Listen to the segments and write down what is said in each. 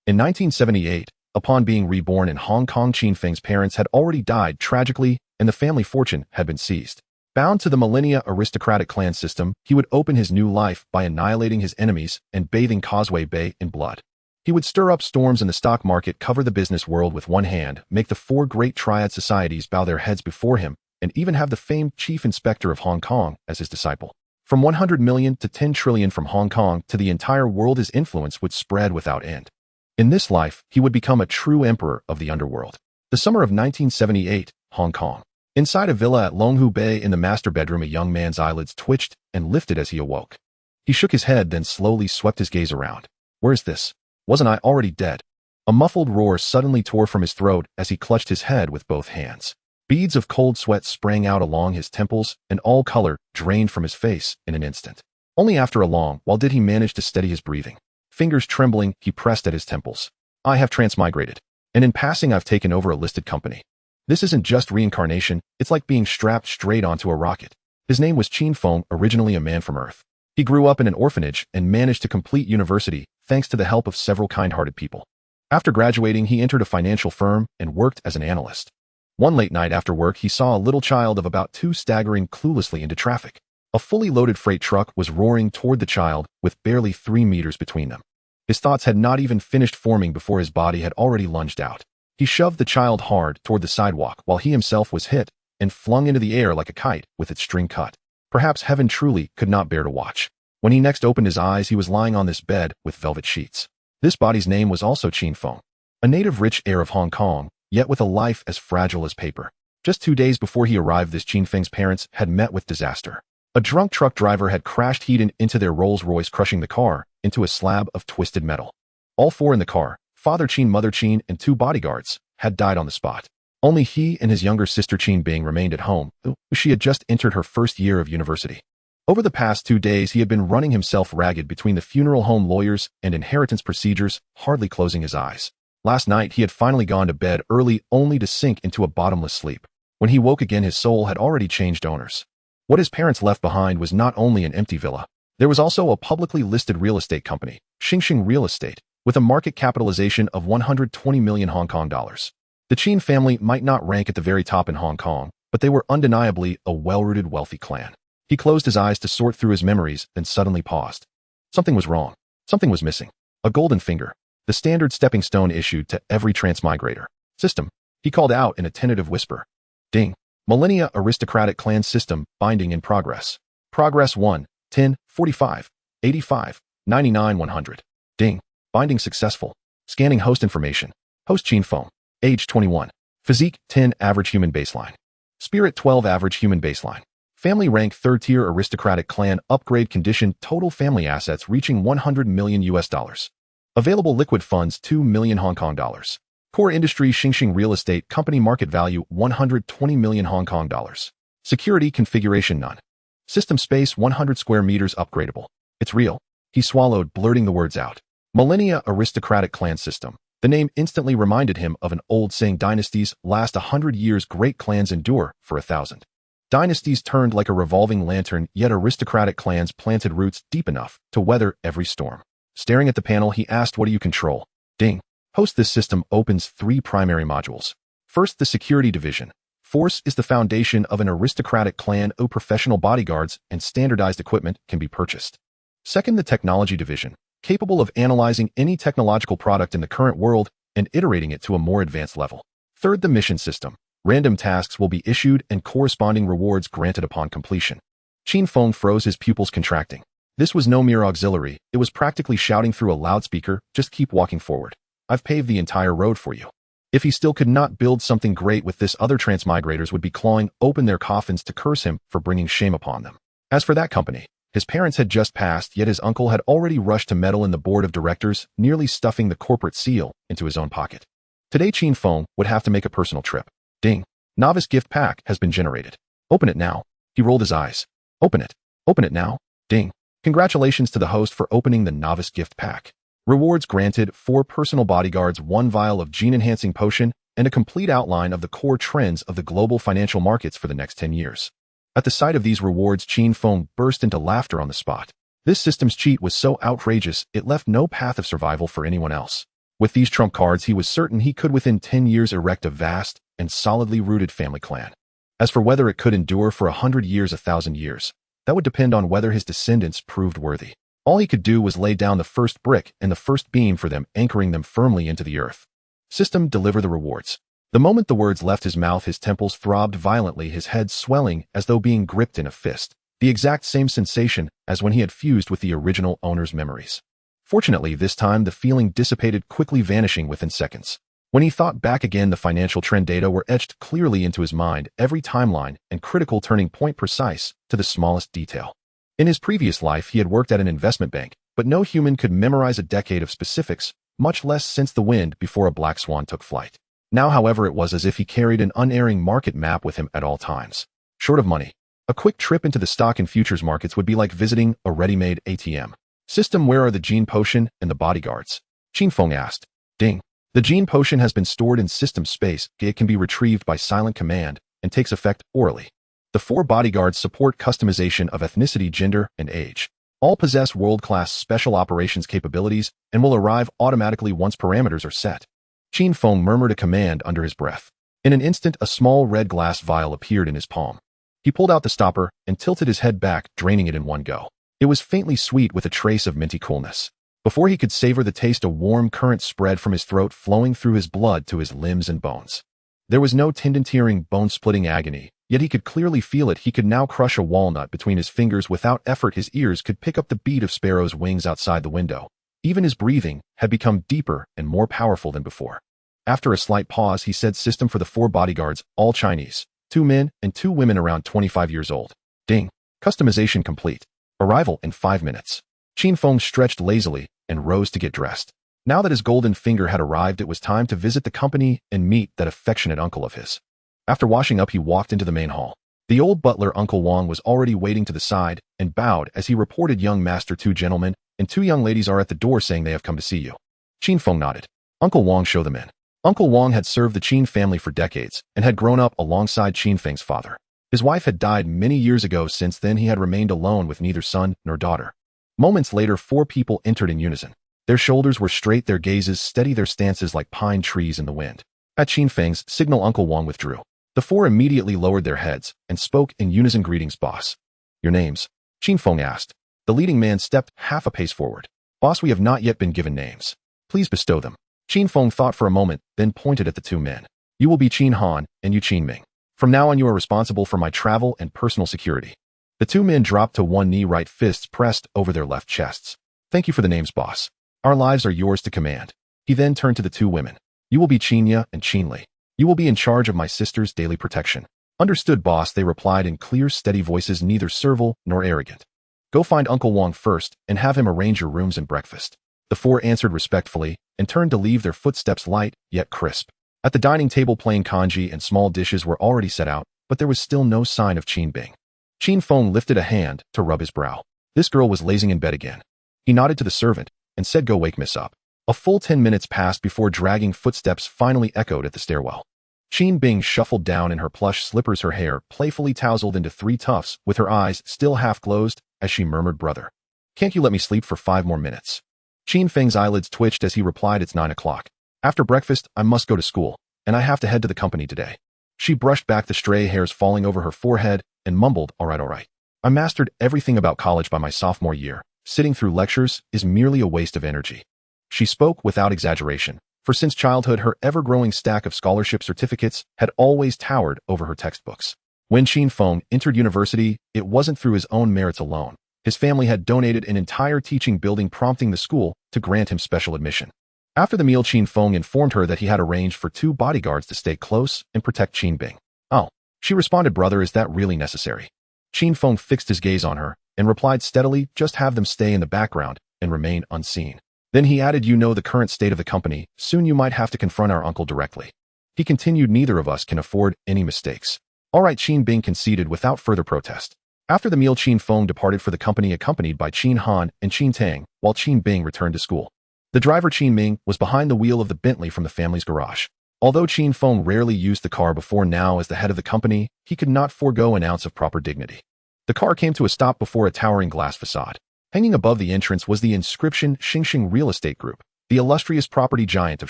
In 1978, upon being reborn in Hong Kong, Qin Feng's parents had already died tragically and the family fortune had been seized. Bound to the millennia aristocratic clan system, he would open his new life by annihilating his enemies and bathing Causeway Bay in blood. He would stir up storms in the stock market, cover the business world with one hand, make the four great Triad societies bow their heads before him, and even have the famed Chief Inspector of Hong Kong as his disciple. From 100 million to 10 trillion from Hong Kong to the entire world, his influence would spread without end. In this life, he would become a true emperor of the underworld. The summer of 1978, Hong Kong. Inside a villa at Longhu Bay in the master bedroom, a young man's eyelids twitched and lifted as he awoke. He shook his head, then slowly swept his gaze around. Where's this? Wasn't I already dead? A muffled roar suddenly tore from his throat as he clutched his head with both hands. Beads of cold sweat sprang out along his temples, and all color drained from his face in an instant. Only after a long while did he manage to steady his breathing. Fingers trembling, he pressed at his temples. I have transmigrated, and in passing I've taken over a listed company. This isn't just reincarnation, it's like being strapped straight onto a rocket. His name was Qin Feng, originally a man from Earth. He grew up in an orphanage and managed to complete university thanks to the help of several kind-hearted people. After graduating, he entered a financial firm and worked as an analyst. One late night after work, he saw a little child of about 2 staggering cluelessly into traffic. A fully loaded freight truck was roaring toward the child with barely 3 meters between them. His thoughts had not even finished forming before his body had already lunged out. He shoved the child hard toward the sidewalk while he himself was hit and flung into the air like a kite with its string cut. Perhaps heaven truly could not bear to watch. When he next opened his eyes, he was lying on this bed with velvet sheets. This body's name was also Qin Feng, a native rich heir of Hong Kong, yet with a life as fragile as paper. Just 2 days before he arrived, this Qin Feng's parents had met with disaster. A drunk truck driver had crashed head into their Rolls-Royce, crushing the car into a slab of twisted metal. All 4 in the car, Father Qin, Mother Qin, and 2 bodyguards, had died on the spot. Only he and his younger sister Qin Bing remained at home. She had just entered her first year of university. Over the past 2 days, he had been running himself ragged between the funeral home lawyers and inheritance procedures, hardly closing his eyes. Last night, he had finally gone to bed early, only to sink into a bottomless sleep. When he woke again, his soul had already changed owners. What his parents left behind was not only an empty villa. There was also a publicly listed real estate company, Xingxing Real Estate, with a market capitalization of 120 million Hong Kong dollars. The Qin family might not rank at the very top in Hong Kong, but they were undeniably a well-rooted, wealthy clan. He closed his eyes to sort through his memories, then suddenly paused. Something was wrong. Something was missing. A golden finger, the standard stepping stone issued to every transmigrator. System, he called out in a tentative whisper. Ding. Millennia aristocratic clan system, binding in progress. Progress 1, 10, 45, 85, 99, 100. Ding. Binding successful. Scanning host information. Host Qin Feng. Age 21. Physique 10, average human baseline. Spirit 12, average human baseline. Family rank 3rd tier aristocratic clan, upgrade condition, total family assets reaching 100 million US dollars. Available liquid funds 2 million Hong Kong dollars. Core industry Xingxing Real Estate Company, market value 120 million Hong Kong dollars. Security configuration none. System space 100 square meters, upgradable. It's real. He swallowed, blurting the words out. Millennia aristocratic clan system. The name instantly reminded him of an old saying: dynasties last 100 years, great clans endure for 1,000. Dynasties turned like a revolving lantern, yet aristocratic clans planted roots deep enough to weather every storm. Staring at the panel, he asked, what do you control? Ding. Host, this system opens 3 primary modules. First, the security division. Force is the foundation of an aristocratic clan. Professional bodyguards and standardized equipment can be purchased. Second, the technology division, capable of analyzing any technological product in the current world and iterating it to a more advanced level. Third, the mission system. Random tasks will be issued and corresponding rewards granted upon completion. Qin Feng froze, his pupils contracting. This was no mere auxiliary, it was practically shouting through a loudspeaker, just keep walking forward. I've paved the entire road for you. If he still could not build something great with this, other transmigrators would be clawing open their coffins to curse him for bringing shame upon them. As for that company, his parents had just passed, yet his uncle had already rushed to meddle in the board of directors, nearly stuffing the corporate seal into his own pocket. Today, Qin Feng would have to make a personal trip. Ding. Novice gift pack has been generated. Open it now. He rolled his eyes. Open it. Open it now. Ding. Congratulations to the host for opening the novice gift pack. Rewards granted: 4 personal bodyguards, 1 vial of gene-enhancing potion, and a complete outline of the core trends of the global financial markets for the next 10 years. At the sight of these rewards, Qin Feng burst into laughter on the spot. This system's cheat was so outrageous, it left no path of survival for anyone else. With these trump cards, he was certain he could within 10 years erect a vast and solidly rooted family clan. As for whether it could endure for 100 years, 1,000 years, that would depend on whether his descendants proved worthy. All he could do was lay down the first brick and the first beam for them, anchoring them firmly into the earth. System, deliver the rewards. The moment the words left his mouth, his temples throbbed violently, his head swelling as though being gripped in a fist, the exact same sensation as when he had fused with the original owner's memories. Fortunately, this time the feeling dissipated, quickly vanishing within seconds. When he thought back again, the financial trend data were etched clearly into his mind, every timeline and critical turning point precise to the smallest detail. In his previous life, he had worked at an investment bank, but no human could memorize a decade of specifics, much less since the wind before a black swan took flight. Now, however, it was as if he carried an unerring market map with him at all times. Short of money, a quick trip into the stock and futures markets would be like visiting a ready-made ATM. System, where are the gene potion and the bodyguards? Qin Feng asked. Ding. The gene potion has been stored in system space. It can be retrieved by silent command and takes effect orally. The 4 bodyguards support customization of ethnicity, gender, and age. All possess world-class special operations capabilities and will arrive automatically once parameters are set. Qin Feng murmured a command under his breath. In an instant, a small red glass vial appeared in his palm. He pulled out the stopper and tilted his head back, draining it in one go. It was faintly sweet with a trace of minty coolness. Before he could savor the taste, a warm current spread from his throat, flowing through his blood to his limbs and bones. There was no tendon-tearing, bone-splitting agony, yet he could clearly feel it. He could now crush a walnut between his fingers without effort. His ears could pick up the beat of sparrows' wings outside the window. Even his breathing had become deeper and more powerful than before. After a slight pause, he said, System, for the 4 bodyguards, all Chinese, 2 men and 2 women around 25 years old. Ding. Customization complete. Arrival in 5 minutes. Qin Feng stretched lazily and rose to get dressed. Now that his golden finger had arrived, it was time to visit the company and meet that affectionate uncle of his. After washing up, he walked into the main hall. The old butler, Uncle Wang, was already waiting to the side and bowed as he reported, Young master, 2 gentlemen and 2 young ladies are at the door saying they have come to see you. Qin Feng nodded. Uncle Wang, show them in. Uncle Wang had served the Qin family for decades and had grown up alongside Qin Feng's father. His wife had died many years ago. Since then, he had remained alone with neither son nor daughter. Moments later, 4 people entered in unison. Their shoulders were straight, their gazes steady, their stances like pine trees in the wind. At Qin Feng's signal, Uncle Wang withdrew. The 4 immediately lowered their heads and spoke in unison. Greetings, boss. Your names? Qin Feng asked. The leading man stepped half a pace forward. Boss, we have not yet been given names. Please bestow them. Qin Feng thought for a moment, then pointed at the 2 men. You will be Qin Han, and you Qin Ming. From now on, you are responsible for my travel and personal security. The 2 men dropped to one knee, right fists pressed over their left chests. Thank you for the names, boss. Our lives are yours to command. He then turned to the 2 women. You will be Qinya and Qinli. You will be in charge of my sister's daily protection. Understood, boss, they replied in clear, steady voices, neither servile nor arrogant. Go find Uncle Wang first and have him arrange your rooms and breakfast. The 4 answered respectfully and turned to leave, their footsteps light yet crisp. At the dining table, plain congee and small dishes were already set out, but there was still no sign of Qin Bing. Qin Feng lifted a hand to rub his brow. This girl was lazing in bed again. He nodded to the servant and said, Go wake Miss up. A full 10 minutes passed before dragging footsteps finally echoed at the stairwell. Qin Bing shuffled down in her plush slippers, her hair playfully tousled into 3 tufts, with her eyes still half closed as she murmured, Brother, can't you let me sleep for 5 more minutes? Qin Feng's eyelids twitched as he replied, It's 9 o'clock. After breakfast, I must go to school, and I have to head to the company today. She brushed back the stray hairs falling over her forehead and mumbled, all right. I mastered everything about college by my sophomore year. Sitting through lectures is merely a waste of energy. She spoke without exaggeration, for since childhood her ever-growing stack of scholarship certificates had always towered over her textbooks. When Qin Feng entered university, it wasn't through his own merits alone. His family had donated an entire teaching building, prompting the school to grant him special admission. After the meal, Qin Feng informed her that he had arranged for 2 bodyguards to stay close and protect Qin Bing. Oh, she responded, Brother, is that really necessary? Qin Feng fixed his gaze on her and replied steadily, Just have them stay in the background and remain unseen. Then he added, You know the current state of the company. Soon you might have to confront our uncle directly. He continued, Neither of us can afford any mistakes. All right, Qin Bing conceded without further protest. After the meal, Qin Feng departed for the company accompanied by Qin Han and Qin Tang, while Qin Bing returned to school. The driver, Qin Ming, was behind the wheel of the Bentley from the family's garage. Although Qin Feng rarely used the car before now as the head of the company, he could not forego an ounce of proper dignity. The car came to a stop before a towering glass facade. Hanging above the entrance was the inscription Xingxing Real Estate Group. the illustrious property giant of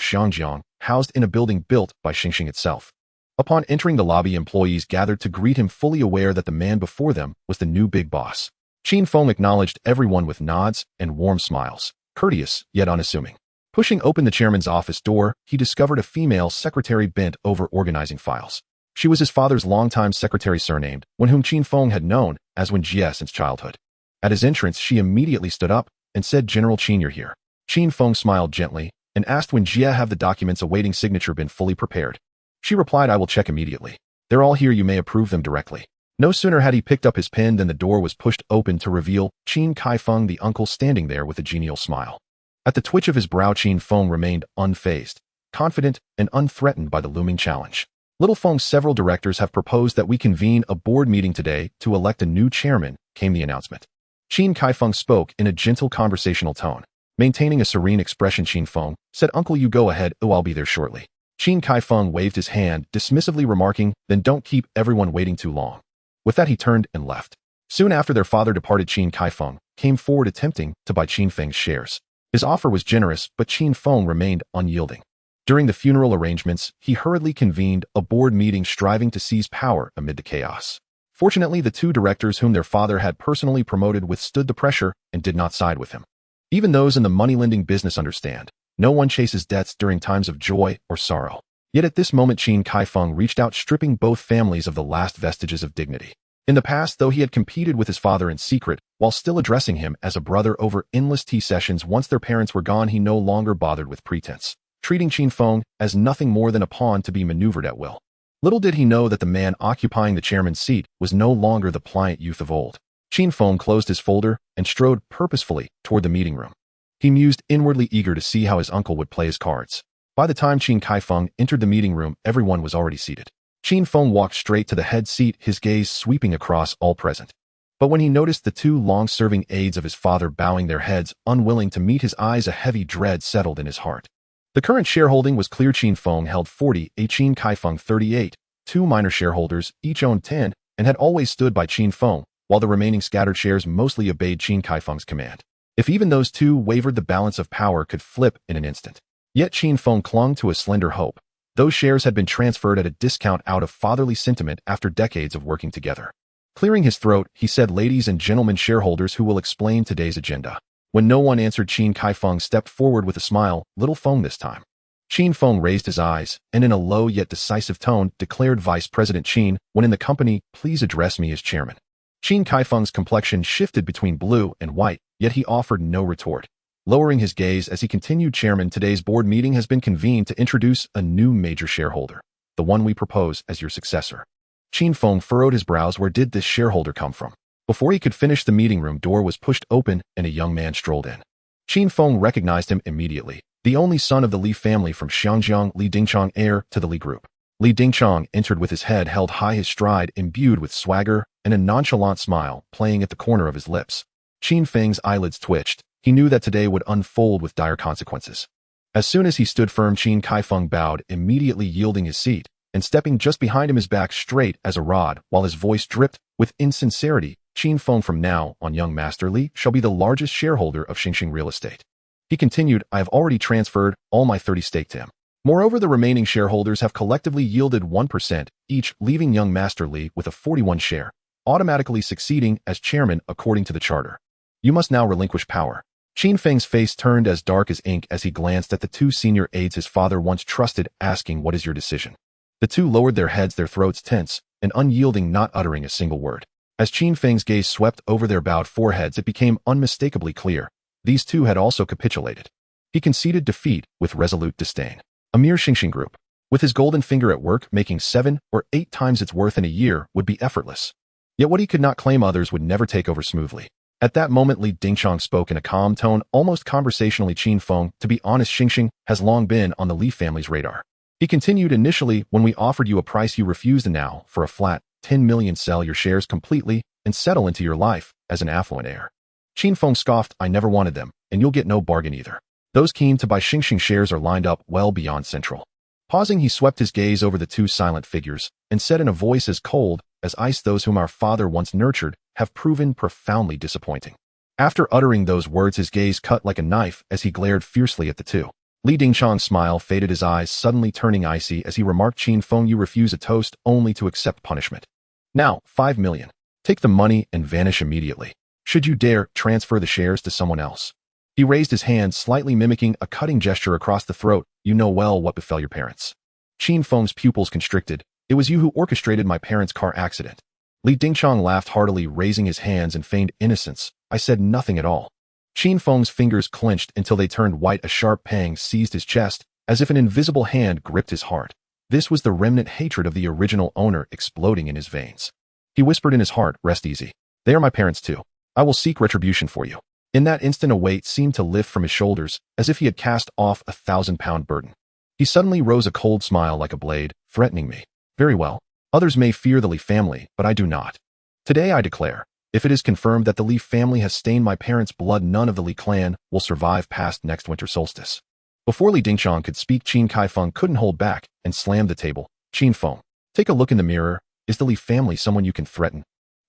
Xiangjiang, housed in a building built by Xingxing itself. Upon entering the lobby, employees gathered to greet him, fully aware that the man before them was the new big boss. Qin Feng acknowledged everyone with nods and warm smiles, courteous yet unassuming. Pushing open the chairman's office door, he discovered a female secretary bent over organizing files. She was his father's longtime secretary, surnamed Wen, whom Qin Feng had known as Wen Jie since childhood. At his entrance, she immediately stood up and said, "General Qin, you're here." Qin Feng smiled gently and asked Wen Jie, "Have the documents awaiting signature been fully prepared?" She replied, "I will check immediately. They're all here, you may approve them directly." No sooner had he picked up his pen than the door was pushed open to reveal Qin Kaifeng, the uncle, standing there with a genial smile. At the twitch of his brow, Qin Feng remained unfazed, confident and unthreatened by the looming challenge. "Little Feng, several directors have proposed that we convene a board meeting today to elect a new chairman," came the announcement. Qin Kaifeng spoke in a gentle conversational tone. Maintaining a serene expression, Qin Feng said, "Uncle, you go ahead, I'll be there shortly." Qin Kaifeng waved his hand, dismissively remarking, "Then don't keep everyone waiting too long." With that, he turned and left. Soon after their father departed, Qin Kaifeng came forward attempting to buy Qin Feng's shares. His offer was generous, but Qin Feng remained unyielding. During the funeral arrangements, he hurriedly convened a board meeting, striving to seize power amid the chaos. Fortunately, the two directors whom their father had personally promoted withstood the pressure and did not side with him. Even those in the money-lending business understand, no one chases debts during times of joy or sorrow. Yet at this moment, Qin Kaifeng reached out, stripping both families of the last vestiges of dignity. In the past, though, he had competed with his father in secret, while still addressing him as a brother over endless tea sessions. Once their parents were gone, he no longer bothered with pretense, treating Qin Feng as nothing more than a pawn to be maneuvered at will. Little did he know that the man occupying the chairman's seat was no longer the pliant youth of old. Qin Feng closed his folder and strode purposefully toward the meeting room. He mused inwardly, eager to see how his uncle would play his cards. By the time Qin Kaifeng entered the meeting room, everyone was already seated. Qin Feng walked straight to the head seat, his gaze sweeping across all present. But when he noticed the two long-serving aides of his father bowing their heads, unwilling to meet his eyes, a heavy dread settled in his heart. The current shareholding was clear. Qin Feng held 40, Qin Kaifeng 38. Two minor shareholders each owned 10 and had always stood by Qin Feng, while the remaining scattered shares mostly obeyed Qin Kaifeng's command. If even those two wavered, the balance of power could flip in an instant. Yet Qin Feng clung to a slender hope. Those shares had been transferred at a discount out of fatherly sentiment after decades of working together. Clearing his throat, he said, "Ladies and gentlemen shareholders, who will explain today's agenda?" When no one answered, Qin Kaifeng stepped forward with a smile. "Little Feng this time." Qin Feng raised his eyes and in a low yet decisive tone declared, "Vice President Qin, when in the company, please address me as chairman." Qin Kaifeng's complexion shifted between blue and white, yet he offered no retort. Lowering his gaze as he continued, "Chairman, today's board meeting has been convened to introduce a new major shareholder, the one we propose as your successor." Qin Feng furrowed his brows. Where did this shareholder come from? Before he could finish, the meeting room door was pushed open and a young man strolled in. Qin Feng recognized him immediately, the only son of the Li family from Xiangjiang, Li Dingchang, heir to the Li group. Li Dingchang entered with his head held high, his stride imbued with swagger and a nonchalant smile playing at the corner of his lips. Qin Feng's eyelids twitched. He knew that today would unfold with dire consequences. As soon as he stood firm, Qin Kaifeng bowed, immediately yielding his seat, and stepping just behind him, his back straight as a rod, while his voice dripped with insincerity. "Qin Feng, from now on, young Master Li shall be the largest shareholder of Xingxing Real Estate." He continued, "I have already transferred all my 30 stake to him. Moreover, the remaining shareholders have collectively yielded 1% each, leaving young Master Li with a 41 share, automatically succeeding as chairman according to the charter. You must now relinquish power." Qin Feng's face turned as dark as ink as he glanced at the two senior aides his father once trusted, asking, "What is your decision?" The two lowered their heads, their throats tense and unyielding, not uttering a single word. As Qin Feng's gaze swept over their bowed foreheads, it became unmistakably clear. These two had also capitulated. He conceded defeat with resolute disdain. A mere Xingxing group, with his golden finger at work, making 7 or 8 times its worth in a year, would be effortless. Yet what he could not claim, others would never take over smoothly. At that moment, Li Dingchang spoke in a calm tone, almost conversationally. "Qin Feng, to be honest, Xingxing has long been on the Li family's radar." He continued, "Initially, when we offered you a price you refused, and now, for a flat 10 million, sell your shares completely and settle into your life as an affluent heir." Qin Feng scoffed, "I never wanted them, and you'll get no bargain either. Those keen to buy Xingxing shares are lined up well beyond Central." Pausing, he swept his gaze over the two silent figures and said in a voice as cold as ice, "Those whom our father once nurtured have proven profoundly disappointing." After uttering those words, his gaze cut like a knife as he glared fiercely at the two. Li Dingchang's smile faded, his eyes suddenly turning icy as he remarked, Qin Feng, you refuse a toast only to accept punishment. Now, 5 million. Take the money and vanish immediately. Should you dare transfer the shares to someone else. He raised his hand, slightly mimicking a cutting gesture across the throat. You know well what befell your parents. Qin Feng's pupils constricted. It was you who orchestrated my parents' car accident. Li Dingchang laughed heartily, raising his hands in feigned innocence. I said nothing at all. Qin Feng's fingers clenched until they turned white. A sharp pang seized his chest, as if an invisible hand gripped his heart. This was the remnant hatred of the original owner exploding in his veins. He whispered in his heart, rest easy. They are my parents too. I will seek retribution for you. In that instant, a weight seemed to lift from his shoulders, as if he had cast off a 1,000-pound burden. He suddenly rose, a cold smile like a blade, threatening me. Very well. Others may fear the Li family, but I do not. Today I declare, if it is confirmed that the Li family has stained my parents' blood, none of the Li clan will survive past next winter solstice. Before Li Dingchang could speak, Qin Kaifeng couldn't hold back and slammed the table. Qin Feng, take a look in the mirror. Is the Li family someone you can threaten?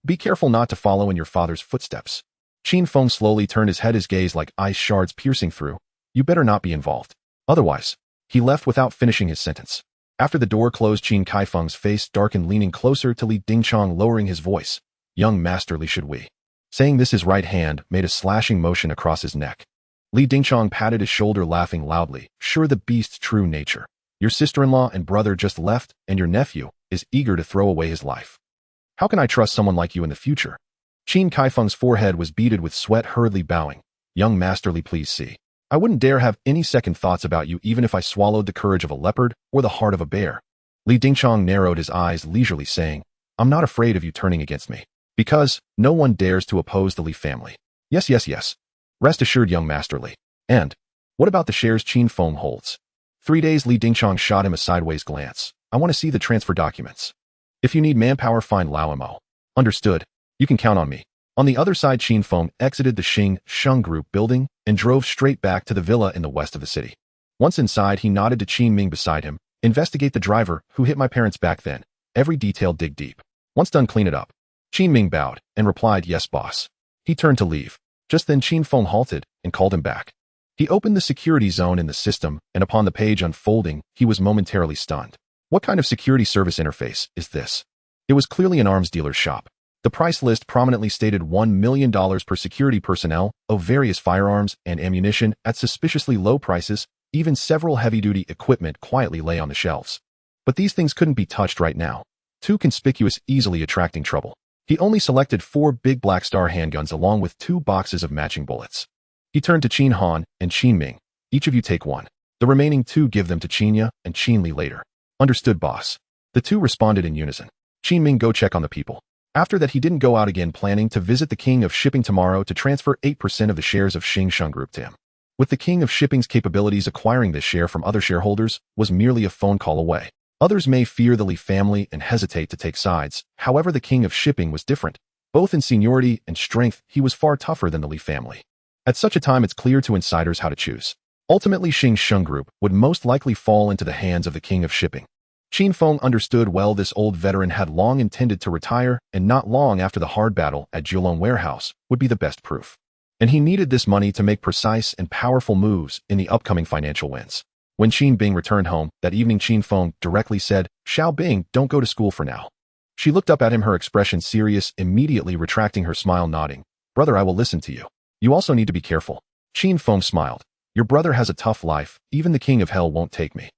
Be careful not to follow in your father's footsteps. Qin Feng slowly turned his head, his gaze like ice shards piercing through. You better not be involved. Otherwise, he left without finishing his sentence. After the door closed, Qin Kaifeng's face darkened, leaning closer to Li Dingchang, lowering his voice. Young Master Li, should we? Saying this, his right hand made a slashing motion across his neck. Li Dingchang patted his shoulder, laughing loudly. Sure, the beast's true nature. Your sister-in-law and brother just left, and your nephew is eager to throw away his life. How can I trust someone like you in the future? Qin Kaifeng's forehead was beaded with sweat, hurriedly bowing. Young Master Li, please see. I wouldn't dare have any second thoughts about you, even if I swallowed the courage of a leopard or the heart of a bear. Li Dingchang narrowed his eyes leisurely, saying, I'm not afraid of you turning against me. Because no one dares to oppose the Li family. Yes, yes, yes. Rest assured, young Master Li. And what about the shares Qin Feng holds? 3 days. Li Dingchang shot him a sideways glance. I want to see the transfer documents. If you need manpower, find Lao Mo. Understood. You can count on me. On the other side, Qin Feng exited the Xing Sheng Group building and drove straight back to the villa in the west of the city. Once inside, he nodded to Qin Ming beside him. Investigate the driver who hit my parents back then. Every detail, dig deep. Once done, clean it up. Qin Ming bowed and replied, yes, boss. He turned to leave. Just then, Qin Feng halted and called him back. He opened the security zone in the system, and upon the page unfolding, he was momentarily stunned. What kind of security service interface is this? It was clearly an arms dealer's shop. The price list prominently stated $1 million per security personnel of various firearms and ammunition at suspiciously low prices. Even several heavy-duty equipment quietly lay on the shelves. But these things couldn't be touched right now. Too conspicuous, easily attracting trouble. He only selected 4 big Black Star handguns along with 2 boxes of matching bullets. He turned to Qin Han and Qin Ming. Each of you take 1. The remaining 2 give them to Qinya and Qin Li later. Understood, boss. The 2 responded in unison. Qin Ming, go check on the people. After that, he didn't go out again, planning to visit the King of Shipping tomorrow to transfer 8% of the shares of Xing Sheng Group to him. With the King of Shipping's capabilities, acquiring this share from other shareholders was merely a phone call away. Others may fear the Li family and hesitate to take sides. However, the King of Shipping was different. Both in seniority and strength, he was far tougher than the Li family. At such a time, it's clear to insiders how to choose. Ultimately, Xing Sheng Group would most likely fall into the hands of the King of Shipping. Qin Feng understood well. This old veteran had long intended to retire, and not long after the hard battle at Kowloon warehouse would be the best proof. And he needed this money to make precise and powerful moves in the upcoming financial wins. When Qin Bing returned home that evening, Qin Feng directly said, Xiao Bing, don't go to school for now. She looked up at him, her expression serious, immediately retracting her smile, nodding. Brother, I will listen to you. You also need to be careful. Qin Feng smiled. Your brother has a tough life. Even the King of Hell won't take me.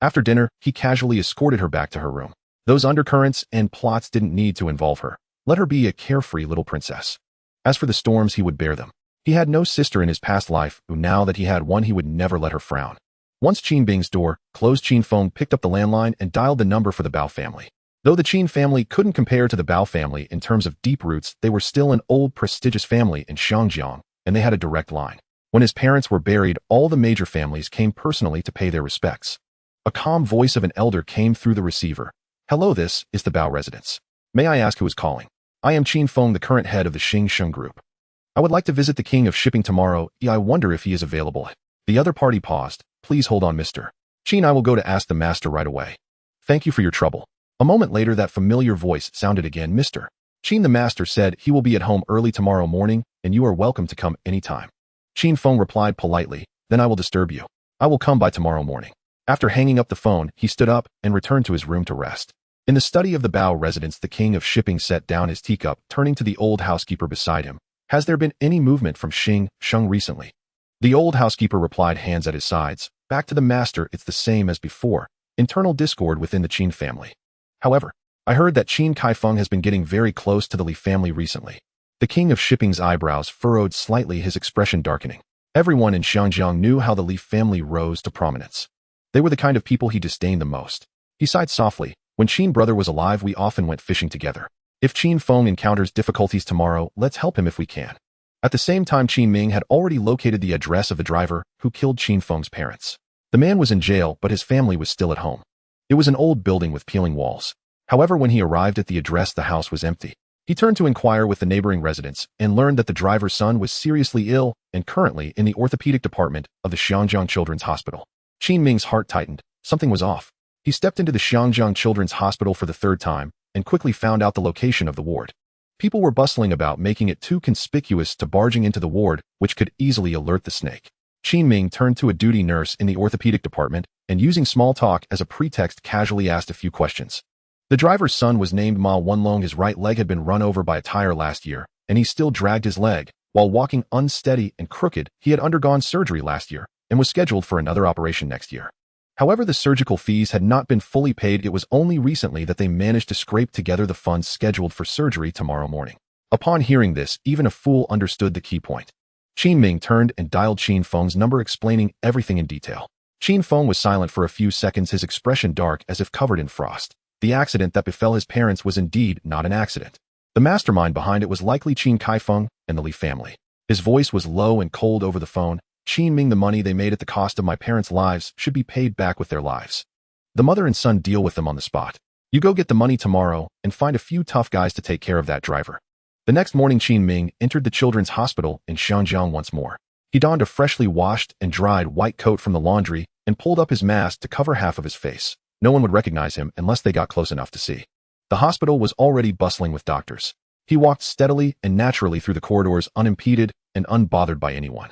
After dinner, he casually escorted her back to her room. Those undercurrents and plots didn't need to involve her. Let her be a carefree little princess. As for the storms, he would bear them. He had no sister in his past life, who now that he had one, he would never let her frown. Once Qin Bing's door closed, Qin Feng picked up the landline and dialed the number for the Bao family. Though the Qin family couldn't compare to the Bao family in terms of deep roots, they were still an old prestigious family in Xiangjiang, and they had a direct line. When his parents were buried, all the major families came personally to pay their respects. A calm voice of an elder came through the receiver. Hello, this is the Bao residence. May I ask who is calling? I am Qin Feng, the current head of the Xing Sheng Group. I would like to visit the King of Shipping tomorrow. I wonder if he is available. The other party paused. Please hold on, Mr. Qin. I will go to ask the master right away. Thank you for your trouble. A moment later, that familiar voice sounded again. Mr. Qin the master said he will be at home early tomorrow morning, and you are welcome to come anytime. Qin Feng replied politely, then I will disturb you. I will come by tomorrow morning. After hanging up the phone, he stood up and returned to his room to rest. In the study of the Bao residence, the king of shipping set down his teacup, turning to the old housekeeper beside him. Has there been any movement from Sheng recently? The old housekeeper replied, hands at his sides. Back to the master, it's the same as before. Internal discord within the Qin family. However, I heard that Qin Kaifeng has been getting very close to the Li family recently. The king of shipping's eyebrows furrowed slightly, his expression darkening. Everyone in Xiangjiang knew how the Li family rose to prominence. They were the kind of people he disdained the most. He sighed softly. When Qin brother was alive, we often went fishing together. If Qin Feng encounters difficulties tomorrow, let's help him if we can. At the same time, Qin Ming had already located the address of the driver who killed Qin Feng's parents. The man was in jail, but his family was still at home. It was an old building with peeling walls. However, when he arrived at the address, the house was empty. He turned to inquire with the neighboring residents and learned that the driver's son was seriously ill and currently in the orthopedic department of the Xiangjiang Children's Hospital. Qin Ming's heart tightened. Something was off. He stepped into the Xiangjiang Children's Hospital for the third time and quickly found out the location of the ward. People were bustling about, making it too conspicuous to barging into the ward, which could easily alert the snake. Qin Ming turned to a duty nurse in the orthopedic department and, using small talk as a pretext, casually asked a few questions. The driver's son was named Ma Wenlong. His right leg had been run over by a tire last year, and he still dragged his leg. While walking unsteady and crooked, he had undergone surgery last year and was scheduled for another operation next year. However, the surgical fees had not been fully paid. It was only recently that they managed to scrape together the funds scheduled for surgery tomorrow morning. Upon hearing this, even a fool understood the key point. Qin Ming turned and dialed Qin Feng's number, explaining everything in detail. Qin Feng was silent for a few seconds, his expression dark as if covered in frost. The accident that befell his parents was indeed not an accident. The mastermind behind it was likely Qin Kaifeng and the Li family. His voice was low and cold over the phone. Qin Ming, the money they made at the cost of my parents' lives should be paid back with their lives. The mother and son deal with them on the spot. You go get the money tomorrow and find a few tough guys to take care of that driver. The next morning, Qin Ming entered the children's hospital in Xiangjiang once more. He donned a freshly washed and dried white coat from the laundry and pulled up his mask to cover half of his face. No one would recognize him unless they got close enough to see. The hospital was already bustling with doctors. He walked steadily and naturally through the corridors, unimpeded and unbothered by anyone.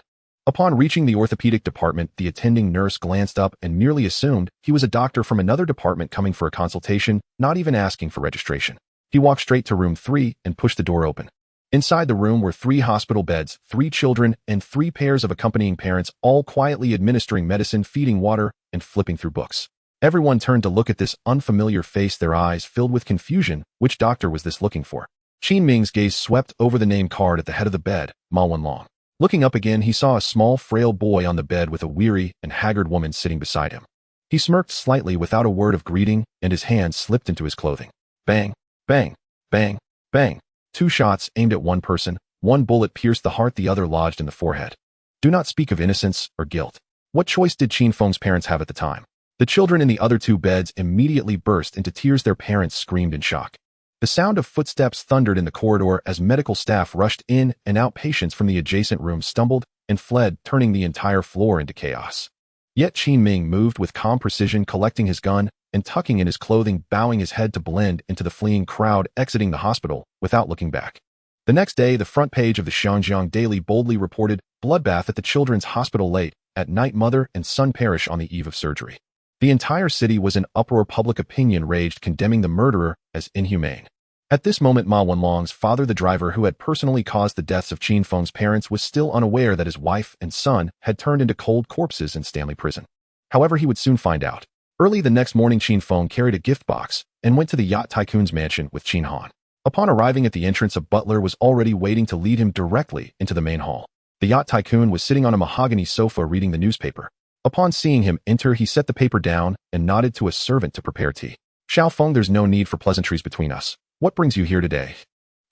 Upon reaching the orthopedic department, the attending nurse glanced up and merely assumed he was a doctor from another department coming for a consultation, not even asking for registration. He walked straight to room 3 and pushed the door open. Inside the room were 3 hospital beds, 3 children, and 3 pairs of accompanying parents, all quietly administering medicine, feeding water, and flipping through books. Everyone turned to look at this unfamiliar face, their eyes filled with confusion. Which doctor was this looking for? Qin Ming's gaze swept over the name card at the head of the bed, Ma Wenlong. Looking up again, he saw a small, frail boy on the bed with a weary and haggard woman sitting beside him. He smirked slightly without a word of greeting, and his hand slipped into his clothing. Bang, bang, bang, bang. 2 shots aimed at one person. 1 bullet pierced the heart, the other lodged in the forehead. Do not speak of innocence or guilt. What choice did Qin Feng's parents have at the time? The children in the other 2 beds immediately burst into tears. Their parents screamed in shock. The sound of footsteps thundered in the corridor as medical staff rushed in and out. Patients from the adjacent room stumbled and fled, turning the entire floor into chaos. Yet Qin Ming moved with calm precision, collecting his gun and tucking in his clothing, bowing his head to blend into the fleeing crowd, exiting the hospital without looking back. The next day, the front page of the Xiangjiang Daily boldly reported, "Bloodbath at the Children's Hospital late at night. Mother and son perish on the eve of surgery." The entire city was in uproar. Public opinion raged, condemning the murderer as inhumane. At this moment, Ma Wenlong's father, the driver who had personally caused the deaths of Qin Feng's parents, was still unaware that his wife and son had turned into cold corpses in Stanley Prison. However, he would soon find out. Early the next morning, Qin Feng carried a gift box and went to the yacht Tycoon's mansion with Qin Han. Upon arriving at the entrance, a butler was already waiting to lead him directly into the main hall. The yacht Tycoon was sitting on a mahogany sofa reading the newspaper. Upon seeing him enter, he set the paper down and nodded to a servant to prepare tea. "Xiao Feng, there's no need for pleasantries between us. What brings you here today?"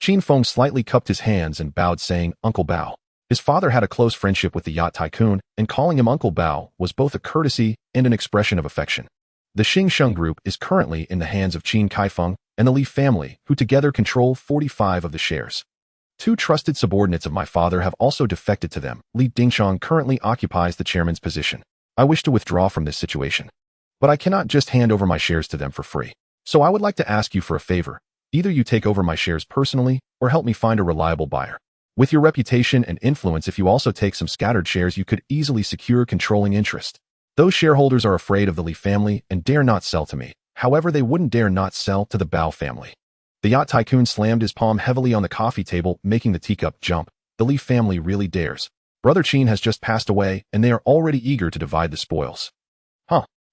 Qin Feng slightly cupped his hands and bowed, saying, "Uncle Bao." His father had a close friendship with the yacht Tycoon, and calling him Uncle Bao was both a courtesy and an expression of affection. The Xingsheng Group is currently in the hands of Qin Kaifeng and the Li family, who together control 45 of the shares. 2 trusted subordinates of my father have also defected to them. Li Dingshang currently occupies the chairman's position. I wish to withdraw from this situation, but I cannot just hand over my shares to them for free. So I would like to ask you for a favor. Either you take over my shares personally, or help me find a reliable buyer. With your reputation and influence, if you also take some scattered shares, you could easily secure controlling interest. Those shareholders are afraid of the Lee family and dare not sell to me. However, they wouldn't dare not sell to the Bao family. The yacht tycoon slammed his palm heavily on the coffee table, making the teacup jump. The Lee family really dares. Brother Qin has just passed away, and they are already eager to divide the spoils.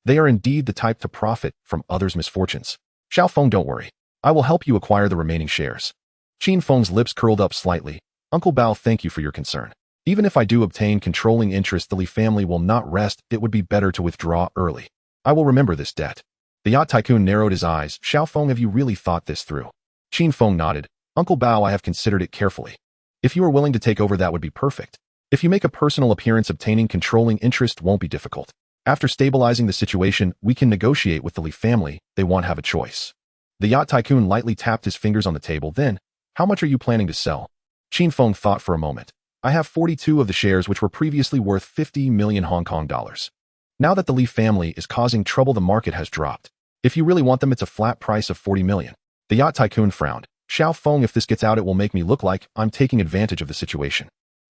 They are indeed the type to profit from others' misfortunes. Xiao Feng, don't worry. I will help you acquire the remaining shares. Qin Feng's lips curled up slightly. Uncle Bao, thank you for your concern. Even if I do obtain controlling interest, the Lee family will not rest. It would be better to withdraw early. I will remember this debt. The yacht tycoon narrowed his eyes. Xiao Feng, have you really thought this through? Qin Feng nodded. Uncle Bao, I have considered it carefully. If you are willing to take over, that would be perfect. If you make a personal appearance, obtaining controlling interest won't be difficult. After stabilizing the situation, we can negotiate with the Lee family. They won't have a choice. The yacht tycoon lightly tapped his fingers on the table. Then, how much are you planning to sell? Qin Feng thought for a moment. I have 42 of the shares, which were previously worth 50 million Hong Kong dollars. Now that the Lee family is causing trouble, the market has dropped. If you really want them, it's a flat price of 40 million. The yacht tycoon frowned. Xiao Feng, if this gets out, it will make me look like I'm taking advantage of the situation.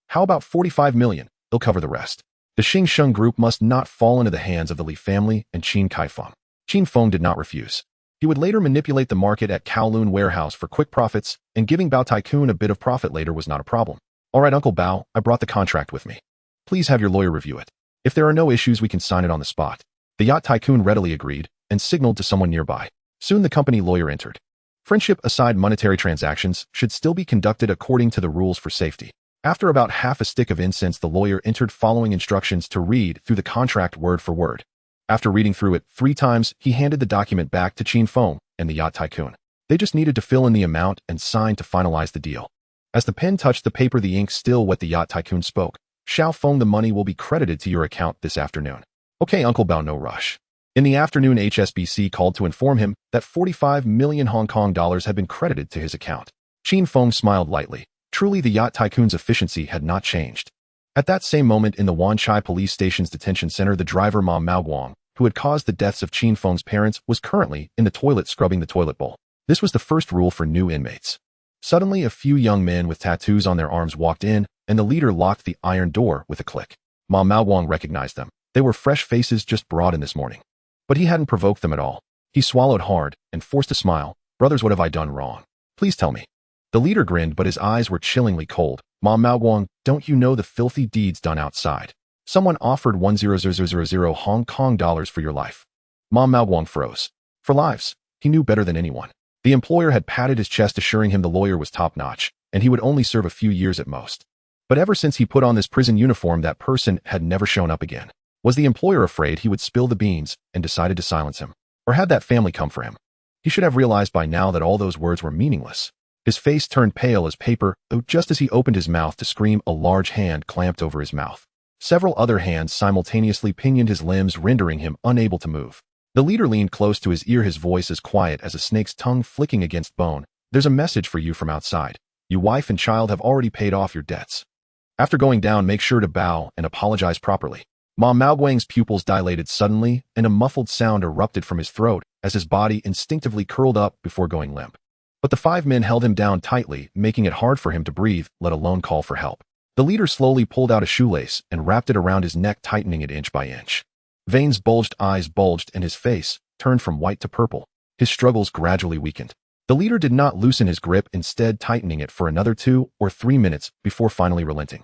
How about 45 million? They'll cover the rest. The Xing Sheng group must not fall into the hands of the Lee family and Qin Kaifeng. Qin Feng did not refuse. He would later manipulate the market at Kowloon warehouse for quick profits, and giving Bao Tycoon a bit of profit later was not a problem. All right, Uncle Bao, I brought the contract with me. Please have your lawyer review it. If there are no issues, we can sign it on the spot. The yacht tycoon readily agreed and signaled to someone nearby. Soon the company lawyer entered. Friendship aside, monetary transactions should still be conducted according to the rules for safety. After about half a stick of incense, the lawyer entered, following instructions to read through the contract word for word. After reading through it 3 times, he handed the document back to Qin Feng and the yacht tycoon. They just needed to fill in the amount and sign to finalize the deal. As the pen touched the paper, the ink still wet, the yacht tycoon spoke. Xiao Feng, the money will be credited to your account this afternoon. Okay, Uncle Bao, no rush. In the afternoon, HSBC called to inform him that 45 million Hong Kong dollars had been credited to his account. Qin Feng smiled lightly. Truly, the yacht tycoon's efficiency had not changed. At that same moment, in the Wan Chai police station's detention center, the driver Ma Maoguang, who had caused the deaths of Qin Feng's parents, was currently in the toilet scrubbing the toilet bowl. This was the first rule for new inmates. Suddenly, a few young men with tattoos on their arms walked in, and the leader locked the iron door with a click. Ma Maoguang recognized them. They were fresh faces, just brought in this morning. But he hadn't provoked them at all. He swallowed hard and forced a smile. Brothers, what have I done wrong? Please tell me. The leader grinned, but his eyes were chillingly cold. Ma Maoguang, don't you know the filthy deeds done outside? Someone offered 100,000 Hong Kong dollars for your life. Ma Maoguang froze. For lives. He knew better than anyone. The employer had patted his chest, assuring him the lawyer was top-notch, and he would only serve a few years at most. But ever since he put on this prison uniform, that person had never shown up again. Was the employer afraid he would spill the beans and decided to silence him? Or had that family come for him? He should have realized by now that all those words were meaningless. His face turned pale as paper, just as he opened his mouth to scream, a large hand clamped over his mouth. Several other hands simultaneously pinioned his limbs, rendering him unable to move. The leader leaned close to his ear, his voice as quiet as a snake's tongue flicking against bone. There's a message for you from outside. Your wife and child have already paid off your debts. After going down, make sure to bow and apologize properly. Ma Maoguang's pupils dilated suddenly, and a muffled sound erupted from his throat as his body instinctively curled up before going limp. But the 5 men held him down tightly, making it hard for him to breathe, let alone call for help. The leader slowly pulled out a shoelace and wrapped it around his neck, tightening it inch by inch. Veins bulged, eyes bulged, and his face turned from white to purple. His struggles gradually weakened. The leader did not loosen his grip, instead tightening it for another 2 or 3 minutes before finally relenting.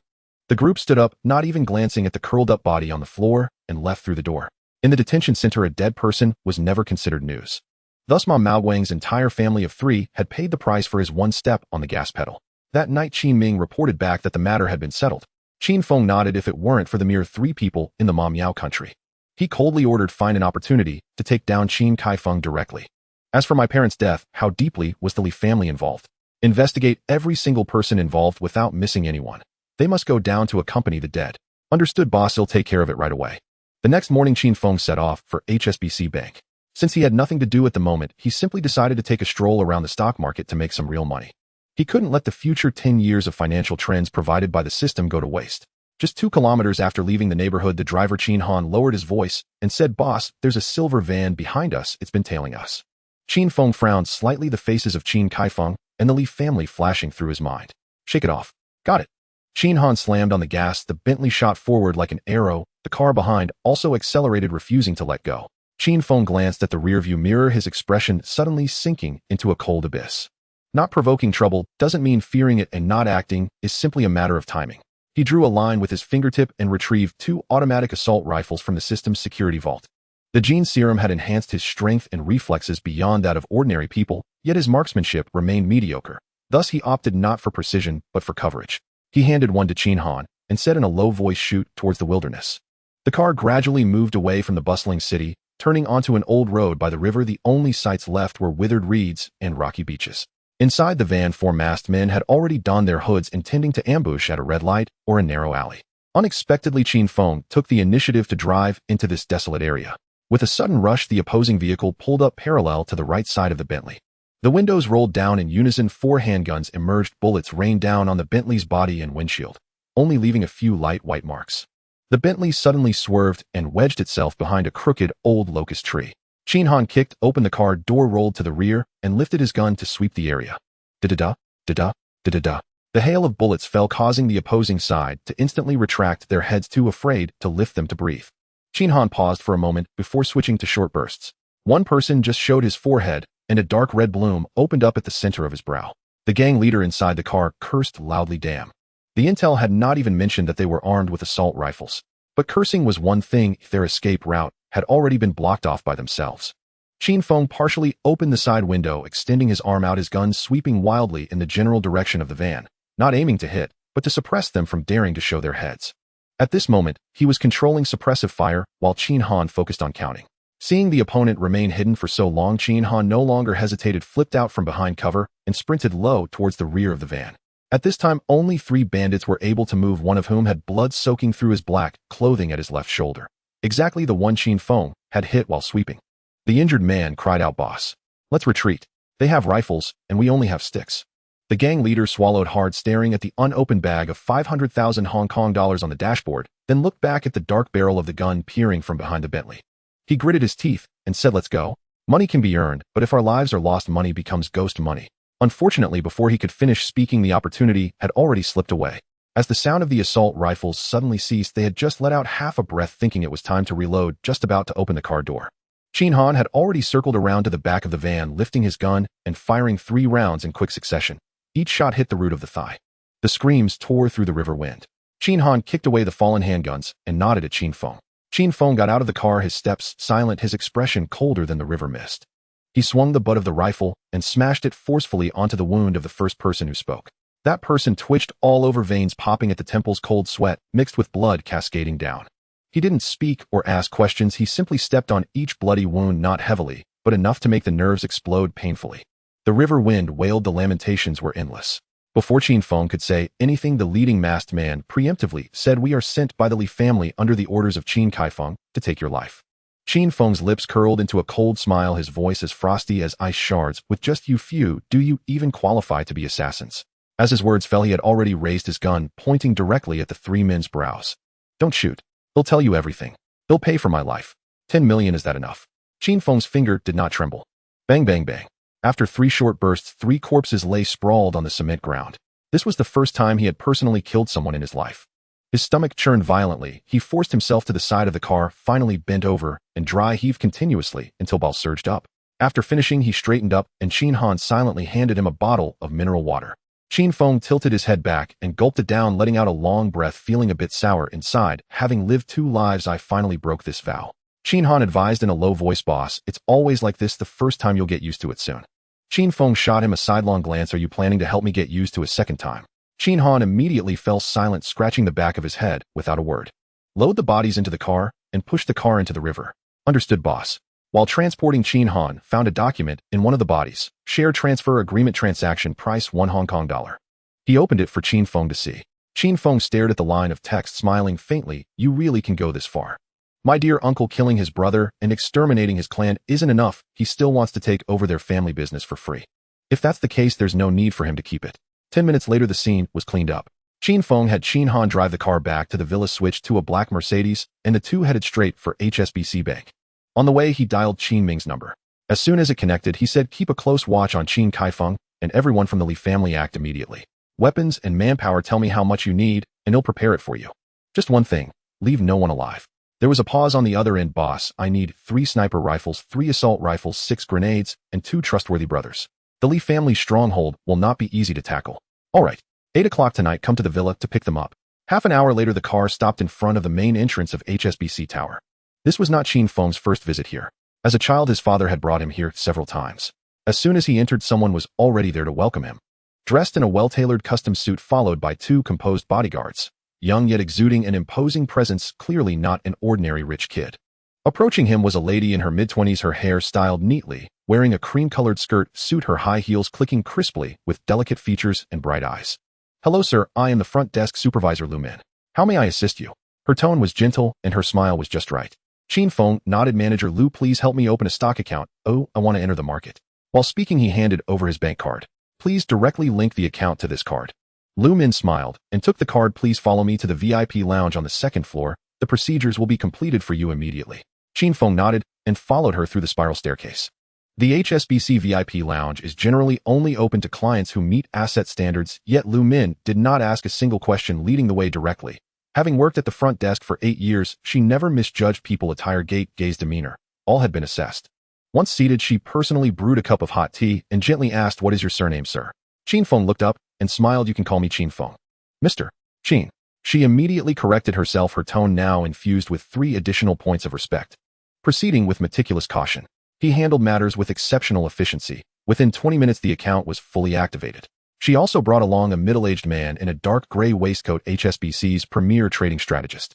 The group stood up, not even glancing at the curled-up body on the floor, and left through the door. In the detention center, a dead person was never considered news. Thus, Ma Maoguang's entire family of 3 had paid the price for his one step on the gas pedal. That night, Qin Ming reported back that the matter had been settled. Qin Feng nodded. If it weren't for the mere 3 people in the Ma Miao country, he coldly ordered, find an opportunity to take down Qin Kaifeng directly. As for my parents' death, how deeply was the Lee family involved? Investigate every single person involved without missing anyone. They must go down to accompany the dead. Understood, boss. He'll take care of it right away. The next morning, Qin Feng set off for HSBC Bank. Since he had nothing to do at the moment, he simply decided to take a stroll around the stock market to make some real money. He couldn't let the future 10 years of financial trends provided by the system go to waste. Just 2 kilometers after leaving the neighborhood, the driver Qin Han lowered his voice and said, "Boss, there's a silver van behind us. It's been tailing us." Qin Feng frowned slightly, the faces of Qin Kaifeng and the Li family flashing through his mind. Shake it off. Got it. Qin Han slammed on the gas, the Bentley shot forward like an arrow, the car behind also accelerated, refusing to let go. Qin Feng glanced at the rearview mirror, his expression suddenly sinking into a cold abyss. Not provoking trouble doesn't mean fearing it, and not acting is simply a matter of timing. He drew a line with his fingertip and retrieved 2 automatic assault rifles from the system's security vault. The gene serum had enhanced his strength and reflexes beyond that of ordinary people, yet his marksmanship remained mediocre. Thus he opted not for precision, but for coverage. He handed one to Qin Han and said in a low voice, "Shoot towards the wilderness." The car gradually moved away from the bustling city, turning onto an old road by the river. The only sights left were withered reeds and rocky beaches. Inside the van, 4 masked men had already donned their hoods, intending to ambush at a red light or a narrow alley. Unexpectedly, Qin Feng took the initiative to drive into this desolate area. With a sudden rush, the opposing vehicle pulled up parallel to the right side of the Bentley. The windows rolled down in unison, 4 handguns emerged, bullets rained down on the Bentley's body and windshield, only leaving a few light white marks. The Bentley suddenly swerved and wedged itself behind a crooked, old locust tree. Qin Han kicked open the car door, rolled to the rear, and lifted his gun to sweep the area. Da-da-da, da-da, da-da-da. The hail of bullets fell, causing the opposing side to instantly retract their heads, too afraid to lift them to breathe. Qin Han paused for a moment before switching to short bursts. One person just showed his forehead, and a dark red bloom opened up at the center of his brow. The gang leader inside the car cursed loudly. Damn. The intel had not even mentioned that they were armed with assault rifles. But cursing was one thing, their escape route had already been blocked off by themselves. Qin Feng partially opened the side window, extending his arm out, his gun sweeping wildly in the general direction of the van, not aiming to hit, but to suppress them from daring to show their heads. At this moment, he was controlling suppressive fire while Qin Han focused on counting. Seeing the opponent remain hidden for so long, Qin Han no longer hesitated, flipped out from behind cover, and sprinted low towards the rear of the van. At this time, only 3 bandits were able to move, one of whom had blood soaking through his black clothing at his left shoulder. Exactly the one Qin Feng had hit while sweeping. The injured man cried out, "Boss, let's retreat. They have rifles, and we only have sticks." The gang leader swallowed hard, staring at the unopened bag of 500,000 Hong Kong dollars on the dashboard, then looked back at the dark barrel of the gun peering from behind the Bentley. He gritted his teeth and said, "Let's go. Money can be earned, but if our lives are lost, money becomes ghost money." Unfortunately, before he could finish speaking, the opportunity had already slipped away. As the sound of the assault rifles suddenly ceased, they had just let out half a breath, thinking it was time to reload, just about to open the car door. Qin Han had already circled around to the back of the van, lifting his gun and firing 3 rounds in quick succession. Each shot hit the root of the thigh. The screams tore through the river wind. Qin Han kicked away the fallen handguns and nodded at Qin Feng. Qin Feng got out of the car, his steps silent, his expression colder than the river mist. He swung the butt of the rifle and smashed it forcefully onto the wound of the first person who spoke. That person twitched all over, veins popping at the temples, cold sweat mixed with blood cascading down. He didn't speak or ask questions, he simply stepped on each bloody wound, not heavily, but enough to make the nerves explode painfully. The river wind wailed, the lamentations were endless. Before Qin Feng could say anything, the leading masked man preemptively said, "We are sent by the Li family under the orders of Qin Kaifeng to take your life." Qin Feng's lips curled into a cold smile, his voice as frosty as ice shards. "With just you few, do you even qualify to be assassins?" As his words fell, he had already raised his gun, pointing directly at the 3 men's brows. "Don't shoot. They'll tell you everything. They'll pay for my life. 10 million, is that enough?" Qin Feng's finger did not tremble. Bang, bang, bang. After 3 short bursts, 3 corpses lay sprawled on the cement ground. This was the first time he had personally killed someone in his life. His stomach churned violently. He forced himself to the side of the car, finally bent over, and dry heaved continuously until ball surged up. After finishing, he straightened up, and Qin Han silently handed him a bottle of mineral water. Qin Feng tilted his head back and gulped it down, letting out a long breath, feeling a bit sour inside. "Having lived 2 lives, I finally broke this vow." Qin Han advised in a low voice, "Boss, it's always like this. The first time, you'll get used to it soon." Qin Feng shot him a sidelong glance. "Are you planning to help me get used to a second time?" Qin Han immediately fell silent, scratching the back of his head without a word. "Load the bodies into the car and push the car into the river." "Understood, boss." While transporting, Qin Han found a document in one of the bodies. "Share transfer agreement, transaction price 1 Hong Kong dollar." He opened it for Qin Feng to see. Qin Feng stared at the line of text, smiling faintly. "You really can go this far? My dear uncle killing his brother and exterminating his clan isn't enough. He still wants to take over their family business for free. If that's the case, there's no need for him to keep it." 10 minutes later, the scene was cleaned up. Qin Feng had Qin Han drive the car back to the villa, switched to a black Mercedes, and the two headed straight for HSBC Bank. On the way, he dialed Qin Ming's number. As soon as it connected, he said, keep a close watch on Qin Kaifeng and everyone from the Li family act immediately. Weapons and manpower, tell me how much you need, and he'll prepare it for you. Just one thing, leave no one alive. There was a pause on the other end. Boss, I need 3 sniper rifles, 3 assault rifles, 6 grenades, and 2 trustworthy brothers. The Li family's stronghold will not be easy to tackle. All right, 8 o'clock tonight, come to the villa to pick them up. Half an hour later, the car stopped in front of the main entrance of HSBC Tower. This was not Qin Feng's first visit here. As a child, his father had brought him here several times. As soon as he entered, someone was already there to welcome him. Dressed in a well-tailored custom suit, followed by 2 composed bodyguards. Young yet exuding an imposing presence, clearly not an ordinary rich kid. Approaching him was a lady in her mid-20s, her hair styled neatly, wearing a cream-colored skirt, suit, her high heels clicking crisply, with delicate features and bright eyes. Hello, sir, I am the front desk supervisor Lu Min. How may I assist you? Her tone was gentle, and her smile was just right. Qin Feng nodded. Manager Lu, please help me open a stock account. Oh, I want to enter the market. While speaking, he handed over his bank card. Please directly link the account to this card. Lu Min smiled and took the card. Please follow me to the VIP lounge on the 2nd floor. The procedures will be completed for you immediately. Qin Feng nodded and followed her through the spiral staircase. The HSBC VIP lounge is generally only open to clients who meet asset standards, yet Lu Min did not ask a single question, leading the way directly. Having worked at the front desk for 8 years, she never misjudged people, attire, gait, gaze, demeanor. All had been assessed. Once seated, she personally brewed a cup of hot tea and gently asked, what is your surname, sir? Qin Feng looked up and smiled. You can call me Qin Feng. Mr. Qin. She immediately corrected herself, her tone now infused with 3 additional points of respect. Proceeding with meticulous caution, he handled matters with exceptional efficiency. Within 20 minutes, the account was fully activated. She also brought along a middle-aged man in a dark gray waistcoat, HSBC's premier trading strategist.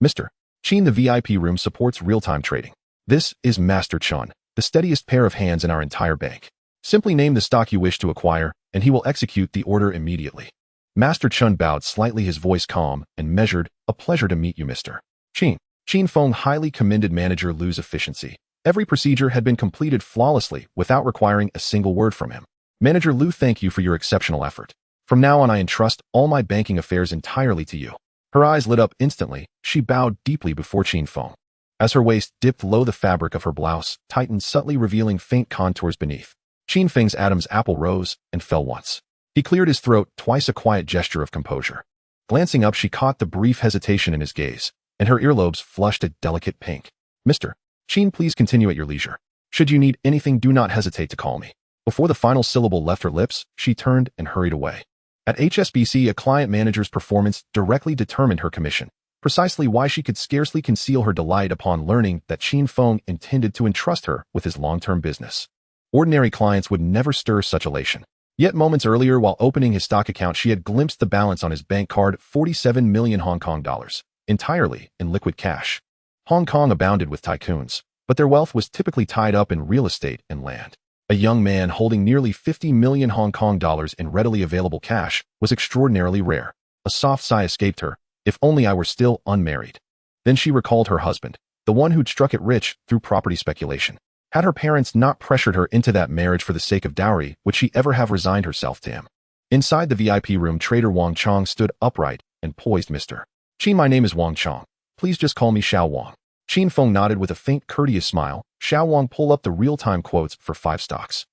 Mr. Qin, the VIP room supports real-time trading. This is Master Chun, the steadiest pair of hands in our entire bank. Simply name the stock you wish to acquire, and he will execute the order immediately. Master Chun bowed slightly, his voice calm and measured. A pleasure to meet you, Mr. Qin. Qin Feng highly commended Manager Lu's efficiency. Every procedure had been completed flawlessly without requiring a single word from him. Manager Lu, thank you for your exceptional effort. From now on, I entrust all my banking affairs entirely to you. Her eyes lit up instantly. She bowed deeply before Qin Feng. As her waist dipped low, the fabric of her blouse tightened, subtly revealing faint contours beneath. Qin Feng's Adam's apple rose and fell once. He cleared his throat twice, a quiet gesture of composure. Glancing up, she caught the brief hesitation in his gaze, and her earlobes flushed a delicate pink. Mr. Qin, please continue at your leisure. Should you need anything, do not hesitate to call me. Before the final syllable left her lips, she turned and hurried away. At HSBC, a client manager's performance directly determined her commission, precisely why she could scarcely conceal her delight upon learning that Qin Feng intended to entrust her with his long-term business. Ordinary clients would never stir such elation. Yet moments earlier, while opening his stock account, she had glimpsed the balance on his bank card, 47 million Hong Kong dollars, entirely in liquid cash. Hong Kong abounded with tycoons, but their wealth was typically tied up in real estate and land. A young man holding nearly 50 million Hong Kong dollars in readily available cash was extraordinarily rare. A soft sigh escaped her. If only I were still unmarried. Then she recalled her husband, the one who'd struck it rich through property speculation. Had her parents not pressured her into that marriage for the sake of dowry, would she ever have resigned herself to him? Inside the VIP room, trader Wang Chong stood upright and poised. Mr. Qin, my name is Wang Chong. Please just call me Xiao Wang. Qin Feng nodded with a faint, courteous smile. Xiao Wang pulled up the real-time quotes for 5 stocks.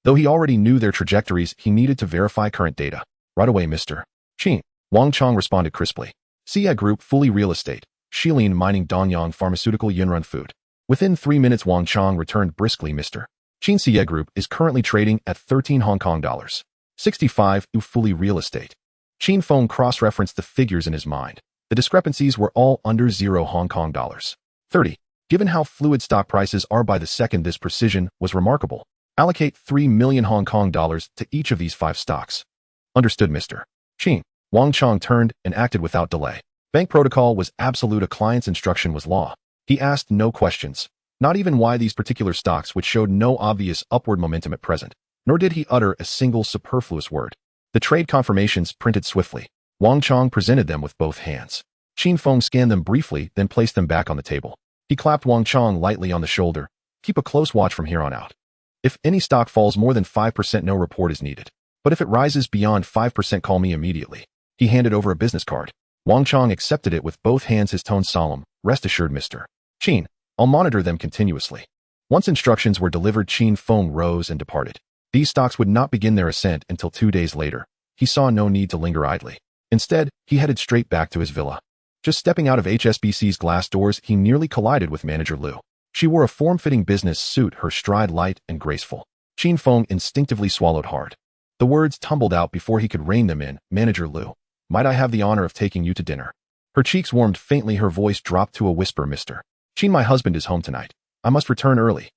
Though he already knew their trajectories, he needed to verify current data. Right away, Mr. Qin. Wang Chong responded crisply. Xia Group, fully real estate. Shilin Mining, Donyang Pharmaceutical, Yunrun Food. Within 3 minutes, Wang Chong returned briskly. Mr. Qin, Xia Group is currently trading at 13 Hong Kong dollars. 65 fully real estate. Qin Feng cross-referenced the figures in his mind. The discrepancies were all under 0 Hong Kong dollars. 30. Given how fluid stock prices are by the second, this precision was remarkable. Allocate 3 million Hong Kong dollars to each of these 5 stocks. Understood, Mr. Qin. Wang Chong turned and acted without delay. Bank protocol was absolute. A client's instruction was law. He asked no questions, not even why these particular stocks, which showed no obvious upward momentum at present, nor did he utter a single superfluous word. The trade confirmations printed swiftly. Wang Chong presented them with both hands. Qin Feng scanned them briefly, then placed them back on the table. He clapped Wang Chong lightly on the shoulder. Keep a close watch from here on out. If any stock falls more than 5%, no report is needed. But if it rises beyond 5%, call me immediately. He handed over a business card. Wang Chong accepted it with both hands, his tone solemn. Rest assured, Mr. Qin, I'll monitor them continuously. Once instructions were delivered, Qin Feng rose and departed. These stocks would not begin their ascent until 2 days later. He saw no need to linger idly. Instead, he headed straight back to his villa. Just stepping out of HSBC's glass doors, he nearly collided with Manager Liu. She wore a form-fitting business suit, her stride light and graceful. Qin Feng instinctively swallowed hard. The words tumbled out before he could rein them in. "Manager Liu, might I have the honor of taking you to dinner?" Her cheeks warmed faintly, her voice dropped to a whisper. "Mr. Qin, my husband is home tonight. I must return early."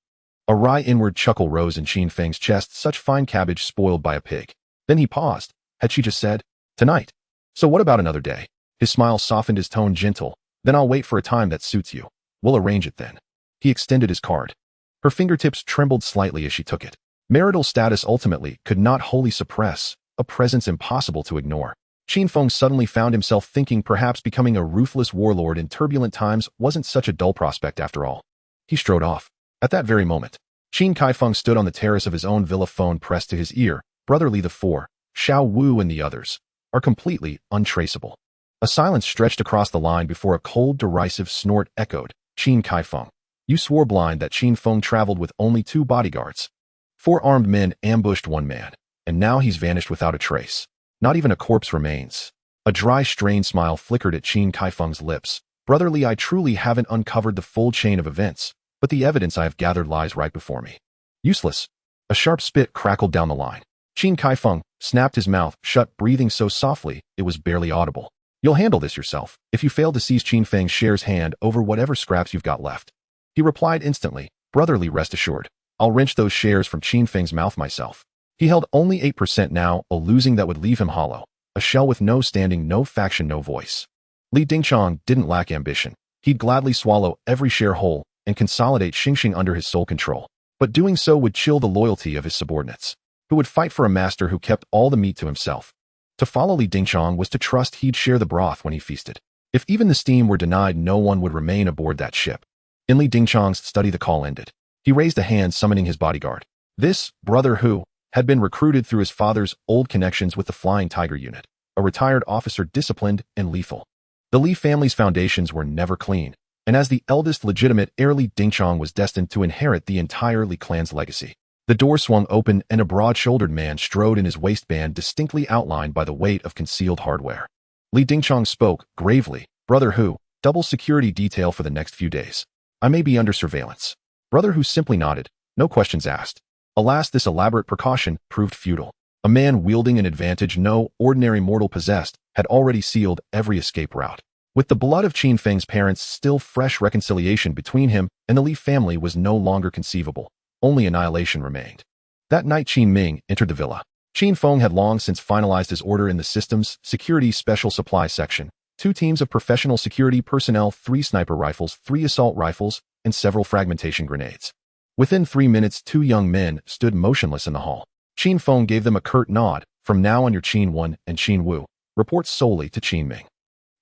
A wry inward chuckle rose in Qin Feng's chest, such fine cabbage spoiled by a pig. Then he paused. Had she just said, "Tonight? So what about another day?" His smile softened, his tone gentle. "Then I'll wait for a time that suits you. We'll arrange it then." He extended his card. Her fingertips trembled slightly as she took it. Marital status ultimately could not wholly suppress, a presence impossible to ignore. Qin Feng suddenly found himself thinking perhaps becoming a ruthless warlord in turbulent times wasn't such a dull prospect after all. He strode off. At that very moment, Qin Kaifeng stood on the terrace of his own villa, phone pressed to his ear. Brotherly the four, Xiao Wu and the others, are completely untraceable. A silence stretched across the line before a cold, derisive snort echoed. Qin Kaifeng. You swore blind that Qin Feng traveled with only 2 bodyguards. 4 armed men ambushed 1 man, and now he's vanished without a trace. Not even a corpse remains. A dry, strained smile flickered at Qin Kaifeng's lips. Brotherly, I truly haven't uncovered the full chain of events, but the evidence I have gathered lies right before me. Useless. A sharp spit crackled down the line. Qin Kaifeng snapped his mouth shut, breathing so softly it was barely audible. You'll handle this yourself, if you fail to seize Qin Feng's shares, hand over whatever scraps you've got left. He replied instantly. Brotherly, rest assured. I'll wrench those shares from Qin Feng's mouth myself. He held only 8% now, a losing that would leave him hollow. A shell with no standing, no faction, no voice. Li Dingchong didn't lack ambition. He'd gladly swallow every share whole and consolidate Xingxing under his sole control. But doing so would chill the loyalty of his subordinates, who would fight for a master who kept all the meat to himself. To follow Li Dingchong was to trust he'd share the broth when he feasted. If even the steam were denied, no one would remain aboard that ship. In Li Dingchong's study, the call ended. He raised a hand, summoning his bodyguard. This brother, who had been recruited through his father's old connections with the Flying Tiger unit, a retired officer, disciplined and lethal. The Li family's foundations were never clean, and as the eldest legitimate heir, Li Dingchong was destined to inherit the entire Li clan's legacy. The door swung open and a broad-shouldered man strode in, his waistband distinctly outlined by the weight of concealed hardware. Li Dingchong spoke gravely. Brother Hu, double security detail for the next few days. I may be under surveillance. Brother Hu simply nodded, no questions asked. Alas, this elaborate precaution proved futile. A man wielding an advantage no ordinary mortal possessed had already sealed every escape route. With the blood of Qin Feng's parents still fresh, reconciliation between him and the Li family was no longer conceivable. Only annihilation remained. That night, Qin Ming entered the villa. Qin Feng had long since finalized his order in the system's security special supply section. 2 teams of professional security personnel, 3 sniper rifles, 3 assault rifles, and several fragmentation grenades. Within 3 minutes, 2 young men stood motionless in the hall. Qin Feng gave them a curt nod. From now on, you're Qin Wen and Qin Wu. Report solely to Qin Ming.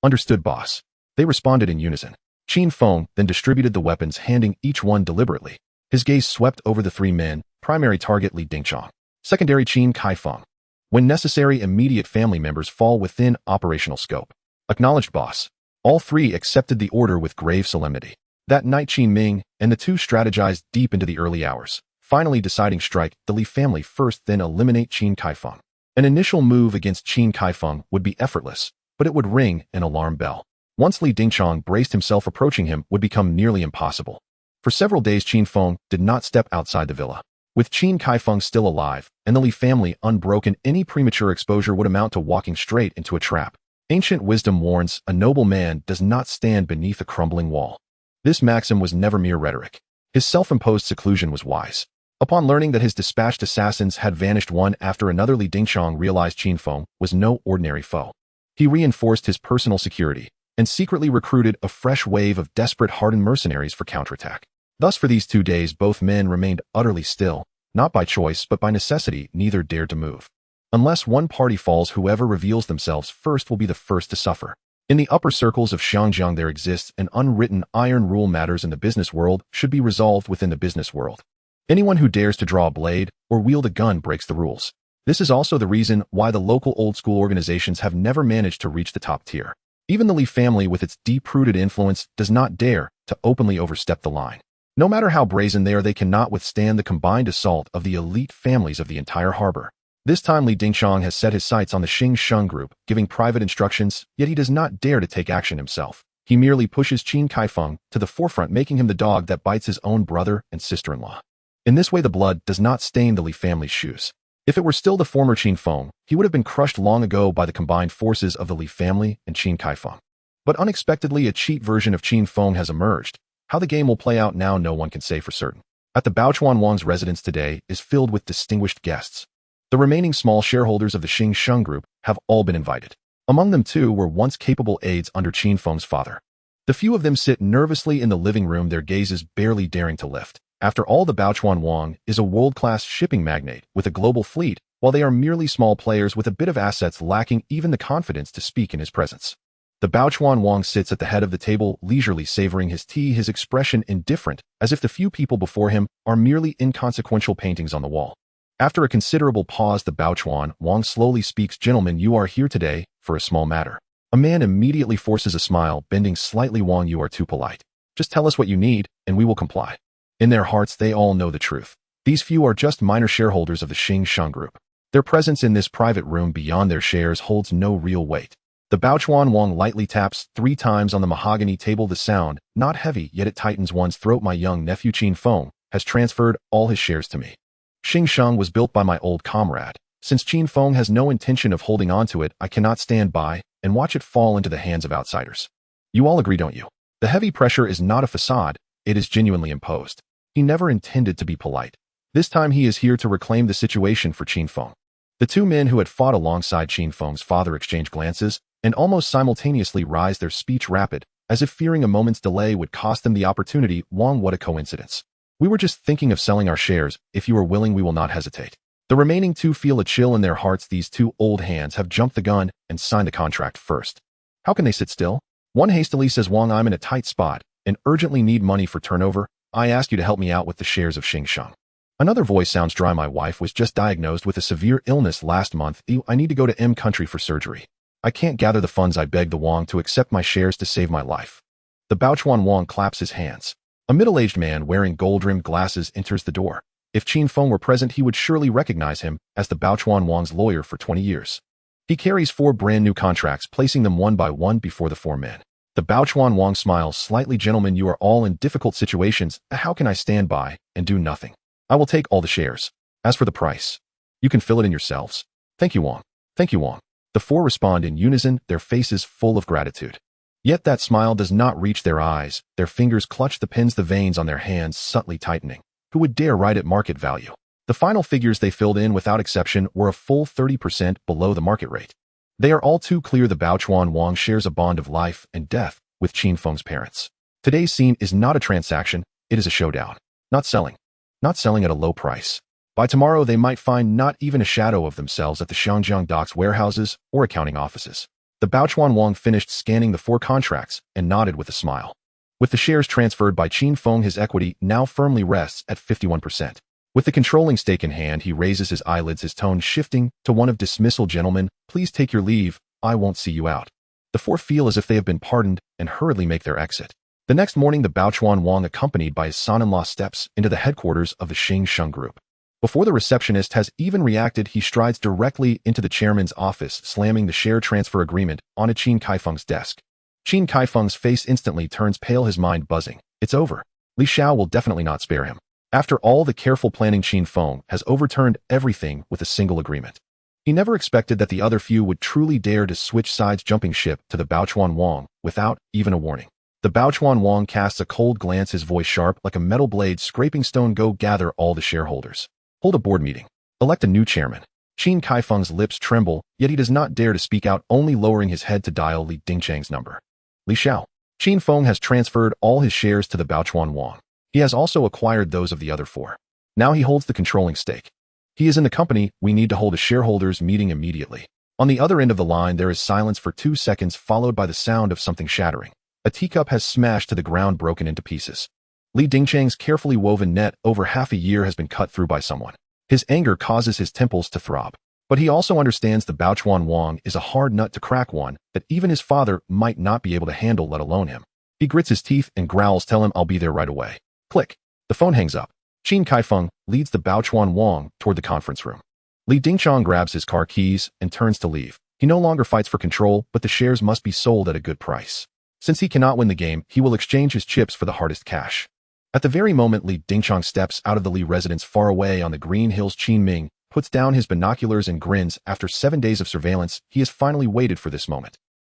Understood, boss. They responded in unison. Qin Feng then distributed the weapons, handing each one deliberately. His gaze swept over the 3 men. Primary target, Li Dingchong. Secondary, Qin Kaifeng. When necessary, immediate family members fall within operational scope. Acknowledged, boss. All 3 accepted the order with grave solemnity. That night, Qin Ming and the 2 strategized deep into the early hours, finally deciding strike the Li family first, then eliminate Qin Kaifeng. An initial move against Qin Kaifeng would be effortless, but it would ring an alarm bell. Once Li Dingchong braced himself, approaching him would become nearly impossible. For several days, Qin Feng did not step outside the villa. With Qin Kaifeng still alive and the Li family unbroken, any premature exposure would amount to walking straight into a trap. Ancient wisdom warns, a noble man does not stand beneath a crumbling wall. This maxim was never mere rhetoric. His self-imposed seclusion was wise. Upon learning that his dispatched assassins had vanished one after another, Li Dingchong realized Qin Feng was no ordinary foe. He reinforced his personal security and secretly recruited a fresh wave of desperate, hardened mercenaries for counterattack. Thus, for these 2 days, both men remained utterly still, not by choice but by necessity. Neither dared to move. Unless one party falls, whoever reveals themselves first will be the first to suffer. In the upper circles of Xiangjiang there exists an unwritten iron rule: matters in the business world should be resolved within the business world. Anyone who dares to draw a blade or wield a gun breaks the rules. This is also the reason why the local old-school organizations have never managed to reach the top tier. Even the Li family, with its deep-rooted influence, does not dare to openly overstep the line. No matter how brazen they are, they cannot withstand the combined assault of the elite families of the entire harbor. This time Li Dingchang has set his sights on the Xing Sheng group, giving private instructions, yet he does not dare to take action himself. He merely pushes Qin Kaifeng to the forefront, making him the dog that bites his own brother and sister-in-law. In this way, the blood does not stain the Li family's shoes. If it were still the former Qin Feng, he would have been crushed long ago by the combined forces of the Li family and Qin Kaifeng. But unexpectedly, a cheat version of Qin Feng has emerged. How the game will play out now, no one can say for certain. At the Baochuan Wang's residence today is filled with distinguished guests. The remaining small shareholders of the Xing Sheng group have all been invited. Among them, too, were once capable aides under Qin Feng's father. The few of them sit nervously in the living room, their gazes barely daring to lift. After all, the Baochuan Wang is a world-class shipping magnate with a global fleet, while they are merely small players with a bit of assets lacking even the confidence to speak in his presence. The Baochuan Wang sits at the head of the table, leisurely savoring his tea, his expression indifferent, as if the few people before him are merely inconsequential paintings on the wall. After a considerable pause, the Baochuan Wang slowly speaks. "Gentlemen, you are here today for a small matter." A man immediately forces a smile, bending slightly. "Wang, you are too polite. Just tell us what you need, and we will comply." In their hearts, they all know the truth. These few are just minor shareholders of the Xing Sheng group. Their presence in this private room beyond their shares holds no real weight. The Baochuan Wang lightly taps 3 times on the mahogany table. The sound, not heavy, yet it tightens one's throat. "My young nephew Qin Feng has transferred all his shares to me. Xing Sheng was built by my old comrade. Since Qin Feng has no intention of holding on to it, I cannot stand by and watch it fall into the hands of outsiders. You all agree, don't you?" The heavy pressure is not a facade, it is genuinely imposed. He never intended to be polite. This time he is here to reclaim the situation for Qin Feng. The 2 men who had fought alongside Qin Feng's father exchange glances and almost simultaneously raised their speech rapid, as if fearing a moment's delay would cost them the opportunity. "Wang, what a coincidence. We were just thinking of selling our shares. If you are willing, we will not hesitate." The remaining 2 feel a chill in their hearts. These 2 old hands have jumped the gun and signed the contract first. How can they sit still? One hastily says, "Wang, I'm in a tight spot and urgently need money for turnover. I ask you to help me out with the shares of Xing Sheng." Another voice sounds dry. "My wife was just diagnosed with a severe illness last month. I need to go to M country for surgery. I can't gather the funds. I beg the Wang to accept my shares to save my life." The Baochuan Wang claps his hands. A middle-aged man wearing gold-rimmed glasses enters the door. If Qin Feng were present, he would surely recognize him as the Baochuan Wang's lawyer for 20 years. He carries 4 brand-new contracts, placing them one by one before the 4 men. The Baochuan Wang smiles slightly. "Gentlemen, you are all in difficult situations. How can I stand by and do nothing? I will take all the shares. As for the price, you can fill it in yourselves." "Thank you, Wang. Thank you, Wang." The 4 respond in unison, their faces full of gratitude. Yet that smile does not reach their eyes. Their fingers clutch the pins, the veins on their hands subtly tightening. Who would dare write at market value? The final figures they filled in without exception were a full 30% below the market rate. They are all too clear. The Baochuan Wang shares a bond of life and death with Qin Feng's parents. Today's scene is not a transaction, it is a showdown. Not selling. Not selling at a low price. By tomorrow, they might find not even a shadow of themselves at the Shangjiang docks, warehouses, or accounting offices. The Baochuan Wang finished scanning the 4 contracts and nodded with a smile. With the shares transferred by Qin Feng, his equity now firmly rests at 51%. With the controlling stake in hand, he raises his eyelids, his tone shifting to one of dismissal. "Gentlemen, please take your leave. I won't see you out." The 4 feel as if they have been pardoned and hurriedly make their exit. The next morning, the Baochuan Wang, accompanied by his son-in-law, steps into the headquarters of the Xing Sheng group. Before the receptionist has even reacted, he strides directly into the chairman's office, slamming the share transfer agreement onto Qin Kaifeng's desk. Qin Kaifeng's face instantly turns pale, his mind buzzing. It's over. Li Xiao will definitely not spare him. After all the careful planning, Qin Feng has overturned everything with a single agreement. He never expected that the other few would truly dare to switch sides, jumping ship to the Baochuan Wang without even a warning. The Baochuan Wang casts a cold glance, his voice sharp like a metal blade scraping stone. "Go gather all the shareholders. Hold a board meeting. Elect a new chairman." Qin Kaifeng's lips tremble, yet he does not dare to speak out, only lowering his head to dial Li Dingchang's number. "Li Xiao." Qin Feng has transferred all his shares to the Baochuan Wang. He has also acquired those of the other 4. Now he holds the controlling stake. He is in the company. "We need to hold a shareholders meeting immediately." On the other end of the line, there is silence for 2 seconds, followed by the sound of something shattering. A teacup has smashed to the ground, broken into pieces. Li Dingchang's carefully woven net over half a year has been cut through by someone. His anger causes his temples to throb. But he also understands the Baochuan Wang is a hard nut to crack, one that even his father might not be able to handle, let alone him. He grits his teeth and growls, "Tell him I'll be there right away." Click. The phone hangs up. Qin Kaifeng leads the Baochuan Wang toward the conference room. Li Dingchong grabs his car keys and turns to leave. He no longer fights for control, but the shares must be sold at a good price. Since he cannot win the game, he will exchange his chips for the hardest cash. At the very moment Li Dingchong steps out of the Li residence far away on the green hills, Qin Ming puts down his binoculars and grins. After 7 days of surveillance, he has finally waited for this moment.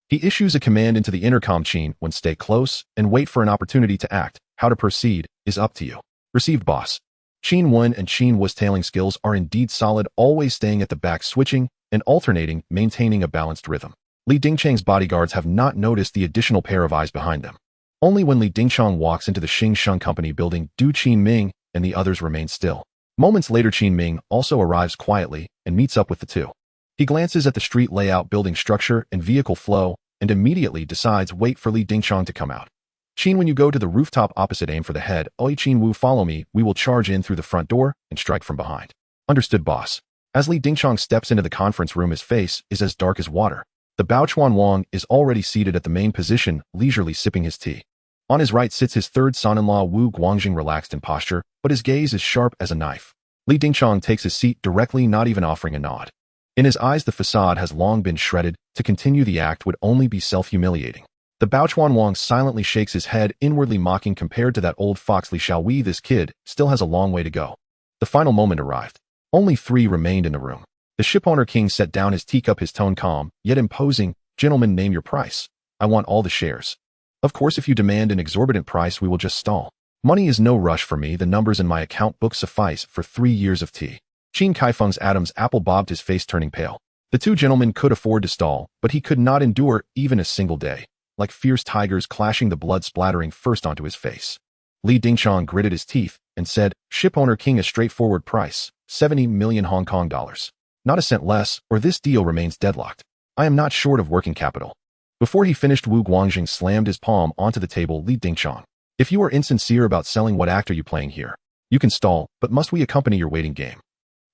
He issues a command into the intercom. Qin, when stay close and wait for an opportunity to act. How to proceed is up to you. Received, boss. Qin Wen and Qin Wu's tailing skills are indeed solid, always staying at the back, switching and alternating, maintaining a balanced rhythm. Li Dingchang's bodyguards have not noticed the additional pair of eyes behind them. Only when Li Dingchong walks into the Xing Sheng Company building do Qin Ming and the others remain still. Moments later Qin Ming also arrives quietly and meets up with the two. He glances at the street layout, building structure, and vehicle flow, and immediately decides wait for Li Dingchong to come out. Qin, when you go to the rooftop opposite, aim for the head. Oi Qin Wu, follow me, we will charge in through the front door and strike from behind. Understood, boss. As Li Dingchong steps into the conference room, his face is as dark as water. The Baochuan Wang is already seated at the main position, leisurely sipping his tea. On his right sits his third son-in-law Wu Guangjing, relaxed in posture, but his gaze is sharp as a knife. Li Dingchong takes his seat directly, not even offering a nod. In his eyes the facade has long been shredded. To continue the act would only be self-humiliating. The Baochuan Wang silently shakes his head, inwardly mocking. Compared to that old fox Li Xiaowei, this kid still has a long way to go. The final moment arrived. Only 3 remained in the room. The shipowner king set down his teacup, his tone calm, yet imposing. Gentlemen, name your price. I want all the shares. Of course, if you demand an exorbitant price, we will just stall. Money is no rush for me. The numbers in my account book suffice for 3 years of tea. Qin Kaifeng's Adam's apple bobbed, his face turning pale. The two gentlemen could afford to stall, but he could not endure even a single day. Like fierce tigers clashing, the blood splattering first onto his face. Li Dingchong gritted his teeth and said, Shipowner king, a straightforward price, 70 million Hong Kong dollars. Not a cent less, or this deal remains deadlocked. I am not short of working capital. Before he finished, Wu Guangjing slammed his palm onto the table. Li Dingchong, if you are insincere about selling, what act are you playing here? You can stall, but must we accompany your waiting game?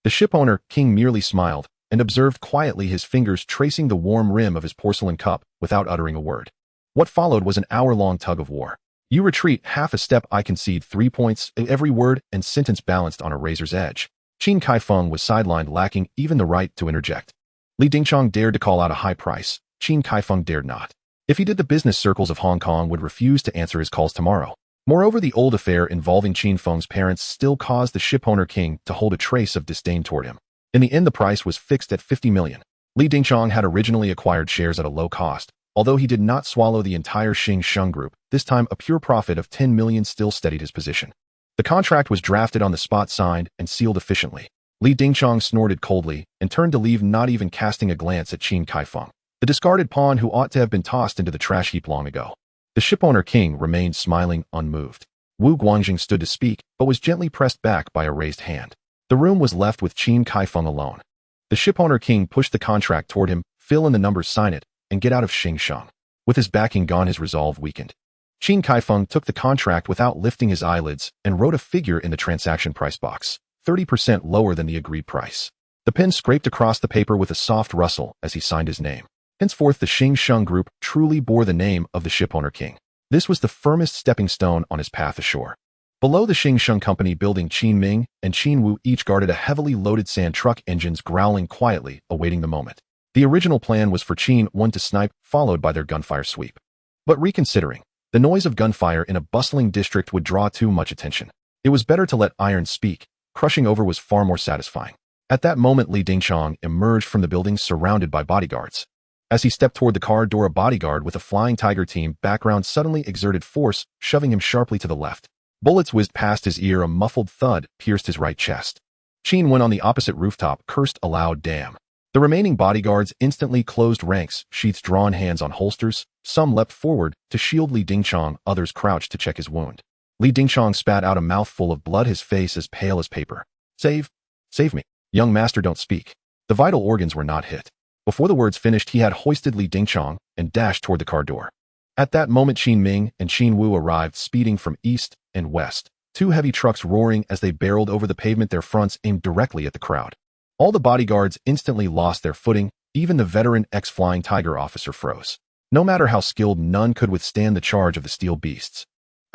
The shipowner king merely smiled and observed quietly, his fingers tracing the warm rim of his porcelain cup without uttering a word. What followed was an hour-long tug of war. You retreat half a step, I concede 3 points. Every word and sentence balanced on a razor's edge. Qin Kaifeng was sidelined, lacking even the right to interject. Li Dingchong dared to call out a high price. Qin Kaifeng dared not. If he did, the business circles of Hong Kong would refuse to answer his calls tomorrow. Moreover, the old affair involving Qin Feng's parents still caused the shipowner king to hold a trace of disdain toward him. In the end, the price was fixed at 50 million. Li Dingchong had originally acquired shares at a low cost. Although he did not swallow the entire Xing Sheng group, this time a pure profit of 10 million still steadied his position. The contract was drafted on the spot, signed, and sealed efficiently. Li Dingchong snorted coldly and turned to leave, not even casting a glance at Qin Kaifeng, the discarded pawn who ought to have been tossed into the trash heap long ago. The shipowner king remained smiling, unmoved. Wu Guangjing stood to speak, but was gently pressed back by a raised hand. The room was left with Qin Kaifeng alone. The shipowner king pushed the contract toward him. Fill in the numbers, sign it, and get out of Xing Sheng. With his backing gone, his resolve weakened. Qin Kaifeng took the contract without lifting his eyelids and wrote a figure in the transaction price box, 30% lower than the agreed price. The pen scraped across the paper with a soft rustle as he signed his name. Henceforth, the Xing Sheng group truly bore the name of the shipowner king. This was the firmest stepping stone on his path ashore. Below the Xing Sheng Company building, Qin Ming and Qin Wu each guarded a heavily loaded sand truck, engines growling quietly, awaiting the moment. The original plan was for Qin Wen to snipe, followed by their gunfire sweep. But reconsidering, the noise of gunfire in a bustling district would draw too much attention. It was better to let iron speak. Crushing over was far more satisfying. At that moment, Li Dingchong emerged from the building surrounded by bodyguards. As he stepped toward the car door, a bodyguard with a flying tiger team background suddenly exerted force, shoving him sharply to the left. Bullets whizzed past his ear, a muffled thud pierced his right chest. Qin Wen on the opposite rooftop cursed aloud, damn. The remaining bodyguards instantly closed ranks, sheaths drawn, hands on holsters. Some leapt forward to shield Li Dingchong, others crouched to check his wound. Li Dingchong spat out a mouthful of blood, his face as pale as paper. Save me. Young master, don't speak. The vital organs were not hit. Before the words finished, he had hoisted Li Dingchong and dashed toward the car door. At that moment, Qin Ming and Qin Wu arrived, speeding from east and west. 2 heavy trucks roaring as they barreled over the pavement, their fronts aimed directly at the crowd. All the bodyguards instantly lost their footing. Even the veteran ex-Flying Tiger officer froze. No matter how skilled, none could withstand the charge of the steel beasts.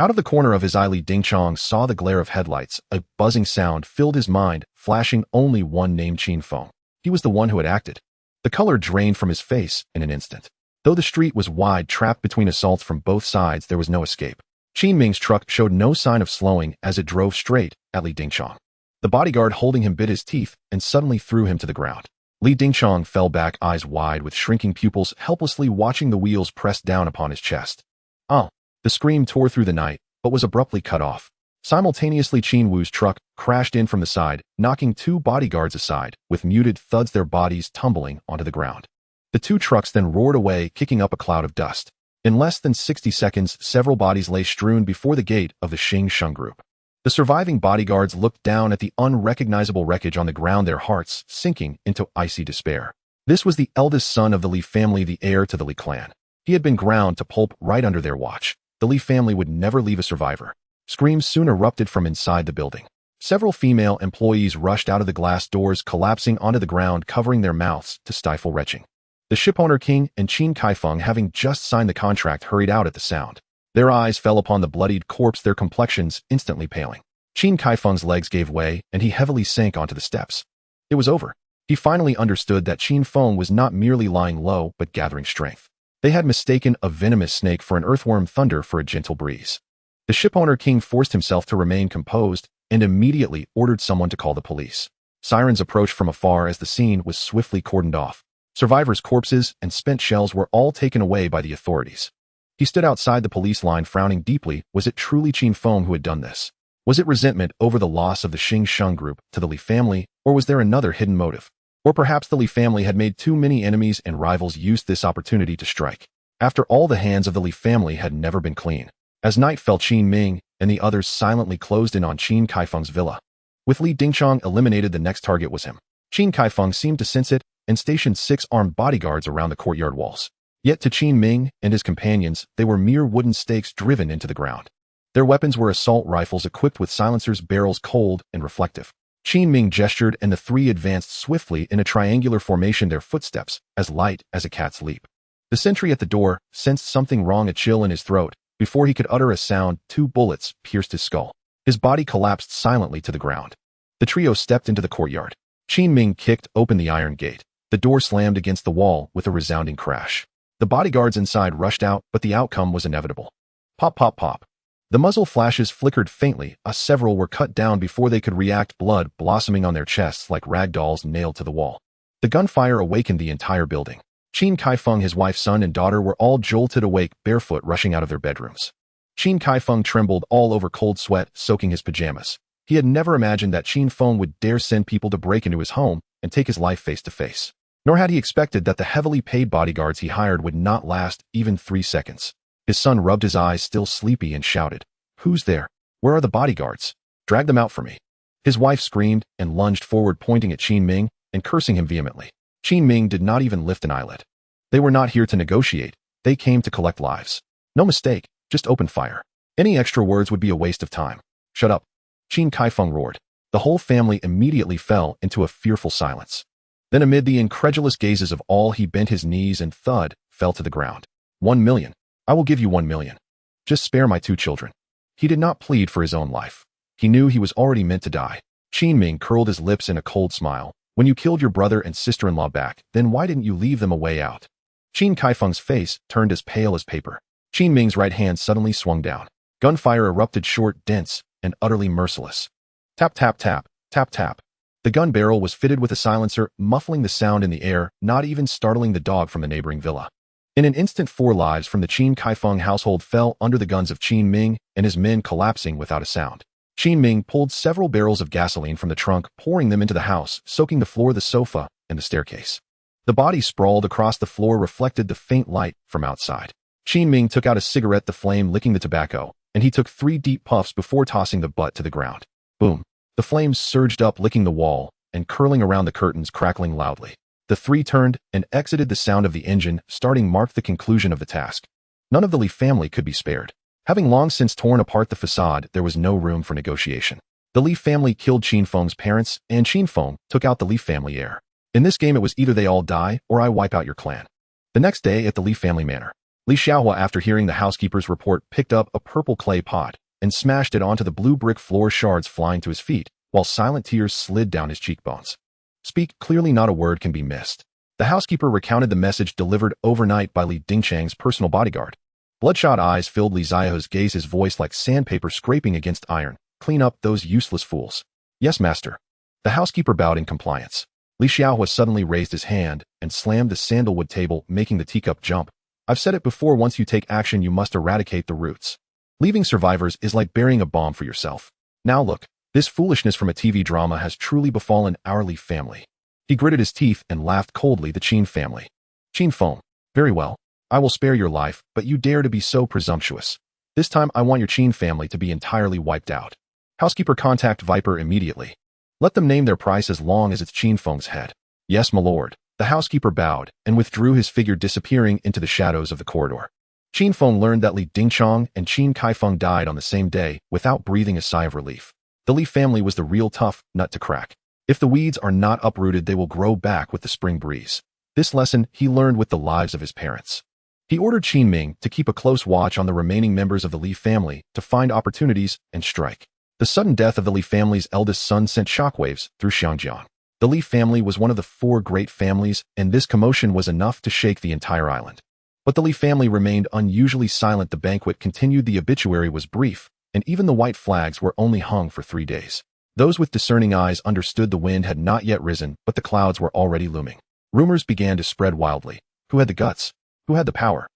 Out of the corner of his eye, Li Dingchong saw the glare of headlights. A buzzing sound filled his mind, flashing only one name: Qin Feng. He was the one who had acted. The color drained from his face in an instant. Though the street was wide, trapped between assaults from both sides, there was no escape. Qin Ming's truck showed no sign of slowing as it drove straight at Li Dingchong. The bodyguard holding him bit his teeth and suddenly threw him to the ground. Li Dingchong fell back, eyes wide with shrinking pupils, helplessly watching the wheels press down upon his chest. Oh! The scream tore through the night, but was abruptly cut off. Simultaneously, Qin Wu's truck crashed in from the side, knocking two bodyguards aside, with muted thuds, their bodies tumbling onto the ground. The two trucks then roared away, kicking up a cloud of dust. In less than 60 seconds, several bodies lay strewn before the gate of the Xing Sheng group. The surviving bodyguards looked down at the unrecognizable wreckage on the ground, their hearts sinking into icy despair. This was the eldest son of the Li family, the heir to the Li clan. He had been ground to pulp right under their watch. The Li family would never leave a survivor. Screams soon erupted from inside the building. Several female employees rushed out of the glass doors, collapsing onto the ground, covering their mouths to stifle retching. The shipowner King and Qin Kaifeng, having just signed the contract, hurried out at the sound. Their eyes fell upon the bloodied corpse, their complexions instantly paling. Qin Kaifeng's legs gave way, and he heavily sank onto the steps. It was over. He finally understood that Qin Feng was not merely lying low, but gathering strength. They had mistaken a venomous snake for an earthworm, thunder for a gentle breeze. The shipowner King forced himself to remain composed and immediately ordered someone to call the police. Sirens approached from afar as the scene was swiftly cordoned off. Survivors' corpses and spent shells were all taken away by the authorities. He stood outside the police line, frowning deeply. Was it truly Qin Feng who had done this? Was it resentment over the loss of the Xing Sheng group to the Li family, or was there another hidden motive? Or perhaps the Li family had made too many enemies and rivals used this opportunity to strike. After all, the hands of the Li family had never been clean. As night fell, Qin Ming and the others silently closed in on Qin Kaifeng's villa. With Li Dingchong eliminated, the next target was him. Qin Kaifeng seemed to sense it and stationed 6 armed bodyguards around the courtyard walls. Yet to Qin Ming and his companions, they were mere wooden stakes driven into the ground. Their weapons were assault rifles equipped with silencers, barrels cold and reflective. Qin Ming gestured and the three advanced swiftly in a triangular formation, their footsteps as light as a cat's leap. The sentry at the door sensed something wrong, a chill in his throat. Before he could utter a sound, 2 bullets pierced his skull. His body collapsed silently to the ground. The trio stepped into the courtyard. Qin Ming kicked open the iron gate. The door slammed against the wall with a resounding crash. The bodyguards inside rushed out, but the outcome was inevitable. Pop, pop, pop. The muzzle flashes flickered faintly. Several were cut down before they could react, blood blossoming on their chests like rag dolls nailed to the wall. The gunfire awakened the entire building. Qin Kaifeng, his wife, son, and daughter were all jolted awake, barefoot, rushing out of their bedrooms. Qin Kaifeng trembled all over, cold sweat soaking his pajamas. He had never imagined that Qin Feng would dare send people to break into his home and take his life face to face. Nor had he expected that the heavily paid bodyguards he hired would not last even 3 seconds. His son rubbed his eyes, still sleepy, and shouted, "Who's there? Where are the bodyguards? Drag them out for me." His wife screamed and lunged forward, pointing at Qin Ming and cursing him vehemently. Qin Ming did not even lift an eyelid. They were not here to negotiate. They came to collect lives. No mistake, just open fire. Any extra words would be a waste of time. Shut up. Qin Kaifeng roared. The whole family immediately fell into a fearful silence. Then, amid the incredulous gazes of all, he bent his knees and thud fell to the ground. 1 million. I will give you 1 million. Just spare my 2 children. He did not plead for his own life. He knew he was already meant to die. Qin Ming curled his lips in a cold smile. When you killed your brother and sister-in-law back, then why didn't you leave them a way out? Qin Kaifeng's face turned as pale as paper. Qin Ming's right hand suddenly swung down. Gunfire erupted, short, dense, and utterly merciless. Tap, tap, tap, tap, tap. The gun barrel was fitted with a silencer, muffling the sound in the air, not even startling the dog from the neighboring villa. In an instant, 4 lives from the Qin Kaifeng household fell under the guns of Qin Ming and his men, collapsing without a sound. Qin Ming pulled several barrels of gasoline from the trunk, pouring them into the house, soaking the floor, the sofa, and the staircase. The body sprawled across the floor reflected the faint light from outside. Qin Ming took out a cigarette, the flame licking the tobacco, and he took 3 deep puffs before tossing the butt to the ground. Boom. The flames surged up, licking the wall and curling around the curtains, crackling loudly. The 3 turned and exited. The sound of the engine starting marked the conclusion of the task. None of the Li family could be spared. Having long since torn apart the facade, there was no room for negotiation. The Li family killed Qin Feng's parents, and Qin Feng took out the Li family heir. In this game, it was either they all die or I wipe out your clan. The next day at the Li family manor, Li Xiaohua, after hearing the housekeeper's report, picked up a purple clay pot and smashed it onto the blue brick floor, shards flying to his feet, while silent tears slid down his cheekbones. Speak clearly, not a word can be missed. The housekeeper recounted the message delivered overnight by Li Dingchang's personal bodyguard. Bloodshot eyes filled Li Xiaohua's gaze, his voice like sandpaper scraping against iron. Clean up those useless fools. Yes, master. The housekeeper bowed in compliance. Li Xiaohua suddenly raised his hand and slammed the sandalwood table, making the teacup jump. I've said it before, once you take action, you must eradicate the roots. Leaving survivors is like burying a bomb for yourself. Now look, this foolishness from a TV drama has truly befallen our Li family. He gritted his teeth and laughed coldly. The Qin family. Qin Feng. Very well. I will spare your life, but you dare to be so presumptuous. This time I want your Qin family to be entirely wiped out. Housekeeper, contact Viper immediately. Let them name their price as long as it's Qin Feng's head. Yes, my lord. The housekeeper bowed and withdrew, his figure disappearing into the shadows of the corridor. Qin Feng learned that Li Dingchang and Qin Kaifeng died on the same day without breathing a sigh of relief. The Li family was the real tough nut to crack. If the weeds are not uprooted, they will grow back with the spring breeze. This lesson he learned with the lives of his parents. He ordered Qin Ming to keep a close watch on the remaining members of the Li family to find opportunities and strike. The sudden death of the Li family's eldest son sent shockwaves through Xiangjiang. The Li family was one of the 4 great families, and this commotion was enough to shake the entire island. But the Li family remained unusually silent. The banquet continued, the obituary was brief, and even the white flags were only hung for 3 days. Those with discerning eyes understood the wind had not yet risen, but the clouds were already looming. Rumors began to spread wildly. Who had the guts? Who had the power?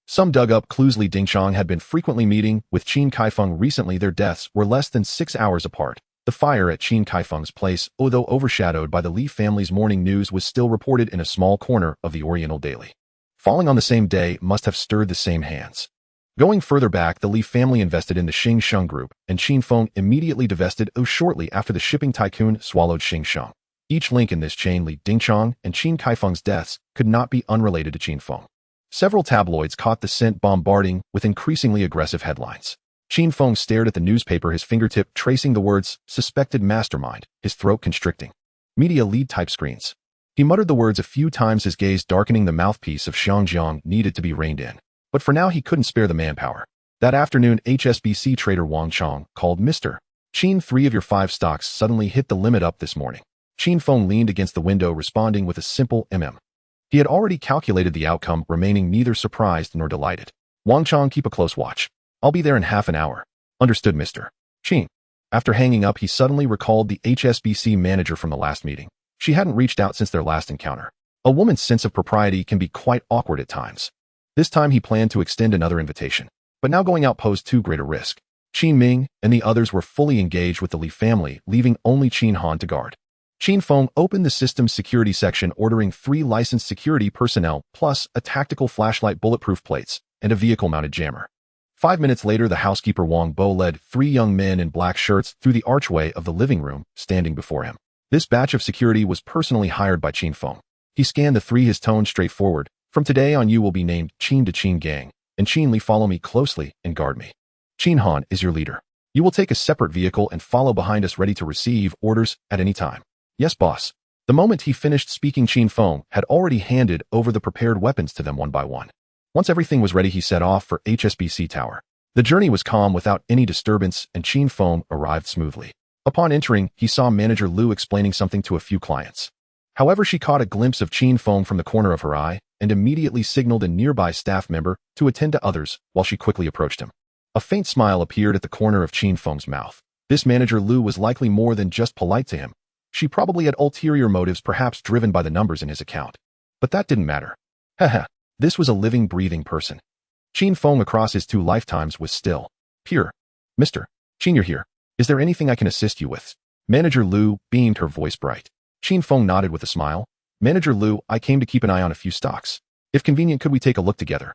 Some dug up clues. Li Dingchang had been frequently meeting with Qin Kaifeng recently. Their deaths were less than 6 hours apart. The fire at Qin Kaifeng's place, although overshadowed by the Li family's morning news, was still reported in a small corner of the Oriental Daily. Falling on the same day must have stirred the same hands. Going further back, the Li family invested in the Xing Sheng group, and Qin Feng immediately divested shortly after the shipping tycoon swallowed Xing Sheng. Each link in this chain, Li Dingchang and Qin Kaifeng's deaths, could not be unrelated to Qin Feng. Several tabloids caught the scent, bombarding with increasingly aggressive headlines. Qin Feng stared at the newspaper, his fingertip tracing the words, suspected mastermind, his throat constricting. Media lead type screens. He muttered the words a few times, his gaze darkening. The mouthpiece of Xiangjiang needed to be reined in. But for now he couldn't spare the manpower. That afternoon, HSBC trader Wang Chong called Mr. Qin, 3 of your 5 stocks suddenly hit the limit up this morning. Qin Feng leaned against the window, responding with a simple He had already calculated the outcome, remaining neither surprised nor delighted. Wang Chong, keep a close watch. I'll be there in half an hour. Understood, Mr. Qin. After hanging up, he suddenly recalled the HSBC manager from the last meeting. She hadn't reached out since their last encounter. A woman's sense of propriety can be quite awkward at times. This time he planned to extend another invitation. But now going out posed too great a risk. Qin Ming and the others were fully engaged with the Li family, leaving only Qin Han to guard. Qin Feng opened the system's security section, ordering 3 licensed security personnel, plus a tactical flashlight, bulletproof plates, and a vehicle-mounted jammer. 5 minutes later, the housekeeper Wang Bo led 3 young men in black shirts through the archway of the living room, standing before him. This batch of security was personally hired by Qin Feng. He scanned the 3, his tone straightforward. From today on, you will be named Qin to Qin Gang, and Qin Li, follow me closely and guard me. Qin Han is your leader. You will take a separate vehicle and follow behind us, ready to receive orders at any time. Yes, boss. The moment he finished speaking, Qin Feng had already handed over the prepared weapons to them one by one. Once everything was ready, he set off for HSBC Tower. The journey was calm, without any disturbance, and Qin Feng arrived smoothly. Upon entering, he saw manager Lu explaining something to a few clients. However, she caught a glimpse of Qin Feng from the corner of her eye and immediately signaled a nearby staff member to attend to others while she quickly approached him. A faint smile appeared at the corner of Qin Feng's mouth. This manager Lu was likely more than just polite to him. She probably had ulterior motives, perhaps driven by the numbers in his account. But that didn't matter. Haha, this was a living, breathing person. Qin Feng, across his 2 lifetimes, was still pure. Mr. Qin, you're here. Is there anything I can assist you with? Manager Lu beamed, her voice bright. Qin Feng nodded with a smile. Manager Lu, I came to keep an eye on a few stocks. If convenient, could we take a look together?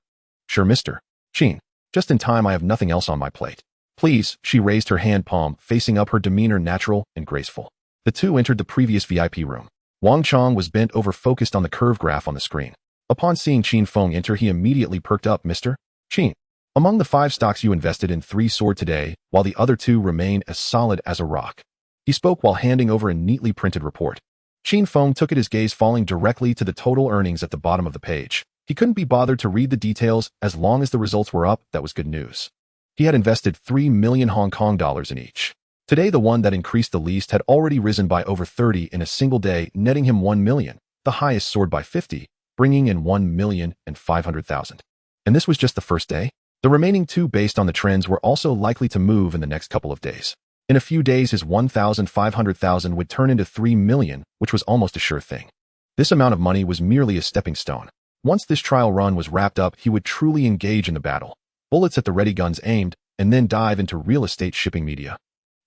Sure, Mr. Qin. Just in time, I have nothing else on my plate. Please, she raised her hand palm, facing up, her demeanor natural and graceful. The 2 entered the previous VIP room. Wang Chong was bent over, focused on the curve graph on the screen. Upon seeing Qin Feng enter, he immediately perked up. Mr. Qin. Among the 5 stocks you invested in, 3 soared today, while the other 2 remain as solid as a rock. He spoke while handing over a neatly printed report. Qin Feng took it, his gaze falling directly to the total earnings at the bottom of the page. He couldn't be bothered to read the details. As long as the results were up, that was good news. He had invested 3 million Hong Kong dollars in each. Today, the one that increased the least had already risen by over 30 in a single day, netting him 1 million. The highest soared by 50, bringing in 1,500,000. And this was just the first day? The remaining 2, based on the trends, were also likely to move in the next couple of days. In a few days, his 1,500,000 would turn into 3 million, which was almost a sure thing. This amount of money was merely a stepping stone. Once this trial run was wrapped up, he would truly engage in the battle. Bullets at the ready, guns aimed, and then dive into real estate shipping media.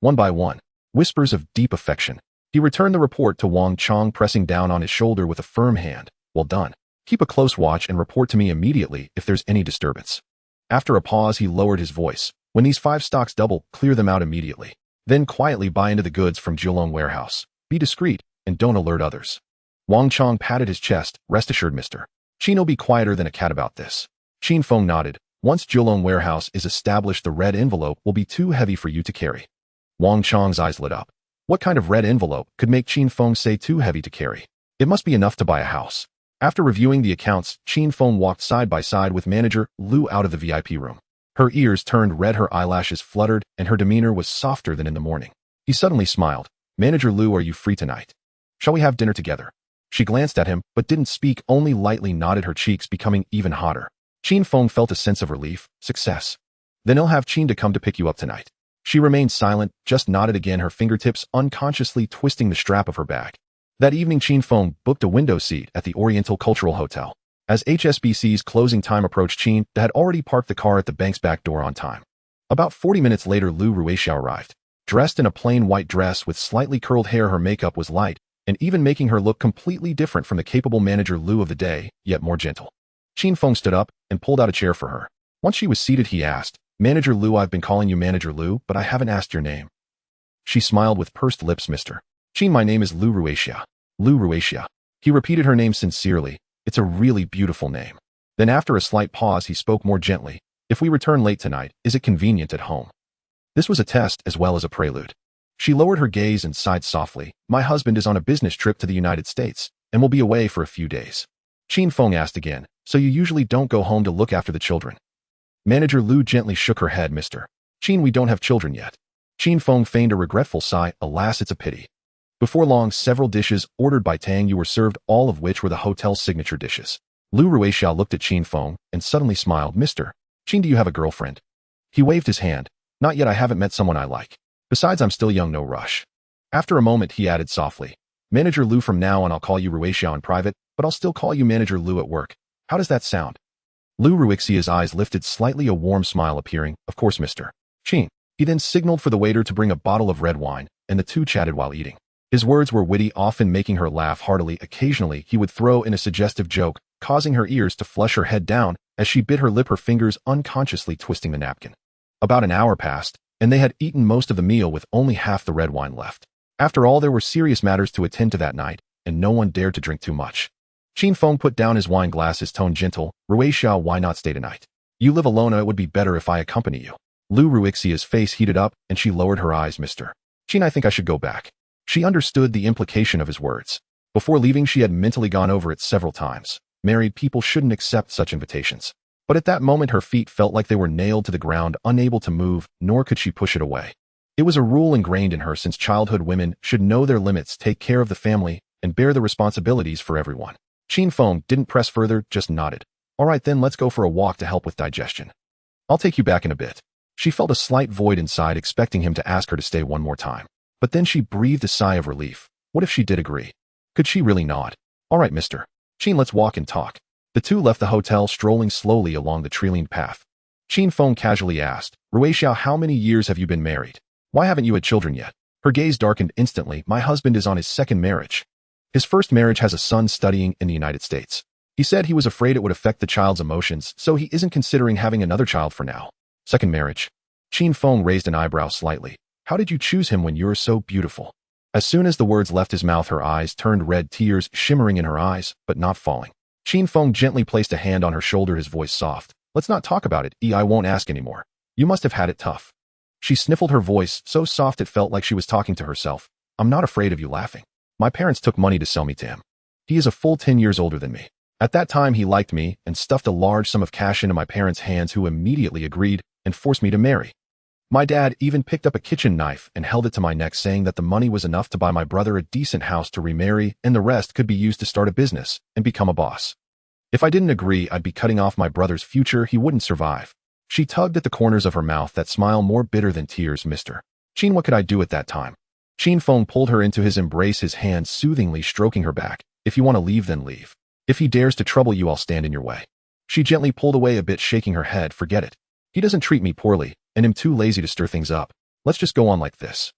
One by one, whispers of deep affection. He returned the report to Wang Chong, pressing down on his shoulder with a firm hand. Well done. Keep a close watch and report to me immediately if there's any disturbance. After a pause, he lowered his voice. When these 5 stocks double, clear them out immediately. Then quietly buy into the goods from Kowloon warehouse. Be discreet and don't alert others. Wang Chong patted his chest. Rest assured, Mr. Chin will be quieter than a cat about this. Chin Feng nodded. Once Kowloon warehouse is established, the red envelope will be too heavy for you to carry. Wang Chong's eyes lit up. What kind of red envelope could make Chin Feng say too heavy to carry? It must be enough to buy a house. After reviewing the accounts, Chin Feng walked side by side with manager Lu out of the VIP room. Her ears turned red, her eyelashes fluttered, and her demeanor was softer than in the morning. He suddenly smiled. Manager Lu, are you free tonight? Shall we have dinner together? She glanced at him, but didn't speak, only lightly nodded, her cheeks becoming even hotter. Chin Feng felt a sense of relief. Success. Then I'll have Chin to come to pick you up tonight. She remained silent, just nodded again, her fingertips unconsciously twisting the strap of her bag. That evening, Chin Feng booked a window seat at the Oriental Cultural Hotel. As HSBC's closing time approached, Chin had already parked the car at the bank's back door on time. About 40 minutes later, Lu Ruixiao arrived. Dressed in a plain white dress with slightly curled hair, her makeup was light, and even making her look completely different from the capable manager Lu of the day, yet more gentle. Chin Feng stood up and pulled out a chair for her. Once she was seated, he asked, Manager Lu, I've been calling you Manager Lu, but I haven't asked your name. She smiled with pursed lips. Mr. Chin, my name is Lu Ruixiao. Lu Ruixiao. He repeated her name sincerely. It's a really beautiful name. Then after a slight pause, he spoke more gently. If we return late tonight, is it convenient at home? This was a test as well as a prelude. She lowered her gaze and sighed softly. My husband is on a business trip to the United States and will be away for a few days. Chin Feng asked again, so you usually don't go home to look after the children? Manager Lu gently shook her head. Mr. Chin, we don't have children yet. Chin Feng feigned a regretful sigh. Alas, it's a pity. Before long, several dishes ordered by Tang Yu were served, all of which were the hotel's signature dishes. Lu Ruixiao looked at Chin Feng and suddenly smiled. Mr. Chin, do you have a girlfriend? He waved his hand. Not yet, I haven't met someone I like. Besides, I'm still young, no rush. After a moment, he added softly, Manager Lu, from now on I'll call you Ruixiao in private, but I'll still call you Manager Lu at work. How does that sound? Lu Ruixia's eyes lifted slightly, a warm smile appearing. Of course, Mr. Chin. He then signaled for the waiter to bring a bottle of red wine, and the two chatted while eating. His words were witty, often making her laugh heartily. Occasionally, he would throw in a suggestive joke, causing her ears to flush, her head down as she bit her lip, her fingers unconsciously twisting the napkin. About an hour passed, and they had eaten most of the meal with only half the red wine left. After all, there were serious matters to attend to that night, and no one dared to drink too much. Chin Feng put down his wine glass, his tone gentle. Ruixiao, why not stay tonight? You live alone, it would be better if I accompany you. Lu Ruixia's face heated up, and she lowered her eyes. Mr. Chin, I think I should go back. She understood the implication of his words. Before leaving, she had mentally gone over it several times. Married people shouldn't accept such invitations. But at that moment, her feet felt like they were nailed to the ground, unable to move, nor could she push it away. It was a rule ingrained in her since childhood. Women should know their limits, take care of the family, and bear the responsibilities for everyone. Chin Feng didn't press further, just nodded. All right then, let's go for a walk to help with digestion. I'll take you back in a bit. She felt a slight void inside, expecting him to ask her to stay one more time. But then she breathed a sigh of relief. What if she did agree? Could she really nod? All right, Mr. Chin, let's walk and talk. The two left the hotel, strolling slowly along the tree-lined path. Chin Feng casually asked, Ruixiao, how many years have you been married? Why haven't you had children yet? Her gaze darkened instantly. My husband is on his second marriage. His first marriage has a son studying in the United States. He said he was afraid it would affect the child's emotions, so he isn't considering having another child for now. Second marriage. Chin Feng raised an eyebrow slightly. How did you choose him when you're so beautiful? As soon as the words left his mouth, her eyes turned red, tears shimmering in her eyes, but not falling. Chin Feng gently placed a hand on her shoulder, his voice soft. Let's not talk about it, I won't ask anymore. You must have had it tough. She sniffled, her voice so soft it felt like she was talking to herself. I'm not afraid of you laughing. My parents took money to sell me to him. He is a full 10 years older than me. At that time, he liked me and stuffed a large sum of cash into my parents' hands, who immediately agreed and forced me to marry. My dad even picked up a kitchen knife and held it to my neck, saying that the money was enough to buy my brother a decent house to remarry, and the rest could be used to start a business and become a boss. If I didn't agree, I'd be cutting off my brother's future. He wouldn't survive. She tugged at the corners of her mouth, that smile more bitter than tears. Mr. Chin, what could I do at that time? Chin Feng pulled her into his embrace, his hand soothingly stroking her back. If you want to leave, then leave. If he dares to trouble you, I'll stand in your way. She gently pulled away a bit, shaking her head. Forget it. He doesn't treat me poorly, and I'm too lazy to stir things up. Let's just go on like this.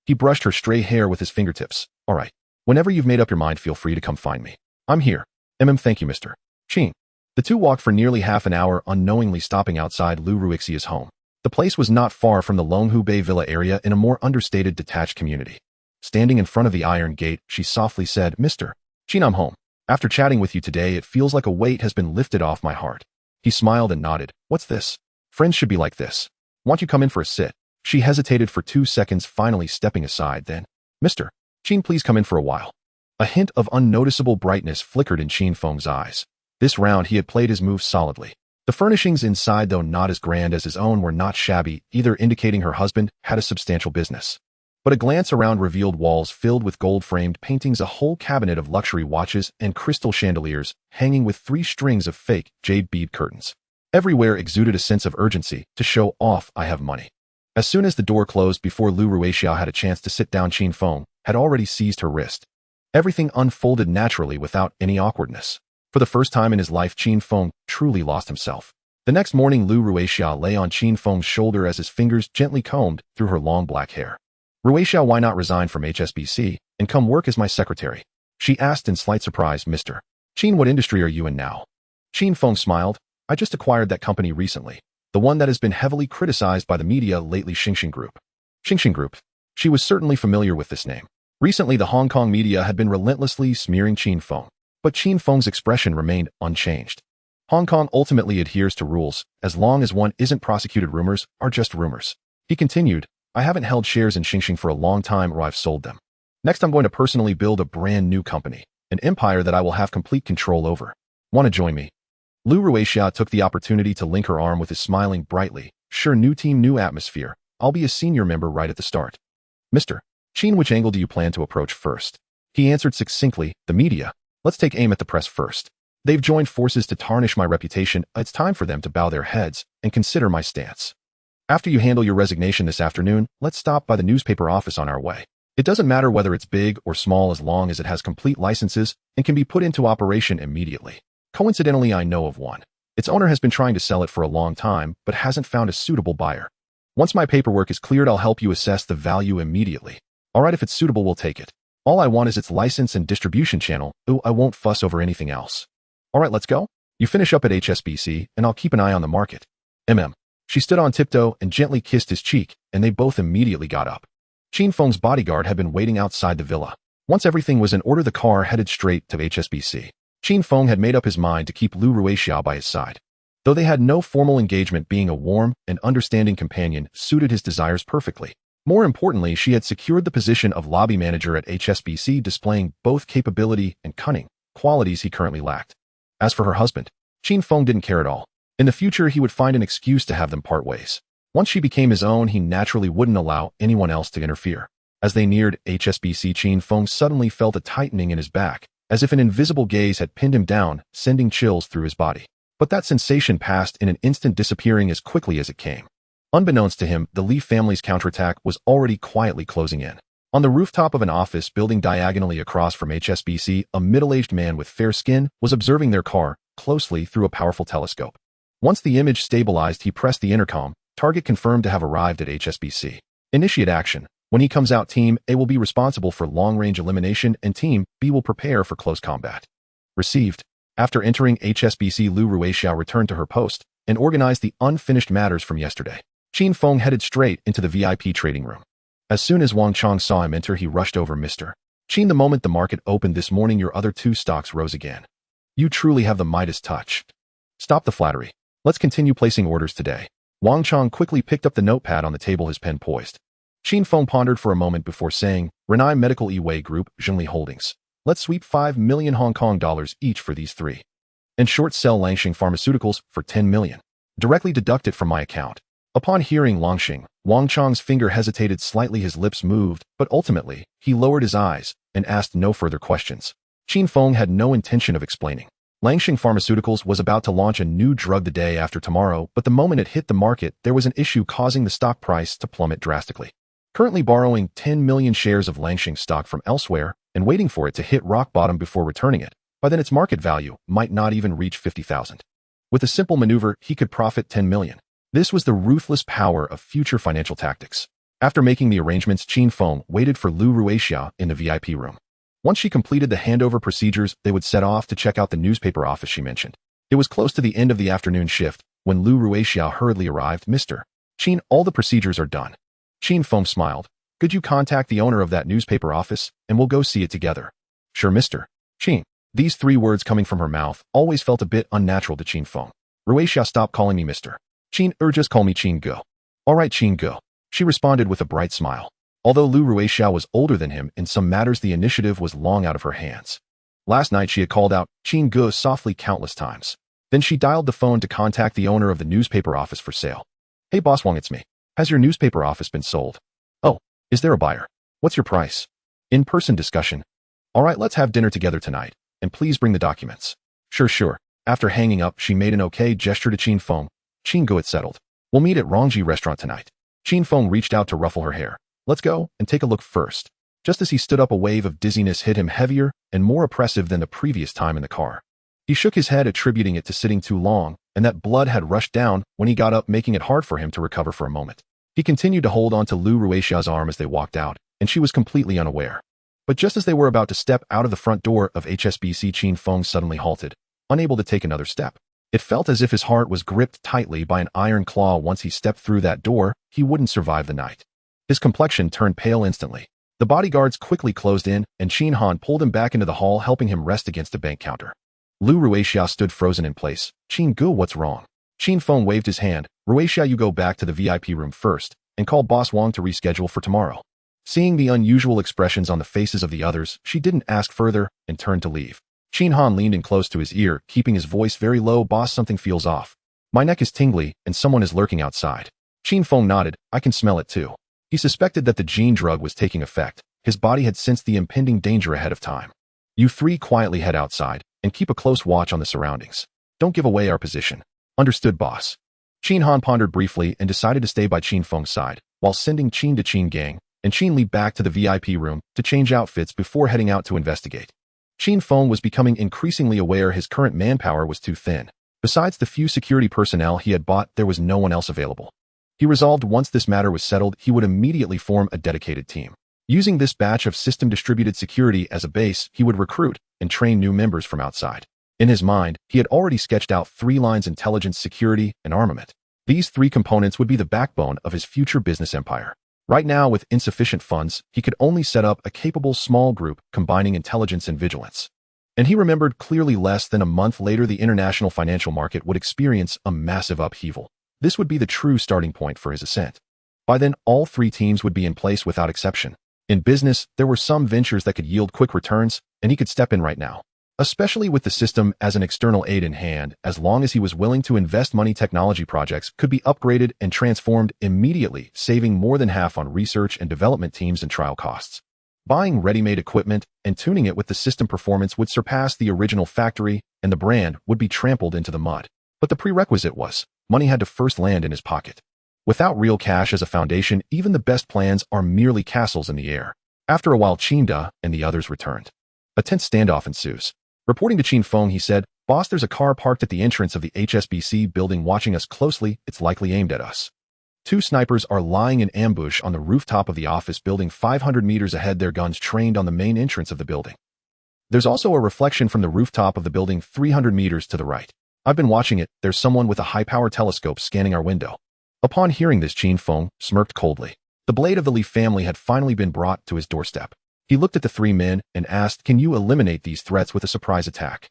He brushed her stray hair with his fingertips. All right. Whenever you've made up your mind, feel free to come find me. I'm here. Thank you, Mr. Chin. The two walked for nearly half an hour, unknowingly stopping outside Lu Ruixia's home. The place was not far from the Longhu Bay Villa area, in a more understated, detached community. Standing in front of the iron gate, she softly said, Mr. Chin, I'm home. After chatting with you today, it feels like a weight has been lifted off my heart. He smiled and nodded. What's this? Friends should be like this. Want you come in for a sit? She hesitated for 2 seconds, finally stepping aside. Then, Mr. Chin, please come in for a while. A hint of unnoticeable brightness flickered in Chin Feng's eyes. This round he had played his moves solidly. The furnishings inside, though not as grand as his own, were not shabby either, indicating her husband had a substantial business. But a glance around revealed walls filled with gold-framed paintings, a whole cabinet of luxury watches, and crystal chandeliers hanging with 3 strings of fake jade bead curtains. Everywhere exuded a sense of urgency to show off. I have money. As soon as the door closed, before Lu Ruixia had a chance to sit down, Chin Feng had already seized her wrist. Everything unfolded naturally without any awkwardness. For the first time in his life, Chin Feng truly lost himself. The next morning, Lu Ruixia lay on Chin Feng's shoulder as his fingers gently combed through her long black hair. Ruixia, why not resign from HSBC and come work as my secretary? She asked in slight surprise. Mr. Chin, what industry are you in now? Chin Feng smiled. I just acquired that company recently. The one that has been heavily criticized by the media lately, Xingxing Group. Xingxing Group. She was certainly familiar with this name. Recently, the Hong Kong media had been relentlessly smearing Chin Feng. But Chin Feng's expression remained unchanged. Hong Kong ultimately adheres to rules. As long as one isn't prosecuted, rumors are just rumors. He continued, I haven't held shares in Xingxing for a long time, or I've sold them. Next, I'm going to personally build a brand new company, an empire that I will have complete control over. Want to join me? Lu Ruixia took the opportunity to link her arm with his, smiling brightly. Sure, new team, new atmosphere. I'll be a senior member right at the start. Mr. Chin, which angle do you plan to approach first? He answered succinctly, the media. Let's take aim at the press first. They've joined forces to tarnish my reputation. It's time for them to bow their heads and consider my stance. After you handle your resignation this afternoon, let's stop by the newspaper office on our way. It doesn't matter whether it's big or small, as long as it has complete licenses and can be put into operation immediately. Coincidentally, I know of one. Its owner has been trying to sell it for a long time, but hasn't found a suitable buyer. Once my paperwork is cleared, I'll help you assess the value immediately. All right, if it's suitable, we'll take it. All I want is its license and distribution channel. Ooh, I won't fuss over anything else. All right, let's go. You finish up at HSBC, and I'll keep an eye on the market. She stood on tiptoe and gently kissed his cheek, and they both immediately got up. Chin Feng's bodyguard had been waiting outside the villa. Once everything was in order, the car headed straight to HSBC. Chin Feng had made up his mind to keep Lu Ruixia by his side. Though they had no formal engagement, being a warm and understanding companion suited his desires perfectly. More importantly, she had secured the position of lobby manager at HSBC, displaying both capability and cunning, qualities he currently lacked. As for her husband, Chin Feng didn't care at all. In the future, he would find an excuse to have them part ways. Once she became his own, he naturally wouldn't allow anyone else to interfere. As they neared HSBC, Chin Feng suddenly felt a tightening in his back, as if an invisible gaze had pinned him down, sending chills through his body. But that sensation passed in an instant, disappearing as quickly as it came. Unbeknownst to him, the Li family's counterattack was already quietly closing in. On the rooftop of an office building diagonally across from HSBC, a middle-aged man with fair skin was observing their car closely through a powerful telescope. Once the image stabilized, he pressed the intercom. Target confirmed to have arrived at HSBC. Initiate action. When he comes out, Team A will be responsible for long-range elimination, and Team B will prepare for close combat. Received. After entering HSBC, Lu Ruixia returned to her post and organized the unfinished matters from yesterday. Chin Feng headed straight into the VIP trading room. As soon as Wang Chong saw him enter, he rushed over. Mr. Chin, the moment the market opened this morning, your other 2 stocks rose again. You truly have the Midas touch. Stop the flattery. Let's continue placing orders today. Wang Chong quickly picked up the notepad on the table, his pen poised. Chin Feng pondered for a moment before saying, Renai Medical Yi Group, Zhengli Holdings. Let's sweep 5 million Hong Kong dollars each for these 3. and short sell Langxing Pharmaceuticals for 10 million. Directly deduct it from my account. Upon hearing Langxing, Wang Chang's finger hesitated slightly, his lips moved, but ultimately, he lowered his eyes and asked no further questions. Qin Feng had no intention of explaining. Langxing Pharmaceuticals was about to launch a new drug the day after tomorrow, but the moment it hit the market, there was an issue causing the stock price to plummet drastically. Currently borrowing 10 million shares of Langxing stock from elsewhere and waiting for it to hit rock bottom before returning it, by then its market value might not even reach 50,000. With a simple maneuver, he could profit 10 million. This was the ruthless power of future financial tactics. After making the arrangements, Qin Feng waited for Lu Ruixia in the VIP room. Once she completed the handover procedures, they would set off to check out the newspaper office she mentioned. It was close to the end of the afternoon shift when Lu Ruixia hurriedly arrived. Mr. Qin, all the procedures are done. Qin Feng smiled. Could you contact the owner of that newspaper office, and we'll go see it together? Sure, Mr. Qin. These 3 words coming from her mouth always felt a bit unnatural to Qin Feng. Ruixia, stop calling me Mr. Qin, just call me Qin Go. All right, Qin Go. She responded with a bright smile. Although Lu Ruixia was older than him, in some matters the initiative was long out of her hands. Last night she had called out Qin Go softly countless times. Then she dialed the phone to contact the owner of the newspaper office for sale. Hey boss Wang, it's me. Has your newspaper office been sold? Oh, is there a buyer? What's your price? In-person discussion. All right, let's have dinner together tonight, and please bring the documents. Sure. After hanging up, she made an okay gesture to Qin Feng. Qin Go, it's settled. We'll meet at Rongji restaurant tonight. Qin Feng reached out to ruffle her hair. Let's go and take a look first. Just as he stood up, a wave of dizziness hit him, heavier and more oppressive than the previous time in the car. He shook his head, attributing it to sitting too long, and that blood had rushed down when he got up, making it hard for him to recover for a moment. He continued to hold on to Lu Ruixia's arm as they walked out, and she was completely unaware. But just as they were about to step out of the front door of HSBC, Qin Feng suddenly halted, unable to take another step. It felt as if his heart was gripped tightly by an iron claw. Once he stepped through that door, he wouldn't survive the night. His complexion turned pale instantly. The bodyguards quickly closed in, and Qin Han pulled him back into the hall, helping him rest against a bank counter. Lu Ruixia stood frozen in place. Qin Go, what's wrong? Qin Feng waved his hand. Ruixia, you go back to the VIP room first, and call Boss Wang to reschedule for tomorrow. Seeing the unusual expressions on the faces of the others, she didn't ask further and turned to leave. Qin Han leaned in close to his ear, keeping his voice very low. Boss, something feels off. My neck is tingly, and someone is lurking outside. Qin Feng nodded. I can smell it too. He suspected that the gene drug was taking effect. His body had sensed the impending danger ahead of time. You 3 quietly head outside and keep a close watch on the surroundings. Don't give away our position. Understood, boss. Qin Han pondered briefly and decided to stay by Qin Feng's side, while sending Qin to Qin Gang and Qin Li back to the VIP room to change outfits before heading out to investigate. Qin Feng was becoming increasingly aware his current manpower was too thin. Besides the few security personnel he had bought, there was no one else available. He resolved once this matter was settled, he would immediately form a dedicated team. Using this batch of system-distributed security as a base, he would recruit and train new members from outside. In his mind, he had already sketched out 3 lines: intelligence, security, and armament. These 3 components would be the backbone of his future business empire. Right now, with insufficient funds, he could only set up a capable small group combining intelligence and vigilance. And he remembered clearly, less than a month later, the international financial market would experience a massive upheaval. This would be the true starting point for his ascent. By then, all 3 teams would be in place without exception. In business, there were some ventures that could yield quick returns, and he could step in right now. Especially with the system as an external aid in hand, as long as he was willing to invest money, technology projects could be upgraded and transformed immediately, saving more than half on research and development teams and trial costs. Buying ready-made equipment and tuning it with the system performance would surpass the original factory, and the brand would be trampled into the mud. But the prerequisite was, money had to first land in his pocket. Without real cash as a foundation, even the best plans are merely castles in the air. After a while, Qin and the others returned. A tense standoff ensues. Reporting to Qin Feng, he said, Boss, there's a car parked at the entrance of the HSBC building watching us closely. It's likely aimed at us. 2 snipers are lying in ambush on the rooftop of the office building 500 meters ahead, their guns trained on the main entrance of the building. There's also a reflection from the rooftop of the building 300 meters to the right. I've been watching it. There's someone with a high-power telescope scanning our window. Upon hearing this, Qin Feng smirked coldly. The blade of the Li family had finally been brought to his doorstep. He looked at the 3 men and asked, can you eliminate these threats with a surprise attack?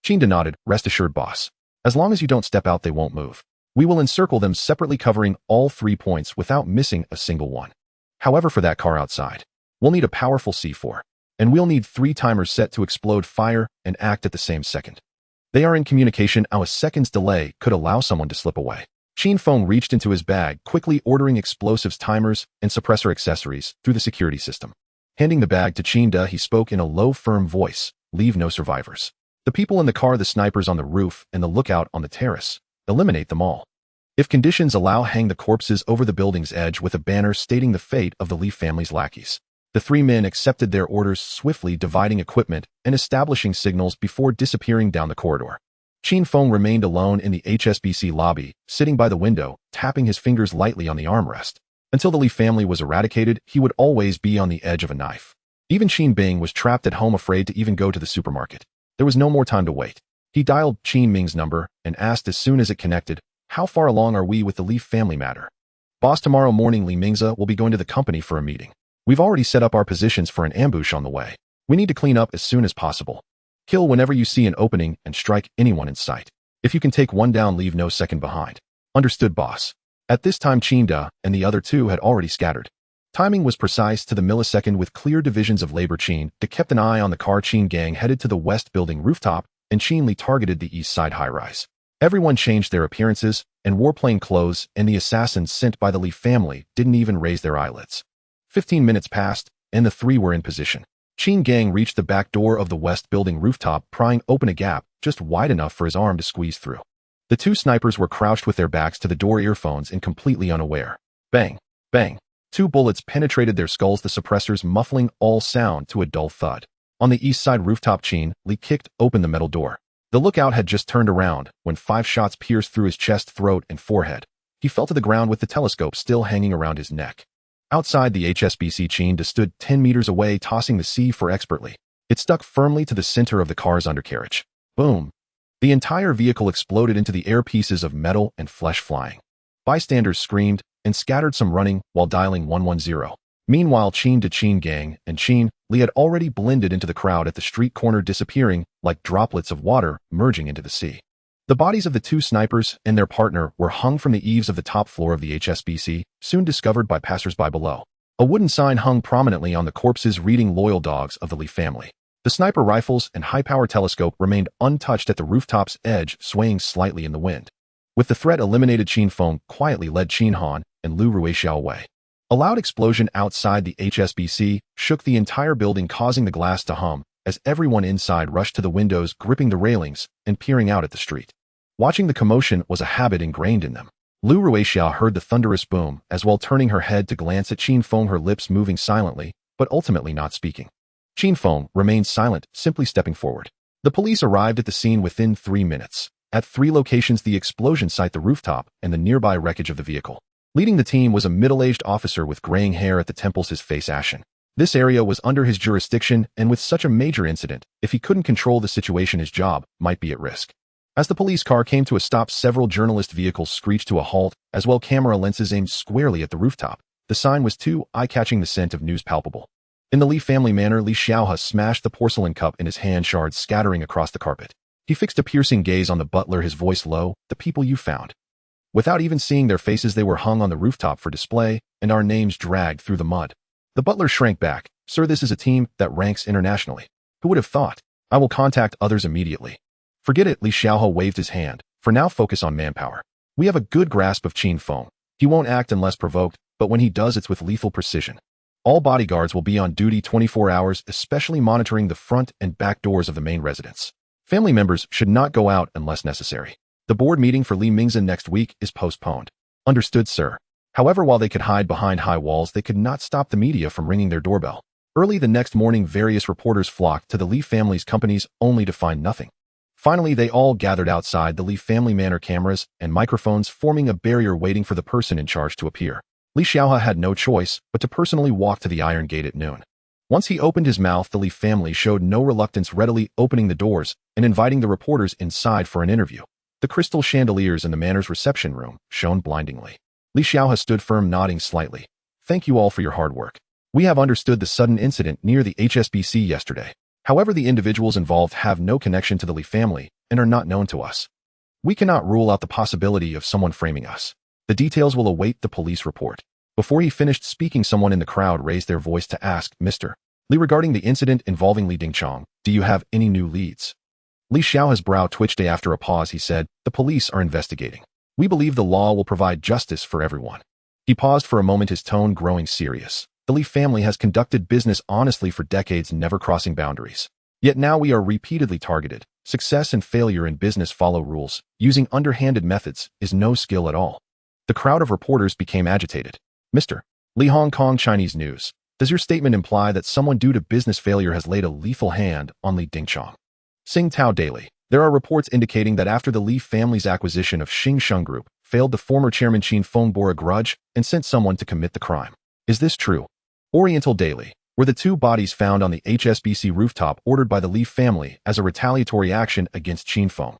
Qin nodded. Rest assured, boss. As long as you don't step out, they won't move. We will encircle them separately, covering all 3 points without missing a single one. However, for that car outside, we'll need a powerful C4, and we'll need 3 timers set to explode, fire, and act at the same second. They are in communication. A second's delay could allow someone to slip away. Qin Feng reached into his bag, quickly ordering explosives, timers, and suppressor accessories through the security system. Handing the bag to Qin De, he spoke in a low, firm voice, "Leave no survivors. The people in the car, the snipers on the roof, and the lookout on the terrace. Eliminate them all. If conditions allow, hang the corpses over the building's edge with a banner stating the fate of the Li family's lackeys." The three men accepted their orders, swiftly dividing equipment and establishing signals before disappearing down the corridor. Qin Feng remained alone in the HSBC lobby, sitting by the window, tapping his fingers lightly on the armrest. Until the Li family was eradicated, he would always be on the edge of a knife. Even Qin Bing was trapped at home, afraid to even go to the supermarket. There was no more time to wait. He dialed Qin Ming's number and asked as soon as it connected, "How far along are we with the Li family matter?" "Boss, tomorrow morning Li Mingza will be going to the company for a meeting. We've already set up our positions for an ambush on the way. We need to clean up as soon as possible. Kill whenever you see an opening and strike anyone in sight. If you can take one down, leave no second behind." "Understood, boss." At this time, Qin De and the other two had already scattered. Timing was precise to the millisecond, with clear divisions of labor. Qin De kept an eye on the car. Qin Gang headed to the west building rooftop, and Qin Li targeted the east side high-rise. Everyone changed their appearances and wore plain clothes, and the assassins sent by the Li family didn't even raise their eyelids. 15 minutes passed, and the three were in position. Qin Gang reached the back door of the west building rooftop, prying open a gap just wide enough for his arm to squeeze through. The two snipers were crouched with their backs to the door, earphones in, completely unaware. Bang! Bang! 2 bullets penetrated their skulls, the suppressors muffling all sound to a dull thud. On the east side rooftop, Qin Li kicked open the metal door. The lookout had just turned around when 5 shots pierced through his chest, throat, and forehead. He fell to the ground with the telescope still hanging around his neck. Outside the HSBC, Qin De stood 10 meters away, tossing the C4 expertly. It stuck firmly to the center of the car's undercarriage. Boom! The entire vehicle exploded into the air, pieces of metal and flesh flying. Bystanders screamed and scattered, some running while dialing 110. Meanwhile, Qin De, Qin Gang, and Qin Li had already blended into the crowd at the street corner, disappearing like droplets of water merging into the sea. The bodies of the 2 snipers and their partner were hung from the eaves of the top floor of the HSBC, soon discovered by passers-by below. A wooden sign hung prominently on the corpses, reading "Loyal Dogs of the Li Family." The sniper rifles and high-power telescope remained untouched at the rooftop's edge, swaying slightly in the wind. With the threat eliminated, Qin Feng quietly led Qin Han and Lu Ruixiao away. A loud explosion outside the HSBC shook the entire building, causing the glass to hum, as everyone inside rushed to the windows, gripping the railings and peering out at the street. Watching the commotion was a habit ingrained in them. Lu Ruixiao heard the thunderous boom, as well, turning her head to glance at Qin Feng, her lips moving silently, but ultimately not speaking. Qin Feng remained silent, simply stepping forward. The police arrived at the scene within 3 minutes. At 3 locations, the explosion site, the rooftop, and the nearby wreckage of the vehicle. Leading the team was a middle-aged officer with graying hair at the temples, his face ashen. This area was under his jurisdiction, and with such a major incident, if he couldn't control the situation, his job might be at risk. As the police car came to a stop, several journalist vehicles screeched to a halt, as well camera lenses aimed squarely at the rooftop. The sign was too eye-catching, the scent of news palpable. In the Li family manner, Li Xiaohe smashed the porcelain cup in his hand, shards scattering across the carpet. He fixed a piercing gaze on the butler, his voice low, "The people you found." Without even seeing their faces, they were hung on the rooftop for display, and our names dragged through the mud. The butler shrank back. "Sir, this is a team that ranks internationally. Who would have thought? I will contact others immediately." "Forget it," Li Xiaohe waved his hand. "For now, focus on manpower. We have a good grasp of Qin Feng. He won't act unless provoked, but when he does, it's with lethal precision. All bodyguards will be on duty 24 hours, especially monitoring the front and back doors of the main residence. Family members should not go out unless necessary. The board meeting for Li Mingza next week is postponed." "Understood, sir." However, while they could hide behind high walls, they could not stop the media from ringing their doorbell. Early the next morning, various reporters flocked to the Li family's companies, only to find nothing. Finally, they all gathered outside the Li family manor, cameras and microphones forming a barrier, waiting for the person in charge to appear. Li Xiaohe had no choice but to personally walk to the Iron Gate at noon. Once he opened his mouth, the Li family showed no reluctance, readily opening the doors and inviting the reporters inside for an interview. The crystal chandeliers in the manor's reception room shone blindingly. Li Xiaohe stood firm, nodding slightly. "Thank you all for your hard work. We have understood the sudden incident near the HSBC yesterday. However, the individuals involved have no connection to the Li family and are not known to us. We cannot rule out the possibility of someone framing us. The details will await the police report." Before he finished speaking, someone in the crowd raised their voice to ask, "Mr. Li, regarding the incident involving Li Dingchong, do you have any new leads?" Li Xiao's brow twitched after a pause. He said, "The police are investigating. We believe the law will provide justice for everyone." He paused for a moment, his tone growing serious. The Li family has conducted business honestly for decades, never crossing boundaries. Yet now we are repeatedly targeted. Success and failure in business follow rules. Using underhanded methods is no skill at all. The crowd of reporters became agitated. "Mr. Li, Hong Kong Chinese News. Does your statement imply that someone due to business failure has laid a lethal hand on Li Dingchong?" Sing Tao Daily. There are reports indicating that after the Li family's acquisition of Xingsheng Group failed, the former chairman Qin Feng bore a grudge and sent someone to commit the crime. Is this true? Oriental Daily. Were the two bodies found on the HSBC rooftop ordered by the Li family as a retaliatory action against Qin Feng?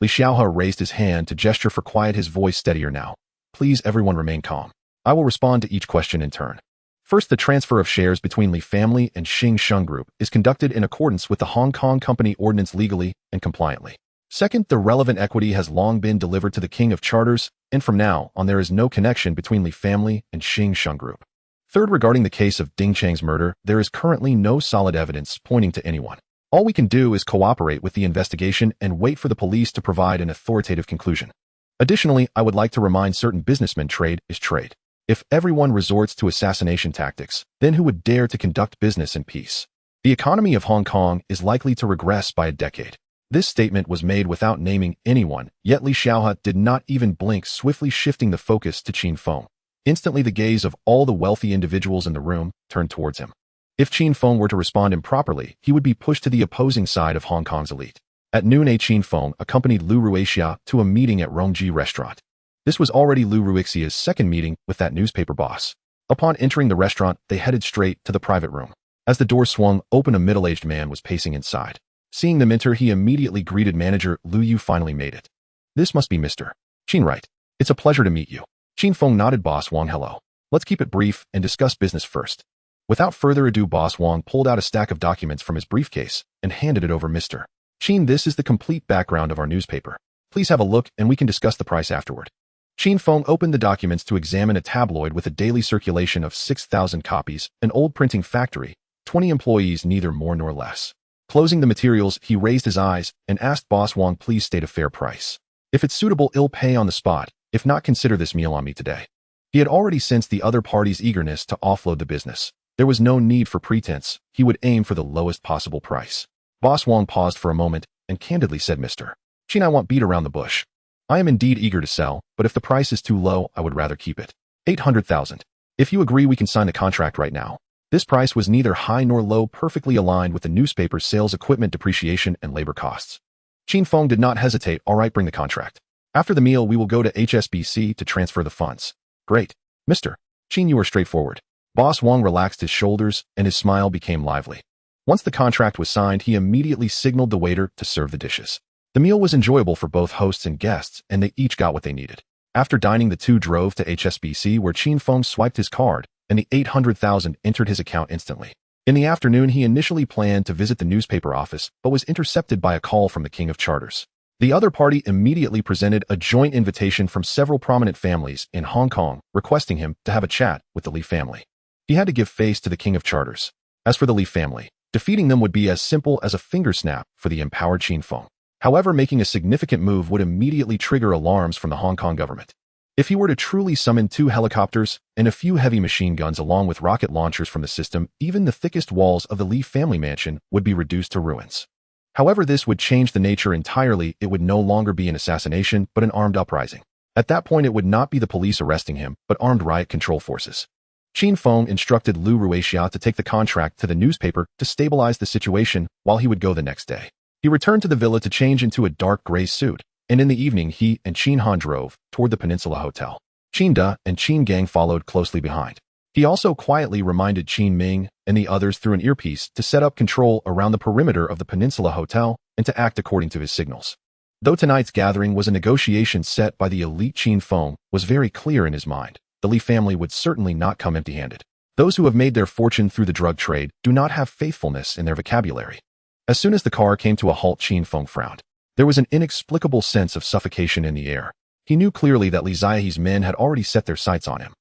Li Xiaohe raised his hand to gesture for quiet, his voice steadier now. "Please everyone remain calm. I will respond to each question in turn. First, the transfer of shares between Li family and Xingsheng Group is conducted in accordance with the Hong Kong Company Ordinance legally and compliantly. Second, the relevant equity has long been delivered to the King of Charters, and from now on there is no connection between Li family and Xingsheng Group. Third, regarding the case of Ding Chang's murder, there is currently no solid evidence pointing to anyone. All we can do is cooperate with the investigation and wait for the police to provide an authoritative conclusion. Additionally, I would like to remind certain businessmen trade is trade. If everyone resorts to assassination tactics, then who would dare to conduct business in peace? The economy of Hong Kong is likely to regress by a decade." This statement was made without naming anyone, yet Li Xiaohe did not even blink, swiftly shifting the focus to Qin Feng. Instantly, the gaze of all the wealthy individuals in the room turned towards him. If Qin Feng were to respond improperly, he would be pushed to the opposing side of Hong Kong's elite. At noon, Qin Feng accompanied Lu Ruixia to a meeting at Rongji restaurant. This was already Lu Ruixia's second meeting with that newspaper boss. Upon entering the restaurant, they headed straight to the private room. As the door swung open, a middle-aged man was pacing inside. Seeing them enter, he immediately greeted manager Lu. "You finally made it. This must be Mr. Qin, right? It's a pleasure to meet you." Qin Feng nodded. "Boss Wang, hello. Let's keep it brief and discuss business first." Without further ado, Boss Wang pulled out a stack of documents from his briefcase and handed it over. "Mr. Qin, this is the complete background of our newspaper. Please have a look and we can discuss the price afterward." Qin Feng opened the documents to examine a tabloid with a daily circulation of 6,000 copies, an old printing factory, 20 employees, neither more nor less. Closing the materials, he raised his eyes and asked Boss Wang, "Please state a fair price. If it's suitable, I'll pay on the spot. If not, consider this meal on me today." He had already sensed the other party's eagerness to offload the business. There was no need for pretense. He would aim for the lowest possible price. Boss Wang paused for a moment and candidly said, "Mr. Qin, I won't beat around the bush. I am indeed eager to sell, but if the price is too low, I would rather keep it. 800,000. If you agree, we can sign the contract right now." This price was neither high nor low, perfectly aligned with the newspaper's sales, equipment depreciation, and labor costs. Qin Feng did not hesitate. "All right, bring the contract. After the meal, we will go to HSBC to transfer the funds." "Great. Mr. Qin, you are straightforward." Boss Wang relaxed his shoulders and his smile became lively. Once the contract was signed, he immediately signaled the waiter to serve the dishes. The meal was enjoyable for both hosts and guests, and they each got what they needed. After dining, the two drove to HSBC, where Qin Feng swiped his card, and the 800,000 entered his account instantly. In the afternoon, he initially planned to visit the newspaper office, but was intercepted by a call from the King of Charters. The other party immediately presented a joint invitation from several prominent families in Hong Kong, requesting him to have a chat with the Li family. He had to give face to the King of Charters. As for the Li family, defeating them would be as simple as a finger snap for the empowered Qin Feng. However, making a significant move would immediately trigger alarms from the Hong Kong government. If he were to truly summon 2 helicopters and a few heavy machine guns along with rocket launchers from the system, even the thickest walls of the Li family mansion would be reduced to ruins. However, this would change the nature entirely. It would no longer be an assassination, but an armed uprising. At that point, it would not be the police arresting him, but armed riot control forces. Qin Feng instructed Lu Ruixia to take the contract to the newspaper to stabilize the situation while he would go the next day. He returned to the villa to change into a dark gray suit, and in the evening he and Qin Han drove toward the Peninsula Hotel. Qin Da and Qin Gang followed closely behind. He also quietly reminded Qin Ming and the others through an earpiece to set up control around the perimeter of the Peninsula Hotel and to act according to his signals. Though tonight's gathering was a negotiation set by the elite, Qin Feng was very clear in his mind. The Li family would certainly not come empty-handed. Those who have made their fortune through the drug trade do not have faithfulness in their vocabulary. As soon as the car came to a halt, Qin Feng frowned. There was an inexplicable sense of suffocation in the air. He knew clearly that Li Ziahe's men had already set their sights on him.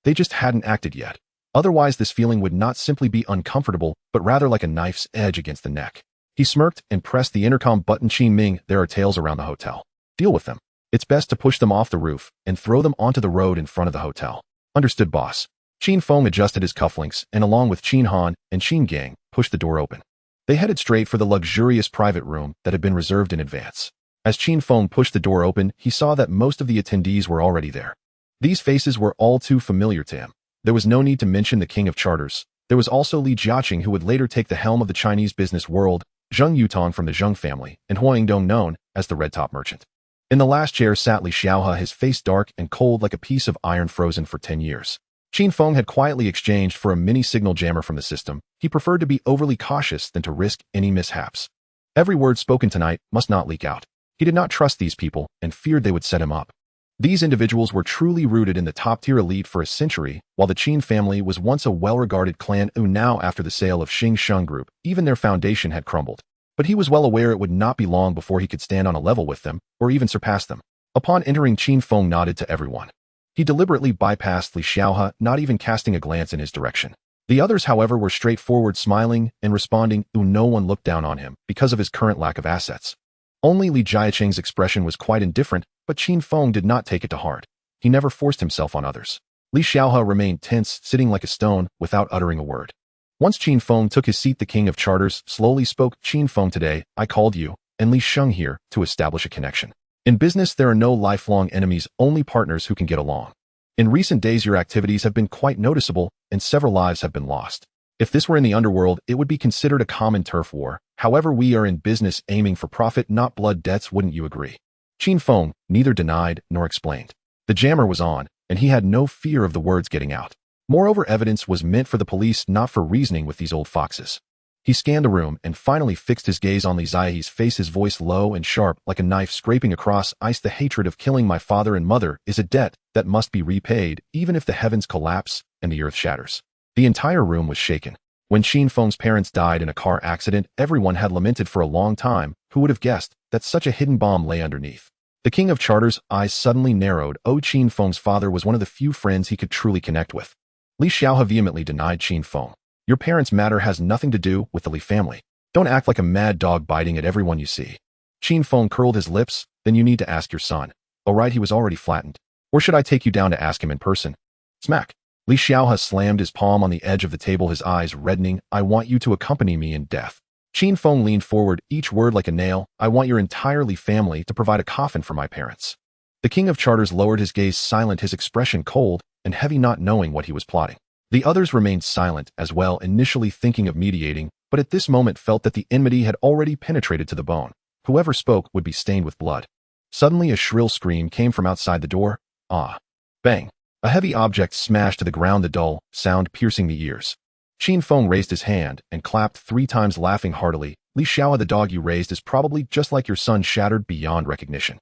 They just hadn't acted yet. Otherwise, this feeling would not simply be uncomfortable, but rather like a knife's edge against the neck. He smirked and pressed the intercom button. Qin Ming, there are tails around the hotel. Deal with them. It's best to push them off the roof and throw them onto the road in front of the hotel. Understood, boss. Qin Feng adjusted his cufflinks and along with Qin Han and Qin Gang, pushed the door open. They headed straight for the luxurious private room that had been reserved in advance. As Qin Feng pushed the door open, he saw that most of the attendees were already there. These faces were all too familiar to him. There was no need to mention the King of Charters. There was also Li Jiaqing, who would later take the helm of the Chinese business world, Zheng Yutong from the Zheng family, and Hua Yingdong, known as the Red Top Merchant. In the last chair sat Li Xiaohe, his face dark and cold like a piece of iron frozen for 10 years. Qin Feng had quietly exchanged for a mini signal jammer from the system. He preferred to be overly cautious than to risk any mishaps. Every word spoken tonight must not leak out. He did not trust these people and feared they would set him up. These individuals were truly rooted in the top-tier elite for a century, while the Qin family was once a well-regarded clan who now, after the sale of Xing Sheng Group, even their foundation had crumbled. But he was well aware it would not be long before he could stand on a level with them, or even surpass them. Upon entering, Qin Feng nodded to everyone. He deliberately bypassed Li Xiaohe, not even casting a glance in his direction. The others, however, were straightforward, smiling and responding, no one looked down on him because of his current lack of assets. Only Li Jiaqing's expression was quite indifferent, but Qin Feng did not take it to heart. He never forced himself on others. Li Xiaohe remained tense, sitting like a stone, without uttering a word. Once Qin Feng took his seat, the King of Charters slowly spoke. Qin Feng, today, I called you and Li Sheng here to establish a connection. In business, there are no lifelong enemies, only partners who can get along. In recent days, your activities have been quite noticeable, and several lives have been lost. If this were in the Underworld, it would be considered a common turf war. However, we are in business aiming for profit, not blood debts, wouldn't you agree? Qin Feng neither denied nor explained. The jammer was on, and he had no fear of the words getting out. Moreover, evidence was meant for the police, not for reasoning with these old foxes. He scanned the room and finally fixed his gaze on Li Ziahe's face, his voice low and sharp, like a knife scraping across ice. The hatred of killing my father and mother is a debt that must be repaid, even if the heavens collapse and the earth shatters. The entire room was shaken. When Qin Feng's parents died in a car accident, everyone had lamented for a long time. Who would have guessed that such a hidden bomb lay underneath? The King of Charters' eyes suddenly narrowed. Qin Feng's father was one of the few friends he could truly connect with. Li Xiaohe vehemently denied Qin Feng. Your parents' matter has nothing to do with the Li family. Don't act like a mad dog biting at everyone you see. Qin Feng curled his lips. Then you need to ask your son. Oh right, he was already flattened. Or should I take you down to ask him in person? Smack. Li Xiaohe slammed his palm on the edge of the table, his eyes reddening. I want you to accompany me in death. Qin Feng leaned forward, each word like a nail. I want your entire Li family to provide a coffin for my parents. The King of Charters lowered his gaze, silent, his expression cold and heavy, not knowing what he was plotting. The others remained silent as well, initially thinking of mediating, but at this moment felt that the enmity had already penetrated to the bone. Whoever spoke would be stained with blood. Suddenly a shrill scream came from outside the door. Ah! Bang! A heavy object smashed to the ground, the dull sound piercing the ears. Qin Feng raised his hand and clapped 3 times, laughing heartily. Li Xiaohe, the dog you raised is probably just like your son, shattered beyond recognition.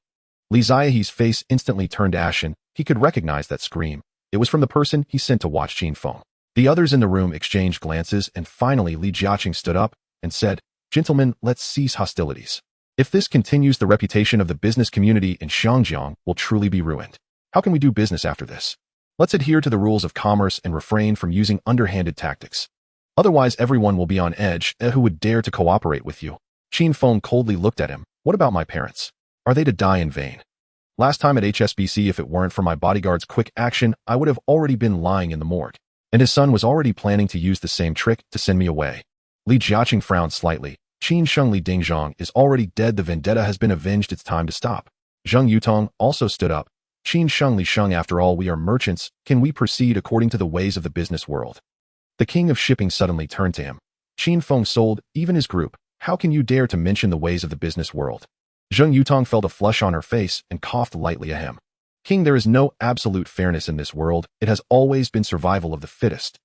Li Ziahe's face instantly turned ashen. He could recognize that scream. It was from the person he sent to watch Qin Feng. The others in the room exchanged glances, and finally Li Jiaqing stood up and said, Gentlemen, let's cease hostilities. If this continues, the reputation of the business community in Xiangjiang will truly be ruined. How can we do business after this? Let's adhere to the rules of commerce and refrain from using underhanded tactics. Otherwise, everyone will be on edge. Who would dare to cooperate with you? Qin Feng coldly looked at him. What about my parents? Are they to die in vain? Last time at HSBC, if it weren't for my bodyguard's quick action, I would have already been lying in the morgue. And his son was already planning to use the same trick to send me away. Li Jiaqing frowned slightly. Qin Sheng Li Dingzhong is already dead. The vendetta has been avenged. It's time to stop. Zheng Yutong also stood up. Qin Sheng Li Sheng, after all, we are merchants. Can we proceed according to the ways of the business world? The king of shipping suddenly turned to him. Qin Feng sold, even his group. How can you dare to mention the ways of the business world? Zheng Yutong felt a flush on her face and coughed lightly at him. King, there is no absolute fairness in this world. It has always been survival of the fittest.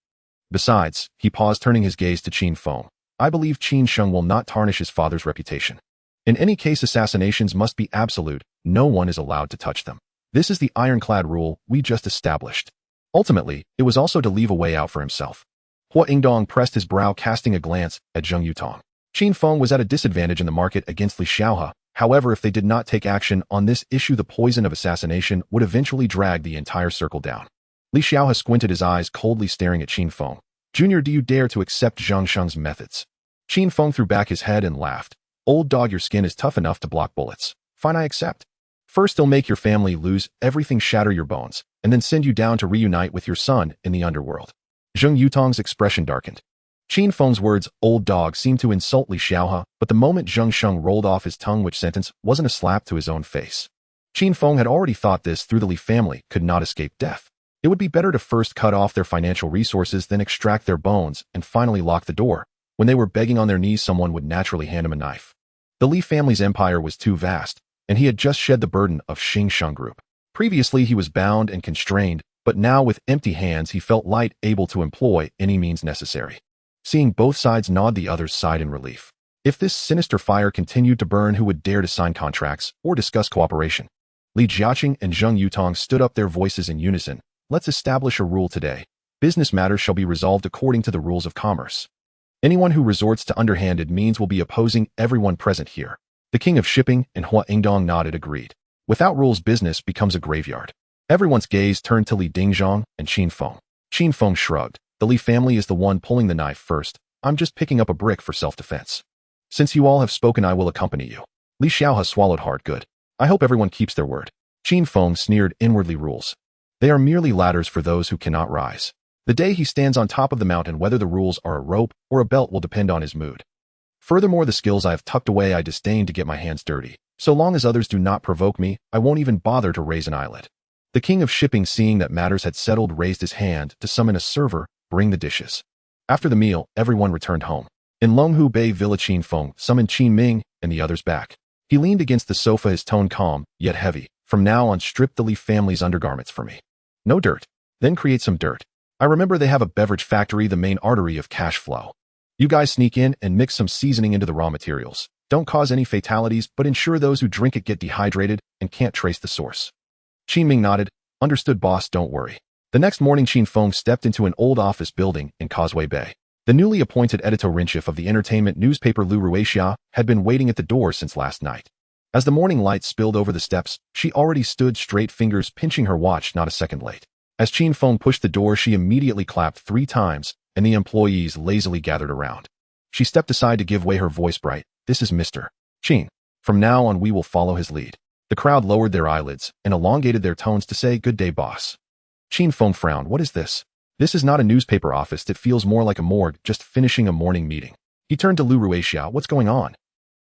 Besides, he paused, turning his gaze to Qin Feng. I believe Qin Sheng will not tarnish his father's reputation. In any case, assassinations must be absolute. No one is allowed to touch them. This is the ironclad rule we just established. Ultimately, it was also to leave a way out for himself. Hua Yingdong pressed his brow, casting a glance at Zheng Yutong. Qin Feng was at a disadvantage in the market against Li Xiaohe. However, if they did not take action on this issue, the poison of assassination would eventually drag the entire circle down. Li Xiaohe squinted, his eyes coldly staring at Qin Feng. Junior, do you dare to accept Zhang Sheng's methods? Qin Feng threw back his head and laughed. Old dog, your skin is tough enough to block bullets. Fine, I accept. First they'll make your family lose everything, shatter your bones, and then send you down to reunite with your son in the underworld. Zheng Yutong's expression darkened. Qin Feng's words, old dog, seemed to insult Li Xiaohe, but the moment Zheng Sheng rolled off his tongue, which sentence wasn't a slap to his own face. Qin Feng had already thought this through. The Li family could not escape death. It would be better to first cut off their financial resources than extract their bones and finally lock the door. When they were begging on their knees, someone would naturally hand him a knife. The Li family's empire was too vast, and he had just shed the burden of Xing Sheng Group. Previously he was bound and constrained, but now with empty hands he felt light, able to employ any means necessary. Seeing both sides nod, the others sighed in relief. If this sinister fire continued to burn, who would dare to sign contracts or discuss cooperation? Li Jiaqing and Zheng Yutong stood up, their voices in unison. Let's establish a rule today. Business matters shall be resolved according to the rules of commerce. Anyone who resorts to underhanded means will be opposing everyone present here. The king of shipping and Hua Ingdong nodded, agreed. Without rules, business becomes a graveyard. Everyone's gaze turned to Li Dingzhong and Qin Feng. Qin Feng shrugged. The Li family is the one pulling the knife first. I'm just picking up a brick for self-defense. Since you all have spoken, I will accompany you. Li Xiaohe swallowed hard. Good. I hope everyone keeps their word. Qin Feng sneered inwardly. Rules. They are merely ladders for those who cannot rise. The day he stands on top of the mountain, whether the rules are a rope or a belt will depend on his mood. Furthermore, the skills I have tucked away, I disdain to get my hands dirty. So long as others do not provoke me, I won't even bother to raise an eyelid. The king of shipping, seeing that matters had settled, raised his hand to summon a server. Bring the dishes. After the meal, everyone returned home. In Longhu Bay Villa, Qin Feng summoned Qin Ming and the others back. He leaned against the sofa, his tone calm, yet heavy. From now on, strip the Li family's undergarments for me. No dirt. Then create some dirt. I remember they have a beverage factory, the main artery of cash flow. You guys sneak in and mix some seasoning into the raw materials. Don't cause any fatalities, but ensure those who drink it get dehydrated and can't trace the source. Qin Ming nodded. Understood, boss, don't worry. The next morning, Qin Feng stepped into an old office building in Causeway Bay. The newly appointed editor-in-chief of the entertainment newspaper Lu Ruixia had been waiting at the door since last night. As the morning light spilled over the steps, she already stood straight, fingers pinching her watch, not a second late. As Qin Feng pushed the door, she immediately clapped 3 times, and the employees lazily gathered around. She stepped aside to give way, her voice bright. This is Mr. Qin. From now on, we will follow his lead. The crowd lowered their eyelids and elongated their tones to say, good day, boss. Qin Feng frowned. What is this? This is not a newspaper office. It feels more like a morgue, just finishing a morning meeting. He turned to Lu Ruixia. What's going on?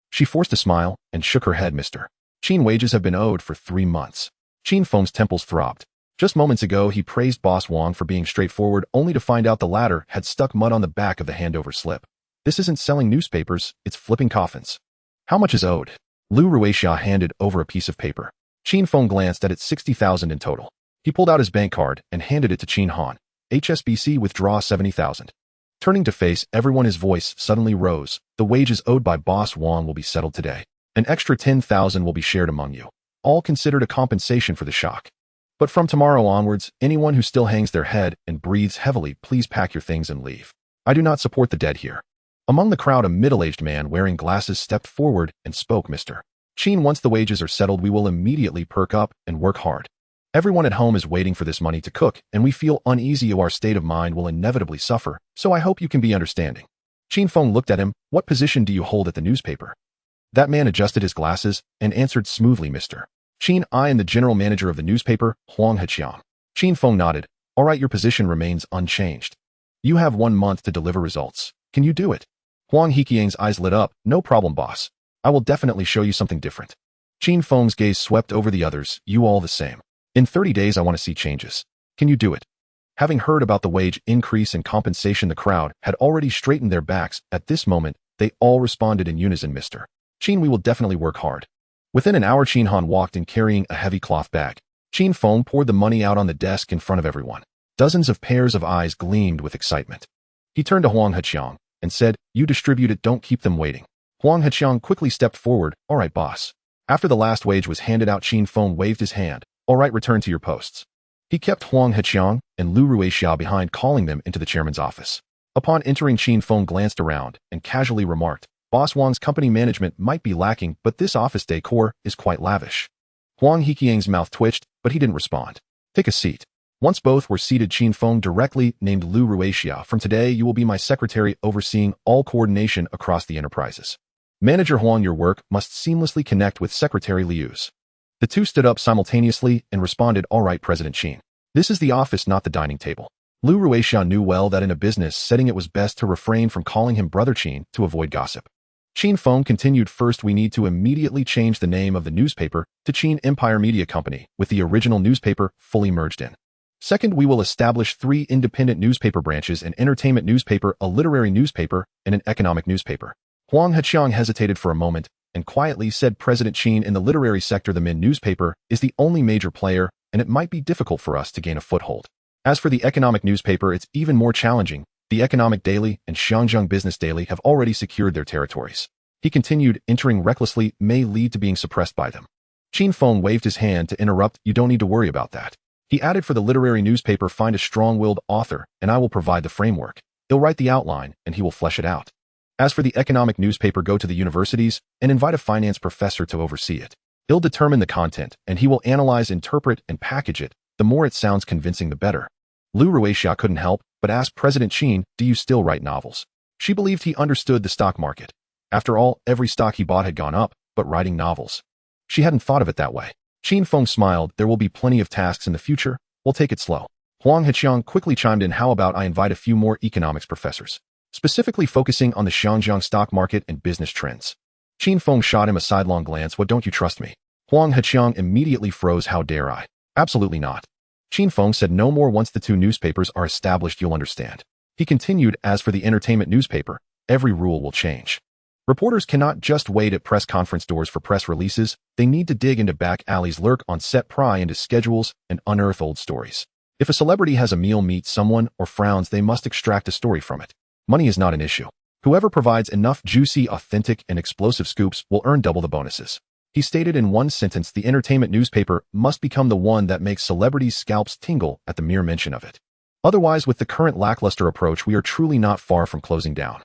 She forced a smile and shook her head. Mr. Qin, wages have been owed for 3 months. Qin Feng's temples throbbed. Just moments ago, he praised Boss Wang for being straightforward, only to find out the latter had stuck mud on the back of the handover slip. This isn't selling newspapers, it's flipping coffins. How much is owed? Lu Ruixia handed over a piece of paper. Qin Feng glanced at it. 60,000 in total. He pulled out his bank card and handed it to Qin Han. HSBC, withdraw 70,000. Turning to face everyone, his voice suddenly rose. The wages owed by Boss Wang will be settled today. An extra 10,000 will be shared among you. All considered a compensation for the shock. But from tomorrow onwards, anyone who still hangs their head and breathes heavily, please pack your things and leave. I do not support the dead here. Among the crowd, a middle-aged man wearing glasses stepped forward and spoke. Mr. Qin, once the wages are settled, we will immediately perk up and work hard. Everyone at home is waiting for this money to cook, and we feel uneasy. Our state of mind will inevitably suffer, so I hope you can be understanding. Qin Feng looked at him. What position do you hold at the newspaper? That man adjusted his glasses and answered smoothly. Mr. Qin, I am the general manager of the newspaper, Huang Heqiang. Qin Feng nodded. All right, your position remains unchanged. You have 1 month to deliver results. Can you do it? Huang Heqiang's eyes lit up. No problem, boss. I will definitely show you something different. Qin Feng's gaze swept over the others. You all the same. In 30 days, I want to see changes. Can you do it? Having heard about the wage increase and compensation, the crowd had already straightened their backs. At this moment, they all responded in unison. Mr. Qin, we will definitely work hard. Within an hour, Qin Han walked in carrying a heavy cloth bag. Qin Feng poured the money out on the desk in front of everyone. Dozens of pairs of eyes gleamed with excitement. He turned to Huang Heqiang and said, you distribute it, don't keep them waiting. Huang Heqiang quickly stepped forward. All right, boss. After the last wage was handed out, Qin Feng waved his hand. All right, return to your posts. He kept Huang Heqiang and Lu Ruixia behind, calling them into the chairman's office. Upon entering, Qin Feng glanced around and casually remarked, Boss Wang's company management might be lacking, but this office decor is quite lavish. Huang Heqiang's mouth twitched, but he didn't respond. Take a seat. Once both were seated, Qin Feng directly named Lu Ruixia. From today, you will be my secretary overseeing all coordination across the enterprises. Manager Huang, your work must seamlessly connect with Secretary Liu's. The two stood up simultaneously and responded, all right, President Qin. This is the office, not the dining table. Lu Ruixia knew well that in a business setting it was best to refrain from calling him Brother Qin to avoid gossip. Qin Feng continued, first we need to immediately change the name of the newspaper to Qin Empire Media Company, with the original newspaper fully merged in. Second, we will establish 3 independent newspaper branches: an entertainment newspaper, a literary newspaper, and an economic newspaper. Huang Heqiang hesitated for a moment and quietly said, President Qin, in the literary sector, the Min newspaper is the only major player, and it might be difficult for us to gain a foothold. As for the economic newspaper, it's even more challenging. The Economic Daily and Xiangzheng Business Daily have already secured their territories. He continued, entering recklessly may lead to being suppressed by them. Qin Feng waved his hand to interrupt, you don't need to worry about that. He added, for the literary newspaper, find a strong-willed author, and I will provide the framework. He'll write the outline, and he will flesh it out. As for the economic newspaper, go to the universities and invite a finance professor to oversee it. He'll determine the content, and he will analyze, interpret, and package it. The more it sounds convincing, the better. Lu Ruixia couldn't help but ask President Qin, do you still write novels? She believed he understood the stock market. After all, every stock he bought had gone up, but writing novels. She hadn't thought of it that way. Qin Feng smiled, there will be plenty of tasks in the future, we'll take it slow. Huang Heqiang quickly chimed in, how about I invite a few more economics professors, specifically focusing on the Xiangzheng stock market and business trends. Qin Feng shot him a sidelong glance, what, don't you trust me? Huang Heqiang immediately froze, how dare I? Absolutely not. Qin Feng said, no more, once the 2 newspapers are established you'll understand. He continued, as for the entertainment newspaper, every rule will change. Reporters cannot just wait at press conference doors for press releases, they need to dig into back alleys, lurk on set, pry into schedules, and unearth old stories. If a celebrity has a meal, meets someone, or frowns, they must extract a story from it. Money is not an issue. Whoever provides enough juicy, authentic, and explosive scoops will earn double the bonuses. He stated in one sentence, the entertainment newspaper must become the one that makes celebrities' scalps tingle at the mere mention of it. Otherwise, with the current lackluster approach, we are truly not far from closing down.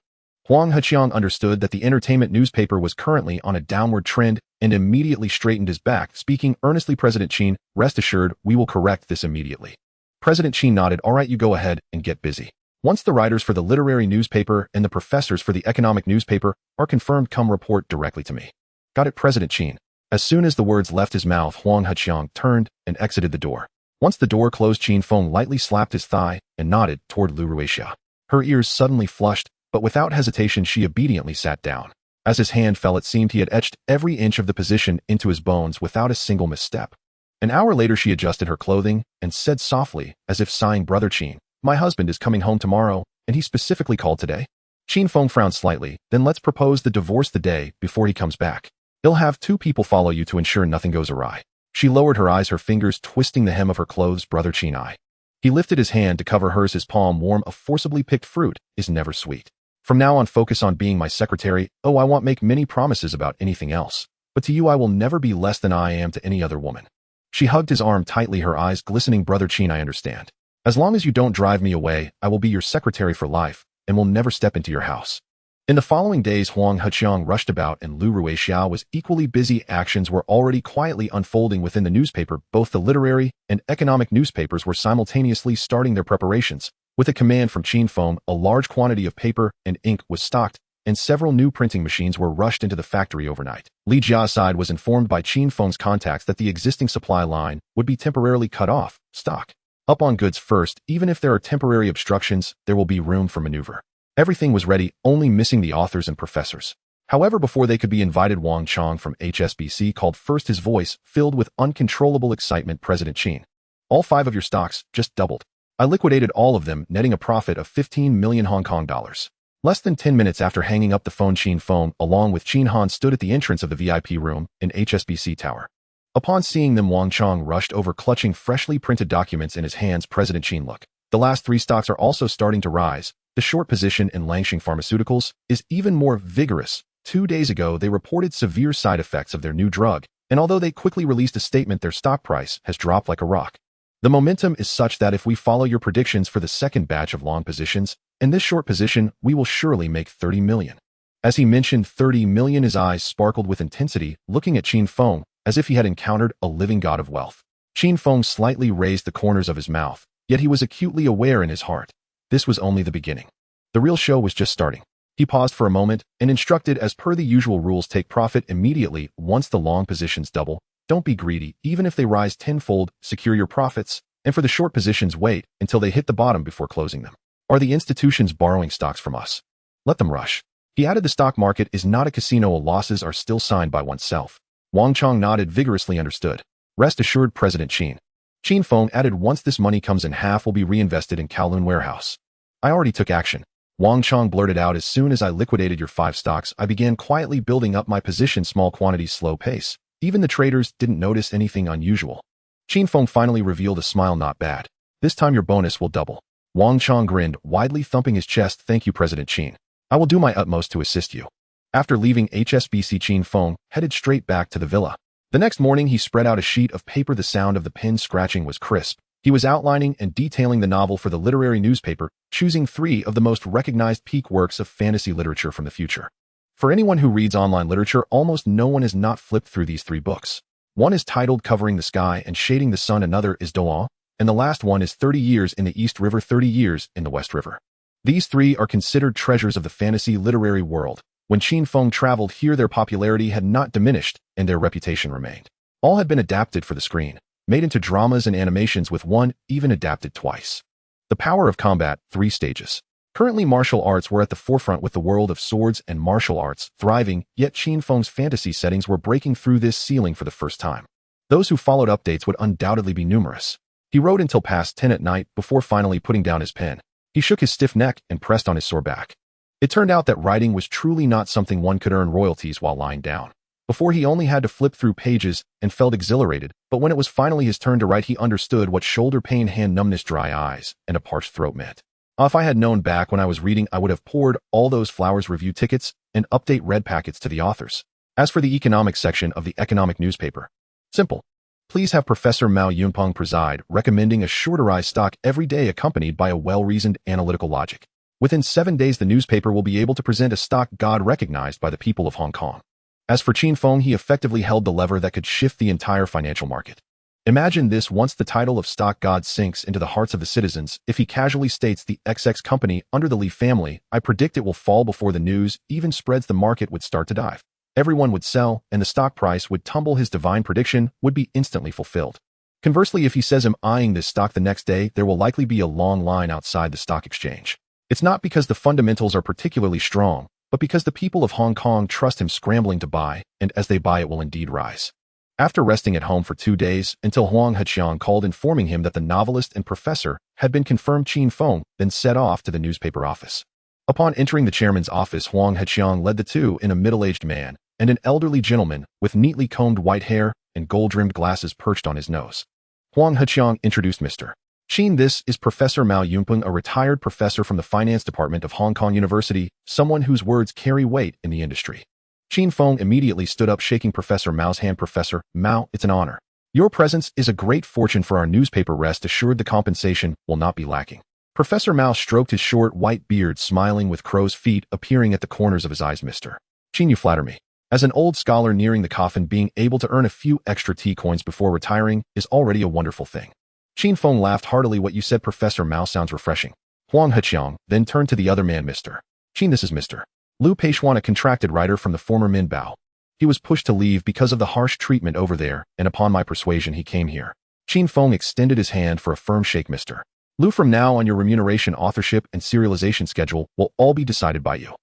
Huang Heqiang understood that the entertainment newspaper was currently on a downward trend and immediately straightened his back, speaking earnestly, President Qin, rest assured, we will correct this immediately. President Qin nodded, all right, you go ahead and get busy. Once the writers for the literary newspaper and the professors for the economic newspaper are confirmed, come report directly to me. Got it, President Qin. As soon as the words left his mouth, Huang Heqiang turned and exited the door. Once the door closed, Qin Feng lightly slapped his thigh and nodded toward Lu Ruixia. Her ears suddenly flushed, but without hesitation she obediently sat down. As his hand fell, it seemed he had etched every inch of the position into his bones without a single misstep. An hour later she adjusted her clothing and said softly, as if sighing, Brother Qin, my husband is coming home tomorrow, and he specifically called today. Qin Feng frowned slightly, then let's propose the divorce the day before he comes back. He'll have 2 people follow you to ensure nothing goes awry. She lowered her eyes, her fingers twisting the hem of her clothes, Brother Qin, I. He lifted his hand to cover hers, his palm warm, a forcibly picked fruit is never sweet. From now on, focus on being my secretary. Oh, I won't make many promises about anything else. But to you I will never be less than I am to any other woman. She hugged his arm tightly, her eyes glistening, Brother Qin, I understand. As long as you don't drive me away, I will be your secretary for life, and will never step into your house. In the following days, Huang Heqiang rushed about and Lu Ruixia was equally busy. Actions were already quietly unfolding within the newspaper. Both the literary and economic newspapers were simultaneously starting their preparations. With a command from Qin Feng, a large quantity of paper and ink was stocked, and several new printing machines were rushed into the factory overnight. Li Jiaside was informed by Qin Feng's contacts that the existing supply line would be temporarily cut off. Stock up on goods first. Even if there are temporary obstructions, there will be room for maneuver. Everything was ready, only missing the authors and professors. However, before they could be invited, Wang Chong from HSBC called first, his voice filled with uncontrollable excitement, President Qin. All 5 of your stocks just doubled. I liquidated all of them, netting a profit of 15 million Hong Kong dollars. Less than 10 minutes after hanging up the phone, Qin Feng, along with Qin Han, stood at the entrance of the VIP room in HSBC Tower. Upon seeing them, Wang Chong rushed over, clutching freshly printed documents in his hands. President Qin, look. The last 3 stocks are also starting to rise. The short position in Langsheng Pharmaceuticals is even more vigorous. 2 days ago, they reported severe side effects of their new drug, and although they quickly released a statement, their stock price has dropped like a rock. The momentum is such that if we follow your predictions for the second batch of long positions, in this short position, we will surely make 30 million. As he mentioned 30 million, his eyes sparkled with intensity, looking at Qin Feng as if he had encountered a living god of wealth. Qin Feng slightly raised the corners of his mouth, yet he was acutely aware in his heart. This was only the beginning. The real show was just starting. He paused for a moment and instructed, as per the usual rules, take profit immediately once the long positions double. Don't be greedy, even if they rise tenfold, secure your profits, and for the short positions wait until they hit the bottom before closing them. Are the institutions borrowing stocks from us? Let them rush. He added, the stock market is not a casino, losses are still signed by oneself. Wang Chong nodded vigorously, understood. Rest assured, President Qin. Qin Feng added, once this money comes in, half will be reinvested in Kowloon warehouse. I already took action. Wang Chong blurted out, as soon as I liquidated your 5 stocks, I began quietly building up my position, small quantities, slow pace. Even the traders didn't notice anything unusual. Qin Feng finally revealed a smile, not bad. This time your bonus will double. Wang Chong grinned, widely thumping his chest. Thank you, President Qin. I will do my utmost to assist you. After leaving HSBC, Qin Feng headed straight back to the villa. The next morning, he spread out a sheet of paper. The sound of the pen scratching was crisp. He was outlining and detailing the novel for the literary newspaper, choosing 3 of the most recognized peak works of fantasy literature from the future. For anyone who reads online literature, almost no one has not flipped through these 3 books. One is titled Covering the Sky and Shading the Sun, another is Doan, and the last one is 30 Years in the East River, 30 Years in the West River. These 3 are considered treasures of the fantasy literary world. When Qin Feng traveled here, their popularity had not diminished, and their reputation remained. All had been adapted for the screen, made into dramas and animations, with one even adapted twice. The Power of Combat, 3 stages. Currently, martial arts were at the forefront, with the world of swords and martial arts thriving, yet Qin Feng's fantasy settings were breaking through this ceiling for the first time. Those who followed updates would undoubtedly be numerous. He wrote until past 10 at night before finally putting down his pen. He shook his stiff neck and pressed on his sore back. It turned out that writing was truly not something one could earn royalties while lying down. Before, he only had to flip through pages and felt exhilarated, but when it was finally his turn to write, he understood what shoulder pain, hand numbness, dry eyes, and a parched throat meant. If I had known back when I was reading, I would have poured all those flowers, review tickets, and update red packets to the authors. As for the economics section of the economic newspaper, simple. Please have Professor Mao Yunpeng preside, recommending a shorterized stock every day accompanied by a well-reasoned analytical logic. Within 7 days, the newspaper will be able to present a stock god recognized by the people of Hong Kong. As for Qin Feng, he effectively held the lever that could shift the entire financial market. Imagine this: once the title of stock god sinks into the hearts of the citizens, if he casually states the XX company under the Li family, I predict it will fall before the news even spreads. The market would start to dive. Everyone would sell, and the stock price would tumble. His divine prediction would be instantly fulfilled. Conversely, if he says I'm eyeing this stock the next day, there will likely be a long line outside the stock exchange. It's not because the fundamentals are particularly strong, but because the people of Hong Kong trust him, scrambling to buy, and as they buy, it will indeed rise. After resting at home for 2 days, until Huang Heqiang called informing him that the novelist and professor had been confirmed, Qin Feng then set off to the newspaper office. Upon entering the chairman's office, Huang Heqiang led the 2 in, a middle-aged man and an elderly gentleman with neatly combed white hair and gold-rimmed glasses perched on his nose. Huang Heqiang introduced Mr. Qin. This is Professor Mao Yunpeng, a retired professor from the finance department of Hong Kong University, someone whose words carry weight in the industry. Qin Feng immediately stood up, shaking Professor Mao's hand. Professor Mao, it's an honor. Your presence is a great fortune for our newspaper. Rest assured, the compensation will not be lacking. Professor Mao stroked his short white beard, smiling with crow's feet appearing at the corners of his eyes. Mr. Qin, you flatter me. As an old scholar nearing the coffin, being able to earn a few extra tea coins before retiring is already a wonderful thing. Qin Feng laughed heartily. What you said, Professor Mao, sounds refreshing. Huang Heqiang then turned to the other man. Mr. Qin, this is Mr. Liu Peichuan, a contracted writer from the former Minbao. He was pushed to leave because of the harsh treatment over there, and upon my persuasion he came here. Qin Feng extended his hand for a firm shake. Mr. Liu, from now on your remuneration, authorship, and serialization schedule will all be decided by you.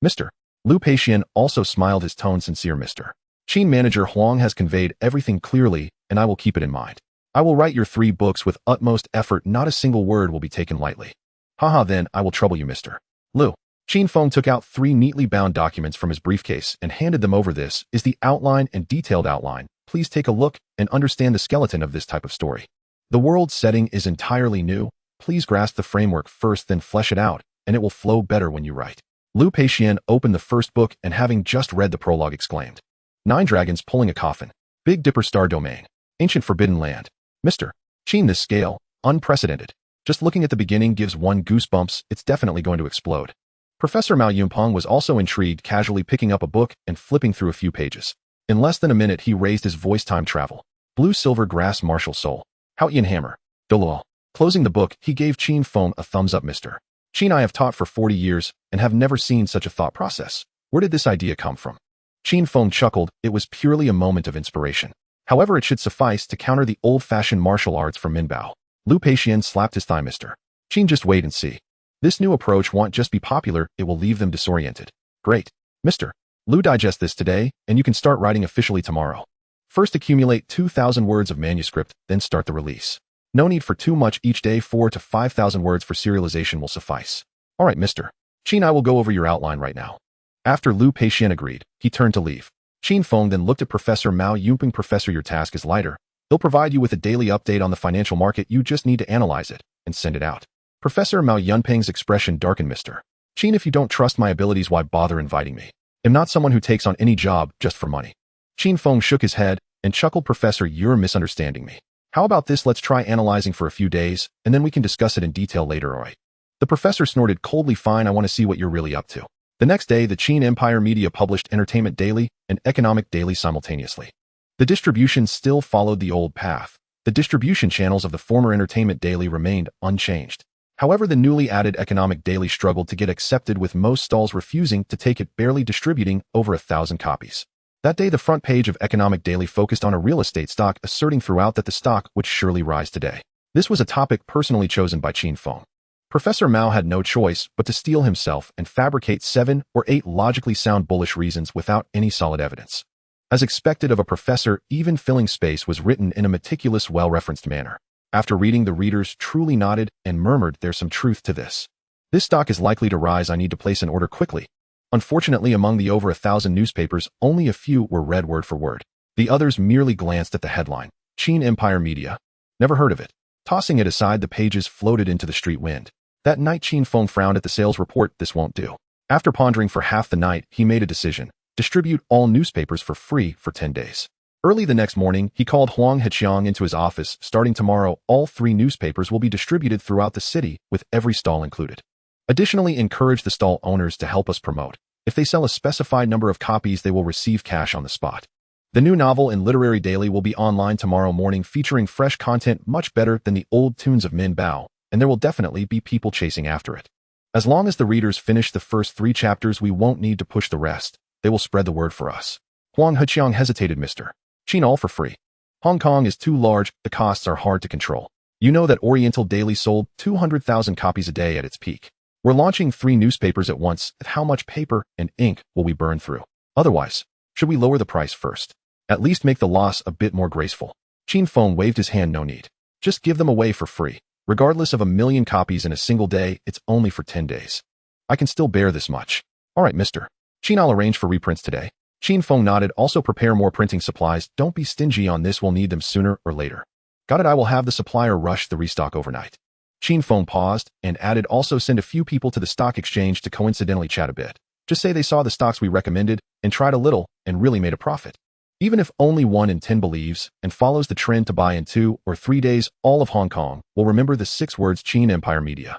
Mr. Liu Peixian also smiled, his tone sincere. Mr. Qin, manager Huang has conveyed everything clearly, and I will keep it in mind. I will write your 3 books with utmost effort. Not a single word will be taken lightly. Haha, then I will trouble you, Mr. Liu. Qin Feng took out 3 neatly bound documents from his briefcase and handed them over. This is the outline and detailed outline. Please take a look and understand the skeleton of this type of story. The world setting is entirely new. Please grasp the framework first, then flesh it out, and it will flow better when you write. Liu Peixian opened the first book and, having just read the prologue, exclaimed, 9 dragons pulling a coffin. Big Dipper Star Domain. Ancient Forbidden Land. Mr. Qin, this scale, unprecedented. Just looking at the beginning gives one goosebumps. It's definitely going to explode. Professor Mao Yunpeng was also intrigued, casually picking up a book and flipping through a few pages. In less than a minute, he raised his voice. Time travel. Blue Silver Grass Martial Soul. How Ian Hammer. Dolol. Closing the book, he gave Qin Feng a thumbs up. Mr. Qin, I have taught for 40 years and have never seen such a thought process. Where did this idea come from? Qin Feng chuckled. It was purely a moment of inspiration. However, it should suffice to counter the old-fashioned martial arts from Minbao. Lu Peixian slapped his thigh. Mr. Qin, just wait and see. This new approach won't just be popular, it will leave them disoriented. Great. Mr. Lu, digest this today, and you can start writing officially tomorrow. First accumulate 2,000 words of manuscript, then start the release. No need for too much each day. 4,000 to 5,000 words for serialization will suffice. All right, Mr. Qin, I will go over your outline right now. After Lu Peixian agreed, he turned to leave. Qin Feng then looked at Professor Mao Yunping. Professor, your task is lighter. He'll provide you with a daily update on the financial market. You just need to analyze it and send it out. Professor Mao Yunping's expression darkened. Mr. Qin, if you don't trust my abilities, why bother inviting me? I'm not someone who takes on any job just for money. Qin Feng shook his head and chuckled. Professor, you're misunderstanding me. How about this? Let's try analyzing for a few days, and then we can discuss it in detail later, alright? The professor snorted coldly. Fine, I want to see what you're really up to. The next day, the Qin Empire Media published Entertainment Daily and Economic Daily simultaneously. The distribution still followed the old path. The distribution channels of the former Entertainment Daily remained unchanged. However, the newly added Economic Daily struggled to get accepted, with most stalls refusing to take it, barely distributing over 1,000 copies. That day, the front page of Economic Daily focused on a real estate stock, asserting throughout that the stock would surely rise today. This was a topic personally chosen by Qin Feng. Professor Mao had no choice but to steel himself and fabricate 7 or 8 logically sound bullish reasons without any solid evidence. As expected of a professor, even filling space was written in a meticulous, well-referenced manner. After reading, the readers truly nodded and murmured, there's some truth to this. This stock is likely to rise. I need to place an order quickly. Unfortunately, among the over 1,000 newspapers, only a few were read word for word. The others merely glanced at the headline. Qin Empire Media. Never heard of it. Tossing it aside, the pages floated into the street wind. That night, Qin Feng frowned at the sales report. This won't do. After pondering for half the night, he made a decision. Distribute all newspapers for free for 10 days. Early the next morning, he called Huang Heqiang into his office. Starting tomorrow, all 3 newspapers will be distributed throughout the city, with every stall included. Additionally, encourage the stall owners to help us promote. If they sell a specified number of copies, they will receive cash on the spot. The new novel and literary daily will be online tomorrow morning, featuring fresh content much better than the old tunes of Min Bao, and there will definitely be people chasing after it. As long as the readers finish the first 3 chapters, we won't need to push the rest. They will spread the word for us. Huang Heqiang hesitated. Mr. Qin, all for free. Hong Kong is too large, the costs are hard to control. You know that Oriental Daily sold 200,000 copies a day at its peak. We're launching 3 newspapers at once. At how much paper and ink will we burn through? Otherwise, should we lower the price first? At least make the loss a bit more graceful. Qin Feng waved his hand. No need. Just give them away for free. Regardless of 1,000,000 copies in a single day, it's only for 10 days. I can still bear this much. All right, Mr. Qin, I'll arrange for reprints today. Qin Feng nodded. Also prepare more printing supplies. Don't be stingy on this. We'll need them sooner or later. Got it. I will have the supplier rush the restock overnight. Qin Feng paused and added, also send a few people to the stock exchange to coincidentally chat a bit. Just say they saw the stocks we recommended and tried a little and really made a profit. Even if only 1 in 10 believes and follows the trend to buy in 2 or 3 days, all of Hong Kong will remember the 6 words Qin Empire Media.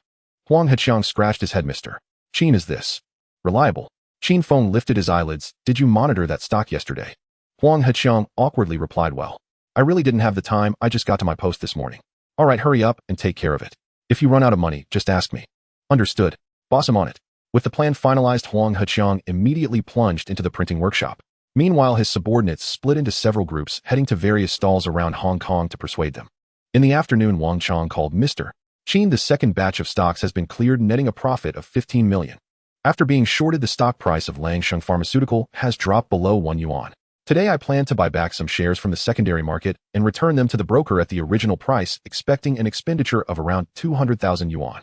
Huang Heqiang scratched his head. Mr. Qin, is this reliable? Qin Feng lifted his eyelids. Did you monitor that stock yesterday? Huang Heqiang awkwardly replied, well, I really didn't have the time. I just got to my post this morning. All right, hurry up and take care of it. If you run out of money, just ask me. Understood. Boss, I'm on it. With the plan finalized, Huang Heqiang immediately plunged into the printing workshop. Meanwhile, his subordinates split into several groups, heading to various stalls around Hong Kong to persuade them. In the afternoon, Wang Chong called. Mr. Qin, the second batch of stocks has been cleared, netting a profit of 15 million. After being shorted, the stock price of Langsheng Pharmaceutical has dropped below 1 yuan. Today, I plan to buy back some shares from the secondary market and return them to the broker at the original price, expecting an expenditure of around 200,000 yuan.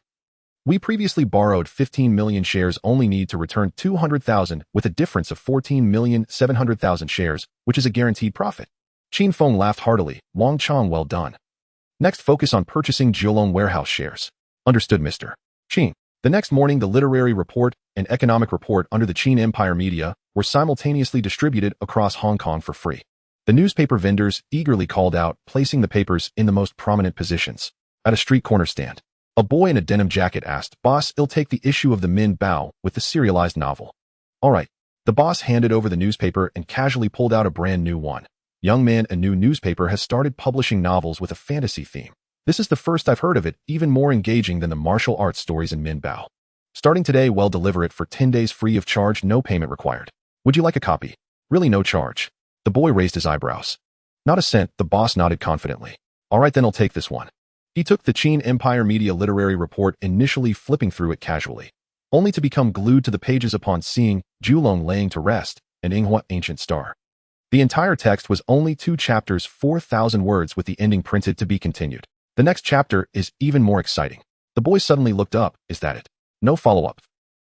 We previously borrowed 15 million shares, only need to return 200,000 with a difference of 14,700,000 shares, which is a guaranteed profit. Qin Feng laughed heartily. Wang Chong, well done. Next, focus on purchasing Kowloon warehouse shares. Understood, Mr. Qin. The next morning, the literary report and economic report under the Qin Empire Media were simultaneously distributed across Hong Kong for free. The newspaper vendors eagerly called out, placing the papers in the most prominent positions. At a street corner stand, a boy in a denim jacket asked, Boss, I'll take the issue of the Min Bao with the serialized novel. All right. The boss handed over the newspaper and casually pulled out a brand new one. Young man, a new newspaper has started publishing novels with a fantasy theme. This is the first I've heard of it, even more engaging than the martial arts stories in Minbao. Starting today, well, deliver it for 10 days free of charge, no payment required. Would you like a copy? Really, no charge? The boy raised his eyebrows. Not a cent, the boss nodded confidently. All right, then I'll take this one. He took the Qin Empire Media Literary Report, initially flipping through it casually, only to become glued to the pages upon seeing Julong laying to rest, an Inghua ancient star. The entire text was only 2 chapters, 4,000 words, with the ending printed to be continued. The next chapter is even more exciting. The boy suddenly looked up. Is that it? No follow-up.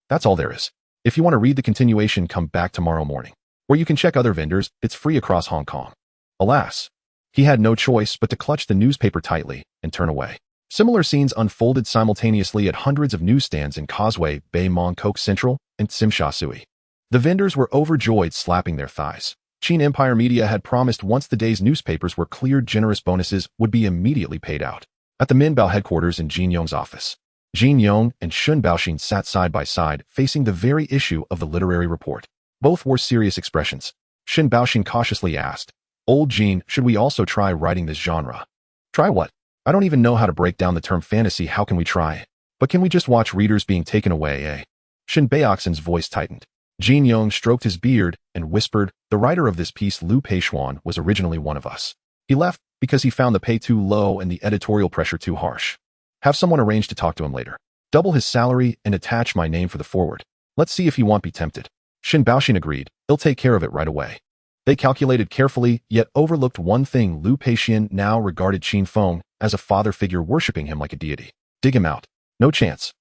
That's all there is. If you want to read the continuation, come back tomorrow morning. Or you can check other vendors, it's free across Hong Kong. Alas, he had no choice but to clutch the newspaper tightly and turn away. Similar scenes unfolded simultaneously at hundreds of newsstands in Causeway Bay, Mong Kok Central, and Tsim Sha Tsui. The vendors were overjoyed, slapping their thighs. Qin Empire Media had promised once the day's newspapers were cleared, generous bonuses would be immediately paid out. At the Minbao headquarters in Jin Yong's office, Jin Yong and Shun Baoxin sat side by side, facing the very issue of the literary report. Both wore serious expressions. Shun Baoxin cautiously asked, "Old Jin, should we also try writing this genre?" Try what? I don't even know how to break down the term fantasy. How can we try? But can we just watch readers being taken away, eh? Shun Baoxin's voice tightened. Jin Yong stroked his beard and whispered, "The writer of this piece, Liu Peishuan, was originally one of us. He left because he found the pay too low and the editorial pressure too harsh. Have someone arrange to talk to him later. Double his salary and attach my name for the forward. Let's see if he won't be tempted." Shin Baoxin agreed. He'll take care of it right away. They calculated carefully, yet overlooked one thing. Liu Peixian now regarded Qin Feng as a father figure, worshipping him like a deity. Dig him out. No chance.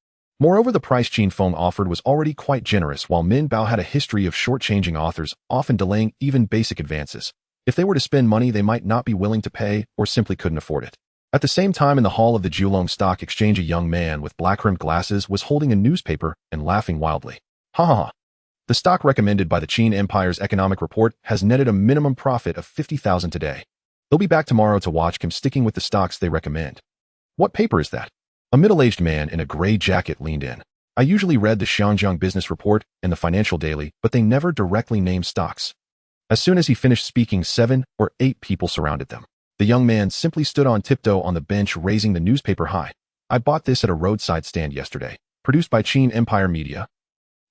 Moreover, the price Qin Feng offered was already quite generous, while Min Bao had a history of shortchanging authors, often delaying even basic advances. If they were to spend money they might not be willing to pay, or simply couldn't afford it. At the same time, in the hall of the Julong Stock Exchange, a young man with black-rimmed glasses was holding a newspaper and laughing wildly. Ha ha ha. The stock recommended by the Qin Empire's economic report has netted a minimum profit of 50,000 today. He'll be back tomorrow to watch him sticking with the stocks they recommend. What paper is that? A middle-aged man in a gray jacket leaned in. I usually read the Xianjiang Business Report and the Financial Daily, but they never directly named stocks. As soon as he finished speaking, 7 or 8 people surrounded them. The young man simply stood on tiptoe on the bench, raising the newspaper high. I bought this at a roadside stand yesterday, produced by Qin Empire Media.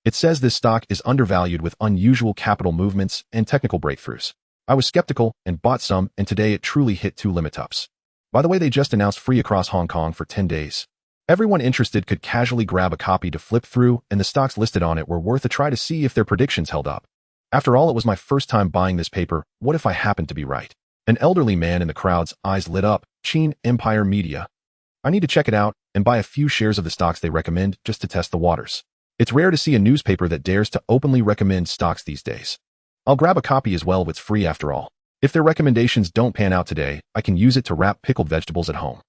It says this stock is undervalued with unusual capital movements and technical breakthroughs. I was skeptical and bought some, and today it truly hit 2 limit ups. By the way, they just announced free across Hong Kong for 10 days. Everyone interested could casually grab a copy to flip through, and the stocks listed on it were worth a try to see if their predictions held up. After all, it was my first time buying this paper. What if I happened to be right? An elderly man in the crowd's eyes lit up. Qin Empire Media. I need to check it out and buy a few shares of the stocks they recommend just to test the waters. It's rare to see a newspaper that dares to openly recommend stocks these days. I'll grab a copy as well if it's free after all. If their recommendations don't pan out today, I can use it to wrap pickled vegetables at home.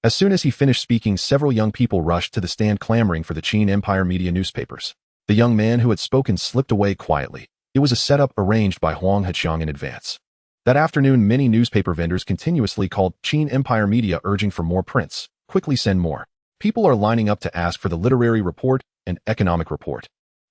As soon as he finished speaking, several young people rushed to the stand clamoring for the Qin Empire Media newspapers. The young man who had spoken slipped away quietly. It was a setup arranged by Huang Heqiang in advance. That afternoon, many newspaper vendors continuously called Qin Empire Media, urging for more prints. Quickly send more. People are lining up to ask for the literary report and economic report.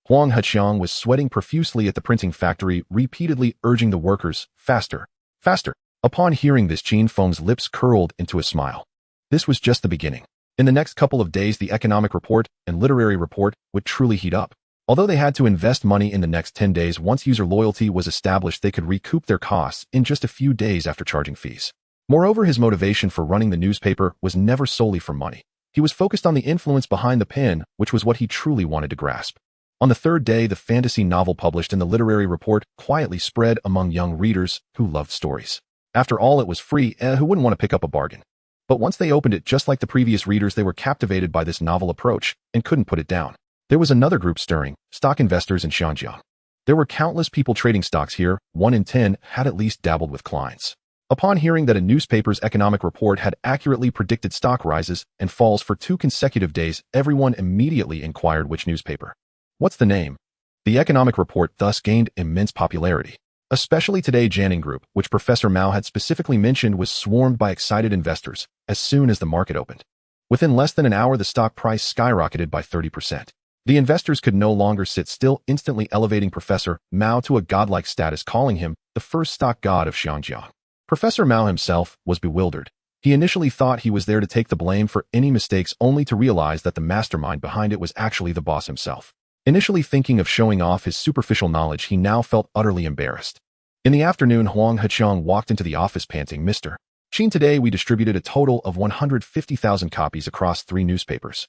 Huang Heqiang was sweating profusely at the printing factory, repeatedly urging the workers, faster, faster. Upon hearing this, Qin Feng's lips curled into a smile. This was just the beginning. In the next couple of days, the economic report and literary report would truly heat up. Although they had to invest money in the next 10 days, once user loyalty was established, they could recoup their costs in just a few days after charging fees. Moreover, his motivation for running the newspaper was never solely for money. He was focused on the influence behind the pen, which was what he truly wanted to grasp. On the 3rd day, the fantasy novel published in the literary report quietly spread among young readers who loved stories. After all, it was free, who wouldn't want to pick up a bargain? But once they opened it, just like the previous readers, they were captivated by this novel approach and couldn't put it down. There was another group stirring, stock investors in Xianjiang. There were countless people trading stocks here. 1 in 10 had at least dabbled with clients. Upon hearing that a newspaper's economic report had accurately predicted stock rises and falls for 2 consecutive days, everyone immediately inquired which newspaper. What's the name? The economic report thus gained immense popularity. Especially today, Janning Group, which Professor Mao had specifically mentioned, was swarmed by excited investors as soon as the market opened. Within less than an hour, the stock price skyrocketed by 30%. The investors could no longer sit still, instantly elevating Professor Mao to a godlike status, calling him the first stock god of Xianjiang. Professor Mao himself was bewildered. He initially thought he was there to take the blame for any mistakes only to realize that the mastermind behind it was actually the boss himself. Initially thinking of showing off his superficial knowledge, he now felt utterly embarrassed. In the afternoon, Huang Heqiang walked into the office panting, "Mr. Qin, today we distributed a total of 150,000 copies across 3 newspapers.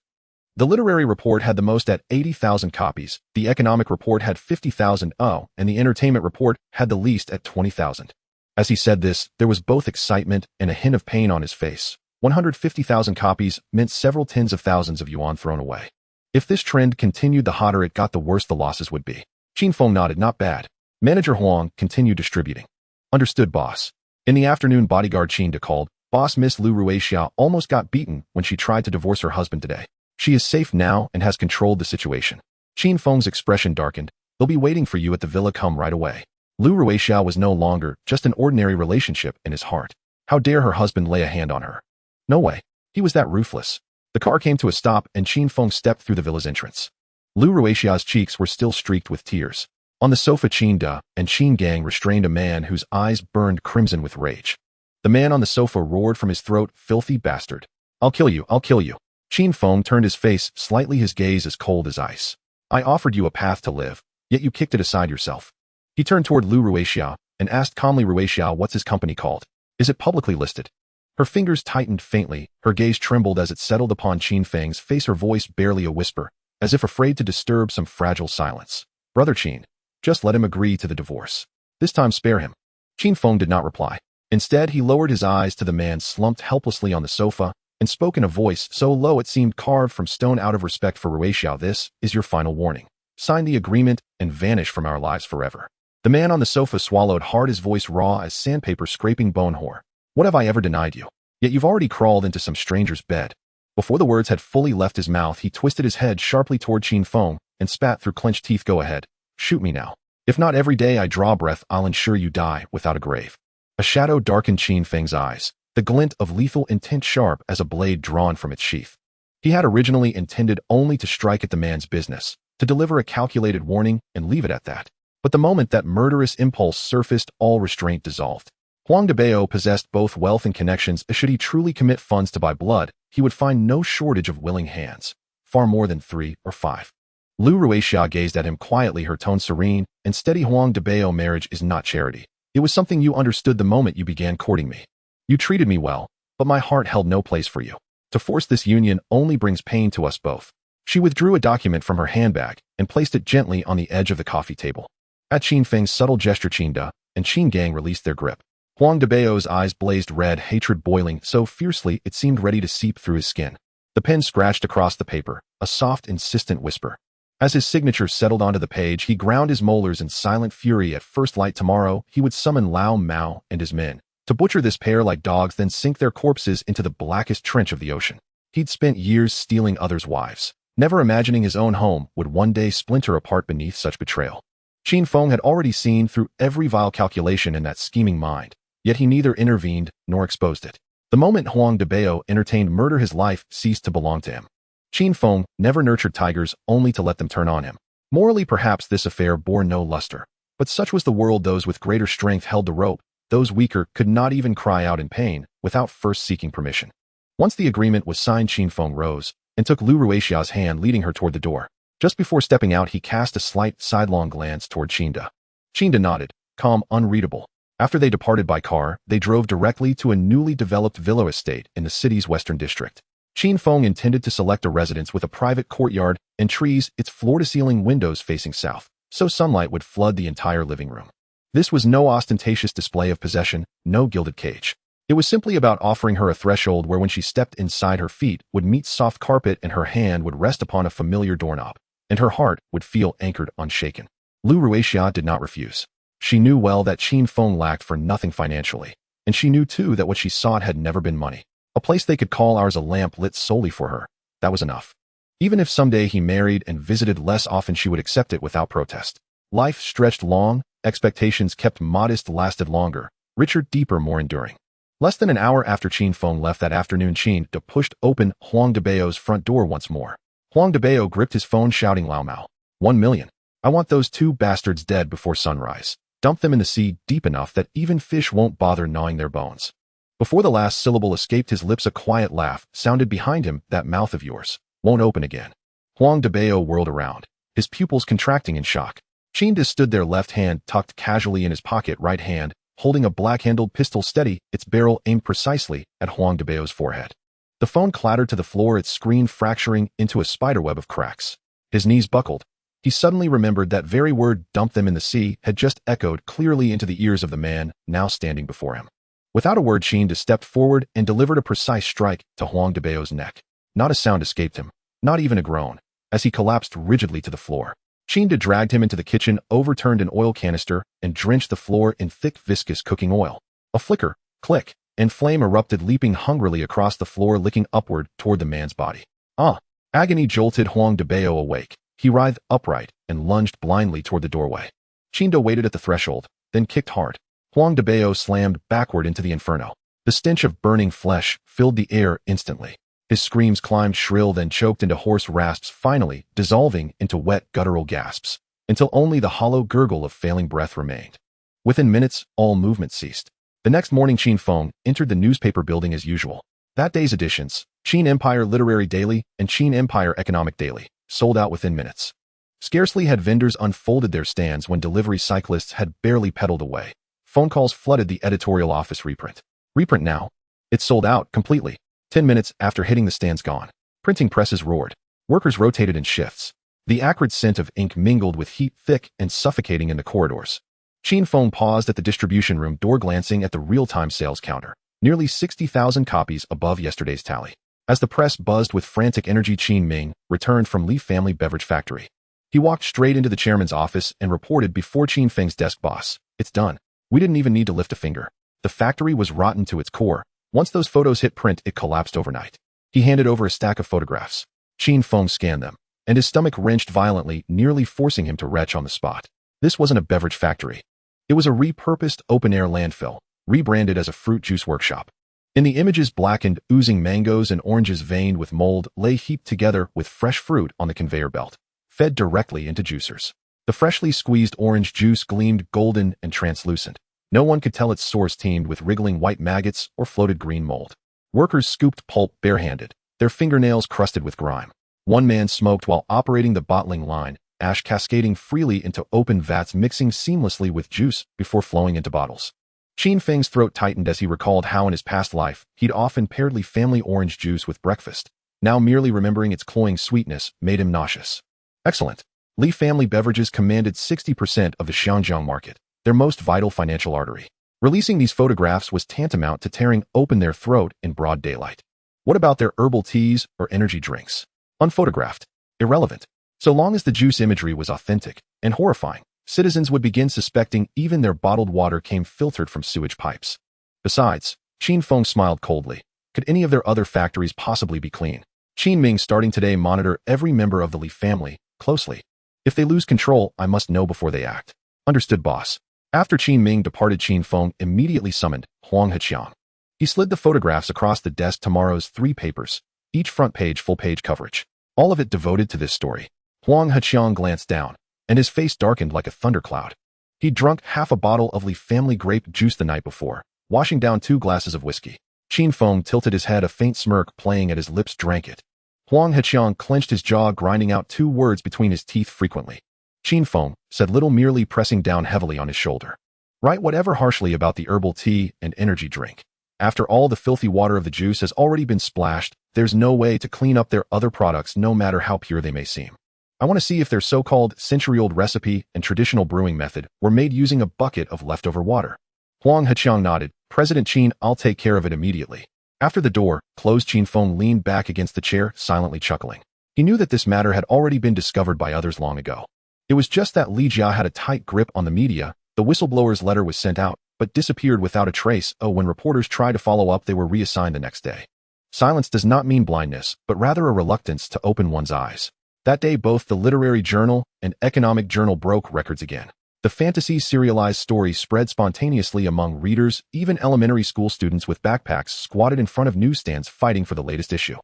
The literary report had the most at 80,000 copies, the economic report had 50,000, and the entertainment report had the least at 20,000. As he said this, there was both excitement and a hint of pain on his face. 150,000 copies meant several tens of thousands of yuan thrown away. If this trend continued, the hotter it got, the worse the losses would be. Qin Feng nodded. "Not bad." Manager Huang continued distributing. "Understood, boss." In the afternoon, bodyguard Qin De called, "Boss, Miss Lu Ruixia almost got beaten when she tried to divorce her husband today. She is safe now and has controlled the situation." Qin Feng's expression darkened. "They'll be waiting for you at the villa. Come right away." Lu Ruixia was no longer just an ordinary relationship in his heart. How dare her husband lay a hand on her? No way. He was that ruthless. The car came to a stop and Qin Feng stepped through the villa's entrance. Lu Ruixia's cheeks were still streaked with tears. On the sofa, Qin De and Qin Gang restrained a man whose eyes burned crimson with rage. The man on the sofa roared from his throat, "Filthy bastard. I'll kill you, I'll kill you." Qin Feng turned his face slightly, his gaze as cold as ice. "I offered you a path to live, yet you kicked it aside yourself." He turned toward Lu Ruixia and asked calmly, "Ruixia, what's his company called? Is it publicly listed?" Her fingers tightened faintly, her gaze trembled as it settled upon Qin Feng's face, her voice barely a whisper, as if afraid to disturb some fragile silence. "Brother Qin, just let him agree to the divorce. This time spare him." Qin Feng did not reply. Instead, he lowered his eyes to the man slumped helplessly on the sofa and spoke in a voice so low it seemed carved from stone. "Out of respect for Ruixia, this is your final warning. Sign the agreement and vanish from our lives forever." The man on the sofa swallowed hard, his voice raw as sandpaper scraping bone. "Whore. What have I ever denied you? Yet you've already crawled into some stranger's bed." Before the words had fully left his mouth, he twisted his head sharply toward Qin Feng and spat through clenched teeth. "Go ahead. Shoot me now. If not every day I draw breath, I'll ensure you die without a grave." A shadow darkened Qin Feng's eyes, the glint of lethal intent sharp as a blade drawn from its sheath. He had originally intended only to strike at the man's business, to deliver a calculated warning and leave it at that. But the moment that murderous impulse surfaced, all restraint dissolved. Huang Debao possessed both wealth and connections. Should he truly commit funds to buy blood, he would find no shortage of willing hands, far more than 3 or 5. Lu Ruixia gazed at him quietly, her tone serene and steady. "Huang Debao, marriage is not charity. It was something you understood the moment you began courting me. You treated me well, but my heart held no place for you. To force this union only brings pain to us both." She withdrew a document from her handbag and placed it gently on the edge of the coffee table. At Qin Feng's subtle gesture, Qin De and Qin Gang released their grip. Huang Debao's eyes blazed red, hatred boiling so fiercely it seemed ready to seep through his skin. The pen scratched across the paper, a soft, insistent whisper. As his signature settled onto the page, he ground his molars in silent fury. At first light tomorrow, he would summon Lao Mao and his men to butcher this pair like dogs, then sink their corpses into the blackest trench of the ocean. He'd spent years stealing others' wives, never imagining his own home would one day splinter apart beneath such betrayal. Qin Feng had already seen through every vile calculation in that scheming mind, yet he neither intervened nor exposed it. The moment Huang Debao entertained murder, his life ceased to belong to him. Qin Feng never nurtured tigers only to let them turn on him. Morally, perhaps this affair bore no luster, but such was the world. Those with greater strength held the rope, those weaker could not even cry out in pain without first seeking permission. Once the agreement was signed, Qin Feng rose and took Lu Ruixia's hand, leading her toward the door. Just before stepping out, he cast a slight sidelong glance toward Qin De. Qin De nodded, calm, unreadable. After they departed by car, they drove directly to a newly developed villa estate in the city's western district. Qin Feng intended to select a residence with a private courtyard and trees, its floor-to-ceiling windows facing south, so sunlight would flood the entire living room. This was no ostentatious display of possession, no gilded cage. It was simply about offering her a threshold where when she stepped inside, her feet would meet soft carpet and her hand would rest upon a familiar doorknob, and her heart would feel anchored, unshaken. Lu Ruixia did not refuse. She knew well that Qin Feng lacked for nothing financially, and she knew too that what she sought had never been money. A place they could call ours, a lamp lit solely for her. That was enough. Even if someday he married and visited less often, she would accept it without protest. Life stretched long, expectations kept modest, lasted longer, richer, deeper, more enduring. Less than an hour after Qin Feng left that afternoon, Qin De pushed open Huang Debao's front door once more. Huang Debao gripped his phone, shouting, "Lao Mao, 1 million. I want those 2 bastards dead before sunrise." Dump them in the sea deep enough that even fish won't bother gnawing their bones. Before the last syllable escaped his lips, a quiet laugh sounded behind him. That mouth of yours won't open again. Huang Debao whirled around, his pupils contracting in shock. Chinda stood there, left hand tucked casually in his pocket, right hand holding a black-handled pistol steady, its barrel aimed precisely at Huang Debao's forehead. The phone clattered to the floor, its screen fracturing into a spiderweb of cracks. His knees buckled. He suddenly remembered that very word, dump them in the sea, had just echoed clearly into the ears of the man now standing before him. Without a word, Chinda stepped forward and delivered a precise strike to Huang Debao's neck. Not a sound escaped him, not even a groan, as he collapsed rigidly to the floor. Chinda dragged him into the kitchen, overturned an oil canister, and drenched the floor in thick, viscous cooking oil. A flicker, click, and flame erupted, leaping hungrily across the floor, licking upward toward the man's body. Ah! Agony jolted Huang Debao awake. He writhed upright and lunged blindly toward the doorway. Chinda waited at the threshold, then kicked hard. Huang Debao slammed backward into the inferno. The stench of burning flesh filled the air instantly. His screams climbed shrill, then choked into hoarse rasps, finally dissolving into wet, guttural gasps, until only the hollow gurgle of failing breath remained. Within minutes, all movement ceased. The next morning, Qin Feng entered the newspaper building as usual. That day's editions, Qin Empire Literary Daily and Qin Empire Economic Daily, sold out within minutes. Scarcely had vendors unfolded their stands when delivery cyclists had barely pedaled away. Phone calls flooded the editorial office. Reprint. Reprint now. It's sold out completely. 10 minutes after hitting the stands, gone. Printing presses roared. Workers rotated in shifts. The acrid scent of ink mingled with heat, thick and suffocating in the corridors. Qin Feng paused at the distribution room door, glancing at the real-time sales counter. Nearly 60,000 copies above yesterday's tally. As the press buzzed with frantic energy, Qin Ming returned from Li Family Beverage Factory. He walked straight into the chairman's office and reported before Qin Feng's desk. Boss, it's done. We didn't even need to lift a finger. The factory was rotten to its core. Once those photos hit print, it collapsed overnight. He handed over a stack of photographs. Qin Feng scanned them, and his stomach wrenched violently, nearly forcing him to retch on the spot. This wasn't a beverage factory. It was a repurposed open-air landfill, rebranded as a fruit juice workshop. In the images, blackened, oozing mangoes and oranges veined with mold lay heaped together with fresh fruit on the conveyor belt, fed directly into juicers. The freshly squeezed orange juice gleamed golden and translucent. No one could tell its source, teemed with wriggling white maggots or floated green mold. Workers scooped pulp barehanded, their fingernails crusted with grime. One man smoked while operating the bottling line, ash cascading freely into open vats, mixing seamlessly with juice before flowing into bottles. Qin Feng's throat tightened as he recalled how in his past life he'd often paired Li Family orange juice with breakfast. Now merely remembering its cloying sweetness made him nauseous. Excellent. Li Family Beverages commanded 60% of the Xiangjiang market, their most vital financial artery. Releasing these photographs was tantamount to tearing open their throat in broad daylight. What about their herbal teas or energy drinks? Unphotographed. Irrelevant. So long as the juice imagery was authentic and horrifying, citizens would begin suspecting even their bottled water came filtered from sewage pipes. Besides, Qin Feng smiled coldly. Could any of their other factories possibly be clean? Qin Ming, starting today, monitor every member of the Li family closely. If they lose control, I must know before they act. Understood, boss. After Qin Ming departed, Qin Feng immediately summoned Huang Heqiang. He slid the photographs across the desk. Tomorrow's 3 papers, each front page full-page coverage, all of it devoted to this story. Huang Heqiang glanced down, and his face darkened like a thundercloud. He'd drunk half a bottle of Li family grape juice the night before, washing down 2 glasses of whiskey. Qin Feng tilted his head, a faint smirk playing at his lips. Drank it. Huang Heqiang clenched his jaw, grinding out 2 words between his teeth frequently. Qin Feng said little, merely pressing down heavily on his shoulder. Write whatever harshly about the herbal tea and energy drink. After all the filthy water of the juice has already been splashed, there's no way to clean up their other products, no matter how pure they may seem. I want to see if their so-called century-old recipe and traditional brewing method were made using a bucket of leftover water. Huang Heqiang nodded. President Qin, I'll take care of it immediately. After the door closed, Qin Feng leaned back against the chair, silently chuckling. He knew that this matter had already been discovered by others long ago. It was just that Li Jia had a tight grip on the media. The whistleblower's letter was sent out, but disappeared without a trace. When reporters tried to follow up, they were reassigned the next day. Silence does not mean blindness, but rather a reluctance to open one's eyes. That day, both the literary journal and economic journal broke records again. The fantasy serialized story spread spontaneously among readers. Even elementary school students with backpacks squatted in front of newsstands fighting for the latest issue.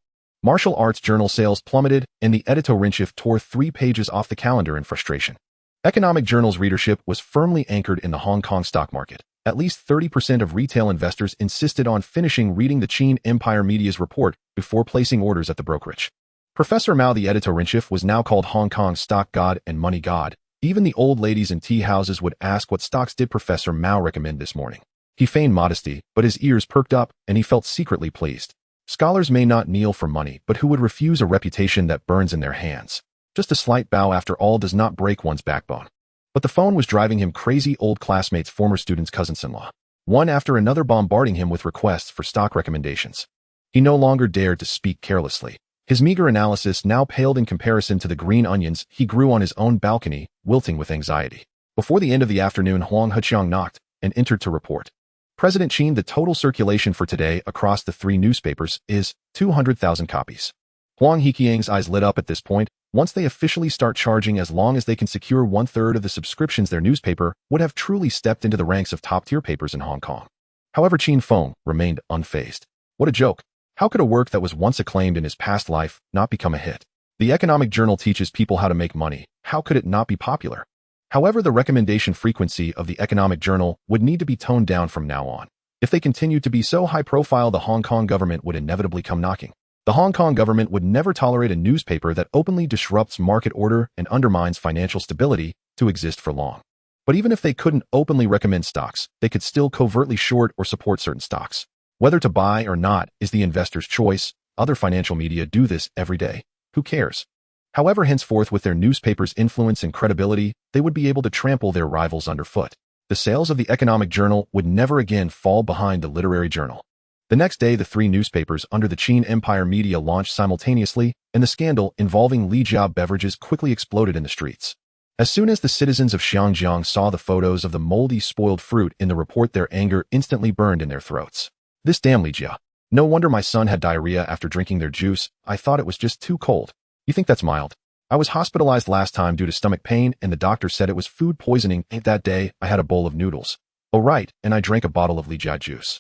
Martial arts journal sales plummeted, and the editor-in-chief tore 3 pages off the calendar in frustration. Economic Journal's readership was firmly anchored in the Hong Kong stock market. At least 30% of retail investors insisted on finishing reading the Qin Empire Media's report before placing orders at the brokerage. Professor Mao, the editor-in-chief, was now called Hong Kong's stock god and money god. Even the old ladies in tea houses would ask what stocks did Professor Mao recommend this morning. He feigned modesty, but his ears perked up, and he felt secretly pleased. Scholars may not kneel for money, but who would refuse a reputation that burns in their hands? Just a slight bow, after all, does not break one's backbone. But the phone was driving him crazy. Old classmates, former students, cousins-in-law, one after another bombarding him with requests for stock recommendations. He no longer dared to speak carelessly. His meager analysis now paled in comparison to the green onions he grew on his own balcony, wilting with anxiety. Before the end of the afternoon, Huang Heqiang knocked and entered to report. President Qin, the total circulation for today across the 3 newspapers is 200,000 copies. Huang Heqiang's eyes lit up at this point. Once they officially start charging, as long as they can secure 1/3 of the subscriptions, their newspaper would have truly stepped into the ranks of top-tier papers in Hong Kong. However, Qin Feng remained unfazed. What a joke. How could a work that was once acclaimed in his past life not become a hit? The Economic Journal teaches people how to make money. How could it not be popular? However, the recommendation frequency of the Economic Journal would need to be toned down from now on. If they continued to be so high-profile, the Hong Kong government would inevitably come knocking. The Hong Kong government would never tolerate a newspaper that openly disrupts market order and undermines financial stability to exist for long. But even if they couldn't openly recommend stocks, they could still covertly short or support certain stocks. Whether to buy or not is the investor's choice. Other financial media do this every day. Who cares? However, henceforth, with their newspaper's influence and credibility, they would be able to trample their rivals underfoot. The sales of the Economic Journal would never again fall behind the Literary Journal. The next day, the 3 newspapers under the Qin Empire Media launched simultaneously, and the scandal involving Li Jia beverages quickly exploded in the streets. As soon as the citizens of Xiangjiang saw the photos of the moldy, spoiled fruit in the report, their anger instantly burned in their throats. This damn Li Jia. No wonder my son had diarrhea after drinking their juice. I thought it was just too cold. You think that's mild? I was hospitalized last time due to stomach pain, and the doctor said it was food poisoning. That day, I had a bowl of noodles. Oh right, and I drank a bottle of Li Jia juice.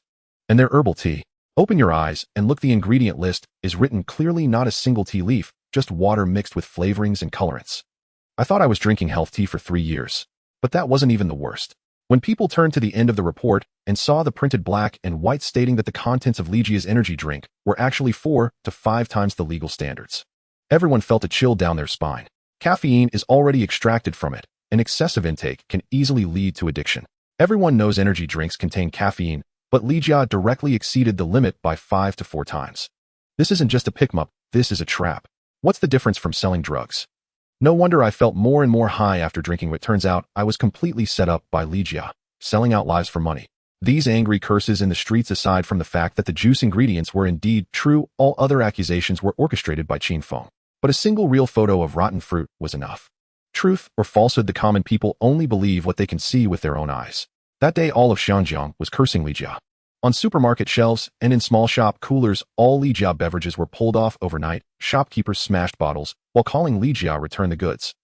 And their herbal tea. Open your eyes and look. The ingredient list is written clearly, not a single tea leaf, just water mixed with flavorings and colorants. I thought I was drinking health tea for 3 years. But that wasn't even the worst. When people turned to the end of the report and saw the printed black and white stating that the contents of Li Jia's energy drink were actually 4 to 5 times the legal standards, everyone felt a chill down their spine. Caffeine is already extracted from it, and excessive intake can easily lead to addiction. Everyone knows energy drinks contain caffeine, but Li Jia directly exceeded the limit by 5 to 4 times. This isn't just a pick-me-up, this is a trap. What's the difference from selling drugs? No wonder I felt more and more high after drinking what turns out I was completely set up by Li Jia, selling out lives for money. These angry curses in the streets, aside from the fact that the juice ingredients were indeed true, all other accusations were orchestrated by Qin Feng. But a single real photo of rotten fruit was enough. Truth or falsehood, the common people only believe what they can see with their own eyes. That day, all of Xiangjiang was cursing Li Jia. On supermarket shelves and in small shop coolers, all Li Jia beverages were pulled off overnight. Shopkeepers smashed bottles while calling Li Jia return the goods.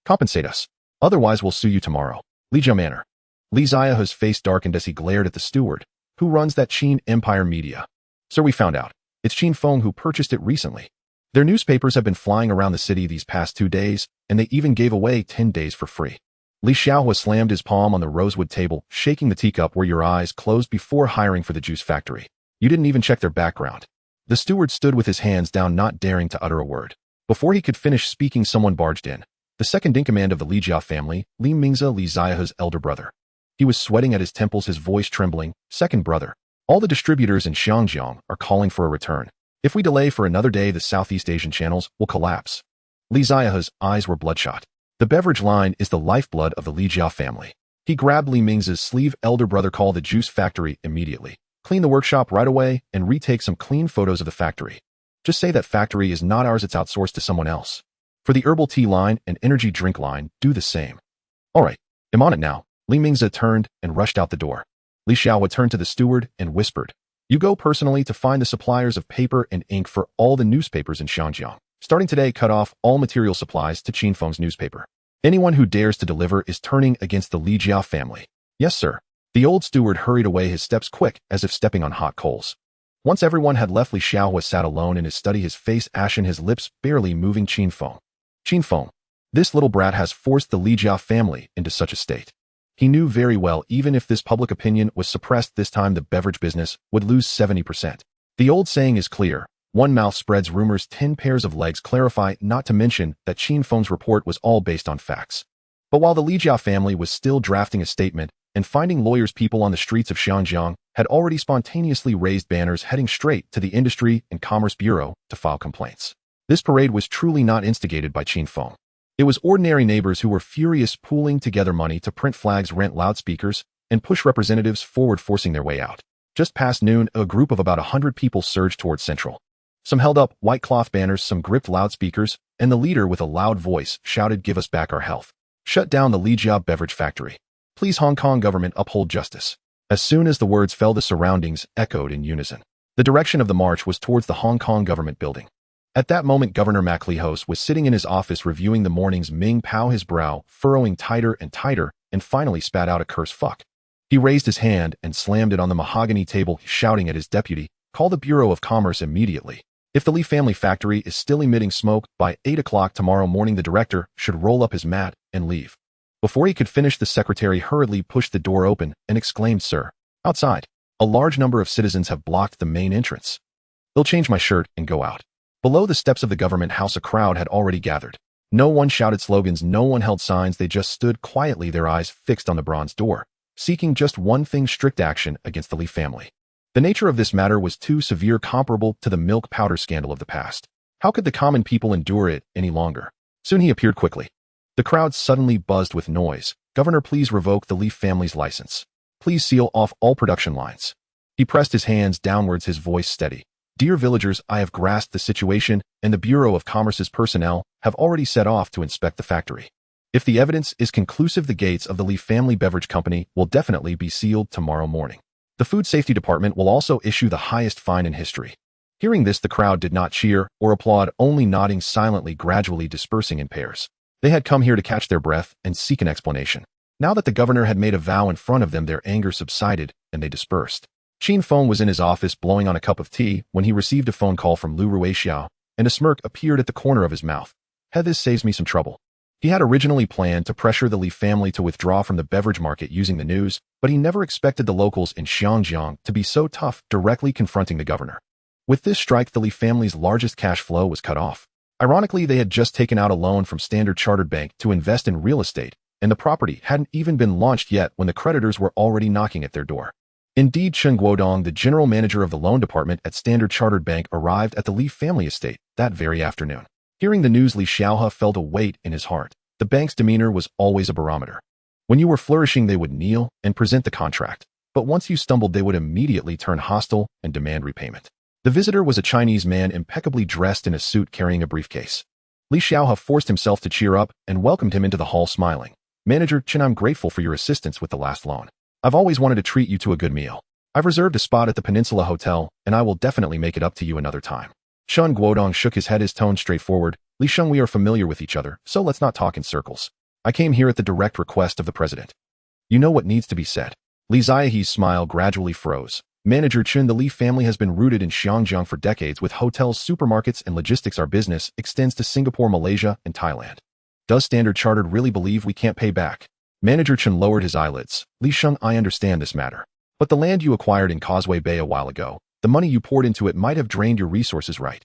Compensate us. Otherwise, we'll sue you tomorrow. Li Jia Manor. Li Ziahe's face darkened as he glared at the steward, who runs that Qin Empire Media. Sir, we found out. It's Qin Feng who purchased it recently. Their newspapers have been flying around the city these past 2 days, and they even gave away 10 days for free. Li Xiaohua slammed his palm on the rosewood table, shaking the teacup. Were your eyes closed before hiring for the juice factory? You didn't even check their background. The steward stood with his hands down, not daring to utter a word. Before he could finish speaking, someone barged in. The second-in-command of the Li Jia family, Li Mingzi, Li Ziahe's elder brother. He was sweating at his temples, his voice trembling. Second brother. All the distributors in Xiangjiang are calling for a return. If we delay for another day, the Southeast Asian channels will collapse. Li Ziahe's eyes were bloodshot. The beverage line is the lifeblood of the Li Jia family. He grabbed Li Mingzi's sleeve. Elder brother, call the juice factory immediately. Clean the workshop right away and retake some clean photos of the factory. Just say that factory is not ours, it's outsourced to someone else. For the herbal tea line and energy drink line, do the same. All right, I'm on it now. Li Mingzi turned and rushed out the door. Li Xiaohua turned to the steward and whispered, you go personally to find the suppliers of paper and ink for all the newspapers in Xiangjiang. Starting today, cut off all material supplies to Qin Feng's newspaper. Anyone who dares to deliver is turning against the Li Jia family. Yes, sir. The old steward hurried away, his steps quick, as if stepping on hot coals. Once everyone had left, Li Xiaohua sat alone in his study, his face ashen, his lips barely moving. Qin Feng. This little brat has forced the Li Jia family into such a state. He knew very well even if this public opinion was suppressed this time the beverage business would lose 70%. The old saying is clear. One mouth spreads rumors, 10 pairs of legs clarify, not to mention that Qin Feng's report was all based on facts. But while the Li Jia family was still drafting a statement and finding lawyers, people on the streets of Xianjiang had already spontaneously raised banners heading straight to the Industry and Commerce Bureau to file complaints. This parade was truly not instigated by Qin Feng. It was ordinary neighbors who were furious, pooling together money to print flags, rent loudspeakers, and push representatives forward, forcing their way out. Just past noon, a group of about 100 people surged towards Central. Some held up white cloth banners, some gripped loudspeakers, and the leader with a loud voice shouted, "Give us back our health. Shut down the Li Jia beverage factory. Please, Hong Kong government, uphold justice." As soon as the words fell, the surroundings echoed in unison. The direction of the march was towards the Hong Kong government building. At that moment, Governor MacLehose was sitting in his office reviewing the morning's Ming Pao, his brow furrowing tighter and tighter, and finally spat out a curse, "Fuck." He raised his hand and slammed it on the mahogany table, shouting at his deputy, "Call the Bureau of Commerce immediately. If the Li family factory is still emitting smoke by 8 o'clock tomorrow morning, the director should roll up his mat and leave." Before he could finish, the secretary hurriedly pushed the door open and exclaimed, "Sir, outside. A large number of citizens have blocked the main entrance." "They'll change my shirt and go out." Below the steps of the government house, a crowd had already gathered. No one shouted slogans, no one held signs, they just stood quietly, their eyes fixed on the bronze door, seeking just one thing: strict action against the Li family. The nature of this matter was too severe, comparable to the milk powder scandal of the past. How could the common people endure it any longer? Soon he appeared quickly. The crowd suddenly buzzed with noise. "Governor, please revoke the Li family's license. Please seal off all production lines." He pressed his hands downwards, his voice steady. "Dear villagers, I have grasped the situation, and the Bureau of Commerce's personnel have already set off to inspect the factory. If the evidence is conclusive, the gates of the Li Family Beverage Company will definitely be sealed tomorrow morning. The Food Safety Department will also issue the highest fine in history." Hearing this, the crowd did not cheer or applaud, only nodding silently, gradually dispersing in pairs. They had come here to catch their breath and seek an explanation. Now that the governor had made a vow in front of them, their anger subsided and they dispersed. Qin Feng was in his office blowing on a cup of tea when he received a phone call from Lu Ruixiao, and a smirk appeared at the corner of his mouth. "This saves me some trouble." He had originally planned to pressure the Li family to withdraw from the beverage market using the news, but he never expected the locals in Xianjiang to be so tough, directly confronting the governor. With this strike, the Li family's largest cash flow was cut off. Ironically, they had just taken out a loan from Standard Chartered Bank to invest in real estate, and the property hadn't even been launched yet when the creditors were already knocking at their door. Indeed, Chen Guodong, the general manager of the loan department at Standard Chartered Bank, arrived at the Li family estate that very afternoon. Hearing the news, Li Xiaohe felt a weight in his heart. The bank's demeanor was always a barometer. When you were flourishing, they would kneel and present the contract, but once you stumbled, they would immediately turn hostile and demand repayment. The visitor was a Chinese man, impeccably dressed in a suit, carrying a briefcase. Li Xiaohe forced himself to cheer up and welcomed him into the hall, smiling. "Manager Chen, I'm grateful for your assistance with the last loan. I've always wanted to treat you to a good meal. I've reserved a spot at the Peninsula Hotel, and I will definitely make it up to you another time." Chen Guodong shook his head, his tone straightforward. "Li Sheng, we are familiar with each other, so let's not talk in circles. I came here at the direct request of the president. You know what needs to be said." Li Ziahe's smile gradually froze. "Manager Chen, the Li family has been rooted in Xianjiang for decades, with hotels, supermarkets, and logistics. Our business extends to Singapore, Malaysia, and Thailand. Does Standard Chartered really believe we can't pay back?" Manager Chen lowered his eyelids. "Li Sheng, I understand this matter. But the land you acquired in Causeway Bay a while ago, the money you poured into it might have drained your resources, right?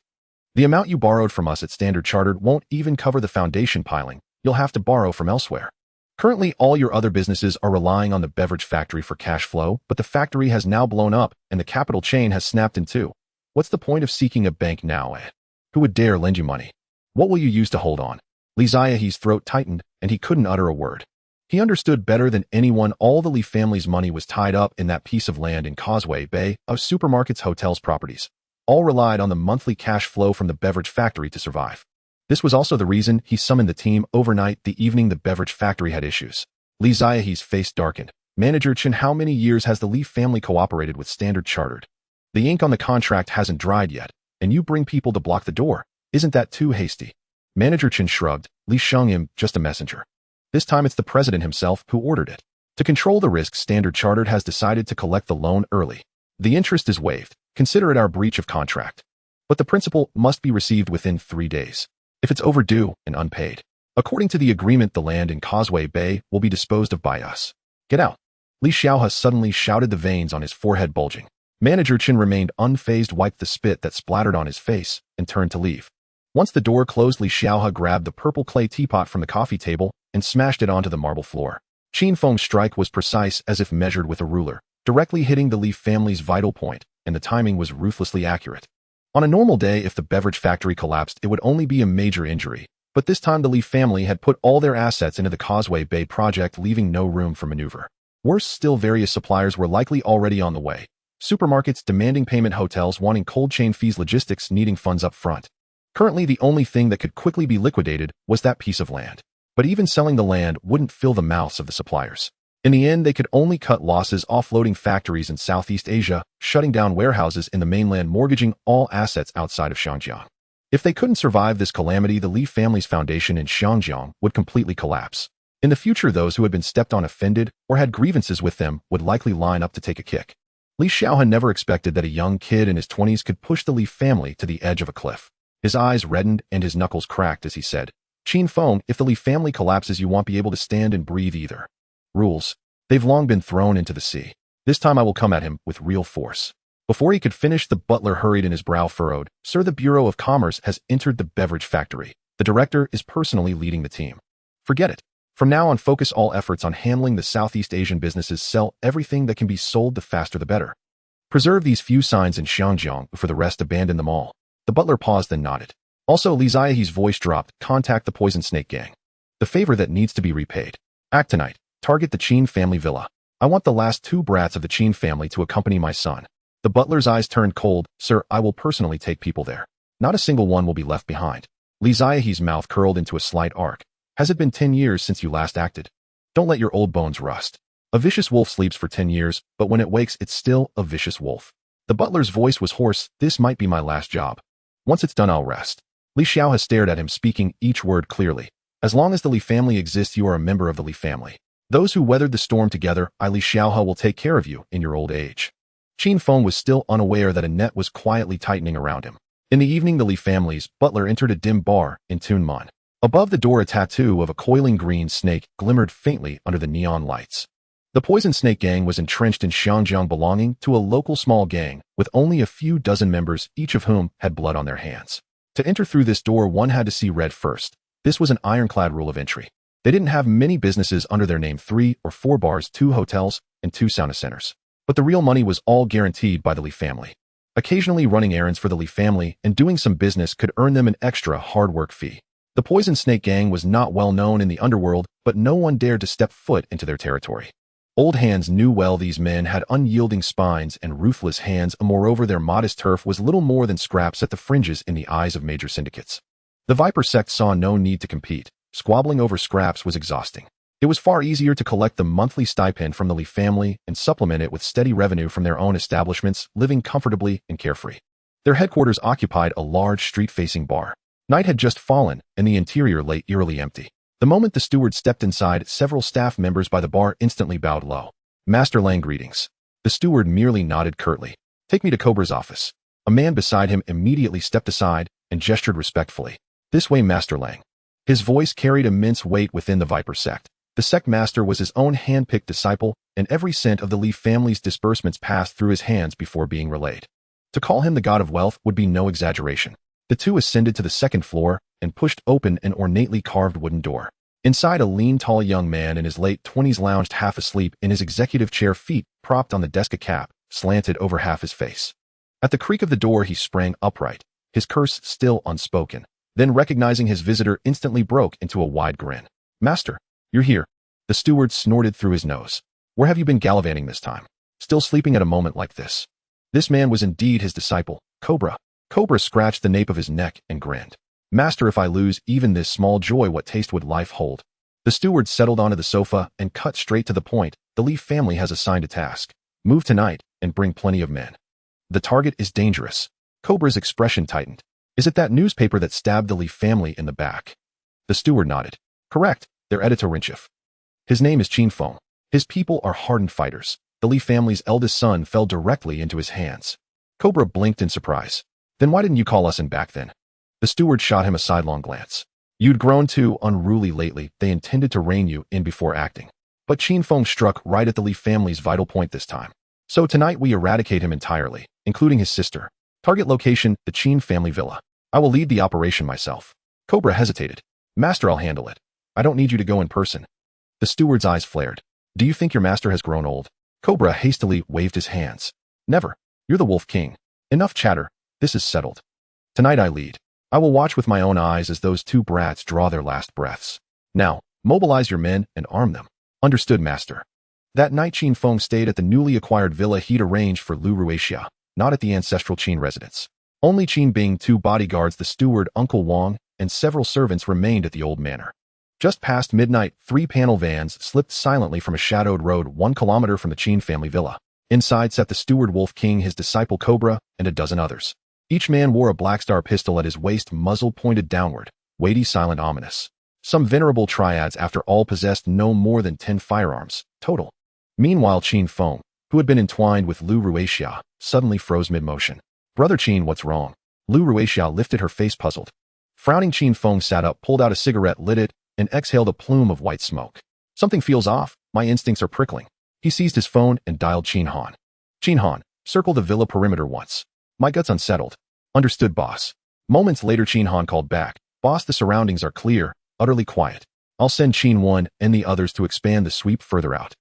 The amount you borrowed from us at Standard Chartered won't even cover the foundation piling. You'll have to borrow from elsewhere. Currently, all your other businesses are relying on the beverage factory for cash flow, but the factory has now blown up and the capital chain has snapped in two. What's the point of seeking a bank now, eh? Who would dare lend you money? What will you use to hold on?" Li Ziahe's throat tightened and he couldn't utter a word. He understood better than anyone all the Li family's money was tied up in that piece of land in Causeway Bay, of supermarkets, hotels, properties. All relied on the monthly cash flow from the beverage factory to survive. This was also the reason he summoned the team overnight the evening the beverage factory had issues. Li Ziahe's face darkened. "Manager Chen, how many years has the Li family cooperated with Standard Chartered? The ink on the contract hasn't dried yet, and you bring people to block the door. Isn't that too hasty?" Manager Chen shrugged. "Li Sheng, just a messenger. This time it's the president himself who ordered it. To control the risk, Standard Chartered has decided to collect the loan early. The interest is waived. Consider it our breach of contract. But the principal must be received within 3 days. If it's overdue and unpaid, According to the agreement, the land in Causeway Bay will be disposed of by us. Get out. Li Xiaohe suddenly shouted, the veins on his forehead bulging. Manager Chen remained unfazed, wiped the spit that splattered on his face, and turned to leave. Once the door closed, Li Xiaohe grabbed the purple clay teapot from the coffee table and smashed it onto the marble floor. Qin Feng's strike was precise as if measured with a ruler, directly hitting the Li family's vital point, and the timing was ruthlessly accurate. On a normal day, if the beverage factory collapsed, it would only be a major injury, but this time the Li family had put all their assets into the Causeway Bay project, leaving no room for maneuver. Worse still, various suppliers were likely already on the way. Supermarkets demanding payment, hotels wanting cold chain fees, logistics needing funds up front. Currently, the only thing that could quickly be liquidated was that piece of land. But even selling the land wouldn't fill the mouths of the suppliers. In the end, they could only cut losses, offloading factories in Southeast Asia, shutting down warehouses in the mainland, mortgaging all assets outside of Xinjiang. If they couldn't survive this calamity, the Li family's foundation in Xinjiang would completely collapse. In the future, those who had been stepped on, offended, or had grievances with them would likely line up to take a kick. Li Xiaohe never expected that a young kid in his 20s could push the Li family to the edge of a cliff. His eyes reddened and his knuckles cracked as he said, Qin Feng, if the Li family collapses, you won't be able to stand and breathe either. Rules. They've long been thrown into the sea. This time I will come at him with real force. Before he could finish, the butler hurried and his brow furrowed. Sir, the Bureau of Commerce has entered the beverage factory. The director is personally leading the team. Forget it. From now on, focus all efforts on handling the Southeast Asian businesses. Sell everything that can be sold, the faster the better. Preserve these few signs in Xinjiang, for the rest abandon them all. The butler paused, then nodded. Also, Li Ziahe's voice dropped. Contact the Poison Snake Gang. The favor that needs to be repaid. Act tonight. Target the Qin family villa. I want the last 2 brats of the Qin family to accompany my son. The butler's eyes turned cold. Sir, I will personally take people there. Not a single one will be left behind. Li Ziahe's mouth curled into a slight arc. Has it been 10 years since you last acted? Don't let your old bones rust. A vicious wolf sleeps for 10 years, but when it wakes, it's still a vicious wolf. The butler's voice was hoarse. This might be my last job. Once it's done, I'll rest. Li Xiaohe stared at him, speaking each word clearly. As long as the Li family exists, you are a member of the Li family. Those who weathered the storm together, Li Xiaohe will take care of you in your old age. Qin Feng was still unaware that a net was quietly tightening around him. In the evening, the Li family's butler entered a dim bar in Tunman. Above the door, a tattoo of a coiling green snake glimmered faintly under the neon lights. The Poison Snake Gang was entrenched in Xinjiang, belonging to a local small gang with only a few dozen members, each of whom had blood on their hands. To enter through this door, one had to see red first. This was an ironclad rule of entry. They didn't have many businesses under their name, 3 or 4 bars, 2 hotels, and 2 sauna centers. But the real money was all guaranteed by the Li family. Occasionally running errands for the Li family and doing some business could earn them an extra hard work fee. The Poison Snake Gang was not well known in the Underworld, but no one dared to step foot into their territory. Old hands knew well these men had unyielding spines and ruthless hands, and moreover their modest turf was little more than scraps at the fringes in the eyes of major syndicates. The Viper sect saw no need to compete. Squabbling over scraps was exhausting. It was far easier to collect the monthly stipend from the Li family and supplement it with steady revenue from their own establishments, living comfortably and carefree. Their headquarters occupied a large street-facing bar. Night had just fallen, and the interior lay eerily empty. The moment the steward stepped inside, several staff members by the bar instantly bowed low. Master Lang, greetings. The steward merely nodded curtly. Take me to Cobra's office. A man beside him immediately stepped aside and gestured respectfully. This way, Master Lang. His voice carried immense weight within the Viper sect. The sect master was his own hand-picked disciple, and every cent of the Li family's disbursements passed through his hands before being relayed. To call him the god of wealth would be no exaggeration. The two ascended to the second floor and pushed open an ornately carved wooden door. Inside, a lean, tall young man in his late 20s lounged half asleep in his executive chair, feet propped on the desk, a cap slanted over half his face. At the creak of the door, he sprang upright, his curse still unspoken. Then, recognizing his visitor, instantly broke into a wide grin. Master, you're here. The steward snorted through his nose. Where have you been gallivanting this time? Still sleeping at a moment like this? This man was indeed his disciple, Cobra. Cobra scratched the nape of his neck and grinned. Master, if I lose even this small joy, what taste would life hold? The steward settled onto the sofa and cut straight to the point. The Li family has assigned a task. Move tonight and bring plenty of men. The target is dangerous. Cobra's expression tightened. Is it that newspaper that stabbed the Li family in the back? The steward nodded. Correct, their editor-in-chief. His name is Qin Feng. His people are hardened fighters. The Li family's eldest son fell directly into his hands. Cobra blinked in surprise. Then why didn't you call us in back then? The steward shot him a sidelong glance. You'd grown too unruly lately. They intended to rein you in before acting. But Qin Feng struck right at the Li family's vital point this time. So tonight we eradicate him entirely, including his sister. Target location, the Qin family villa. I will lead the operation myself. Cobra hesitated. Master, I'll handle it. I don't need you to go in person. The steward's eyes flared. Do you think your master has grown old? Cobra hastily waved his hands. Never. You're the Wolf King. Enough chatter. This is settled. Tonight I lead. I will watch with my own eyes as those two brats draw their last breaths. Now, mobilize your men and arm them. Understood, master. That night Qin Feng stayed at the newly acquired villa he'd arranged for Lu Ruixia, not at the ancestral Qin residence. Only Qin Bing, 2 bodyguards, the steward, Uncle Wang, and several servants remained at the old manor. Just past midnight, 3 panel vans slipped silently from a shadowed road 1 kilometer from the Qin family villa. Inside sat the steward Wolf King, his disciple Cobra, and a dozen others. Each man wore a Black Star pistol at his waist, muzzle pointed downward, weighty, silent, ominous. Some venerable Triads, after all, possessed no more than 10 firearms, total. Meanwhile, Qin Feng, who had been entwined with Lu Ruixia, suddenly froze mid-motion. Brother Qin, what's wrong? Lu Ruixia lifted her face, puzzled. Frowning, Qin Feng sat up, pulled out a cigarette, lit it, and exhaled a plume of white smoke. Something feels off. My instincts are prickling. He seized his phone and dialed Qin Han. Qin Han, circle the villa perimeter once. My gut's unsettled. Understood, boss. Moments later, Qin Han called back. Boss, the surroundings are clear, utterly quiet. I'll send Qin 1 and the others to expand the sweep further out.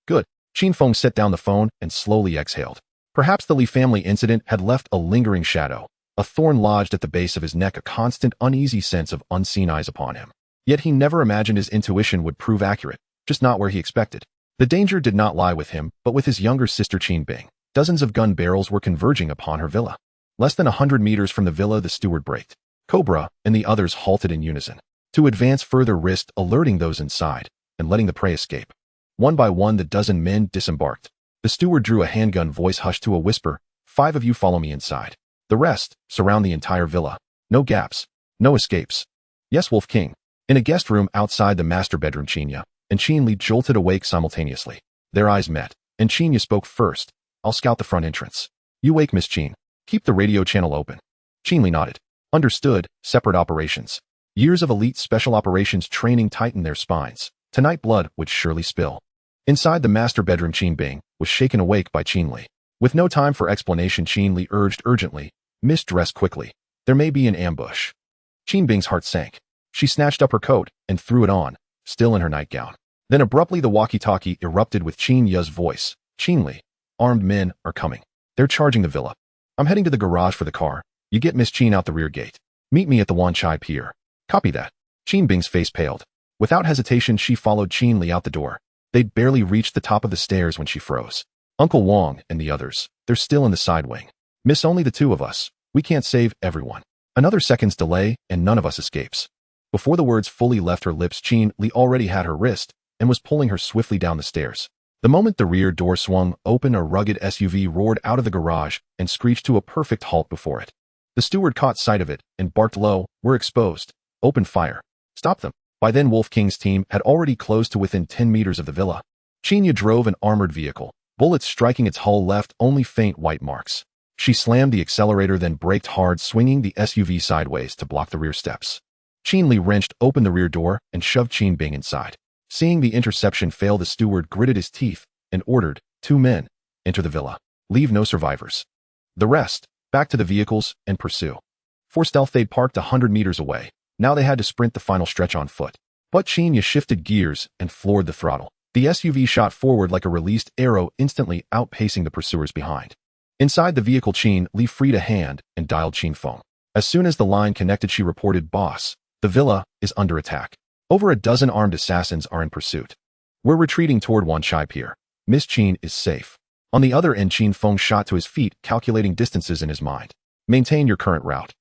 Good. Qin Feng set down the phone and slowly exhaled. Perhaps the Li family incident had left a lingering shadow. A thorn lodged at the base of his neck, a constant uneasy sense of unseen eyes upon him. Yet he never imagined his intuition would prove accurate, just not where he expected. The danger did not lie with him, but with his younger sister Qin Bing. Dozens of gun barrels were converging upon her villa. Less than 100 meters from the villa, the steward braked. Cobra and the others halted in unison. To advance further risked alerting those inside and letting the prey escape. One by one, the dozen men disembarked. The steward drew a handgun, voice hushed to a whisper. 5 of you follow me inside. The rest surround the entire villa. No gaps. No escapes. Yes, Wolf King. In a guest room outside the master bedroom, Qinya and Qin Li jolted awake simultaneously. Their eyes met, and Qinya spoke first. I'll scout the front entrance. You wake Miss Qin. Keep the radio channel open. Qin Li nodded. Understood. Separate operations. Years of elite special operations training tightened their spines. Tonight blood would surely spill. Inside the master bedroom, Qin Bing was shaken awake by Qin Li. With no time for explanation, Qin Li urged urgently, Miss, dress quickly. There may be an ambush. Qin Bing's heart sank. She snatched up her coat and threw it on, still in her nightgown. Then abruptly the walkie-talkie erupted with Qin Ya's voice. Qin Li, armed men are coming. They're charging the villa. I'm heading to the garage for the car. You get Miss Qin out the rear gate. Meet me at the Wan Chai Pier. Copy that. Qin Bing's face paled. Without hesitation, she followed Qin Li out the door. They'd barely reached the top of the stairs when she froze. Uncle Wang and the others, they're still in the side wing. Miss, only the 2 of us. We can't save everyone. Another second's delay, and none of us escapes. Before the words fully left her lips, Qin Li already had her wrist and was pulling her swiftly down the stairs. The moment the rear door swung open, a rugged SUV roared out of the garage and screeched to a perfect halt before it. The steward caught sight of it and barked low, We're exposed. Open fire. Stop them. By then Wolf King's team had already closed to within 10 meters of the villa. Qinya drove an armored vehicle. Bullets striking its hull left only faint white marks. She slammed the accelerator, then braked hard, swinging the SUV sideways to block the rear steps. Qin Li wrenched open the rear door and shoved Qin Bing inside. Seeing the interception fail, the steward gritted his teeth and ordered, 2 men, enter the villa. Leave no survivors. The rest, back to the vehicles and pursue. For stealth, they'd parked 100 meters away. Now they had to sprint the final stretch on foot. But Qinya shifted gears and floored the throttle. The SUV shot forward like a released arrow, instantly outpacing the pursuers behind. Inside the vehicle, Qin Li freed a hand and dialed Qin Feng. As soon as the line connected, she reported, Boss, the villa is under attack. Over a dozen armed assassins are in pursuit. We're retreating toward Wan Chai Pier. Miss Qin is safe. On the other end, Qin Feng shot to his feet, calculating distances in his mind. Maintain your current route.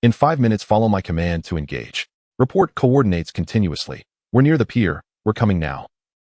In 5 minutes, follow my command to engage. Report coordinates continuously. We're near the pier. We're coming now.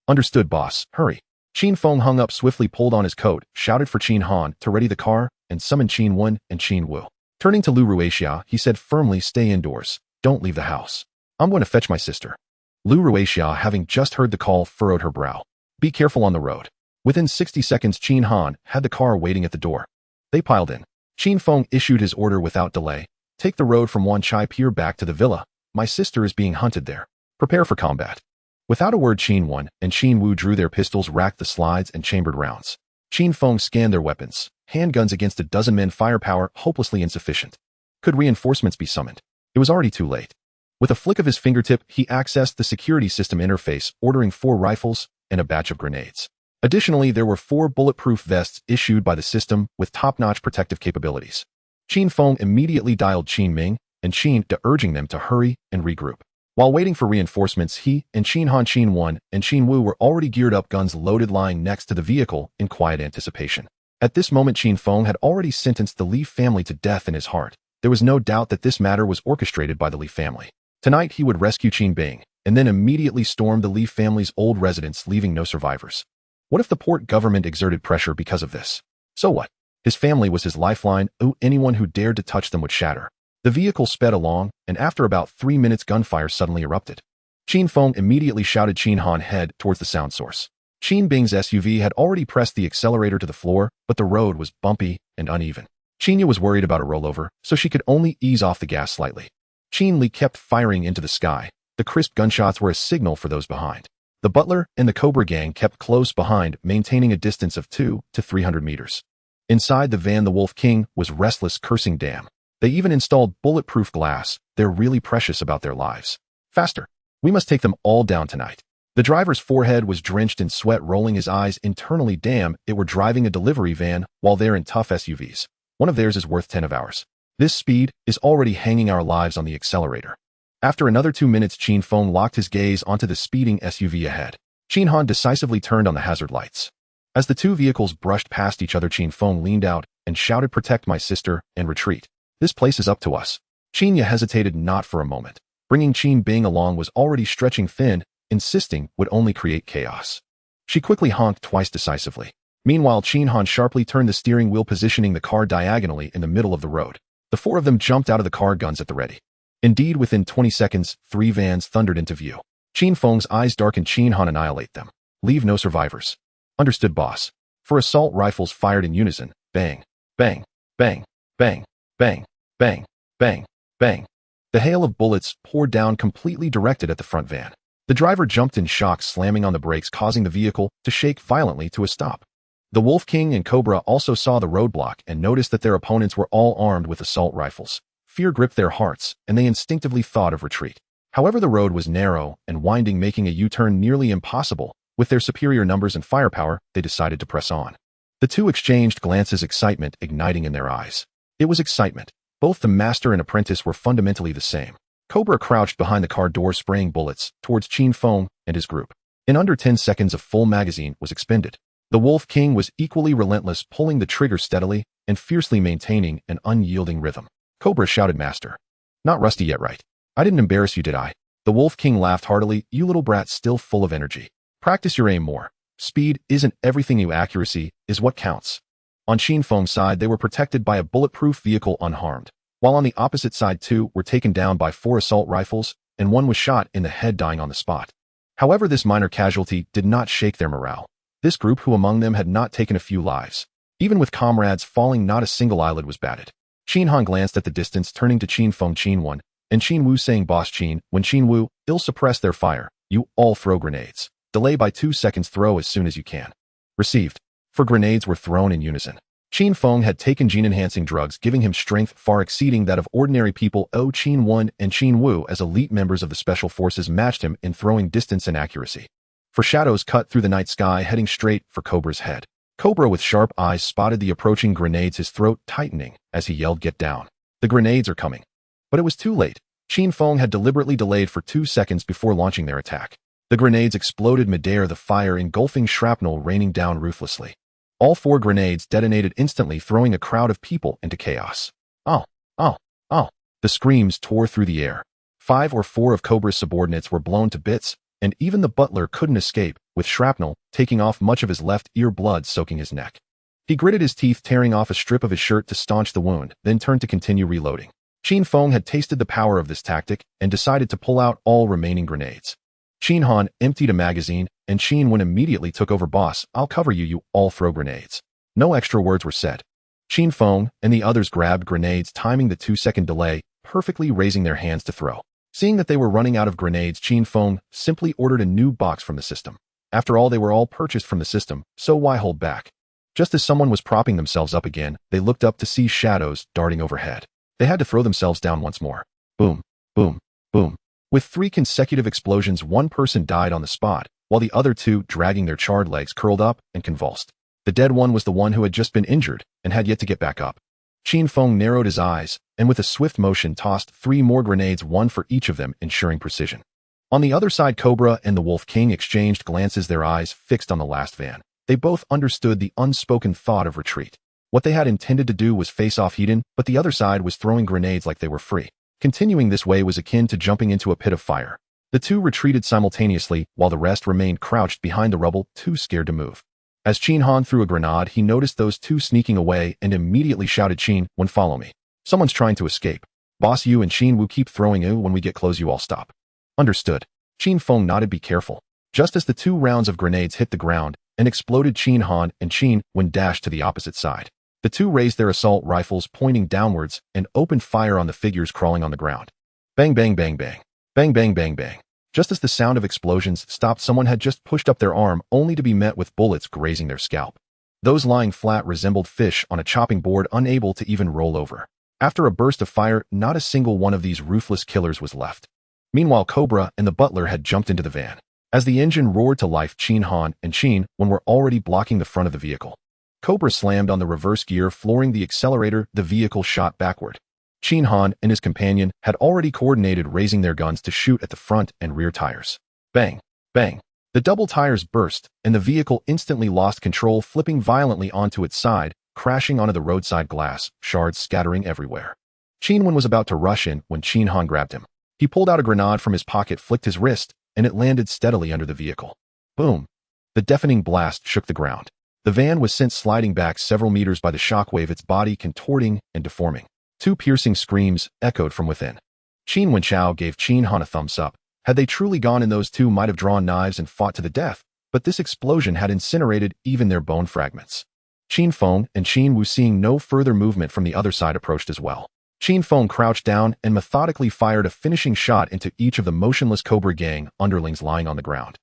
Understood, boss. Hurry. Qin Feng hung up swiftly, pulled on his coat, shouted for Qin Han to ready the car, and summoned Qin Wen and Qin Wu. Turning to Lu Ruixia, he said firmly, Stay indoors. Don't leave the house. I'm going to fetch my sister. Lu Ruixia, having just heard the call, furrowed her brow. Be careful on the road. Within 60 seconds, Qin Han had the car waiting at the door. They piled in. Qin Feng issued his order without delay. Take the road from Wan Chai Pier back to the villa. my sister is being hunted there. Prepare for combat. Without a word, Qin Wen and Qin Wu drew their pistols, racked the slides, and chambered rounds. Qin Feng scanned their weapons. Handguns against a dozen men, firepower hopelessly insufficient. Could reinforcements be summoned? It was already too late. With a flick of his fingertip, he accessed the security system interface, ordering 4 rifles and a batch of grenades. Additionally, there were 4 bulletproof vests issued by the system with top-notch protective capabilities. Qin Feng immediately dialed Qin Ming and Qin De, urging them to hurry and regroup. While waiting for reinforcements, he and Qin Han, Qin Wen, and Qin Wu were already geared up, guns loaded, lying next to the vehicle in quiet anticipation. At this moment, Qin Feng had already sentenced the Li family to death in his heart. There was no doubt that this matter was orchestrated by the Li family. Tonight, he would rescue Qin Bing, and then immediately storm the Li family's old residence, leaving no survivors. What if the port government exerted pressure because of this? So what? His family was his lifeline. Anyone who dared to touch them would shatter. The vehicle sped along, and after about 3 minutes, gunfire suddenly erupted. Qin Feng immediately shouted Qin Han, head towards the sound source. Qin Bing's SUV had already pressed the accelerator to the floor, but the road was bumpy and uneven. Qin Yu was worried about a rollover, so she could only ease off the gas slightly. Qin Li kept firing into the sky. The crisp gunshots were a signal for those behind. The Butler and the Cobra gang kept close behind, maintaining a distance of 200 to 300 meters. Inside the van, the Wolf King was restless, cursing, damn. They even installed bulletproof glass. They're really precious about their lives. Faster. We must take them all down tonight. The driver's forehead was drenched in sweat, rolling his eyes internally. Damn, it were driving a delivery van while they're in tough SUVs. One of theirs is worth 10 of ours. This speed is already hanging our lives on the accelerator. After another 2 minutes, Qin Feng locked his gaze onto the speeding SUV ahead. Qin Han decisively turned on the hazard lights. As the 2 vehicles brushed past each other, Qin Feng leaned out and shouted, "Protect my sister and retreat. This place is up to us." Qin Ye hesitated not for a moment. Bringing Qin Bing along was already stretching thin. Insisting would only create chaos. She quickly honked twice decisively. Meanwhile, Qin Han sharply turned the steering wheel, positioning the car diagonally in the middle of the road. The 4 of them jumped out of the car, guns at the ready. Indeed, within 20 seconds, 3 vans thundered into view. Qin Feng's eyes darkened. Qin Han, annihilate them. Leave no survivors. Understood, boss. For assault rifles fired in unison. Bang, bang, bang, bang, bang, bang, bang, bang. The hail of bullets poured down, completely directed at the front van. The driver jumped in shock, slamming on the brakes, causing the vehicle to shake violently to a stop. The Wolf King and Cobra also saw the roadblock and noticed that their opponents were all armed with assault rifles. Fear gripped their hearts, and they instinctively thought of retreat. However, the road was narrow and winding, making a U-turn nearly impossible. With their superior numbers and firepower, they decided to press on. The 2 exchanged glances, excitement igniting in their eyes. It was excitement. Both the master and apprentice were fundamentally the same. Cobra crouched behind the car door, spraying bullets towards Qin Feng and his group. In under 10 seconds, a full magazine was expended. The Wolf King was equally relentless, pulling the trigger steadily and fiercely, maintaining an unyielding rhythm. Cobra shouted, "Master. Not rusty yet, right? I didn't embarrass you, did I?" The Wolf King laughed heartily. "You little brat, still full of energy. Practice your aim more. Speed isn't everything, accuracy is what counts." On Qin Feng's side, they were protected by a bulletproof vehicle unharmed, while on the opposite side 2 were taken down by 4 assault rifles, and 1 was shot in the head, dying on the spot. However, this minor casualty did not shake their morale. This group, who among them had not taken a few lives? Even with comrades falling, not a single eyelid was batted. Qin Han glanced at the distance, turning to Qin Feng, Qin Wen, and Qin Wu, saying, "Boss Qin, when Qin Wu, ill-suppress their fire. You all throw grenades. Delay by 2 seconds, throw as soon as you can." Received. 4 grenades were thrown in unison. Qin Feng had taken gene-enhancing drugs, giving him strength far exceeding that of ordinary people. Qin Wen and Qin Wu, as elite members of the Special Forces, matched him in throwing distance and accuracy. For shadows cut through the night sky, heading straight for Cobra's head. Cobra, with sharp eyes, spotted the approaching grenades, his throat tightening as he yelled, "Get down. The grenades are coming." But it was too late. Qin Feng had deliberately delayed for 2 seconds before launching their attack. The grenades exploded midair, the fire engulfing shrapnel raining down ruthlessly. All 4 grenades detonated instantly, throwing a crowd of people into chaos. "Oh, oh, oh." The screams tore through the air. 5 or 4 of Cobra's subordinates were blown to bits, and even the butler couldn't escape, with shrapnel taking off much of his left ear, blood soaking his neck. He gritted his teeth, tearing off a strip of his shirt to staunch the wound, then turned to continue reloading. Qin Feng had tasted the power of this tactic and decided to pull out all remaining grenades. Qin Han emptied a magazine, and Qin Wen immediately took over. "Boss, I'll cover you. You all throw grenades." No extra words were said. Qin Feng and the others grabbed grenades, timing the 2-second delay, perfectly, raising their hands to throw. Seeing that they were running out of grenades, Qin Feng simply ordered a new box from the system. After all, they were all purchased from the system, so why hold back? Just as someone was propping themselves up again, they looked up to see shadows darting overhead. They had to throw themselves down once more. Boom, boom, boom. With 3 consecutive explosions, one person died on the spot, while the other 2, dragging their charred legs, curled up and convulsed. The dead one was the one who had just been injured and had yet to get back up. Qin Feng narrowed his eyes and with a swift motion tossed 3 more grenades, one for each of them, ensuring precision. On the other side, Cobra and the Wolf King exchanged glances, their eyes fixed on the last van. They both understood the unspoken thought of retreat. What they had intended to do was face off Hedon, but the other side was throwing grenades like they were free. Continuing this way was akin to jumping into a pit of fire. The 2 retreated simultaneously, while the rest remained crouched behind the rubble, too scared to move. As Qin Han threw a grenade, he noticed those 2 sneaking away and immediately shouted, "Qin Wen, follow me. Someone's trying to escape. Boss, you and Qin Wu keep throwing you. When we get close, you all stop." Understood. Qin Feng nodded. Be careful. Just as the 2 rounds of grenades hit the ground and exploded, Qin Han and Qin Wen dashed to the opposite side. The 2 raised their assault rifles, pointing downwards, and opened fire on the figures crawling on the ground. Bang, bang, bang, bang. Bang, bang, bang, bang. Just as the sound of explosions stopped, someone had just pushed up their arm, only to be met with bullets grazing their scalp. Those lying flat resembled fish on a chopping board, unable to even roll over. After a burst of fire, not a single one of these ruthless killers was left. Meanwhile, Cobra and the butler had jumped into the van. As the engine roared to life, Qin Han and Qin Wen were already blocking the front of the vehicle. Cobra slammed on the reverse gear, flooring the accelerator. The vehicle shot backward. Qin Han and his companion had already coordinated, raising their guns to shoot at the front and rear tires. Bang, bang. The double tires burst, and the vehicle instantly lost control, flipping violently onto its side, crashing onto the roadside glass, shards scattering everywhere. Qin Wen was about to rush in when Qin Han grabbed him. He pulled out a grenade from his pocket, flicked his wrist, and it landed steadily under the vehicle. Boom. The deafening blast shook the ground. The van was sent sliding back several meters by the shockwave, its body contorting and deforming. 2 piercing screams echoed from within. Qin Wen Chao gave Qin Han a thumbs up. Had they truly gone in, those 2 might have drawn knives and fought to the death, but this explosion had incinerated even their bone fragments. Qin Feng and Qin Wu, seeing no further movement from the other side, approached as well. Qin Feng crouched down and methodically fired a finishing shot into each of the motionless Cobra gang underlings lying on the ground.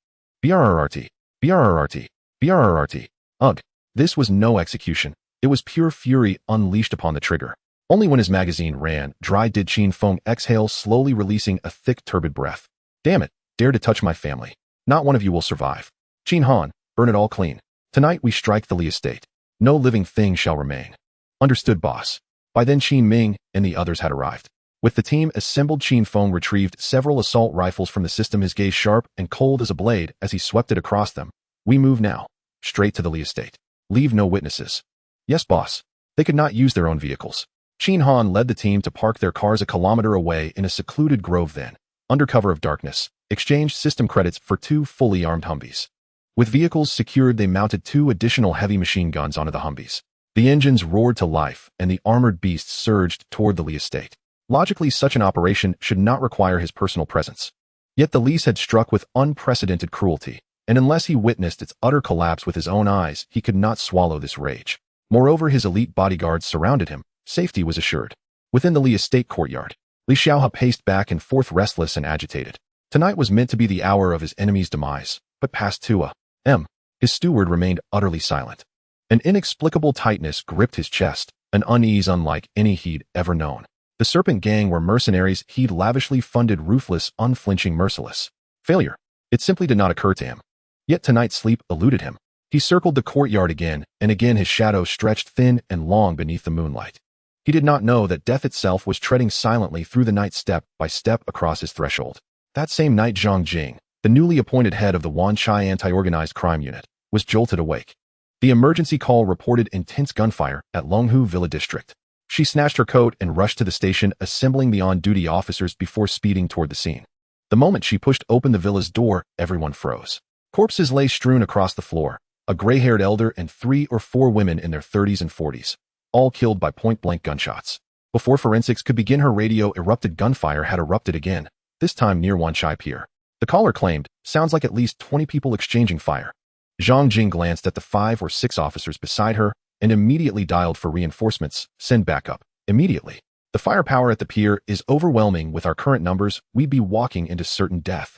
BRRRT, BRRRT, BRRRT. Ugh. This was no execution. It was pure fury unleashed upon the trigger. Only when his magazine ran dry did Qin Feng exhale, slowly releasing a thick, turbid breath. Damn it, dare to touch my family. Not one of you will survive. Qin Han, burn it all clean. Tonight we strike the Li estate. No living thing shall remain. Understood, boss. By then Qin Ming and the others had arrived. With the team assembled, Qin Feng retrieved several assault rifles from the system, his gaze sharp and cold as a blade as he swept it across them. We move now. Straight to the Li estate. Leave no witnesses. Yes, boss. They could not use their own vehicles. Qin Han led the team to park their cars a kilometer away in a secluded grove, then, under cover of darkness, exchanged system credits for 2 fully armed Humvees. With vehicles secured, they mounted 2 additional heavy machine guns onto the Humvees. The engines roared to life, and the armored beasts surged toward the Li estate. Logically, such an operation should not require his personal presence. Yet the Lis had struck with unprecedented cruelty, and unless he witnessed its utter collapse with his own eyes, he could not swallow this rage. Moreover, his elite bodyguards surrounded him. Safety was assured. Within the Li estate courtyard, Li Xiaohe paced back and forth, restless and agitated. Tonight was meant to be the hour of his enemy's demise, but past 2 a.m., his steward remained utterly silent. An inexplicable tightness gripped his chest, an unease unlike any he'd ever known. The Serpent Gang were mercenaries he'd lavishly funded, ruthless, unflinching, merciless. Failure. It simply did not occur to him. Yet tonight's sleep eluded him. He circled the courtyard again, and again his shadow stretched thin and long beneath the moonlight. He did not know that death itself was treading silently through the night, step by step across his threshold. That same night, Zhang Jing, the newly appointed head of the Wanchai Anti-Organized Crime Unit, was jolted awake. The emergency call reported intense gunfire at Longhu Villa District. She snatched her coat and rushed to the station, assembling the on-duty officers before speeding toward the scene. The moment she pushed open the villa's door, everyone froze. Corpses lay strewn across the floor, a gray-haired elder and 3 or 4 women in their 30s and 40s. All killed by point-blank gunshots. Before forensics could begin, her radio erupted. Gunfire had erupted again, this time near Wanchai Pier. The caller claimed, sounds like at least 20 people exchanging fire. Zhang Jing glanced at the 5 or 6 officers beside her and immediately dialed for reinforcements. Send backup. Immediately. The firepower at the pier is overwhelming. With our current numbers, we'd be walking into certain death.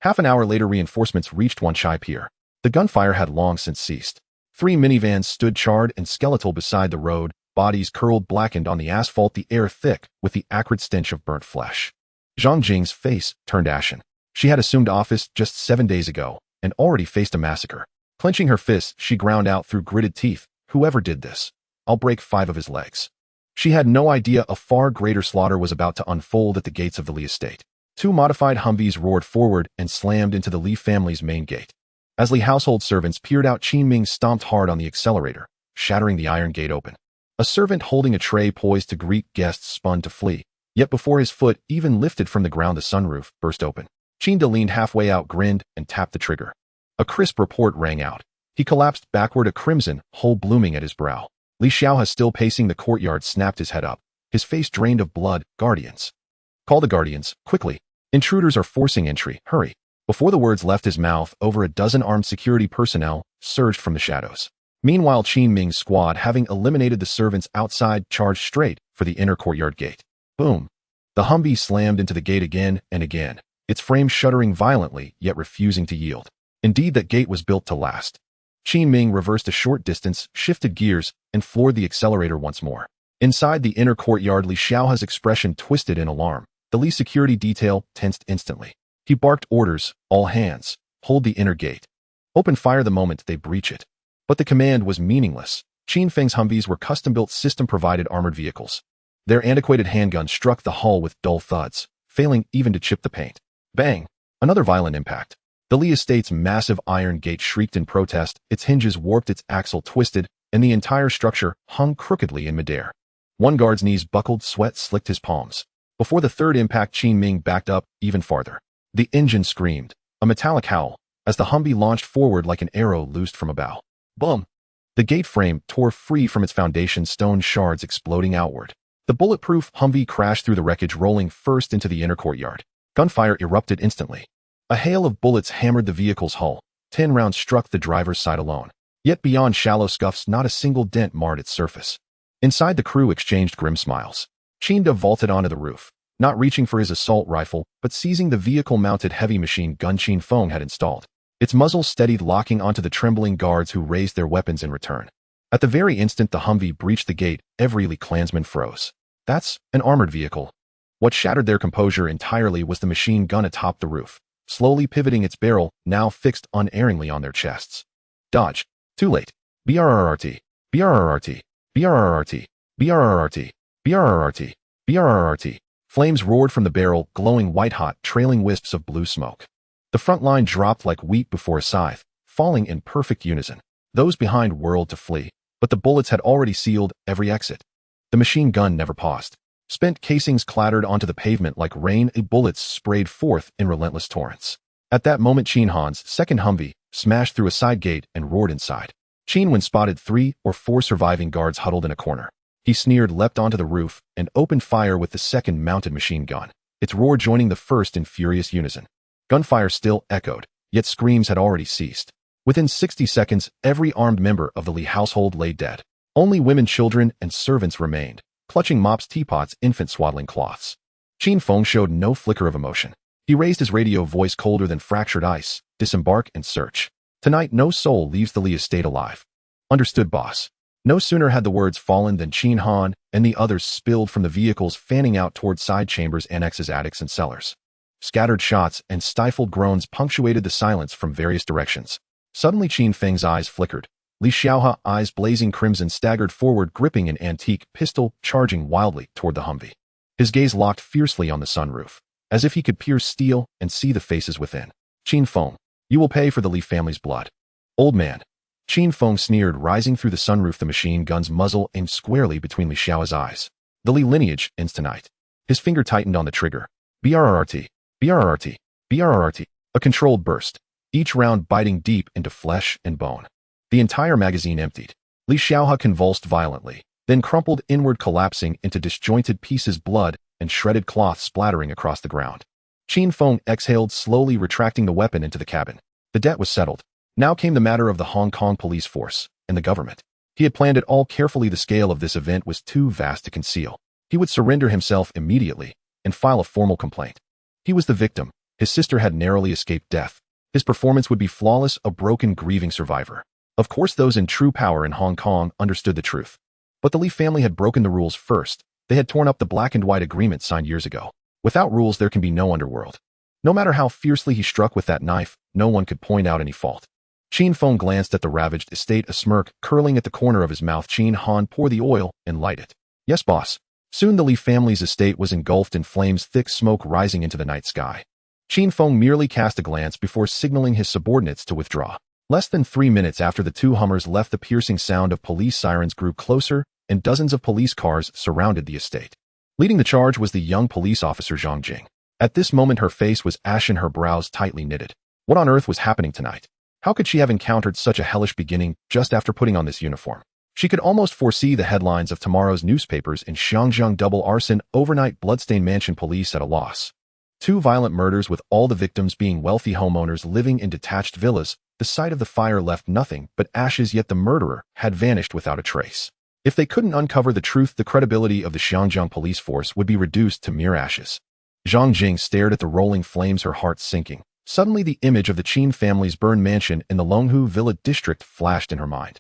Half an hour later, reinforcements reached Wan Chai Pier. The gunfire had long since ceased. 3 minivans stood charred and skeletal beside the road, bodies curled blackened on the asphalt, the air thick with the acrid stench of burnt flesh. Zhang Jing's face turned ashen. She had assumed office just 7 days ago and already faced a massacre. Clenching her fists, she ground out through gritted teeth, "Whoever did this, I'll break 5 of his legs." She had no idea a far greater slaughter was about to unfold at the gates of the Li estate. 2 modified Humvees roared forward and slammed into the Li family's main gate. As Li household servants peered out, Qin Ming stomped hard on the accelerator, shattering the iron gate open. A servant holding a tray poised to greet guests spun to flee, yet before his foot even lifted from the ground, the sunroof burst open. Qin De leaned halfway out, grinned, and tapped the trigger. A crisp report rang out. He collapsed backward, a crimson hole blooming at his brow. Li Xiaohe, still pacing the courtyard, snapped his head up, his face drained of blood. "Guardians. Call the guardians, quickly. Intruders are forcing entry, hurry." Before the words left his mouth, over a dozen armed security personnel surged from the shadows. Meanwhile, Qin Ming's squad, having eliminated the servants outside, charged straight for the inner courtyard gate. Boom. The Humvee slammed into the gate again and again, its frame shuddering violently, yet refusing to yield. Indeed, that gate was built to last. Qin Ming reversed a short distance, shifted gears, and floored the accelerator once more. Inside the inner courtyard, Li Xiaohe's expression twisted in alarm. The Li security detail tensed instantly. He barked orders, "All hands, hold the inner gate. Open fire the moment they breach it." But the command was meaningless. Qin Feng's Humvees were custom-built system-provided armored vehicles. Their antiquated handguns struck the hull with dull thuds, failing even to chip the paint. Bang! Another violent impact. The Li estate's massive iron gate shrieked in protest, its hinges warped, its axle twisted, and the entire structure hung crookedly in midair. One guard's knees buckled, sweat slicked his palms. Before the third impact, Qin Ming backed up even farther. The engine screamed, a metallic howl, as the Humvee launched forward like an arrow loosed from a bow. Boom! The gate frame tore free from its foundation, stone shards exploding outward. The bulletproof Humvee crashed through the wreckage, rolling first into the inner courtyard. Gunfire erupted instantly. A hail of bullets hammered the vehicle's hull. 10 rounds struck the driver's side alone. Yet beyond shallow scuffs, not a single dent marred its surface. Inside, the crew exchanged grim smiles. Qin De vaulted onto the roof, not reaching for his assault rifle, but seizing the vehicle-mounted heavy machine gun Qin Feng had installed. Its muzzle steadied, locking onto the trembling guards who raised their weapons in return. At the very instant the Humvee breached the gate, every Li clansman froze. That's an armored vehicle. What shattered their composure entirely was the machine gun atop the roof, slowly pivoting its barrel, now fixed unerringly on their chests. Dodge. Too late. BRRRT. BRRRT. BRRRT. BRRRT. BRRRT. BRRRT. Flames roared from the barrel, glowing white-hot, trailing wisps of blue smoke. The front line dropped like wheat before a scythe, falling in perfect unison. Those behind whirled to flee, but the bullets had already sealed every exit. The machine gun never paused. Spent casings clattered onto the pavement like rain, bullets sprayed forth in relentless torrents. At that moment, Qin Han's second Humvee smashed through a side gate and roared inside. Qin, when spotted 3 or 4 surviving guards huddled in a corner. He sneered, leapt onto the roof, and opened fire with the second mounted machine gun, its roar joining the first in furious unison. Gunfire still echoed, yet screams had already ceased. Within 60 seconds, every armed member of the Li household lay dead. Only women, children, and servants remained, clutching mops, teapots, infant swaddling cloths. Qin Feng showed no flicker of emotion. He raised his radio voice, colder than fractured ice. "Disembark and search. Tonight no soul leaves the Li estate alive." "Understood, boss." No sooner had the words fallen than Qin Han and the others spilled from the vehicles, fanning out toward side chambers, annexes, attics, and cellars. Scattered shots and stifled groans punctuated the silence from various directions. Suddenly Qin Feng's eyes flickered. Li Xiaohe, eyes blazing crimson, staggered forward, gripping an antique pistol, charging wildly toward the Humvee. His gaze locked fiercely on the sunroof, as if he could pierce steel and see the faces within. "Qin Feng, you will pay for the Li family's blood." "Old man." Qin Feng sneered, rising through the sunroof, the machine gun's muzzle aimed squarely between Li Xiaohe's eyes. "The Li lineage ends tonight." His finger tightened on the trigger. BRRT. BRRT. BRRT. A controlled burst, each round biting deep into flesh and bone. The entire magazine emptied. Li Xiaohe convulsed violently, then crumpled inward, collapsing into disjointed pieces, blood and shredded cloth splattering across the ground. Qin Feng exhaled, slowly retracting the weapon into the cabin. The debt was settled. Now came the matter of the Hong Kong police force and the government. He had planned it all carefully. The scale of this event was too vast to conceal. He would surrender himself immediately and file a formal complaint. He was the victim. His sister had narrowly escaped death. His performance would be flawless, a broken, grieving survivor. Of course, those in true power in Hong Kong understood the truth. But the Lee family had broken the rules first. They had torn up the black and white agreement signed years ago. Without rules, there can be no underworld. No matter how fiercely he struck with that knife, no one could point out any fault. Qin Feng glanced at the ravaged estate, a smirk curling at the corner of his mouth. Qin Han, pour the oil and light it. Yes, boss. Soon the Lee family's estate was engulfed in flames, thick smoke rising into the night sky. Qin Feng merely cast a glance before signaling his subordinates to withdraw. Less than 3 minutes after the two Hummers left, the piercing sound of police sirens grew closer, and dozens of police cars surrounded the estate. Leading the charge was the young police officer Zhang Jing. At this moment her face was ashen, her brows tightly knitted. What on earth was happening tonight? How could she have encountered such a hellish beginning just after putting on this uniform? She could almost foresee the headlines of tomorrow's newspapers: in Xiangjiang double arson, overnight bloodstained mansion, police at a loss. 2 violent murders, with all the victims being wealthy homeowners living in detached villas. The site of the fire left nothing but ashes, yet the murderer had vanished without a trace. If they couldn't uncover the truth, the credibility of the Xiangjiang police force would be reduced to mere ashes. Zhang Jing stared at the rolling flames, her heart sinking. Suddenly the image of the Qin family's burned mansion in the Longhu Villa district flashed in her mind.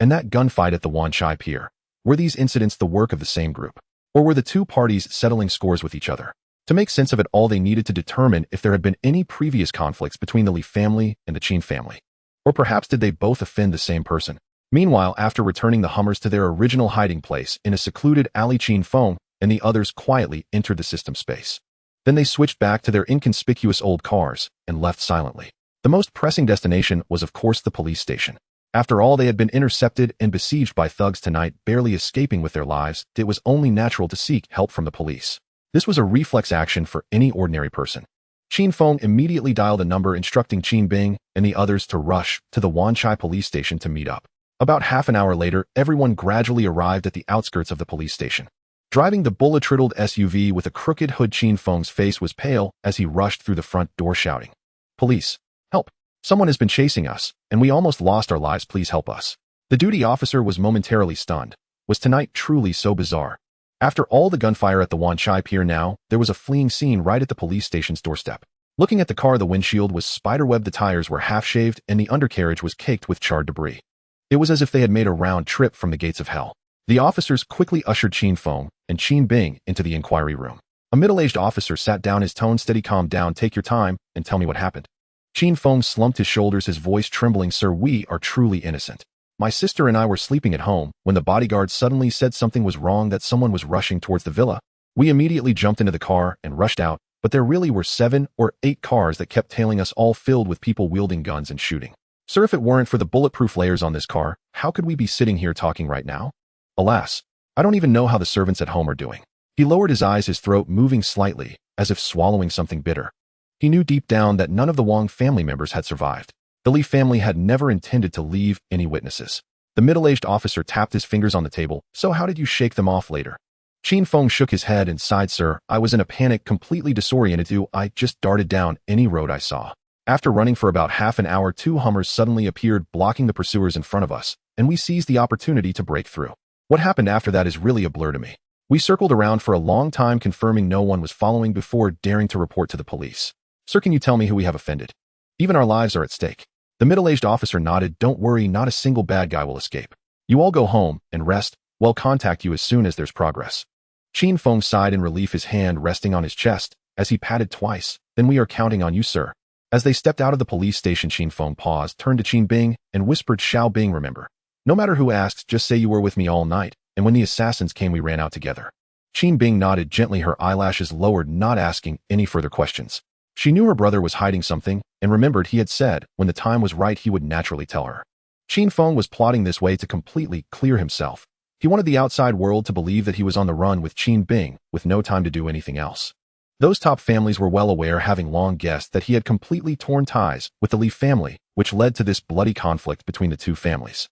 And that gunfight at the Wanchai Pier. Were these incidents the work of the same group? Or were the two parties settling scores with each other? To make sense of it all, they needed to determine if there had been any previous conflicts between the Li family and the Qin family. Or perhaps did they both offend the same person? Meanwhile, after returning the Hummers to their original hiding place in a secluded alley, Qin Feng and the others quietly entered the system space. Then they switched back to their inconspicuous old cars and left silently. The most pressing destination was, of course, the police station. After all, they had been intercepted and besieged by thugs tonight, barely escaping with their lives. It was only natural to seek help from the police. This was a reflex action for any ordinary person. Qin Feng immediately dialed a number, instructing Qin Bing and the others to rush to the Wanchai police station to meet up. About half an hour later, everyone gradually arrived at the outskirts of the police station. Driving the bullet-riddled SUV with a crooked hood, Qin Feng's face was pale as he rushed through the front door shouting, "Police! Help! Someone has been chasing us, and we almost lost our lives. Please help us." The duty officer was momentarily stunned. Was tonight truly so bizarre? After all the gunfire at the Wanchai Pier, now there was a fleeing scene right at the police station's doorstep. Looking at the car, the windshield was spiderwebbed, the tires were half-shaved, and the undercarriage was caked with charred debris. It was as if they had made a round trip from the gates of hell. The officers quickly ushered Qin Feng and Qin Bing into the inquiry room. A middle-aged officer sat down, his tone steady. "Calm down, take your time, and tell me what happened." Qin Feng slumped his shoulders, his voice trembling. "Sir, we are truly innocent. My sister and I were sleeping at home when the bodyguard suddenly said something was wrong, that someone was rushing towards the villa. We immediately jumped into the car and rushed out, but there really were 7 or 8 cars that kept tailing us, all filled with people wielding guns and shooting. Sir, if it weren't for the bulletproof layers on this car, how could we be sitting here talking right now? Alas, I don't even know how the servants at home are doing." He lowered his eyes, his throat moving slightly, as if swallowing something bitter. He knew deep down that none of the Wang family members had survived. The Li family had never intended to leave any witnesses. The middle-aged officer tapped his fingers on the table. "So how did you shake them off later?" Qin Feng shook his head and sighed. "Sir, I was in a panic, completely disoriented. I just darted down any road I saw. After running for about half an hour, 2 Hummers suddenly appeared, blocking the pursuers in front of us, and we seized the opportunity to break through. What happened after that is really a blur to me. We circled around for a long time, confirming no one was following before daring to report to the police. Sir, can you tell me who we have offended? Even our lives are at stake." The middle-aged officer nodded. "Don't worry, not a single bad guy will escape. You all go home and rest. We'll contact you as soon as there's progress." Qin Feng sighed in relief, his hand resting on his chest as he patted twice. "Then we are counting on you, sir." As they stepped out of the police station, Qin Feng paused, turned to Qin Bing, and whispered, "Xiao Bing, remember, no matter who asks, just say you were with me all night, and when the assassins came we ran out together." Qin Bing nodded gently, her eyelashes lowered, not asking any further questions. She knew her brother was hiding something, and remembered he had said when the time was right he would naturally tell her. Qin Feng was plotting this way to completely clear himself. He wanted the outside world to believe that he was on the run with Qin Bing, with no time to do anything else. Those top families were well aware, having long guessed, that he had completely torn ties with the Li family, which led to this bloody conflict between the two families.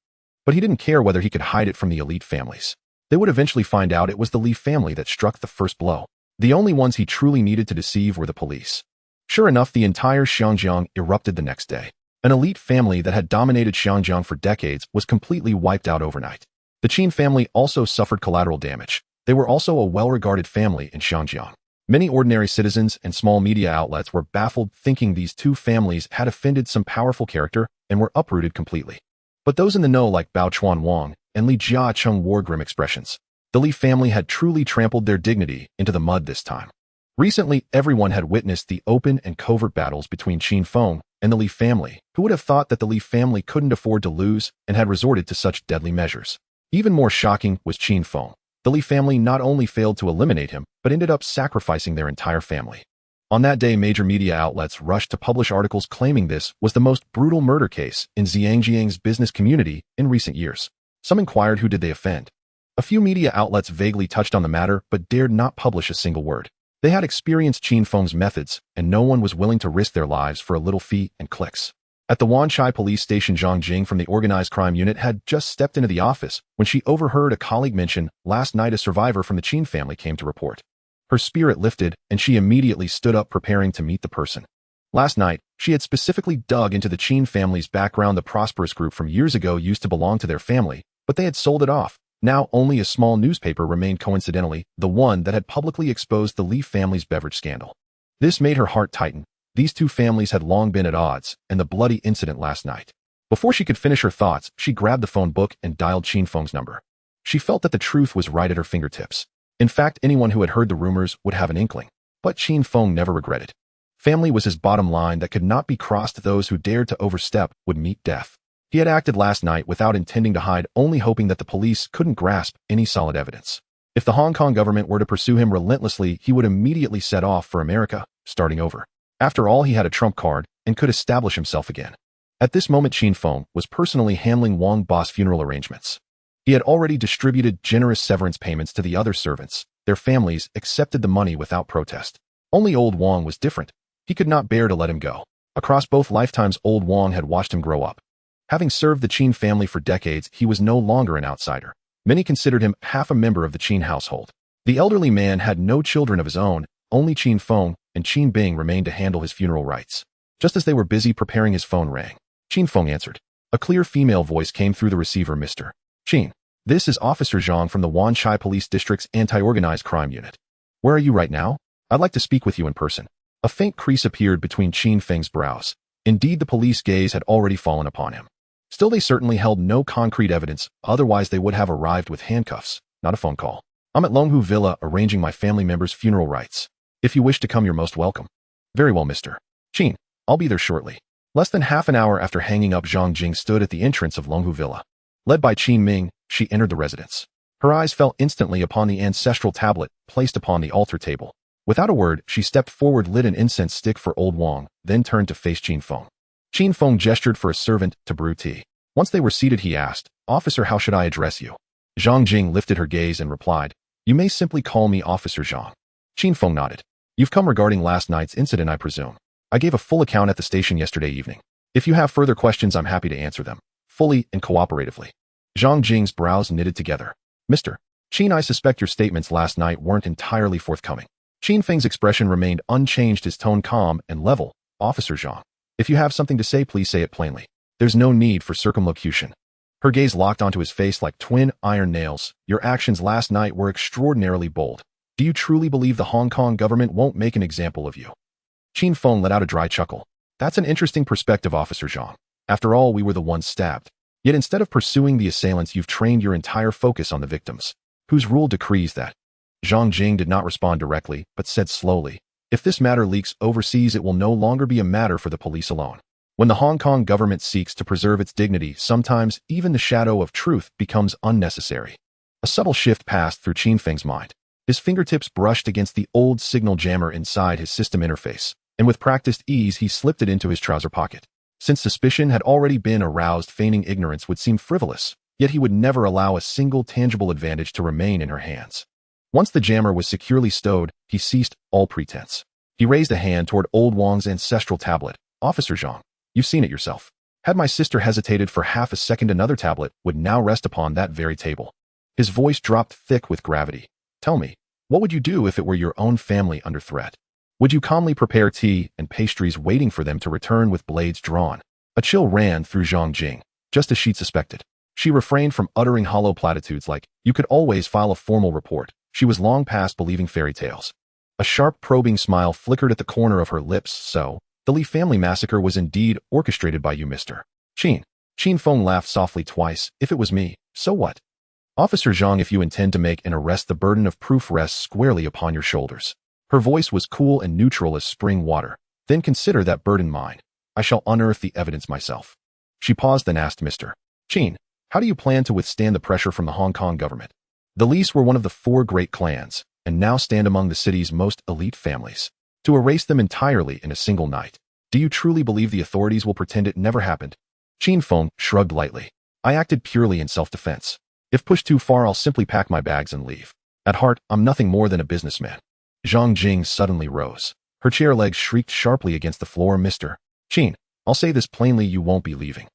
But he didn't care whether he could hide it from the elite families. They would eventually find out it was the Li family that struck the first blow. The only ones he truly needed to deceive were the police. Sure enough, the entire Xiangjiang erupted the next day. An elite family that had dominated Xiangjiang for decades was completely wiped out overnight. The Qin family also suffered collateral damage. They were also a well-regarded family in Xinjiang. Many ordinary citizens and small media outlets were baffled, thinking these two families had offended some powerful character and were uprooted completely. But those in the know like Bao Chuan Wang and Li Jiacheng wore grim expressions. The Li family had truly trampled their dignity into the mud this time. Recently, everyone had witnessed the open and covert battles between Qin Feng and the Li family. Who would have thought that the Li family couldn't afford to lose and had resorted to such deadly measures? Even more shocking was Qin Feng. The Li family not only failed to eliminate him, but ended up sacrificing their entire family. On that day, major media outlets rushed to publish articles claiming this was the most brutal murder case in Zhangjiang's business community in recent years. Some inquired who did they offend. A few media outlets vaguely touched on the matter but dared not publish a single word. They had experienced Qin Feng's methods, and no one was willing to risk their lives for a little fee and clicks. At the Wanchai police station, Zhang Jing from the organized crime unit had just stepped into the office when she overheard a colleague mention last night a survivor from the Qin family came to report. Her spirit lifted, and she immediately stood up preparing to meet the person. Last night, she had specifically dug into the Qin family's background. The prosperous group from years ago used to belong to their family, but they had sold it off. Now only a small newspaper remained, coincidentally, the one that had publicly exposed the Li family's beverage scandal. This made her heart tighten. These two families had long been at odds, and the bloody incident last night. Before she could finish her thoughts, she grabbed the phone book and dialed Qin Feng's number. She felt that the truth was right at her fingertips. In fact, anyone who had heard the rumors would have an inkling. But Qin Feng never regretted. Family was his bottom line that could not be crossed. Those who dared to overstep would meet death. He had acted last night without intending to hide, only hoping that the police couldn't grasp any solid evidence. If the Hong Kong government were to pursue him relentlessly, he would immediately set off for America, starting over. After all, he had a trump card and could establish himself again. At this moment, Qin Feng was personally handling Wang Ba's funeral arrangements. He had already distributed generous severance payments to the other servants. Their families accepted the money without protest. Only old Wang was different. He could not bear to let him go. Across both lifetimes, old Wang had watched him grow up. Having served the Qin family for decades, he was no longer an outsider. Many considered him half a member of the Qin household. The elderly man had no children of his own. Only Qin Feng and Qin Bing remained to handle his funeral rites. Just as they were busy preparing, his phone rang. Qin Feng answered. A clear female voice came through the receiver. Mr. Qin, this is Officer Zhang from the Wanchai Police District's Anti-Organized Crime Unit. Where are you right now? I'd like to speak with you in person. A faint crease appeared between Qin Feng's brows. Indeed, the police gaze had already fallen upon him. Still, they certainly held no concrete evidence, otherwise they would have arrived with handcuffs, not a phone call. I'm at Longhu Villa arranging my family member's funeral rites. If you wish to come, you're most welcome. Very well, Mr. Qin. I'll be there shortly. Less than half an hour after hanging up, Zhang Jing stood at the entrance of Longhu Villa. Led by Qin Ming, she entered the residence. Her eyes fell instantly upon the ancestral tablet placed upon the altar table. Without a word, she stepped forward, lit an incense stick for old Wang, then turned to face Qin Feng. Qin Feng gestured for a servant to brew tea. Once they were seated, he asked, Officer, how should I address you? Zhang Jing lifted her gaze and replied, You may simply call me Officer Zhang. Qin Feng nodded. You've come regarding last night's incident, I presume. I gave a full account at the station yesterday evening. If you have further questions, I'm happy to answer them, fully and cooperatively. Zhang Jing's brows knitted together. Mr. Qin, I suspect your statements last night weren't entirely forthcoming. Qin Feng's expression remained unchanged, his tone calm and level. Officer Zhang, if you have something to say, please say it plainly. There's no need for circumlocution. Her gaze locked onto his face like twin iron nails. Your actions last night were extraordinarily bold. Do you truly believe the Hong Kong government won't make an example of you? Qin Feng let out a dry chuckle. That's an interesting perspective, Officer Zhang. After all, we were the ones stabbed. Yet instead of pursuing the assailants, you've trained your entire focus on the victims. Whose rule decrees that? Zhang Jing did not respond directly, but said slowly, If this matter leaks overseas, it will no longer be a matter for the police alone. When the Hong Kong government seeks to preserve its dignity, sometimes even the shadow of truth becomes unnecessary. A subtle shift passed through Qin Feng's mind. His fingertips brushed against the old signal jammer inside his system interface, and with practiced ease he slipped it into his trouser pocket. Since suspicion had already been aroused, feigning ignorance would seem frivolous, yet he would never allow a single tangible advantage to remain in her hands. Once the jammer was securely stowed, he ceased all pretense. He raised a hand toward old Wang's ancestral tablet. Officer Zhang, you've seen it yourself. Had my sister hesitated for half a second, another tablet would now rest upon that very table. His voice dropped thick with gravity. Tell me, what would you do if it were your own family under threat? Would you calmly prepare tea and pastries, waiting for them to return with blades drawn? A chill ran through Zhang Jing, just as she'd suspected. She refrained from uttering hollow platitudes like, you could always file a formal report. She was long past believing fairy tales. A sharp, probing smile flickered at the corner of her lips. So, the Li family massacre was indeed orchestrated by you, Mr. Qin. Qin Feng laughed softly twice. If it was me, so what? Officer Zhang, if you intend to make an arrest, the burden of proof rests squarely upon your shoulders. Her voice was cool and neutral as spring water. Then consider that burden mine. I shall unearth the evidence myself. She paused, then asked Mr. Qin, how do you plan to withstand the pressure from the Hong Kong government? The Lis were one of the 4 great clans, and now stand among the city's most elite families. To erase them entirely in a single night. Do you truly believe the authorities will pretend it never happened? Qin Feng shrugged lightly. I acted purely in self-defense. If pushed too far, I'll simply pack my bags and leave. At heart, I'm nothing more than a businessman. Zhang Jing suddenly rose. Her chair legs shrieked sharply against the floor. Mr. Qin, I'll say this plainly, you won't be leaving.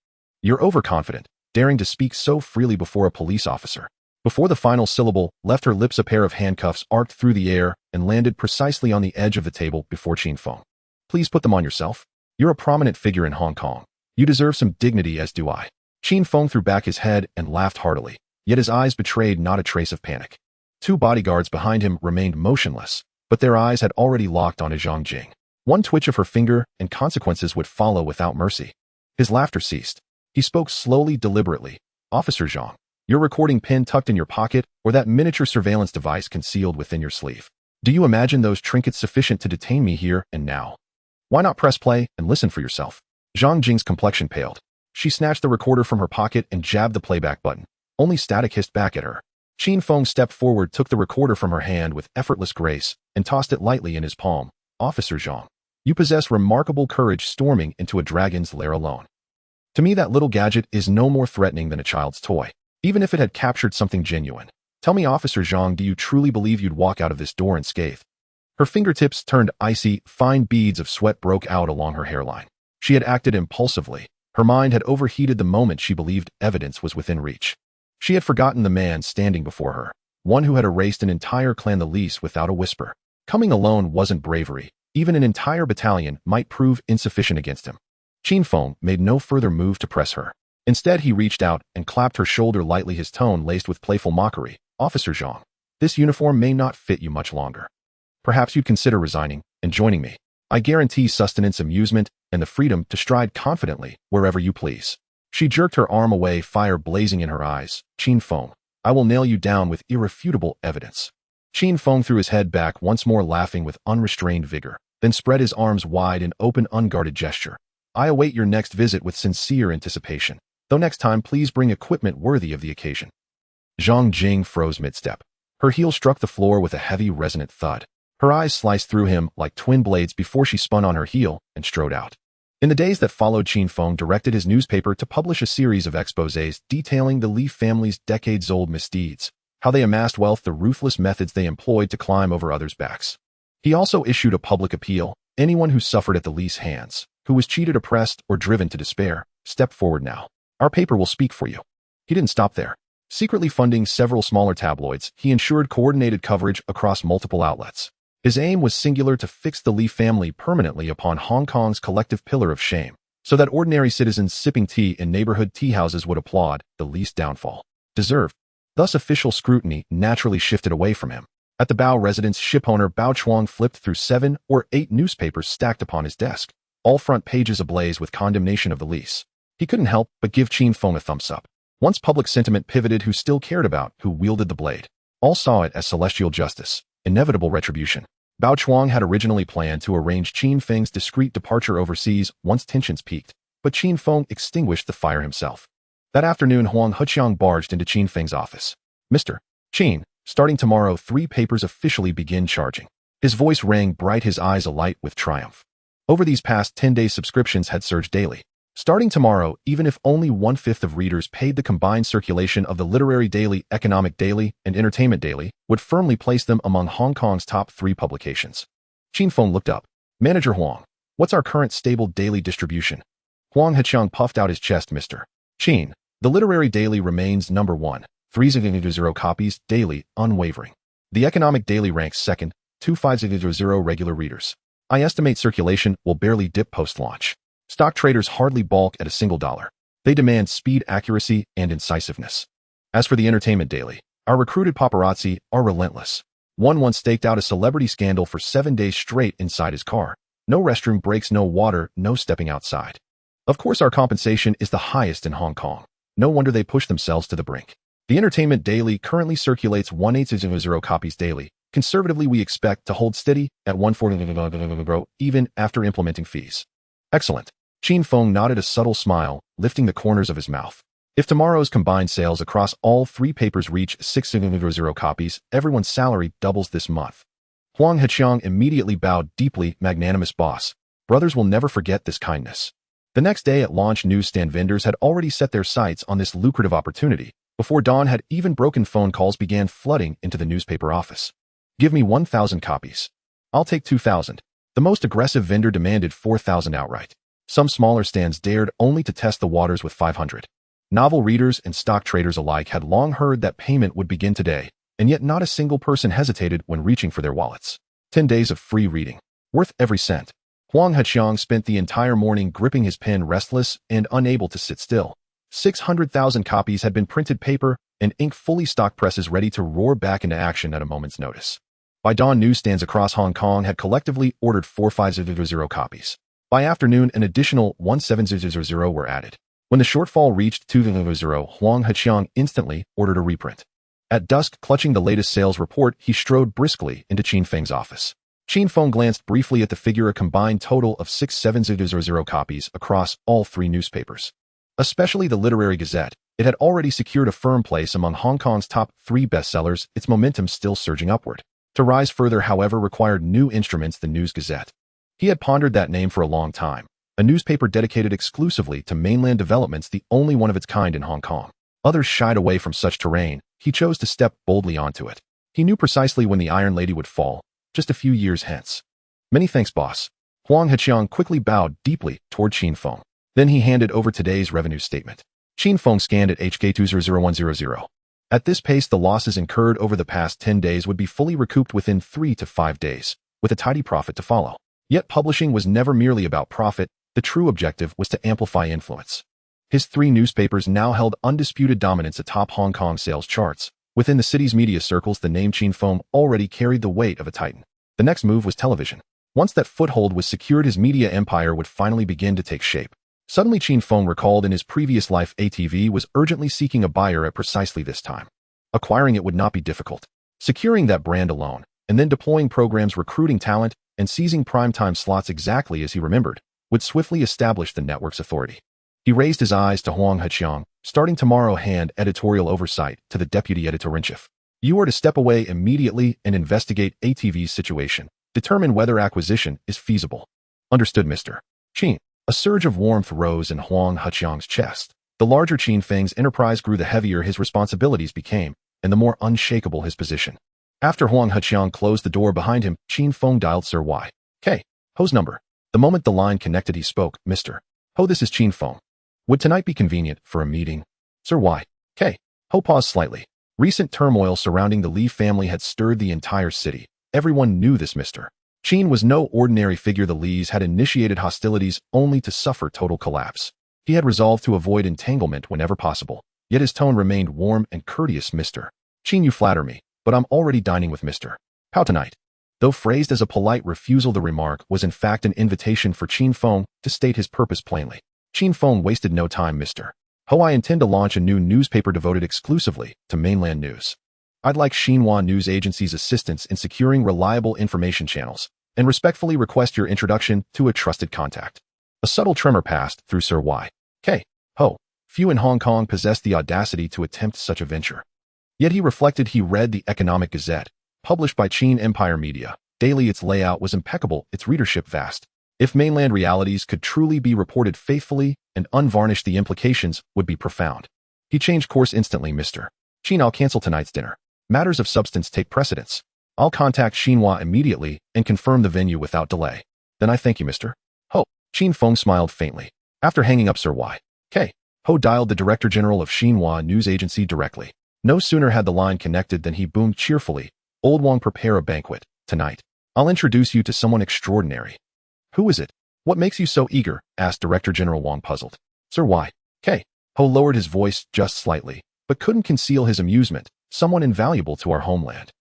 You're overconfident, daring to speak so freely before a police officer. Before the final syllable left her lips, a pair of handcuffs arced through the air and landed precisely on the edge of the table before Qin Feng. Please put them on yourself. You're a prominent figure in Hong Kong. You deserve some dignity, as do I. Qin Feng threw back his head and laughed heartily, yet his eyes betrayed not a trace of panic. 2 bodyguards behind him remained motionless, but their eyes had already locked on Zhang Jing. One twitch of her finger and consequences would follow without mercy. His laughter ceased. He spoke slowly, deliberately. Officer Zhang, your recording pin tucked in your pocket or that miniature surveillance device concealed within your sleeve. Do you imagine those trinkets sufficient to detain me here and now? Why not press play and listen for yourself? Zhang Jing's complexion paled. She snatched the recorder from her pocket and jabbed the playback button. Only static hissed back at her. Qin Feng stepped forward, took the recorder from her hand with effortless grace, and tossed it lightly in his palm. Officer Zhang, you possess remarkable courage storming into a dragon's lair alone. To me, that little gadget is no more threatening than a child's toy, even if it had captured something genuine. Tell me, Officer Zhang, do you truly believe you'd walk out of this door unscathed? Her fingertips turned icy, fine beads of sweat broke out along her hairline. She had acted impulsively. Her mind had overheated the moment she believed evidence was within reach. She had forgotten the man standing before her, one who had erased an entire clan, the Lis, without a whisper. Coming alone wasn't bravery. Even an entire battalion might prove insufficient against him. Qin Feng made no further move to press her. Instead, he reached out and clapped her shoulder lightly, his tone laced with playful mockery. Officer Zhang, this uniform may not fit you much longer. Perhaps you'd consider resigning and joining me. I guarantee sustenance, amusement, and the freedom to stride confidently wherever you please. She jerked her arm away, fire blazing in her eyes. Qin Feng, I will nail you down with irrefutable evidence. Qin Feng threw his head back, once more laughing with unrestrained vigor, then spread his arms wide in open, unguarded gesture. I await your next visit with sincere anticipation, though next time please bring equipment worthy of the occasion. Zhang Jing froze mid-step. Her heel struck the floor with a heavy, resonant thud. Her eyes sliced through him like twin blades before she spun on her heel and strode out. In the days that followed, Qin Feng directed his newspaper to publish a series of exposés detailing the Li family's decades-old misdeeds, how they amassed wealth, the ruthless methods they employed to climb over others' backs. He also issued a public appeal. Anyone who suffered at the Li's hands, who was cheated, oppressed, or driven to despair, step forward now. Our paper will speak for you. He didn't stop there. Secretly funding several smaller tabloids, he ensured coordinated coverage across multiple outlets. His aim was singular: to fix the Li family permanently upon Hong Kong's collective pillar of shame, so that ordinary citizens sipping tea in neighborhood tea houses would applaud the Li's downfall. Deserved. Thus official scrutiny naturally shifted away from him. At the Bao residence, shipowner Bao Chuang flipped through 7 or 8 newspapers stacked upon his desk, all front pages ablaze with condemnation of the Lis. He couldn't help but give Qin Feng a thumbs up. Once public sentiment pivoted, who still cared about who wielded the blade? All saw it as celestial justice, inevitable retribution. Bao Chuang had originally planned to arrange Qin Feng's discreet departure overseas once tensions peaked, but Qin Feng extinguished the fire himself. That afternoon, Huang Heqiang barged into Qin Feng's office. Mr. Qin, starting tomorrow, 3 papers officially begin charging. His voice rang bright, his eyes alight with triumph. Over these past 10 days, subscriptions had surged daily. Starting tomorrow, even if only 1/5 of readers paid, the combined circulation of the Literary Daily, Economic Daily, and Entertainment Daily would firmly place them among Hong Kong's top 3 publications. Qin Feng looked up. Manager Huang, what's our current stable daily distribution? Huang Heqiang puffed out his chest. Mr. Qin, the Literary Daily remains number 1, 300 copies daily, unwavering. The Economic Daily ranks second, 2500 regular readers. I estimate circulation will barely dip post-launch. Stock traders hardly balk at a single dollar. They demand speed, accuracy, and incisiveness. As for the Entertainment Daily, our recruited paparazzi are relentless. One once staked out a celebrity scandal for 7 days straight inside his car. No restroom breaks, no water, no stepping outside. Of course, our compensation is the highest in Hong Kong. No wonder they push themselves to the brink. The Entertainment Daily currently circulates 1800 copies daily. Conservatively, we expect to hold steady at 140 even after implementing fees. Excellent. Chin Feng nodded a subtle smile, lifting the corners of his mouth. If tomorrow's combined sales across all 3 papers reach 600 copies, everyone's salary doubles this month. Huang Heqiang immediately bowed deeply. Magnanimous boss. Brothers will never forget this kindness. The next day at launch, newsstand vendors had already set their sights on this lucrative opportunity. Before dawn had even broken, phone calls began flooding into the newspaper office. Give me 1,000 copies. I'll take 2,000. The most aggressive vendor demanded 4,000 outright. Some smaller stands dared only to test the waters with 500. Novel readers and stock traders alike had long heard that payment would begin today, and yet not a single person hesitated when reaching for their wallets. 10 days of free reading. Worth every cent. Huang Heqiang spent the entire morning gripping his pen, restless and unable to sit still. 600,000 copies had been printed, paper and ink fully stocked, presses ready to roar back into action at a moment's notice. By dawn, newsstands across Hong Kong had collectively ordered 4,500 copies. By afternoon, an additional 1,700 were added. When the shortfall reached 2,000, Huang Heqiang instantly ordered a reprint. At dusk, clutching the latest sales report, he strode briskly into Chin Feng's office. Chin Feng glanced briefly at the figure, a combined total of 6,700 copies across all 3 newspapers. Especially the Literary Gazette, it had already secured a firm place among Hong Kong's top 3 bestsellers, its momentum still surging upward. To rise further, however, required new instruments, the News Gazette. He had pondered that name for a long time, a newspaper dedicated exclusively to mainland developments, the only one of its kind in Hong Kong. Others shied away from such terrain. He chose to step boldly onto it. He knew precisely when the Iron Lady would fall, just a few years hence. Many thanks, boss. Huang Heqiang quickly bowed deeply toward Chin Feng. Then he handed over today's revenue statement. Chin Feng scanned at HK20100. At this pace, the losses incurred over the past 10 days would be fully recouped within 3 to 5 days, with a tidy profit to follow. Yet publishing was never merely about profit. The true objective was to amplify influence. His 3 newspapers now held undisputed dominance atop Hong Kong sales charts. Within the city's media circles, the name Chin Feng already carried the weight of a titan. The next move was television. Once that foothold was secured, his media empire would finally begin to take shape. Suddenly, Chin Feng recalled in his previous life ATV was urgently seeking a buyer at precisely this time. Acquiring it would not be difficult. Securing that brand alone, and then deploying programs, recruiting talent, and seizing primetime slots exactly as he remembered, would swiftly establish the network's authority. He raised his eyes to Huang Heqiang. Starting tomorrow, hand editorial oversight to the deputy editor-in-chief. You are to step away immediately and investigate ATV's situation. Determine whether acquisition is feasible. Understood, Mr. Chin. A surge of warmth rose in Huang Heqiang's chest. The larger Chin Feng's enterprise grew, the heavier his responsibilities became, and the more unshakable his position. After Huang Heqiang closed the door behind him, Chin Feng dialed Sir Y.K. Ho's number. The moment the line connected, he spoke. Mr. Ho, this is Chin Feng. Would tonight be convenient for a meeting? Sir Y.K. Ho paused slightly. Recent turmoil surrounding the Li family had stirred the entire city. Everyone knew this Mr. Chin was no ordinary figure. The Lis had initiated hostilities only to suffer total collapse. He had resolved to avoid entanglement whenever possible, yet his tone remained warm and courteous. Mr. Chin, you flatter me, but I'm already dining with Mr. How tonight? Though phrased as a polite refusal, the remark was in fact an invitation for Chin Feng to state his purpose plainly. Chin Feng wasted no time. Mr. Ho, I intend to launch a new newspaper devoted exclusively to mainland news. I'd like Xinhua News Agency's assistance in securing reliable information channels, and respectfully request your introduction to a trusted contact. A subtle tremor passed through Sir Y.K. Ho. Few in Hong Kong possessed the audacity to attempt such a venture. Yet he reflected. He read the Economic Gazette, published by Qin Empire Media. Daily, its layout was impeccable, its readership vast. If mainland realities could truly be reported faithfully and unvarnished, the implications would be profound. He changed course instantly. Mr. Chin, I'll cancel tonight's dinner. Matters of substance take precedence. I'll contact Xinhua immediately and confirm the venue without delay. Then I thank you, Mr. Ho. Chin Feng smiled faintly. After hanging up, Sir Y.K. Ho dialed the Director General of Xinhua News Agency directly. No sooner had the line connected than he boomed cheerfully. Old Wang, prepare a banquet. Tonight, I'll introduce you to someone extraordinary. Who is it? What makes you so eager? Asked Director General Wang, puzzled. Sir Y.K. Ho lowered his voice just slightly, but couldn't conceal his amusement. Someone invaluable to our homeland.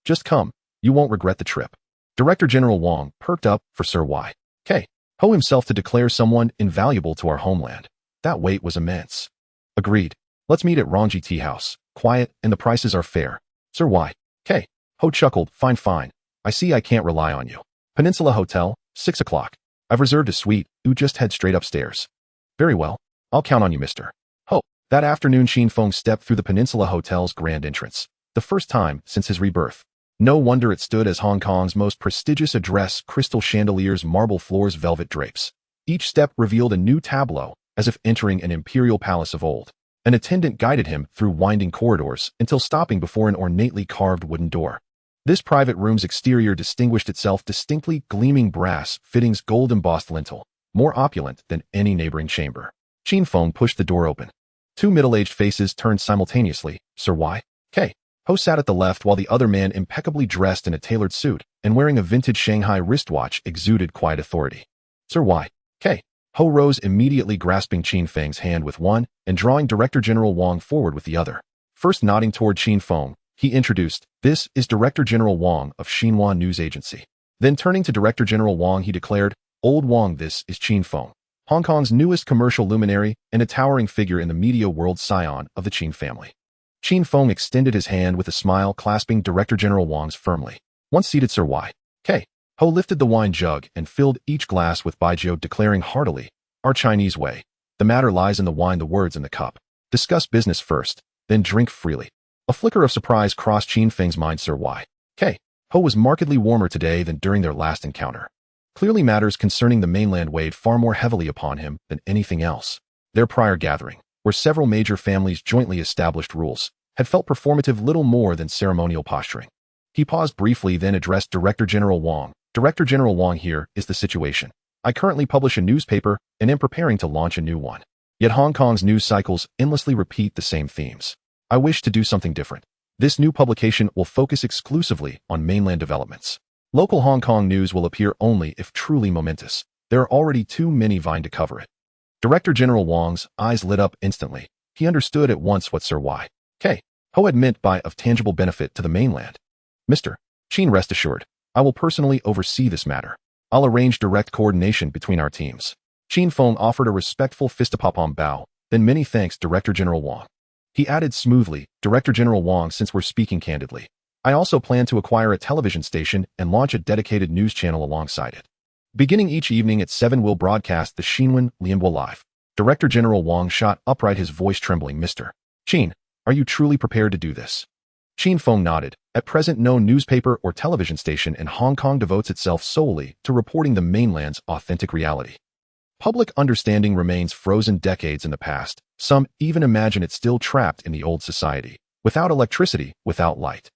Just come. You won't regret the trip. Director General Wang perked up for Sir Y.K. Ho himself to declare someone invaluable to our homeland. That weight was immense. Agreed. Let's meet at Rongji Tea House. Quiet, and the prices are fair. Sir Y.K. Ho chuckled. Fine. I see I can't rely on you. Peninsula Hotel, 6 o'clock. I've reserved a suite. You just head straight upstairs. Very well. I'll count on you, Mr. Ho. That afternoon, Xin Feng stepped through the Peninsula Hotel's grand entrance. The first time since his rebirth. No wonder it stood as Hong Kong's most prestigious address, crystal chandeliers, marble floors, velvet drapes. Each step revealed a new tableau, as if entering an imperial palace of old. An attendant guided him through winding corridors until stopping before an ornately carved wooden door. This private room's exterior distinguished itself distinctly, gleaming brass fittings, gold-embossed lintel, more opulent than any neighboring chamber. Xin Feng pushed the door open. Two middle-aged faces turned simultaneously. Sir Y.K. Ho sat at the left while the other man, impeccably dressed in a tailored suit and wearing a vintage Shanghai wristwatch, exuded quiet authority. Sir Y.K. Ho rose immediately, grasping Xin Feng's hand with one and drawing Director General Wang forward with the other. First nodding toward Xin Feng, he introduced, "This is Director General Wang of Xinhua News Agency." Then turning to Director General Wang, he declared, "Old Wang, this is Xin Feng, Hong Kong's newest commercial luminary and a towering figure in the media world, scion of the Qin family." Xin Feng extended his hand with a smile, clasping Director General Wang's firmly. Once seated, Sir Y.K. Ho lifted the wine jug and filled each glass with baijiu, declaring heartily, "Our Chinese way. The matter lies in the wine, the words in the cup. Discuss business first, then drink freely." A flicker of surprise crossed Xin Feng's mind. Sir Y.K. Ho was markedly warmer today than during their last encounter. Clearly matters concerning the mainland weighed far more heavily upon him than anything else. Their prior gathering, where several major families jointly established rules, had felt performative, little more than ceremonial posturing. He paused briefly, then addressed Director General Wang. "Director General Wang, here is the situation. I currently publish a newspaper and am preparing to launch a new one. Yet Hong Kong's news cycles endlessly repeat the same themes. I wish to do something different. This new publication will focus exclusively on mainland developments. Local Hong Kong news will appear only if truly momentous. There are already too many vying to cover it." Director General Wang's eyes lit up instantly. He understood at once what Sir Y.K. Ho had meant by of tangible benefit to the mainland. "Mr. Qin, rest assured, I will personally oversee this matter. I'll arrange direct coordination between our teams." Xin Feng offered a respectful fistapalm bow, then many thanks, Director General Wang. He added smoothly, "Director General Wang, since we're speaking candidly, I also plan to acquire a television station and launch a dedicated news channel alongside it. Beginning each evening at 7, we'll broadcast the Xinwen Lianbo live." Director General Wang shot upright, his voice trembling. "Mr. Qin, are you truly prepared to do this?" Xin Feng nodded. At present, no newspaper or television station in Hong Kong devotes itself solely to reporting the mainland's authentic reality. Public understanding remains frozen decades in the past. Some even imagine it still trapped in the old society, without electricity, without light.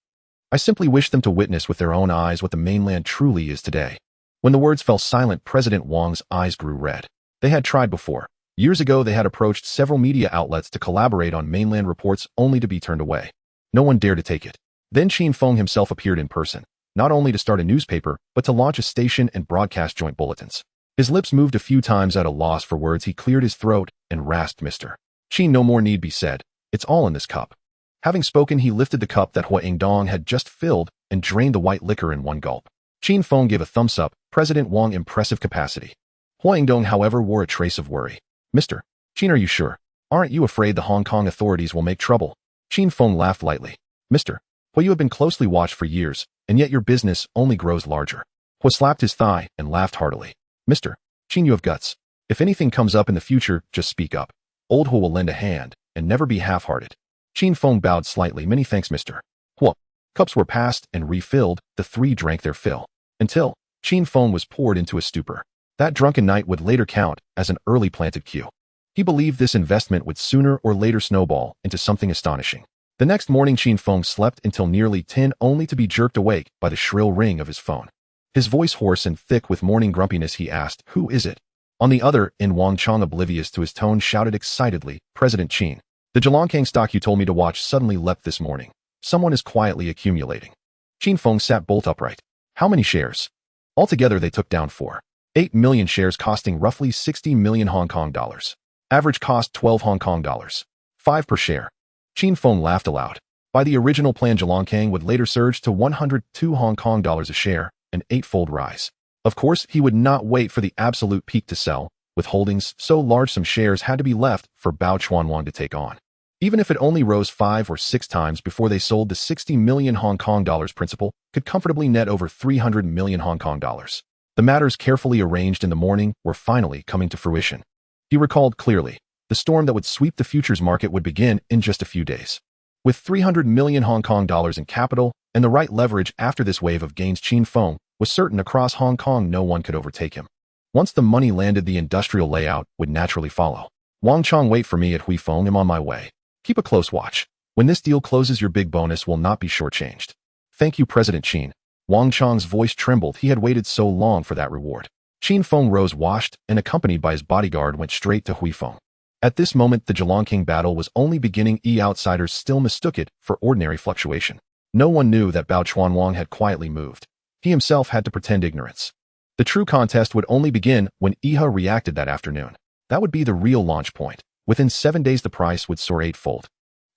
I simply wish them to witness with their own eyes what the mainland truly is today. When the words fell silent, President Wang's eyes grew red. They had tried before. Years ago, they had approached several media outlets to collaborate on mainland reports, only to be turned away. No one dared to take it. Then Xin Feng himself appeared in person, not only to start a newspaper, but to launch a station and broadcast joint bulletins. His lips moved a few times at a loss for words. He cleared his throat and rasped, "Mr. Qin, no more need be said. It's all in this cup." Having spoken, he lifted the cup that Hua Ingdong had just filled and drained the white liquor in one gulp. Xin Feng gave a thumbs up. President Wang, impressive capacity. Hua Ingdong, however, wore a trace of worry. "Mr. Qin, are you sure? Aren't you afraid the Hong Kong authorities will make trouble?" Xin Feng laughed lightly. "Mr. Hua, you have been closely watched for years, and yet your business only grows larger." Hua slapped his thigh and laughed heartily. "Mr. Qin, you have guts. If anything comes up in the future, just speak up. Old Hua will lend a hand and never be half-hearted." Xin Feng bowed slightly. "Many thanks, Mr. Hua." Cups were passed and refilled. The three drank their fill, until Xin Feng was poured into a stupor. That drunken night would later count as an early planted cue. He believed this investment would sooner or later snowball into something astonishing. The next morning, Xin Feng slept until nearly 10, only to be jerked awake by the shrill ring of his phone. His voice hoarse and thick with morning grumpiness, he asked, "Who is it?" On the other end, Wang Chong, oblivious to his tone, shouted excitedly, "President Qin. The Zhelangang stock you told me to watch suddenly leapt this morning. Someone is quietly accumulating." Xin Feng sat bolt upright. "How many shares?" Altogether, they took down 4.8 million shares, costing roughly 60 million Hong Kong dollars. Average cost 12 Hong Kong dollars. 5 per share. Xin Feng laughed aloud. By the original plan, Zhongkang would later surge to 102 Hong Kong dollars a share, an eightfold rise. Of course, he would not wait for the absolute peak to sell. With holdings so large, some shares had to be left for Bao Chuanwang to take on. Even if it only rose 5 or 6 times before they sold, the 60 million Hong Kong dollars principal could comfortably net over 300 million Hong Kong dollars. The matters carefully arranged in the morning were finally coming to fruition. He recalled clearly, the storm that would sweep the futures market would begin in just a few days. With 300 million Hong Kong dollars in capital and the right leverage after this wave of gains, Qin Feng was certain across Hong Kong no one could overtake him. Once the money landed, the industrial layout would naturally follow. Wang Chong, wait for me at Hui Feng. I'm on my way. Keep a close watch. When this deal closes, your big bonus will not be shortchanged. Thank you, President Qin. Wang Chong's voice trembled. He had waited so long for that reward. Qin Feng rose, washed, and accompanied by his bodyguard went straight to Hui Feng. At this moment, the Zhongkang battle was only beginning. Outsiders still mistook it for ordinary fluctuation. No one knew that Bao Chuanwang had quietly moved. He himself had to pretend ignorance. The true contest would only begin when Heir reacted that afternoon. That would be the real launch point. Within 7 days, the price would soar eightfold.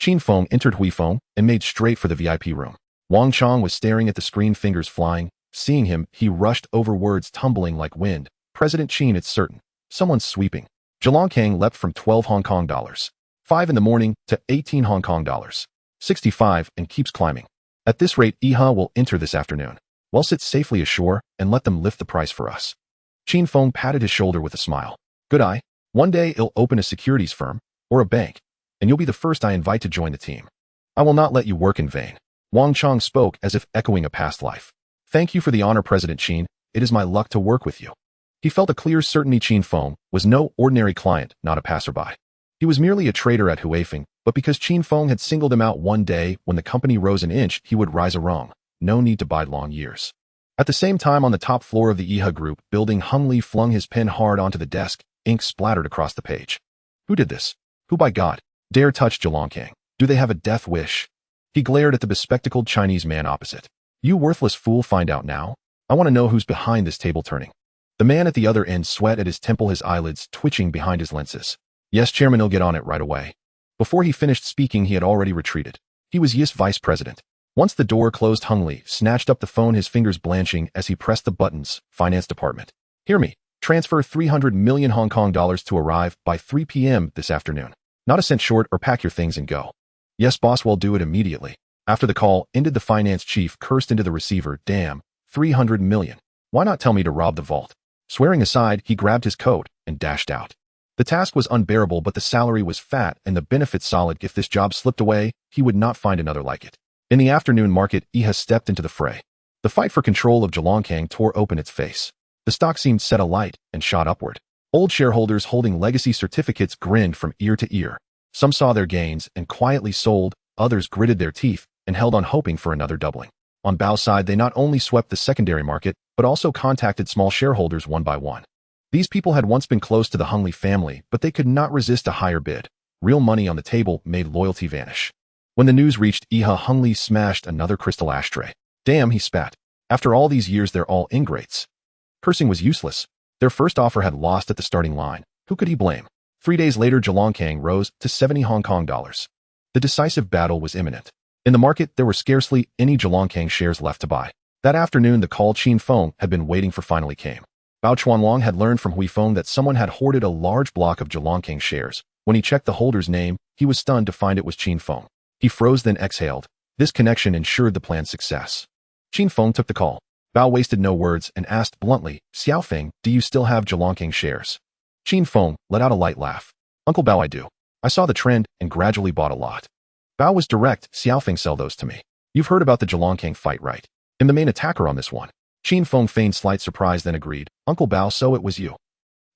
Qin Feng entered Hui Feng and made straight for the VIP room. Wang Chong was staring at the screen, fingers flying. Seeing him, he rushed over, words tumbling like wind. President Qin, it's certain. Someone's sweeping. Zhongkang leapt from 12 Hong Kong dollars, 5 in the morning, to 18 Hong Kong dollars, 65, and keeps climbing. At this rate, Heir will enter this afternoon. Well, sit safely ashore and let them lift the price for us. Qin Feng patted his shoulder with a smile. Good eye. One day he'll open a securities firm or a bank, and you'll be the first I invite to join the team. I will not let you work in vain. Wang Chong spoke as if echoing a past life. Thank you for the honor, President Qin. It is my luck to work with you. He felt a clear certainty. Qin Feng was no ordinary client, not a passerby. He was merely a trader at Huifeng, but because Qin Feng had singled him out one day when the company rose an inch, he would rise a rung. No need to bide long years. At the same time, on the top floor of the Heir Group building, Hung Li flung his pen hard onto the desk. Ink splattered across the page. Who did this? Who, by God, dare touch Zhongkang? Do they have a death wish? He glared at the bespectacled Chinese man opposite. You worthless fool, find out now. I want to know who's behind this table turning. The man at the other end, sweat at his temple, his eyelids twitching behind his lenses. Yes, Chairman, he'll get on it right away. Before he finished speaking, he had already retreated. He was Yi's vice president. Once the door closed, Hung Li snatched up the phone, his fingers blanching as he pressed the buttons. Finance Department. Hear me. Transfer 300 million Hong Kong dollars to arrive by 3 p.m. this afternoon. Not a cent short, or pack your things and go. Yes, boss, we'll do it immediately. After the call ended, the finance chief cursed into the receiver. Damn, 300 million. Why not tell me to rob the vault? Swearing aside, he grabbed his coat and dashed out. The task was unbearable, but the salary was fat and the benefits solid. If this job slipped away, he would not find another like it. In the afternoon market, Heir stepped into the fray. The fight for control of Zhongkang tore open its face. The stock seemed set alight and shot upward. Old shareholders holding legacy certificates grinned from ear to ear. Some saw their gains and quietly sold, others gritted their teeth and held on, hoping for another doubling. On Bao's side, they not only swept the secondary market, but also contacted small shareholders one by one. These people had once been close to the Hung Li family, but they could not resist a higher bid. Real money on the table made loyalty vanish. When the news reached Heir, Hung Li smashed another crystal ashtray. Damn, he spat. After all these years, they're all ingrates. Cursing was useless. Their first offer had lost at the starting line. Who could he blame? 3 days later, Zhongkang rose to 70 Hong Kong dollars. The decisive battle was imminent. In the market, there were scarcely any Zhongkang shares left to buy. That afternoon, the call Qin Feng had been waiting for finally came. Bao Chuanwang had learned from Hui Feng that someone had hoarded a large block of Zhongkang shares. When he checked the holder's name, he was stunned to find it was Qin Feng. He froze, then exhaled. This connection ensured the plan's success. Qin Feng took the call. Bao wasted no words and asked bluntly, Xiaofeng, do you still have Zhongkang shares? Qin Feng let out a light laugh. Uncle Bao, I do. I saw the trend and gradually bought a lot. Bao was direct. Xiaofeng, sell those to me. You've heard about the Zhongkang fight, right? I'm the main attacker on this one. Qin Feng feigned slight surprise, then agreed. Uncle Bao, so it was you.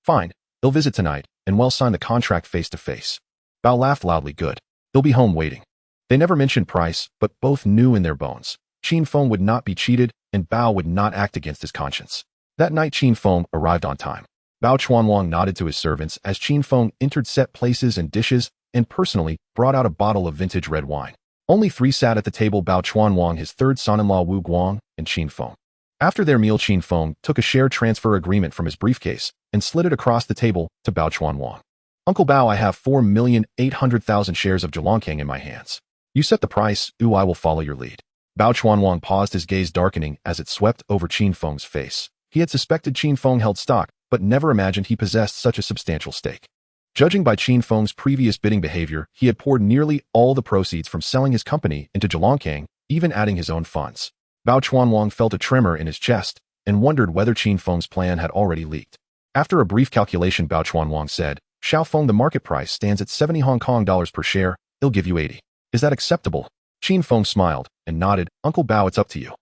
Fine. He'll visit tonight, and we'll sign the contract face to face. Bao laughed loudly. Good. He'll be home waiting. They never mentioned price, but both knew in their bones. Qin Feng would not be cheated, and Bao would not act against his conscience. That night, Qin Feng arrived on time. Bao Chuanwang nodded to his servants as Qin Feng entered, set places and dishes, and personally brought out a bottle of vintage red wine. Only 3 sat at the table: Bao Chuanwang, his third son-in-law Wu Guang, and Qin Feng. After their meal, Qin Feng took a share transfer agreement from his briefcase and slid it across the table to Bao Chuanwang. Uncle Bao, I have 4,800,000 shares of Zhongkang in my hands. You set the price, ooh, I will follow your lead. Bao Chuanwang paused, his gaze darkening as it swept over Qin Feng's face. He had suspected Qin Feng held stock, but never imagined he possessed such a substantial stake. Judging by Qin Feng's previous bidding behavior, he had poured nearly all the proceeds from selling his company into Zhejiangkang, even adding his own funds. Bao Chuanwang felt a tremor in his chest and wondered whether Qin Feng's plan had already leaked. After a brief calculation, Bao Chuanwang said, Xiao Feng, the market price stands at 70 Hong Kong dollars per share. He'll give you 80. Is that acceptable? Qin Feng smiled and nodded. Uncle Bao, it's up to you.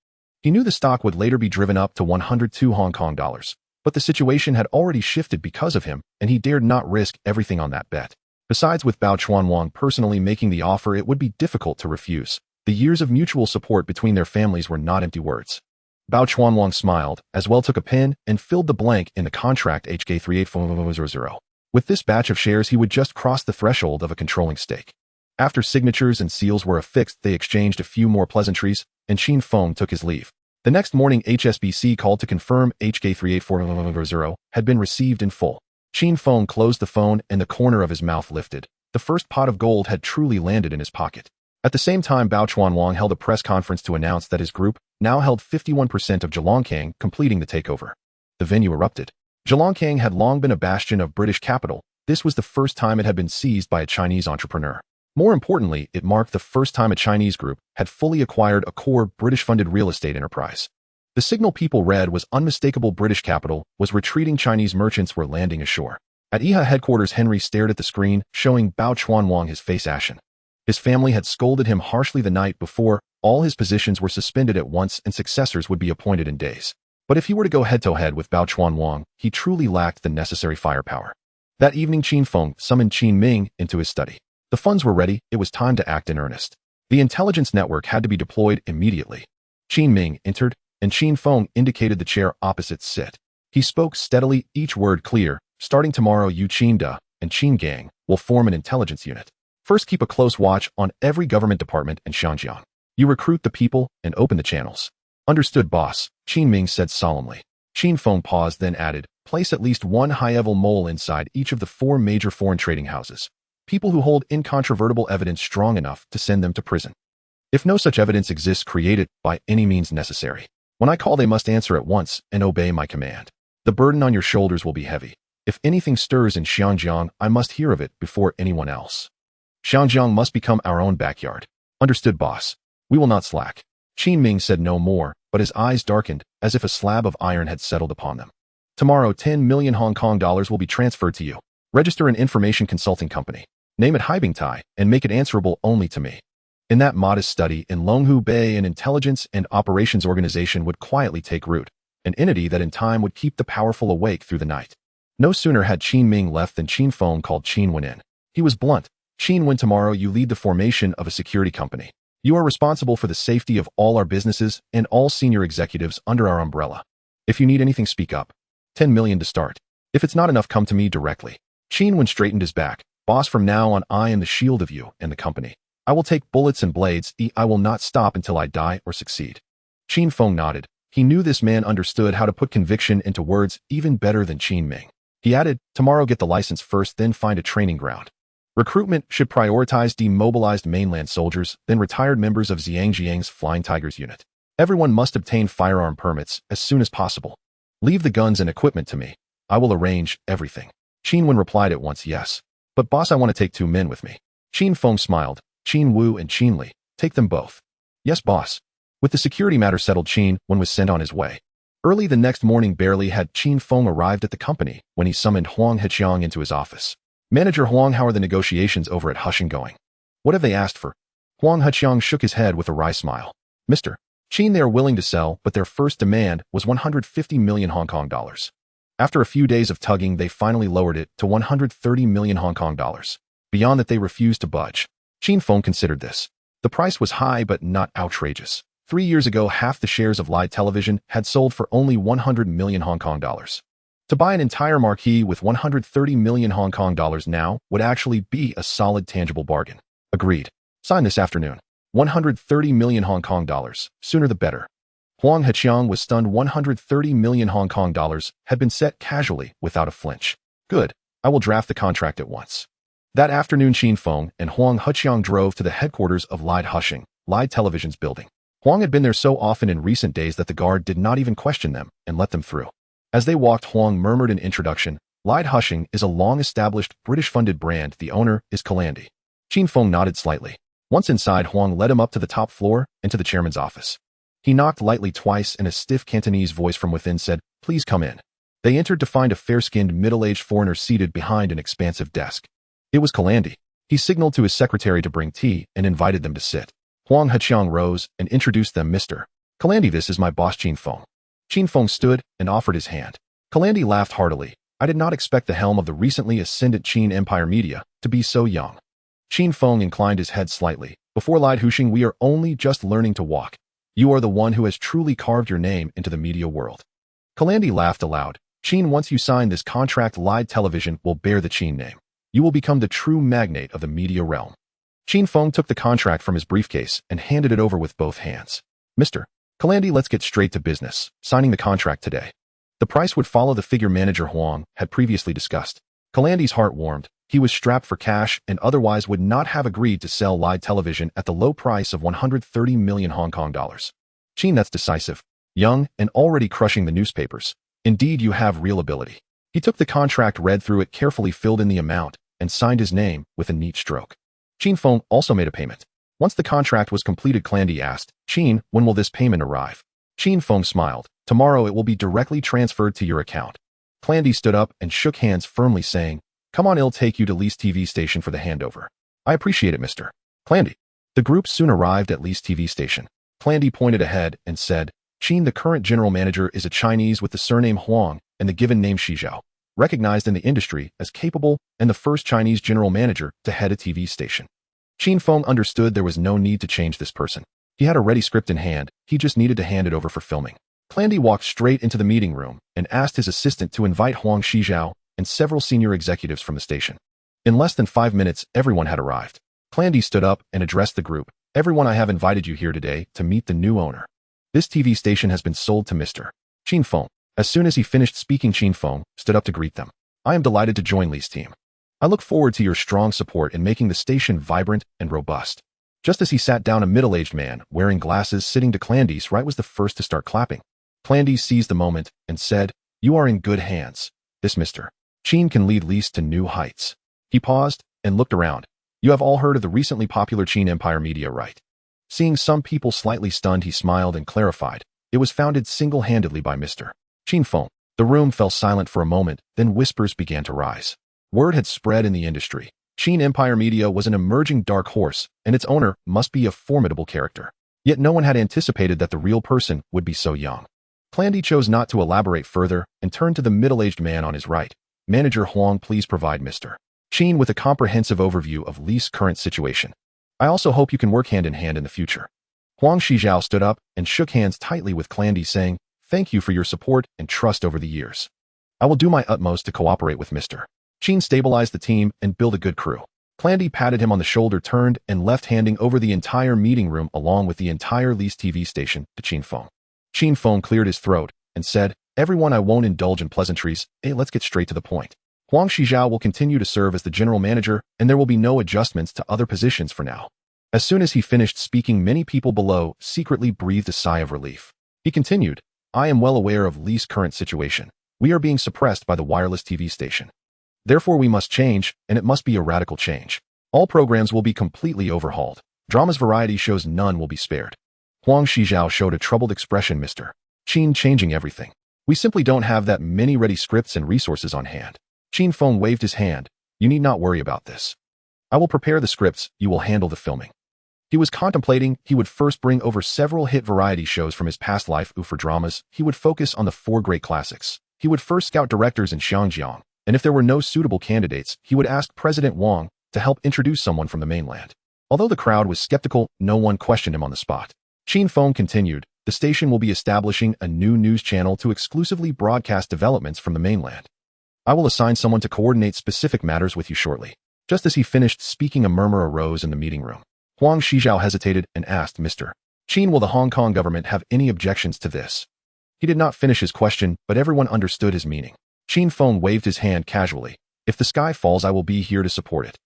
He knew the stock would later be driven up to 102 Hong Kong dollars, but the situation had already shifted because of him, and he dared not risk everything on that bet. Besides, with Bao Chuanwang personally making the offer, it would be difficult to refuse. The years of mutual support between their families were not empty words. Bao Chuanwang smiled, as well took a pen and filled the blank in the contract HK38400. With this batch of shares, he would just cross the threshold of a controlling stake. After signatures and seals were affixed, they exchanged a few more pleasantries, and Qin Feng took his leave. The next morning, HSBC called to confirm HK38400 had been received in full. Qin Feng closed the phone and the corner of his mouth lifted. The first pot of gold had truly landed in his pocket. At the same time, Bao Chuanwang held a press conference to announce that his group now held 51% of Zhejiangkang, completing the takeover. The venue erupted. Zhejiangkang had long been a bastion of British capital. This was the first time it had been seized by a Chinese entrepreneur. More importantly, it marked the first time a Chinese group had fully acquired a core British-funded real estate enterprise. The signal people read was unmistakable: British capital was retreating, Chinese merchants were landing ashore. At IHA headquarters, Henry stared at the screen, showing Bao Chuanwang, his face ashen. His family had scolded him harshly the night before. All his positions were suspended at once and successors would be appointed in days. But if he were to go head-to-head with Bao Chuanwang, he truly lacked the necessary firepower. That evening, Qin Feng summoned Qin Ming into his study. The funds were ready. It was time to act in earnest. The intelligence network had to be deployed immediately. Qin Ming entered, and Qin Feng indicated the chair opposite sit. He spoke steadily, each word clear. Starting tomorrow, you, Qin Da, and Qin Gang will form an intelligence unit. First, keep a close watch on every government department in Xinjiang. You recruit the people and open the channels. Understood, boss, Qin Ming said solemnly. Qin Feng paused, then added, place at least one high-level mole inside each of the 4 major foreign trading houses. People who hold incontrovertible evidence strong enough to send them to prison. If no such evidence exists, create it by any means necessary. When I call, they must answer at once and obey my command. The burden on your shoulders will be heavy. If anything stirs in Xinjiang, I must hear of it before anyone else. Xinjiang must become our own backyard. Understood, boss. We will not slack. Qin Ming said no more, but his eyes darkened, as if a slab of iron had settled upon them. Tomorrow, 10 million Hong Kong dollars will be transferred to you. Register an information consulting company. Name it Haibingtai, and make it answerable only to me. In that modest study in Longhu Bay, an intelligence and operations organization would quietly take root, an entity that in time would keep the powerful awake through the night. No sooner had Qin Ming left than Qin Feng called Qin Wen in. He was blunt. Qin Wen, tomorrow you lead the formation of a security company. You are responsible for the safety of all our businesses and all senior executives under our umbrella. If you need anything, speak up. 10 million to start. If it's not enough, come to me directly. Qin Wen straightened his back. Boss, from now on, I am the shield of you and the company. I will take bullets and blades. I will not stop until I die or succeed. Qin Feng nodded. He knew this man understood how to put conviction into words even better than Qin Ming. He added, tomorrow get the license first, then find a training ground. Recruitment should prioritize demobilized mainland soldiers, then retired members of Zhangjiang's Flying Tigers unit. Everyone must obtain firearm permits as soon as possible. Leave the guns and equipment to me. I will arrange everything. Qin Wen replied at once, yes. But boss, I want to take 2 men with me. Qin Feng smiled. Qin Wu and Qin Li. Take them both. Yes, boss. With the security matter settled, Qin Wen was sent on his way. Early the next morning, barely had Qin Feng arrived at the company when he summoned Huang Heqiang into his office. Manager Huang, how are the negotiations over at Husheng going? What have they asked for? Huang Heqiang shook his head with a wry smile. Mr. Qin, they are willing to sell, but their first demand was 150 million Hong Kong dollars. After a few days of tugging, they finally lowered it to 130 million Hong Kong dollars. Beyond that, they refused to budge. Qin Feng considered this. The price was high, but not outrageous. 3 years ago, half the shares of Lai Television had sold for only 100 million Hong Kong dollars. To buy an entire marquee with 130 million Hong Kong dollars now would actually be a solid, tangible bargain. Agreed. Sign this afternoon. 130 million Hong Kong dollars. Sooner the better. Huang Heqiang was stunned. 130 million Hong Kong dollars had been set casually without a flinch. Good. I will draft the contract at once. That afternoon, Qin Feng and Huang Heqiang drove to the headquarters of Lied Television's building. Huang had been there so often in recent days that the guard did not even question them and let them through. As they walked, Huang murmured an introduction. Lied Hushing is a long-established British-funded brand. The owner is Kowloon. Qin Feng nodded slightly. Once inside, Huang led him up to the top floor and to the chairman's office. He knocked lightly twice, and a stiff Cantonese voice from within said, "Please come in." They entered to find a fair-skinned, middle-aged foreigner seated behind an expansive desk. It was Kowloon. He signaled to his secretary to bring tea and invited them to sit. Huang Heqiang rose and introduced them. "Mr. Kowloon, this is my boss Qin Feng." Qin Feng stood and offered his hand. Kowloon laughed heartily. "I did not expect the helm of the recently ascendant Qin Empire Media to be so young." Qin Feng inclined his head slightly. "Before Lied Hushing, we are only just learning to walk. You are the one who has truly carved your name into the media world." Kowloon laughed aloud. "Qin, once you sign this contract, Lied Television will bear the Qin name. You will become the true magnate of the media realm." Qin Feng took the contract from his briefcase and handed it over with both hands. "Mr. Kowloon, let's get straight to business, signing the contract today." The price would follow the figure manager Huang had previously discussed. Kowloon's heart warmed. He was strapped for cash and otherwise would not have agreed to sell Lied Television at the low price of 130 million Hong Kong dollars. "Qin, that's decisive. Young and already crushing the newspapers. Indeed, you have real ability." He took the contract, read through it carefully, filled in the amount, and signed his name with a neat stroke. Qin Feng also made a payment. Once the contract was completed, Kowloon asked, "Qin, when will this payment arrive?" Qin Feng smiled. "Tomorrow it will be directly transferred to your account." Kowloon stood up and shook hands firmly, saying, "Come on, I'll take you to Lee's TV station for the handover." "I appreciate it, Mr. Kowloon." The group soon arrived at Lee's TV station. Kowloon pointed ahead and said, "Qin, the current general manager is a Chinese with the surname Huang and the given name Shizhao, recognized in the industry as capable and the first Chinese general manager to head a TV station." Qin Feng understood there was no need to change this person. He had a ready script in hand, he just needed to hand it over for filming. Kowloon walked straight into the meeting room and asked his assistant to invite Huang Shizhao and several senior executives from the station. In less than 5 minutes, everyone had arrived. Kowloon stood up and addressed the group. "Everyone, I have invited you here today to meet the new owner. This TV station has been sold to Mr. Qin Feng." As soon as he finished speaking, Qin Feng stood up to greet them. "I am delighted to join Lee's team. I look forward to your strong support in making the station vibrant and robust." Just as he sat down, a middle-aged man wearing glasses sitting to Kowloon's right was the first to start clapping. Kowloon seized the moment and said, "You are in good hands. This Mr. Qin can lead Lee's to new heights." He paused and looked around. "You have all heard of the recently popular Qin Empire Media, right?" Seeing some people slightly stunned, he smiled and clarified, "It was founded single-handedly by Mr. Qin Feng." The room fell silent for a moment, then whispers began to rise. Word had spread in the industry. Qin Empire Media was an emerging dark horse, and its owner must be a formidable character. Yet no one had anticipated that the real person would be so young. Kowloon chose not to elaborate further and turned to the middle-aged man on his right. "Manager Huang, please provide Mr. Qin with a comprehensive overview of Lee's current situation. I also hope you can work hand in hand in the future." Huang Shizhao stood up and shook hands tightly with Kowloon, saying, "Thank you for your support and trust over the years. I will do my utmost to cooperate with Mr. Qin, stabilize the team, and build a good crew." Kowloon patted him on the shoulder, turned, and left, handing over the entire meeting room along with the entire Lee's TV station to Qin Feng. Qin Feng cleared his throat and said, "Everyone, I won't indulge in pleasantries. Let's get straight to the point. Huang Shizhao will continue to serve as the general manager, and there will be no adjustments to other positions for now." As soon as he finished speaking, many people below secretly breathed a sigh of relief. He continued, "I am well aware of Lee's current situation. We are being suppressed by the wireless TV station. Therefore, we must change, and it must be a radical change. All programs will be completely overhauled. Dramas, variety shows, none will be spared." Huang Shizhao showed a troubled expression. "Mr. Qin, changing everything. We simply don't have that many ready scripts and resources on hand." Qin Feng waved his hand. "You need not worry about this. I will prepare the scripts, you will handle the filming." He was contemplating he would first bring over several hit variety shows from his past life. For dramas, he would focus on the 4 great classics. He would first scout directors in Xiangjiang, and if there were no suitable candidates, he would ask President Wang to help introduce someone from the mainland. Although the crowd was skeptical, no one questioned him on the spot. Qin Feng continued, "The station will be establishing a new news channel to exclusively broadcast developments from the mainland. I will assign someone to coordinate specific matters with you shortly." Just as he finished speaking, a murmur arose in the meeting room. Huang Shizhao hesitated and asked, "Mr. Qin, will the Hong Kong government have any objections to this?" He did not finish his question, but everyone understood his meaning. Qin Feng waved his hand casually. "If the sky falls, I will be here to support it."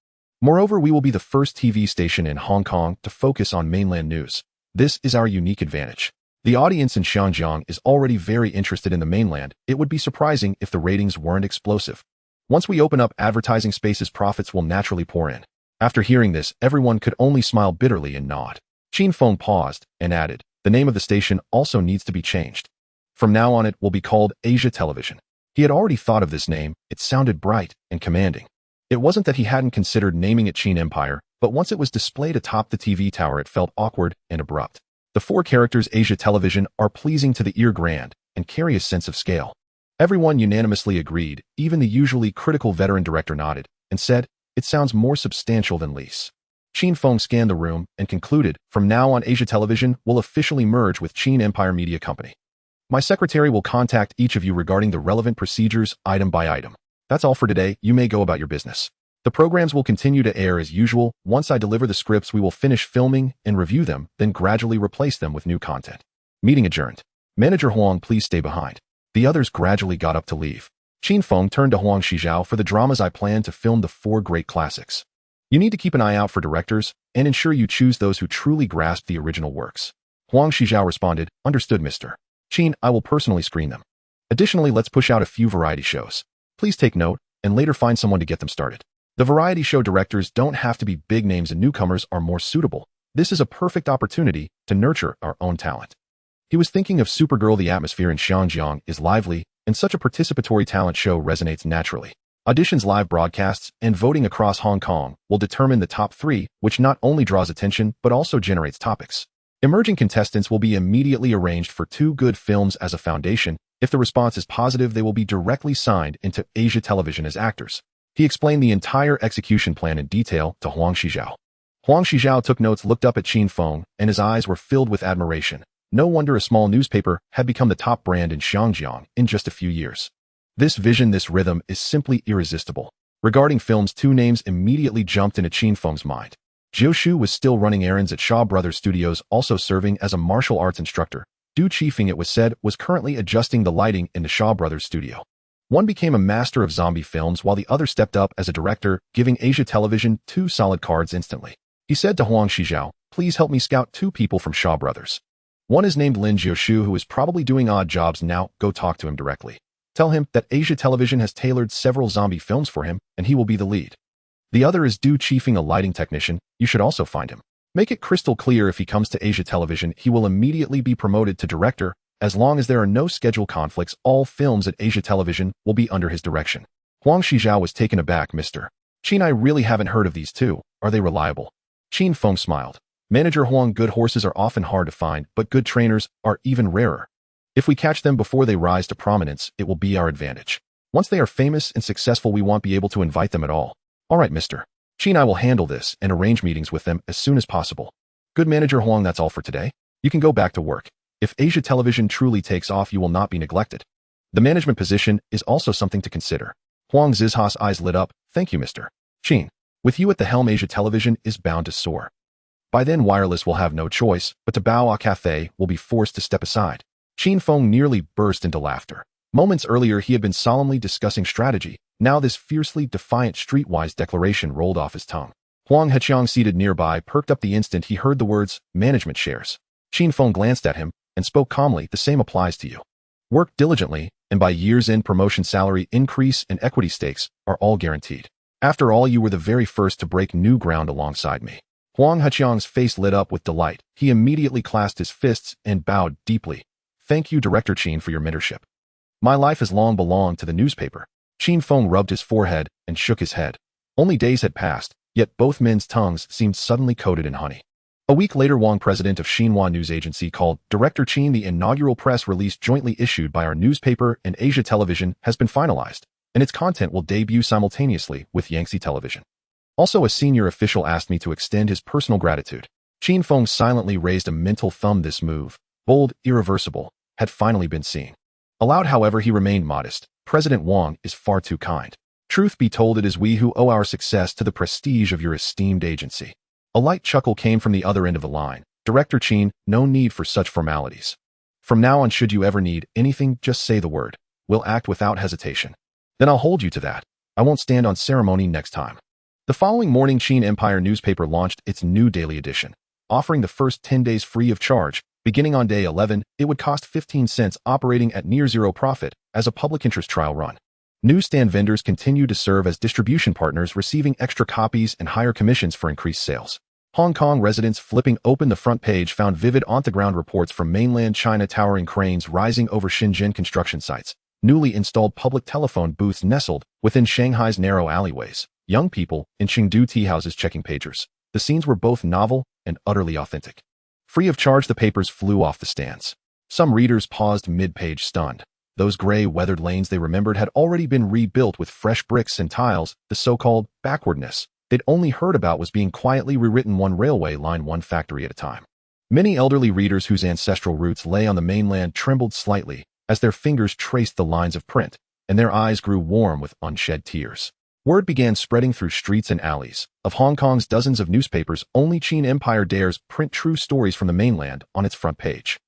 Moreover, we will be the first TV station in Hong Kong to focus on mainland news. This is our unique advantage. The audience in Xinjiang is already very interested in the mainland. It would be surprising if the ratings weren't explosive. Once we open up advertising spaces, profits will naturally pour in. After hearing this, everyone could only smile bitterly and nod. Qin Feng paused and added, the name of the station also needs to be changed. From now on it will be called Asia Television. He had already thought of this name. It sounded bright and commanding. It wasn't that he hadn't considered naming it Qin Empire, but once it was displayed atop the TV tower it felt awkward and abrupt. The 4 characters Asia Television are pleasing to the ear, grand, and carry a sense of scale. Everyone unanimously agreed, even the usually critical veteran director nodded, and said, it sounds more substantial than lease. Qin Feng scanned the room and concluded, from now on Asia Television will officially merge with Qin Empire Media Company. My secretary will contact each of you regarding the relevant procedures, item by item. That's all for today. You may go about your business. The programs will continue to air as usual. Once I deliver the scripts, we will finish filming and review them, then gradually replace them with new content. Meeting adjourned. Manager Huang, please stay behind. The others gradually got up to leave. Qin Feng turned to Huang Shizhao. For the dramas I plan to film the 4 great classics. You need to keep an eye out for directors and ensure you choose those who truly grasp the original works. Huang Shizhao responded, understood, Mr. Qin, I will personally screen them. Additionally, let's push out a few variety shows. Please take note and later find someone to get them started. The variety show directors don't have to be big names and newcomers are more suitable. This is a perfect opportunity to nurture our own talent. He was thinking of Supergirl. The atmosphere in Xinjiang is lively, and such a participatory talent show resonates naturally. Auditions, live broadcasts, and voting across Hong Kong will determine the top 3, which not only draws attention but also generates topics. Emerging contestants will be immediately arranged for 2 good films as a foundation. If the response is positive, they will be directly signed into Asia Television as actors. He explained the entire execution plan in detail to Huang Shizhao. Huang Shizhao took notes, looked up at Qin Feng, and his eyes were filled with admiration. No wonder a small newspaper had become the top brand in Xinjiang in just a few years. This vision, this rhythm is simply irresistible. Regarding films, 2 names immediately jumped into Qin Feng's mind. Jiu Shu was still running errands at Shaw Brothers Studios, also serving as a martial arts instructor. Du Qifeng, it was said, was currently adjusting the lighting in the Shaw Brothers studio. One became a master of zombie films while the other stepped up as a director, giving Asia Television 2 solid cards instantly. He said to Huang Shizhao, please help me scout 2 people from Shaw Brothers. One is named Lin Jiushu, who is probably doing odd jobs now. Go talk to him directly. Tell him that Asia Television has tailored several zombie films for him, and he will be the lead. The other is Du Qifeng, a lighting technician. You should also find him. Make it crystal clear if he comes to Asia Television, he will immediately be promoted to director. As long as there are no schedule conflicts, all films at Asia Television will be under his direction. Huang Shizhao was taken aback. Mr. Qin, I really haven't heard of these 2. Are they reliable? Qin Feng smiled. Manager Huang, good horses are often hard to find, but good trainers are even rarer. If we catch them before they rise to prominence, it will be our advantage. Once they are famous and successful, we won't be able to invite them at all. All right, Mr. Qin, I will handle this and arrange meetings with them as soon as possible. Good, Manager Huang, that's all for today. You can go back to work. If Asia Television truly takes off, you will not be neglected. The management position is also something to consider. Huang Zizha's eyes lit up. Thank you, Mr. Qin. With you at the helm, Asia Television is bound to soar. By then, wireless will have no choice, but to Bao Cathay will be forced to step aside. Qin Feng nearly burst into laughter. Moments earlier, he had been solemnly discussing strategy. Now this fiercely defiant streetwise declaration rolled off his tongue. Huang Heqiang, seated nearby, perked up the instant he heard the words, management shares. Qin Feng glanced at him and spoke calmly, the same applies to you. Work diligently, and by year's end, promotion, salary increase, and equity stakes are all guaranteed. After all, you were the very first to break new ground alongside me. Huang Heqiang's face lit up with delight. He immediately clasped his fists and bowed deeply. Thank you, Director Qin, for your mentorship. My life has long belonged to the newspaper. Qin Feng rubbed his forehead and shook his head. Only days had passed, yet both men's tongues seemed suddenly coated in honey. A week later, Wang, president of Xinhua News Agency, called Director Qin. The inaugural press release jointly issued by our newspaper and Asia Television has been finalized, and its content will debut simultaneously with Yangtze Television. Also, a senior official asked me to extend his personal gratitude. Qin Feng silently raised a mental thumb. This move, bold, irreversible, had finally been seen. Aloud, however, he remained modest. President Wang is far too kind. Truth be told, it is we who owe our success to the prestige of your esteemed agency. A light chuckle came from the other end of the line. Director Qin, no need for such formalities. From now on, should you ever need anything, just say the word. We'll act without hesitation. Then I'll hold you to that. I won't stand on ceremony next time. The following morning, Qin Empire newspaper launched its new daily edition, offering the first 10 days free of charge. Beginning on day 11, it would cost 15 cents, operating at near zero profit as a public interest trial run. Newsstand vendors continue to serve as distribution partners, receiving extra copies and higher commissions for increased sales. Hong Kong residents flipping open the front page found vivid on-the-ground reports from mainland China, towering cranes rising over Shenzhen construction sites, newly installed public telephone booths nestled within Shanghai's narrow alleyways, young people in Chengdu tea houses checking pagers. The scenes were both novel and utterly authentic. Free of charge, the papers flew off the stands. Some readers paused mid-page, stunned. Those gray, weathered lanes they remembered had already been rebuilt with fresh bricks and tiles. The so-called backwardness they'd only heard about was being quietly rewritten, one railway line, one factory at a time. Many elderly readers whose ancestral roots lay on the mainland trembled slightly as their fingers traced the lines of print, and their eyes grew warm with unshed tears. Word began spreading through streets and alleys. Of Hong Kong's dozens of newspapers, only Qin Empire dares print true stories from the mainland on its front page.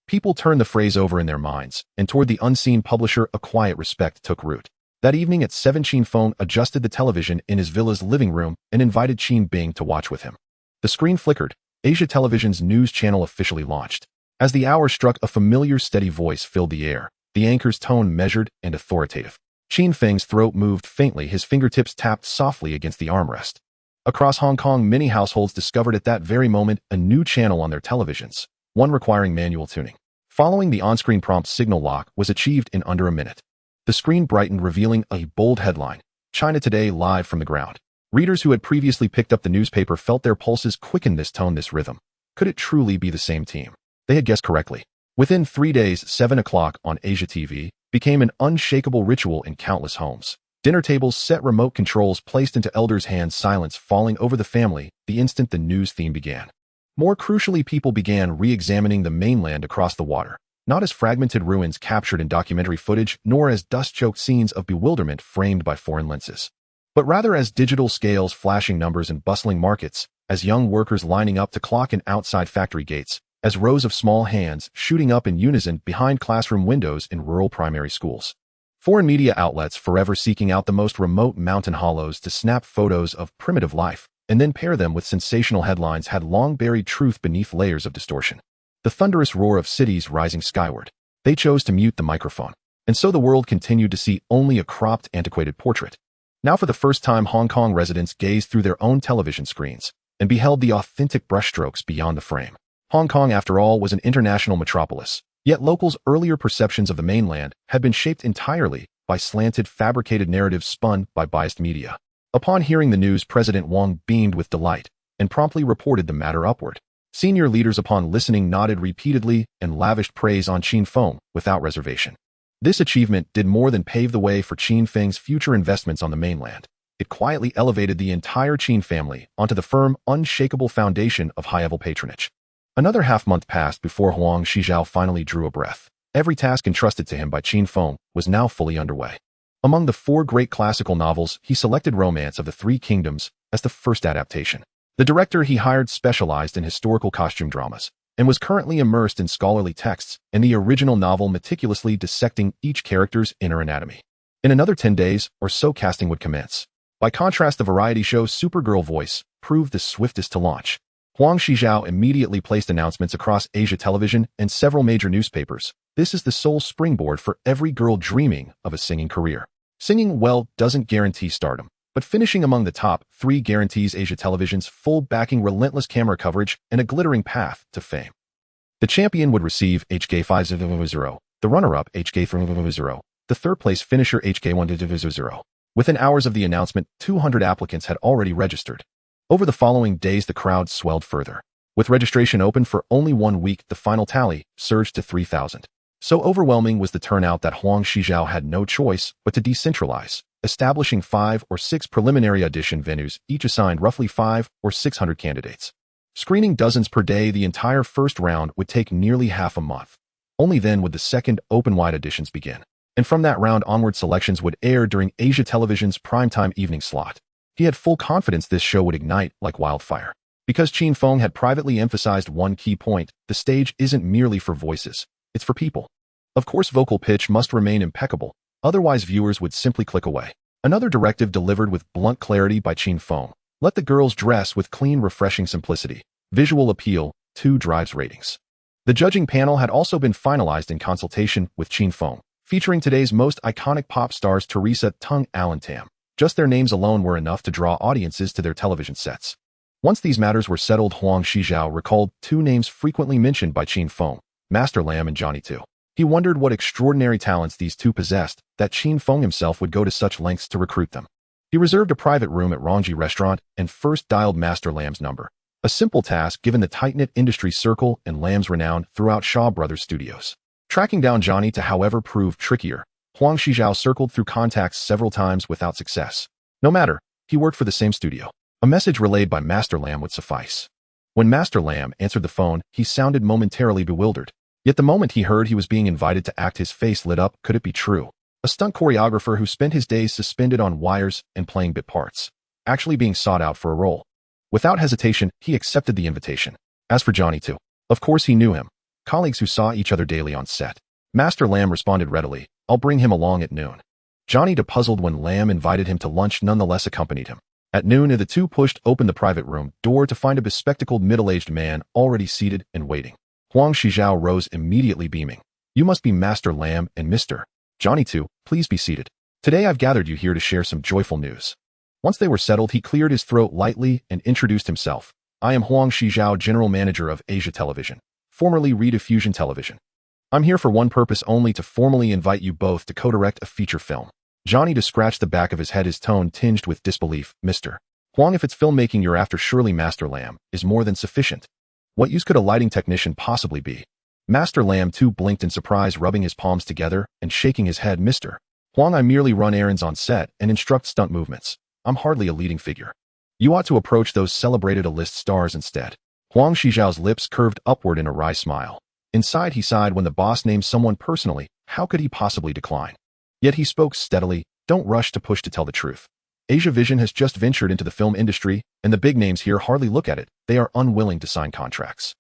People turned the phrase over in their minds, and toward the unseen publisher a quiet respect took root. That evening at 7, Qin Feng adjusted the television in his villa's living room and invited Qin Bing to watch with him. The screen flickered. Asia Television's news channel officially launched. As the hour struck, a familiar steady voice filled the air, the anchor's tone measured and authoritative. Qin Feng's throat moved faintly, his fingertips tapped softly against the armrest. Across Hong Kong, many households discovered at that very moment a new channel on their televisions, one requiring manual tuning. Following the on-screen prompt, signal lock was achieved in under a minute. The screen brightened, revealing a bold headline, "China Today live from the ground." Readers who had previously picked up the newspaper felt their pulses quicken. This tone, this rhythm. Could it truly be the same team? They had guessed correctly. Within 3 days, 7 o'clock on Asia TV became an unshakable ritual in countless homes. Dinner tables set, remote controls placed into elders' hands, silence falling over the family the instant the news theme began. More crucially, people began re-examining the mainland across the water, not as fragmented ruins captured in documentary footage, nor as dust-choked scenes of bewilderment framed by foreign lenses, but rather as digital scales, flashing numbers and bustling markets, as young workers lining up to clock in outside factory gates, as rows of small hands shooting up in unison behind classroom windows in rural primary schools. Foreign media outlets forever seeking out the most remote mountain hollows to snap photos of primitive life and then pair them with sensational headlines had long buried truth beneath layers of distortion. The thunderous roar of cities rising skyward. They chose to mute the microphone, and so the world continued to see only a cropped, antiquated portrait. Now for the first time, Hong Kong residents gazed through their own television screens and beheld the authentic brushstrokes beyond the frame. Hong Kong, after all, was an international metropolis, yet locals' earlier perceptions of the mainland had been shaped entirely by slanted, fabricated narratives spun by biased media. Upon hearing the news, President Wang beamed with delight and promptly reported the matter upward. Senior leaders, upon listening, nodded repeatedly and lavished praise on Qin Feng without reservation. This achievement did more than pave the way for Qin Feng's future investments on the mainland. It quietly elevated the entire Qin family onto the firm, unshakable foundation of high-level patronage. Another half-month passed before Huang Shijiao finally drew a breath. Every task entrusted to him by Qin Feng was now fully underway. Among the 4 great classical novels, he selected Romance of the Three Kingdoms as the first adaptation. The director he hired specialized in historical costume dramas and was currently immersed in scholarly texts and the original novel, meticulously dissecting each character's inner anatomy. In another 10 days or so, casting would commence. By contrast, the variety show Supergirl Voice proved the swiftest to launch. Huang Shijiao immediately placed announcements across Asia Television and several major newspapers. This is the sole springboard for every girl dreaming of a singing career. Singing well doesn't guarantee stardom, but finishing among the top 3 guarantees Asia Television's full backing, relentless camera coverage, and a glittering path to fame. The champion would receive HK500, the runner-up HK300, the third-place finisher HK100. Within hours of the announcement, 200 applicants had already registered. Over the following days, the crowd swelled further. With registration open for only 1 week, the final tally surged to 3,000. So overwhelming was the turnout that Huang Shijiao had no choice but to decentralize, establishing 5 or 6 preliminary audition venues, each assigned roughly 500 or 600 candidates. Screening dozens per day, the entire first round would take nearly half a month. Only then would the second open-wide auditions begin. And from that round onward, selections would air during Asia Television's primetime evening slot. He had full confidence this show would ignite like wildfire. Because Qin Feng had privately emphasized one key point, the stage isn't merely for voices, it's for people. Of course, vocal pitch must remain impeccable, otherwise viewers would simply click away. Another directive delivered with blunt clarity by Qin Feng. Let the girls dress with clean, refreshing simplicity. Visual appeal, 2 drives ratings. The judging panel had also been finalized in consultation with Qin Feng, featuring today's most iconic pop stars Teresa Tung, Alan Tam. Just their names alone were enough to draw audiences to their television sets. Once these matters were settled, Huang Shijiao recalled 2 names frequently mentioned by Qin Feng, Master Lam and Johnny Tu. He wondered what extraordinary talents these 2 possessed that Qin Feng himself would go to such lengths to recruit them. He reserved a private room at Rongji Restaurant and first dialed Master Lam's number. A simple task given the tight-knit industry circle and Lam's renown throughout Shaw Brothers Studios. Tracking down Johnny Tu, however, proved trickier. Huang Shijiao circled through contacts several times without success. No matter, he worked for the same studio. A message relayed by Master Lam would suffice. When Master Lam answered the phone, he sounded momentarily bewildered. Yet the moment he heard he was being invited to act, his face lit up. Could it be true? A stunt choreographer who spent his days suspended on wires and playing bit parts, actually being sought out for a role. Without hesitation, he accepted the invitation. As for Johnny Tu, of course he knew him. Colleagues who saw each other daily on set. Master Lam responded readily, I'll bring him along at noon. Johnny Tu, puzzled when Lam invited him to lunch, nonetheless accompanied him. At noon, the 2 pushed open the private room door to find a bespectacled middle-aged man already seated and waiting. Huang Shijiao rose immediately, beaming. You must be Master Lam and Mr. Johnny Tu, please be seated. Today I've gathered you here to share some joyful news. Once they were settled, he cleared his throat lightly and introduced himself. I am Huang Shijiao, General Manager of Asia Television, formerly Rediffusion Television. I'm here for one purpose only, to formally invite you both to co-direct a feature film. Johnny Tu scratched the back of his head, his tone tinged with disbelief. Mr. Huang, if it's filmmaking you're after, surely Master Lam is more than sufficient. What use could a lighting technician possibly be? Master Lam too blinked in surprise, rubbing his palms together and shaking his head. Mr. Huang, I merely run errands on set and instruct stunt movements. I'm hardly a leading figure. You ought to approach those celebrated A-list stars instead. Huang Shijiao's lips curved upward in a wry smile. Inside he sighed. When the boss named someone personally, how could he possibly decline? Yet he spoke steadily. Don't rush to push, to tell the truth. Asia Vision has just ventured into the film industry, and the big names here hardly look at it. They are unwilling to sign contracts.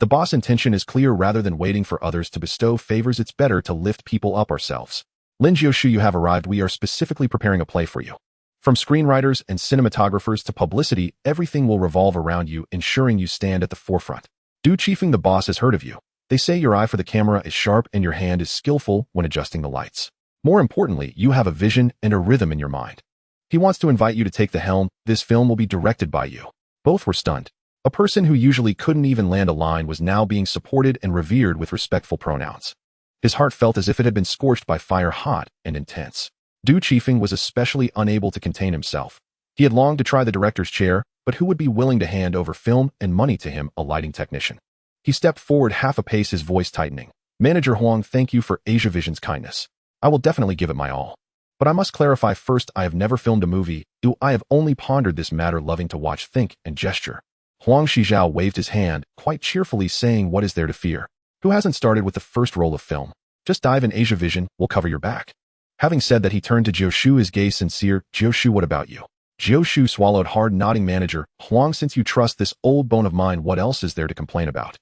The boss' intention is clear. Rather than waiting for others to bestow favors, it's better to lift people up ourselves. Lin Jioshu, you have arrived. We are specifically preparing a play for you. From screenwriters and cinematographers to publicity, everything will revolve around you, ensuring you stand at the forefront. Du Chifeng, the boss, has heard of you. They say your eye for the camera is sharp and your hand is skillful when adjusting the lights. More importantly, you have a vision and a rhythm in your mind. He wants to invite you to take the helm. This film will be directed by you. Both were stunned. A person who usually couldn't even land a line was now being supported and revered with respectful pronouns. His heart felt as if it had been scorched by fire, hot and intense. Du Chifeng was especially unable to contain himself. He had longed to try the director's chair, but who would be willing to hand over film and money to him, a lighting technician? He stepped forward half a pace, his voice tightening. Manager Huang, thank you for Asia Vision's kindness. I will definitely give it my all. But I must clarify first, I have never filmed a movie. I have only pondered this matter, loving to watch, think, and gesture. Huang Shijiao waved his hand, quite cheerfully, saying, what is there to fear? Who hasn't started with the first roll of film? Just dive in. Asia Vision will cover your back. Having said that, he turned to Jioshu, his gaze sincere. Jioshu, what about you? Jioshu swallowed hard, nodding. Manager Huang, since you trust this old bone of mine, what else is there to complain about?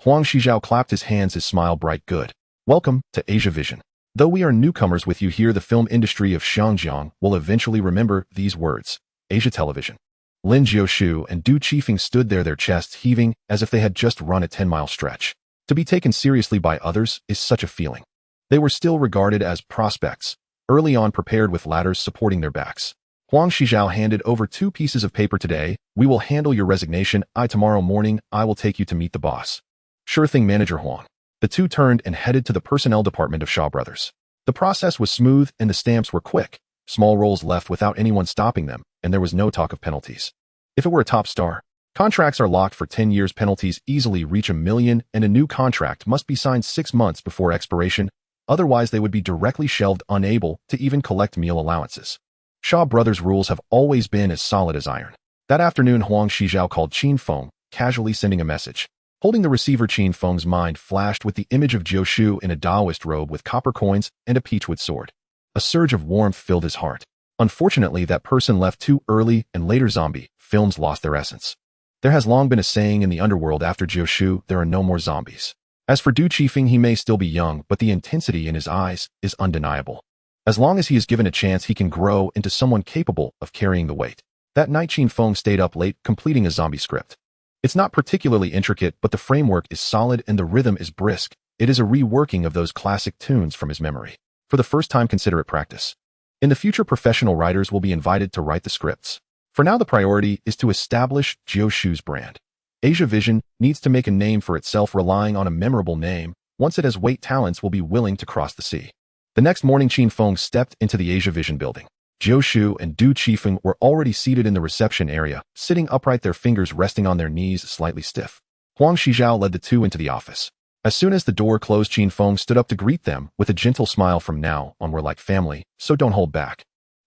Huang Shijiao clapped his hands, his smile bright. Good. Welcome to Asia Vision. Though we are newcomers with you here, the film industry of Xinjiang will eventually remember these words. Asia Television. Lin Jioshu and Du Chifeng stood there, their chests heaving as if they had just run a 10-mile stretch. To be taken seriously by others is such a feeling. They were still regarded as prospects, early on prepared with ladders supporting their backs. Huang Shijiao handed over 2 pieces of paper. Today, we will handle your resignation. Tomorrow morning, I will take you to meet the boss. Sure thing, Manager Huang. The 2 turned and headed to the personnel department of Shaw Brothers. The process was smooth and the stamps were quick. Small rolls left without anyone stopping them, and there was no talk of penalties. If it were a top star, contracts are locked for 10 years. Penalties easily reach $1 million, and a new contract must be signed 6 months before expiration. Otherwise, they would be directly shelved, unable to even collect meal allowances. Shaw Brothers' rules have always been as solid as iron. That afternoon, Huang Shijiao called Qin Feng, casually sending a message. Holding the receiver, Qin Feng's mind flashed with the image of Jioshu in a Taoist robe with copper coins and a peachwood sword. A surge of warmth filled his heart. Unfortunately, that person left too early, and later zombie films lost their essence. There has long been a saying in the Underworld, after Jioshu, there are no more zombies. As for Du Chifeng, he may still be young, but the intensity in his eyes is undeniable. As long as he is given a chance, he can grow into someone capable of carrying the weight. That night, Qin Feng stayed up late, completing a zombie script. It's not particularly intricate, but the framework is solid and the rhythm is brisk. It is a reworking of those classic tunes from his memory. For the first time, consider it practice. In the future, professional writers will be invited to write the scripts. For now, the priority is to establish Jiushu's brand. Asia Vision needs to make a name for itself, relying on a memorable name. Once it has weight, talents will be willing to cross the sea. The next morning, Qin Feng stepped into the Asia Vision building. Jiushu and Du Qifeng were already seated in the reception area, sitting upright, their fingers resting on their knees, slightly stiff. Huang Shizhao led the two into the office. As soon as the door closed, Qin Feng stood up to greet them with a gentle smile. From now on, we're like family, so don't hold back.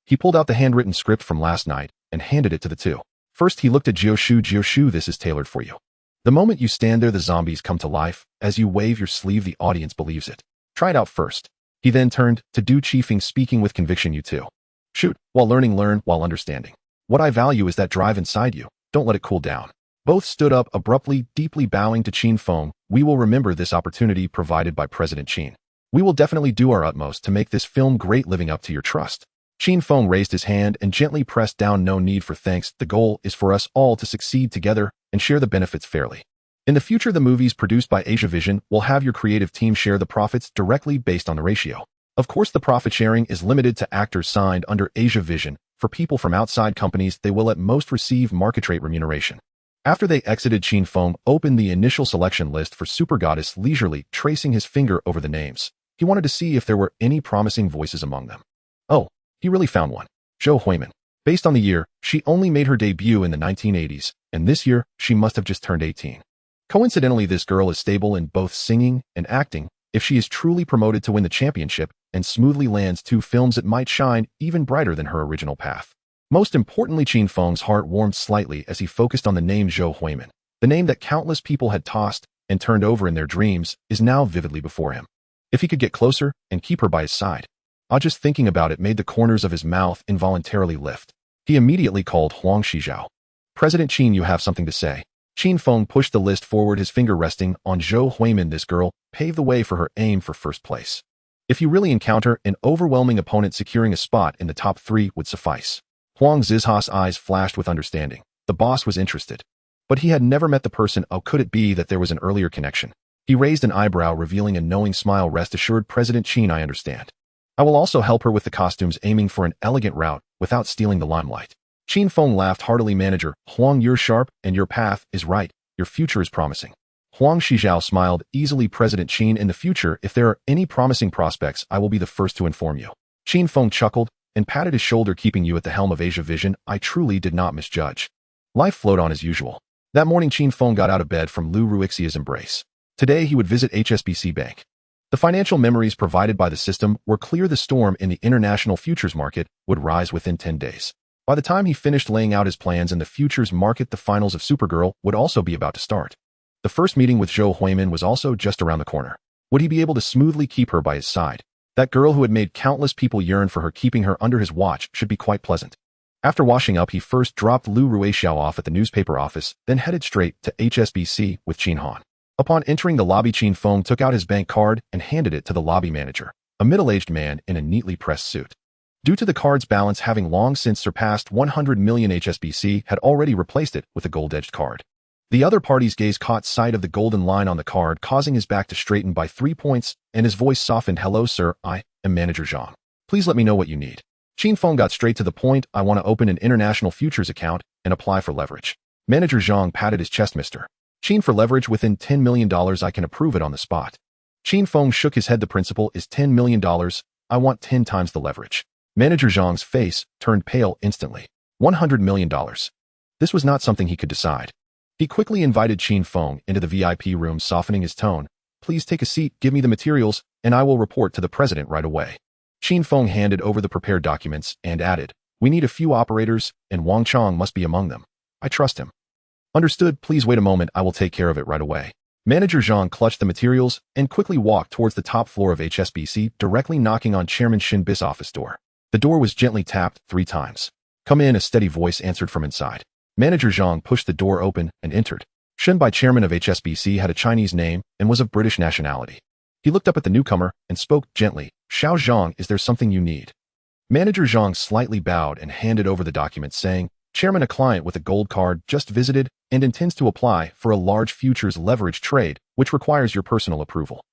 He pulled out the handwritten script from last night and handed it to the two. First, he looked at Jiushu. Jiushu, this is tailored for you. The moment you stand there, the zombies come to life. As you wave your sleeve, the audience believes it. Try it out first. He then turned to Du Qifeng, speaking with conviction. You too. Shoot, while learning, learn while understanding. What I value is that drive inside you. Don't let it cool down. Both stood up abruptly, deeply bowing to Qin Feng. We will remember this opportunity provided by President Qin. We will definitely do our utmost to make this film great, living up to your trust. Qin Feng raised his hand and gently pressed down. No need for thanks. The goal is for us all to succeed together and share the benefits fairly. In the future, the movies produced by Asia Vision will have your creative team share the profits directly based on the ratio. Of course, the profit sharing is limited to actors signed under Asia Vision. For people from outside companies, they will at most receive market rate remuneration. After they exited, Qin Feng opened the initial selection list for Super Goddess, leisurely tracing his finger over the names. He wanted to see if there were any promising voices among them. Oh, he really found one. Zhou Huimin. Based on the year, she only made her debut in the 1980s, and this year, she must have just turned 18. Coincidentally, this girl is stable in both singing and acting. If she is truly promoted to win the championship and smoothly lands 2 films, it might shine even brighter than her original path. Most importantly, Qin Feng's heart warmed slightly as he focused on the name Zhou Huimin. The name that countless people had tossed and turned over in their dreams is now vividly before him. If he could get closer and keep her by his side. Just thinking about it made the corners of his mouth involuntarily lift. He immediately called Huang Shizhao. President Qin, you have something to say. Qin Feng pushed the list forward, his finger resting on Zhou Huimin. This girl paved the way for her aim for first place. If you really encounter an overwhelming opponent, securing a spot in the top 3 would suffice. Huang Zizha's eyes flashed with understanding. The boss was interested. But he had never met the person. Oh, could it be that there was an earlier connection? He raised an eyebrow, revealing a knowing smile. Rest assured, President Qin, I understand. I will also help her with the costumes, aiming for an elegant route without stealing the limelight. Qin Feng laughed heartily. Manager Huang, you're sharp and your path is right. Your future is promising. Huang Shizhao smiled easily. President Qin, in the future, if there are any promising prospects, I will be the first to inform you. Qin Feng chuckled and patted his shoulder. Keeping you at the helm of Asia Vision, I truly did not misjudge. Life flowed on as usual. That morning, Qin Feng got out of bed from Lu Ruixia's embrace. Today, he would visit HSBC Bank. The financial memories provided by the system were clear. The storm in the international futures market would rise within 10 days. By the time he finished laying out his plans in the futures market, the finals of Supergirl would also be about to start. The first meeting with Zhou Huimin was also just around the corner. Would he be able to smoothly keep her by his side? That girl who had made countless people yearn for her, keeping her under his watch should be quite pleasant. After washing up, he first dropped Lu Ruixiao off at the newspaper office, then headed straight to HSBC with Qin Han. Upon entering the lobby, Qin Feng took out his bank card and handed it to the lobby manager, a middle-aged man in a neatly pressed suit. Due to the card's balance having long since surpassed 100 million, HSBC had already replaced it with a gold-edged card. The other party's gaze caught sight of the golden line on the card, causing his back to straighten by 3 points, and his voice softened. Hello, sir. I am Manager Zhang. Please let me know what you need. Qin Feng got straight to the point. I want to open an international futures account and apply for leverage. Manager Zhang patted his chest. Mr. Qin, for leverage within $10 million, I can approve it on the spot. Qin Feng shook his head. The principal is $10 million. I want 10 times the leverage. Manager Zhang's face turned pale instantly. $100 million. This was not something he could decide. He quickly invited Qin Feng into the VIP room, softening his tone. Please take a seat, give me the materials, and I will report to the president right away. Qin Feng handed over the prepared documents and added, we need a few operators, and Wang Chong must be among them. I trust him. Understood, please wait a moment, I will take care of it right away. Manager Zhang clutched the materials and quickly walked towards the top floor of HSBC, directly knocking on Chairman Shin Bis' office door. The door was gently tapped 3 times. Come in, a steady voice answered from inside. Manager Zhang pushed the door open and entered. Shin Bai, chairman of HSBC, had a Chinese name and was of British nationality. He looked up at the newcomer and spoke gently. Xiao Zhang, is there something you need? Manager Zhang slightly bowed and handed over the document, saying, Chairman, a client with a gold card just visited and intends to apply for a large futures leverage trade, which requires your personal approval.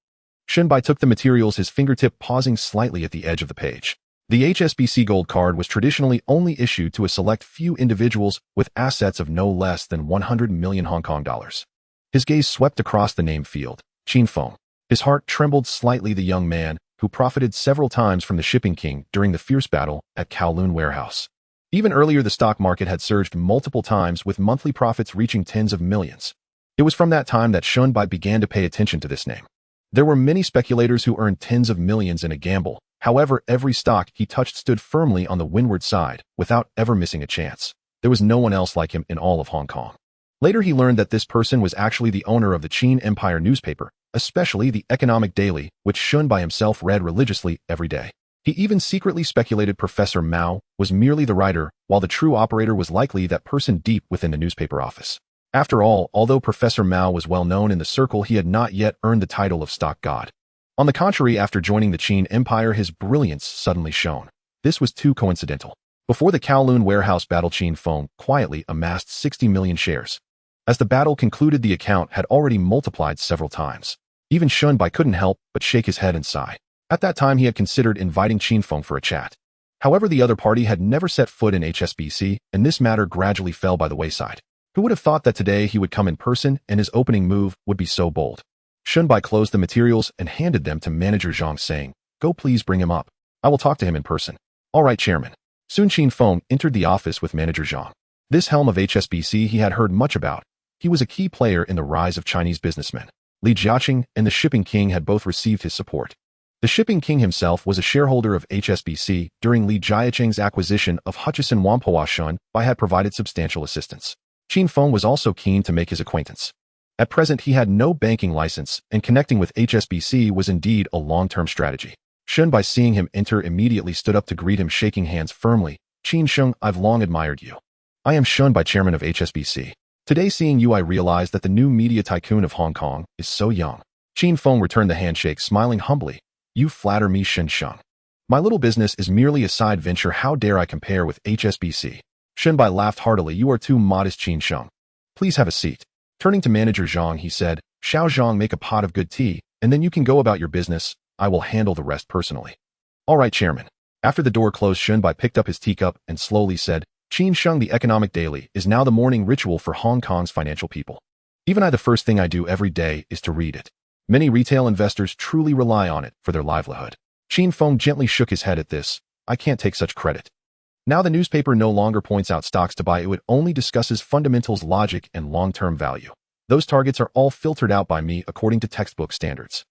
Shunbai took the materials, his fingertip pausing slightly at the edge of the page. The HSBC gold card was traditionally only issued to a select few individuals with assets of no less than 100 million Hong Kong dollars. His gaze swept across the name field, Qin Feng. His heart trembled slightly. The young man, who profited several times from the shipping king during the fierce battle at Kowloon warehouse. Even earlier, the stock market had surged multiple times, with monthly profits reaching tens of millions. It was from that time that Shunbai began to pay attention to this name. There were many speculators who earned tens of millions in a gamble. However, every stock he touched stood firmly on the windward side, without ever missing a chance. There was no one else like him in all of Hong Kong. Later, he learned that this person was actually the owner of the Qin Empire newspaper, especially the Economic Daily, which Shunbai himself read religiously every day. He even secretly speculated Professor Mao was merely the writer, while the true operator was likely that person deep within the newspaper office. After all, although Professor Mao was well known in the circle, he had not yet earned the title of stock god. On the contrary, after joining the Qin Empire, his brilliance suddenly shone. This was too coincidental. Before the Kowloon warehouse battle, Qin Feng quietly amassed 60 million shares. As the battle concluded, the account had already multiplied several times. Even Shunbai couldn't help but shake his head and sigh. At that time, he had considered inviting Qin Feng for a chat. However, the other party had never set foot in HSBC, and this matter gradually fell by the wayside. Who would have thought that today he would come in person and his opening move would be so bold? Shunbai closed the materials and handed them to Manager Zhang, saying, Go, please bring him up. I will talk to him in person. All right, Chairman. Soon Qin Feng entered the office with Manager Zhang. This helm of HSBC he had heard much about. He was a key player in the rise of Chinese businessmen. Li Jiaqing and the shipping king had both received his support. The shipping king himself was a shareholder of HSBC during Li Jiaqing's acquisition of Hutchison Whampoa Shunbai had provided substantial assistance. Qin Feng was also keen to make his acquaintance. At present, he had no banking license, and connecting with HSBC was indeed a long-term strategy. Shunbai, seeing him enter, immediately stood up to greet him, shaking hands firmly. Qin Sheng, I've long admired you. I am Shunbai, chairman of HSBC. Today, seeing you, I realize that the new media tycoon of Hong Kong is so young. Qin Feng returned the handshake, smiling humbly. You flatter me, Shen Sheng. My little business is merely a side venture. How dare I compare with HSBC? Shunbai laughed heartily. You are too modest, Qin Sheng. Please have a seat. Turning to Manager Zhang, he said, Xiao Zhang, make a pot of good tea, and then you can go about your business. I will handle the rest personally. All right, Chairman. After the door closed, Shunbai picked up his teacup and slowly said, Qin Sheng, the Economic Daily is now the morning ritual for Hong Kong's financial people. Even I, the first thing I do every day is to read it. Many retail investors truly rely on it for their livelihood. Qin Feng gently shook his head at this. I can't take such credit. Now the newspaper no longer points out stocks to buy, it only discusses fundamentals, logic, and long-term value. Those targets are all filtered out by me according to textbook standards.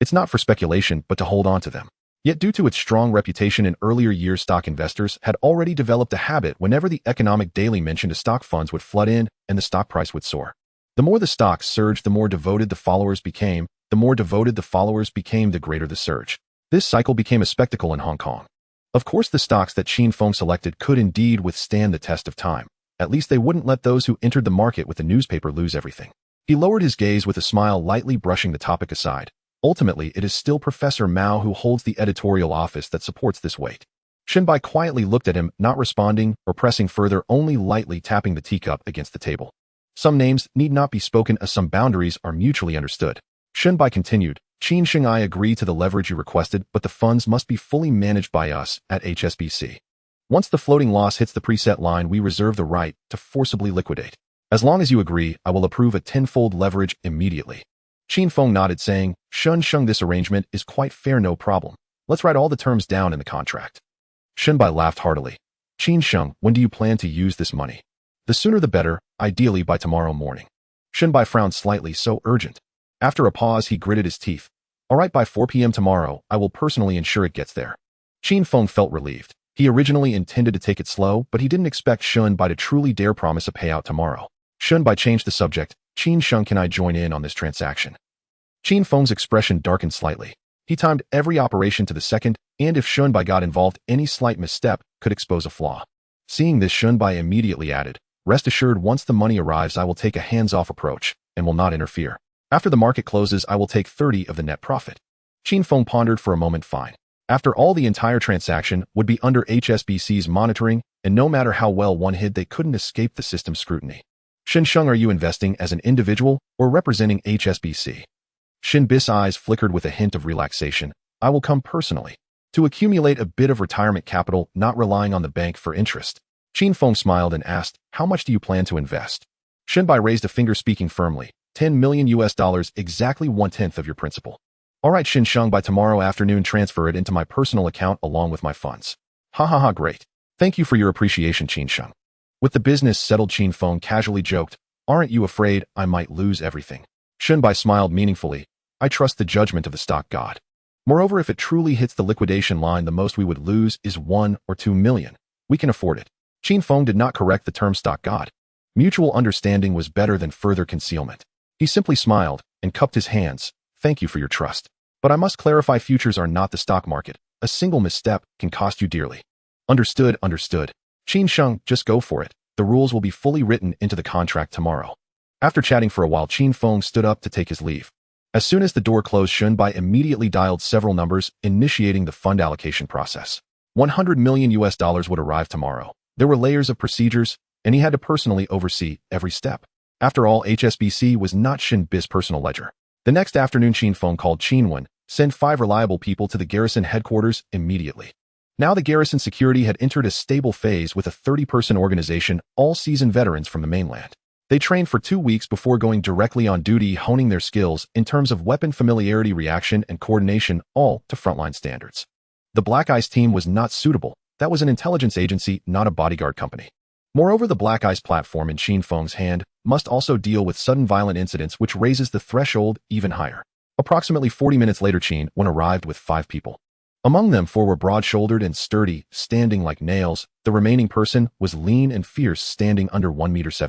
It's not for speculation, but to hold on to them. Yet due to its strong reputation in earlier years, stock investors had already developed a habit. Whenever the Economic Daily mentioned a stock, funds would flood in and the stock price would soar. The more the stocks surged, the more devoted the followers became. The more devoted the followers became, the greater the surge. This cycle became a spectacle in Hong Kong. Of course, the stocks that Qin Feng selected could indeed withstand the test of time. At least they wouldn't let those who entered the market with the newspaper lose everything. He lowered his gaze with a smile, lightly brushing the topic aside. Ultimately, it is still Professor Mao who holds the editorial office that supports this weight. Shunbai quietly looked at him, not responding or pressing further, only lightly tapping the teacup against the table. Some names need not be spoken, as some boundaries are mutually understood. Shunbai continued, Qin Sheng, I agree to the leverage you requested, but the funds must be fully managed by us at HSBC. Once the floating loss hits the preset line, we reserve the right to forcibly liquidate. As long as you agree, I will approve a tenfold leverage immediately. Qin Feng nodded, saying, Shen Sheng, this arrangement is quite fair, no problem. Let's write all the terms down in the contract. Shunbai laughed heartily. Qin Sheng, when do you plan to use this money? The sooner the better, ideally by tomorrow morning. Shunbai frowned slightly, so urgent. After a pause, he gritted his teeth. All right, by 4 p.m. tomorrow, I will personally ensure it gets there. Qin Feng felt relieved. He originally intended to take it slow, but he didn't expect Shunbai to truly dare promise a payout tomorrow. Shunbai changed the subject. Qin Sheng, can I join in on this transaction? Qin Feng's expression darkened slightly. He timed every operation to the second, and if Shunbai got involved, any slight misstep could expose a flaw. Seeing this, Shunbai immediately added, Rest assured, once the money arrives, I will take a hands-off approach and will not interfere. After the market closes, I will take 30 of the net profit. Qin Feng pondered for a moment. Fine. After all, the entire transaction would be under HSBC's monitoring, and no matter how well one hid, they couldn't escape the system's scrutiny. Shin Sheng, are you investing as an individual or representing HSBC? Shin Bis' eyes flickered with a hint of relaxation. I will come personally. To accumulate a bit of retirement capital, not relying on the bank for interest. Qin Feng smiled and asked, how much do you plan to invest? Shinbai raised a finger, speaking firmly. $10 million, exactly 1/10 of your principal. All right, Shin Sheng, by tomorrow afternoon transfer it into my personal account along with my funds. Ha ha ha, great. Thank you for your appreciation, Qin Sheng. With the business settled, Qin Feng casually joked, aren't you afraid I might lose everything? Shinbai smiled meaningfully. I trust the judgment of the stock god. Moreover, if it truly hits the liquidation line, the most we would lose is 1 or 2 million. We can afford it. Qin Feng did not correct the term stock god. Mutual understanding was better than further concealment. He simply smiled and cupped his hands. Thank you for your trust. But I must clarify, futures are not the stock market. A single misstep can cost you dearly. Understood, understood. Qin Sheng, just go for it. The rules will be fully written into the contract tomorrow. After chatting for a while, Qin Feng stood up to take his leave. As soon as the door closed, Shunbai immediately dialed several numbers, initiating the fund allocation process. $100 million would arrive tomorrow. There were layers of procedures, and he had to personally oversee every step. After all, HSBC was not Shin Bis' personal ledger. The next afternoon, Qin Feng called Qin Wen, send 5 reliable people to the garrison headquarters immediately. Now the garrison security had entered a stable phase with a 30-person organization, all seasoned veterans from the mainland. They trained for 2 weeks before going directly on duty, honing their skills in terms of weapon familiarity, reaction, and coordination, all to frontline standards. The Black Eyes team was not suitable. That was an intelligence agency, not a bodyguard company. Moreover, the Black Eyes platform in Qin Feng's hand must also deal with sudden violent incidents, which raises the threshold even higher. Approximately 40 minutes later, Qin Wen arrived with 5 people. Among them, 4 were broad-shouldered and sturdy, standing like nails. The remaining person was lean and fierce, standing under 1.70 meters.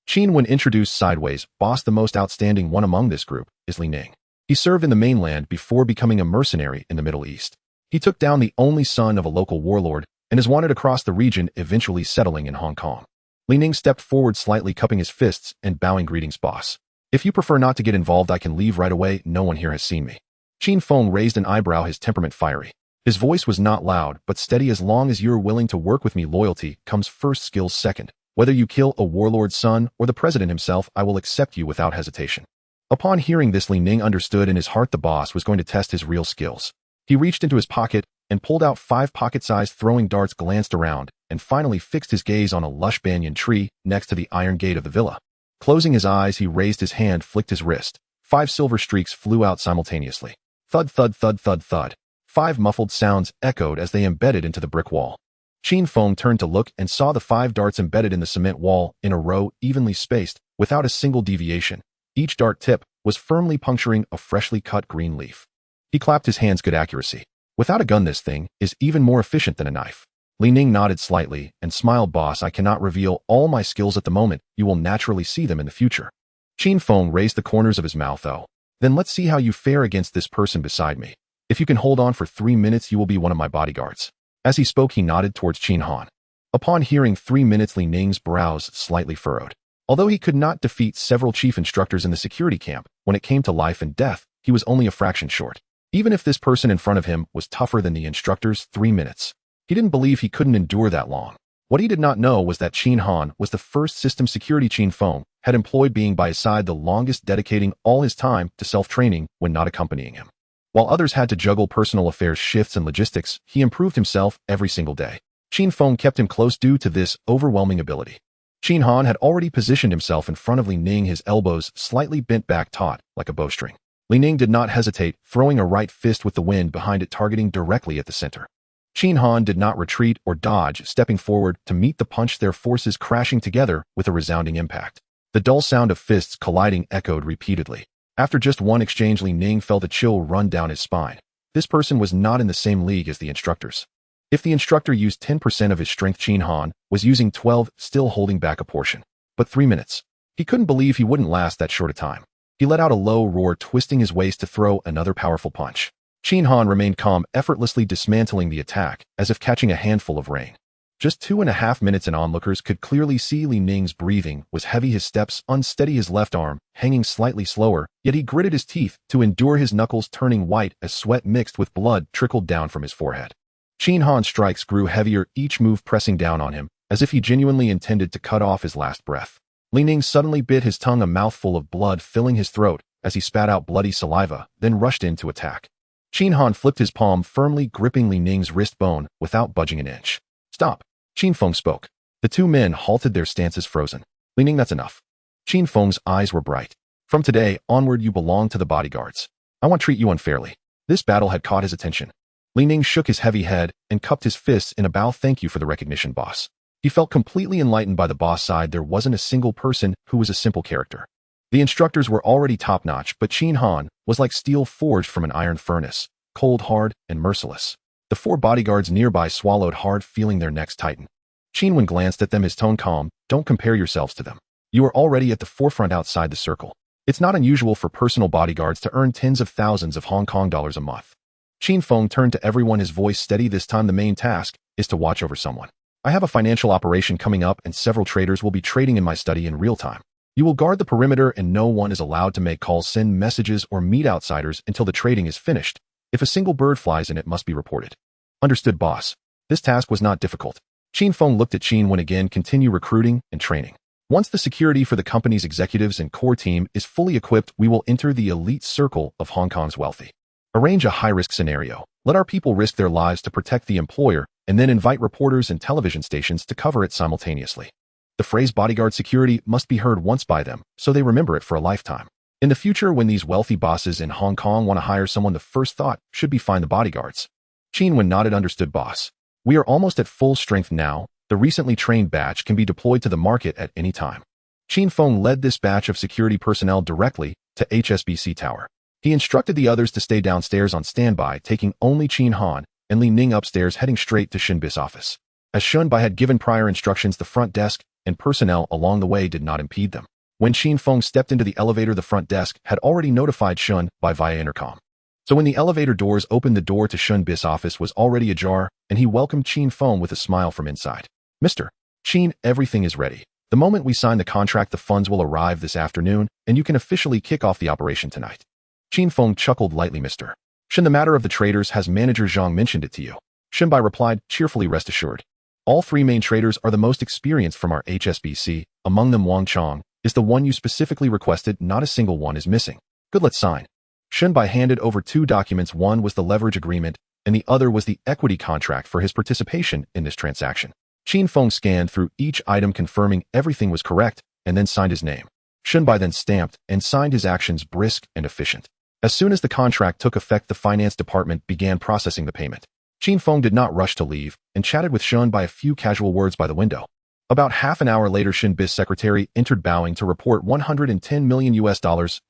Qin Wen introduced sideways, boss. The most outstanding one among this group is Li Ning. He served in the mainland before becoming a mercenary in the Middle East. He took down the only son of a local warlord and is wanted across the region, eventually settling in Hong Kong. Li Ning stepped forward slightly, cupping his fists and bowing. Greetings, boss. If you prefer not to get involved, I can leave right away. No one here has seen me. Qin Feng raised an eyebrow, his temperament fiery. His voice was not loud, but steady. As long as you're willing to work with me, loyalty comes first, skills second. Whether you kill a warlord's son or the president himself, I will accept you without hesitation. Upon hearing this, Li Ning understood in his heart the boss was going to test his real skills. He reached into his pocket and pulled out 5 pocket-sized throwing darts, glanced around, and finally fixed his gaze on a lush banyan tree next to the iron gate of the villa. Closing his eyes, he raised his hand, flicked his wrist. 5 silver streaks flew out simultaneously. Thud, thud, thud, thud, thud. 5 muffled sounds echoed as they embedded into the brick wall. Qin Feng turned to look and saw the 5 darts embedded in the cement wall in a row, evenly spaced, without a single deviation. Each dart tip was firmly puncturing a freshly cut green leaf. He clapped his hands. Good accuracy. Without a gun, this thing is even more efficient than a knife. Li Ning nodded slightly and smiled. Boss, I cannot reveal all my skills at the moment. You will naturally see them in the future. Qin Feng raised the corners of his mouth. Oh, then let's see how you fare against this person beside me. If you can hold on for 3 minutes, you will be one of my bodyguards. As he spoke, he nodded towards Qin Han. Upon hearing 3 minutes, Li Ning's brows slightly furrowed. Although he could not defeat several chief instructors in the security camp, when it came to life and death, he was only a fraction short. Even if this person in front of him was tougher than the instructors, 3 minutes. He didn't believe he couldn't endure that long. What he did not know was that Qin Han was the first system security Qin Feng had employed, being by his side the longest, dedicating all his time to self-training when not accompanying him. While others had to juggle personal affairs, shifts, and logistics, he improved himself every single day. Qin Feng kept him close due to this overwhelming ability. Qin Han had already positioned himself in front of Li Ning, his elbows slightly bent back, taut like a bowstring. Li Ning did not hesitate, throwing a right fist with the wind behind it, targeting directly at the center. Qin Han did not retreat or dodge, stepping forward to meet the punch, their forces crashing together with a resounding impact. The dull sound of fists colliding echoed repeatedly. After just one exchange, Li Ning felt a chill run down his spine. This person was not in the same league as the instructors. If the instructor used 10% of his strength, Qin Han was using 12, still holding back a portion. But 3 minutes. He couldn't believe he wouldn't last that short a time. He let out a low roar, twisting his waist to throw another powerful punch. Qin Han remained calm, effortlessly dismantling the attack, as if catching a handful of rain. Just 2.5 minutes and onlookers could clearly see Li Ning's breathing was heavy, his steps unsteady, his left arm hanging slightly slower, yet he gritted his teeth to endure, his knuckles turning white as sweat mixed with blood trickled down from his forehead. Qin Han's strikes grew heavier, each move pressing down on him, as if he genuinely intended to cut off his last breath. Li Ning suddenly bit his tongue, a mouthful of blood filling his throat as he spat out bloody saliva, then rushed in to attack. Qin Han flipped his palm, firmly gripping Li Ning's wrist bone without budging an inch. "Stop," Qin Feng spoke. The two men halted, their stances frozen. "Li Ning, that's enough." Qin Feng's eyes were bright. "From today onward, you belong to the bodyguards. I won't treat you unfairly." This battle had caught his attention. Li Ning shook his heavy head and cupped his fists in a bow. "Thank you for the recognition, boss." He felt completely enlightened. By the boss side, there wasn't a single person who was a simple character. The instructors were already top-notch, but Qin Han was like steel forged from an iron furnace, cold, hard, and merciless. The four bodyguards nearby swallowed hard, feeling their necks tighten. Qin Wen glanced at them, his tone calm. "Don't compare yourselves to them. You are already at the forefront outside the circle. It's not unusual for personal bodyguards to earn tens of thousands of Hong Kong dollars a month." Qin Feng turned to everyone, his voice steady. "This time the main task is to watch over someone. I have a financial operation coming up and several traders will be trading in my study in real time. You will guard the perimeter and no one is allowed to make calls, send messages, or meet outsiders until the trading is finished. If a single bird flies in, it must be reported." "Understood, boss." This task was not difficult. Qin Feng looked at Qin Wen again. "Continue recruiting and training. Once the security for the company's executives and core team is fully equipped, we will enter the elite circle of Hong Kong's wealthy. Arrange a high-risk scenario. Let our people risk their lives to protect the employer, and then invite reporters and television stations to cover it simultaneously. The phrase bodyguard security must be heard once by them, so they remember it for a lifetime. In the future, when these wealthy bosses in Hong Kong want to hire someone, the first thought should be find the bodyguards." Qin Wen nodded. "Understood, boss. We are almost at full strength now. The recently trained batch can be deployed to the market at any time." Qin Feng led this batch of security personnel directly to HSBC Tower. He instructed the others to stay downstairs on standby, taking only Qin Han and Li Ning upstairs, heading straight to Shunbi's office. As Shunbi had given prior instructions, the front desk and personnel along the way did not impede them. When Qin Feng stepped into the elevator, the front desk had already notified Shunbi via intercom. So when the elevator doors opened, the door to Shunbi's office was already ajar, and he welcomed Qin Feng with a smile from inside. "Mr. Qin, everything is ready. The moment we sign the contract, the funds will arrive this afternoon, and you can officially kick off the operation tonight." Qin Feng chuckled lightly. "Mr. Shun, the matter of the traders, has Manager Zhang mentioned it to you?" Shunbi replied, cheerfully. "Rest assured. All three main traders are the most experienced from our HSBC. Among them, Wang Chong is the one you specifically requested. Not a single one is missing. Good, let's sign." Shunbi handed over two documents. One was the leverage agreement, and the other was the equity contract for his participation in this transaction. Qin Feng scanned through each item, confirming everything was correct, and then signed his name. Shunbi then stamped and signed, his actions brisk and efficient. As soon as the contract took effect, the finance department began processing the payment. Qin Feng did not rush to leave and chatted with Shunbi a few casual words by the window. About half an hour later, Shunbi's secretary entered, bowing to report $110 million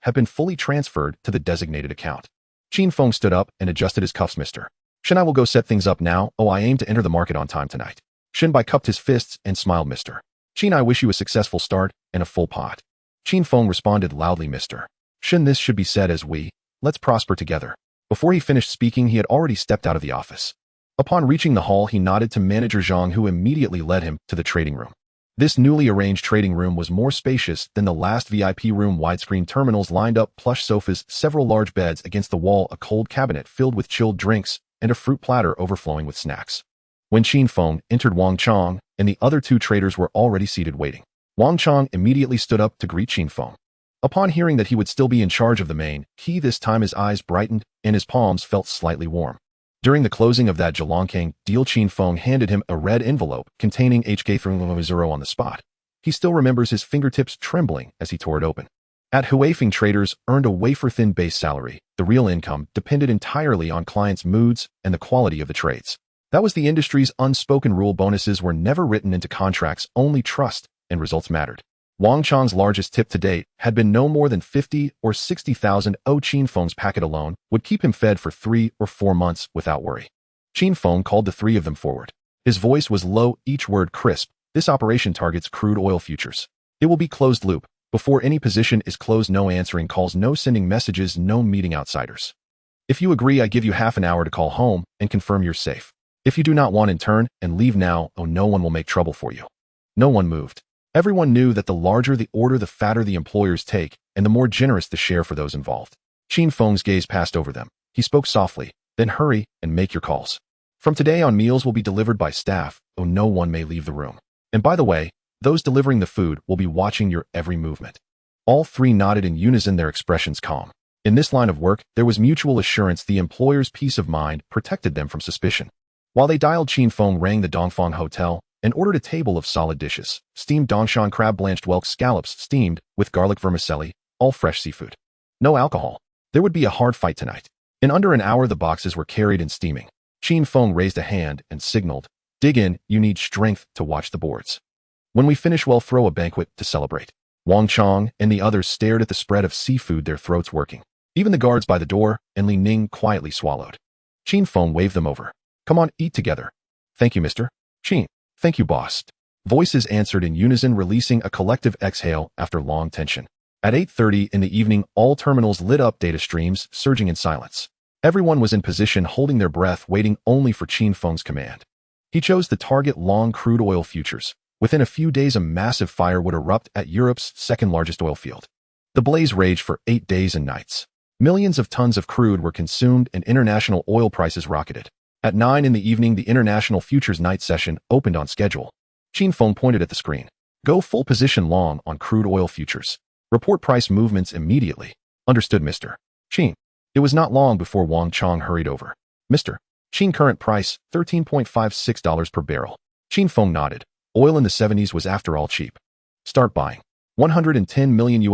have been fully transferred to the designated account. Qin Feng stood up and adjusted his cuffs. "Mr. Shun, I will go set things up now. Oh, I aim to enter the market on time tonight." Shunbi cupped his fists and smiled. "Mr. Qin, I wish you a successful start and a full pot." Qin Feng responded loudly, "Mr. Shun, this should be said as let's prosper together." Before he finished speaking, he had already stepped out of the office. Upon reaching the hall, he nodded to Manager Zhang, who immediately led him to the trading room. This newly arranged trading room was more spacious than the last VIP room. Widescreen terminals lined up plush sofas, several large beds against the wall, a cold cabinet filled with chilled drinks, and a fruit platter overflowing with snacks. When Qin Feng entered, Wang Chong and the other two traders were already seated waiting. Wang Chong immediately stood up to greet Qin Feng. Upon hearing that he would still be in charge of the main key this time, his eyes brightened and his palms felt slightly warm. During the closing of that Jelongking deal, Qin Feng handed him a red envelope containing HK0 on the spot. He still remembers his fingertips trembling as he tore it open. At Huifeng, traders earned a wafer-thin base salary. The real income depended entirely on clients' moods and the quality of the trades. That was the industry's unspoken rule. Bonuses were never written into contracts, only trust and results mattered. Wang Chong's largest tip to date had been no more than 50 or 60,000. Qin Feng's packet alone would keep him fed for 3 or 4 months without worry. Qin Feng called the three of them forward. His voice was low, each word crisp. "This operation targets crude oil futures. It will be closed loop. Before any position is closed, no answering calls, no sending messages, no meeting outsiders. If you agree, I give you half an hour to call home and confirm you're safe." If you do not want in turn and leave now, oh, no one will make trouble for you. No one moved. Everyone knew that the larger the order, the fatter the employers take, and the more generous the share for those involved. Qin Feng's gaze passed over them. He spoke softly, then hurry and make your calls. From today on, meals will be delivered by staff, though no one may leave the room. And by the way, those delivering the food will be watching your every movement. All three nodded in unison, their expressions calm. In this line of work, there was mutual assurance. The employer's peace of mind protected them from suspicion. While they dialed, Qin Feng rang the Dongfang Hotel and ordered a table of solid dishes: steamed Dongshan crab, blanched whelk scallops, steamed with garlic vermicelli, all fresh seafood. No alcohol. There would be a hard fight tonight. In under an hour, the boxes were carried and steaming. Qin Feng raised a hand and signaled, "Dig in, you need strength to watch the boards. When we finish, we'll throw a banquet to celebrate." Wang Chong and the others stared at the spread of seafood, their throats working. Even the guards by the door and Li Ning quietly swallowed. Qin Feng waved them over. "Come on, eat together." "Thank you, Mr. Qin." "Thank you, boss." Voices answered in unison, releasing a collective exhale after long tension. At 8:30 in the evening, all terminals lit up, data streams surging in silence. Everyone was in position, holding their breath, waiting only for Qin Feng's command. He chose to target long crude oil futures. Within a few days, a massive fire would erupt at Europe's second-largest oil field. The blaze raged for 8 days and nights. Millions of tons of crude were consumed and international oil prices rocketed. At 9 in the evening, the International Futures Night session opened on schedule. Qin Feng pointed at the screen. "Go full position long on crude oil futures. Report price movements immediately." "Understood, Mr. Qin." It was not long before Wang Chong hurried over. "Mr. Qin, current price, $13.56 per barrel." Qin Feng nodded. Oil in the 70s was after all cheap. "Start buying. $110 million,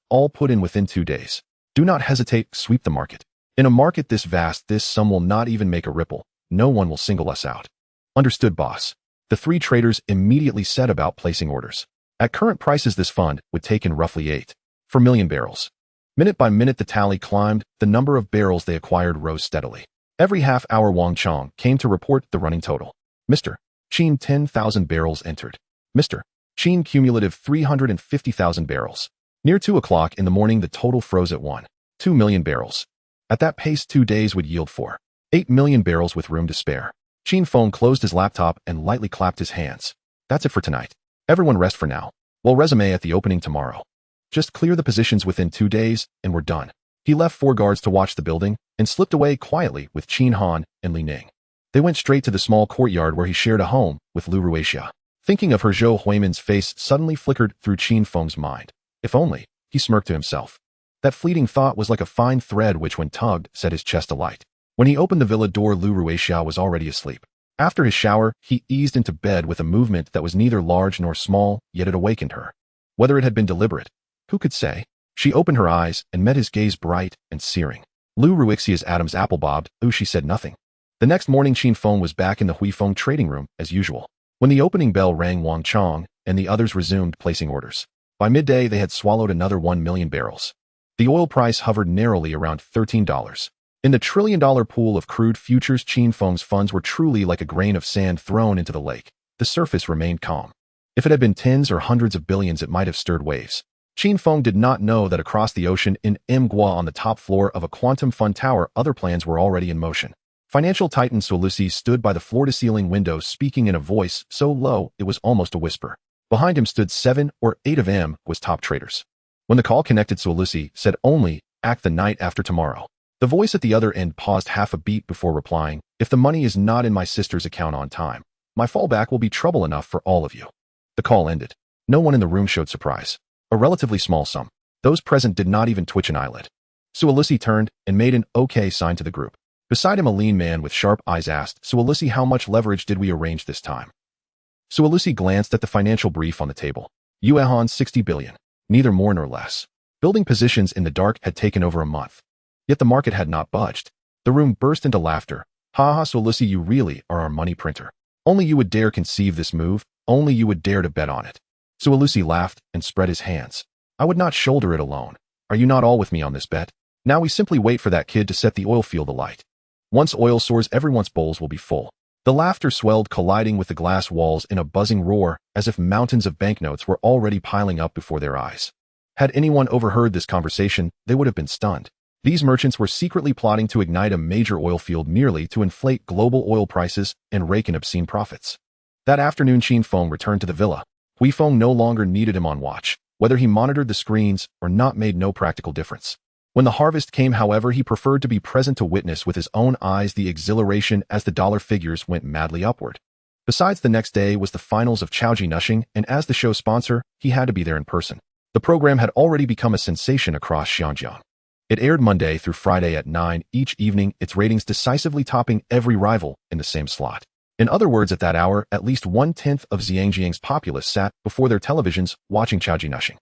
all put in within 2 days. Do not hesitate, sweep the market. In a market this vast, this sum will not even make a ripple. No one will single us out." "Understood, boss." The three traders immediately set about placing orders. At current prices, this fund would take in roughly 8 million barrels. Minute by minute, the tally climbed. The number of barrels they acquired rose steadily. Every half hour, Wang Chong came to report the running total. "Mr. Qin, 10,000 barrels entered. Mr. Qin, cumulative 350,000 barrels." Near 2 o'clock in the morning, the total froze at 1.2 million barrels. At that pace, 2 days would yield 4.8 million barrels with room to spare. Qin Feng closed his laptop and lightly clapped his hands. "That's it for tonight. Everyone rest for now. We'll resume at the opening tomorrow. Just clear the positions within 2 days, and we're done." He left 4 guards to watch the building and slipped away quietly with Qin Han and Li Ning. They went straight to the small courtyard where he shared a home with Lu Ruixia. Thinking of her, Zhou Huimin's face suddenly flickered through Qin Feng's mind. If only, he smirked to himself. That fleeting thought was like a fine thread which, when tugged, set his chest alight. When he opened the villa door, Lu Ruixia was already asleep. After his shower, he eased into bed with a movement that was neither large nor small, yet it awakened her. Whether it had been deliberate, who could say? She opened her eyes and met his gaze, bright and searing. Lu Ruixia's Adam's apple bobbed. She said nothing. The next morning, Qin Feng was back in the Huifeng trading room, as usual. When the opening bell rang, Wang Chong and the others resumed placing orders. By midday, they had swallowed another 1 million barrels. The oil price hovered narrowly around $13. In the trillion-dollar pool of crude futures, Qin Feng's funds were truly like a grain of sand thrown into the lake. The surface remained calm. If it had been tens or hundreds of billions, it might have stirred waves. Qin Feng did not know that across the ocean in Mgua, on the top floor of a quantum fund tower, other plans were already in motion. Financial titan Suolusi stood by the floor-to-ceiling window, speaking in a voice so low it was almost a whisper. Behind him stood 7 or 8 of Mgua's top traders. When the call connected, Suolusi said only, "Act the night after tomorrow." The voice at the other end paused half a beat before replying, "If the money is not in my sister's account on time, my fallback will be trouble enough for all of you." The call ended. No one in the room showed surprise. A relatively small sum. Those present did not even twitch an eyelid. Suolusi turned and made an OK sign to the group. Beside him, a lean man with sharp eyes asked, "Suolusi, how much leverage did we arrange this time?" Suolusi glanced at the financial brief on the table. Yuan 60 billion. Neither more nor less. Building positions in the dark had taken over a month. Yet the market had not budged. The room burst into laughter. "Ha ha, Suolusi, you really are our money printer. Only you would dare conceive this move. Only you would dare to bet on it." Suolusi laughed and spread his hands. "I would not shoulder it alone. Are you not all with me on this bet? Now we simply wait for that kid to set the oil field alight. Once oil soars, everyone's bowls will be full." The laughter swelled, colliding with the glass walls in a buzzing roar, as if mountains of banknotes were already piling up before their eyes. Had anyone overheard this conversation, they would have been stunned. These merchants were secretly plotting to ignite a major oil field merely to inflate global oil prices and rake in obscene profits. That afternoon, Qin Feng returned to the villa. Hui Feng no longer needed him on watch. Whether he monitored the screens or not made no practical difference. When the harvest came, however, he preferred to be present to witness with his own eyes the exhilaration as the dollar figures went madly upward. Besides, the next day was the finals of Chaoji Nushing, and as the show's sponsor, he had to be there in person. The program had already become a sensation across Xinjiang. It aired Monday through Friday at 9 each evening, its ratings decisively topping every rival in the same slot. In other words, at that hour, at least 1/10 of Zhangjiang's populace sat before their televisions watching Chaoji Nushing.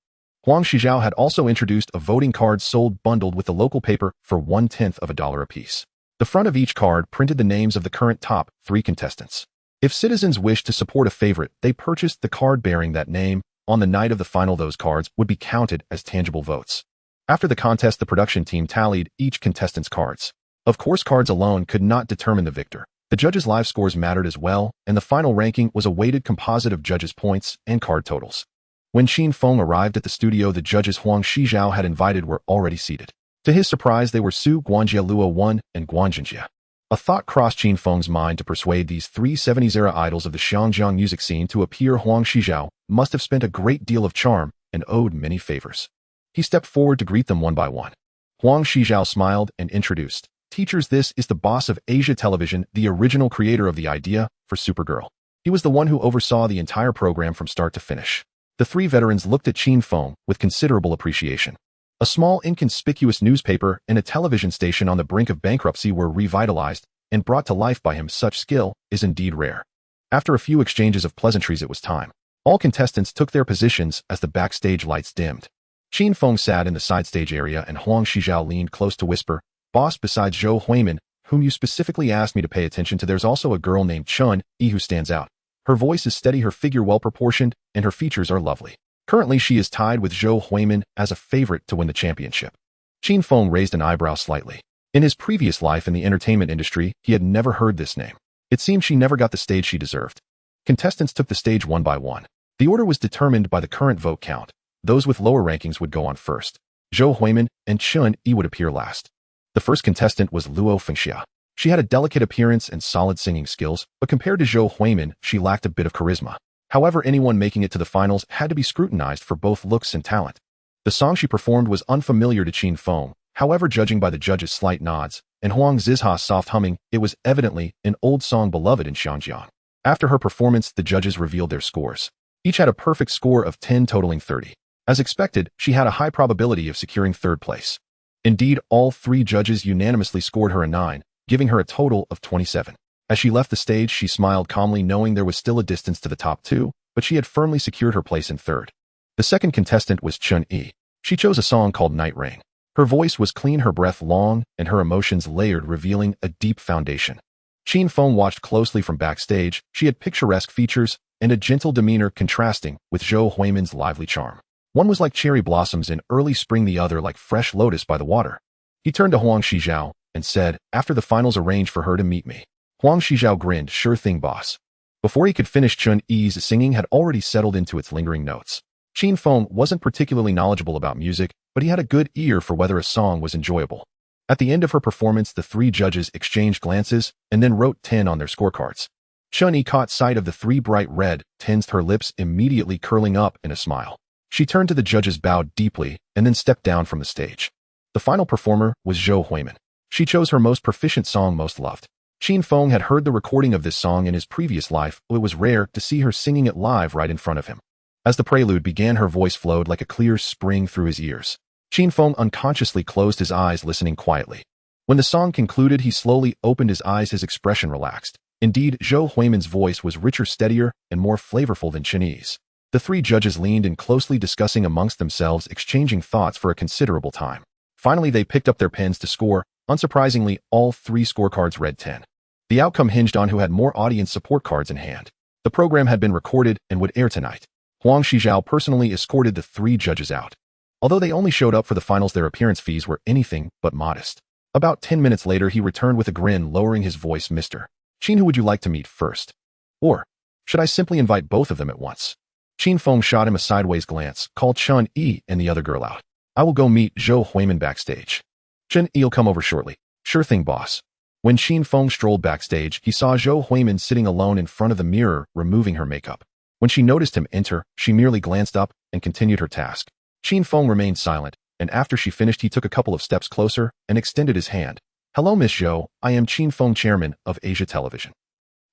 Huang Shijiao had also introduced a voting card sold bundled with the local paper for 1/10 of $1 apiece. The front of each card printed the names of the current top 3 contestants. If citizens wished to support a favorite, they purchased the card bearing that name. On the night of the final, those cards would be counted as tangible votes. After the contest, the production team tallied each contestant's cards. Of course, cards alone could not determine the victor. The judges' live scores mattered as well, and the final ranking was a weighted composite of judges' points and card totals. When Qin Feng arrived at the studio, the judges Huang Shijiao had invited were already seated. To his surprise, they were Su Guanjia Luo 1 and Guan Jinjia. A thought crossed Qin Feng's mind to persuade these 3 70s-era idols of the Xinjiang music scene to appear. Huang Shijiao must have spent a great deal of charm and owed many favors. He stepped forward to greet them one by one. Huang Shijiao smiled and introduced, "Teachers, this is the boss of Asia Television, the original creator of the idea for Supergirl." He was the one who oversaw the entire program from start to finish. The 3 veterans looked at Qin Feng with considerable appreciation. A small, inconspicuous newspaper and a television station on the brink of bankruptcy were revitalized and brought to life by him. Such skill is indeed rare. After a few exchanges of pleasantries, it was time. All contestants took their positions as the backstage lights dimmed. Qin Feng sat in the side stage area and Huang Shijiao leaned close to whisper, "Boss, besides Zhou Huimin, whom you specifically asked me to pay attention to, there's also a girl named Chun Yi who stands out. Her voice is steady, her figure well-proportioned, and her features are lovely. Currently, she is tied with Zhou Huimin as a favorite to win the championship." Qin Feng raised an eyebrow slightly. In his previous life in the entertainment industry, he had never heard this name. It seemed she never got the stage she deserved. Contestants took the stage one by one. The order was determined by the current vote count. Those with lower rankings would go on first. Zhou Huimin and Chun Yi would appear last. The first contestant was Luo Fengxia. She had a delicate appearance and solid singing skills, but compared to Zhou Huimin, she lacked a bit of charisma. However, anyone making it to the finals had to be scrutinized for both looks and talent. The song she performed was unfamiliar to Qin Feng. However, judging by the judges' slight nods and Huang Zizha's soft humming, it was evidently an old song beloved in Xinjiang. After her performance, the judges revealed their scores. Each had a perfect score of 10, totaling 30. As expected, she had a high probability of securing third place. Indeed, all 3 judges unanimously scored her a 9, giving her a total of 27. As she left the stage, she smiled calmly, knowing there was still a distance to the top 2, but she had firmly secured her place in third. The second contestant was Chun Yi. She chose a song called Night Rain. Her voice was clean, her breath long, and her emotions layered, revealing a deep foundation. Qin Feng watched closely from backstage. She had picturesque features and a gentle demeanor contrasting with Zhou Huimin's lively charm. One was like cherry blossoms in early spring, the other like fresh lotus by the water. He turned to Huang Shijiao and said, "After the finals, arrange for her to meet me." Huang Shijiao grinned, "Sure thing, boss." Before he could finish, Chun Yi's singing had already settled into its lingering notes. Qin Feng wasn't particularly knowledgeable about music, but he had a good ear for whether a song was enjoyable. At the end of her performance, the 3 judges exchanged glances and then wrote 10 on their scorecards. Chun Yi caught sight of the 3 bright red 10s, her lips immediately curling up in a smile. She turned to the judges, bowed deeply, and then stepped down from the stage. The final performer was Zhou Huimin. She chose her most proficient song, Most Loved. Qin Feng had heard the recording of this song in his previous life, but it was rare to see her singing it live right in front of him. As the prelude began, her voice flowed like a clear spring through his ears. Qin Feng unconsciously closed his eyes, listening quietly. When the song concluded, he slowly opened his eyes, his expression relaxed. Indeed, Zhou Huimin's voice was richer, steadier, and more flavorful than Chun Yi's. The 3 judges leaned in closely, discussing amongst themselves, exchanging thoughts for a considerable time. Finally, they picked up their pens to score. Unsurprisingly, all 3 scorecards read 10. The outcome hinged on who had more audience support cards in hand. The program had been recorded and would air tonight. Huang Shijiao personally escorted the 3 judges out. Although they only showed up for the finals, their appearance fees were anything but modest. About 10 minutes later, he returned with a grin, lowering his voice, "Mr. Qin, who would you like to meet first? Or should I simply invite both of them at once?" Qin Feng shot him a sideways glance, called Chun Yi and the other girl out. "I will go meet Zhou Huimin backstage." Chen Yi'll come over shortly. Sure thing, boss. When Qin Feng strolled backstage, he saw Zhou Huimin sitting alone in front of the mirror, removing her makeup. When she noticed him enter, she merely glanced up and continued her task. Qin Feng remained silent, and after she finished he took a couple of steps closer and extended his hand. Hello, Miss Zhou, I am Qin Feng, chairman of Asia Television.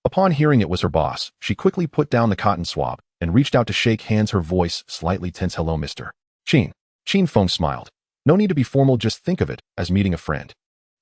Upon hearing it was her boss, she quickly put down the cotton swab and reached out to shake hands, her voice slightly tense. Hello, Mr. Qin. Qin Feng smiled. No need to be formal, just think of it as meeting a friend.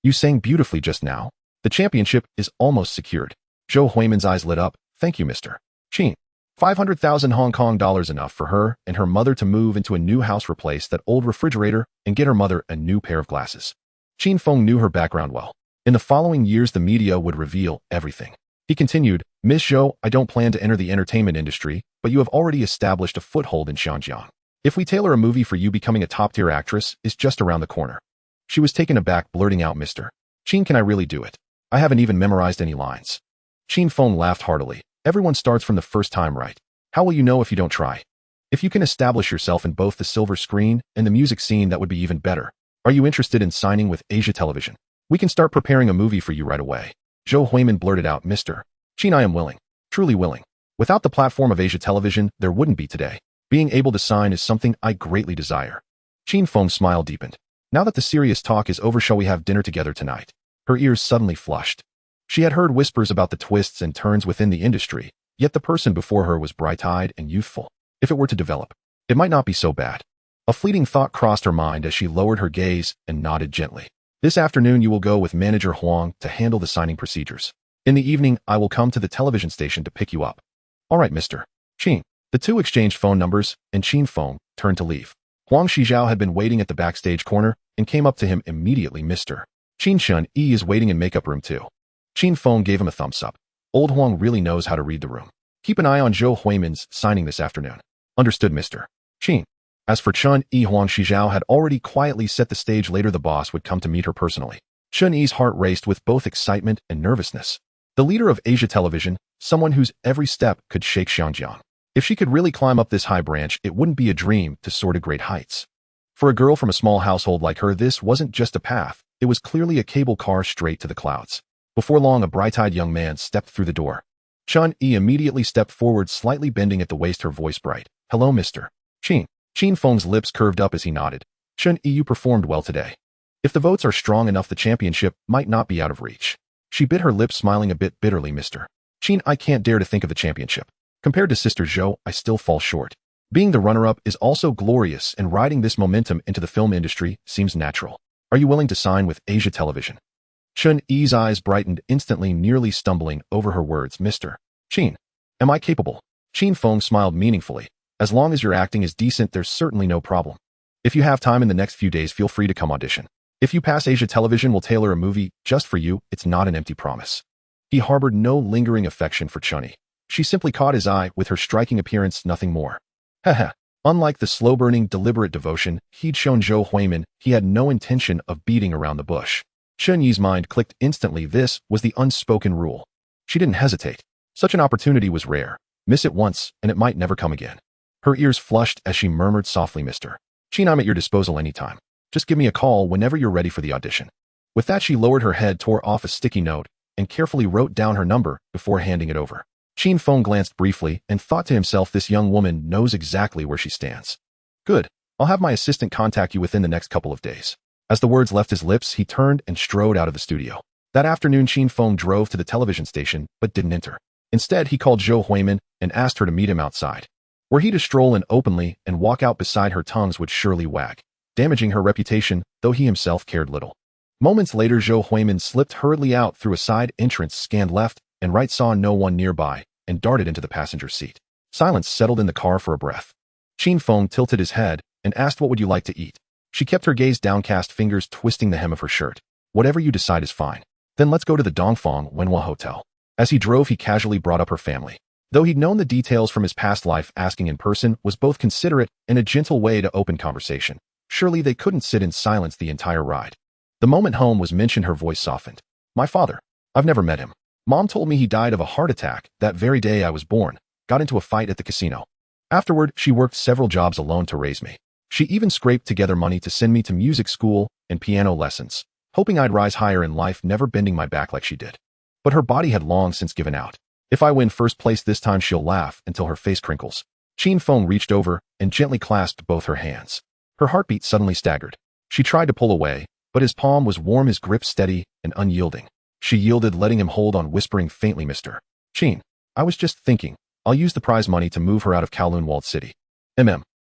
You sang beautifully just now. The championship is almost secured. Zhou Huimin's eyes lit up. Thank you, Mr. Qin. 500,000 Hong Kong dollars enough for her and her mother to move into a new house, replace that old refrigerator, and get her mother a new pair of glasses. Qin Feng knew her background well. In the following years the media would reveal everything. He continued, Miss Zhou, I don't plan to enter the entertainment industry, but you have already established a foothold in Xinjiang. If we tailor a movie for you, becoming a top-tier actress is just around the corner. She was taken aback, blurting out, Mr. Qin, can I really do it? I haven't even memorized any lines. Qin Feng laughed heartily. Everyone starts from the first time, right? How will you know if you don't try? If you can establish yourself in both the silver screen and the music scene, that would be even better. Are you interested in signing with Asia Television? We can start preparing a movie for you right away. Zhou Huimin blurted out, Mr. Qin, I am willing. Truly willing. Without the platform of Asia Television, there wouldn't be today. Being able to sign is something I greatly desire. Qin Feng's smile deepened. Now that the serious talk is over, shall we have dinner together tonight? Her ears suddenly flushed. She had heard whispers about the twists and turns within the industry, yet the person before her was bright-eyed and youthful. If it were to develop, it might not be so bad. A fleeting thought crossed her mind as she lowered her gaze and nodded gently. This afternoon you will go with Manager Huang to handle the signing procedures. In the evening, I will come to the television station to pick you up. All right, Mr. Qin. The two exchanged phone numbers, and Qin Feng turned to leave. Huang Shizhao had been waiting at the backstage corner and came up to him immediately. Mr. Qin, Chen Yi is waiting in makeup room too. Qin Feng gave him a thumbs up. Old Huang really knows how to read the room. Keep an eye on Zhou Huimin's signing this afternoon. Understood, Mr. Qin. As for Chen Yi, Huang Shizhao had already quietly set the stage. Later the boss would come to meet her personally. Chen Yi's heart raced with both excitement and nervousness. The leader of Asia Television, someone whose every step could shake Xinjiang. If she could really climb up this high branch, it wouldn't be a dream to soar to great heights. For a girl from a small household like her, this wasn't just a path, it was clearly a cable car straight to the clouds. Before long, a bright-eyed young man stepped through the door. Chen Yi immediately stepped forward, slightly bending at the waist, her voice bright. Hello, Mr. Qin. Qin Feng's lips curved up as he nodded. Chen Yi, you performed well today. If the votes are strong enough, the championship might not be out of reach. She bit her lip, smiling a bit bitterly. Mr. Qin, I can't dare to think of the championship. Compared to Sister Zhou, I still fall short. Being the runner-up is also glorious, and riding this momentum into the film industry seems natural. Are you willing to sign with Asia Television? Chen Yi's eyes brightened instantly, nearly stumbling over her words. Mr. Qin, am I capable? Qin Feng smiled meaningfully. As long as your acting is decent, there's certainly no problem. If you have time in the next few days, feel free to come audition. If you pass, Asia Television will tailor a movie just for you. It's not an empty promise. He harbored no lingering affection for Chen Yi. She simply caught his eye with her striking appearance, nothing more. Haha. Unlike the slow-burning, deliberate devotion he'd shown Zhou Huimin, he had no intention of beating around the bush. Chen Yi's mind clicked instantly. This was the unspoken rule. She didn't hesitate. Such an opportunity was rare. Miss it once, and it might never come again. Her ears flushed as she murmured softly, Mr. Qin, I'm at your disposal anytime. Just give me a call whenever you're ready for the audition. With that, she lowered her head, tore off a sticky note, and carefully wrote down her number before handing it over. Qin Feng glanced briefly and thought to himself, this young woman knows exactly where she stands. Good. I'll have my assistant contact you within the next couple of days. As the words left his lips, he turned and strode out of the studio. That afternoon, Qin Feng drove to the television station, but didn't enter. Instead, he called Zhou Huimin and asked her to meet him outside. Were he to stroll in openly and walk out beside her, tongues would surely wag, damaging her reputation, though he himself cared little. Moments later, Zhou Huimin slipped hurriedly out through a side entrance, scanned left and right, saw no one nearby, and darted into the passenger seat. Silence settled in the car for a breath. Qin Feng tilted his head and asked, what would you like to eat? She kept her gaze downcast, fingers twisting the hem of her shirt. Whatever you decide is fine. Then let's go to the Dongfang Wenhua Hotel. As he drove, he casually brought up her family. Though he'd known the details from his past life, asking in person was both considerate and a gentle way to open conversation. Surely they couldn't sit in silence the entire ride. The moment home was mentioned, her voice softened. My father. I've never met him. Mom told me he died of a heart attack that very day I was born, got into a fight at the casino. Afterward, she worked several jobs alone to raise me. She even scraped together money to send me to music school and piano lessons, hoping I'd rise higher in life, never bending my back like she did. But her body had long since given out. If I win first place this time, she'll laugh until her face crinkles. Qin Feng reached over and gently clasped both her hands. Her heartbeat suddenly staggered. She tried to pull away, but his palm was warm, his grip steady and unyielding. She yielded, letting him hold on, whispering faintly, "Mr. Qin, I was just thinking, I'll use the prize money to move her out of Kowloon walled city."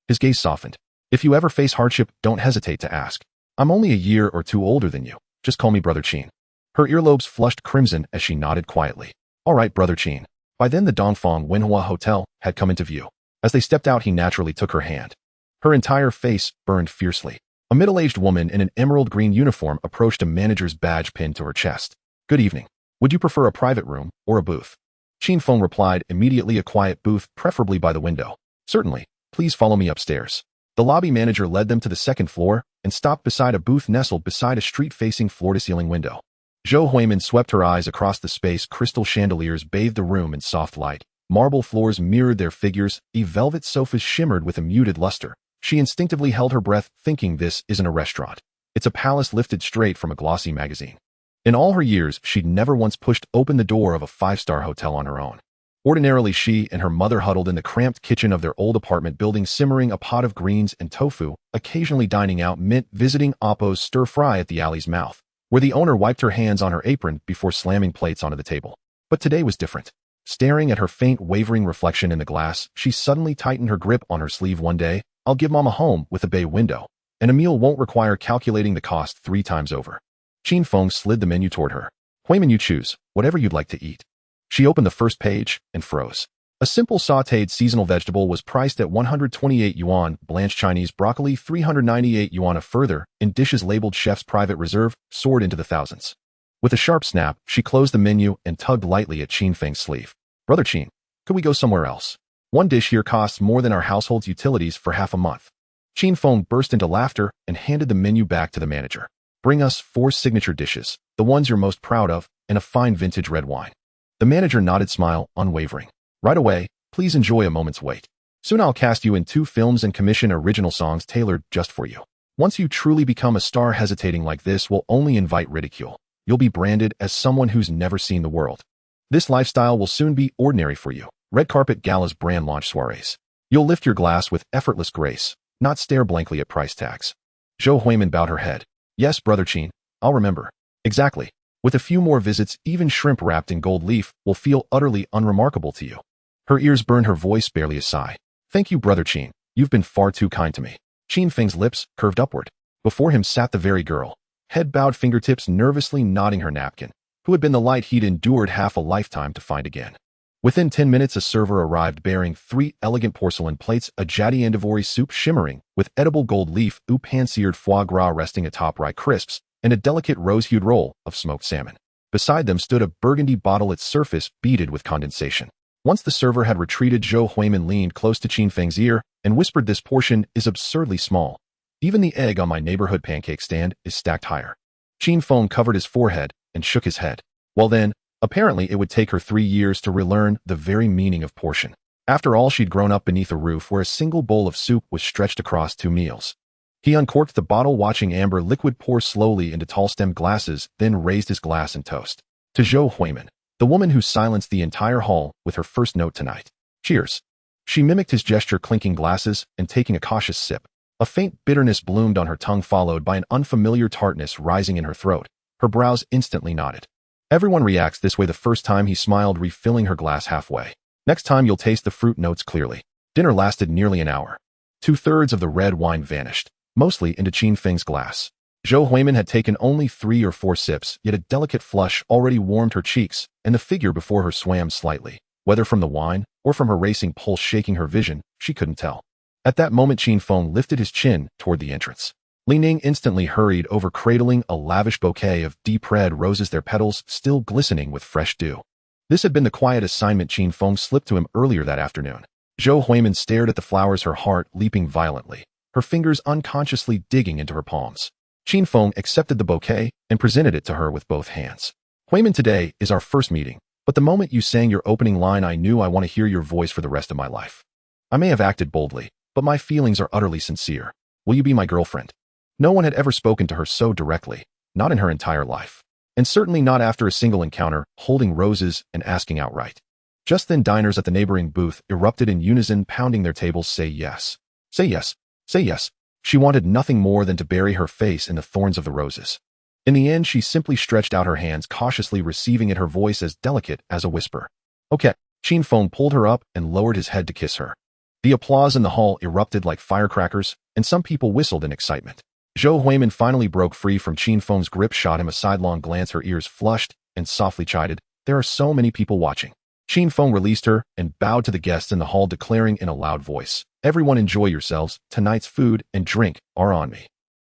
His gaze softened. "If you ever face hardship, don't hesitate to ask. I'm only a year or two older than you. Just call me Brother Qin." Her earlobes flushed crimson as she nodded quietly. "All right, Brother Qin." By then the Dongfang Wenhua Hotel had come into view. As they stepped out, he naturally took her hand. Her entire face burned fiercely. A middle-aged woman in an emerald green uniform approached, a manager's badge pinned to her chest. "Good evening. Would you prefer a private room or a booth?" Qin Feng replied immediately, "A quiet booth, preferably by the window." "Certainly. Please follow me upstairs." The lobby manager led them to the second floor and stopped beside a booth nestled beside a street-facing floor-to-ceiling window. Zhou Huimin swept her eyes across the space. Crystal chandeliers bathed the room in soft light. Marble floors mirrored their figures. Velvet sofas shimmered with a muted luster. She instinctively held her breath, thinking, this isn't a restaurant. It's a palace lifted straight from a glossy magazine. In all her years, she'd never once pushed open the door of a five-star hotel on her own. Ordinarily, she and her mother huddled in the cramped kitchen of their old apartment building, simmering a pot of greens and tofu, occasionally dining out, visiting Oppo's stir-fry at the alley's mouth, where the owner wiped her hands on her apron before slamming plates onto the table. But today was different. Staring at her faint, wavering reflection in the glass, she suddenly tightened her grip on her sleeve. "One day, I'll give Mama home with a bay window, and a meal won't require calculating the cost 3 times over." Qin Feng slid the menu toward her. "Huimin, you choose whatever you'd like to eat." She opened the first page and froze. A simple sautéed seasonal vegetable was priced at 128 yuan, blanched Chinese broccoli 398 yuan. A further, in dishes labeled Chef's Private Reserve, soared into the thousands. With a sharp snap, she closed the menu and tugged lightly at Qin Feng's sleeve. "Brother Qin, could we go somewhere else? One dish here costs more than our household's utilities for half a month." Qin Feng burst into laughter and handed the menu back to the manager. "Bring us 4 signature dishes, the ones you're most proud of, and a fine vintage red wine." The manager nodded, smile unwavering. "Right away, please enjoy a moment's wait. Soon I'll cast you in 2 films and commission original songs tailored just for you. Once you truly become a star, hesitating like this will only invite ridicule. You'll be branded as someone who's never seen the world. This lifestyle will soon be ordinary for you. Red carpet galas, brand launch soirees. You'll lift your glass with effortless grace, not stare blankly at price tags." Zhou Huimin bowed her head. "Yes, Brother Qin, I'll remember." "Exactly. With a few more visits, even shrimp wrapped in gold leaf will feel utterly unremarkable to you." Her ears burned, her voice barely a sigh. "Thank you, Brother Qin. You've been far too kind to me." Qin Feng's lips curved upward. Before him sat the very girl, head bowed, fingertips nervously knotting her napkin, who had been the light he'd endured half a lifetime to find again. Within 10 minutes, a server arrived bearing 3 elegant porcelain plates, a jaddy andivori soup shimmering with edible gold leaf, pan-seared foie gras resting atop rye crisps, and a delicate rose-hued roll of smoked salmon. Beside them stood a burgundy bottle, its surface beaded with condensation. Once the server had retreated, Zhou Huimin leaned close to Qin Feng's ear and whispered, "This portion is absurdly small. Even the egg on my neighborhood pancake stand is stacked higher." Qin Feng covered his forehead and shook his head. Well then, apparently it would take her 3 years to relearn the very meaning of portion. After all, she'd grown up beneath a roof where a single bowl of soup was stretched across 2 meals. He uncorked the bottle, watching amber liquid pour slowly into tall-stemmed glasses, then raised his glass and toast. "To Zhou Huimin, the woman who silenced the entire hall with her first note tonight. Cheers." She mimicked his gesture, clinking glasses and taking a cautious sip. A faint bitterness bloomed on her tongue, followed by an unfamiliar tartness rising in her throat. Her brows instantly knotted. "Everyone reacts this way the first time," he smiled, refilling her glass halfway. "Next time you'll taste the fruit notes clearly." Dinner lasted nearly an hour. 2/3 of the red wine vanished, mostly into Qin Feng's glass. Zhou Huimin had taken only 3 or 4 sips, yet a delicate flush already warmed her cheeks, and the figure before her swam slightly. Whether from the wine or from her racing pulse shaking her vision, she couldn't tell. At that moment, Qin Feng lifted his chin toward the entrance. Li Ning instantly hurried over, cradling a lavish bouquet of deep red roses, their petals still glistening with fresh dew. This had been the quiet assignment Qin Feng slipped to him earlier that afternoon. Zhou Huimin stared at the flowers, her heart leaping violently, her fingers unconsciously digging into her palms. Qin Feng accepted the bouquet and presented it to her with both hands. "Huimin, today is our first meeting, but the moment you sang your opening line, I knew I want to hear your voice for the rest of my life. I may have acted boldly, but my feelings are utterly sincere. will you be my girlfriend? No one had ever spoken to her so directly, not in her entire life. And certainly not after a single encounter, holding roses and asking outright. Just then diners at the neighboring booth erupted in unison, pounding their tables. Say yes. Say yes. Say yes. She wanted nothing more than to bury her face in the thorns of the roses. In the end, she simply stretched out her hands, cautiously receiving it, her voice as delicate as a whisper. Okay. Qin Feng pulled her up and lowered his head to kiss her. The applause in the hall erupted like firecrackers, and some people whistled in excitement. Zhou Huimin finally broke free from Qin Feng's grip, shot him a sidelong glance, her ears flushed, and softly chided, "There are so many people watching." Qin Feng released her and bowed to the guests in the hall, declaring in a loud voice, "Everyone enjoy yourselves, tonight's food and drink are on me."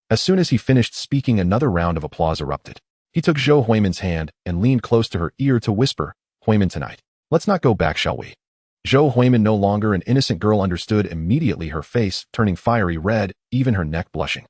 As soon as he finished speaking, another round of applause erupted. He took Zhou Huimin's hand and leaned close to her ear to whisper, "Huimin, tonight, let's not go back, shall we?" Zhou Huimin, no longer an innocent girl, understood immediately, her face turning fiery red, even her neck blushing.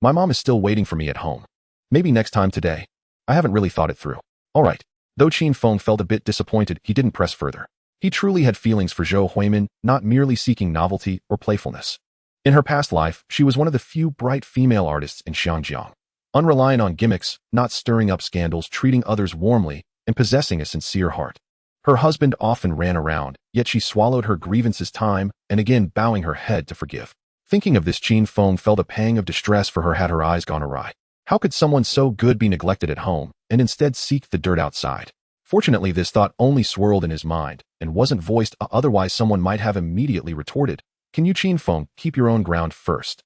My mom is still waiting for me at home. Maybe next time today. I haven't really thought it through." All right. Though Qin Feng felt a bit disappointed, he didn't press further. He truly had feelings for Zhou Huimin, not merely seeking novelty or playfulness. In her past life, she was one of the few bright female artists in Xiangjiang, unreliant on gimmicks, not stirring up scandals, treating others warmly, and possessing a sincere heart. Her husband often ran around, yet she swallowed her grievances time and again, bowing her head to forgive. Thinking of this, Qin Feng felt a pang of distress for her. Had her eyes gone awry? How could someone so good be neglected at home and instead seek the dirt outside? Fortunately, this thought only swirled in his mind and wasn't voiced, otherwise someone might have immediately retorted, "Can you, Qin Feng, keep your own ground first?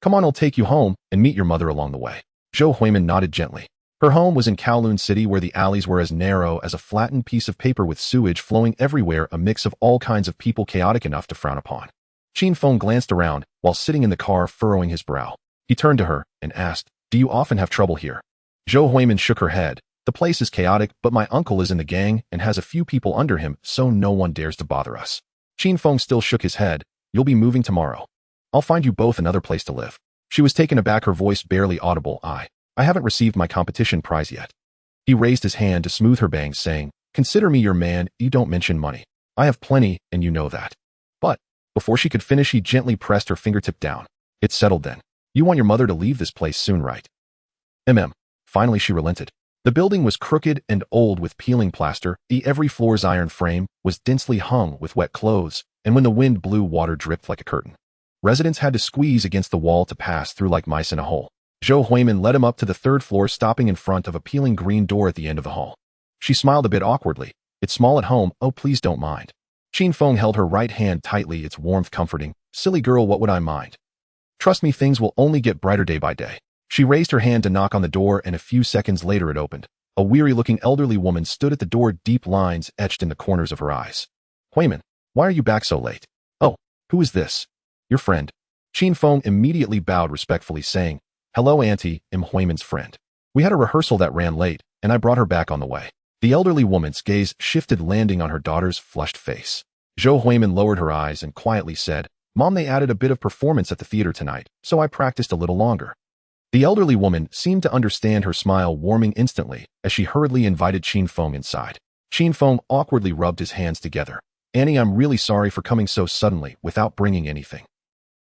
Come on, I'll take you home and meet your mother along the way." Zhou Huimin nodded gently. Her home was in Kowloon City, where the alleys were as narrow as a flattened piece of paper with sewage flowing everywhere, a mix of all kinds of people, chaotic enough to frown upon. Qin Feng glanced around while sitting in the car, furrowing his brow. He turned to her and asked, "Do you often have trouble here?" Zhou Huimin shook her head. "The place is chaotic, but my uncle is in the gang and has a few people under him, so no one dares to bother us." Qin Feng still shook his head. "You'll be moving tomorrow. I'll find you both another place to live." She was taken aback, her voice barely audible. I haven't received my competition prize yet." He raised his hand to smooth her bangs, saying, "Consider me your man, you don't mention money. I have plenty, and you know that." But before she could finish, he gently pressed her fingertip down. "It's settled then. You want your mother to leave this place soon, right?" Finally she relented. The building was crooked and old with peeling plaster. Every floor's iron frame was densely hung with wet clothes, and when the wind blew, water dripped like a curtain. Residents had to squeeze against the wall to pass through like mice in a hole. Zhou Huimin led him up to the third floor, stopping in front of a peeling green door at the end of the hall. She smiled a bit awkwardly. "It's small at home, oh please don't mind." Qin Feng held her right hand tightly, its warmth comforting. "Silly girl, what would I mind? Trust me, things will only get brighter day by day." She raised her hand to knock on the door, and a few seconds later it opened. A weary-looking elderly woman stood at the door, deep lines etched in the corners of her eyes. "Huimin, why are you back so late?" "Oh, who is this?" "Your friend." Qin Feng immediately bowed respectfully, saying, "Hello, Auntie, I'm Huimin's friend. We had a rehearsal that ran late, and I brought her back on the way." The elderly woman's gaze shifted, landing on her daughter's flushed face. Zhou Huimin lowered her eyes and quietly said, "Mom, they added a bit of performance at the theater tonight, so I practiced a little longer." The elderly woman seemed to understand, her smile warming instantly as she hurriedly invited Qin Feng inside. Qin Feng awkwardly rubbed his hands together. "Annie, I'm really sorry for coming so suddenly without bringing anything.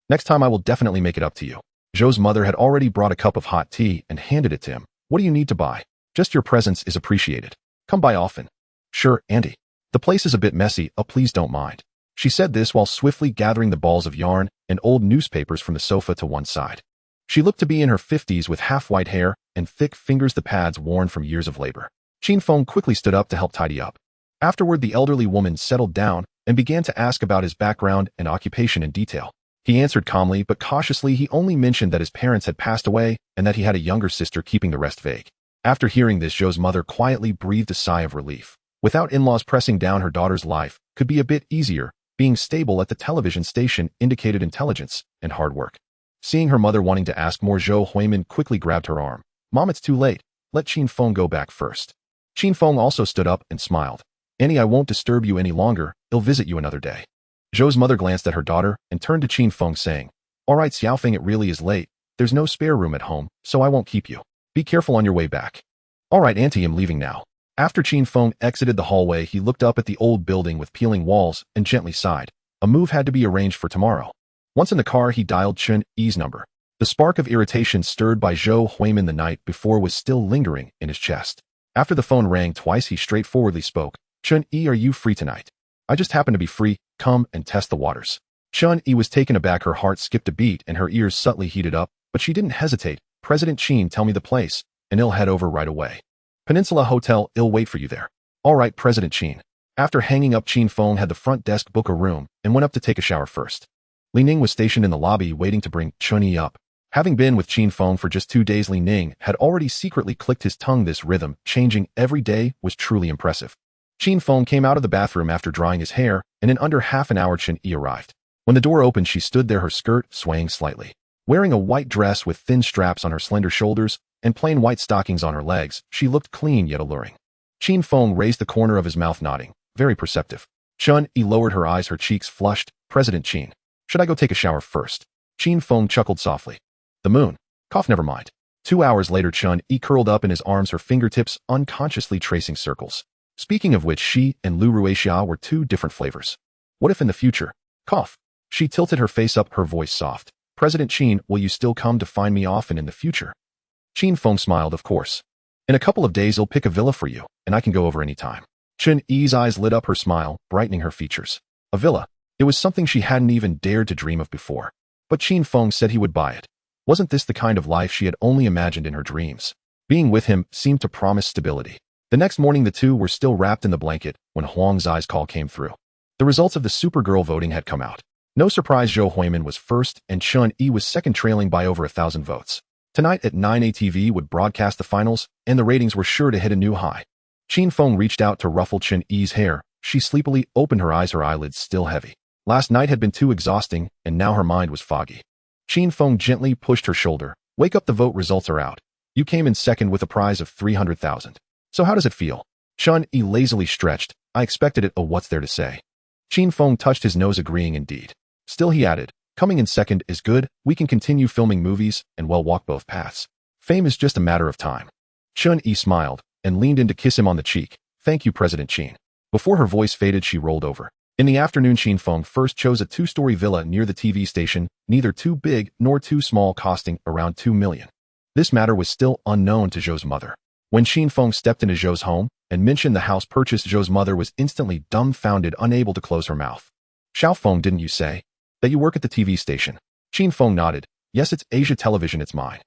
Next time I will definitely make it up to you." Zhou's mother had already brought a cup of hot tea and handed it to him. "What do you need to buy? Just your presence is appreciated. Come by often." "Sure, Auntie. The place is a bit messy, oh please don't mind." She said this while swiftly gathering the balls of yarn and old newspapers from the sofa to one side. She looked to be in her 50s with half-white hair and thick fingers, the pads worn from years of labor. Qin Feng quickly stood up to help tidy up. Afterward, the elderly woman settled down and began to ask about his background and occupation in detail. He answered calmly but cautiously. He only mentioned that his parents had passed away and that he had a younger sister, keeping the rest vague. After hearing this, Zhou's mother quietly breathed a sigh of relief. Without in-laws pressing down, her daughter's life could be a bit easier. Being stable at the television station indicated intelligence and hard work. Seeing her mother wanting to ask more, Zhou Huimin quickly grabbed her arm. "Mom, it's too late. Let Qin Feng go back first." Qin Feng also stood up and smiled. "Annie, I won't disturb you any longer. I'll visit you another day." Zhou's mother glanced at her daughter and turned to Qin Feng, saying, "All right, Xiaofeng, it really is late. There's no spare room at home, so I won't keep you. Be careful on your way back." "All right, Auntie, I'm leaving now." After Qin Feng exited the hallway, he looked up at the old building with peeling walls and gently sighed. A move had to be arranged for tomorrow. Once in the car, he dialed Chun Yi's number. The spark of irritation stirred by Zhou Huimin the night before was still lingering in his chest. After the phone rang twice, he straightforwardly spoke. Chun Yi, are you free tonight? I just happen to be free. Come and test the waters. Chun Yi was taken aback. Her heart skipped a beat and her ears subtly heated up, but she didn't hesitate. President Qin, tell me the place, and I'll head over right away. Peninsula Hotel, I'll wait for you there. All right, President Qin. After hanging up, Qin Feng had the front desk book a room and went up to take a shower first. Li Ning was stationed in the lobby waiting to bring Chun Yi up. Having been with Qin Feng for just 2 days, Li Ning had already secretly clicked his tongue. This rhythm, changing every day, was truly impressive. Qin Feng came out of the bathroom after drying his hair, and in under half an hour Chun Yi arrived. When the door opened, she stood there, her skirt swaying slightly. Wearing a white dress with thin straps on her slender shoulders and plain white stockings on her legs, she looked clean yet alluring. Qin Feng raised the corner of his mouth, nodding, very perceptive. Chun Yi lowered her eyes, her cheeks flushed. President Qin, should I go take a shower first? Qin Feng chuckled softly. The moon. Cough, never mind. 2 hours later, Chun Yi curled up in his arms, her fingertips unconsciously tracing circles. Speaking of which, she and Lu Ruixia were 2 different flavors. What if in the future? Cough. She tilted her face up, her voice soft. President Qin, will you still come to find me often in the future? Qin Feng smiled, of course. In a couple of days, I'll pick a villa for you, and I can go over any time. Chun Yi's eyes lit up, her smile brightening her features. A villa. It was something she hadn't even dared to dream of before. But Qin Feng said he would buy it. Wasn't this the kind of life she had only imagined in her dreams? Being with him seemed to promise stability. The next morning, the two were still wrapped in the blanket when Huang Zai's call came through. The results of the Supergirl voting had come out. No surprise, Zhou Huimin was first and Chun Yi was second, trailing by over 1,000 votes. Tonight at 9 ATV would broadcast the finals, and the ratings were sure to hit a new high. Qin Feng reached out to ruffle Chun Yi's hair. She sleepily opened her eyes, her eyelids still heavy. Last night had been too exhausting, and now her mind was foggy. Qin Feng gently pushed her shoulder. Wake up, the vote results are out. You came in second with a prize of 300,000. So how does it feel? Chun Yi lazily stretched. I expected it. Oh, what's there to say? Qin Feng touched his nose, agreeing indeed. Still, he added, coming in second is good. We can continue filming movies and well walk both paths. Fame is just a matter of time. Chun Yi smiled and leaned in to kiss him on the cheek. Thank you, President Qin. Before her voice faded, she rolled over. In the afternoon, Qin Feng first chose a 2-story villa near the TV station, neither too big nor too small, costing around 2 million. This matter was still unknown to Zhou's mother. When Qin Feng stepped into Zhou's home and mentioned the house purchase, Zhou's mother was instantly dumbfounded, unable to close her mouth. Xiao Feng, didn't you say that you work at the TV station? Qin Feng nodded. Yes, it's Asia Television, it's mine.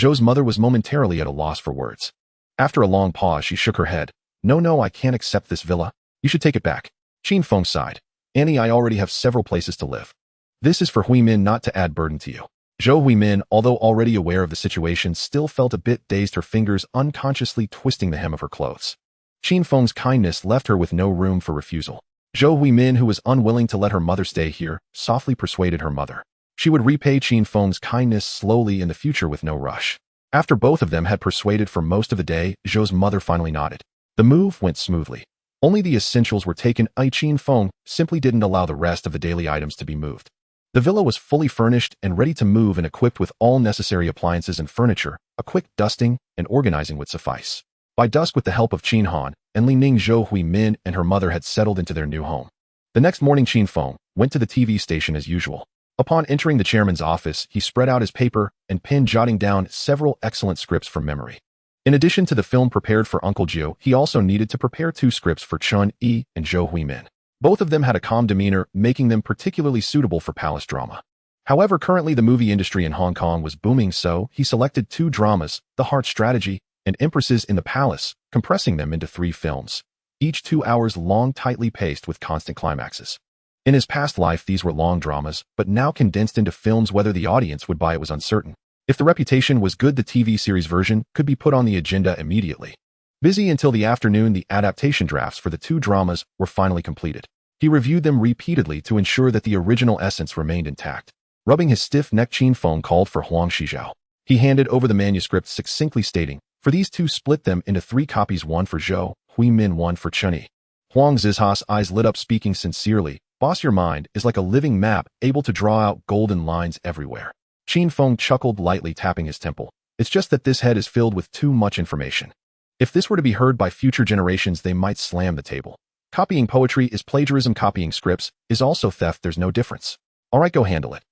Zhou's mother was momentarily at a loss for words. After a long pause, she shook her head. No, I can't accept this villa. You should take it back. Qin Feng sighed. Annie, I already have several places to live. This is for Huimin, not to add burden to you. Zhou Huimin, although already aware of the situation, still felt a bit dazed, her fingers unconsciously twisting the hem of her clothes. Qin Feng's kindness left her with no room for refusal. Zhou Huimin, who was unwilling to let her mother stay here, softly persuaded her mother. She would repay Qin Feng's kindness slowly in the future with no rush. After both of them had persuaded for most of the day, Zhou's mother finally nodded. The move went smoothly. Only the essentials were taken. Qin Feng simply didn't allow the rest of the daily items to be moved. The villa was fully furnished and ready to move and equipped with all necessary appliances and furniture. A quick dusting and organizing would suffice. By dusk, with the help of Qin Han and Li Ning, Zhou Huimin and her mother had settled into their new home. The next morning, Qin Feng went to the TV station as usual. Upon entering the chairman's office, he spread out his paper and pen, jotting down several excellent scripts from memory. In addition to the film prepared for Uncle Jiu, he also needed to prepare 2 scripts for Chun Yi and Zhou Huimin. Both of them had a calm demeanor, making them particularly suitable for palace drama. However, currently the movie industry in Hong Kong was booming, so he selected 2 dramas, The Heart Strategy and Empresses in the Palace, compressing them into 3 films, each 2 hours long, tightly paced with constant climaxes. In his past life, these were long dramas, but now condensed into films. Whether the audience would buy it was uncertain. If the reputation was good, the TV series version could be put on the agenda immediately. Busy until the afternoon, the adaptation drafts for the 2 dramas were finally completed. He reviewed them repeatedly to ensure that the original essence remained intact. Rubbing his stiff neck, Qin Feng called for Huang Shizhao. He handed over the manuscript, succinctly stating, for these 2, split them into 3 copies, 1 for Zhou Huimin, 1 for Chun Yi. Huang Zizha's eyes lit up, speaking sincerely. Boss, your mind is like a living map, able to draw out golden lines everywhere. Qin Feng chuckled lightly, tapping his temple. It's just that this head is filled with too much information. If this were to be heard by future generations, they might slam the table. Copying poetry is plagiarism. Copying scripts is also theft. There's no difference. All right, go handle it.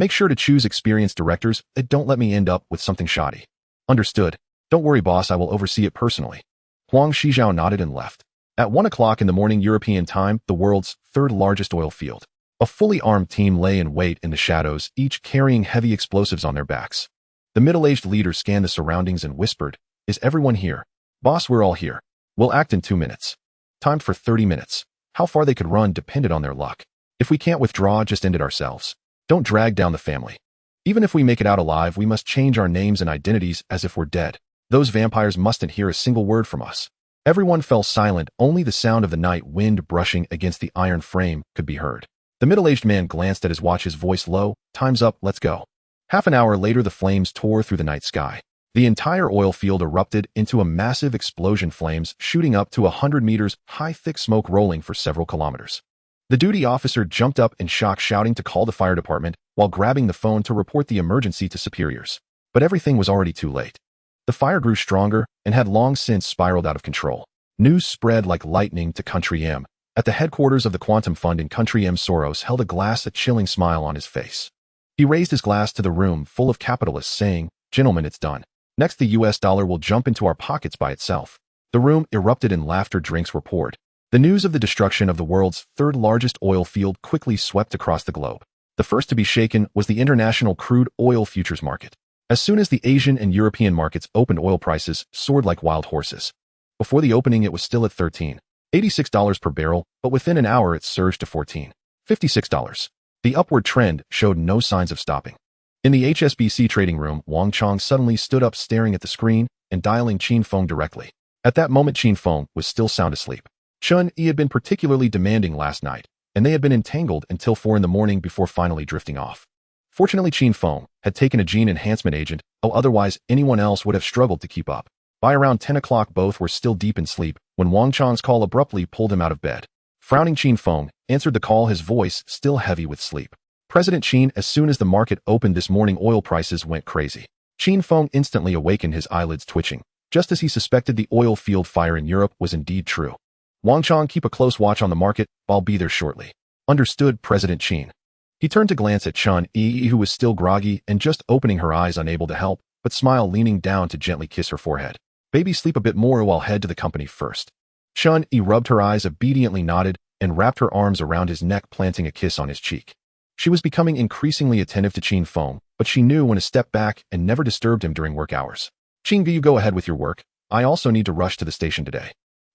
Make sure to choose experienced directors and don't let me end up with something shoddy. Understood. Don't worry, boss, I will oversee it personally. Huang Shijiao nodded and left. At 1 o'clock in the morning European time, the world's third largest oil field. A fully armed team lay in wait in the shadows, each carrying heavy explosives on their backs. The middle-aged leader scanned the surroundings and whispered, "Is everyone here? Boss, we're all here. We'll act in 2 minutes." Timed for 30 minutes. How far they could run depended on their luck. If we can't withdraw, just end it ourselves. Don't drag down the family. Even if we make it out alive, we must change our names and identities as if we're dead. Those vampires mustn't hear a single word from us. Everyone fell silent, only the sound of the night wind brushing against the iron frame could be heard. The middle-aged man glanced at his watch, his voice low, "Time's up, let's go." Half an hour later the flames tore through the night sky. The entire oil field erupted into a massive explosion, flames shooting up to 100 meters high, thick smoke rolling for several kilometers. The duty officer jumped up in shock, shouting to call the fire department while grabbing the phone to report the emergency to superiors. But everything was already too late. The fire grew stronger and had long since spiraled out of control. News spread like lightning to Country M. At the headquarters of the Quantum Fund in Country M, Soros held a glass, a chilling smile on his face. He raised his glass to the room full of capitalists, saying, "Gentlemen, it's done. Next, the US dollar will jump into our pockets by itself." The room erupted in laughter, drinks were poured. The news of the destruction of the world's third largest oil field quickly swept across the globe. The first to be shaken was the international crude oil futures market. As soon as the Asian and European markets opened, oil prices soared like wild horses. Before the opening, it was still at $13.86 per barrel, but within an hour it surged to $14.56. The upward trend showed no signs of stopping. In the HSBC trading room, Wang Chong suddenly stood up, staring at the screen and dialing Qin Feng directly. At that moment, Qin Feng was still sound asleep. Chun Yi had been particularly demanding last night, and they had been entangled until 4 in the morning before finally drifting off. Fortunately, Qin Feng had taken a gene enhancement agent, otherwise anyone else would have struggled to keep up. By around 10 o'clock, both were still deep in sleep when Wang Chong's call abruptly pulled him out of bed. Frowning, Qin Feng answered the call, his voice still heavy with sleep. "President Qin, as soon as the market opened this morning, oil prices went crazy." Qin Feng instantly awakened, his eyelids twitching. Just as he suspected, the oil field fire in Europe was indeed true. "Wang Chong, keep a close watch on the market. I'll be there shortly." "Understood, President Qin." He turned to glance at Chun Yi, who was still groggy and just opening her eyes, unable to help but smile, leaning down to gently kiss her forehead. "Baby, sleep a bit more, while head to the company first." Chun Yi rubbed her eyes, obediently nodded, and wrapped her arms around his neck, planting a kiss on his cheek. She was becoming increasingly attentive to Qin Feng, but she knew when to step back and never disturbed him during work hours. "Qin, you go ahead with your work. I also need to rush to the station today.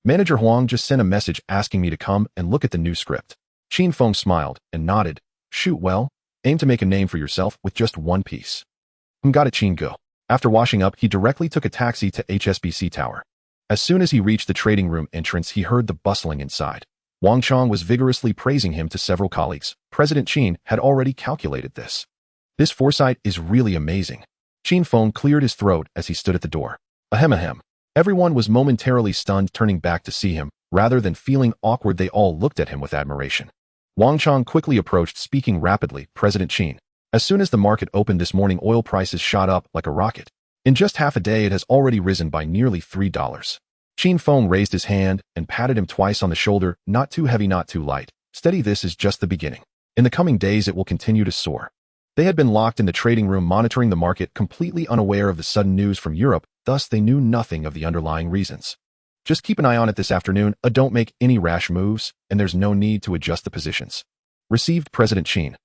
Manager Huang just sent a message asking me to come and look at the new script." Qin Feng smiled and nodded. "Shoot, well, aim to make a name for yourself with just one piece." Got it, Qin, go." After washing up, he directly took a taxi to HSBC Tower. As soon as he reached the trading room entrance, he heard the bustling inside. Wang Chong was vigorously praising him to several colleagues. President Qin had already calculated this. "This foresight is really amazing." Qin Feng cleared his throat as he stood at the door. Ahem ahem. Everyone was momentarily stunned, turning back to see him. Rather than feeling awkward, they all looked at him with admiration. Wang Chong quickly approached, speaking rapidly. "President Qin, as soon as the market opened this morning, oil prices shot up like a rocket. In just half a day, it has already risen by nearly $3. Qin Feng raised his hand and patted him twice on the shoulder. "Not too heavy, not too light. Steady, this is just the beginning. In the coming days, it will continue to soar." They had been locked in the trading room monitoring the market, completely unaware of the sudden news from Europe, thus they knew nothing of the underlying reasons. "Just keep an eye on it this afternoon. Don't make any rash moves, and there's no need to adjust the positions." Received, President Qin.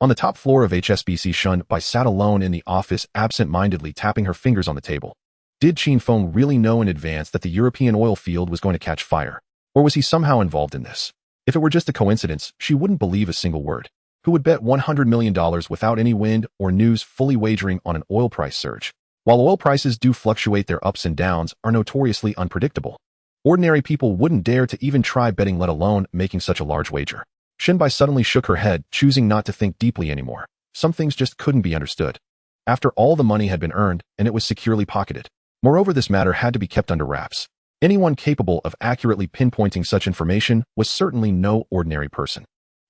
On the top floor of HSBC, Shun Bai sat alone in the office, absent-mindedly tapping her fingers on the table. Did Qin Feng really know in advance that the European oil field was going to catch fire? Or was he somehow involved in this? If it were just a coincidence, she wouldn't believe a single word. Who would bet $100 million without any wind or news, fully wagering on an oil price surge? While oil prices do fluctuate, their ups and downs are notoriously unpredictable. Ordinary people wouldn't dare to even try betting, let alone making such a large wager. Shinbai suddenly shook her head, choosing not to think deeply anymore. Some things just couldn't be understood. After all, the money had been earned, and it was securely pocketed. Moreover, this matter had to be kept under wraps. Anyone capable of accurately pinpointing such information was certainly no ordinary person.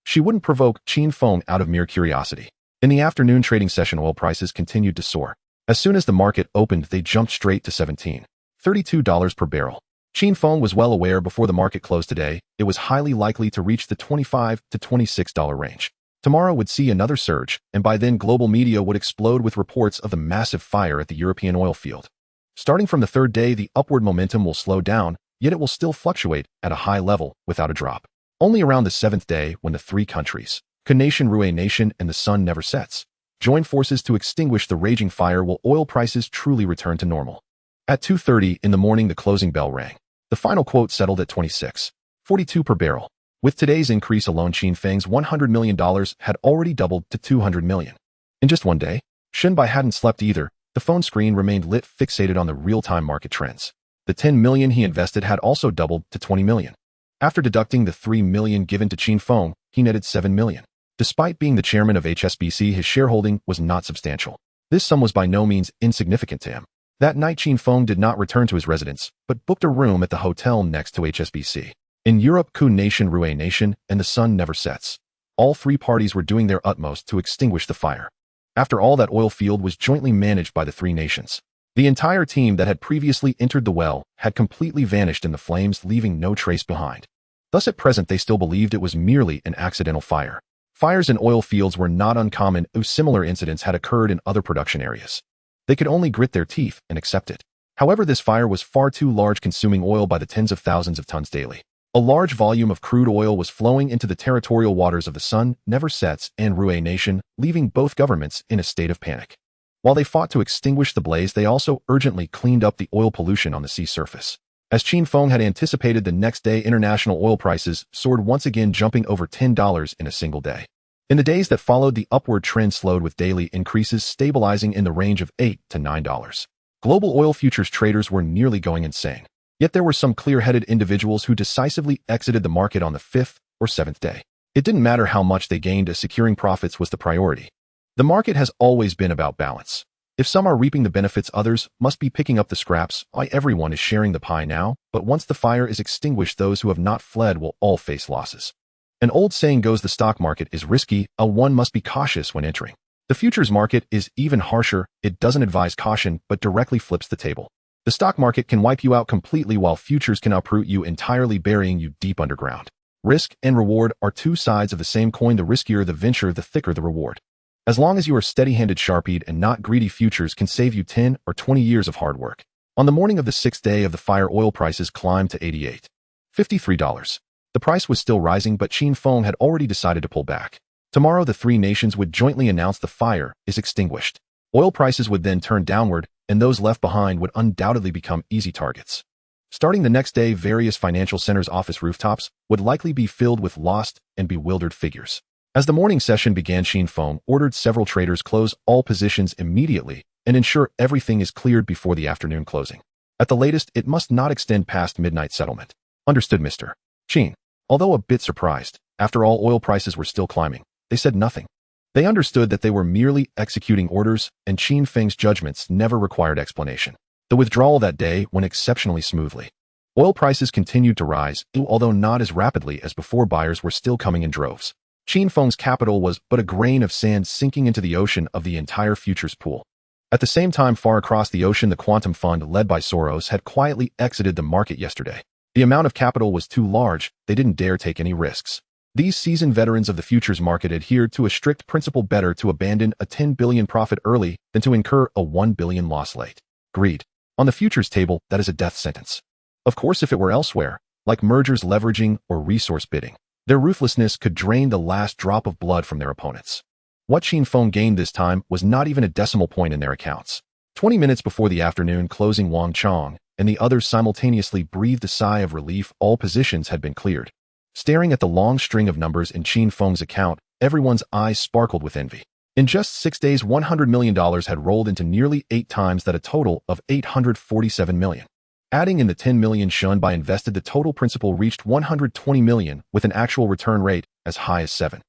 She wouldn't provoke Qin Feng out of mere curiosity. In the afternoon trading session, oil prices continued to soar. As soon as the market opened, they jumped straight to $17.32 per barrel. Qin Feng was well aware before the market closed today, it was highly likely to reach the $25 to $26 range. Tomorrow would see another surge, and by then global media would explode with reports of the massive fire at the European oil field. Starting from the third day, the upward momentum will slow down, yet it will still fluctuate at a high level without a drop. Only around the seventh day, when the three countries, Nation, Rue Nation, and the sun never sets, join forces to extinguish the raging fire, will oil prices truly return to normal. At 2:30 in the morning, the closing bell rang. The final quote settled at $26.42 per barrel. With today's increase alone, Qinfeng's $100 million had already doubled to $200 million. In just one day, Shenbai hadn't slept either. The phone screen remained lit, fixated on the real-time market trends. The $10 million he invested had also doubled to $20 million. After deducting the $3 million given to Qinfeng, he netted $7 million. Despite being the chairman of HSBC, his shareholding was not substantial. This sum was by no means insignificant to him. That night, Qinfeng did not return to his residence, but booked a room at the hotel next to HSBC. In Europe, Nation, Rue Nation, and the sun never sets. All three parties were doing their utmost to extinguish the fire. After all, that oil field was jointly managed by the three nations. The entire team that had previously entered the well had completely vanished in the flames, leaving no trace behind. Thus at present they still believed it was merely an accidental fire. Fires in oil fields were not uncommon, though similar incidents had occurred in other production areas. They could only grit their teeth and accept it. However, this fire was far too large, consuming oil by the tens of thousands of tons daily. A large volume of crude oil was flowing into the territorial waters of the Sun Never Sets and Rue Nation, leaving both governments in a state of panic. While they fought to extinguish the blaze, they also urgently cleaned up the oil pollution on the sea surface. As Qinfeng had anticipated, the next day international oil prices soared once again, jumping over $10 in a single day. In the days that followed, the upward trend slowed, with daily increases stabilizing in the range of $8 to $9. Global oil futures traders were nearly going insane. Yet there were some clear-headed individuals who decisively exited the market on the fifth or seventh day. It didn't matter how much they gained, as securing profits was the priority. The market has always been about balance. If some are reaping the benefits, others must be picking up the scraps. Why, everyone is sharing the pie now, but once the fire is extinguished, those who have not fled will all face losses. An old saying goes, the stock market is risky, one must be cautious when entering. The futures market is even harsher. It doesn't advise caution, but directly flips the table. The stock market can wipe you out completely, while futures can uproot you entirely, burying you deep underground. Risk and reward are two sides of the same coin. The riskier the venture, the thicker the reward. As long as you are steady-handed, sharp-eyed, and not greedy, futures can save you 10 or 20 years of hard work. On the morning of the sixth day of the fire, oil prices climbed to $88.53. The price was still rising, but Qinfeng had already decided to pull back. Tomorrow, the three nations would jointly announce the fire is extinguished. Oil prices would then turn downward, and those left behind would undoubtedly become easy targets. Starting the next day, various financial centers' office rooftops would likely be filled with lost and bewildered figures. As the morning session began, Qinfeng ordered several traders close all positions immediately and ensure everything is cleared before the afternoon closing. At the latest, it must not extend past midnight settlement. Understood, Mr. Qin. Although a bit surprised, after all, oil prices were still climbing, they said nothing. They understood that they were merely executing orders, and Qinfeng's judgments never required explanation. The withdrawal that day went exceptionally smoothly. Oil prices continued to rise, although not as rapidly as before. Buyers were still coming in droves. Qinfeng's capital was but a grain of sand sinking into the ocean of the entire futures pool. At the same time, far across the ocean, the quantum fund led by Soros had quietly exited the market yesterday. The amount of capital was too large. They didn't dare take any risks. These seasoned veterans of the futures market adhered to a strict principle: better to abandon a $10 billion profit early than to incur a $1 billion loss late. Greed. On the futures table, that is a death sentence. Of course, if it were elsewhere, like mergers, leveraging, or resource bidding, their ruthlessness could drain the last drop of blood from their opponents. What Qinfeng gained this time was not even a decimal point in their accounts. 20 minutes before the afternoon closing, Wang Chong and the others simultaneously breathed a sigh of relief. All positions had been cleared. Staring at the long string of numbers in Qinfeng's account, everyone's eyes sparkled with envy. In just 6 days, $100 million had rolled into nearly 8 times that, a total of $847 million. Adding in the $10 million Shenbai invested, the total principal reached $120 million, with an actual return rate as high as 7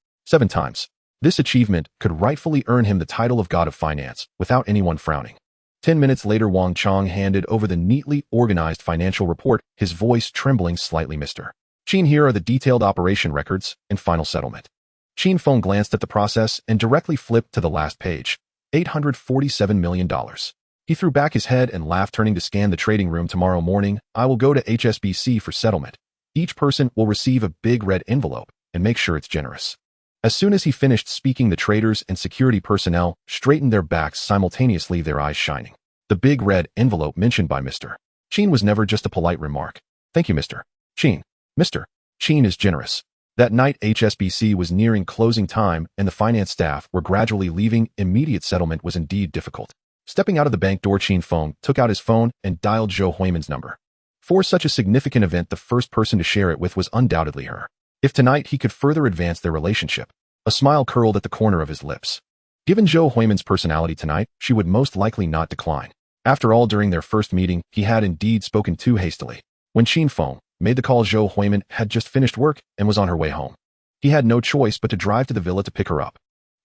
times. This achievement could rightfully earn him the title of God of Finance, without anyone frowning. 10 minutes later, Wang Chong handed over the neatly organized financial report, his voice trembling slightly. Mr. Qin, here are the detailed operation records and final settlement. Qinfeng glanced at the process and directly flipped to the last page. $847 million. He threw back his head and laughed, turning to scan the trading room. Tomorrow morning, I will go to HSBC for settlement. Each person will receive a big red envelope, and make sure it's generous. As soon as he finished speaking, the traders and security personnel straightened their backs simultaneously, their eyes shining. The big red envelope mentioned by Mr. Chin was never just a polite remark. Thank you, Mr. Chin. Mr. Chin is generous. That night, HSBC was nearing closing time and the finance staff were gradually leaving. Immediate settlement was indeed difficult. Stepping out of the bank door, Chin Feng took out his phone and dialed Zhou Huimin's number. For such a significant event, the first person to share it with was undoubtedly her. If tonight he could further advance their relationship, a smile curled at the corner of his lips. Given Zhou Huimin's personality tonight, she would most likely not decline. After all, during their first meeting, he had indeed spoken too hastily. When Chin Feng made the call, Zhou Huimin had just finished work and was on her way home. He had no choice but to drive to the villa to pick her up.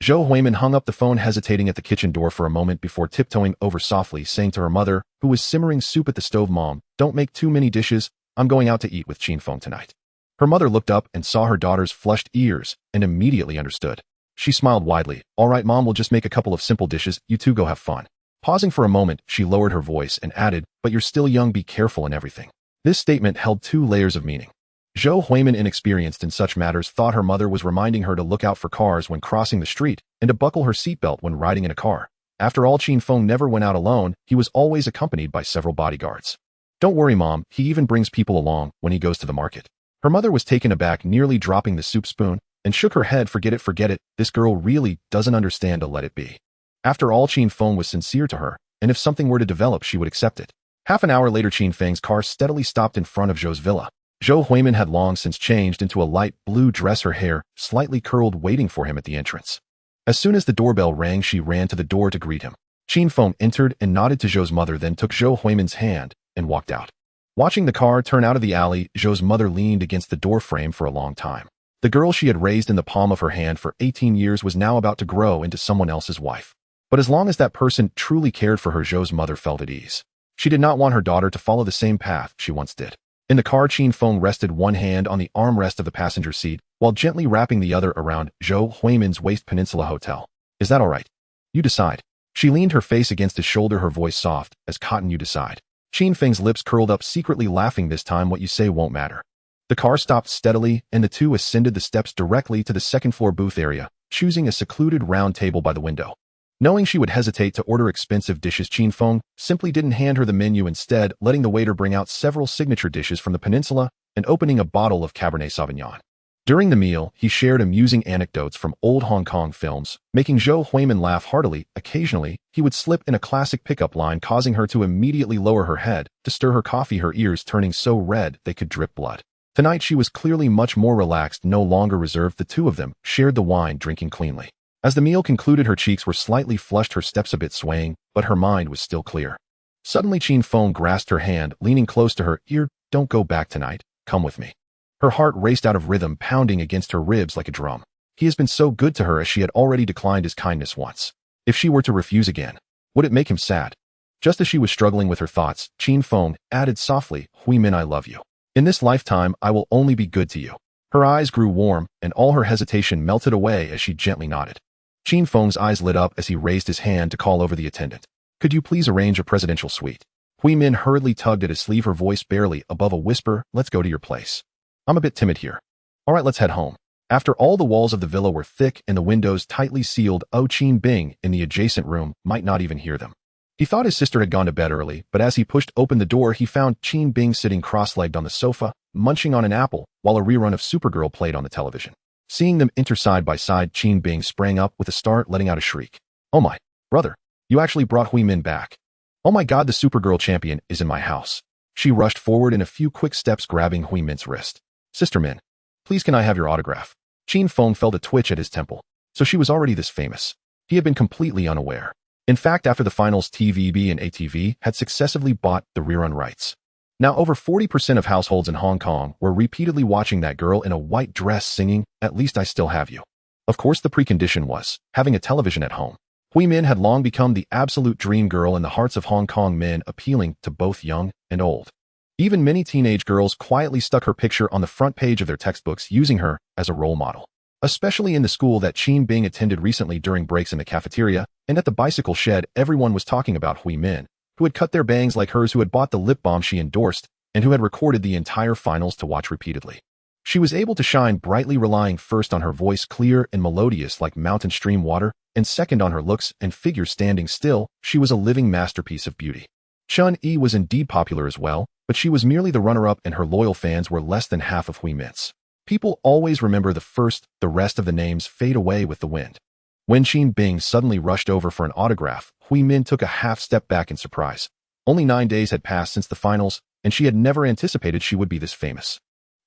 Zhou Huimin hung up the phone, hesitating at the kitchen door for a moment before tiptoeing over softly, saying to her mother, who was simmering soup at the stove, "Mom, don't make too many dishes. I'm going out to eat with Chin Feng tonight." Her mother looked up and saw her daughter's flushed ears and immediately understood. She smiled widely. "All right, Mom, we'll just make a couple of simple dishes. You two go have fun." Pausing for a moment, she lowered her voice and added, "But you're still young, be careful in everything." This statement held two layers of meaning. Zhou Huimin, inexperienced in such matters, thought her mother was reminding her to look out for cars when crossing the street and to buckle her seatbelt when riding in a car. After all, Chin Feng never went out alone. He was always accompanied by several bodyguards. "Don't worry, Mom, he even brings people along when he goes to the market." Her mother was taken aback, nearly dropping the soup spoon, and shook her head. Forget it. This girl really doesn't understand to let it be." After all, Chin Feng was sincere to her, and if something were to develop, she would accept it. Half an hour later, Chin Feng's car steadily stopped in front of Zhou's villa. Zhou Huimin had long since changed into a light blue dress, her hair slightly curled, waiting for him at the entrance. As soon as the doorbell rang, she ran to the door to greet him. Chin Feng entered and nodded to Zhou's mother, then took Zhou Huimin's hand and walked out. Watching the car turn out of the alley, Zhou's mother leaned against the door frame for a long time. The girl she had raised in the palm of her hand for 18 years was now about to grow into someone else's wife. But as long as that person truly cared for her, Zhou's mother felt at ease. She did not want her daughter to follow the same path she once did. In the car, Chin Feng rested one hand on the armrest of the passenger seat while gently wrapping the other around Zhou Huimin's waist. "Peninsula Hotel. Is that all right? You decide." She leaned her face against his shoulder, her voice soft as cotton. "You decide." Chin Feng's lips curled up, secretly laughing. "This time what you say won't matter." The car stopped steadily, and the two ascended the steps directly to the second-floor booth area, choosing a secluded round table by the window. Knowing she would hesitate to order expensive dishes, Chin Feng simply didn't hand her the menu, instead letting the waiter bring out several signature dishes from the peninsula and opening a bottle of Cabernet Sauvignon. During the meal, he shared amusing anecdotes from old Hong Kong films, making Zhou Huimin laugh heartily. Occasionally, he would slip in a classic pickup line, causing her to immediately lower her head to stir her coffee, her ears turning so red they could drip blood. Tonight she was clearly much more relaxed, no longer reserved. The two of them shared the wine, drinking cleanly. As the meal concluded, her cheeks were slightly flushed, her steps a bit swaying, but her mind was still clear. Suddenly, Chin Feng grasped her hand, leaning close to her ear. "Don't go back tonight. Come with me." Her heart raced out of rhythm, pounding against her ribs like a drum. He has been so good to her, as she had already declined his kindness once. If she were to refuse again, would it make him sad? Just as she was struggling with her thoughts, Chin Feng added softly, "Huimin, I love you. In this lifetime, I will only be good to you." Her eyes grew warm, and all her hesitation melted away as she gently nodded. Chin Feng's eyes lit up as he raised his hand to call over the attendant. "Could you please arrange a presidential suite?" Huimin hurriedly tugged at his sleeve, her voice barely above a whisper. "Let's go to your place. I'm a bit timid here." "All right, let's head home." After all, the walls of the villa were thick and the windows tightly sealed. Qin Bing, in the adjacent room, might not even hear them. He thought his sister had gone to bed early, but as he pushed open the door, he found Qin Bing sitting cross-legged on the sofa, munching on an apple, while a rerun of Supergirl played on the television. Seeing them enter side by side, Qin Bing sprang up with a start, letting out a shriek. "Oh my, brother, you actually brought Huimin back. Oh my God, the Supergirl champion is in my house." She rushed forward in a few quick steps, grabbing Huimin's wrist. "Sister Min, please can I have your autograph?" Chin Feng felt a twitch at his temple. So she was already this famous. He had been completely unaware. In fact, after the finals, TVB and ATV had successively bought the rerun rights. Now over 40% of households in Hong Kong were repeatedly watching that girl in a white dress singing, "At Least I Still Have You." Of course, the precondition was having a television at home. Huimin had long become the absolute dream girl in the hearts of Hong Kong men, appealing to both young and old. Even many teenage girls quietly stuck her picture on the front page of their textbooks, using her as a role model. Especially in the school that Qin Bing attended recently, during breaks in the cafeteria and at the bicycle shed, everyone was talking about Huimin, who had cut their bangs like hers, who had bought the lip balm she endorsed, and who had recorded the entire finals to watch repeatedly. She was able to shine brightly, relying first on her voice, clear and melodious like mountain stream water, and second on her looks and figure. Standing still, she was a living masterpiece of beauty. Chun-Yi was indeed popular as well, but she was merely the runner-up and her loyal fans were less than half of Hui Min's. People always remember the first, the rest of the names fade away with the wind. When Qin Bing suddenly rushed over for an autograph, Hui Min took a half step back in surprise. Only 9 days had passed since the finals, and she had never anticipated she would be this famous.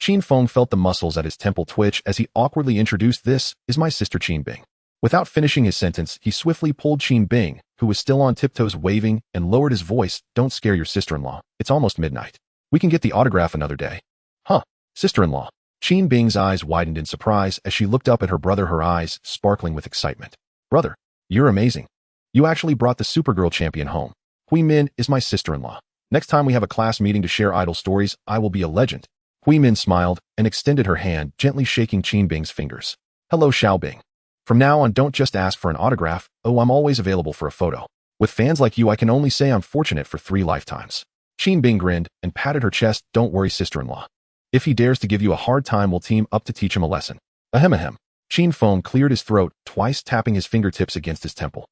Qin Feng felt the muscles at his temple twitch as he awkwardly introduced, "This is my sister Qin Bing." Without finishing his sentence, he swiftly pulled Qin Bing, who was still on tiptoes, waving, and lowered his voice, "Don't scare your sister-in-law. It's almost midnight. We can get the autograph another day." "Huh, sister-in-law." Qin Bing's eyes widened in surprise as she looked up at her brother, her eyes sparkling with excitement. "Brother, you're amazing. You actually brought the Supergirl champion home. Hui Min is my sister-in-law. Next time we have a class meeting to share idol stories, I will be a legend." Hui Min smiled and extended her hand, gently shaking Qin Bing's fingers. "Hello, Xiao Bing. From now on, don't just ask for an autograph. Oh, I'm always available for a photo. With fans like you, I can only say I'm fortunate for 3 lifetimes." Qin Bing grinned and patted her chest. "Don't worry, sister-in-law. If he dares to give you a hard time, we'll team up to teach him a lesson." Ahem ahem. Qin Feng cleared his throat, twice tapping his fingertips against his temple.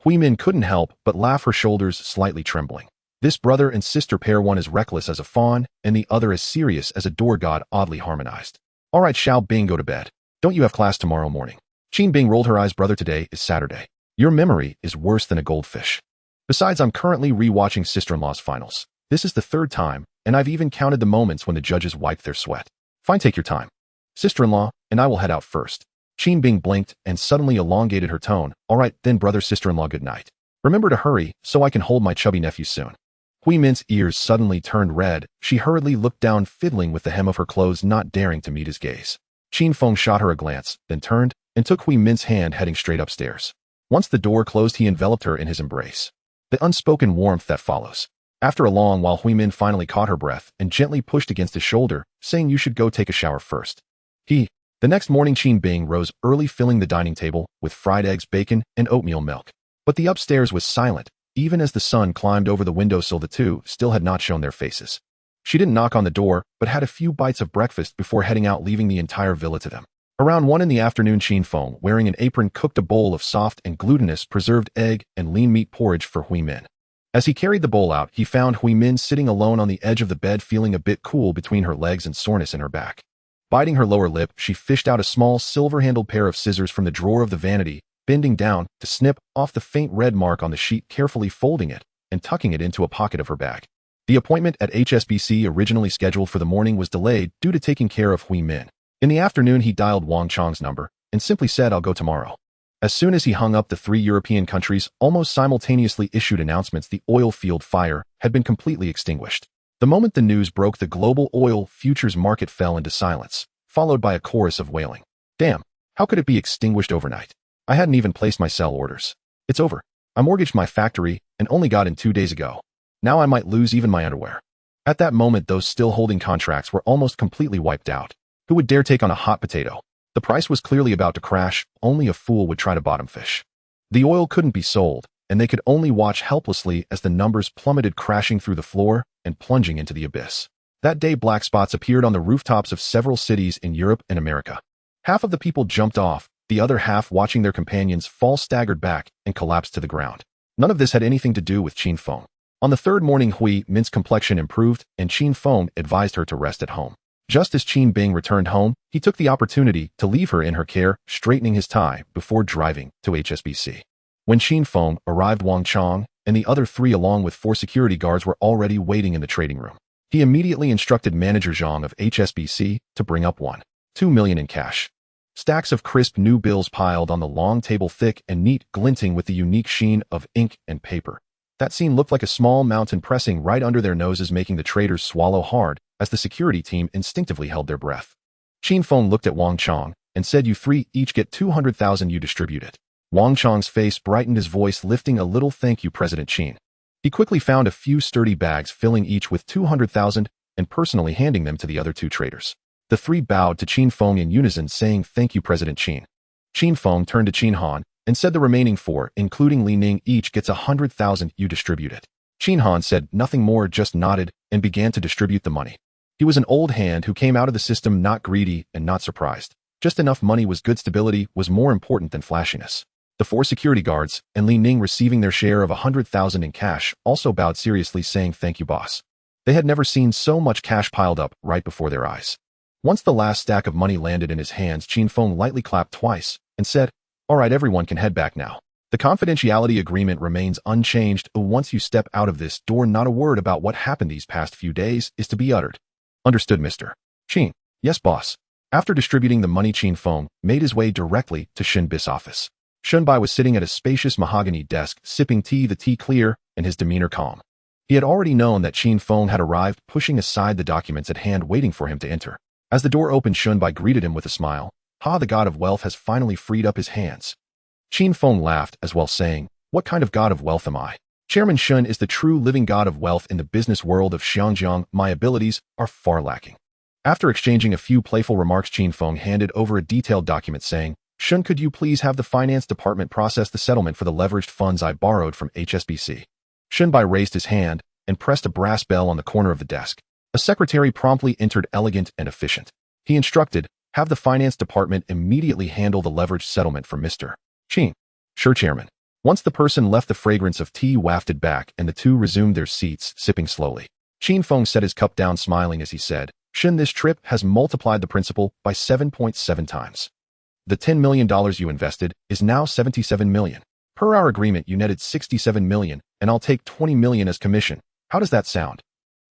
Hui Min couldn't help but laugh, her shoulders slightly trembling. This brother and sister pair, one as reckless as a fawn, and the other as serious as a door god, oddly harmonized. "All right, Xiao Bing, go to bed. Don't you have class tomorrow morning?" Qin Bing rolled her eyes. "Brother, today is Saturday. Your memory is worse than a goldfish. Besides, I'm currently re-watching sister-in-law's finals. This is the 3rd time, and I've even counted the moments when the judges wiped their sweat. Fine, take your time, sister-in-law, and I will head out first." Qin Bing blinked and suddenly elongated her tone. "All right, then, brother, sister-in-law, good night. Remember to hurry so I can hold my chubby nephew soon." Hui Min's ears suddenly turned red. She hurriedly looked down, fiddling with the hem of her clothes, not daring to meet his gaze. Qin Feng shot her a glance, then turned and took Hui Min's hand, heading straight upstairs. Once the door closed, he enveloped her in his embrace. The unspoken warmth that follows. After a long while, Hui Min finally caught her breath and gently pushed against his shoulder, saying, "You should go take a shower first." The next morning, Qin Bing rose early, filling the dining table with fried eggs, bacon, and oatmeal milk. But the upstairs was silent. Even as the sun climbed over the windowsill, the two still had not shown their faces. She didn't knock on the door, but had a few bites of breakfast before heading out, leaving the entire villa to them. Around 1 in the afternoon, Qin Feng, wearing an apron, cooked a bowl of soft and glutinous preserved egg and lean meat porridge for Hui Min. As he carried the bowl out, he found Hui Min sitting alone on the edge of the bed, feeling a bit cool between her legs and soreness in her back. Biting her lower lip, she fished out a small silver-handled pair of scissors from the drawer of the vanity, bending down to snip off the faint red mark on the sheet, carefully folding it and tucking it into a pocket of her bag. The appointment at HSBC, originally scheduled for the morning, was delayed due to taking care of Hui Min. In the afternoon, he dialed Wang Chang's number and simply said, "I'll go tomorrow." As soon as he hung up, the 3 European countries almost simultaneously issued announcements the oil field fire had been completely extinguished. The moment the news broke, the global oil futures market fell into silence, followed by a chorus of wailing. "Damn, how could it be extinguished overnight? I hadn't even placed my sell orders. It's over. I mortgaged my factory and only got in 2 days ago. Now I might lose even my underwear." At that moment, those still holding contracts were almost completely wiped out. Who would dare take on a hot potato? The price was clearly about to crash. Only a fool would try to bottom fish. The oil couldn't be sold, and they could only watch helplessly as the numbers plummeted, crashing through the floor and plunging into the abyss. That day, black spots appeared on the rooftops of several cities in Europe and America. Half of the people jumped off, the other half, watching their companions fall, staggered back and collapsed to the ground. None of this had anything to do with Qin Feng. On the 3rd morning, Hui Min's complexion improved, and Qin Feng advised her to rest at home. Just as Qin Bing returned home, he took the opportunity to leave her in her care, straightening his tie before driving to HSBC. When Qin Feng arrived, Wang Chang and the other 3, along with 4 security guards, were already waiting in the trading room. He immediately instructed Manager Zhang of HSBC to bring up 1.2 million in cash. Stacks of crisp new bills piled on the long table, thick and neat, glinting with the unique sheen of ink and paper. That scene looked like a small mountain pressing right under their noses, making the traders swallow hard as the security team instinctively held their breath. Qin Feng looked at Wang Chang and said, "You 3 each get 200,000, you distribute it." Wang Chang's face brightened, his voice lifting a little. "Thank you, President Qin." He quickly found a few sturdy bags, filling each with 200,000 and personally handing them to the other 2 traders. The 3 bowed to Qin Feng in unison, saying, "Thank you, President Qin." Qin Feng turned to Qin Han and said, "The remaining 4, including Li Ning, each gets 100,000, you distribute it." Qin Han said nothing more, just nodded and began to distribute the money. He was an old hand who came out of the system not greedy and not surprised. Just enough money was good. Stability was more important than flashiness. The 4 security guards, and Li Ning receiving their share of 100,000 in cash, also bowed seriously saying thank you boss. They had never seen so much cash piled up right before their eyes. Once the last stack of money landed in his hands, Qin Feng lightly clapped twice and said, "All right, everyone can head back now. The confidentiality agreement remains unchanged. Once you step out of this door, not a word about what happened these past few days is to be uttered." "Understood, Mr. Qin." "Yes, boss." After distributing the money, Qin Feng made his way directly to Shen Bi's office. Shunbai was sitting at a spacious mahogany desk, sipping tea, the tea clear and his demeanor calm. He had already known that Qin Feng had arrived, pushing aside the documents at hand, waiting for him to enter. As the door opened, Shunbai greeted him with a smile. "Ha, the god of wealth has finally freed up his hands." Qin Feng laughed as well, saying, "What kind of god of wealth am I? Chairman Shun is the true living god of wealth in the business world of Xiangjiang. My abilities are far lacking." After exchanging a few playful remarks, Qin Feng handed over a detailed document saying, "Shun, could you please have the finance department process the settlement for the leveraged funds I borrowed from HSBC?" Shunbai raised his hand and pressed a brass bell on the corner of the desk. A secretary promptly entered, elegant and efficient. He instructed, "Have the finance department immediately handle the leveraged settlement for Mr. Qin." "Sure, Chairman." Once the person left, the fragrance of tea wafted back and the two resumed their seats, sipping slowly. Qin Feng set his cup down, smiling as he said, "Shun, this trip has multiplied the principal by 7.7 times. The $10 million you invested is now 77 million. Per our agreement, you netted 67 million, and I'll take 20 million as commission. How does that sound?"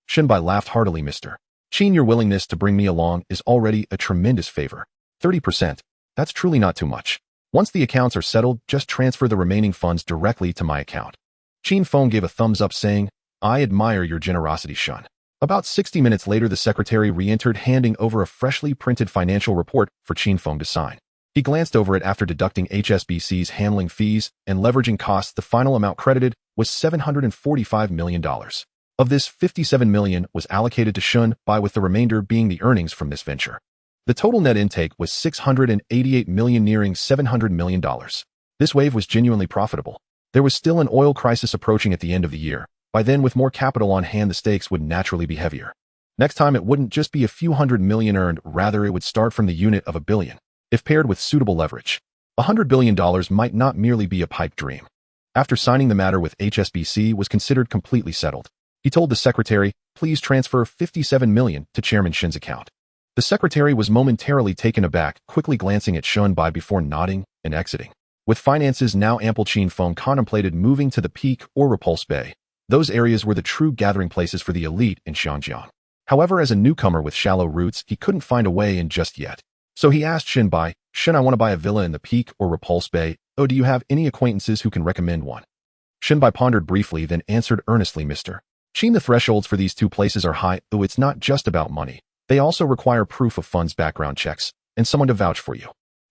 Shunbai laughed heartily. "Mr. Qin, your willingness to bring me along is already a tremendous favor. 30%. That's truly not too much. Once the accounts are settled, just transfer the remaining funds directly to my account." Qin Feng gave a thumbs up, saying, "I admire your generosity, Shun." About 60 minutes later, the secretary re-entered, handing over a freshly printed financial report for Qin Feng to sign. He glanced over it after deducting HSBC's handling fees and leveraging costs. The final amount credited was $745 million. Of this, 57 million was allocated to Shunbai, with the remainder being the earnings from this venture. The total net intake was 688 million, nearing $700 million. This wave was genuinely profitable. There was still an oil crisis approaching at the end of the year. By then, with more capital on hand, the stakes would naturally be heavier. Next time, it wouldn't just be a few hundred million earned, rather it would start from the unit of $1 billion. If paired with suitable leverage, $100 billion might not merely be a pipe dream. After signing, the matter with HSBC was considered completely settled. He told the secretary, "Please transfer 57 million to Chairman Shin's account." The secretary was momentarily taken aback, quickly glancing at Shunbai before nodding and exiting. With finances now ample, Qin Feng contemplated moving to the Peak or Repulse Bay. Those areas were the true gathering places for the elite in Xiangjiang. However, as a newcomer with shallow roots, he couldn't find a way in just yet. So he asked Shunbai, "Shun, I want to buy a villa in the Peak or Repulse Bay. Oh, do you have any acquaintances who can recommend one?" Shunbai pondered briefly, then answered earnestly, "Mr. Qin, the thresholds for these two places are high. Oh, it's not just about money. They also require proof of funds, background checks, and someone to vouch for you.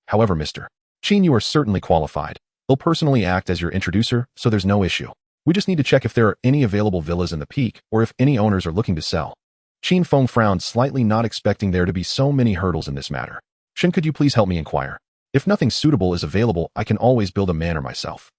However, Mr. Qin, you are certainly qualified. They'll personally act as your introducer, so there's no issue. We just need to check if there are any available villas in the Peak or if any owners are looking to sell." Qin Feng frowned slightly, not expecting there to be so many hurdles in this matter. "Shin, could you please help me inquire? If nothing suitable is available, I can always build a manor myself."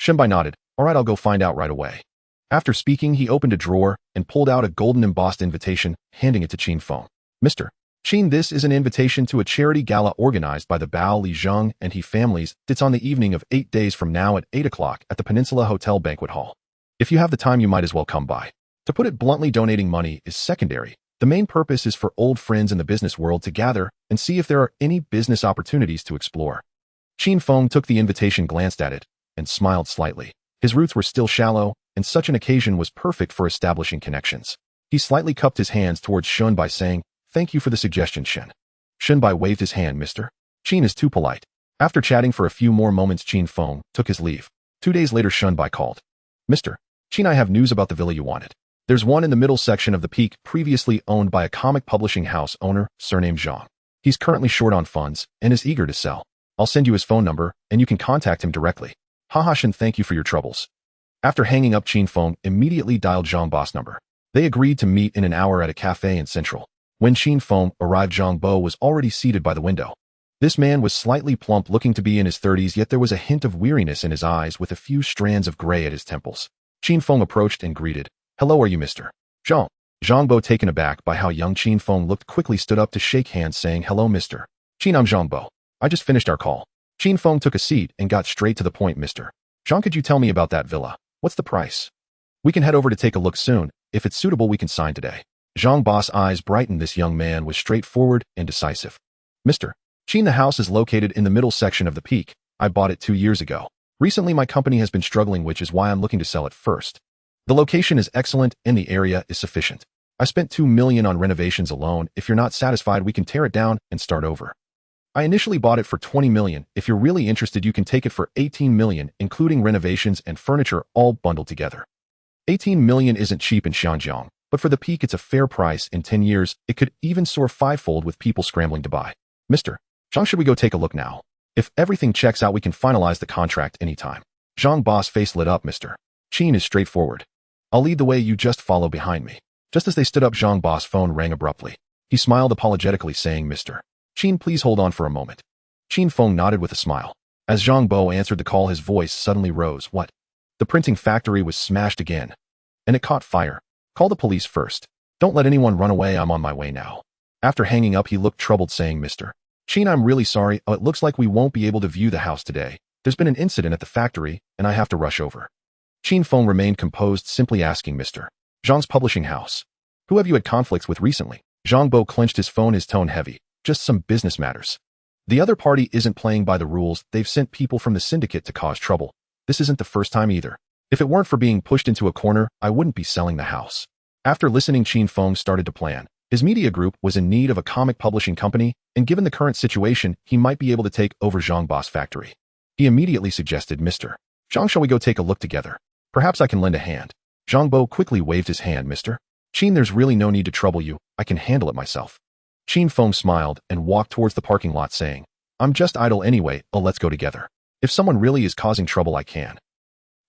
Shunbai nodded. "All right, I'll go find out right away." After speaking, he opened a drawer and pulled out a golden embossed invitation, handing it to Qin Feng. "Mr. Qin, this is an invitation to a charity gala organized by the Bao Li Zheng and he families. It's on the evening of 8 days from now at 8 o'clock at the Peninsula Hotel Banquet Hall. If you have the time, you might as well come by." To put it bluntly, donating money is secondary. The main purpose is for old friends in the business world to gather and see if there are any business opportunities to explore. Qin Feng took the invitation, glanced at it, and smiled slightly. His roots were still shallow, and such an occasion was perfect for establishing connections. He slightly cupped his hands towards Shunbai, saying, "Thank you for the suggestion, Shin." Shunbai waved his hand. "Mr. Qin is too polite." After chatting for a few more moments, Qin Feng took his leave. 2 days later, Shunbai called. "Mr. Qin, I have news about the villa you wanted. There's one in the middle section of the Peak, previously owned by a comic publishing house owner, surnamed Zhang. He's currently short on funds and is eager to sell. I'll send you his phone number, and you can contact him directly. Haha, Shin, thank you for your troubles." After hanging up, Qin Feng immediately dialed Zhang Bo's number. They agreed to meet in an hour at a cafe in Central. When Qin Feng arrived, Zhang Bo was already seated by the window. This man was slightly plump, looking to be in his 30s, yet there was a hint of weariness in his eyes with a few strands of gray at his temples. Qin Feng approached and greeted. "Hello, are you Mr. Zhang?" Zhang Bo, taken aback by how young Qin Feng looked, quickly stood up to shake hands, saying, "Hello, Mr. Qin, I'm Zhang Bo. I just finished our call." Qin Feng took a seat and got straight to the point. "Mr. Zhang, could you tell me about that villa? What's the price? We can head over to take a look soon. If it's suitable, we can sign today." Zhang Bo's eyes brightened. This young man was straightforward and decisive. "Mr. Qin, the house is located in the middle section of the peak. I bought it 2 years ago. Recently, my company has been struggling, which is why I'm looking to sell it first. The location is excellent and the area is sufficient. I spent 2 million on renovations alone. If you're not satisfied, we can tear it down and start over. I initially bought it for 20 million. If you're really interested, you can take it for 18 million, including renovations and furniture all bundled together. 18 million isn't cheap in Xinjiang, but for the peak, it's a fair price. In 10 years, it could even soar fivefold with people scrambling to buy. Mr. Zhang, should we go take a look now? If everything checks out, we can finalize the contract anytime." Zhang Bo's face lit up. "Mr. Qin is straightforward. I'll lead the way, you just follow behind me." Just as they stood up, Zhang Bo's phone rang abruptly. He smiled apologetically, saying, "Mr. Qin, please hold on for a moment." Qin Feng nodded with a smile. As Zhang Bo answered the call, his voice suddenly rose. "What?" "The printing factory was smashed again. And it caught fire. Call the police first. Don't let anyone run away. I'm on my way now." After hanging up, he looked troubled, saying, "Mr. Qin, I'm really sorry. It looks like we won't be able to view the house today. There's been an incident at the factory, and I have to rush over." Qin Feng remained composed, simply asking, "Mr. Zhang's publishing house. Who have you had conflicts with recently?" Zhang Bo clenched his phone, his tone heavy. "Just some business matters. The other party isn't playing by the rules. They've sent people from the syndicate to cause trouble. This isn't the first time either. If it weren't for being pushed into a corner, I wouldn't be selling the house." After listening, Qin Feng started to plan. His media group was in need of a comic publishing company, and given the current situation, he might be able to take over Zhang Bo's factory. He immediately suggested, "Mr. Zhang, shall we go take a look together? Perhaps I can lend a hand." Zhang Bo quickly waved his hand. "Mr. Qin, there's really no need to trouble you. I can handle it myself." Qin Feng smiled and walked towards the parking lot, saying, "I'm just idle anyway. Let's go together. If someone really is causing trouble, I can."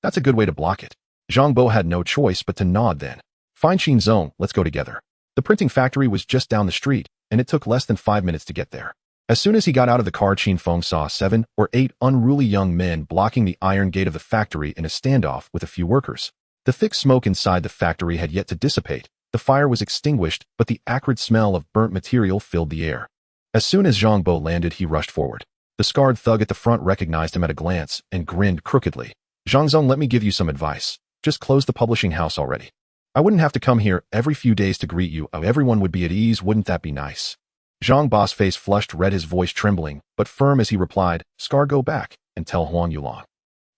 That's a good way to block it. Zhang Bo had no choice but to nod then. "Fine, Qin Zong, let's go together." The printing factory was just down the street, and it took less than 5 minutes to get there. As soon as he got out of the car, Qin Feng saw 7 or 8 unruly young men blocking the iron gate of the factory in a standoff with a few workers. The thick smoke inside the factory had yet to dissipate. The fire was extinguished, but the acrid smell of burnt material filled the air. As soon as Zhang Bo landed, he rushed forward. The scarred thug at the front recognized him at a glance and grinned crookedly. "Zhang Zong, let me give you some advice. Just close the publishing house already. I wouldn't have to come here every few days to greet you. Everyone would be at ease. Wouldn't that be nice?" Zhang Bo's face flushed red, his voice trembling, but firm as he replied, "Scar, go back and tell Huang Yulong.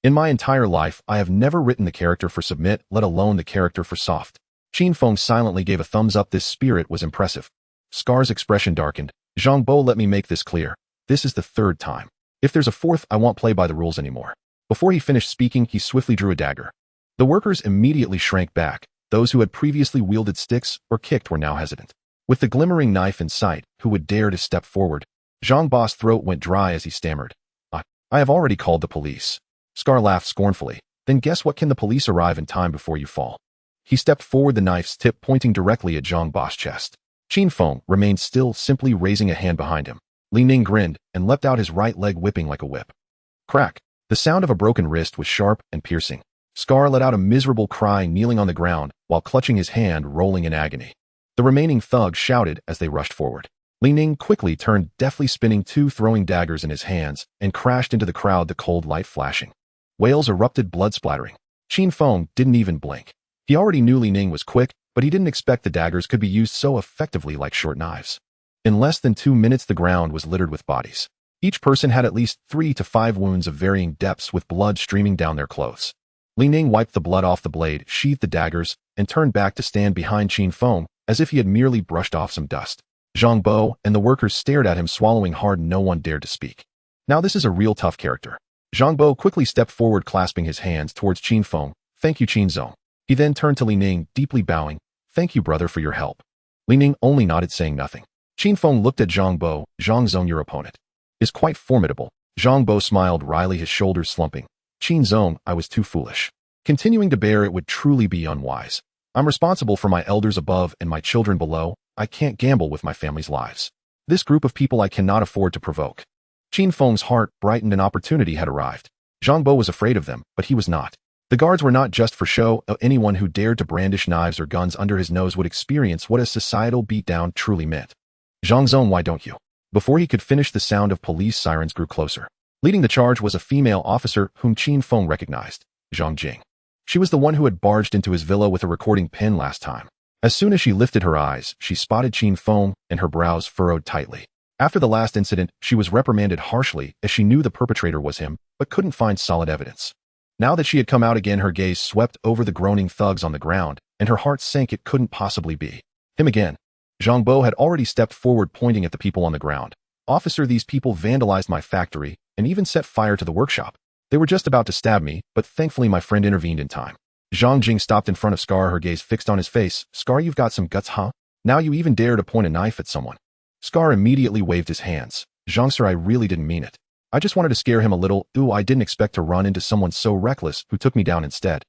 In my entire life, I have never written the character for submit, let alone the character for soft." Qin Feng silently gave a thumbs up. This spirit was impressive. Scar's expression darkened. "Zhang Bo, let me make this clear. This is the 3rd time. If there's a 4th, I won't play by the rules anymore." Before he finished speaking, he swiftly drew a dagger. The workers immediately shrank back. Those who had previously wielded sticks or kicked were now hesitant. With the glimmering knife in sight, who would dare to step forward? Zhang Bo's throat went dry as he stammered, I have already called the police." Scar laughed scornfully. "Then guess what? Can the police arrive in time before you fall?" He stepped forward, the knife's tip pointing directly at Zhang Bo's chest. Qin Feng remained still, simply raising a hand behind him. Li Ning grinned and leapt out, his right leg whipping like a whip. Crack! The sound of a broken wrist was sharp and piercing. Scar let out a miserable cry, kneeling on the ground while clutching his hand, rolling in agony. The remaining thugs shouted as they rushed forward. Li Ning quickly turned, deftly spinning 2 throwing daggers in his hands, and crashed into the crowd, the cold light flashing. Wails erupted, blood splattering. Qin Feng didn't even blink. He already knew Li Ning was quick, but he didn't expect the daggers could be used so effectively like short knives. In less than 2 minutes, the ground was littered with bodies. Each person had at least 3 to 5 wounds of varying depths, with blood streaming down their clothes. Li Ning wiped the blood off the blade, sheathed the daggers, and turned back to stand behind Qin Feng, as if he had merely brushed off some dust. Zhang Bo and the workers stared at him, swallowing hard. No one dared to speak. Now this is a real tough character. Zhang Bo quickly stepped forward, clasping his hands towards Qin Feng. "Thank you, Qin Zong." He then turned to Li Ning, deeply bowing. "Thank you, brother, for your help." Li Ning only nodded, saying nothing. Qin Feng looked at Zhang Bo. "Zhang Zong, your opponent is quite formidable." Zhang Bo smiled wryly, his shoulders slumping. "Qin Zong, I was too foolish. Continuing to bear it would truly be unwise. I'm responsible for my elders above and my children below. I can't gamble with my family's lives. This group of people I cannot afford to provoke." Qin Feng's heart brightened. An opportunity had arrived. Zhang Bo was afraid of them, but he was not. The guards were not just for show. Anyone who dared to brandish knives or guns under his nose would experience what a societal beatdown truly meant. Zhang Zong, why don't you? Before he could finish, the sound of police sirens grew closer. Leading the charge was a female officer whom Qin Feng recognized, Zhang Jing. She was the one who had barged into his villa with a recording pin last time. As soon as she lifted her eyes, she spotted Qin Feng, and her brows furrowed tightly. After the last incident, she was reprimanded harshly as she knew the perpetrator was him, but couldn't find solid evidence. Now that she had come out again, her gaze swept over the groaning thugs on the ground, and her heart sank. It couldn't possibly be him again. Zhang Bo had already stepped forward, pointing at the people on the ground. Officer, these people vandalized my factory and even set fire to the workshop. They were just about to stab me, but thankfully my friend intervened in time. Zhang Jing stopped in front of Scar, her gaze fixed on his face. Scar, you've got some guts, huh? Now you even dare to point a knife at someone. Scar immediately waved his hands. Zhang sir, I really didn't mean it. I just wanted to scare him a little. Ooh, I didn't expect to run into someone so reckless who took me down instead.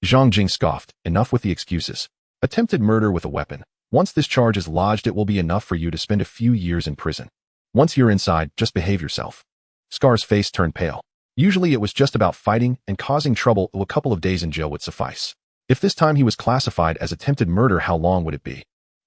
Zhang Jing scoffed. Enough with the excuses. Attempted murder with a weapon. Once this charge is lodged, it will be enough for you to spend a few years in prison. Once you're inside, just behave yourself. Scar's face turned pale. Usually it was just about fighting and causing trouble. A couple of days in jail would suffice. If this time he was classified as attempted murder, how long would it be?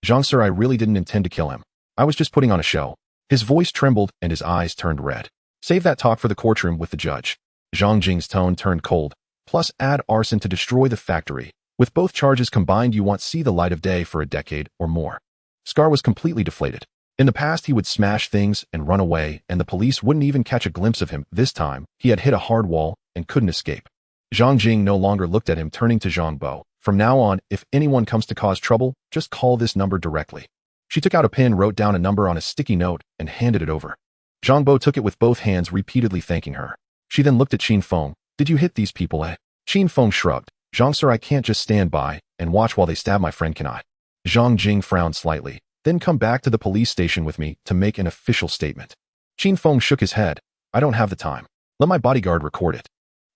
Zhang sir, I really didn't intend to kill him. I was just putting on a show. His voice trembled and his eyes turned red. Save that talk for the courtroom with the judge. Zhang Jing's tone turned cold. Plus add arson to destroy the factory. With both charges combined, you won't see the light of day for a decade or more. Scar was completely deflated. In the past, he would smash things and run away, and the police wouldn't even catch a glimpse of him. This time, he had hit a hard wall and couldn't escape. Zhang Jing no longer looked at him, turning to Zhang Bo. From now on, if anyone comes to cause trouble, just call this number directly. She took out a pen, wrote down a number on a sticky note, and handed it over. Zhang Bo took it with both hands, repeatedly thanking her. She then looked at Qin Feng. Did you hit these people, eh? Qin Feng shrugged. Zhang sir, I can't just stand by and watch while they stab my friend, can I? Zhang Jing frowned slightly. Then come back to the police station with me to make an official statement. Qin Feng shook his head. I don't have the time. Let my bodyguard record it.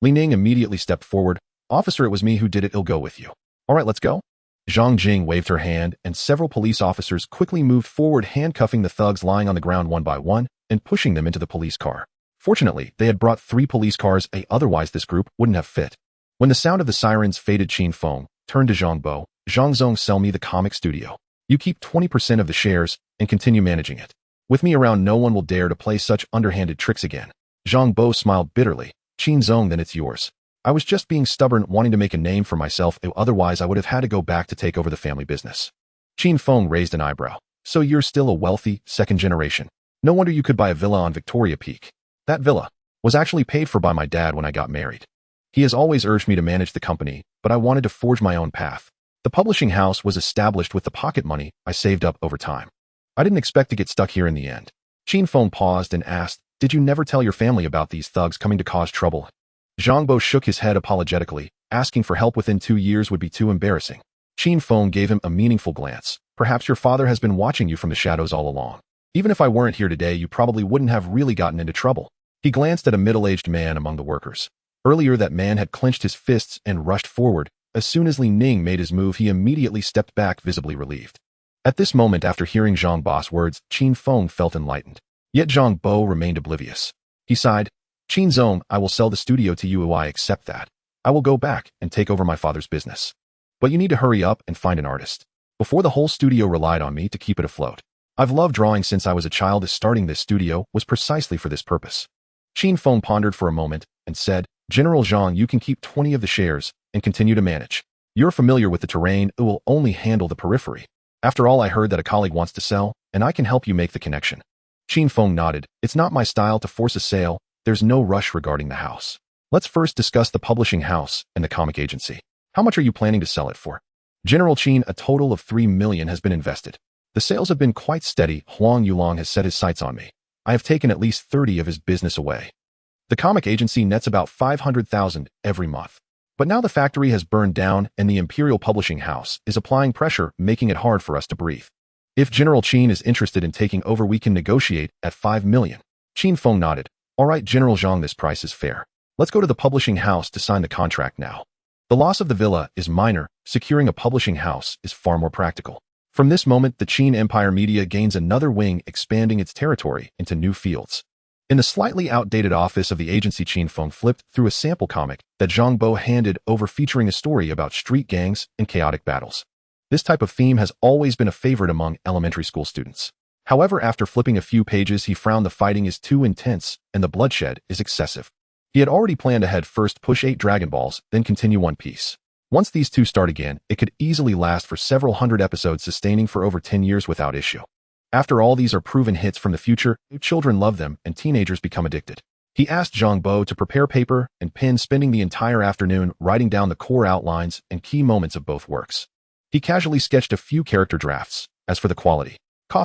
Li Ning immediately stepped forward. Officer, it was me who did it. I'll go with you. All right, let's go. Zhang Jing waved her hand, and several police officers quickly moved forward, handcuffing the thugs lying on the ground one by one and pushing them into the police car. Fortunately, they had brought 3 police cars. Otherwise this group wouldn't have fit. When the sound of the sirens faded, Qin Feng turned to Zhang Bo. Zhang Zong, sell me the comic studio. You keep 20% of the shares and continue managing it. With me around, no one will dare to play such underhanded tricks again. Zhang Bo smiled bitterly. Qin Zong, then it's yours. I was just being stubborn, wanting to make a name for myself. Otherwise I would have had to go back to take over the family business. Qin Feng raised an eyebrow. So you're still a wealthy second generation. No wonder you could buy a villa on Victoria Peak. That villa was actually paid for by my dad when I got married. He has always urged me to manage the company, but I wanted to forge my own path. The publishing house was established with the pocket money I saved up over time. I didn't expect to get stuck here in the end. Qin Feng paused and asked, did you never tell your family about these thugs coming to cause trouble? Zhang Bo shook his head apologetically. Asking for help within 2 years would be too embarrassing. Qin Feng gave him a meaningful glance. Perhaps your father has been watching you from the shadows all along. Even if I weren't here today, you probably wouldn't have really gotten into trouble. He glanced at a middle-aged man among the workers. Earlier, that man had clenched his fists and rushed forward. As soon as Li Ning made his move, he immediately stepped back, visibly relieved. At this moment, after hearing Zhang Bo's words, Qin Feng felt enlightened. Yet Zhang Bo remained oblivious. He sighed. Qin Zong, I will sell the studio to you. I accept that. I will go back and take over my father's business. But you need to hurry up and find an artist. Before, the whole studio relied on me to keep it afloat. I've loved drawing since I was a child. Starting this studio was precisely for this purpose. Qin Feng pondered for a moment and said, General Zhang, you can keep 20 of the shares and continue to manage. You're familiar with the terrain. It will only handle the periphery. After all, I heard that a colleague wants to sell, and I can help you make the connection. Qin Feng nodded. It's not my style to force a sale. There's no rush regarding the house. Let's first discuss the publishing house and the comic agency. How much are you planning to sell it for? General Qin, a total of 3 million has been invested. The sales have been quite steady. Huang Yulong has set his sights on me. I have taken at least 30 of his business away. The comic agency nets about 500,000 every month. But now the factory has burned down and the Imperial Publishing House is applying pressure, making it hard for us to breathe. If General Qin is interested in taking over, we can negotiate at 5 million. Qin Feng nodded. All right, General Zhang, this price is fair. Let's go to the publishing house to sign the contract now. The loss of the villa is minor. Securing a publishing house is far more practical. From this moment, the Qin Empire Media gains another wing, expanding its territory into new fields. In the slightly outdated office of the agency, Qin Feng flipped through a sample comic that Zhang Bo handed over featuring a story about street gangs and chaotic battles. This type of theme has always been a favorite among elementary school students. However, after flipping a few pages, he frowned. The fighting is too intense, and the bloodshed is excessive. He had already planned ahead: first push 8 Dragon Balls, then continue One Piece. Once these two start again, it could easily last for several hundred episodes, sustaining for over 10 years without issue. After all, these are proven hits from the future. Children love them, and teenagers become addicted. He asked Zhang Bo to prepare paper and pen, spending the entire afternoon writing down the core outlines and key moments of both works. He casually sketched a few character drafts. As for the quality,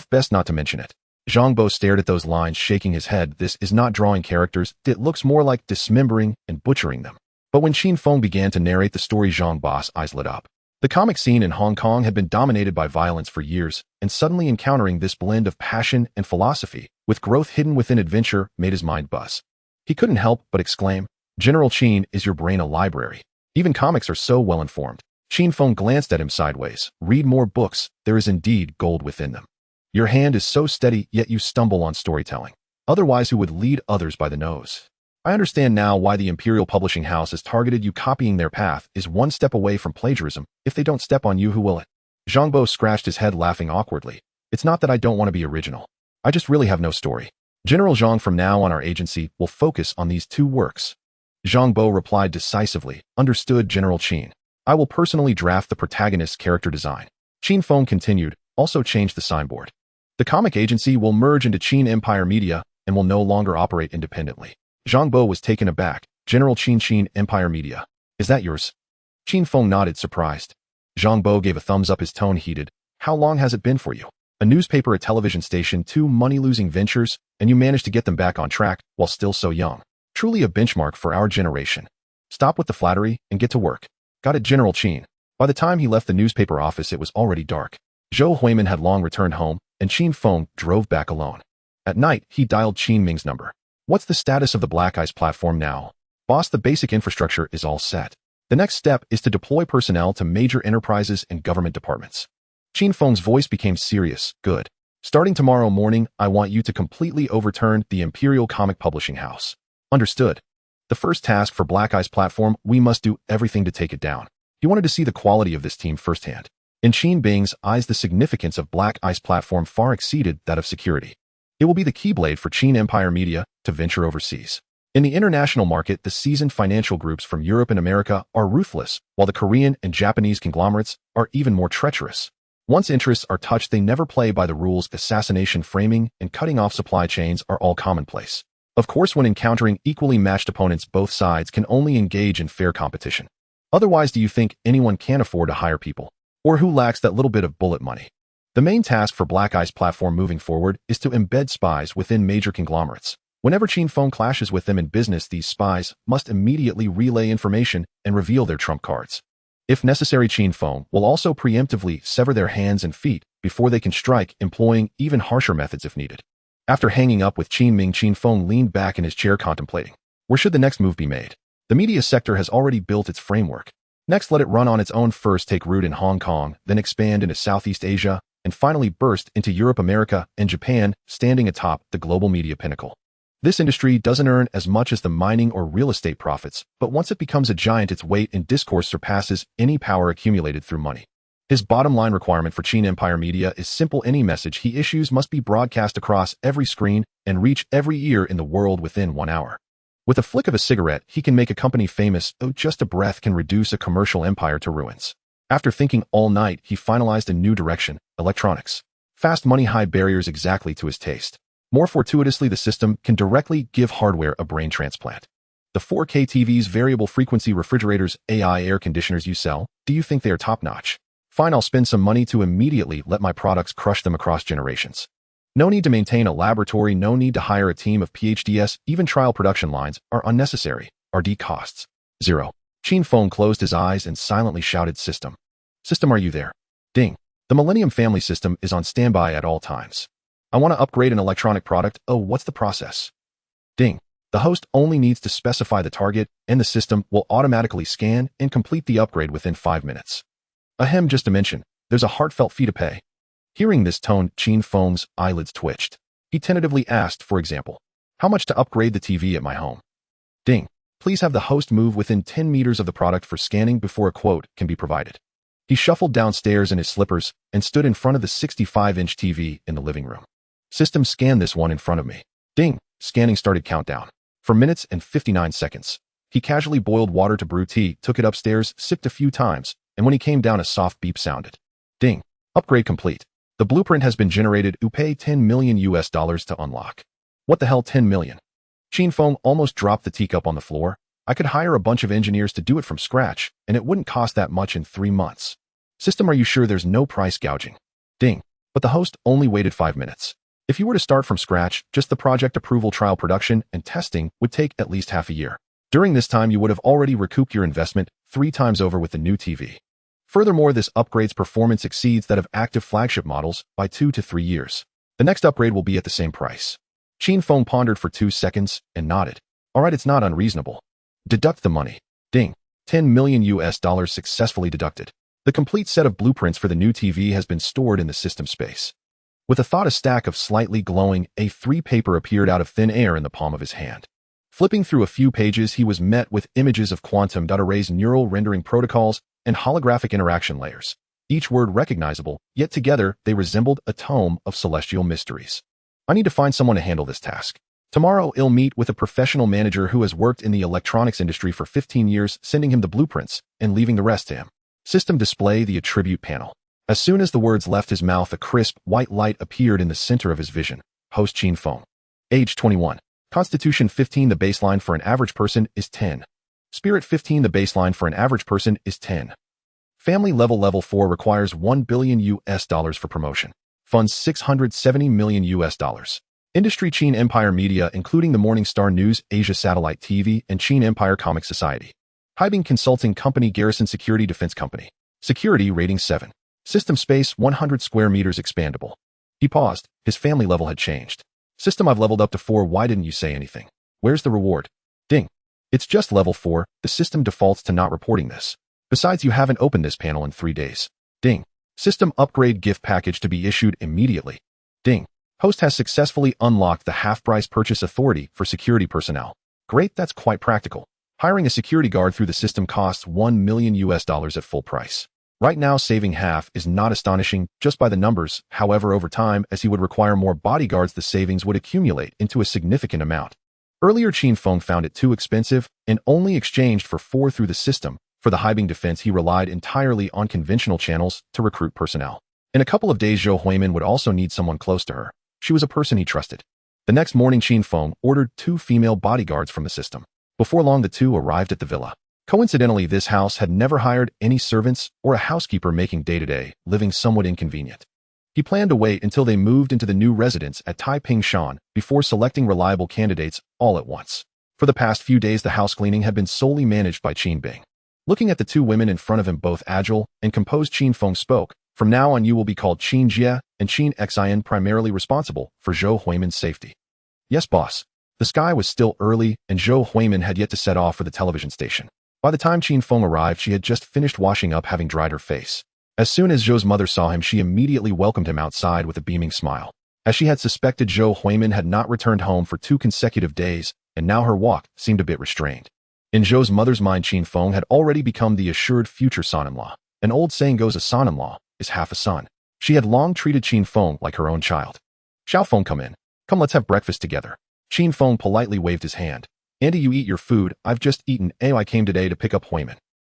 best not to mention it. Zhang Bo stared at those lines, shaking his head. This is not drawing characters. It looks more like dismembering and butchering them. But when Qin Feng began to narrate the story, Zhang Bo's eyes lit up. The comic scene in Hong Kong had been dominated by violence for years, and suddenly encountering this blend of passion and philosophy, with growth hidden within adventure, made his mind buzz. He couldn't help but exclaim, "General Qin, is your brain a library? Even comics are so well informed." Qin Feng glanced at him sideways. "Read more books. There is indeed gold within them. Your hand is so steady, yet you stumble on storytelling. Otherwise, who would lead others by the nose? I understand now why the Imperial Publishing House has targeted you. Copying their path is one step away from plagiarism. If they don't step on you, who will it?" Zhang Bo scratched his head, laughing awkwardly. "It's not that I don't want to be original. I just really have no story. General Zhang, from now on our agency will focus on these 2 works." Zhang Bo replied decisively, "Understood, General Qin. I will personally draft the protagonist's character design." Qin Feng continued, "Also change the signboard. The comic agency will merge into Qin Empire Media and will no longer operate independently." Zhang Bo was taken aback. "General Qin Empire Media. Is that yours?" Qin Feng nodded, surprised. Zhang Bo gave a thumbs up, his tone heated. "How long has it been for you? A newspaper, a television station, 2 money-losing ventures, and you managed to get them back on track while still so young. Truly a benchmark for our generation. Stop with the flattery and get to work." "Got it, General Qin." By the time he left the newspaper office, it was already dark. Zhou Huimin had long returned home, and Qin Feng drove back alone. At night, he dialed Qin Ming's number. "What's the status of the Black Ice platform now?" "Boss, the basic infrastructure is all set. The next step is to deploy personnel to major enterprises and government departments." Qin Feng's voice became serious. "Good. Starting tomorrow morning, I want you to completely overturn the Imperial Comic Publishing House." "Understood. The first task for Black Ice platform, we must do everything to take it down." He wanted to see the quality of this team firsthand. In Qin Bing's eyes, the significance of Black Ice platform far exceeded that of security. It will be the keyblade for Qin Empire Media to venture overseas. In the international market, the seasoned financial groups from Europe and America are ruthless, while the Korean and Japanese conglomerates are even more treacherous. Once interests are touched, they never play by the rules. Assassination, framing, and cutting off supply chains are all commonplace. Of course, when encountering equally matched opponents, both sides can only engage in fair competition. Otherwise, do you think anyone can afford to hire people? Or who lacks that little bit of bullet money? The main task for Black Ice platform moving forward is to embed spies within major conglomerates. Whenever Qin Feng clashes with them in business, these spies must immediately relay information and reveal their trump cards. If necessary, Qin Feng will also preemptively sever their hands and feet before they can strike, employing even harsher methods if needed. After hanging up with Qin Ming, Qin Feng leaned back in his chair, contemplating. Where should the next move be made? The media sector has already built its framework. Next, let it run on its own. First, take root in Hong Kong, then expand into Southeast Asia, and finally burst into Europe, America, and Japan, standing atop the global media pinnacle. This industry doesn't earn as much as the mining or real estate profits, but once it becomes a giant, its weight in discourse surpasses any power accumulated through money. His bottom line requirement for Qin Empire Media is simple: any message he issues must be broadcast across every screen and reach every ear in the world within 1 hour. With a flick of a cigarette, he can make a company famous. Oh, just a breath can reduce a commercial empire to ruins. After thinking all night, he finalized a new direction: electronics. Fast money, high barriers, exactly to his taste. More fortuitously, the system can directly give hardware a brain transplant. The 4K TVs, variable frequency refrigerators, AI air conditioners you sell, do you think they are top-notch? Fine, I'll spend some money to immediately let my products crush them across generations. No need to maintain a laboratory, no need to hire a team of PhDs, even trial production lines are unnecessary. R&D costs. 0. Qin Feng closed his eyes and silently shouted, "System. System, are you there?" Ding. The Millennium Family System is on standby at all times. I want to upgrade an electronic product. Oh, what's the process? Ding. The host only needs to specify the target, and the system will automatically scan and complete the upgrade within 5 minutes. Ahem, just to mention, there's a heartfelt fee to pay. Hearing this tone, Qin Feng's eyelids twitched. He tentatively asked, "For example, How much to upgrade the TV at my home? Ding. Please have the host move within 10 meters of the product for scanning before a quote can be provided. He shuffled downstairs in his slippers and stood in front of the 65-inch TV in the living room. System scanned this one in front of me. Ding. Scanning started countdown. For minutes and 59 seconds. He casually boiled water to brew tea, took it upstairs, sipped a few times, and when he came down a soft beep sounded. Ding. Upgrade complete. The blueprint has been generated. You pay $10 million to unlock. What the hell 10 million? Qin Feng almost dropped the teacup on the floor. I could hire a bunch of engineers to do it from scratch, and it wouldn't cost that much in 3 months. System, are you sure there's no price gouging? Ding. But the host only waited 5 minutes. If you were to start from scratch, just the project approval, trial production, and testing would take at least half a year. During this time, you would have already recouped your investment 3 times over with the new TV. Furthermore, this upgrade's performance exceeds that of active flagship models by 2 to 3 years. The next upgrade will be at the same price. Qin Feng pondered for 2 seconds and nodded. All right, it's not unreasonable. Deduct the money. Ding. $10 million successfully deducted. The complete set of blueprints for the new TV has been stored in the system space. With a thought, a stack of slightly glowing A3 paper appeared out of thin air in the palm of his hand. Flipping through a few pages, he was met with images of quantum dot arrays, neural rendering protocols, and holographic interaction layers. Each word recognizable, yet together they resembled a tome of celestial mysteries. I need to find someone to handle this task. Tomorrow I'll meet with a professional manager who has worked in the electronics industry for 15 years, sending him the blueprints and leaving the rest to him. System display the attribute panel. As soon as the words left his mouth, a crisp, white light appeared in the center of his vision. Host Qin Feng. Age 21. Constitution 15. The baseline for an average person is 10. Spirit 15. The baseline for an average person is 10. Family level 4 requires $1 billion for promotion. Funds $670 million. Industry Qin Empire Media, including the Morning Star News, Asia Satellite TV, and Qin Empire Comic Society. Hybing Consulting Company, Garrison Security Defense Company. Security rating 7. System space 100 square meters expandable. He paused. His family level had changed. System, I've leveled up to 4. Why didn't you say anything? Where's the reward? Ding. It's just level 4. The system defaults to not reporting this. Besides, you haven't opened this panel in 3 days. Ding. System upgrade gift package to be issued immediately. Ding. Host has successfully unlocked the half-price purchase authority for security personnel. Great, that's quite practical. Hiring a security guard through the system costs $1 million at full price. Right now, saving half is not astonishing just by the numbers. However, over time, as he would require more bodyguards, the savings would accumulate into a significant amount. Earlier, Qin Feng found it too expensive and only exchanged for 4 through the system. For the Hybing defense, he relied entirely on conventional channels to recruit personnel. In a couple of days, Zhou Huimin would also need someone close to her. She was a person he trusted. The next morning, Qin Feng ordered 2 female bodyguards from the system. Before long, the 2 arrived at the villa. Coincidentally, this house had never hired any servants or a housekeeper, making day-to-day living somewhat inconvenient. He planned to wait until they moved into the new residence at Taiping Shan before selecting reliable candidates all at once. For the past few days, the house cleaning had been solely managed by Qin Bing. Looking at the 2 women in front of him, both agile and composed, Qin Feng spoke. From now on, you will be called Qin Jie and Qin Xin, primarily responsible for Zhou Huimin's safety. Yes, boss. The sky was still early, and Zhou Huimin had yet to set off for the television station. By the time Qin Feng arrived, she had just finished washing up, having dried her face. As soon as Zhou's mother saw him, she immediately welcomed him outside with a beaming smile. As she had suspected, Zhou Huimin had not returned home for 2 consecutive days, and now her walk seemed a bit restrained. In Zhou's mother's mind, Qin Feng had already become the assured future son-in-law. An old saying goes, a son-in-law is half a son. She had long treated Qin Feng like her own child. Xiao Feng, come in. Come, let's have breakfast together. Qin Feng politely waved his hand. Andy, you eat your food. I've just eaten. I came today to pick up Huimin.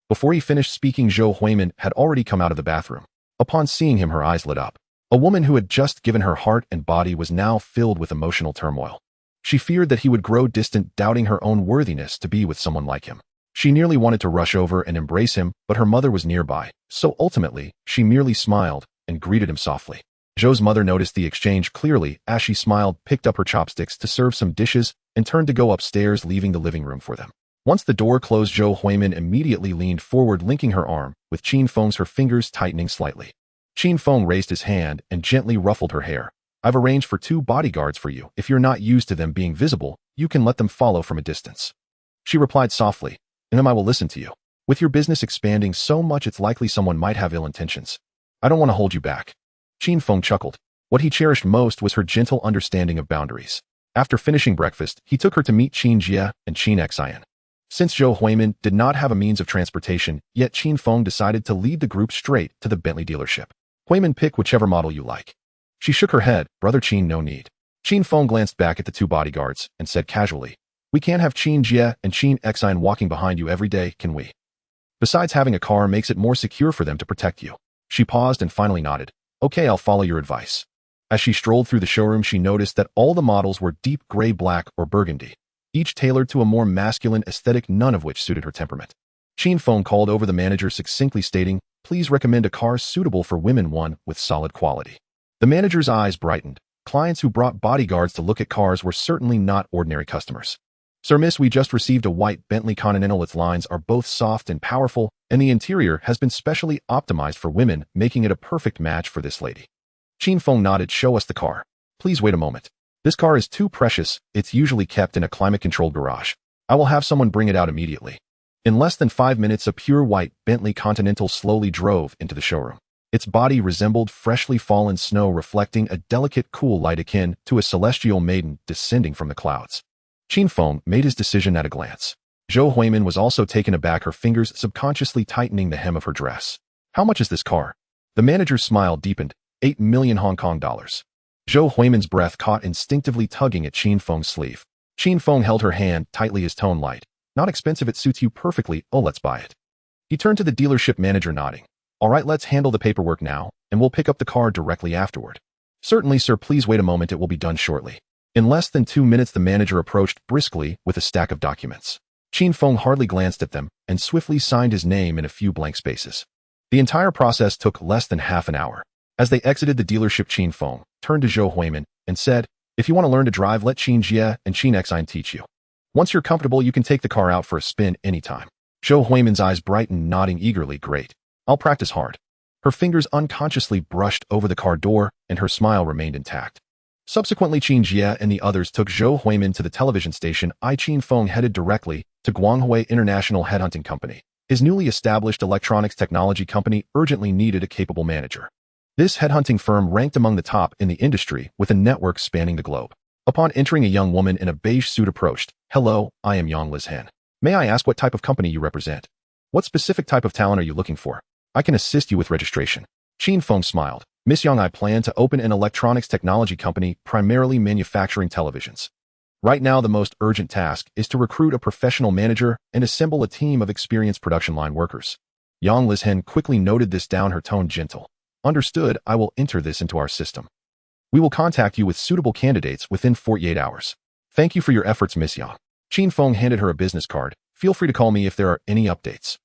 Before he finished speaking, Zhou Huimin had already come out of the bathroom. Upon seeing him, her eyes lit up. A woman who had just given her heart and body was now filled with emotional turmoil. She feared that he would grow distant, doubting her own worthiness to be with someone like him. She nearly wanted to rush over and embrace him, but her mother was nearby, so ultimately, she merely smiled and greeted him softly. Zhou's mother noticed the exchange clearly as she smiled, picked up her chopsticks to serve some dishes, and turned to go upstairs, leaving the living room for them. Once the door closed, Zhou Huimin immediately leaned forward, linking her arm with Qin Feng's, her fingers tightening slightly. Qin Feng raised his hand and gently ruffled her hair. I've arranged for 2 bodyguards for you. If you're not used to them being visible, you can let them follow from a distance. She replied softly, and then I will listen to you. With your business expanding so much, it's likely someone might have ill intentions. I don't want to hold you back. Qin Feng chuckled. What he cherished most was her gentle understanding of boundaries. After finishing breakfast, he took her to meet Qin Jie and Qin Xian. Since Zhou Huimin did not have a means of transportation, yet Qin Feng decided to lead the group straight to the Bentley dealership. Huimin, pick whichever model you like. She shook her head. Brother Qin, no need. Qin Feng glanced back at the two bodyguards and said casually, we can't have Qin Jie and Qin Xian walking behind you every day, can we? Besides, having a car makes it more secure for them to protect you. She paused and finally nodded. Okay, I'll follow your advice. As she strolled through the showroom, she noticed that all the models were deep gray, black, or burgundy, each tailored to a more masculine aesthetic, none of which suited her temperament. Qin Feng called over the manager, succinctly stating, please recommend a car suitable for women, one with solid quality. The manager's eyes brightened. Clients who brought bodyguards to look at cars were certainly not ordinary customers. Sir, miss, we just received a white Bentley Continental. Its lines are both soft and powerful, and the interior has been specially optimized for women, making it a perfect match for this lady. Qin Feng nodded. Show us the car. Please wait a moment. This car is too precious. It's usually kept in a climate-controlled garage. I will have someone bring it out immediately. In less than 5 minutes, a pure white Bentley Continental slowly drove into the showroom. Its body resembled freshly fallen snow, reflecting a delicate, cool light akin to a celestial maiden descending from the clouds. Qin Feng made his decision at a glance. Zhou Huimin was also taken aback, her fingers subconsciously tightening the hem of her dress. How much is this car? The manager's smile deepened. 8 million Hong Kong dollars. Zhou Huimin's breath caught, instinctively tugging at Qin Feng's sleeve. Qin Feng held her hand tightly, his tone light. Not expensive, it suits you perfectly. Oh, let's buy it. He turned to the dealership manager, nodding. All right, let's handle the paperwork now, and we'll pick up the car directly afterward. Certainly, sir, please wait a moment, it will be done shortly. In less than 2 minutes, the manager approached briskly with a stack of documents. Qin Feng hardly glanced at them and swiftly signed his name in a few blank spaces. The entire process took less than half an hour. As they exited the dealership, Qin Feng turned to Zhou Huimin and said, if you want to learn to drive, let Qin Jie and Qin Xian teach you. Once you're comfortable, you can take the car out for a spin anytime. Zhou Huimin's eyes brightened, nodding eagerly. Great. I'll practice hard. Her fingers unconsciously brushed over the car door, and her smile remained intact. Subsequently, Qin Jie and the others took Zhou Huimin to the television station. Qin Feng headed directly to Guanghui International Headhunting Company. His newly established electronics technology company urgently needed a capable manager. This headhunting firm ranked among the top in the industry, with a network spanning the globe. Upon entering, a young woman in a beige suit approached. Hello, I am Yang Lizhen. May I ask what type of company you represent? What specific type of talent are you looking for? I can assist you with registration. Qin Feng smiled. Miss Yang, I plan to open an electronics technology company, primarily manufacturing televisions. Right now, the most urgent task is to recruit a professional manager and assemble a team of experienced production line workers. Yang Lizhen quickly noted this down, her tone gentle. Understood, I will enter this into our system. We will contact you with suitable candidates within 48 hours. Thank you for your efforts, Miss Yang. Qin Feng handed her a business card. Feel free to call me if there are any updates.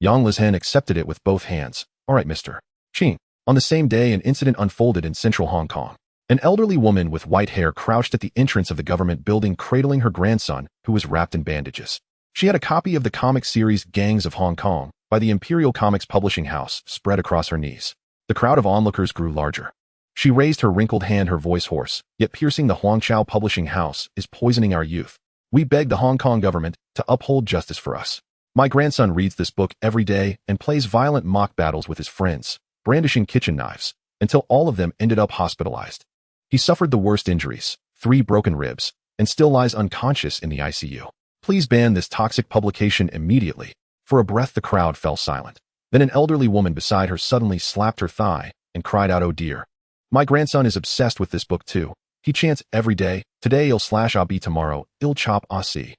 Yang Lizhen accepted it with both hands. All right, Mr. Qin. On the same day, an incident unfolded in central Hong Kong. An elderly woman with white hair crouched at the entrance of the government building, cradling her grandson, who was wrapped in bandages. She had a copy of the comic series Gangs of Hong Kong by the Imperial Comics Publishing House spread across her knees. The crowd of onlookers grew larger. She raised her wrinkled hand, her voice hoarse, yet piercing. The Huangchao Publishing House is poisoning our youth. We beg the Hong Kong government to uphold justice for us. My grandson reads this book every day and plays violent mock battles with his friends, brandishing kitchen knives, until all of them ended up hospitalized. He suffered the worst injuries, 3 broken ribs, and still lies unconscious in the ICU. Please ban this toxic publication immediately. For a breath, the crowd fell silent. Then an elderly woman beside her suddenly slapped her thigh and cried out, oh dear. My grandson is obsessed with this book too. He chants every day, today I'll be tomorrow, I'll chop see.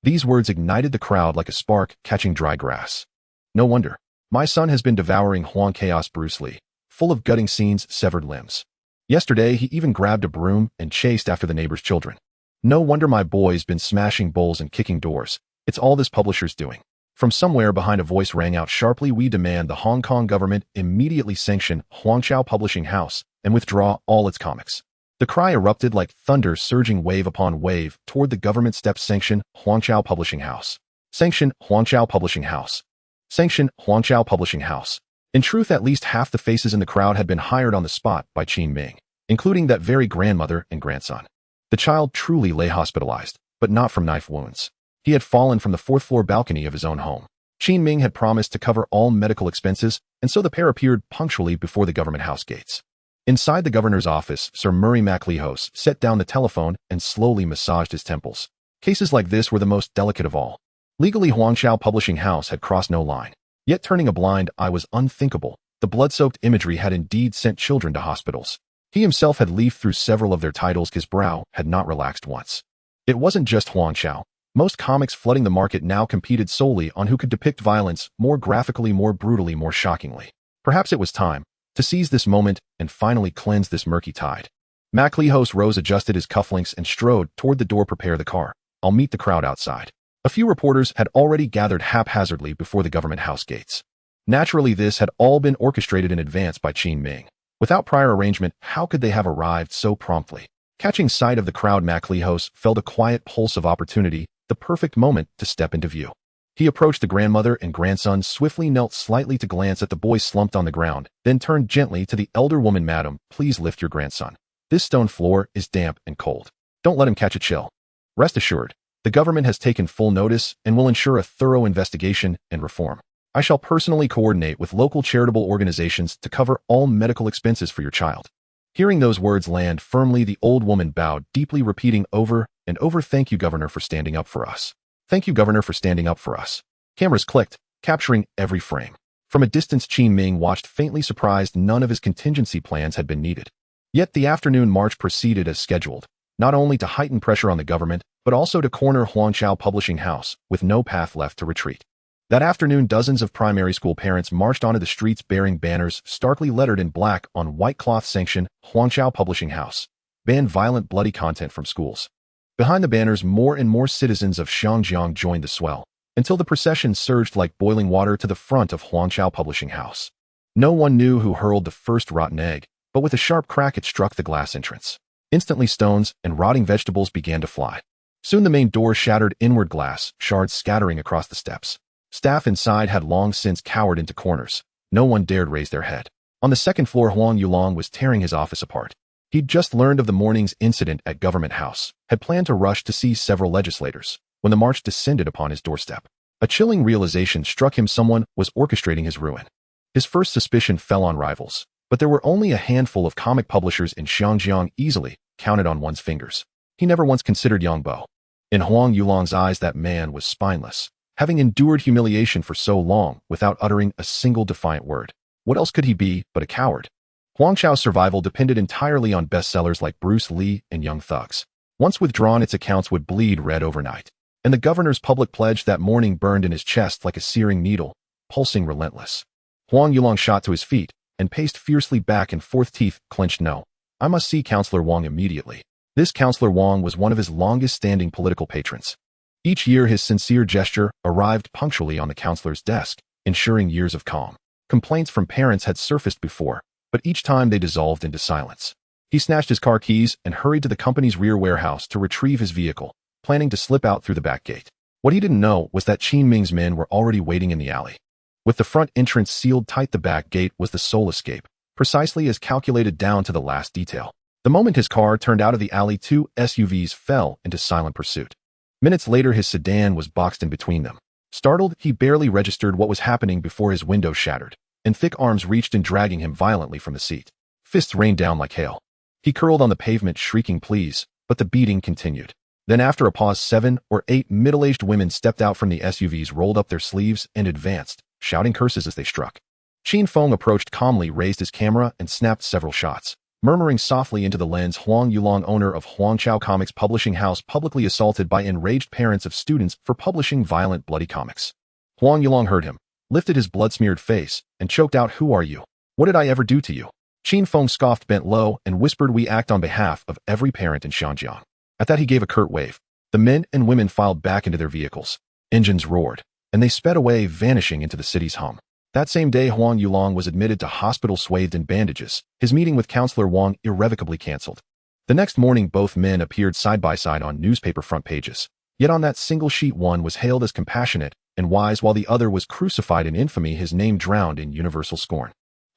These words ignited the crowd like a spark catching dry grass. No wonder. My son has been devouring Huang Chaos Bruce Lee, full of gutting scenes, severed limbs. Yesterday, he even grabbed a broom and chased after the neighbor's children. No wonder my boy's been smashing bowls and kicking doors. It's all this publisher's doing. From somewhere behind, a voice rang out sharply. We demand the Hong Kong government immediately sanction Huangchao Publishing House and withdraw all its comics. The cry erupted like thunder, surging wave upon wave toward the government steps. Sanction Huangchao Publishing House. Sanction Huangchao Publishing House. Sanction Huangchao Publishing House. In truth, at least half the faces in the crowd had been hired on the spot by Qin Ming, including that very grandmother and grandson. The child truly lay hospitalized, but not from knife wounds. He had fallen from the 4th-floor balcony of his own home. Qin Ming had promised to cover all medical expenses, and so the pair appeared punctually before the government house gates. Inside the governor's office, Sir Murray MacLehose set down the telephone and slowly massaged his temples. Cases like this were the most delicate of all. Legally, Huangchao Publishing House had crossed no line. Yet turning a blind eye was unthinkable. The blood-soaked imagery had indeed sent children to hospitals. He himself had leafed through several of their titles. His brow had not relaxed once. It wasn't just Huangchao. Most comics flooding the market now competed solely on who could depict violence more graphically, more brutally, more shockingly. Perhaps it was time to seize this moment and finally cleanse this murky tide. MacLehose rose, adjusted his cufflinks, and strode toward the door. Prepare the car. I'll meet the crowd outside. A few reporters had already gathered haphazardly before the government house gates. Naturally, this had all been orchestrated in advance by Qin Ming. Without prior arrangement, how could they have arrived so promptly? Catching sight of the crowd, MacLehose felt a quiet pulse of opportunity, the perfect moment to step into view. He approached the grandmother and grandson, swiftly knelt slightly to glance at the boy slumped on the ground, then turned gently to the elder woman. Madam, please lift your grandson. This stone floor is damp and cold. Don't let him catch a chill. Rest assured, the government has taken full notice and will ensure a thorough investigation and reform. I shall personally coordinate with local charitable organizations to cover all medical expenses for your child. Hearing those words land firmly, the old woman bowed deeply, repeating over and over, thank you, Governor, for standing up for us. Thank you, Governor, for standing up for us. Cameras clicked, capturing every frame. From a distance, Qin Ming watched, faintly surprised. None of his contingency plans had been needed. Yet the afternoon march proceeded as scheduled, not only to heighten pressure on the government, but also to corner Huangchao Publishing House, with no path left to retreat. That afternoon, dozens of primary school parents marched onto the streets bearing banners starkly lettered in black on white cloth: sanction, Huangchao Publishing House. Ban violent, bloody content from schools. Behind the banners, more and more citizens of Xiangjiang joined the swell, until the procession surged like boiling water to the front of Huangchao Publishing House. No one knew who hurled the first rotten egg, but with a sharp crack it struck the glass entrance. Instantly, stones and rotting vegetables began to fly. Soon the main door shattered inward, glass shards scattering across the steps. Staff inside had long since cowered into corners. No one dared raise their head. On the second floor, Huang Yulong was tearing his office apart. He'd just learned of the morning's incident at Government House, had planned to rush to see several legislators, when the march descended upon his doorstep. A chilling realization struck him: someone was orchestrating his ruin. His first suspicion fell on rivals, but there were only a handful of comic publishers in Xiangjiang, easily counted on one's fingers. He never once considered Yangbo. In Huang Yulong's eyes, that man was spineless, having endured humiliation for so long without uttering a single defiant word. What else could he be but a coward? Huangchao's survival depended entirely on bestsellers like Bruce Lee and Young Thugs. Once withdrawn, its accounts would bleed red overnight. And the governor's public pledge that morning burned in his chest like a searing needle, pulsing relentless. Huang Yulong shot to his feet and paced fiercely back and forth, teeth clenched. No, I must see Councillor Wang immediately. This Councillor Wang was one of his longest-standing political patrons. Each year his sincere gesture arrived punctually on the councillor's desk, ensuring years of calm. Complaints from parents had surfaced before, but each time they dissolved into silence. He snatched his car keys and hurried to the company's rear warehouse to retrieve his vehicle, planning to slip out through the back gate. What he didn't know was that Qin Ming's men were already waiting in the alley. With the front entrance sealed tight, the back gate was the sole escape, precisely as calculated down to the last detail. The moment his car turned out of the alley, 2 SUVs fell into silent pursuit. Minutes later, his sedan was boxed in between them. Startled, he barely registered what was happening before his window shattered, and thick arms reached in, dragging him violently from the seat. Fists rained down like hail. He curled on the pavement, shrieking please, but the beating continued. Then, after a pause, 7 or 8 middle-aged women stepped out from the SUVs, rolled up their sleeves, and advanced, shouting curses as they struck. Qin Feng approached calmly, raised his camera, and snapped several shots. Murmuring softly into the lens, Huang Yulong, owner of Huangchao Comics Publishing House, publicly assaulted by enraged parents of students for publishing violent, bloody comics. Huang Yulong heard him, lifted his blood-smeared face, and choked out, "Who are you? What did I ever do to you?" Qin Feng scoffed, bent low, and whispered, "We act on behalf of every parent in Xiangjiang." At that he gave a curt wave. The men and women filed back into their vehicles. Engines roared, and they sped away, vanishing into the city's hum. That same day, Huang Yulong was admitted to hospital swathed in bandages, his meeting with Councillor Wang irrevocably cancelled. The next morning, both men appeared side by side on newspaper front pages. Yet on that single sheet, one was hailed as compassionate and wise, while the other was crucified in infamy, his name drowned in universal scorn.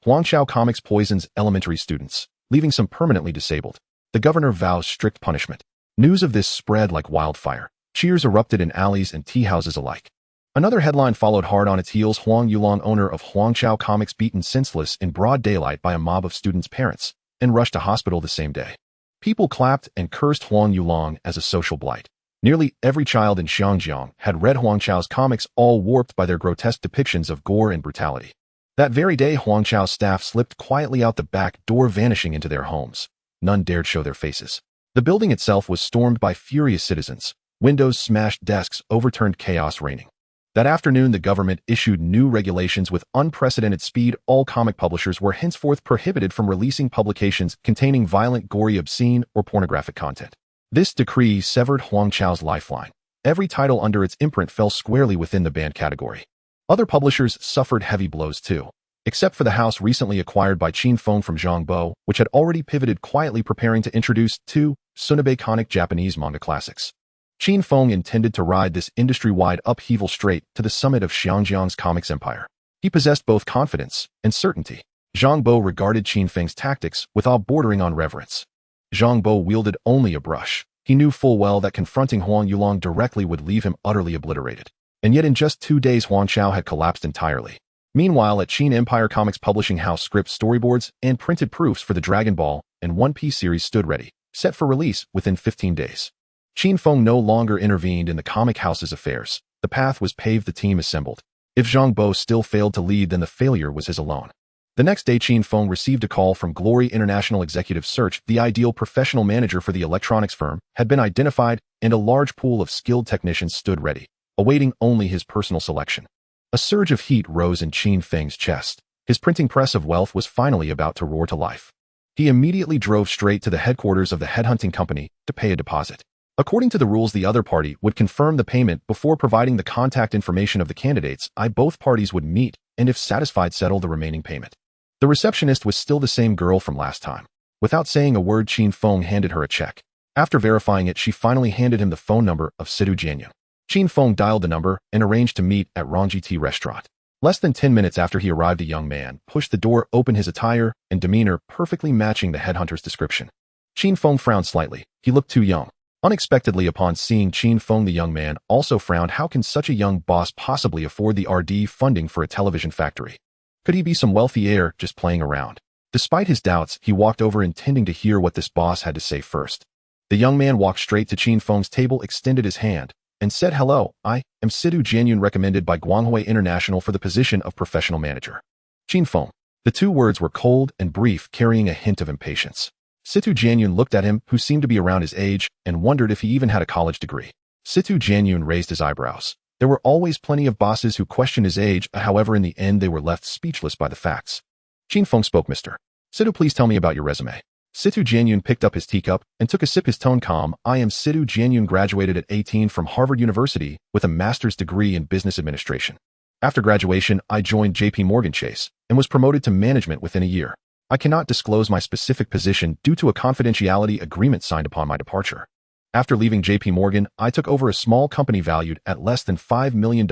Huangchao Comics poisons elementary students, leaving some permanently disabled. The governor vows strict punishment. News of this spread like wildfire. Cheers erupted in alleys and tea houses alike. Another headline followed hard on its heels: Huang Yulong, owner of Huangchao Comics, beaten senseless in broad daylight by a mob of students' parents, and rushed to hospital the same day. People clapped and cursed Huang Yulong as a social blight. Nearly every child in Xiangjiang had read Huang Chao's comics, all warped by their grotesque depictions of gore and brutality. That very day, Huang Chao's staff slipped quietly out the back door, vanishing into their homes. None dared show their faces. The building itself was stormed by furious citizens. Windows smashed, desks overturned, chaos reigning. That afternoon, the government issued new regulations with unprecedented speed. All comic publishers were henceforth prohibited from releasing publications containing violent, gory, obscene, or pornographic content. This decree severed Huang Chao's lifeline. Every title under its imprint fell squarely within the banned category. Other publishers suffered heavy blows too, except for the house recently acquired by Qin Feng from Zhongbo, which had already pivoted quietly, preparing to introduce two Sunabei-conic Japanese manga classics. Qin Feng intended to ride this industry-wide upheaval straight to the summit of Xiangjiang's comics empire. He possessed both confidence and certainty. Zhongbo regarded Qin Feng's tactics with awe bordering on reverence. Zhongbo wielded only a brush. He knew full well that confronting Huang Yulong directly would leave him utterly obliterated. And yet in just 2 days, Huang Chao had collapsed entirely. Meanwhile, at Qin Empire Comics Publishing House, scripts, storyboards, and printed proofs for the Dragon Ball and One Piece series stood ready, set for release within 15 days. Qin Feng no longer intervened in the comic house's affairs. The path was paved, the team assembled. If Zhongbo still failed to lead, then the failure was his alone. The next day, Qin Feng received a call from Glory International Executive Search. The ideal professional manager for the electronics firm had been identified, and a large pool of skilled technicians stood ready, awaiting only his personal selection. A surge of heat rose in Qin Feng's chest. His printing press of wealth was finally about to roar to life. He immediately drove straight to the headquarters of the headhunting company to pay a deposit. According to the rules, the other party would confirm the payment before providing the contact information of the candidates. Both parties would meet, and if satisfied, settle the remaining payment. The receptionist was still the same girl from last time. Without saying a word, Qin Feng handed her a check. After verifying it, she finally handed him the phone number of Sidu Jianyun. Qin Feng dialed the number and arranged to meet at Rongji Tea Restaurant. Less than 10 minutes after he arrived, a young man pushed the door open, his attire and demeanor perfectly matching the headhunter's description. Qin Feng frowned slightly. He looked too young. Unexpectedly, upon seeing Qin Feng, the young man also frowned. How can such a young boss possibly afford the RD funding for a television factory? Could he be some wealthy heir just playing around? Despite his doubts, he walked over, intending to hear what this boss had to say first. The young man walked straight to Qin Feng's table, extended his hand, and said, "Hello, I am Sidu Jianyun, recommended by Guanghui International for the position of professional manager." Qin Feng. The two words were cold and brief, carrying a hint of impatience. Situ Jianyun looked at him, who seemed to be around his age, and wondered if he even had a college degree. Situ Jianyun raised his eyebrows. There were always plenty of bosses who questioned his age, however in the end they were left speechless by the facts. Qin Feng spoke. "Mr. Situ, please tell me about your resume." Situ Jianyun picked up his teacup and took a sip, his tone calm. "I am Situ Jianyun, graduated at 18 from Harvard University with a master's degree in business administration. After graduation, I joined JP Morgan Chase and was promoted to management within a year. I cannot disclose my specific position due to a confidentiality agreement signed upon my departure. After leaving JP Morgan, I took over a small company valued at less than $5 million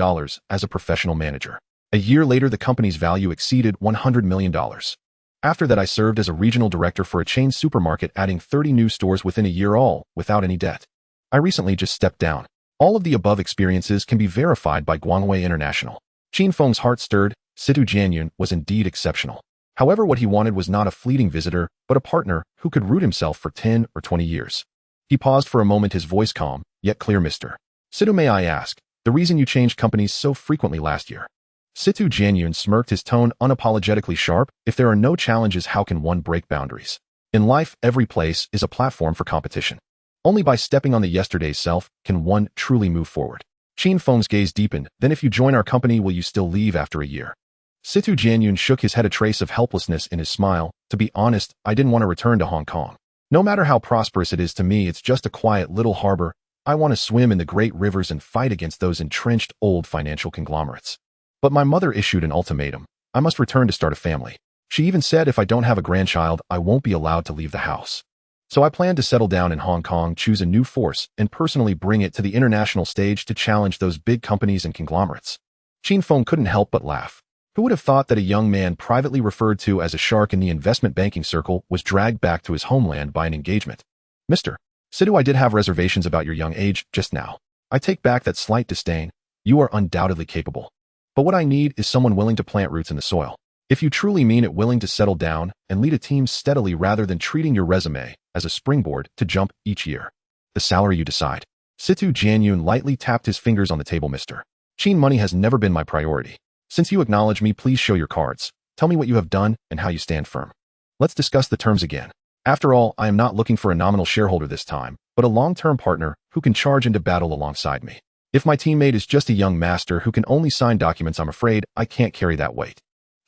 as a professional manager. A year later, the company's value exceeded $100 million. After that, I served as a regional director for a chain supermarket, adding 30 new stores within a year, all without any debt. I recently just stepped down. All of the above experiences can be verified by Guanghui International." Qin Feng's heart stirred. Situ Jianyun was indeed exceptional. However, what he wanted was not a fleeting visitor, but a partner who could root himself for 10 or 20 years. He paused for a moment, his voice calm, yet clear. "Mr. Situ, may I ask the reason you changed companies so frequently last year?" Situ Jianyun smirked, his tone unapologetically sharp. "If there are no challenges, how can one break boundaries? In life, every place is a platform for competition. Only by stepping on the yesterday's self can one truly move forward." Qin Feng's gaze deepened. "Then if you join our company, will you still leave after a year?" Situ Jianyun shook his head, a trace of helplessness in his smile. "To be honest, I didn't want to return to Hong Kong. No matter how prosperous it is, to me it's just a quiet little harbor. I want to swim in the great rivers and fight against those entrenched old financial conglomerates. But my mother issued an ultimatum. I must return to start a family. She even said if I don't have a grandchild, I won't be allowed to leave the house. So I plan to settle down in Hong Kong, choose a new force, and personally bring it to the international stage to challenge those big companies and conglomerates." Qin Feng couldn't help but laugh. Who would have thought that a young man privately referred to as a shark in the investment banking circle was dragged back to his homeland by an engagement? "Mr. Sidu, I did have reservations about your young age just now. I take back that slight disdain. You are undoubtedly capable. But what I need is someone willing to plant roots in the soil. If you truly mean it, willing to settle down and lead a team steadily rather than treating your resume as a springboard to jump each year. The salary you decide. Situ Jianyun lightly tapped his fingers on the table. Mr. Qin, money has never been my priority. Since you acknowledge me, please show your cards. Tell me what you have done and how you stand firm. Let's discuss the terms again. After all, I am not looking for a nominal shareholder this time, but a long-term partner who can charge into battle alongside me. If my teammate is just a young master who can only sign documents, I'm afraid I can't carry that weight.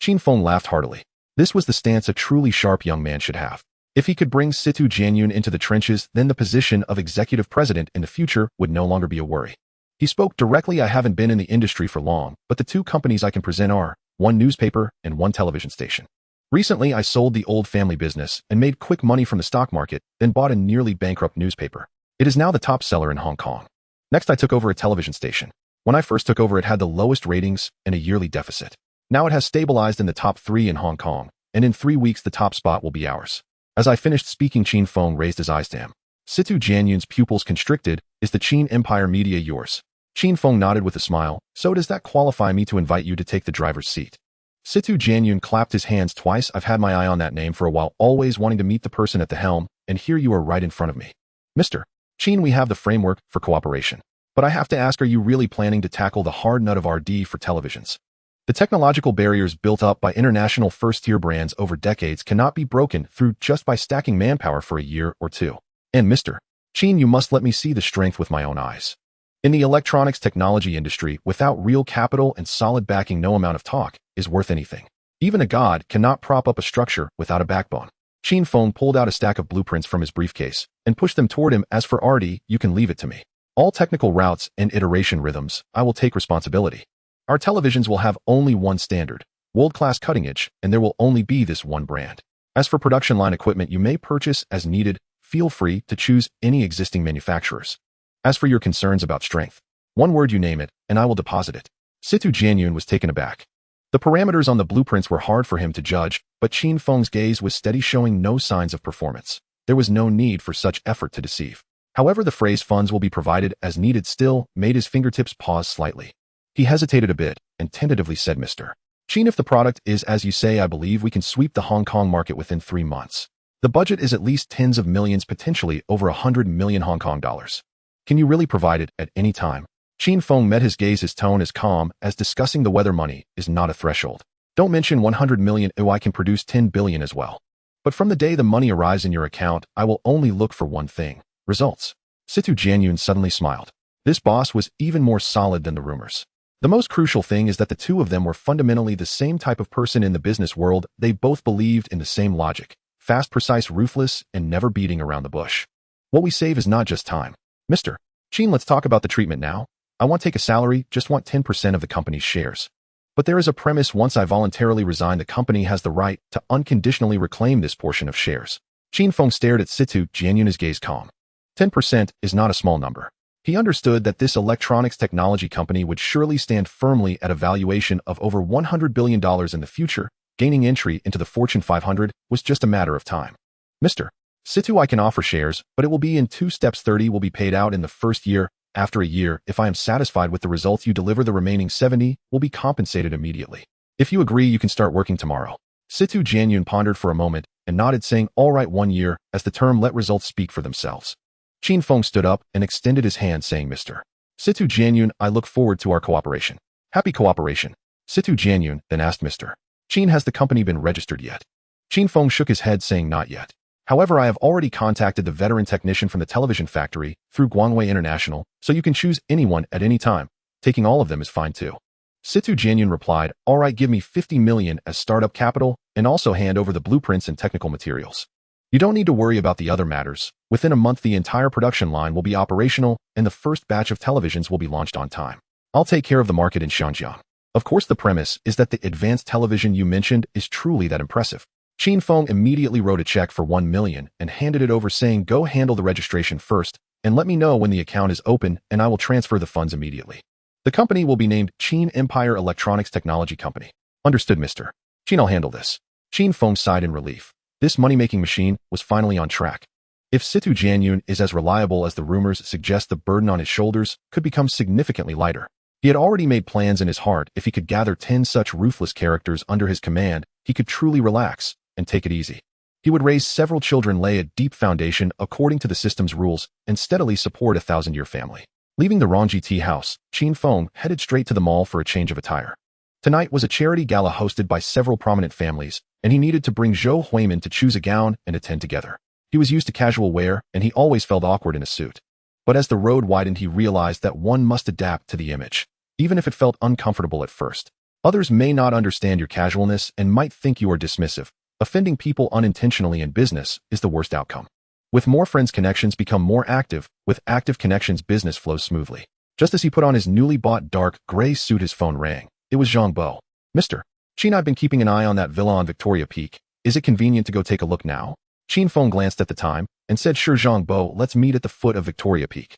Qin Feng laughed heartily. This was the stance a truly sharp young man should have. If he could bring Situ Jianyun into the trenches, then the position of executive president in the future would no longer be a worry. He spoke directly. I haven't been in the industry for long, but the two companies I can present are one newspaper and one television station. Recently, I sold the old family business and made quick money from the stock market, then bought a nearly bankrupt newspaper. It is now the top seller in Hong Kong. Next, I took over a television station. When I first took over, it had the lowest ratings and a yearly deficit. Now it has stabilized in the top 3 in Hong Kong, and in 3 weeks the top spot will be ours. As I finished speaking, Qin Feng raised his eyes to him. Situ Jianyun's pupils constricted. Is the Qin Empire Media yours? Qin Feng nodded with a smile. So does that qualify me to invite you to take the driver's seat? Situ Jianyun clapped his hands twice. I've had my eye on that name for a while, always wanting to meet the person at the helm, and here you are right in front of me. Mr. Qin, we have the framework for cooperation. But I have to ask, are you really planning to tackle the hard nut of RD for televisions? The technological barriers built up by international first-tier brands over decades cannot be broken through just by stacking manpower for a year or two. And Mr. Qin, you must let me see the strength with my own eyes. In the electronics technology industry, without real capital and solid backing, no amount of talk is worth anything. Even a god cannot prop up a structure without a backbone. Qin Feng pulled out a stack of blueprints from his briefcase and pushed them toward him. As for RD, you can leave it to me. All technical routes and iteration rhythms, I will take responsibility. Our televisions will have only one standard, world-class cutting edge, and there will only be this one brand. As for production line equipment, you may purchase as needed. Feel free to choose any existing manufacturers. As for your concerns about strength, one word, you name it, and I will deposit it. Situ Jianyun was taken aback. The parameters on the blueprints were hard for him to judge, but Qin Feng's gaze was steady, showing no signs of performance. There was no need for such effort to deceive. However, the phrase funds will be provided as needed still made his fingertips pause slightly. He hesitated a bit and tentatively said, Mr. Qin, if the product is as you say, I believe we can sweep the Hong Kong market within 3 months. The budget is at least tens of millions, potentially over 100 million Hong Kong dollars. Can you really provide it at any time? Qin Feng met his gaze, his tone as calm as discussing the weather. Money is not a threshold. Don't mention 100 million. Oh, I can produce 10 billion as well. But from the day the money arrives in your account, I will only look for one thing: results. Situ Jianyun suddenly smiled. This boss was even more solid than the rumors. The most crucial thing is that the two of them were fundamentally the same type of person in the business world. They both believed in the same logic: fast, precise, ruthless, and never beating around the bush. What we save is not just time. Mr. Qin, let's talk about the treatment now. I won't take a salary, just want 10% of the company's shares. But there is a premise: once I voluntarily resign, the company has the right to unconditionally reclaim this portion of shares. Qin Feng stared at Situ Jianyun, his gaze calm. 10% is not a small number. He understood that this electronics technology company would surely stand firmly at a valuation of over $100 billion in the future. Gaining entry into the Fortune 500 was just a matter of time. Mr. Situ, I can offer shares, but it will be in 2 steps. 30 will be paid out in the first year. After a year, if I am satisfied with the results you deliver, the remaining 70 will be compensated immediately. If you agree, you can start working tomorrow. Situ Jianyun pondered for a moment and nodded, saying, all right, 1 year, as the term let results speak for themselves. Qin Feng stood up and extended his hand, saying, Mr. Situ Jianyun, I look forward to our cooperation. Happy cooperation. Situ Jianyun then asked, Mr. Qin, has the company been registered yet? Qin Feng shook his head, saying, not yet. However, I have already contacted the veteran technician from the television factory through Guangwei International, so you can choose anyone at any time. Taking all of them is fine too. Situ Jianyun replied, all right, give me 50 million as startup capital and also hand over the blueprints and technical materials. You don't need to worry about the other matters. Within a month, the entire production line will be operational and the first batch of televisions will be launched on time. I'll take care of the market in Xinjiang. Of course, the premise is that the advanced television you mentioned is truly that impressive. Qin Feng immediately wrote a check for 1 million and handed it over, saying, go handle the registration first and let me know when the account is open and I will transfer the funds immediately. The company will be named Qin Empire Electronics Technology Company. Understood, Mr. Qin, I'll handle this. Qin Feng sighed in relief. This money-making machine was finally on track. If Situ Jianyun is as reliable as the rumors suggest, the burden on his shoulders could become significantly lighter. He had already made plans in his heart. If he could gather 10 such ruthless characters under his command, he could truly relax and take it easy. He would raise several children, lay a deep foundation according to the system's rules, and steadily support a 1,000-year family. Leaving the Rongji tea house, Qin Feng headed straight to the mall for a change of attire. Tonight was a charity gala hosted by several prominent families, and he needed to bring Zhou Huimin to choose a gown and attend together. He was used to casual wear, and he always felt awkward in a suit. But as the road widened, he realized that one must adapt to the image, even if it felt uncomfortable at first. Others may not understand your casualness and might think you are dismissive. Offending people unintentionally in business is the worst outcome. With more friends, connections become more active. With active connections, business flows smoothly. Just as he put on his newly bought dark gray suit, his phone rang. It was Zhang Bo. Mr. Qin, I've been keeping an eye on that villa on Victoria Peak. Is it convenient to go take a look now? Qin Feng glanced at the time and said, sure, Zhang Bo, let's meet at the foot of Victoria Peak.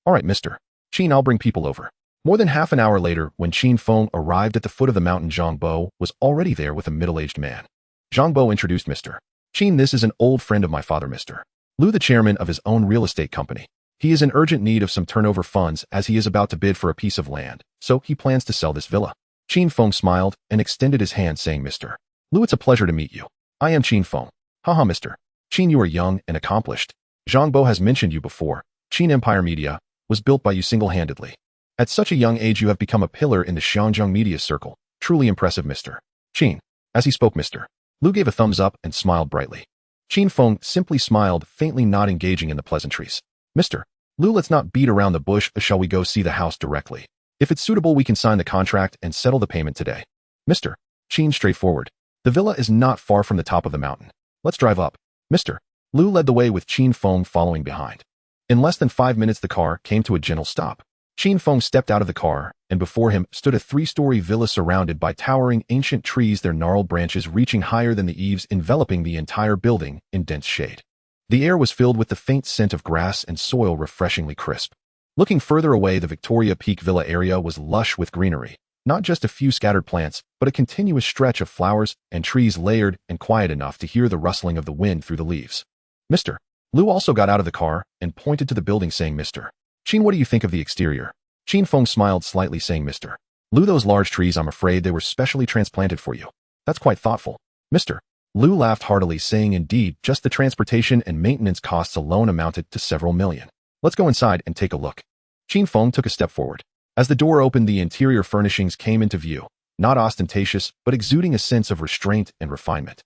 All right, Mr. Qin, I'll bring people over. More than half an hour later, when Qin Feng arrived at the foot of the mountain, Zhang Bo was already there with a middle-aged man. Zhang Bo introduced Mr. Qin. This is an old friend of my father, Mr. Lu, the chairman of his own real estate company. He is in urgent need of some turnover funds as he is about to bid for a piece of land, so he plans to sell this villa. Qin Feng smiled and extended his hand, saying, Mr. Lu, it's a pleasure to meet you. I am Qin Feng. Haha, Mr. Qin, you are young and accomplished. Zhang Bo has mentioned you before. Qin Empire Media was built by you single-handedly. At such a young age, you have become a pillar in the Xianzheng media circle. Truly impressive, Mr. Qin. As he spoke, Mr. Lu gave a thumbs up and smiled brightly. Qin Feng simply smiled, faintly not engaging in the pleasantries. Mr. Lu, let's not beat around the bush. Shall we go see the house directly? If it's suitable, we can sign the contract and settle the payment today. Mr. Qin, straightforward. The villa is not far from the top of the mountain. Let's drive up. Mr. Lu led the way with Qin Feng following behind. In less than 5 minutes, the car came to a gentle stop. Qin Feng stepped out of the car, and before him stood a 3-story villa surrounded by towering ancient trees, their gnarled branches reaching higher than the eaves, enveloping the entire building in dense shade. The air was filled with the faint scent of grass and soil, refreshingly crisp. Looking further away, the Victoria Peak Villa area was lush with greenery. Not just a few scattered plants, but a continuous stretch of flowers and trees, layered and quiet enough to hear the rustling of the wind through the leaves. Mr. Lu also got out of the car and pointed to the building, saying, Mr. Qin, what do you think of the exterior? Qin Feng smiled slightly, saying, Mr. Lu, those large trees, I'm afraid they were specially transplanted for you. That's quite thoughtful. Mr. Lu laughed heartily, saying, indeed, just the transportation and maintenance costs alone amounted to several million. Let's go inside and take a look. Qin Feng took a step forward. As the door opened, the interior furnishings came into view, not ostentatious, but exuding a sense of restraint and refinement.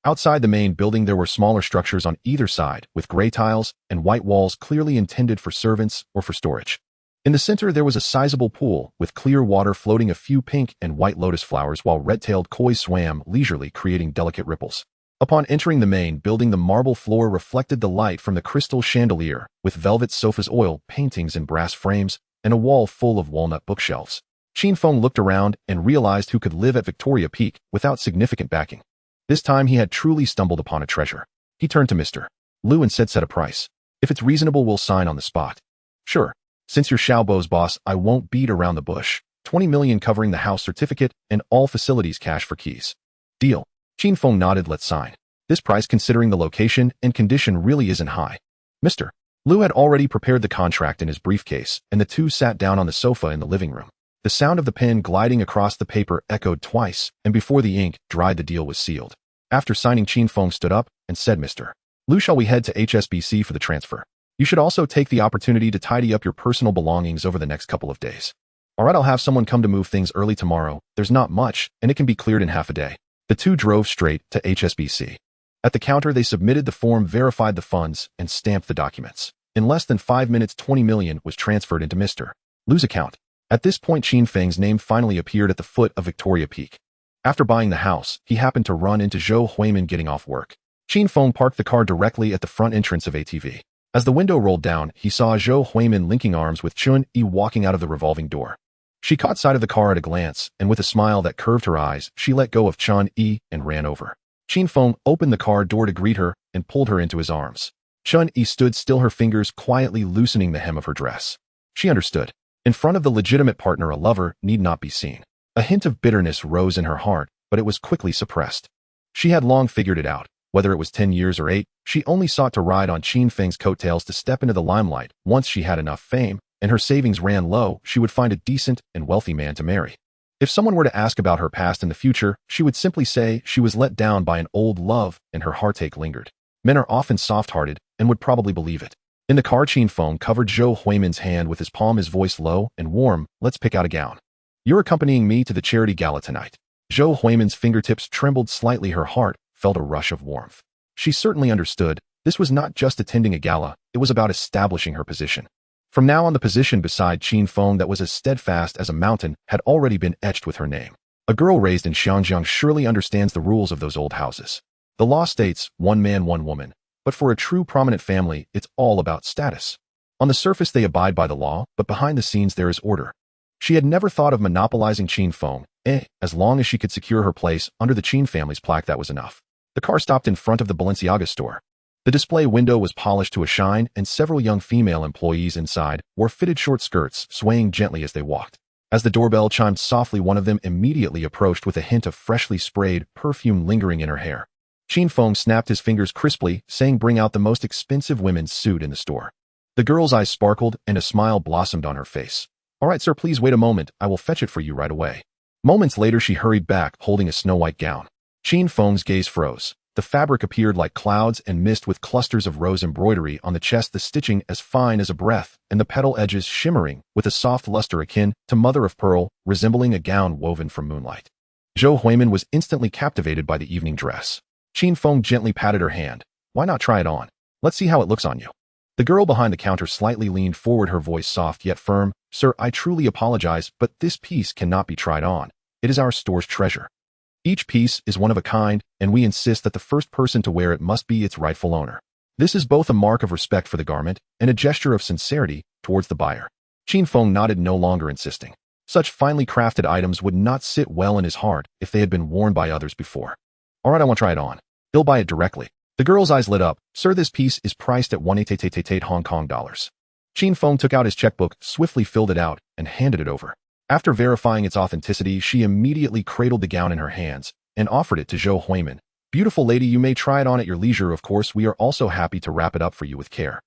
Outside the main building, there were smaller structures on either side, with gray tiles and white walls clearly intended for servants or for storage. In the center, there was a sizable pool, with clear water floating, a few pink and white lotus flowers, while red-tailed koi swam leisurely, creating delicate ripples. Upon entering the main building, the marble floor reflected the light from the crystal chandelier, with velvet sofas, oil paintings and brass frames, and a wall full of walnut bookshelves. Qin Feng looked around and realized who could live at Victoria Peak without significant backing. This time he had truly stumbled upon a treasure. He turned to Mr. Lu and said, set a price. If it's reasonable, we'll sign on the spot. Sure. Since you're Xiaobo's boss, I won't beat around the bush. 20 million covering the house certificate and all facilities, cash for keys. Deal. Qin Feng nodded. Let's sign. This price, considering the location and condition, really isn't high. Mr. Lu had already prepared the contract in his briefcase, and the two sat down on the sofa in the living room. The sound of the pen gliding across the paper echoed twice, and before the ink dried, the deal was sealed. After signing, Qin Feng stood up and said, Mr. Lu, shall we head to HSBC for the transfer? You should also take the opportunity to tidy up your personal belongings over the next couple of days. All right, I'll have someone come to move things early tomorrow. There's not much, and it can be cleared in half a day. The two drove straight to HSBC. At the counter, they submitted the form, verified the funds, and stamped the documents. In less than 5 minutes, 20 million was transferred into Mr. Lu's account. At this point, Qin Feng's name finally appeared at the foot of Victoria Peak. After buying the house, he happened to run into Zhou Huimin getting off work. Qin Feng parked the car directly at the front entrance of ATV. As the window rolled down, he saw Zhou Huimin linking arms with Chun Yi walking out of the revolving door. She caught sight of the car at a glance, and with a smile that curved her eyes, she let go of Chun Yi and ran over. Qin Feng opened the car door to greet her and pulled her into his arms. Chun Yi stood still, her fingers quietly loosening the hem of her dress. She understood. In front of the legitimate partner, a lover need not be seen. A hint of bitterness rose in her heart, but it was quickly suppressed. She had long figured it out. Whether it was 10 years or 8, she only sought to ride on Qin Feng's coattails, to step into the limelight once she had enough fame, and her savings ran low, she would find a decent and wealthy man to marry. If someone were to ask about her past and the future, she would simply say she was let down by an old love and her heartache lingered. Men are often soft-hearted and would probably believe it. In the car, Qin Feng covered Zhou Huimin's hand with his palm, his voice low and warm. Let's pick out a gown. You're accompanying me to the charity gala tonight. Zhou Huimin's fingertips trembled slightly. Her heart felt a rush of warmth. She certainly understood. This was not just attending a gala, it was about establishing her position. From now on, the position beside Qin Feng that was as steadfast as a mountain had already been etched with her name. A girl raised in Xiangjiang surely understands the rules of those old houses. The law states, one man, one woman. But for a true prominent family, it's all about status. On the surface, they abide by the law, but behind the scenes there is order. She had never thought of monopolizing Qin Feng. As long as she could secure her place under the Qin family's plaque, that was enough. The car stopped in front of the Balenciaga store. The display window was polished to a shine, and several young female employees inside wore fitted short skirts, swaying gently as they walked. As the doorbell chimed softly, one of them immediately approached with a hint of freshly sprayed perfume lingering in her hair. Qin Feng snapped his fingers crisply, saying, "Bring out the most expensive women's suit in the store." The girl's eyes sparkled, and a smile blossomed on her face. "All right, sir, please wait a moment. I will fetch it for you right away." Moments later, she hurried back, holding a snow-white gown. Qin Feng's gaze froze. The fabric appeared like clouds and mist with clusters of rose embroidery on the chest, the stitching as fine as a breath, and the petal edges shimmering with a soft luster akin to mother-of-pearl, resembling a gown woven from moonlight. Zhou Huimin was instantly captivated by the evening dress. Qin Feng gently patted her hand. "Why not try it on? Let's see how it looks on you." The girl behind the counter slightly leaned forward, her voice soft yet firm. "Sir, I truly apologize, but this piece cannot be tried on. It is our store's treasure. Each piece is one of a kind, and we insist that the first person to wear it must be its rightful owner. This is both a mark of respect for the garment and a gesture of sincerity towards the buyer." Qin Feng nodded, no longer insisting. Such finely crafted items would not sit well in his heart if they had been worn by others before. "All right, I want to try it on. He'll buy it directly." The girl's eyes lit up. "Sir, this piece is priced at 188 Hong Kong dollars. Qin Feng took out his checkbook, swiftly filled it out, and handed it over. After verifying its authenticity, she immediately cradled the gown in her hands and offered it to Zhou Huimin. "Beautiful lady, you may try it on at your leisure. Of course, we are also happy to wrap it up for you with care."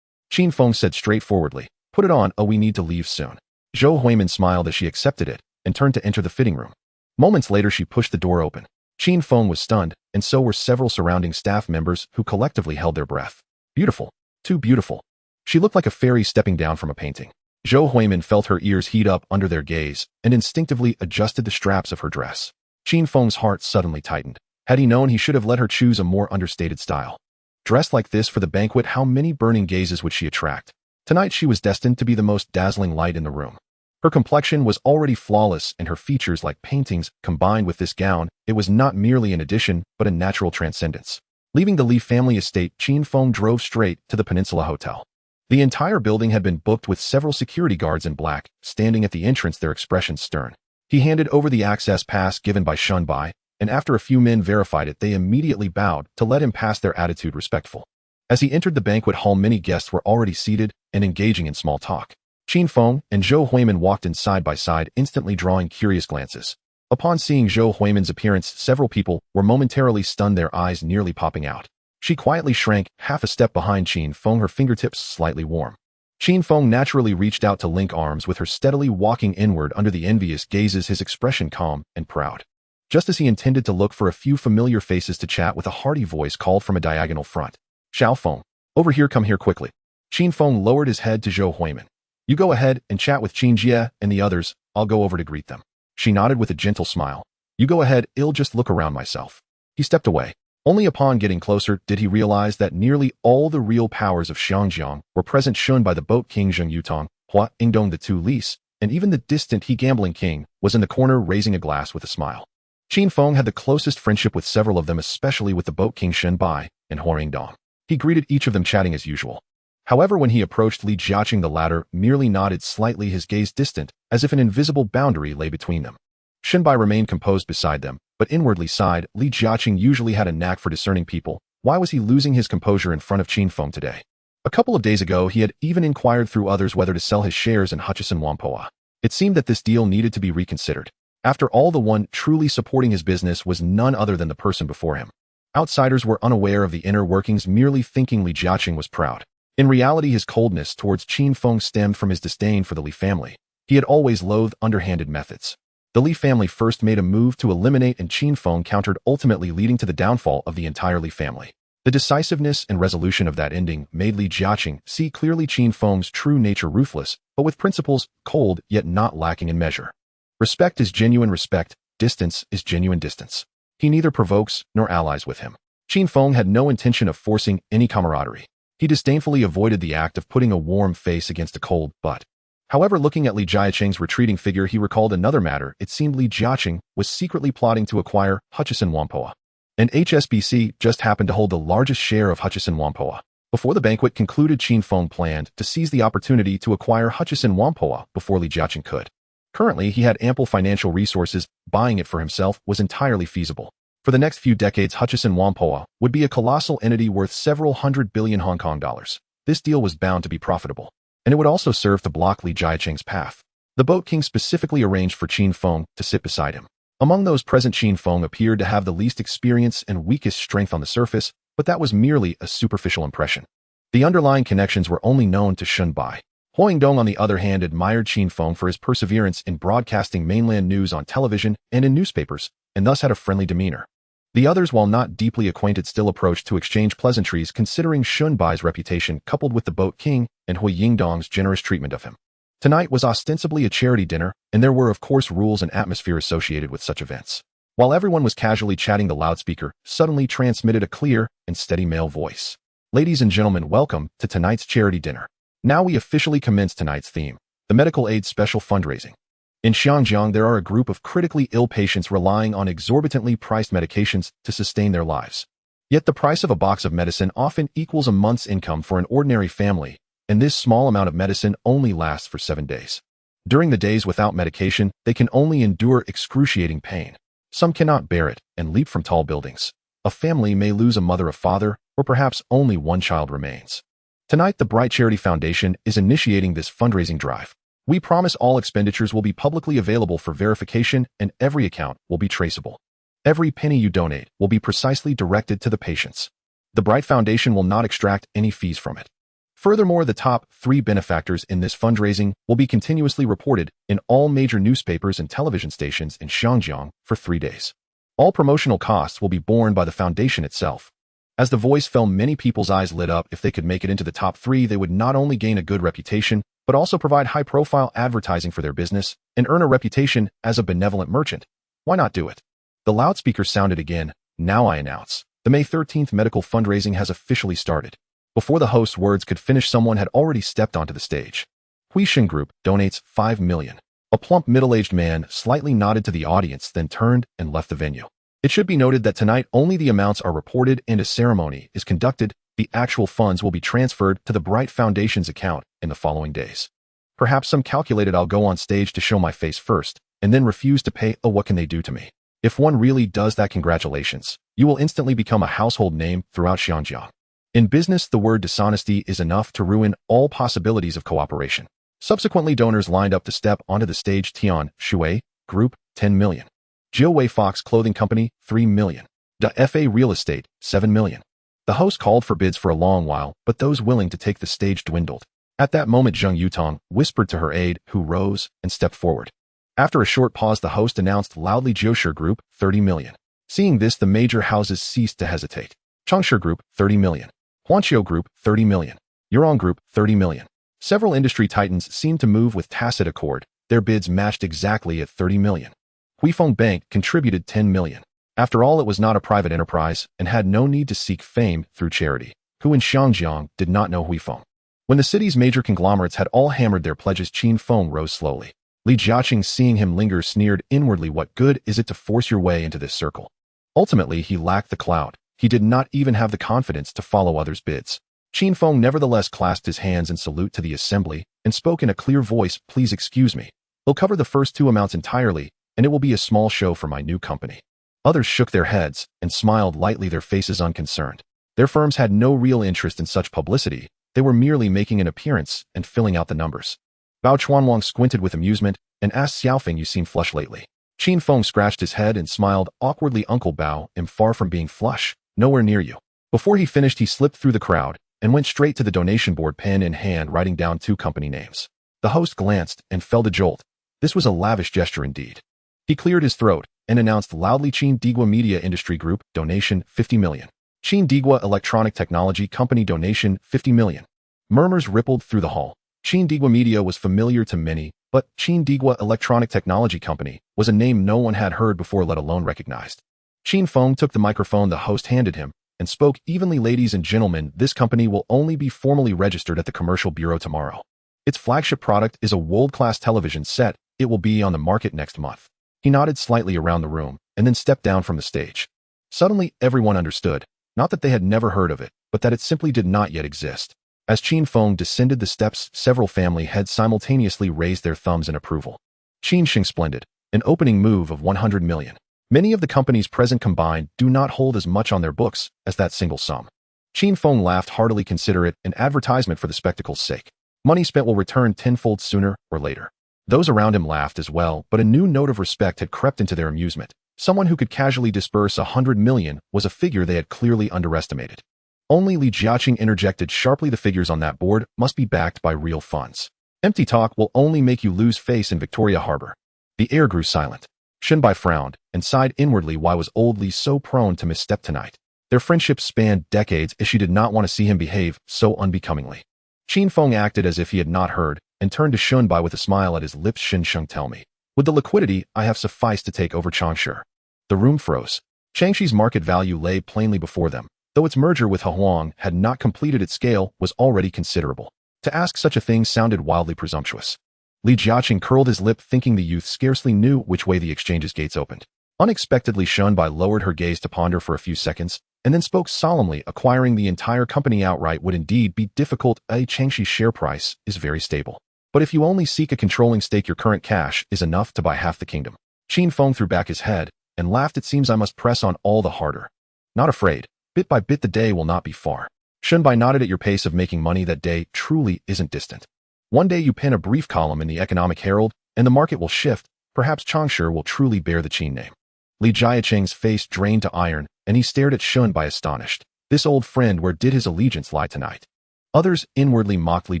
Qin Feng said straightforwardly, "Put it on. Oh, we need to leave soon." Zhou Huimin smiled as she accepted it and turned to enter the fitting room. Moments later, she pushed the door open. Qin Feng was stunned, and so were several surrounding staff members who collectively held their breath. Beautiful. Too beautiful. She looked like a fairy stepping down from a painting. Zhou Huimin felt her ears heat up under their gaze and instinctively adjusted the straps of her dress. Qin Feng's heart suddenly tightened. Had he known, he should have let her choose a more understated style. Dressed like this for the banquet, how many burning gazes would she attract? Tonight she was destined to be the most dazzling light in the room. Her complexion was already flawless, and her features like paintings. Combined with this gown, it was not merely an addition, but a natural transcendence. Leaving the Li family estate, Qin Feng drove straight to the Peninsula Hotel. The entire building had been booked with several security guards in black, standing at the entrance, their expressions stern. He handed over the access pass given by Shun Bai, and after a few men verified it, they immediately bowed to let him pass, their attitude respectful. As he entered the banquet hall, many guests were already seated and engaging in small talk. Qin Feng and Zhou Huimin walked in side by side, instantly drawing curious glances. Upon seeing Zhou Huimin's appearance, several people were momentarily stunned, their eyes nearly popping out. She quietly shrank half a step behind Qin Feng, her fingertips slightly warm. Qin Feng naturally reached out to link arms with her, steadily walking inward under the envious gazes, his expression calm and proud. Just as he intended to look for a few familiar faces to chat with, a hearty voice called from a diagonal front. "Xiao Feng, over here, come here quickly." Qin Feng lowered his head to Zhou Huimin. "You go ahead and chat with Qin Jie and the others. I'll go over to greet them." She nodded with a gentle smile. "You go ahead, I'll just look around myself." He stepped away. Only upon getting closer did he realize that nearly all the real powers of Xiangjiang were present, shown by the boat king Zheng Yutong, Hua Ingdong, the two Lis, and even the distant He gambling king was in the corner raising a glass with a smile. Qin Feng had the closest friendship with several of them, especially with the boat king Shen Bai and Hua Ingdong. He greeted each of them, chatting as usual. However, when he approached Li Jiaqing, the latter merely nodded slightly, his gaze distant, as if an invisible boundary lay between them. Shen Bai remained composed beside them, but inwardly sighed. Li Jiaqing usually had a knack for discerning people. Why was he losing his composure in front of Qin Feng today? A couple of days ago, he had even inquired through others whether to sell his shares in Hutchison Whampoa. It seemed that this deal needed to be reconsidered. After all, the one truly supporting his business was none other than the person before him. Outsiders were unaware of the inner workings, merely thinking Li Jiaqing was proud. In reality, his coldness towards Qin Feng stemmed from his disdain for the Li family. He had always loathed underhanded methods. The Li family first made a move to eliminate and Qin Feng countered, ultimately leading to the downfall of the entire Li family. The decisiveness and resolution of that ending made Li Jiaqing see clearly Qin Feng's true nature, ruthless, but with principles, cold yet not lacking in measure. Respect is genuine respect, distance is genuine distance. He neither provokes nor allies with him. Qin Feng had no intention of forcing any camaraderie. He disdainfully avoided the act of putting a warm face against a cold butt. However, looking at Li Jiaqing's retreating figure, he recalled another matter. It seemed Li Jiaqing was secretly plotting to acquire Hutchison Whampoa. And HSBC just happened to hold the largest share of Hutchison Whampoa. Before the banquet concluded, Qin Feng planned to seize the opportunity to acquire Hutchison Whampoa before Li Jiaqing could. Currently, he had ample financial resources. Buying it for himself was entirely feasible. For the next few decades, Hutchison Whampoa would be a colossal entity worth several hundred billion Hong Kong dollars. This deal was bound to be profitable, and it would also serve to block Li Jiaqing's path. The Boat King specifically arranged for Qin Feng to sit beside him. Among those present, Qin Feng appeared to have the least experience and weakest strength on the surface, but that was merely a superficial impression. The underlying connections were only known to Shun Bai. Huangdong, on the other hand, admired Qin Feng for his perseverance in broadcasting mainland news on television and in newspapers, and thus had a friendly demeanor. The others, while not deeply acquainted, still approached to exchange pleasantries, considering Shun Bai's reputation coupled with the Boat King and Hui Yingdong's generous treatment of him. Tonight was ostensibly a charity dinner, and there were of course rules and atmosphere associated with such events. While everyone was casually chatting, the loudspeaker suddenly transmitted a clear and steady male voice. Ladies and gentlemen, welcome to tonight's charity dinner. Now we officially commence tonight's theme, the medical aid special fundraising. In Xiangjiang, there are a group of critically ill patients relying on exorbitantly priced medications to sustain their lives. Yet the price of a box of medicine often equals a month's income for an ordinary family, and this small amount of medicine only lasts for 7 days. During the days without medication, they can only endure excruciating pain. Some cannot bear it and leap from tall buildings. A family may lose a mother, a father, or perhaps only one child remains. Tonight, the Bright Charity Foundation is initiating this fundraising drive. We promise all expenditures will be publicly available for verification, and every account will be traceable. Every penny you donate will be precisely directed to the patients. The Bright Foundation will not extract any fees from it. Furthermore, the top 3 benefactors in this fundraising will be continuously reported in all major newspapers and television stations in Xiangjiang for 3 days. All promotional costs will be borne by the foundation itself. As the voice fell, many people's eyes lit up. If they could make it into the top 3, they would not only gain a good reputation, but also provide high-profile advertising for their business and earn a reputation as a benevolent merchant. Why not do it? The loudspeaker sounded again. Now I announce, the May 13th medical fundraising has officially started. Before the host's words could finish, someone had already stepped onto the stage. Huishin Group donates 5 million. A plump middle-aged man slightly nodded to the audience, then turned and left the venue. It should be noted that tonight only the amounts are reported and a ceremony is conducted. The actual funds will be transferred to the Bright Foundation's account in the following days. Perhaps some calculated I'll go on stage to show my face first, and then refuse to pay. Oh, what can they do to me? If one really does that, congratulations. You will instantly become a household name throughout Xiangjiang. In business, the word dishonesty is enough to ruin all possibilities of cooperation. Subsequently, donors lined up to step onto the stage. Tian Shui Group, 10 million. Jiawei Fox Clothing Company, 3 million. DFA Real Estate, 7 million. The host called for bids for a long while, but those willing to take the stage dwindled. At that moment, Zheng Yutong whispered to her aide, who rose and stepped forward. After a short pause, the host announced loudly, Jiushi Group, 30 million. Seeing this, the major houses ceased to hesitate. Changshe Group, 30 million. Huanqiu Group, 30 million. Yurong Group, 30 million. Several industry titans seemed to move with tacit accord. Their bids matched exactly at 30 million. Huifeng Bank contributed 10 million. After all, it was not a private enterprise and had no need to seek fame through charity. Who in Xiangjiang did not know Huifeng? When the city's major conglomerates had all hammered their pledges, Qin Feng rose slowly. Li Jiaqing, seeing him linger, sneered inwardly. What good is it to force your way into this circle? Ultimately, he lacked the clout. He did not even have the confidence to follow others' bids. Qin Feng nevertheless clasped his hands in salute to the assembly and spoke in a clear voice, please excuse me. We'll cover the first 2 amounts entirely, and it will be a small show for my new company. Others shook their heads and smiled lightly, their faces unconcerned. Their firms had no real interest in such publicity. They were merely making an appearance and filling out the numbers. Bao Chuanwang squinted with amusement and asked Xiaofeng, you seem flushed lately. Qin Feng scratched his head and smiled awkwardly. Uncle Bao, am far from being flush. Nowhere near you. Before he finished, he slipped through the crowd and went straight to the donation board, pen in hand, writing down 2 company names. The host glanced and felt a jolt. This was a lavish gesture indeed. He cleared his throat and announced loudly, Chin Digwa Media Industry Group, donation 50 million. Chin Digwa Electronic Technology Company, donation 50 million. Murmurs rippled through the hall. Chin Digwa Media was familiar to many, but Chin Digwa Electronic Technology Company was a name no one had heard before, let alone recognized. Chin Feng took the microphone the host handed him and spoke evenly. Ladies and gentlemen, this company will only be formally registered at the Commercial Bureau tomorrow. Its flagship product is a world-class television set. It will be on the market next month. He nodded slightly around the room and then stepped down from the stage. Suddenly, everyone understood, not that they had never heard of it, but that it simply did not yet exist. As Chin Feng descended the steps, several family heads simultaneously raised their thumbs in approval. Chin Xing splendid, an opening move of 100 million. Many of the companies present combined do not hold as much on their books as that single sum. Chin Feng laughed heartily. Consider it an advertisement for the spectacle's sake. Money spent will return tenfold sooner or later. Those around him laughed as well, but a new note of respect had crept into their amusement. Someone who could casually disburse 100 million was a figure they had clearly underestimated. Only Li Jiaqing interjected sharply, the figures on that board must be backed by real funds. Empty talk will only make you lose face in Victoria Harbor. The air grew silent. Shunbai frowned and sighed inwardly. Why was old Li so prone to misstep tonight? Their friendship spanned decades, as she did not want to see him behave so unbecomingly. Chin Feng acted as if he had not heard and turned to Shunbai with a smile at his lips. Shin Sheng, tell me, would the liquidity I have suffice to take over Changshu? The room froze. Changshi's market value lay plainly before them. Though its merger with Huang had not completed, its scale was already considerable. To ask such a thing sounded wildly presumptuous. Li Jiaqing curled his lip, thinking the youth scarcely knew which way the exchange's gates opened. Unexpectedly, Shunbai lowered her gaze to ponder for a few seconds, and then spoke solemnly. Acquiring the entire company outright would indeed be difficult. Changshi's share price is very stable. But if you only seek a controlling stake, your current cash is enough to buy half the kingdom. Chin Feng threw back his head and laughed. It seems I must press on all the harder. Not afraid. Bit by bit, the day will not be far. Shunbai nodded. At your pace of making money, that day truly isn't distant. One day you pen a brief column in the Economic Herald, and the market will shift. Perhaps Changshu will truly bear the Qin name. Li Jiaqing's face drained to iron, and he stared at Shunbai astonished. This old friend, where did his allegiance lie tonight? Others inwardly mocked Li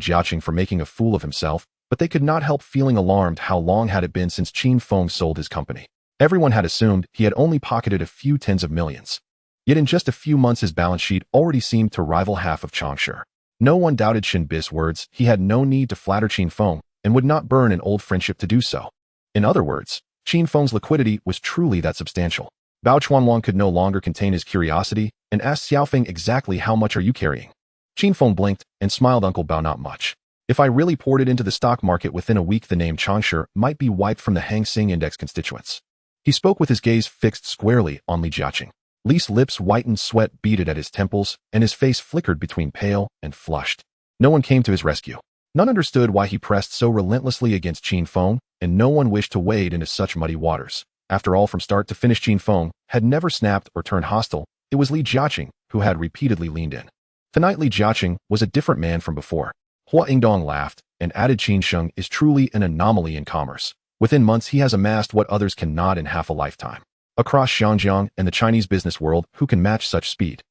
Jiaqing for making a fool of himself, but they could not help feeling alarmed. How long had it been since Chin Feng sold his company? Everyone had assumed he had only pocketed a few tens of millions. Yet in just a few months his balance sheet already seemed to rival half of Changshu. No one doubted Shin Bis' words. He had no need to flatter Chin Feng, and would not burn an old friendship to do so. In other words, Chin Feng's liquidity was truly that substantial. Bao Chuanwang could no longer contain his curiosity, and asked Xiaofeng, exactly how much are you carrying? Chin Feng blinked and smiled. Uncle Bao, not much. If I really poured it into the stock market within a week, the name Changshu might be wiped from the Hang Seng Index constituents. He spoke with his gaze fixed squarely on Li Jiaqing. Li's lips whitened, sweat beaded at his temples, and his face flickered between pale and flushed. No one came to his rescue. None understood why he pressed so relentlessly against Chin Feng, and no one wished to wade into such muddy waters. After all, from start to finish, Chin Feng had never snapped or turned hostile. It was Li Jiaqing who had repeatedly leaned in. Tonight, Li Jiaqing was a different man from before. Hua Yingdong laughed and added, Chin Sheng is truly an anomaly in commerce. Within months, he has amassed what others cannot in half a lifetime. Across Xinjiang and the Chinese business world, who can match such speed?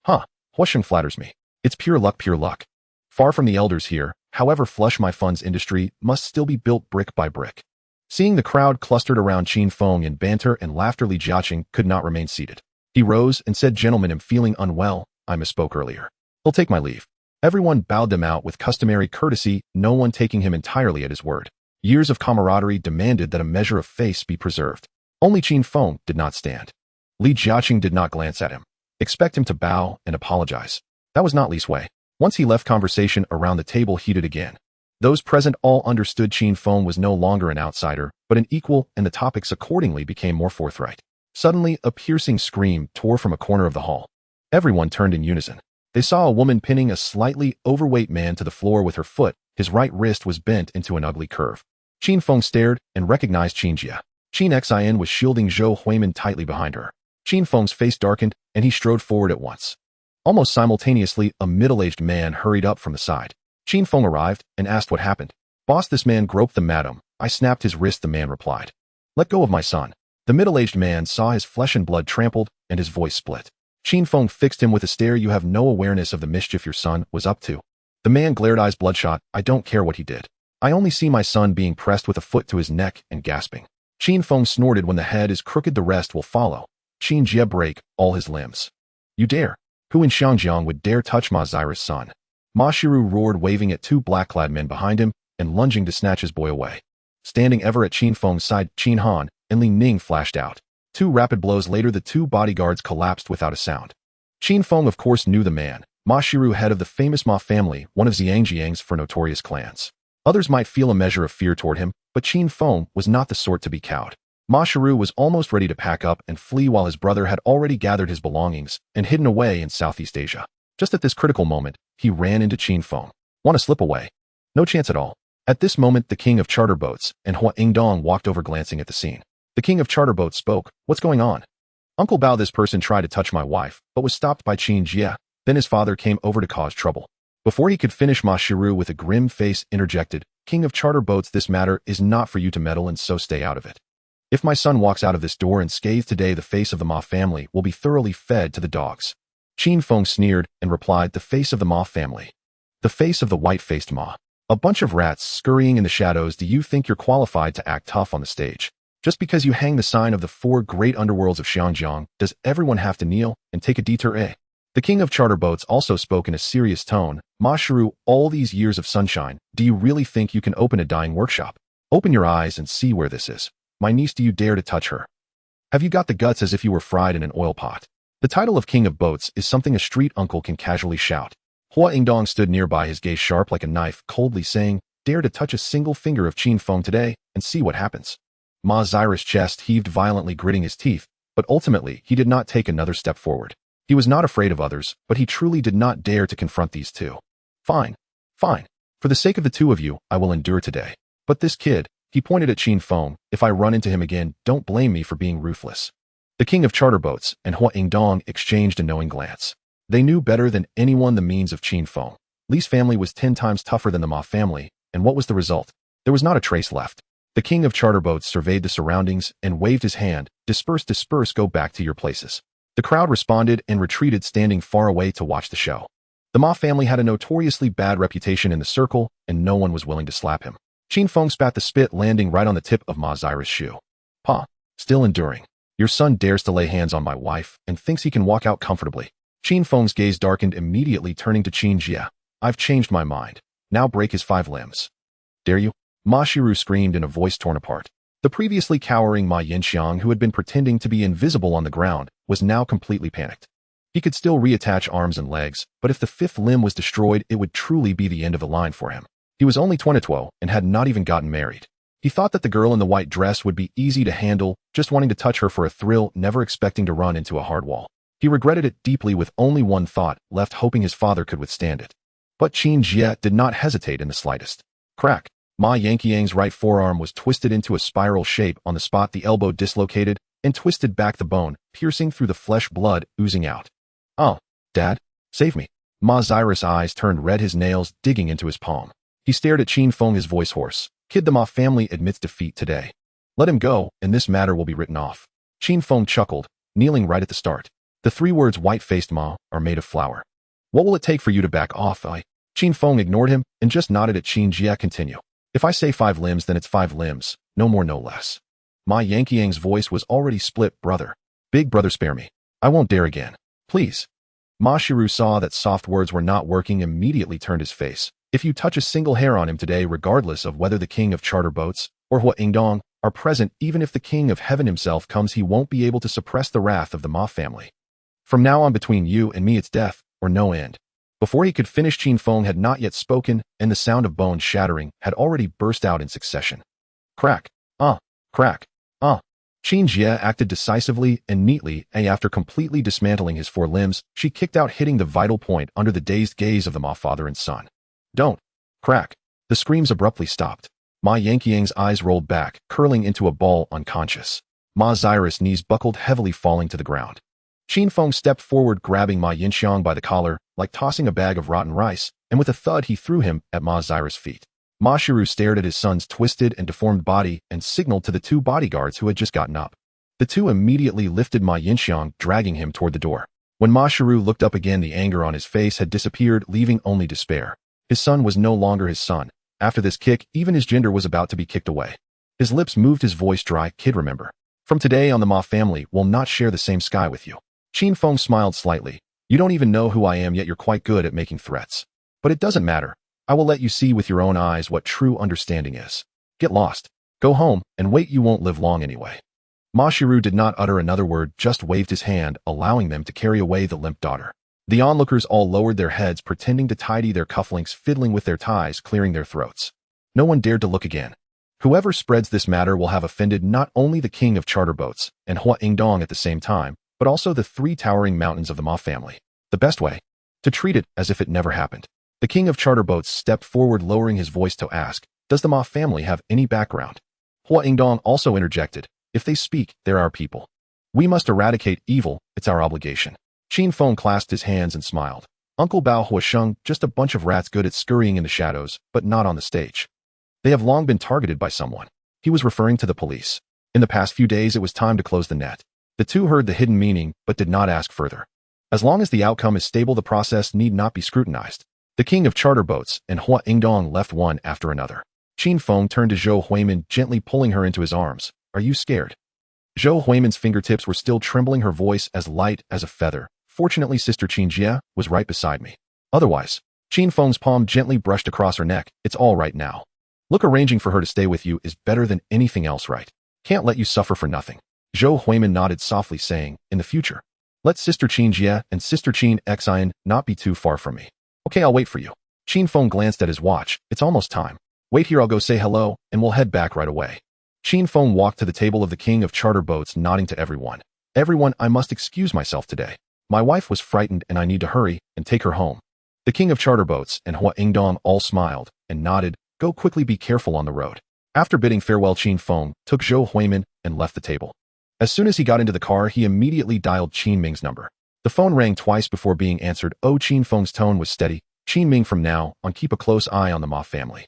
Hua Sheng flatters me. It's pure luck, pure luck. Far from the elders here, however flush my funds industry must still be built brick by brick. Seeing the crowd clustered around Chin Feng in banter and laughter, Li Jiaqing could not remain seated. He rose and said, gentlemen, I'm feeling unwell. I misspoke earlier. I'll take my leave. Everyone bowed them out with customary courtesy, no one taking him entirely at his word. Years of camaraderie demanded that a measure of face be preserved. Only Chin Feng did not stand. Li Jiaqing did not glance at him. Expect him to bow and apologize. That was not Li's way. Once he left, conversation around the table heated again. Those present all understood Chin Feng was no longer an outsider, but an equal, and the topics accordingly became more forthright. Suddenly, a piercing scream tore from a corner of the hall. Everyone turned in unison. They saw a woman pinning a slightly overweight man to the floor with her foot. His right wrist was bent into an ugly curve. Chin Feng stared and recognized Qin Jia. Qin Xin was shielding Zhou Huimin tightly behind her. Chin Feng's face darkened, and he strode forward at once. Almost simultaneously, a middle-aged man hurried up from the side. Chin Feng arrived and asked what happened. Boss, this man groped the madam. I snapped his wrist, the man replied. Let go of my son. The middle-aged man saw his flesh and blood trampled, and his voice split. Qin Feng fixed him with a stare. You have no awareness of the mischief your son was up to. The man glared, eyes bloodshot. I don't care what he did. I only see my son being pressed with a foot to his neck and gasping. Qin Feng snorted. When the head is crooked, the rest will follow. Qin Jie break all his limbs. You dare? Who in Xiangjiang would dare touch Ma Xiris' son? Ma Shiru roared, waving at two black-clad men behind him and lunging to snatch his boy away. Standing ever at Qin Feng's side, Qin Han and Li Ning flashed out. 2 rapid blows later, the 2 bodyguards collapsed without a sound. Qin Feng of course knew the man, Ma Shiru, head of the famous Ma family, one of Xiangjiang's 4 notorious clans. Others might feel a measure of fear toward him, but Qin Feng was not the sort to be cowed. Ma Shiru was almost ready to pack up and flee while his brother had already gathered his belongings and hidden away in Southeast Asia. Just at this critical moment, he ran into Qin Feng. Want to slip away? No chance at all. At this moment, the king of charter boats and Hua Ingdong walked over, glancing at the scene. The king of charter boats spoke. What's going on? Uncle Bao, this person tried to touch my wife, but was stopped by Qin Jie. Then his father came over to cause trouble. Before he could finish, Ma Shiru with a grim face interjected, King of charter boats, this matter is not for you to meddle in, so stay out of it. If my son walks out of this door unscathed today, the face of the Ma family will be thoroughly fed to the dogs. Qin Feng sneered and replied, the face of the Ma family. The face of the white-faced Ma. A bunch of rats scurrying in the shadows. Do you think you're qualified to act tough on the stage? Just because you hang the sign of the 4 great underworlds of Xiangjiang, does everyone have to kneel and take a detour? The king of charter boats also spoke in a serious tone. Ma Shiru, all these years of sunshine, do you really think you can open a dyeing workshop? Open your eyes and see where this is. My niece, do you dare to touch her? Have you got the guts as if you were fried in an oil pot? The title of king of boats is something a street uncle can casually shout. Hua Ingdong stood nearby, his gaze sharp like a knife, coldly saying, dare to touch a single finger of Qin Feng today and see what happens. Ma Xiris' chest heaved violently, gritting his teeth, but ultimately he did not take another step forward. He was not afraid of others, but he truly did not dare to confront these 2. Fine. Fine. For the sake of the 2 of you, I will endure today. But this kid, he pointed at Qin Feng, if I run into him again, don't blame me for being ruthless. The king of charter boats and Hua Ingdong exchanged a knowing glance. They knew better than anyone the means of Qin Feng. Li's family was 10 times tougher than the Ma family, and what was the result? There was not a trace left. The king of charter boats surveyed the surroundings and waved his hand, disperse, go back to your places. The crowd responded and retreated, standing far away to watch the show. The Ma family had a notoriously bad reputation in the circle, and no one was willing to slap him. Qin Feng spat the spit, landing right on the tip of Ma Xiris' shoe. Pa, still enduring. Your son dares to lay hands on my wife and thinks he can walk out comfortably. Qin Feng's gaze darkened, immediately turning to Qin Jie. I've changed my mind. Now break his 5 limbs. Dare you? Ma Shiru screamed in a voice torn apart. The previously cowering Ma Yinxiang, who had been pretending to be invisible on the ground, was now completely panicked. He could still reattach arms and legs, but if the 5th limb was destroyed, it would truly be the end of the line for him. He was only 22 and had not even gotten married. He thought that the girl in the white dress would be easy to handle, just wanting to touch her for a thrill, never expecting to run into a hard wall. He regretted it deeply, with only one thought left, hoping his father could withstand it. But Qin Jie did not hesitate in the slightest. Crack. Ma Yanqiang's right forearm was twisted into a spiral shape on the spot, the elbow dislocated and twisted back, the bone piercing through the flesh, blood oozing out. Oh, Dad, save me. Ma Xiris' eyes turned red, his nails digging into his palm. He stared at Qin Feng, his voice hoarse. Kid, the Ma family admits defeat today. Let him go, and this matter will be written off. Qin Feng chuckled, kneeling right at the start. The 3 words white-faced Ma are made of flour. What will it take for you to back off? Qin Feng ignored him and just nodded at Qin Jie. Continue. If I say 5 limbs, then it's 5 limbs, no more, no less. Ma Yanqiang's voice was already split. Brother. Big brother, spare me. I won't dare again. Please. Ma Shiru saw that soft words were not working, immediately turned his face. If you touch a single hair on him today, regardless of whether the king of charter boats or Hua Ingdong are present, even if the king of heaven himself comes, he won't be able to suppress the wrath of the Ma family. From now on, between you and me, it's death or no end. Before he could finish, Qin Feng had not yet spoken, and the sound of bone shattering had already burst out in succession. Crack. Crack. Qin Jie acted decisively and neatly, and after completely dismantling his 4 limbs, she kicked out, hitting the vital point under the dazed gaze of the Ma father and son. Don't. Crack. The screams abruptly stopped. Ma Yanqiang's eyes rolled back, curling into a ball, unconscious. Ma Xiris' knees buckled heavily, falling to the ground. Qin Feng stepped forward, grabbing Ma Yinxiang by the collar, like tossing a bag of rotten rice, and with a thud he threw him at Ma Xiris' feet. Ma Shiru stared at his son's twisted and deformed body and signaled to the 2 bodyguards who had just gotten up. The 2 immediately lifted Ma Yinxiang, dragging him toward the door. When Ma Shiru looked up again, the anger on his face had disappeared, leaving only despair. His son was no longer his son. After this kick, even his gender was about to be kicked away. His lips moved, his voice dry. Kid, remember. From today on, the Ma family will not share the same sky with you. Qin Feng smiled slightly. You don't even know who I am, yet you're quite good at making threats. But it doesn't matter. I will let you see with your own eyes what true understanding is. Get lost. Go home, and wait, you won't live long anyway. Ma Shiru did not utter another word, just waved his hand, allowing them to carry away the limp daughter. The onlookers all lowered their heads, pretending to tidy their cufflinks, fiddling with their ties, clearing their throats. No one dared to look again. Whoever spreads this matter will have offended not only the king of charter boats and Hua Ingdong at the same time, but also the three towering mountains of the Ma family. The best way? To treat it as if it never happened. The king of charter boats stepped forward, lowering his voice to ask, does the Ma family have any background? Hua Ingdong also interjected, if they speak, they're our people. We must eradicate evil, it's our obligation. Qin Feng clasped his hands and smiled. Uncle Bao Huasheng, just a bunch of rats good at scurrying in the shadows, but not on the stage. They have long been targeted by someone. He was referring to the police. In the past few days, it was time to close the net. The two heard the hidden meaning, but did not ask further. As long as the outcome is stable, the process need not be scrutinized. The king of charter boats and Hua Ingdong left one after another. Qin Feng turned to Zhou Huimin, gently pulling her into his arms. Are you scared? Zhou Huimin's fingertips were still trembling, her voice as light as a feather. Fortunately, Sister Qin Jia was right beside me. Otherwise, Qin Feng's palm gently brushed across her neck. It's all right now. Look, arranging for her to stay with you is better than anything else, right? Can't let you suffer for nothing. Zhou Huimin nodded softly, saying, in the future, let Sister Qin Jia and Sister Qin Xian not be too far from me. Okay, I'll wait for you. Qin Feng glanced at his watch. It's almost time. Wait here, I'll go say hello, and we'll head back right away. Qin Feng walked to the table of the king of charter boats, nodding to everyone. Everyone, I must excuse myself today. My wife was frightened and I need to hurry and take her home. The king of charter boats and Hua Ingdong all smiled and nodded. Go quickly, be careful on the road. After bidding farewell, Qin Feng took Zhou Huimin and left the table. As soon as he got into the car, he immediately dialed Qin Ming's number. The phone rang twice before being answered. Oh, Qin Feng's tone was steady. Qin Ming, from now on, keep a close eye on the Ma family.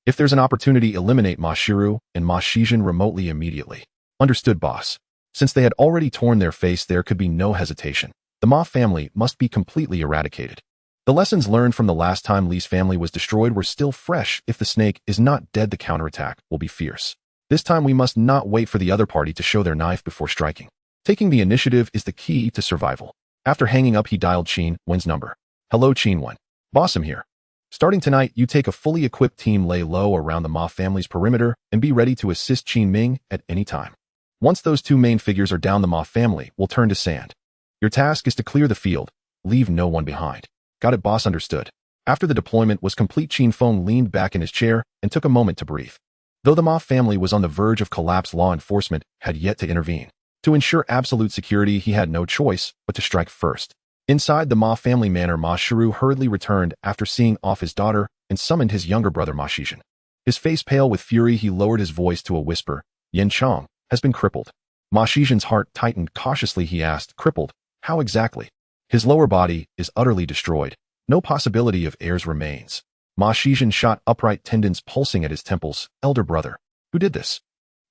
If there's an opportunity, eliminate Ma Shiru and Ma Shizhen remotely immediately. Understood, boss. Since they had already torn their face, there could be no hesitation. The Ma family must be completely eradicated. The lessons learned from the last time Li's family was destroyed were still fresh. If the snake is not dead, the counterattack will be fierce. This time we must not wait for the other party to show their knife before striking. Taking the initiative is the key to survival. After hanging up, he dialed Qin Wen's number. Hello, Qin Wen. Boss, I'm here. Starting tonight, you take a fully equipped team, lay low around the Ma family's perimeter, and be ready to assist Qin Ming at any time. Once those two main figures are down, the Ma family will turn to sand. Your task is to clear the field. Leave no one behind. Got it, boss? Understood. After the deployment was complete, Qin Feng leaned back in his chair and took a moment to breathe. Though the Ma family was on the verge of collapse, law enforcement had yet to intervene. To ensure absolute security, he had no choice but to strike first. Inside the Ma family manor, Ma Shiru hurriedly returned after seeing off his daughter and summoned his younger brother Ma Shizhen. His face pale with fury, he lowered his voice to a whisper. Yan Chong has been crippled. Ma Shizhen's heart tightened. Cautiously he asked, crippled? How exactly? His lower body is utterly destroyed. No possibility of heirs remains. Ma Shizhen shot upright, tendons pulsing at his temples. Elder brother, who did this?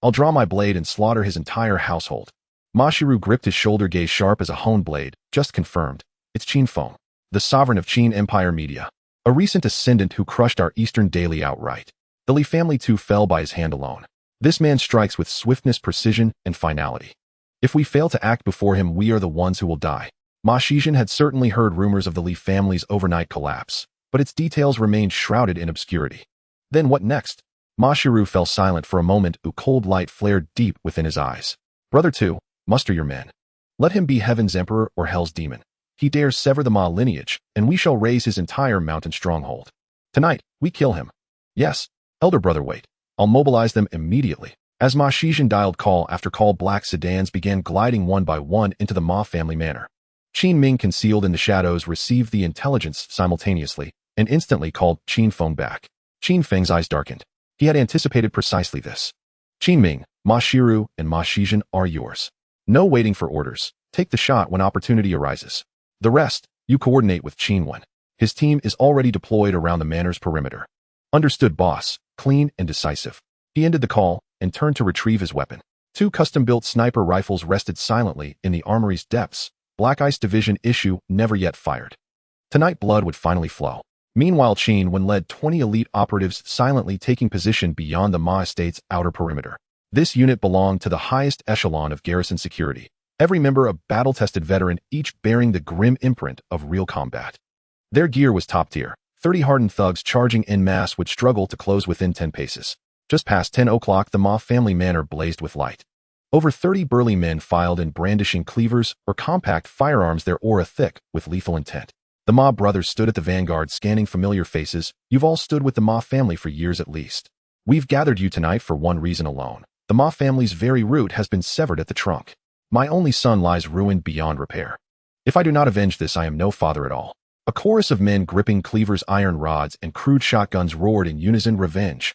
I'll draw my blade and slaughter his entire household. Ma Shiru gripped his shoulder, gaze sharp as a honed blade. Just confirmed. It's Qin Feng, the sovereign of Qin Empire Media, a recent ascendant who crushed our Eastern Daily outright. The Li family too fell by his hand alone. This man strikes with swiftness, precision, and finality. If we fail to act before him, we are the ones who will die. Ma Shizhen had certainly heard rumors of the Li family's overnight collapse, but its details remained shrouded in obscurity. Then what next? Ma Shiru fell silent for a moment. A cold light flared deep within his eyes. Brother two, muster your men. Let him be heaven's emperor or hell's demon. He dares sever the Ma lineage, and we shall raise his entire mountain stronghold. Tonight, we kill him. Yes, elder brother, wait. I'll mobilize them immediately. As Ma Shizhen dialed call after call, black sedans began gliding one by one into the Ma family manor. Qin Ming, concealed in the shadows, received the intelligence simultaneously and instantly called Qin Feng back. Qin Feng's eyes darkened. He had anticipated precisely this. Qin Ming, Ma Shiru, and Ma Shizhen are yours. No waiting for orders. Take the shot when opportunity arises. The rest, you coordinate with Qin Wen. His team is already deployed around the manor's perimeter. Understood, boss. Clean and decisive. He ended the call and turned to retrieve his weapon. Two custom-built sniper rifles rested silently in the armory's depths, Black Ice Division issue never yet fired. Tonight blood would finally flow. Meanwhile, Qin led 20 elite operatives silently taking position beyond the Ma Estate's outer perimeter. This unit belonged to the highest echelon of garrison security. Every member a battle-tested veteran, each bearing the grim imprint of real combat. Their gear was top tier. 30 hardened thugs charging en masse would struggle to close within 10 paces. Just past 10 o'clock, the Ma family manor blazed with light. Over 30 burly men filed in brandishing cleavers or compact firearms, their aura thick with lethal intent. The Ma brothers stood at the vanguard scanning familiar faces. You've all stood with the Ma family for years at least. We've gathered you tonight for one reason alone. The Ma family's very root has been severed at the trunk. My only son lies ruined beyond repair. If I do not avenge this, I am no father at all. A chorus of men gripping cleavers, iron rods, and crude shotguns roared in unison, "Revenge!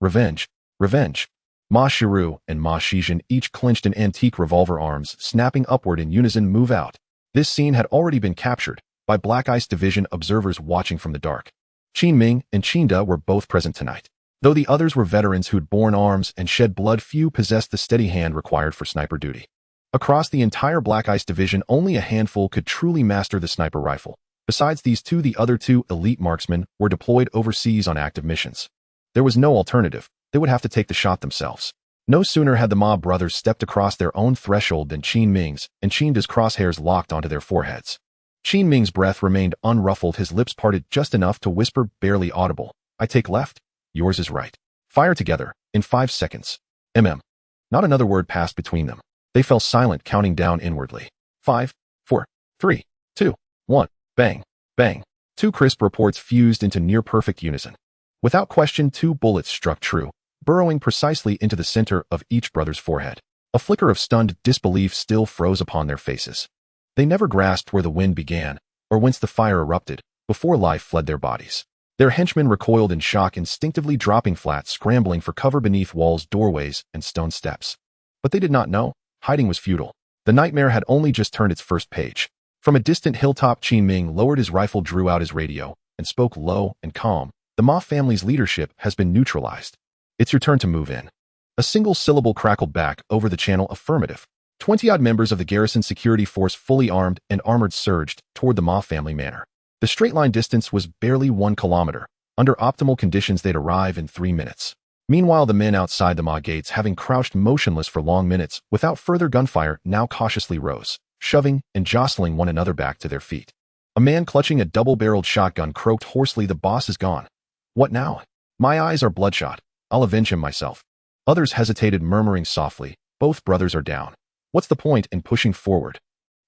Revenge! Revenge!" Ma Shiru and Ma Shijin each clenched in antique revolver arms, snapping upward in unison, "Move out." This scene had already been captured by Black Ice Division observers watching from the dark. Qin Ming and Qin Da were both present tonight. Though the others were veterans who'd borne arms and shed blood, few possessed the steady hand required for sniper duty. Across the entire Black Ice Division, only a handful could truly master the sniper rifle. Besides these two, the other two elite marksmen were deployed overseas on active missions. There was no alternative. They would have to take the shot themselves. No sooner had the Ma brothers stepped across their own threshold than Qin Ming's and Qin Da's crosshairs locked onto their foreheads. Qin Ming's breath remained unruffled, his lips parted just enough to whisper, barely audible, "I take left, yours is right. Fire together, in 5 seconds. Not another word passed between them. They fell silent, counting down inwardly. 5, 4, 3, 2, 1, bang, bang. 2 crisp reports fused into near-perfect unison. Without question, 2 bullets struck true, burrowing precisely into the center of each brother's forehead. A flicker of stunned disbelief still froze upon their faces. They never grasped where the wind began, or whence the fire erupted, before life fled their bodies. Their henchmen recoiled in shock, instinctively dropping flat, scrambling for cover beneath walls, doorways, and stone steps. But they did not know. Hiding was futile. The nightmare had only just turned its first page. From a distant hilltop, Qin Ming lowered his rifle, drew out his radio, and spoke low and calm. "The Ma family's leadership has been neutralized. It's your turn to move in." A single syllable crackled back over the channel, "Affirmative." 20-odd members of the garrison security force, fully armed and armored, surged toward the Ma family manor. The straight-line distance was barely 1 kilometer. Under optimal conditions, they'd arrive in 3 minutes. Meanwhile, the men outside the Ma gates, having crouched motionless for long minutes without further gunfire, now cautiously rose, shoving and jostling one another back to their feet. A man clutching a double-barreled shotgun croaked hoarsely, "The boss is gone." "What now?" "My eyes are bloodshot. I'll avenge him myself." Others hesitated, murmuring softly, "Both brothers are down. What's the point in pushing forward?"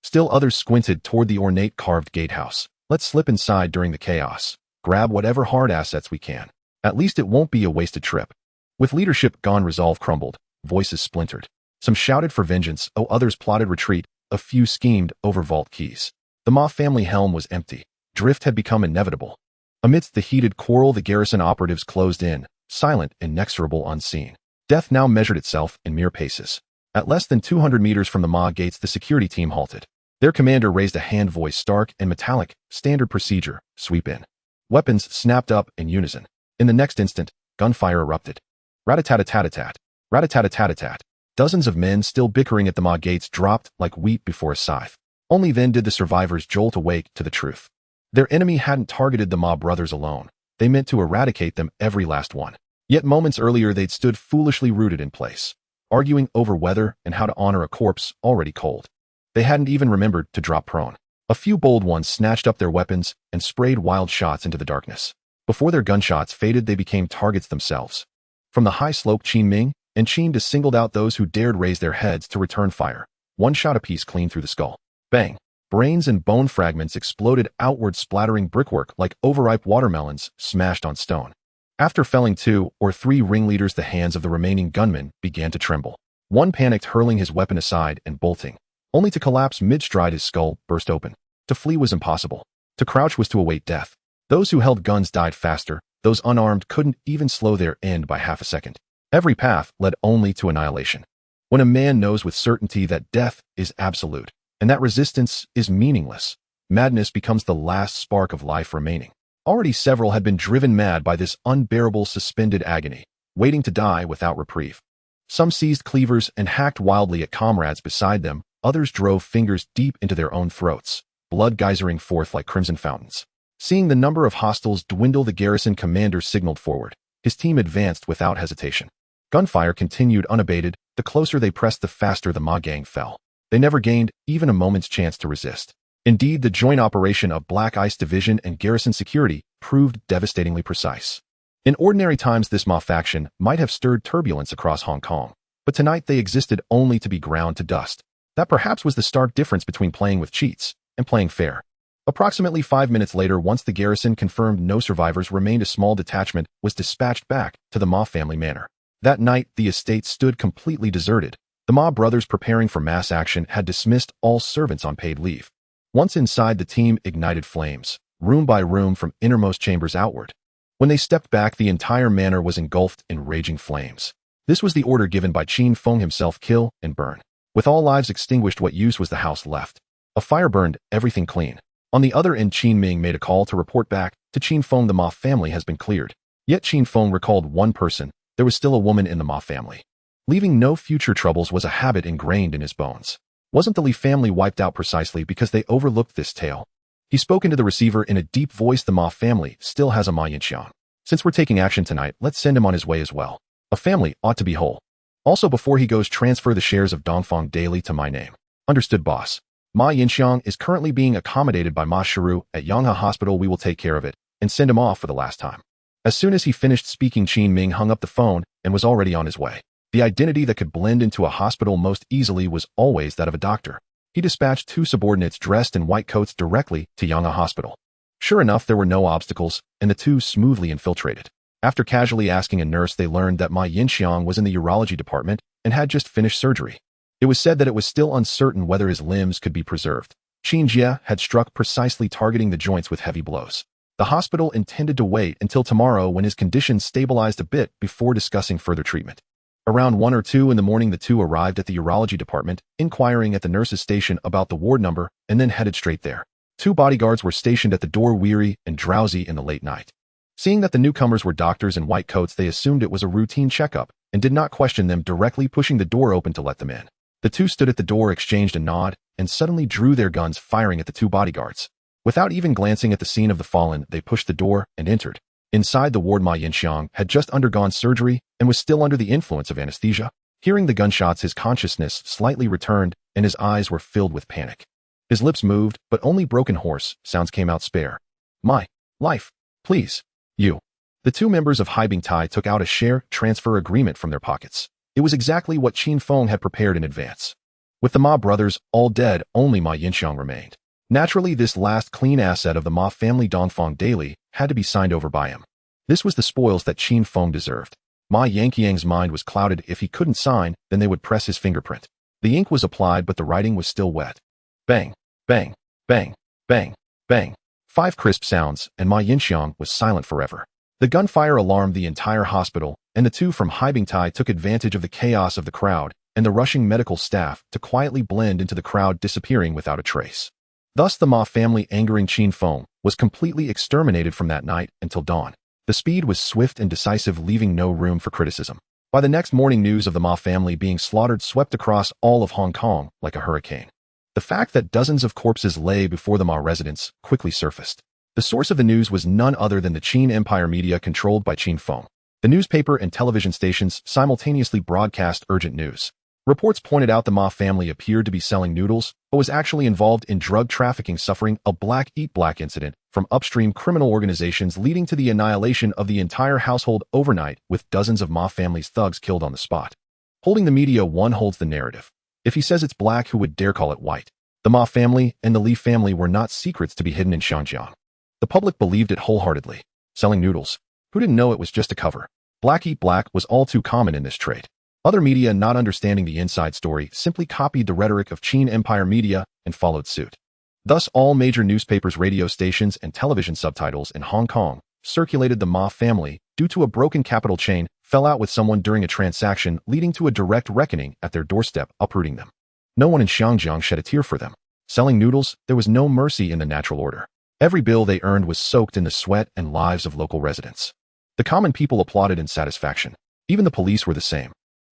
Still others squinted toward the ornate carved gatehouse. "Let's slip inside during the chaos. Grab whatever hard assets we can. At least it won't be a wasted trip." With leadership gone, resolve crumbled. Voices splintered. Some shouted for vengeance, others plotted retreat. A few schemed over vault keys. The Ma family helm was empty. Drift had become inevitable. Amidst the heated quarrel, the garrison operatives closed in, silent, inexorable, unseen. Death now measured itself in mere paces. At less than 200 meters from the Ma gates, the security team halted. Their commander raised a hand, voice stark and metallic, "Standard procedure, sweep in." Weapons snapped up in unison. In the next instant, gunfire erupted. Rat-a-tat-a-tat-a-tat. Rat-a-tat-a-tat-a-tat. Dozens of men still bickering at the Ma gates dropped like wheat before a scythe. Only then did the survivors jolt awake to the truth. Their enemy hadn't targeted the Ma brothers alone. They meant to eradicate them, every last one. Yet moments earlier, they'd stood foolishly rooted in place, arguing over whether and how to honor a corpse already cold. They hadn't even remembered to drop prone. A few bold ones snatched up their weapons and sprayed wild shots into the darkness. Before their gunshots faded, they became targets themselves. From the high slope, Qin Ming and Qin Da singled out those who dared raise their heads to return fire. One shot apiece clean through the skull. Bang! Brains and bone fragments exploded outward, splattering brickwork like overripe watermelons smashed on stone. After felling 2 or 3 ringleaders, the hands of the remaining gunmen began to tremble. One panicked, hurling his weapon aside and bolting, only to collapse mid-stride, his skull burst open. To flee was impossible. To crouch was to await death. Those who held guns died faster. Those unarmed couldn't even slow their end by half a second. Every path led only to annihilation. When a man knows with certainty that death is absolute, and that resistance is meaningless, madness becomes the last spark of life remaining. Already several had been driven mad by this unbearable suspended agony, waiting to die without reprieve. Some seized cleavers and hacked wildly at comrades beside them. others drove fingers deep into their own throats, blood geysering forth like crimson fountains. Seeing the number of hostiles dwindle, the garrison commander signaled forward. His team advanced without hesitation. Gunfire continued unabated. The closer they pressed, the faster the Ma gang fell. They never gained even a moment's chance to resist. Indeed, the joint operation of Black Ice Division and garrison security proved devastatingly precise. In ordinary times, this Ma faction might have stirred turbulence across Hong Kong, but tonight they existed only to be ground to dust. That perhaps was the stark difference between playing with cheats and playing fair. Approximately 5 minutes later, once the garrison confirmed no survivors remained, a small detachment was dispatched back to the Ma family manor. That night, the estate stood completely deserted. The Ma brothers, preparing for mass action, had dismissed all servants on paid leave. Once inside, the team ignited flames, room by room from innermost chambers outward. When they stepped back, the entire manor was engulfed in raging flames. This was the order given by Qin Feng himself: kill and burn. With all lives extinguished, what use was the house left? A fire burned everything clean. On the other end, Qin Ming made a call to report back to Qin Feng. The Ma family has been cleared. Yet Qin Feng recalled one person. There was still a woman in the Ma family. Leaving no future troubles was a habit ingrained in his bones. Wasn't the Li family wiped out precisely because they overlooked this tale? He spoke into the receiver in a deep voice. The Ma family still has a Ma Yinxiang. Since we're taking action tonight, let's send him on his way as well. A family ought to be whole. Also, before he goes, transfer the shares of Dongfang Daily to my name. Understood, boss. Ma Yinxiang is currently being accommodated by Ma Shiru at Yanghe Hospital. We will take care of it and send him off for the last time. As soon as he finished speaking, Qin Ming hung up the phone and was already on his way. The identity that could blend into a hospital most easily was always that of a doctor. He dispatched 2 subordinates dressed in white coats directly to Yanghe Hospital. Sure enough, there were no obstacles, and the 2 smoothly infiltrated. After casually asking a nurse, they learned that Ma Yinxiang was in the urology department and had just finished surgery. It was said that it was still uncertain whether his limbs could be preserved. Qin Jie had struck precisely, targeting the joints with heavy blows. The hospital intended to wait until tomorrow, when his condition stabilized a bit, before discussing further treatment. Around 1 or 2 in the morning, the 2 arrived at the urology department, inquiring at the nurse's station about the ward number, and then headed straight there. 2 bodyguards were stationed at the door, weary and drowsy in the late night. Seeing that the newcomers were doctors in white coats, they assumed it was a routine checkup and did not question them, directly pushing the door open to let them in. The 2 stood at the door, exchanged a nod, and suddenly drew their guns, firing at the 2 bodyguards. Without even glancing at the scene of the fallen, they pushed the door and entered. Inside the ward, Ma Yinxiang had just undergone surgery and was still under the influence of anesthesia. Hearing the gunshots, his consciousness slightly returned and his eyes were filled with panic. His lips moved, but only broken hoarse sounds came out. Spare my life, please. You. The 2 members of Heibing Tai took out a share transfer agreement from their pockets. It was exactly what Qin Feng had prepared in advance. With the Ma brothers all dead, only Ma Yinxiang remained. Naturally, this last clean asset of the Ma family, Dongfang Daily, had to be signed over by him. This was the spoils that Qin Feng deserved. Ma Yanqiang's mind was clouded. If he couldn't sign, then they would press his fingerprint. The ink was applied, but the writing was still wet. Bang, bang, bang, bang, bang. 5 crisp sounds, and Ma Yinxiang was silent forever. The gunfire alarmed the entire hospital, and the 2 from Heibing Tai took advantage of the chaos of the crowd and the rushing medical staff to quietly blend into the crowd, disappearing without a trace. Thus, the Ma family, angering Qin Feng, was completely exterminated from that night until dawn. The speed was swift and decisive, leaving no room for criticism. By the next morning, news of the Ma family being slaughtered swept across all of Hong Kong like a hurricane. The fact that dozens of corpses lay before the Ma residence quickly surfaced. The source of the news was none other than the Qin Empire media, controlled by Qin Feng. The newspaper and television stations simultaneously broadcast urgent news. Reports pointed out the Ma family appeared to be selling noodles, but was actually involved in drug trafficking, suffering a black eat black incident from upstream criminal organizations, leading to the annihilation of the entire household overnight, with dozens of Ma family's thugs killed on the spot. Holding the media, one holds the narrative. If he says it's black, who would dare call it white? The Ma family and the Li family were not secrets to be hidden in Shanjiang. The public believed it wholeheartedly. Selling noodles. Who didn't know it was just a cover? Black eat black was all too common in this trade. Other media, not understanding the inside story, simply copied the rhetoric of Qin Empire media and followed suit. Thus, all major newspapers, radio stations, and television subtitles in Hong Kong circulated the Ma family, due to a broken capital chain, fell out with someone during a transaction, leading to a direct reckoning at their doorstep, uprooting them. No one in Xiangjiang shed a tear for them. Selling noodles, there was no mercy in the natural order. Every bill they earned was soaked in the sweat and lives of local residents. The common people applauded in satisfaction. Even the police were the same.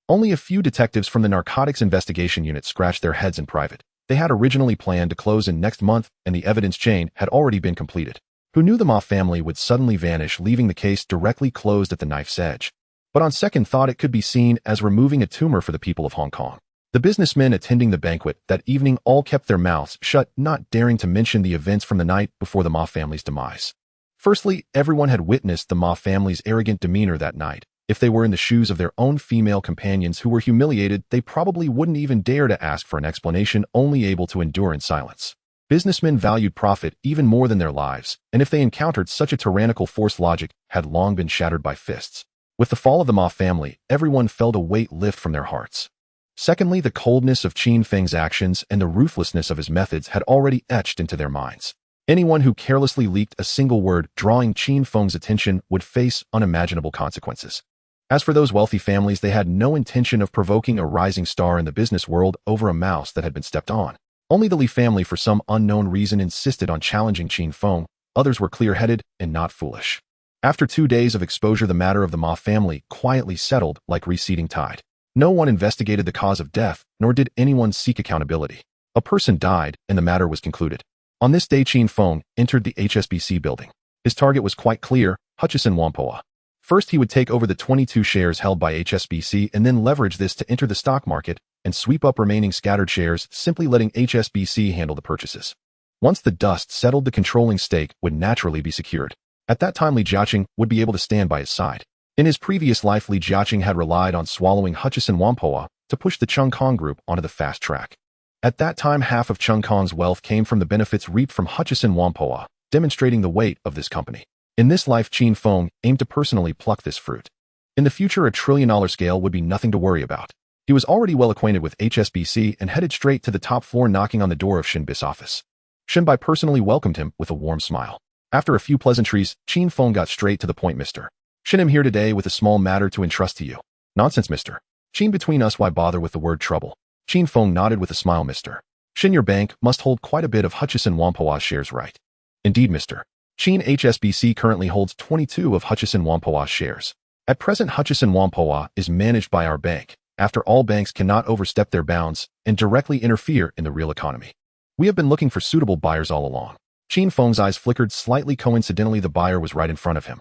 Only a few detectives from the Narcotics Investigation Unit scratched their heads in private. They had originally planned to close in next month, and the evidence chain had already been completed. Who knew the Ma family would suddenly vanish, leaving the case directly closed at the knife's edge? But on second thought, it could be seen as removing a tumor for the people of Hong Kong. The businessmen attending the banquet that evening all kept their mouths shut, not daring to mention the events from the night before the Ma family's demise. Firstly, everyone had witnessed the Ma family's arrogant demeanor that night. If they were in the shoes of their own female companions who were humiliated, they probably wouldn't even dare to ask for an explanation, only able to endure in silence. Businessmen valued profit even more than their lives, and if they encountered such a tyrannical force, logic had long been shattered by fists. With the fall of the Ma family, everyone felt a weight lift from their hearts. Secondly, the coldness of Qin Feng's actions and the ruthlessness of his methods had already etched into their minds. Anyone who carelessly leaked a single word drawing Qin Feng's attention would face unimaginable consequences. As for those wealthy families, they had no intention of provoking a rising star in the business world over a mouse that had been stepped on. Only the Li family, for some unknown reason, insisted on challenging Qin Feng. Others were clear-headed and not foolish. After 2 days of exposure, the matter of the Ma family quietly settled like receding tide. No one investigated the cause of death, nor did anyone seek accountability. A person died, and the matter was concluded. On this day, Qin Feng entered the HSBC building. His target was quite clear: Hutchison Whampoa. First, he would take over the 22 shares held by HSBC and then leverage this to enter the stock market and sweep up remaining scattered shares, simply letting HSBC handle the purchases. Once the dust settled, the controlling stake would naturally be secured. At that time, Li Jiaqing would be able to stand by his side. In his previous life, Li Jiaqing had relied on swallowing Hutchison Whampoa to push the Chung Kong Group onto the fast track. At that time, half of Chung Kong's wealth came from the benefits reaped from Hutchison Whampoa, demonstrating the weight of this company. In this life, Qin Feng aimed to personally pluck this fruit. In the future, a trillion-dollar scale would be nothing to worry about. He was already well acquainted with HSBC and headed straight to the top floor, knocking on the door of Shin Bi's office. Shin Bi personally welcomed him with a warm smile. After a few pleasantries, Qin Feng got straight to the point. Mr. Shin, I'm here today with a small matter to entrust to you. Nonsense, Mr. Qin. Between us, why bother with the word trouble? Qin Feng nodded with a smile. Mr. Shin, your bank must hold quite a bit of Hutchison Whampoa's shares, right? Indeed, Mr. Qin. HSBC currently holds 22 of Hutchison Whampoa's shares. At present, Hutchison Whampoa is managed by our bank. After all, banks cannot overstep their bounds and directly interfere in the real economy. We have been looking for suitable buyers all along. Qin Feng's eyes flickered slightly. Coincidentally, the buyer was right in front of him.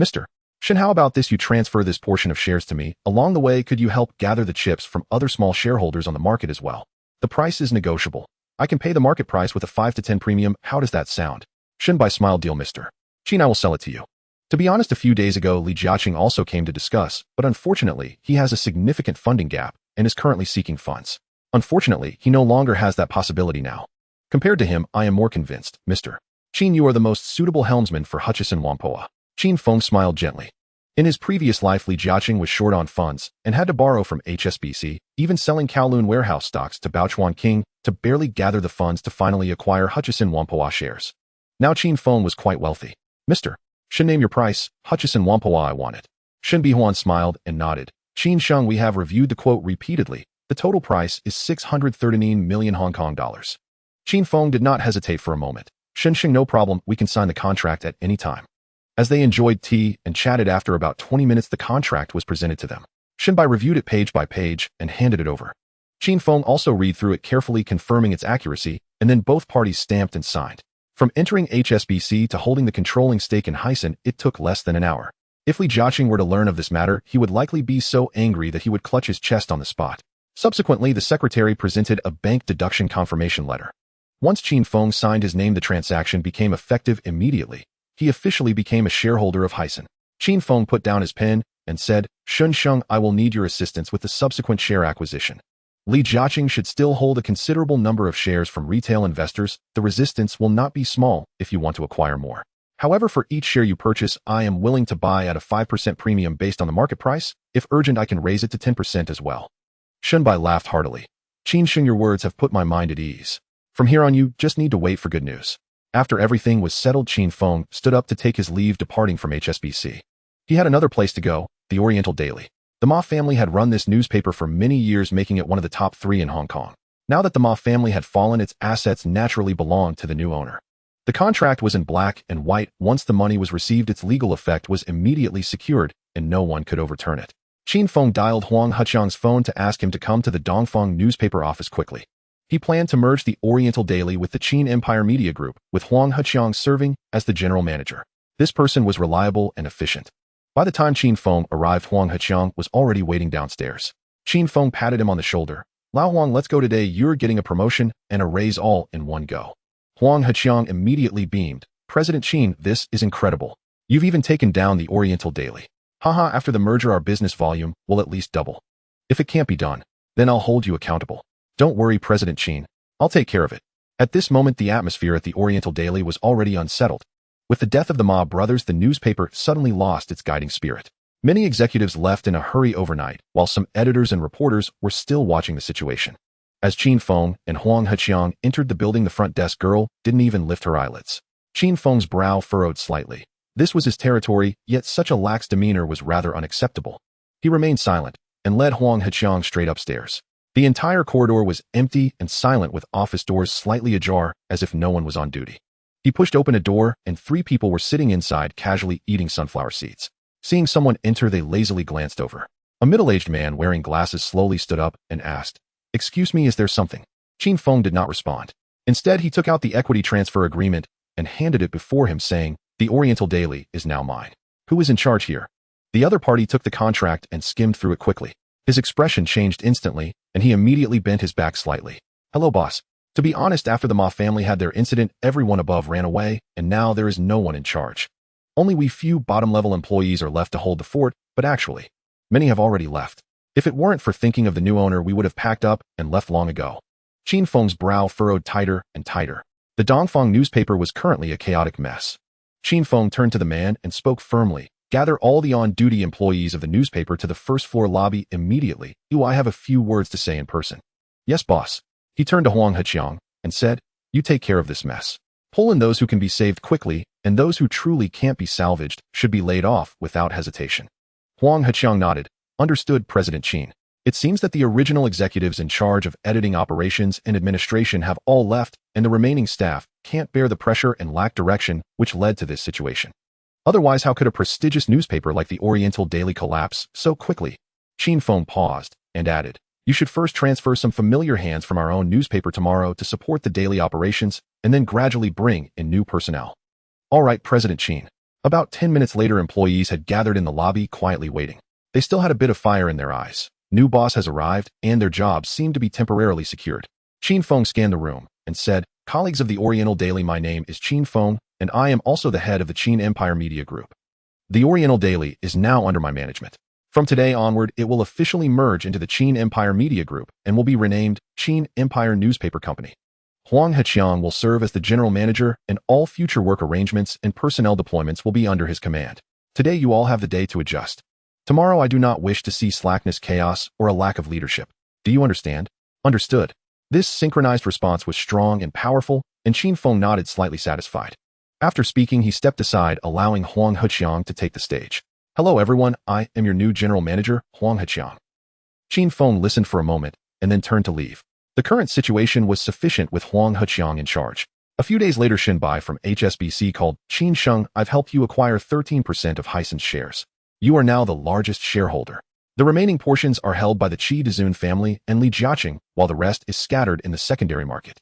Mr. Shin, how about this? You transfer this portion of shares to me. Along the way, could you help gather the chips from other small shareholders on the market as well? The price is negotiable. I can pay the market price with a 5 to 10 premium. How does that sound? Shin Bi smiled. Deal, Mr. Qin. I will sell it to you. To be honest, a few days ago, Li Jiaqing also came to discuss, but unfortunately, he has a significant funding gap and is currently seeking funds. Unfortunately, he no longer has that possibility now. Compared to him, I am more convinced, Mr. Qin. You are the most suitable helmsman for Hutchison Whampoa. Qin Feng smiled gently. In his previous life, Li Jiaqing was short on funds and had to borrow from HSBC, even selling Kowloon warehouse stocks to Baochuan King to barely gather the funds to finally acquire Hutchison Whampoa shares. Now Qin Feng was quite wealthy. Mr. Shin, name your price. Hutchison Whampoa, I want it. Shin Bihuan smiled and nodded. Qin Sheng, we have reviewed the quote repeatedly. The total price is 639 million Hong Kong dollars. Qin Feng did not hesitate for a moment. Shin Sheng, no problem, we can sign the contract at any time. As they enjoyed tea and chatted, after about 20 minutes, the contract was presented to them. Shin Bi reviewed it page by page and handed it over. Qin Feng also read through it carefully, confirming its accuracy, and then both parties stamped and signed. From entering HSBC to holding the controlling stake in Hyson, it took less than an hour. If Li Jiaqing were to learn of this matter, he would likely be so angry that he would clutch his chest on the spot. Subsequently, the secretary presented a bank deduction confirmation letter. Once Qin Feng signed his name, the transaction became effective immediately. He officially became a shareholder of Hyson. Qin Feng put down his pen and said, Shun Sheng, I will need your assistance with the subsequent share acquisition. Li Jiaqing should still hold a considerable number of shares from retail investors. The resistance will not be small if you want to acquire more. However, for each share you purchase, I am willing to buy at a 5% premium based on the market price. If urgent, I can raise it to 10% as well. Shen Bai laughed heartily. Qin Sheng, your words have put my mind at ease. From here on, you just need to wait for good news. After everything was settled, Qin Feng stood up to take his leave, departing from HSBC. He had another place to go, the Oriental Daily. The Ma family had run this newspaper for many years, making it one of the top 3 in Hong Kong. Now that the Ma family had fallen, its assets naturally belonged to the new owner. The contract was in black and white. Once the money was received, its legal effect was immediately secured, and no one could overturn it. Qin Feng dialed Huang Heqiang's phone to ask him to come to the Dongfang newspaper office quickly. He planned to merge the Oriental Daily with the Qin Empire Media Group, with Huang Heqiang serving as the general manager. This person was reliable and efficient. By the time Qin Feng arrived, Huang Heqiang was already waiting downstairs. Qin Feng patted him on the shoulder. "Lao Huang, let's go today. You're getting a promotion and a raise all in one go." Huang Heqiang immediately beamed. "President Qin, this is incredible. You've even taken down the Oriental Daily. Haha, after the merger our business volume will at least double. If it can't be done, then I'll hold you accountable. Don't worry, President Qin. I'll take care of it." At this moment, the atmosphere at the Oriental Daily was already unsettled. With the death of the Ma brothers, the newspaper suddenly lost its guiding spirit. Many executives left in a hurry overnight, while some editors and reporters were still watching the situation. As Qin Feng and Huang Heqiang entered the building, the front desk girl didn't even lift her eyelids. Qin Feng's brow furrowed slightly. This was his territory, yet such a lax demeanor was rather unacceptable. He remained silent and led Huang Heqiang straight upstairs. The entire corridor was empty and silent, with office doors slightly ajar as if no one was on duty. He pushed open a door, and 3 people were sitting inside, casually eating sunflower seeds. Seeing someone enter, they lazily glanced over. A middle-aged man wearing glasses slowly stood up and asked, "Excuse me, is there something?" Qin Feng did not respond. Instead, he took out the equity transfer agreement and handed it before him, saying, "The Oriental Daily is now mine. Who is in charge here?" The other party took the contract and skimmed through it quickly. His expression changed instantly, and he immediately bent his back slightly. "Hello, boss. To be honest, after the Ma family had their incident, everyone above ran away, and now there is no one in charge. Only we few bottom-level employees are left to hold the fort, but actually, many have already left. If it weren't for thinking of the new owner, we would have packed up and left long ago." Qin Feng's brow furrowed tighter and tighter. The Dongfang newspaper was currently a chaotic mess. Qin Feng turned to the man and spoke firmly. "Gather all the on-duty employees of the newspaper to the first-floor lobby immediately. I have a few words to say in person." "Yes, boss." He turned to Huang Heqiang and said, "You take care of this mess. Pull in those who can be saved quickly, and those who truly can't be salvaged should be laid off without hesitation." Huang Heqiang nodded. "Understood, President Qin. It seems that the original executives in charge of editing operations and administration have all left, and the remaining staff can't bear the pressure and lack direction which led to this situation. Otherwise, how could a prestigious newspaper like the Oriental Daily collapse so quickly?" Qin Feng paused and added, "You should first transfer some familiar hands from our own newspaper tomorrow to support the daily operations, and then gradually bring in new personnel." "All right, President Qin." About 10 minutes later, employees had gathered in the lobby, quietly waiting. They still had a bit of fire in their eyes. New boss has arrived, and their jobs seemed to be temporarily secured. Qin Feng scanned the room and said, "Colleagues of the Oriental Daily, my name is Qin Feng, and I am also the head of the Qin Empire Media Group. The Oriental Daily is now under my management. From today onward, it will officially merge into the Qin Empire Media Group and will be renamed Qin Empire Newspaper Company. Huang Heqiang will serve as the general manager, and all future work arrangements and personnel deployments will be under his command. Today you all have the day to adjust. Tomorrow I do not wish to see slackness, chaos, or a lack of leadership. Do you understand?" "Understood." This synchronized response was strong and powerful, and Qin Feng nodded, slightly satisfied. After speaking, he stepped aside, allowing Huang Heqiang to take the stage. "Hello everyone, I am your new general manager, Huang Heqiang." Qin Feng listened for a moment and then turned to leave. The current situation was sufficient with Huang Heqiang in charge. A few days later, Shinbai from HSBC called. "Qin Sheng, I've helped you acquire 13% of Hisen's shares. You are now the largest shareholder. The remaining portions are held by the Qi Dezun family and Li Jiaqing, while the rest is scattered in the secondary market.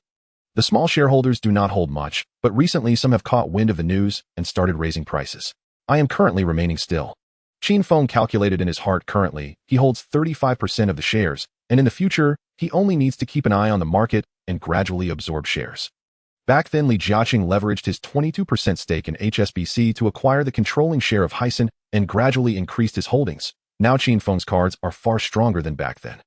The small shareholders do not hold much, but recently some have caught wind of the news and started raising prices. I am currently remaining still." Qin Feng calculated in his heart. Currently, he holds 35% of the shares, and in the future, he only needs to keep an eye on the market and gradually absorb shares. Back then, Li Jiaqing leveraged his 22% stake in HSBC to acquire the controlling share of Hisen and gradually increased his holdings. Now Qin Feng's cards are far stronger than back then.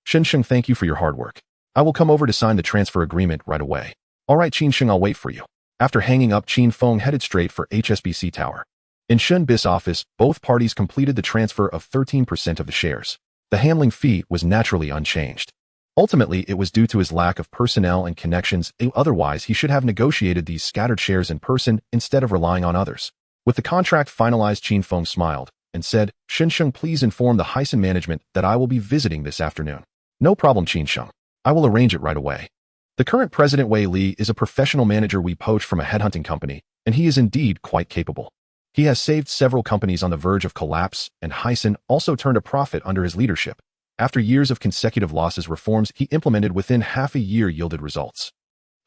"Shensheng, thank you for your hard work. I will come over to sign the transfer agreement right away." "All right, Qin, I'll wait for you." After hanging up, Qin Feng headed straight for HSBC Tower. In Shen Bis' office, both parties completed the transfer of 13% of the shares. The handling fee was naturally unchanged. Ultimately, it was due to his lack of personnel and connections. Otherwise, he should have negotiated these scattered shares in person instead of relying on others. With the contract finalized, Qin Feng smiled and said, "Shensheng, please inform the Hisen management that I will be visiting this afternoon." "No problem, Qin. I will arrange it right away." The current president, Wei Li, is a professional manager we poached from a headhunting company, and he is indeed quite capable. He has saved several companies on the verge of collapse, and Heisen also turned a profit under his leadership. After years of consecutive losses, reforms he implemented within half a year yielded results.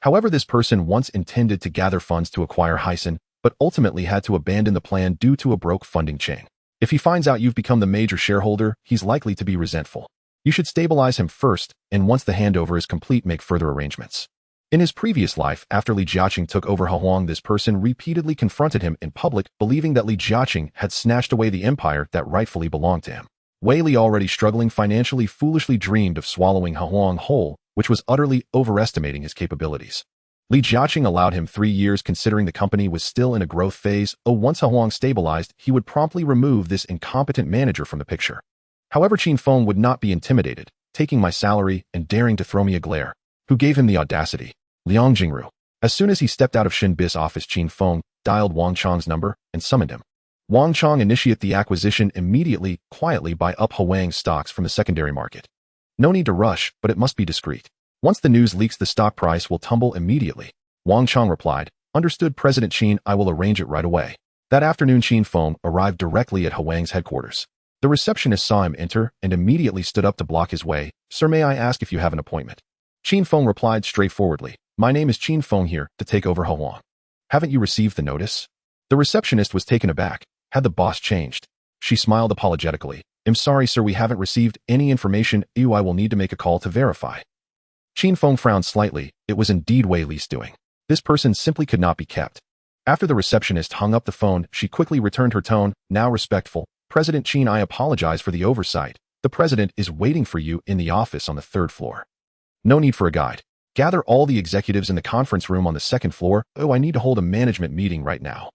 However, this person once intended to gather funds to acquire Heisen, but ultimately had to abandon the plan due to a broke funding chain. If he finds out you've become the major shareholder, he's likely to be resentful. You should stabilize him first, and once the handover is complete, make further arrangements. In his previous life, after Li Jiaqing took over Huang, this person repeatedly confronted him in public, believing that Li Jiaqing had snatched away the empire that rightfully belonged to him. Wei Li, already struggling financially, foolishly dreamed of swallowing Huang whole, which was utterly overestimating his capabilities. Li Jiaqing allowed him 3 years, considering the company was still in a growth phase. Once Huang stabilized, he would promptly remove this incompetent manager from the picture. However, Qin Feng would not be intimidated, taking my salary and daring to throw me a glare. Who gave him the audacity? Liang Jingru. As soon as he stepped out of Shin Bis' office, Qin Feng dialed Wang Chang's number and summoned him. Wang Chang initiated the acquisition immediately, quietly buy up Huang's stocks from the secondary market. No need to rush, but it must be discreet. Once the news leaks, the stock price will tumble immediately. Wang Chang replied, "Understood, President Qin, I will arrange it right away." That afternoon, Qin Feng arrived directly at Huang's headquarters. The receptionist saw him enter and immediately stood up to block his way. "Sir, may I ask if you have an appointment?" Qin Feng replied straightforwardly, "My name is Qin Feng, here to take over Huang." "Haven't you received the notice?" The receptionist was taken aback. Had the boss changed? She smiled apologetically. "I'm sorry, sir, we haven't received any information. I will need to make a call to verify." Qin Feng frowned slightly. It was indeed Wei Li's doing. This person simply could not be kept. After the receptionist hung up the phone, she quickly returned her tone, now respectful. "President Qin, I apologize for the oversight. The president is waiting for you in the office on the 3rd floor. No need for a guide. Gather all the executives in the conference room on the 2nd floor. I need to hold a management meeting right now."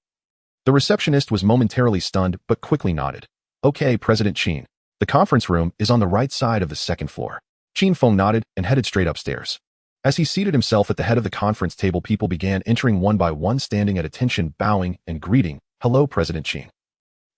The receptionist was momentarily stunned, but quickly nodded. "Okay, President Qin. The conference room is on the right side of the 2nd floor." Qin Feng nodded and headed straight upstairs. As he seated himself at the head of the conference table, people began entering one by one, standing at attention, bowing and greeting. "Hello, President Qin."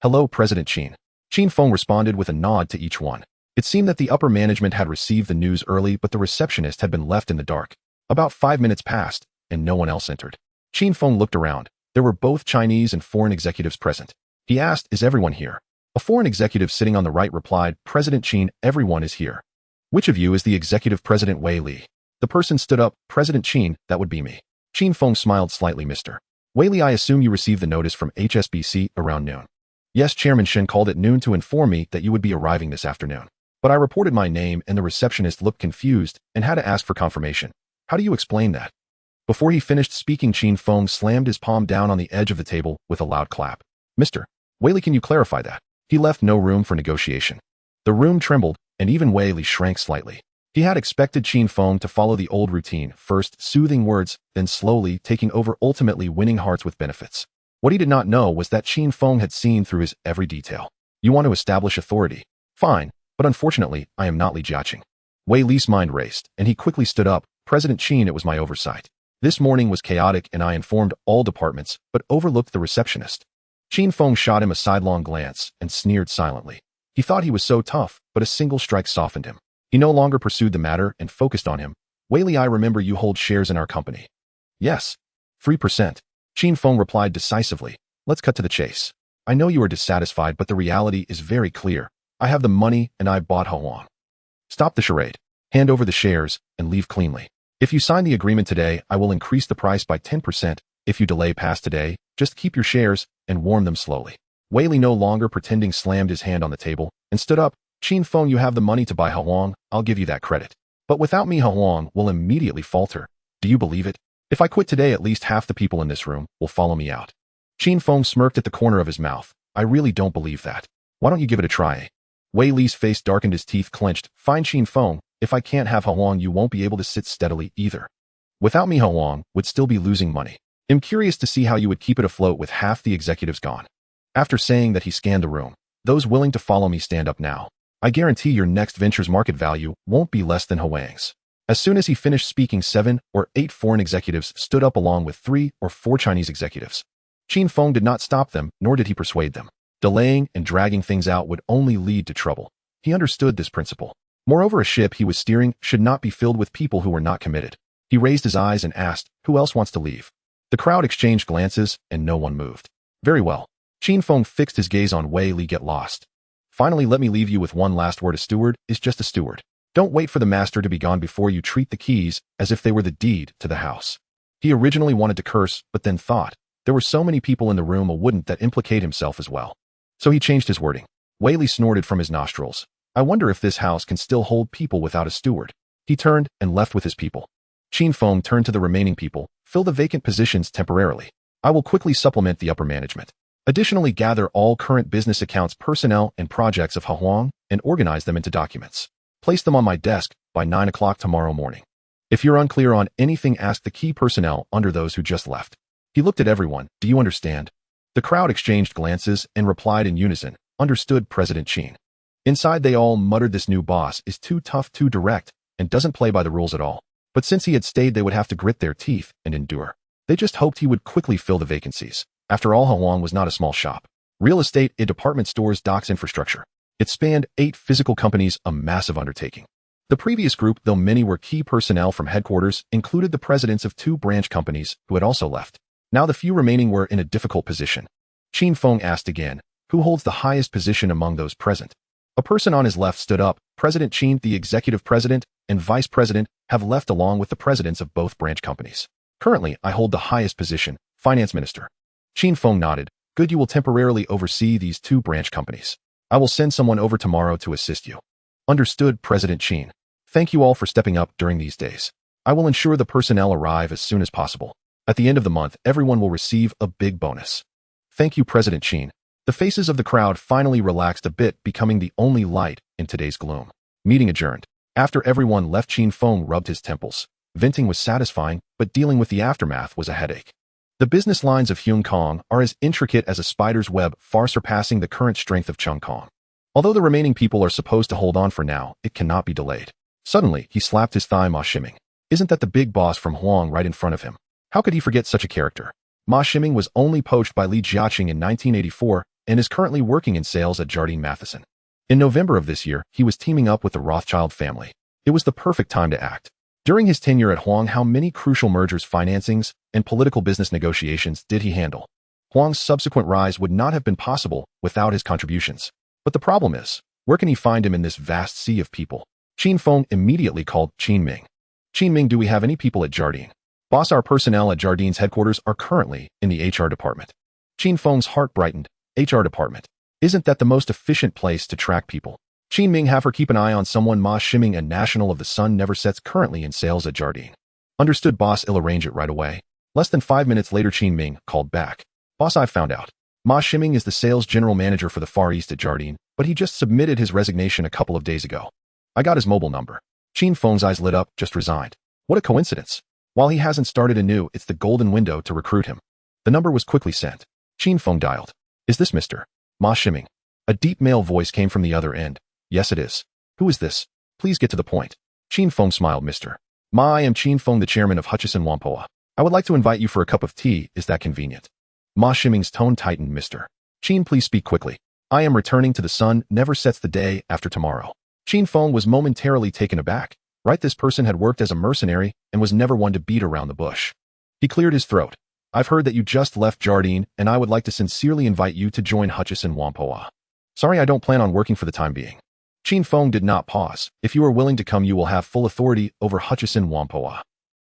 "Hello, President Qin." Qin Feng responded with a nod to each one. It seemed that the upper management had received the news early, but the receptionist had been left in the dark. About 5 minutes passed, and no one else entered. Qin Feng looked around. There were both Chinese and foreign executives present. He asked, "Is everyone here?" A foreign executive sitting on the right replied, "President Qin, everyone is here." "Which of you is the executive president?" Wei Li. The person stood up. "President Qin, that would be me." Qin Feng smiled slightly. "Mr. Wei Li, I assume you received the notice from HSBC around noon." "Yes, Chairman Shen called at noon to inform me that you would be arriving this afternoon. But I reported my name and the receptionist looked confused and had to ask for confirmation. How do you explain that?" Before he finished speaking, Qin Feng slammed his palm down on the edge of the table with a loud clap. "Mr. Wei Li, can you clarify that?" He left no room for negotiation. The room trembled, and even Wei Li shrank slightly. He had expected Qin Feng to follow the old routine, first soothing words, then slowly taking over, ultimately winning hearts with benefits. What he did not know was that Qin Feng had seen through his every detail. "You want to establish authority? Fine, but unfortunately, I am not Li Jiaqing." Wei Li's mind raced, and he quickly stood up. "President Qin, it was my oversight. This morning was chaotic, and I informed all departments, but overlooked the receptionist." Qin Feng shot him a sidelong glance and sneered silently. He thought he was so tough, but a single strike softened him. He no longer pursued the matter and focused on him. "Wei Li, I remember you hold shares in our company." "Yes. 3%. Qin Feng replied decisively. "Let's cut to the chase. I know you are dissatisfied, but the reality is very clear. I have the money, and I bought Huang. Stop the charade. Hand over the shares, and leave cleanly. If you sign the agreement today, I will increase the price by 10%. If you delay past today, just keep your shares and warm them slowly." Wei Li, no longer pretending, slammed his hand on the table and stood up. "Qin Feng, you have the money to buy Huang. I'll give you that credit. But without me, Huang will immediately falter. Do you believe it? If I quit today, at least half the people in this room will follow me out." Qin Feng smirked at the corner of his mouth. "I really don't believe that. Why don't you give it a try?" Wei Li's face darkened, his teeth clenched. "Fine, Qin Feng. If I can't have Huang, you won't be able to sit steadily either. Without me, Huang would still be losing money. I'm curious to see how you would keep it afloat with half the executives gone." After saying that, he scanned the room. "Those willing to follow me, stand up now. I guarantee your next venture's market value won't be less than Huang's." As soon as he finished speaking, 7 or 8 foreign executives stood up along with 3 or 4 Chinese executives. Qin Feng did not stop them, nor did he persuade them. Delaying and dragging things out would only lead to trouble. He understood this principle. Moreover, a ship he was steering should not be filled with people who were not committed. He raised his eyes and asked, "Who else wants to leave?" The crowd exchanged glances, and no one moved. "Very well. Qin Feng fixed his gaze on Wei Li. Get lost. Finally, let me leave you with one last word. A steward is just a steward. Don't wait for the master to be gone before you treat the keys as if they were the deed to the house. He originally wanted to curse, but then thought, there were so many people in the room, wouldn't that implicate himself as well? So he changed his wording. Wei Li snorted from his nostrils. I wonder if this house can still hold people without a steward. He turned and left with his people. Qin Feng turned to the remaining people. Fill the vacant positions temporarily. I will quickly supplement the upper management. Additionally, gather all current business accounts, personnel, and projects of Huang and organize them into documents. Place them on my desk by 9 o'clock tomorrow morning. If you're unclear on anything, ask the key personnel under those who just left. He looked at everyone. Do you understand? The crowd exchanged glances and replied in unison. Understood, President Qin. Inside they all muttered, this new boss is too tough, too direct, and doesn't play by the rules at all. But since he had stayed, they would have to grit their teeth and endure. They just hoped he would quickly fill the vacancies. After all, Huang was not a small shop. Real estate, a department stores, docks, infrastructure. It spanned 8 physical companies, a massive undertaking. The previous group, though many were key personnel from headquarters, included the presidents of 2 branch companies who had also left. Now the few remaining were in a difficult position. Qin Feng asked again, who holds the highest position among those present? A person on his left stood up. President Qin, the executive president, and vice president have left along with the presidents of both branch companies. Currently, I hold the highest position, finance minister. Qin Feng nodded. Good, you will temporarily oversee these 2 branch companies. I will send someone over tomorrow to assist you. Understood, President Qin. Thank you all for stepping up during these days. I will ensure the personnel arrive as soon as possible. At the end of the month, everyone will receive a big bonus. Thank you, President Qin. The faces of the crowd finally relaxed a bit, becoming the only light in today's gloom. Meeting adjourned. After everyone left, Qin Feng rubbed his temples. Venting was satisfying, but dealing with the aftermath was a headache. The business lines of Hong Kong are as intricate as a spider's web, far surpassing the current strength of Cheung Kong. Although the remaining people are supposed to hold on for now, it cannot be delayed. Suddenly, he slapped his thigh. Ma Shiming. Isn't that the big boss from Huang right in front of him? How could he forget such a character? Ma Shiming was only poached by Li Jiaqing in 1984 and is currently working in sales at Jardine Matheson. In November of this year, he was teaming up with the Rothschild family. It was the perfect time to act. During his tenure at Huang, how many crucial mergers, financings, and political business negotiations did he handle? Huang's subsequent rise would not have been possible without his contributions. But the problem is, where can he find him in this vast sea of people? Qin Feng immediately called Qin Ming. Qin Ming, do we have any people at Jardine? Boss, our personnel at Jardine's headquarters are currently in the HR department. Qin Feng's heart brightened. HR department. Isn't that the most efficient place to track people? Qin Ming, have her keep an eye on someone. Ma Shiming, a national of the sun never sets, currently in sales at Jardine. Understood, boss. I'll arrange it right away. Less than 5 minutes later, Qin Ming called back. Boss, I found out. Ma Shiming is the sales general manager for the Far East at Jardine, but he just submitted his resignation a couple of days ago. I got his mobile number. Qin Feng's eyes lit up. Just resigned. What a coincidence. While he hasn't started anew, it's the golden window to recruit him. The number was quickly sent. Qin Feng dialed. Is this Mr. Ma Shiming? A deep male voice came from the other end. Yes, it is. Who is this? Please get to the point. Qin Feng smiled. Mr. Ma, I am Qin Feng, the chairman of Hutchison Whampoa. I would like to invite you for a cup of tea. Is that convenient? Ma Shiming's tone tightened. Mr. Qin, please speak quickly. I am returning to the sun never sets the day after tomorrow. Qin Feng was momentarily taken aback. Right, this person had worked as a mercenary and was never one to beat around the bush. He cleared his throat. I've heard that you just left Jardine, and I would like to sincerely invite you to join Hutchison Whampoa. Sorry, I don't plan on working for the time being. Qin Feng did not pause. If you are willing to come, you will have full authority over Hutchison Whampoa.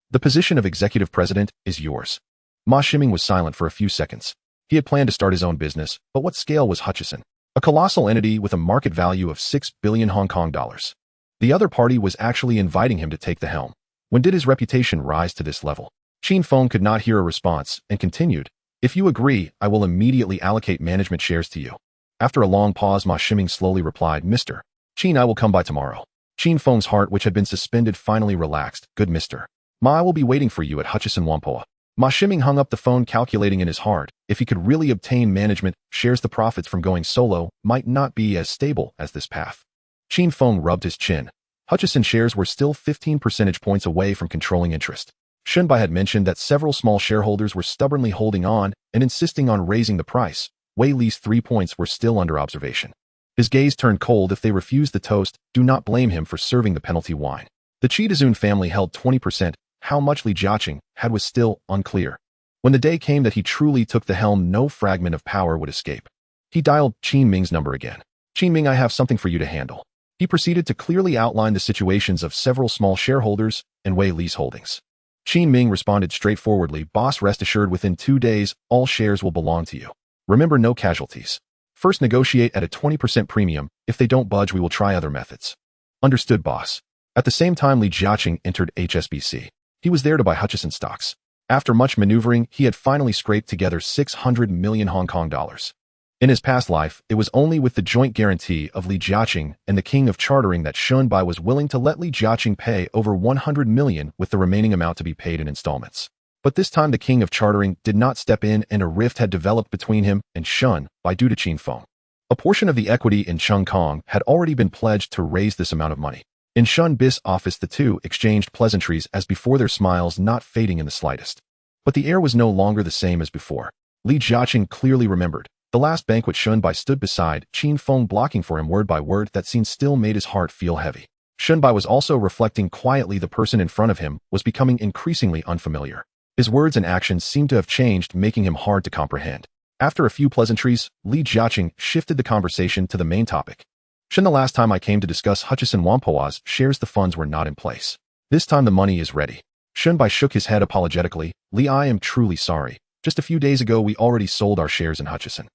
The position of executive president is yours. Ma Shiming was silent for a few seconds. He had planned to start his own business, but what scale was Hutchison? A colossal entity with a market value of 6 billion Hong Kong dollars. The other party was actually inviting him to take the helm. When did his reputation rise to this level? Qin Feng could not hear a response and continued, if you agree, I will immediately allocate management shares to you. After a long pause, Ma Shiming slowly replied, Mr. Qin, I will come by tomorrow. Qin Feng's heart, which had been suspended, finally relaxed. Good, Mr. Ma, I will be waiting for you at Hutchison Whampoa. Ma Shiming hung up the phone, calculating in his heart, if he could really obtain management shares, the profits from going solo might not be as stable as this path. Qin Feng rubbed his chin. Hutchison shares were still 15 percentage points away from controlling interest. Shunbai had mentioned that several small shareholders were stubbornly holding on and insisting on raising the price. Wei Li's 3 points were still under observation. His gaze turned cold. If they refused the toast, do not blame him for serving the penalty wine. The Chidazun family held 20%. How much Li Jiaqing had was still unclear. When the day came that he truly took the helm, no fragment of power would escape. He dialed Qin Ming's number again. "Qin Ming, I have something for you to handle." He proceeded to clearly outline the situations of several small shareholders and Wei Li's holdings. Qin Ming responded straightforwardly, "Boss, rest assured, within 2 days, all shares will belong to you. Remember, no casualties. First, negotiate at a 20% premium. If they don't budge, we will try other methods." "Understood, boss." At the same time, Li Jiaqing entered HSBC. He was there to buy Hutchison stocks. After much maneuvering, he had finally scraped together 600 million Hong Kong dollars. In his past life, it was only with the joint guarantee of Li Jiaqing and the King of Chartering that Shunbai was willing to let Li Jiaqing pay over 100 million, with the remaining amount to be paid in installments. But this time the King of Chartering did not step in, and a rift had developed between him and Shunbai due to Qin Feng. A portion of the equity in Chung Kong had already been pledged to raise this amount of money. In Shunbai's office, the two exchanged pleasantries as before, their smiles not fading in the slightest. But the air was no longer the same as before. Li Jiaqing clearly remembered the last banquet. Shunbai stood beside Qin Feng, blocking for him word by word. That scene still made his heart feel heavy. Shunbai was also reflecting quietly. The person in front of him was becoming increasingly unfamiliar. His words and actions seemed to have changed, making him hard to comprehend. After a few pleasantries, Li Jiaqing shifted the conversation to the main topic. "Shun, the last time I came to discuss Hutchison Whampoa's shares, the funds were not in place. This time the money is ready." Shunbai shook his head apologetically. "Li, I am truly sorry. Just a few days ago we already sold our shares in Hutchison."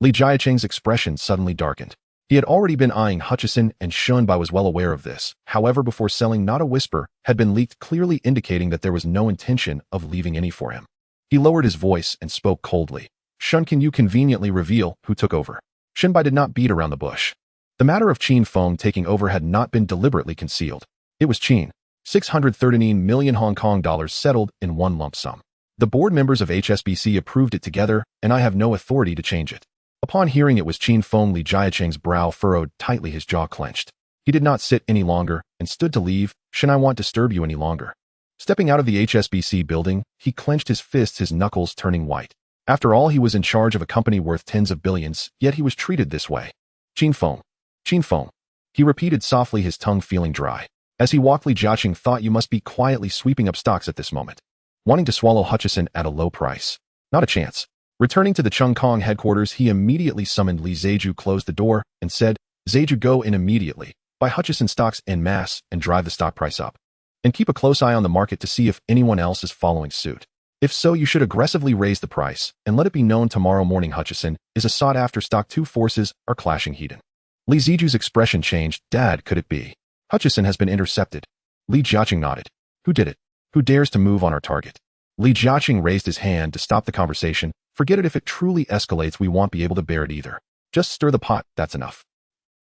Li Jiaqing's expression suddenly darkened. He had already been eyeing Hutchison, and Shunbai was well aware of this. However, before selling, not a whisper had been leaked, clearly indicating that there was no intention of leaving any for him. He lowered his voice and spoke coldly. "Shun, can you conveniently reveal who took over?" Shunbai did not beat around the bush. The matter of Qin Feng taking over had not been deliberately concealed. It was Qin. 639 million Hong Kong dollars settled in one lump sum. The board members of HSBC approved it together, and I have no authority to change it. Upon hearing it was Qin Feng, Li Jiaqing's brow furrowed tightly, his jaw clenched. He did not sit any longer and stood to leave. "Shouldn't I want to disturb you any longer?" Stepping out of the HSBC building, he clenched his fists, his knuckles turning white. After all, he was in charge of a company worth tens of billions, yet he was treated this way. "Qin Feng. Qin Feng," he repeated softly, his tongue feeling dry. As he walked, Li Jiaqing thought, "You must be quietly sweeping up stocks at this moment. Wanting to swallow Hutchison at a low price. Not a chance." Returning to the Chung Kong headquarters, he immediately summoned Li Zheju, closed the door, and said, "Zheju, go in immediately, buy Hutchison stocks en masse, and drive the stock price up. And keep a close eye on the market to see if anyone else is following suit. If so, you should aggressively raise the price, and let it be known tomorrow morning Hutchison is a sought-after stock. Two forces are clashing heated." Li Zheju's expression changed. "Dad, could it be? Hutchison has been intercepted." Li Jiaqing nodded. "Who did it? Who dares to move on our target?" Li Jiaqing raised his hand to stop the conversation. "Forget it. If it truly escalates, we won't be able to bear it either. Just stir the pot, that's enough."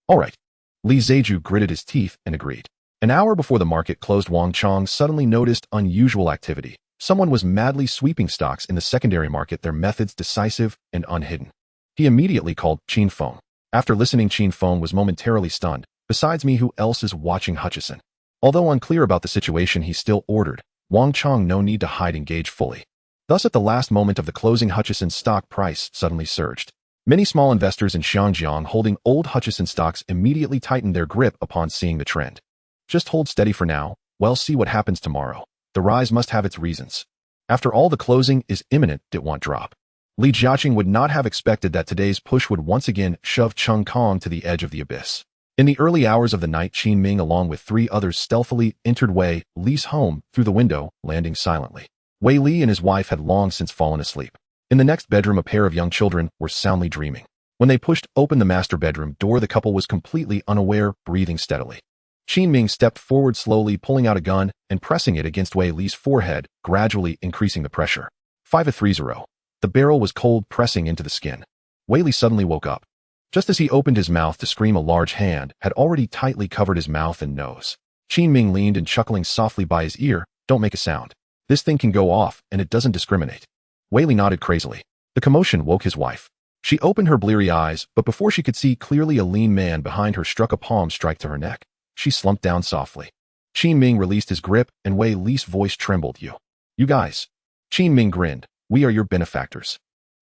"All right." Li Zheju gritted his teeth and agreed. An hour before the market closed, Wang Chong suddenly noticed unusual activity. Someone was madly sweeping stocks in the secondary market, their methods decisive and unhidden. He immediately called Qin Feng. After listening, Qin Feng was momentarily stunned. "Besides me, who else is watching Hutchison?" Although unclear about the situation, he still ordered Wang Chong no need to hide, engage fully. Thus, at the last moment of the closing, Hutchison's stock price suddenly surged. Many small investors in Xiangjiang holding old Hutchison stocks immediately tightened their grip upon seeing the trend. "Just hold steady for now. We'll see what happens tomorrow. The rise must have its reasons. After all, the closing is imminent. It won't drop." Li Jiaqing would not have expected that today's push would once again shove Chung Kong to the edge of the abyss. In the early hours of the night, Qin Ming along with 3 others stealthily entered Wei Li's home through the window, landing silently. Wei Li and his wife had long since fallen asleep. In the next bedroom, a pair of young children were soundly dreaming. When they pushed open the master bedroom door, the couple was completely unaware, breathing steadily. Qin Ming stepped forward slowly, pulling out a gun and pressing it against Wei Li's forehead, gradually increasing the pressure. 5-30. The barrel was cold, pressing into the skin. Wei Li suddenly woke up. Just as he opened his mouth to scream, a large hand had already tightly covered his mouth and nose. Qin Ming leaned and chuckling softly by his ear, "Don't make a sound. This thing can go off, and it doesn't discriminate." Wei Li nodded crazily. The commotion woke his wife. She opened her bleary eyes, but before she could see clearly, a lean man behind her struck a palm strike to her neck. She slumped down softly. Qin Ming released his grip, and Wei Li's voice trembled. You guys." Qin Ming grinned. "We are your benefactors."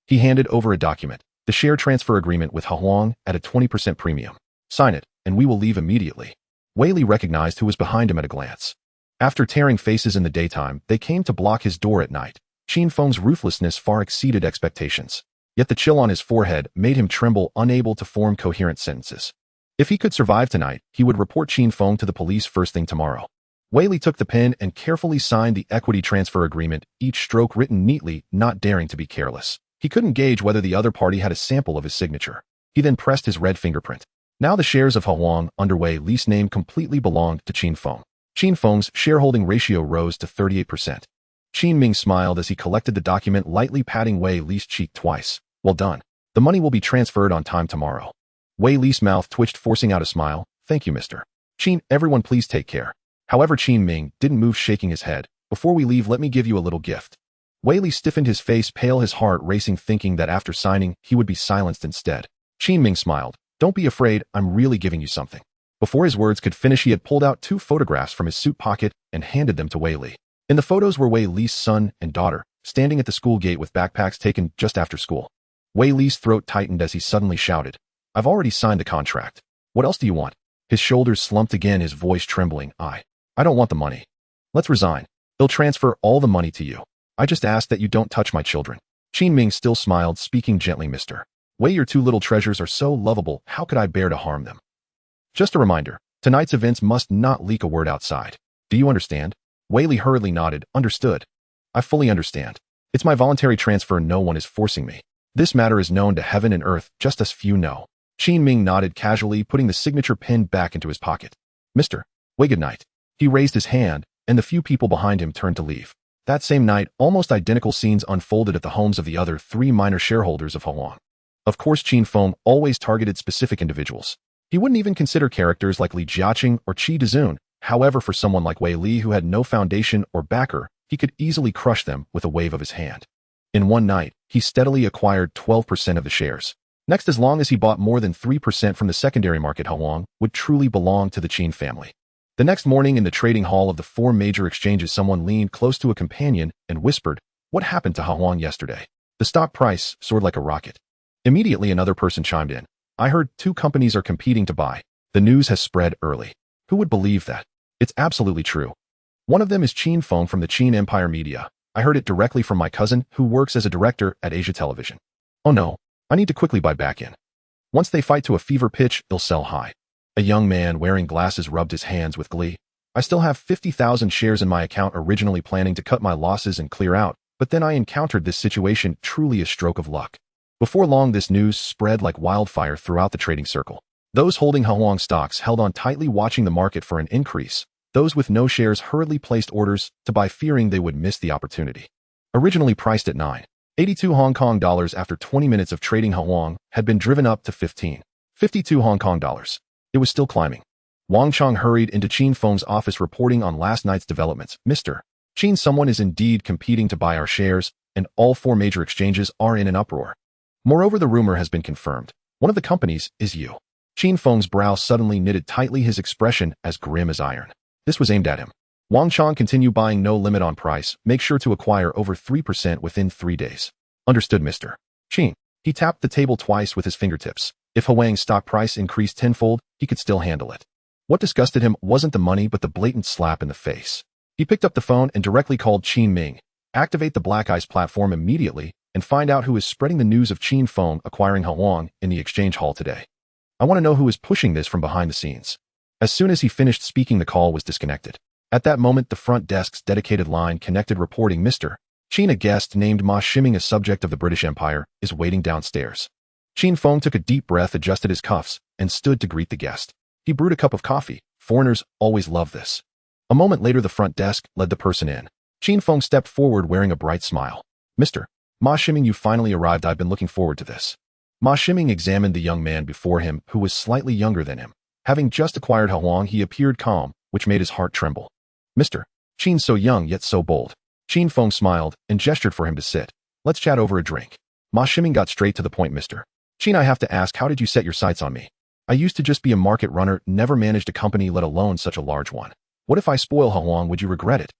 He handed over a document. "The share transfer agreement with Huang at a 20% premium. Sign it, and we will leave immediately." Wei Li recognized who was behind him at a glance. After tearing faces in the daytime, they came to block his door at night. Qin Feng's ruthlessness far exceeded expectations. Yet the chill on his forehead made him tremble, unable to form coherent sentences. If he could survive tonight, he would report Qin Feng to the police first thing tomorrow. Wei Li took the pen and carefully signed the equity transfer agreement, each stroke written neatly, not daring to be careless. He couldn't gauge whether the other party had a sample of his signature. He then pressed his red fingerprint. Now the shares of Huang, under Wei Li's name, completely belonged to Qin Feng. Qin Feng's shareholding ratio rose to 38%. Qin Ming smiled as he collected the document, lightly patting Wei Li's cheek twice. Well done. The money will be transferred on time tomorrow. Wei Li's mouth twitched, forcing out a smile. Thank you, Mr. Qin. Everyone please take care. However, Qin Ming didn't move, shaking his head. Before we leave, let me give you a little gift. Wei Li stiffened, his face pale, his heart racing, thinking that after signing, he would be silenced instead. Qin Ming smiled. Don't be afraid, I'm really giving you something. Before his words could finish, he had pulled out 2 photographs from his suit pocket and handed them to Wei Li. In the photos were Wei Li's son and daughter, standing at the school gate with backpacks taken just after school. Wei Li's throat tightened as he suddenly shouted, I've already signed the contract. What else do you want? His shoulders slumped again, his voice trembling. I don't want the money. Let's resign. They'll transfer all the money to you. I just ask that you don't touch my children. Qin Ming still smiled, speaking gently. Mr. Wei, your 2 little treasures are so lovable, how could I bear to harm them? Just a reminder, tonight's events must not leak a word outside. Do you understand? Wei Li hurriedly nodded. Understood. I fully understand. It's my voluntary transfer, no one is forcing me. This matter is known to heaven and earth, just as few know. Qin Ming nodded casually, putting the signature pen back into his pocket. Mr. Wei, good night. He raised his hand, and the few people behind him turned to leave. That same night, almost identical scenes unfolded at the homes of the other 3 minor shareholders of Huang. Of course, Qin Feng always targeted specific individuals. He wouldn't even consider characters like Li Jiaqing or Qi Dezun. However, for someone like Wei Li who had no foundation or backer, he could easily crush them with a wave of his hand. In one night, he steadily acquired 12% of the shares. Next, as long as he bought more than 3% from the secondary market, Huang would truly belong to the Qin family. The next morning, in the trading hall of the 4 major exchanges, someone leaned close to a companion and whispered, What happened to Huang yesterday? The stock price soared like a rocket. Immediately, another person chimed in. I heard 2 companies are competing to buy. The news has spread early. Who would believe that? It's absolutely true. One of them is Qin Feng from the Qin Empire Media. I heard it directly from my cousin, who works as a director at Asia Television. Oh no, I need to quickly buy back in. Once they fight to a fever pitch, they'll sell high. A young man wearing glasses rubbed his hands with glee. I still have 50,000 shares in my account, originally planning to cut my losses and clear out, but then I encountered this situation, truly a stroke of luck. Before long, this news spread like wildfire throughout the trading circle. Those holding Huang stocks held on tightly, watching the market for an increase. Those with no shares hurriedly placed orders to buy, fearing they would miss the opportunity. Originally priced at 9.82 Hong Kong dollars, after 20 minutes of trading, Huang had been driven up to 15.52 Hong Kong dollars. It was still climbing. Wang Chong hurried into Qin Feng's office, reporting on last night's developments. Mr. Qin, someone is indeed competing to buy our shares, and all 4 major exchanges are in an uproar. Moreover, the rumor has been confirmed. One of the companies is you. Qin Feng's brow suddenly knitted tightly, his expression as grim as iron. This was aimed at him. Wang Chong, continue buying, no limit on price. Make sure to acquire over 3% within 3 days. Understood, Mr. Qin. He tapped the table twice with his fingertips. If Huang's stock price increased tenfold, he could still handle it. What disgusted him wasn't the money, but the blatant slap in the face. He picked up the phone and directly called Qin Ming. Activate the Black Eyes platform immediately and find out who is spreading the news of Qin Feng acquiring Huang in the exchange hall today. I want to know who is pushing this from behind the scenes. As soon as he finished speaking, the call was disconnected. At that moment, the front desk's dedicated line connected, reporting, Mr. Qin, a guest named Ma Shiming, a subject of the British Empire, is waiting downstairs. Qin Feng took a deep breath, adjusted his cuffs, and stood to greet the guest. He brewed a cup of coffee. Foreigners always love this. A moment later, the front desk led the person in. Qin Feng stepped forward, wearing a bright smile. Mr. Ma Shiming, you finally arrived. I've been looking forward to this. Ma Shiming examined the young man before him, who was slightly younger than him. Having just acquired Huang, he appeared calm, which made his heart tremble. Mr. Qin, so young yet so bold. Qin Feng smiled and gestured for him to sit. Let's chat over a drink. Ma Shiming got straight to the point. Mr. Qin, I have to ask, how did you set your sights on me? I used to just be a market runner, never managed a company, let alone such a large one. What if I spoil Huang? Would you regret it?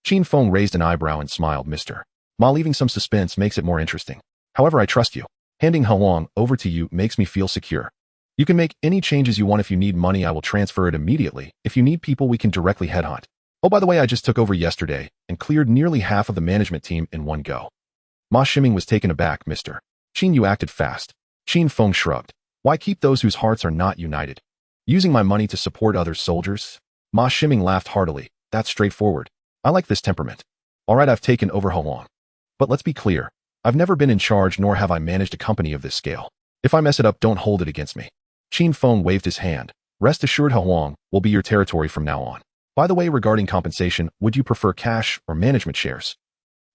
Qin Feng raised an eyebrow and smiled. Mr. Ma, leaving some suspense makes it more interesting. However, I trust you. Handing Huang over to you makes me feel secure. You can make any changes you want. If you need money, I will transfer it immediately. If you need people, we can directly headhunt. Oh, by the way, I just took over yesterday and cleared nearly half of the management team in one go. Ma Shiming was taken aback, Mr. Qin, you acted fast. Qin Feng shrugged. Why keep those whose hearts are not united? Using my money to support other soldiers? Ma Shiming laughed heartily. That's straightforward. I like this temperament. All right, I've taken over Kowloon. But let's be clear. I've never been in charge nor have I managed a company of this scale. If I mess it up, don't hold it against me. Qin Feng waved his hand. Rest assured, Kowloon will be your territory from now on. By the way, regarding compensation, would you prefer cash or management shares?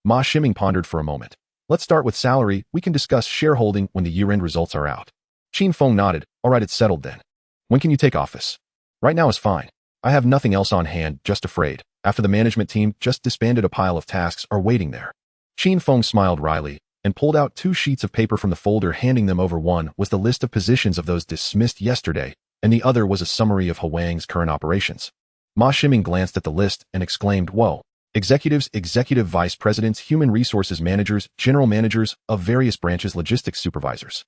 Ma Shiming pondered for a moment. Let's start with salary. We can discuss shareholding when the year-end results are out. Qin Feng nodded. All right, it's settled then. When can you take office? Right now is fine. I have nothing else on hand, just afraid. After the management team just disbanded, a pile of tasks are waiting there. Qin Feng smiled wryly and pulled out 2 sheets of paper from the folder, handing them over. One was the list of positions of those dismissed yesterday, and the other was a summary of Huang's current operations. Ma Shiming glanced at the list and exclaimed, whoa. Executives, executive vice presidents, human resources managers, general managers of various branches, logistics supervisors.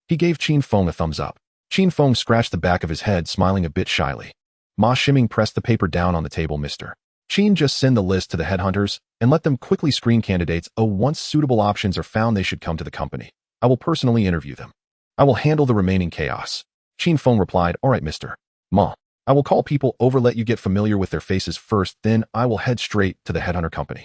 He gave Qin Feng a thumbs up. Qin Feng scratched the back of his head, smiling a bit shyly. Ma Shiming pressed the paper down on the table. Mr. Qin, just send the list to the headhunters and let them quickly screen candidates. Once suitable options are found, they should come to the company. I will personally interview them. I will handle the remaining chaos. Qin Feng replied, all right, Mr. Ma. I will call people over, let you get familiar with their faces first, then I will head straight to the headhunter company.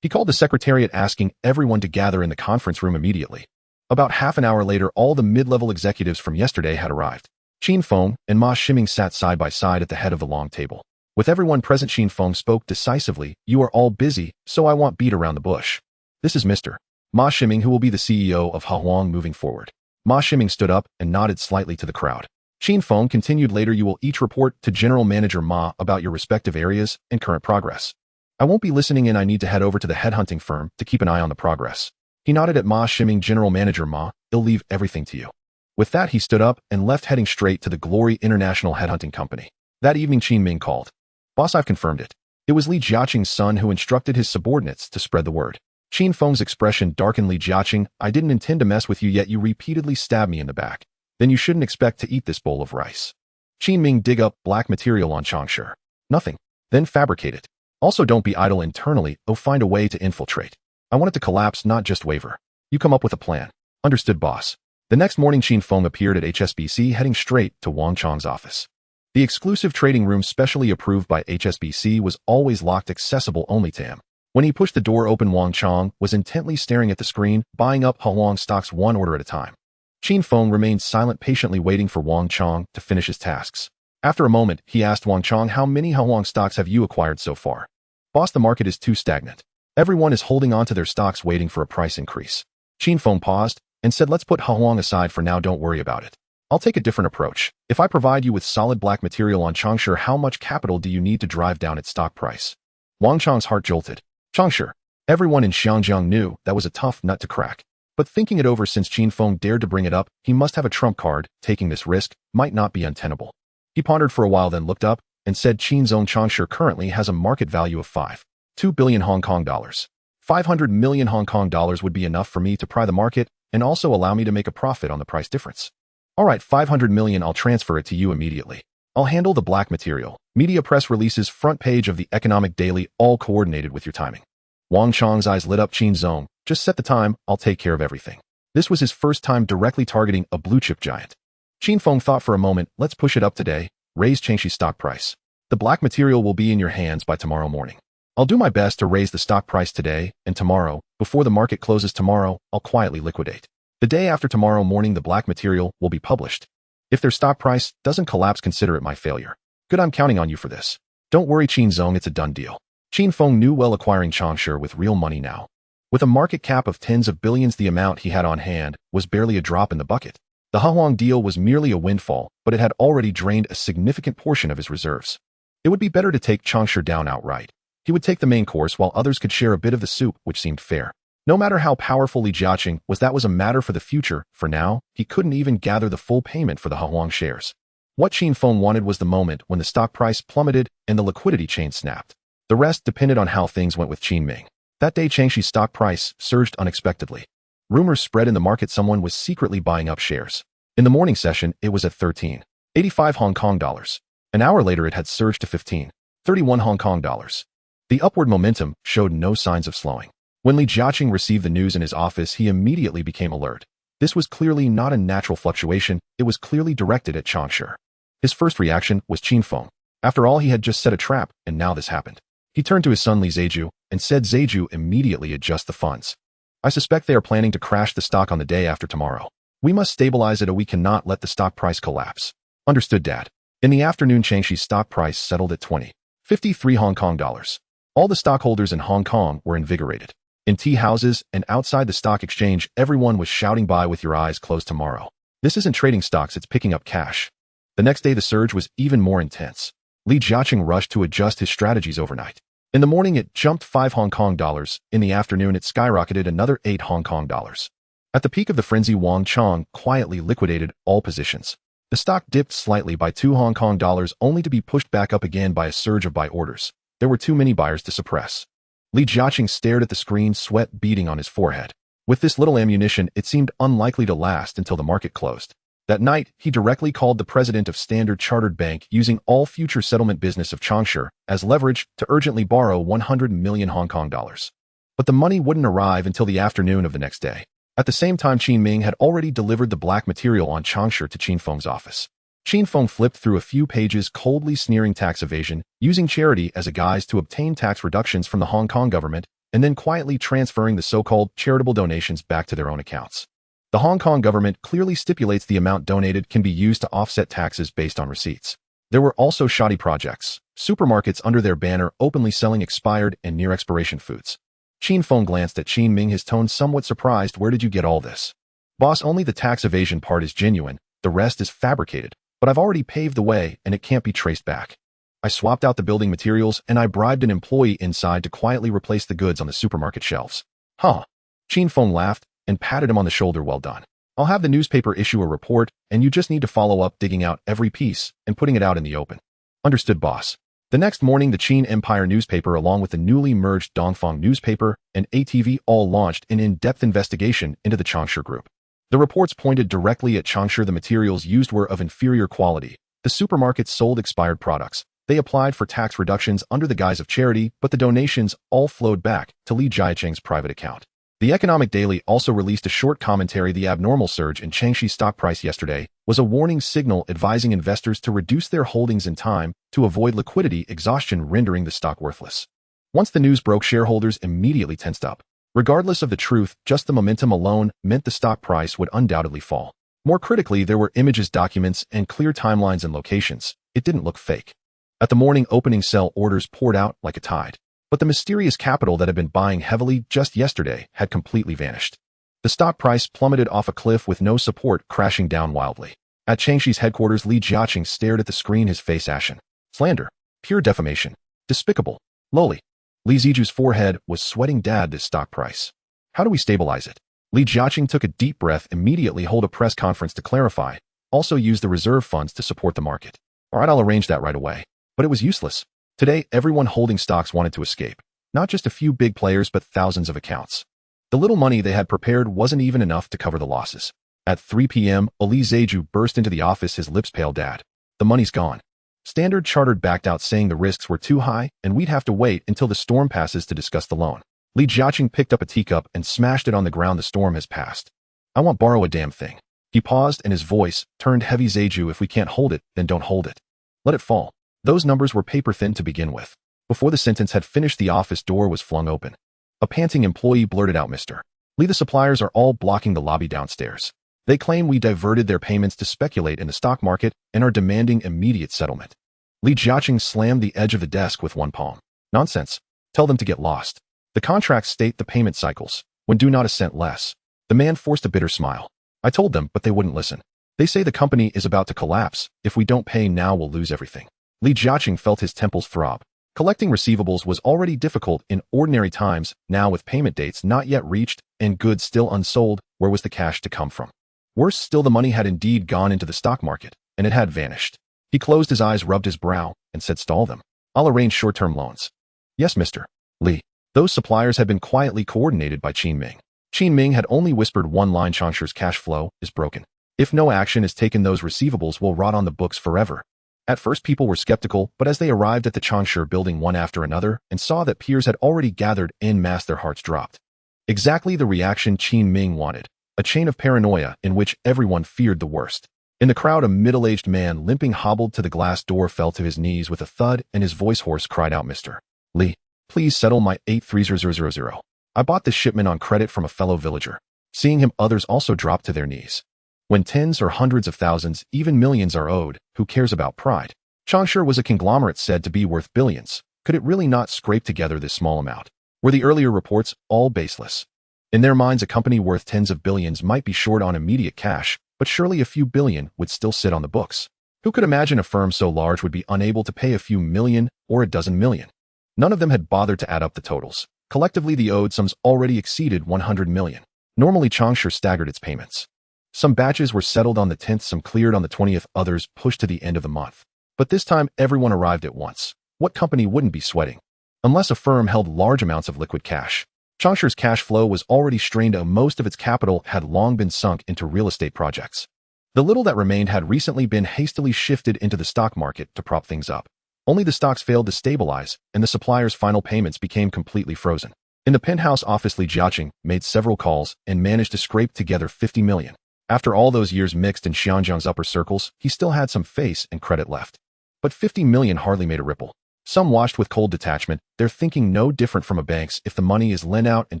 He called the secretariat, asking everyone to gather in the conference room immediately. About half an hour later, all the mid-level executives from yesterday had arrived. Qin Feng and Ma Shiming sat side by side at the head of the long table. With everyone present, Qin Feng spoke decisively. You are all busy, so I won't beat around the bush. This is Mr. Ma Shiming, who will be the CEO of Kowloon moving forward. Ma Shiming stood up and nodded slightly to the crowd. Qin Feng continued, later you will each report to General Manager Ma about your respective areas and current progress. I won't be listening in. I need to head over to the headhunting firm to keep an eye on the progress. He nodded at Ma Shiming. General Manager Ma, he'll leave everything to you. With that, he stood up and left, heading straight to the Glory International Headhunting Company. That evening, Qin Ming called. Boss, I've confirmed it. It was Li Jiaqing's son who instructed his subordinates to spread the word. Qin Feng's expression darkened. Li Jiaqing, I didn't intend to mess with you, yet you repeatedly stabbed me in the back. Then you shouldn't expect to eat this bowl of rice. Qin Ming, dig up black material on Changshe. Nothing. Then fabricate it. Also, don't be idle internally. Find a way to infiltrate. I want it to collapse, not just waver. You come up with a plan. Understood, boss. The next morning, Qin Feng appeared at HSBC, heading straight to Wang Chang's office. The exclusive trading room, specially approved by HSBC, was always locked, accessible only to him. When he pushed the door open, Wang Chang was intently staring at the screen, buying up Kowloon stocks one order at a time. Qin Feng remained silent, patiently waiting for Wang Chang to finish his tasks. After a moment, he asked Wang Chang, how many Kowloon stocks have you acquired so far? Boss, the market is too stagnant. Everyone is holding on to their stocks, waiting for a price increase. Qin Feng paused and said, let's put Kowloon aside for now, don't worry about it. I'll take a different approach. If I provide you with solid black material on Changshe, how much capital do you need to drive down its stock price? Wang Chang's heart jolted. Changshe. Everyone in Xiangjiang knew that was a tough nut to crack. But thinking it over, since Qin Feng dared to bring it up, he must have a trump card. Taking this risk might not be untenable. He pondered for a while, then looked up and said, Qin's own Changshe currently has a market value of 5.2 billion Hong Kong dollars. 500 million Hong Kong dollars would be enough for me to pry the market and also allow me to make a profit on the price difference. All right, 500 million, I'll transfer it to you immediately. I'll handle the black material. Media press releases, front page of the Economic Daily, all coordinated with your timing. Wang Chang's eyes lit up. Qin's own. Just set the time, I'll take care of everything. This was his first time directly targeting a blue-chip giant. Qin Feng thought for a moment, let's push it up today, raise Changshe's stock price. The black material will be in your hands by tomorrow morning. I'll do my best to raise the stock price today and tomorrow. Before the market closes tomorrow, I'll quietly liquidate. The day after tomorrow morning, the black material will be published. If their stock price doesn't collapse, consider it my failure. Good, I'm counting on you for this. Don't worry, Qin Zong, it's a done deal. Qin Feng knew well acquiring Changshe with real money now. With a market cap of tens of billions, the amount he had on hand was barely a drop in the bucket. The Kowloon deal was merely a windfall, but it had already drained a significant portion of his reserves. It would be better to take Changshe down outright. He would take the main course while others could share a bit of the soup, which seemed fair. No matter how powerful Li Jiaqing was, that was a matter for the future. For now, he couldn't even gather the full payment for the Kowloon shares. What Qin Feng wanted was the moment when the stock price plummeted and the liquidity chain snapped. The rest depended on how things went with Qin Ming. That day, Changshe's stock price surged unexpectedly. Rumors spread in the market someone was secretly buying up shares. In the morning session, it was at 13.85 Hong Kong dollars. An hour later, it had surged to 15. 31 Hong Kong dollars. The upward momentum showed no signs of slowing. When Li Jiaqing received the news in his office, he immediately became alert. This was clearly not a natural fluctuation, it was clearly directed at Changsha. His first reaction was Qinfeng. After all, he had just set a trap, and now this happened. He turned to his son Li Zheju and said, Zheju, immediately adjust the funds. I suspect they are planning to crash the stock on the day after tomorrow. We must stabilize it or we cannot let the stock price collapse. Understood, Dad. In the afternoon, Changshi's stock price settled at 20.53 Hong Kong dollars. All the stockholders in Hong Kong were invigorated. In tea houses and outside the stock exchange, everyone was shouting buy with your eyes closed tomorrow. This isn't trading stocks, it's picking up cash. The next day, the surge was even more intense. Li Jiaqing rushed to adjust his strategies overnight. In the morning, it jumped 5 Hong Kong dollars. In the afternoon, it skyrocketed another 8 Hong Kong dollars. At the peak of the frenzy, Wang Chong quietly liquidated all positions. The stock dipped slightly by 2 Hong Kong dollars only to be pushed back up again by a surge of buy orders. There were too many buyers to suppress. Li Jiaqing stared at the screen, sweat beading on his forehead. With this little ammunition, it seemed unlikely to last until the market closed. That night, he directly called the president of Standard Chartered Bank, using all future settlement business of Changsha as leverage to urgently borrow 100 million Hong Kong dollars. But the money wouldn't arrive until the afternoon of the next day. At the same time, Qin Ming had already delivered the black material on Changsha to Qin Feng's office. Qin Feng flipped through a few pages, coldly sneering tax evasion, using charity as a guise to obtain tax reductions from the Hong Kong government, and then quietly transferring the so-called charitable donations back to their own accounts. The Hong Kong government clearly stipulates the amount donated can be used to offset taxes based on receipts. There were also shoddy projects, supermarkets under their banner openly selling expired and near-expiration foods. Qin Feng glanced at Qin Ming, his tone somewhat surprised. Where did you get all this? Boss, only the tax evasion part is genuine, the rest is fabricated, but I've already paved the way and it can't be traced back. I swapped out the building materials and I bribed an employee inside to quietly replace the goods on the supermarket shelves. Huh. Qin Feng laughed and patted him on the shoulder. Well done. I'll have the newspaper issue a report, and you just need to follow up digging out every piece and putting it out in the open. Understood, boss. The next morning, the Qin Empire newspaper, along with the newly merged Dongfang newspaper and ATV, all launched an in-depth investigation into the Changsha group. The reports pointed directly at Changsha. The materials used were of inferior quality. The supermarkets sold expired products. They applied for tax reductions under the guise of charity, but the donations all flowed back to Li Jiaqing's private account. The Economic Daily also released a short commentary. The abnormal surge in Changshi's stock price yesterday was a warning signal advising investors to reduce their holdings in time to avoid liquidity exhaustion, rendering the stock worthless. Once the news broke, shareholders immediately tensed up. Regardless of the truth, just the momentum alone meant the stock price would undoubtedly fall. More critically, there were images, documents, and clear timelines and locations. It didn't look fake. At the morning opening, sell orders poured out like a tide. But the mysterious capital that had been buying heavily just yesterday had completely vanished. The stock price plummeted off a cliff with no support, crashing down wildly. At Changshi's headquarters, Li Jiaqing stared at the screen, his face ashen. Slander. Pure defamation. Despicable. Lowly. Li Ziju's forehead was sweating. Dad, this stock price. How do we stabilize it? Li Jiaqing took a deep breath. Immediately hold a press conference to clarify. Also use the reserve funds to support the market. All right, I'll arrange that right away. But it was useless. Today, everyone holding stocks wanted to escape. Not just a few big players, but thousands of accounts. The little money they had prepared wasn't even enough to cover the losses. At 3 p.m., Li Zheju burst into the office, his lips pale. Dad, the money's gone. Standard Chartered backed out, saying the risks were too high and we'd have to wait until the storm passes to discuss the loan. Li Jiaqing picked up a teacup and smashed it on the ground. The storm has passed. I won't borrow a damn thing. He paused and his voice turned heavy. Zheju, if we can't hold it, then don't hold it. Let it fall. Those numbers were paper thin to begin with. Before the sentence had finished, the office door was flung open. A panting employee blurted out, Mr. Li, the suppliers are all blocking the lobby downstairs. They claim we diverted their payments to speculate in the stock market and are demanding immediate settlement. Li Jiaqing slammed the edge of the desk with one palm. Nonsense. Tell them to get lost. The contracts state the payment cycles, when due not a cent less. The man forced a bitter smile. I told them, but they wouldn't listen. They say the company is about to collapse. If we don't pay now, we'll lose everything. Li Jiaqing felt his temples throb. Collecting receivables was already difficult in ordinary times. Now, with payment dates not yet reached and goods still unsold, where was the cash to come from? Worse still, the money had indeed gone into the stock market, and it had vanished. He closed his eyes, rubbed his brow, and said, Stall them. I'll arrange short-term loans. Yes, Mr. Li. Those suppliers had been quietly coordinated by Qin Ming. Qin Ming had only whispered one line: Changsha's cash flow is broken. If no action is taken, those receivables will rot on the books forever. At first people were skeptical, but as they arrived at the Changshe building one after another and saw that peers had already gathered en masse, their hearts dropped. Exactly the reaction Qin Ming wanted, a chain of paranoia in which everyone feared the worst. In the crowd, a middle-aged man limping hobbled to the glass door fell to his knees with a thud, and his voice hoarse cried out, "Mr. Li, please settle my 83000. I bought this shipment on credit from a fellow villager." Seeing him, others also dropped to their knees. When tens or hundreds of thousands, even millions are owed, who cares about pride? Changshe was a conglomerate said to be worth billions. Could it really not scrape together this small amount? Were the earlier reports all baseless? In their minds, a company worth tens of billions might be short on immediate cash, but surely a few billion would still sit on the books. Who could imagine a firm so large would be unable to pay a few million or a dozen million? None of them had bothered to add up the totals. Collectively, the owed sums already exceeded 100 million. Normally, Changshe staggered its payments. Some batches were settled on the 10th, some cleared on the 20th, others pushed to the end of the month. But this time, everyone arrived at once. What company wouldn't be sweating? Unless a firm held large amounts of liquid cash. Changshe's cash flow was already strained, and most of its capital had long been sunk into real estate projects. The little that remained had recently been hastily shifted into the stock market to prop things up. Only the stocks failed to stabilize, and the suppliers' final payments became completely frozen. In the penthouse office, Li Jiaqing made several calls and managed to scrape together 50 million. After all those years mixed in Xianjiang's upper circles, he still had some face and credit left. But 50 million hardly made a ripple. Some watched with cold detachment, their thinking no different from a bank's. If the money is lent out and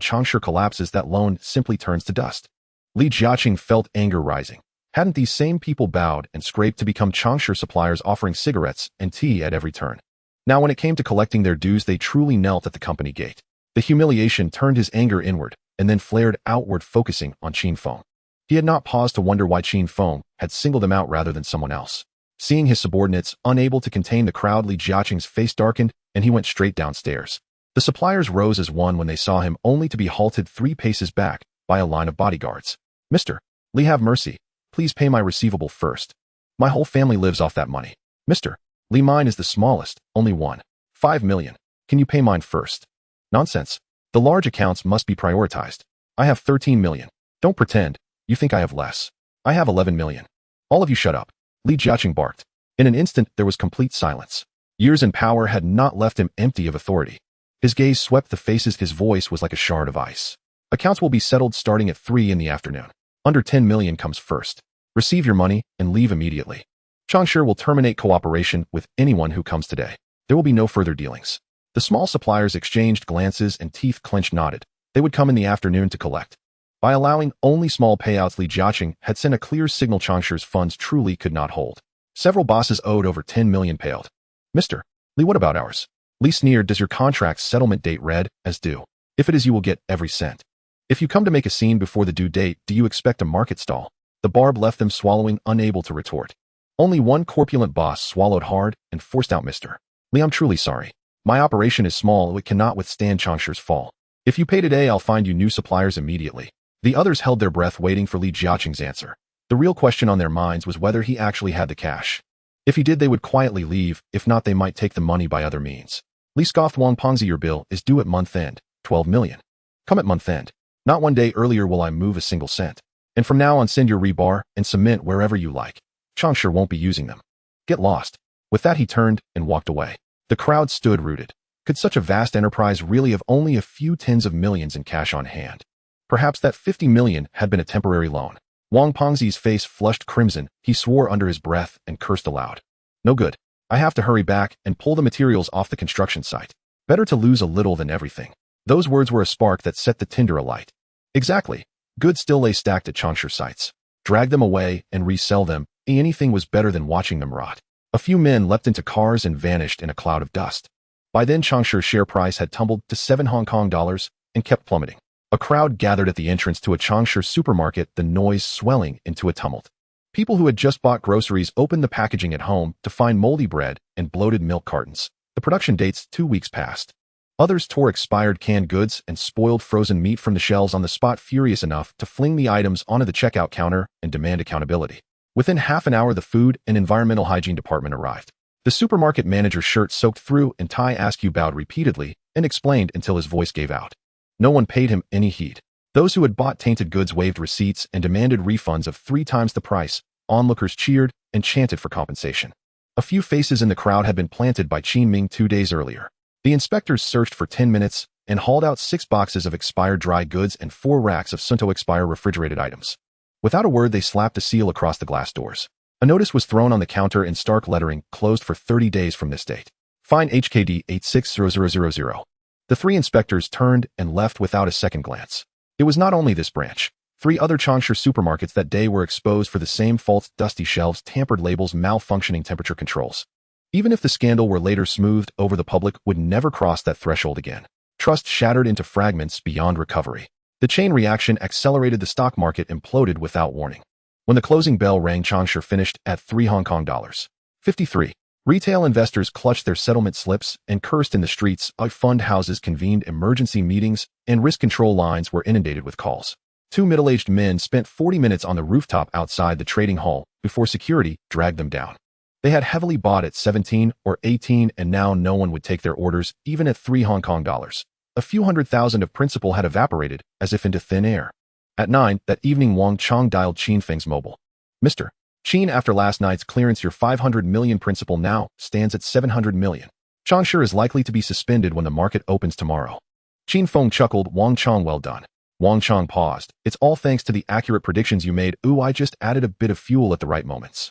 Changshe collapses, that loan simply turns to dust. Li Jiaqing felt anger rising. Hadn't these same people bowed and scraped to become Changshe suppliers, offering cigarettes and tea at every turn? Now when it came to collecting their dues, they truly knelt at the company gate. The humiliation turned his anger inward and then flared outward, focusing on Qin Feng. He had not paused to wonder why Qin Feng had singled him out rather than someone else. Seeing his subordinates unable to contain the crowd, Li Jiaqing's face darkened and he went straight downstairs. The suppliers rose as one when they saw him, only to be halted 3 paces back by a line of bodyguards. "Mr. Li, have mercy. Please pay my receivable first. My whole family lives off that money." "Mr. Li, mine is the smallest, only 1.5 million. Can you pay mine first?" "Nonsense. The large accounts must be prioritized. I have 13 million. Don't pretend. You think I have less. I have 11 million. All of you shut up," Li Jiaqing barked. In an instant, there was complete silence. Years in power had not left him empty of authority. His gaze swept the faces, his voice was like a shard of ice. "Accounts will be settled starting at 3 in the afternoon. Under 10 million comes first. Receive your money and leave immediately. Changshe will terminate cooperation with anyone who comes today. There will be no further dealings." The small suppliers exchanged glances and teeth clenched, nodded. They would come in the afternoon to collect. By allowing only small payouts, Li Jiaqing had sent a clear signal Changshe's funds truly could not hold. Several bosses owed over 10 million paled. "Mr. Li, what about ours?" Li sneered. "Does your contract's settlement date read as due? If it is, you will get every cent. If you come to make a scene before the due date, do you expect a market stall?" The barb left them swallowing, unable to retort. Only one corpulent boss swallowed hard and forced out, "Mr. Li, I'm truly sorry. My operation is small, it cannot withstand Changshe's fall. If you pay today, I'll find you new suppliers immediately." The others held their breath, waiting for Li Jiaqing's answer. The real question on their minds was whether he actually had the cash. If he did, they would quietly leave. If not, they might take the money by other means. Li scoffed. "Wang Pengzi, your bill is due at month end, 12 million. Come at month end. Not one day earlier will I move a single cent. And from now on, send your rebar and cement wherever you like. Changshe won't be using them. Get lost." With that, he turned and walked away. The crowd stood rooted. Could such a vast enterprise really have only a few tens of millions in cash on hand? Perhaps that 50 million had been a temporary loan. Wang Pengzi's face flushed crimson. He swore under his breath and cursed aloud. "No good. I have to hurry back and pull the materials off the construction site. Better to lose a little than everything." Those words were a spark that set the tinder alight. Exactly. Goods still lay stacked at Changshe sites. Drag them away and resell them. Anything was better than watching them rot. A few men leapt into cars and vanished in a cloud of dust. By then, Changshe's share price had tumbled to 7 Hong Kong dollars and kept plummeting. A crowd gathered at the entrance to a Changshe supermarket, the noise swelling into a tumult. People who had just bought groceries opened the packaging at home to find moldy bread and bloated milk cartons. The production dates 2 weeks past. Others tore expired canned goods and spoiled frozen meat from the shelves on the spot, furious enough to fling the items onto the checkout counter and demand accountability. Within half an hour, the food and environmental hygiene department arrived. The supermarket manager's shirt soaked through and Tai Askew bowed repeatedly and explained until his voice gave out. No one paid him any heed. Those who had bought tainted goods waved receipts and demanded refunds of 3 times the price. Onlookers cheered and chanted for compensation. A few faces in the crowd had been planted by Qin Ming 2 days earlier. The inspectors searched for 10 minutes and hauled out 6 boxes of expired dry goods and 4 racks of Sunto-expired refrigerated items. Without a word, they slapped a seal across the glass doors. A notice was thrown on the counter in stark lettering, closed for 30 days from this date. Fine HKD 860000. The 3 inspectors turned and left without a second glance. It was not only this branch. 3 other Changsha supermarkets that day were exposed for the same faults: dusty shelves, tampered labels, malfunctioning temperature controls. Even if the scandal were later smoothed over, the public would never cross that threshold again. Trust shattered into fragments beyond recovery. The chain reaction accelerated. The stock market imploded without warning. When the closing bell rang, Changsha finished at $3 53. Retail investors clutched their settlement slips and cursed in the streets. Fund houses convened emergency meetings, and risk control lines were inundated with calls. 2 middle-aged men spent 40 minutes on the rooftop outside the trading hall before security dragged them down. They had heavily bought at 17 or 18, and now no one would take their orders, even at $3. A few $100,000 of principal had evaporated, as if into thin air. At 9 that evening, Wang Chong dialed Qin Feng's mobile. Mr. Qin, after last night's clearance, your $500 million principal now stands at $700 million. Changsha is likely to be suspended when the market opens tomorrow. Qin Feng chuckled. Wang Chong, well done. Wang Chong paused. It's all thanks to the accurate predictions you made. Ooh, I just added a bit of fuel at the right moments.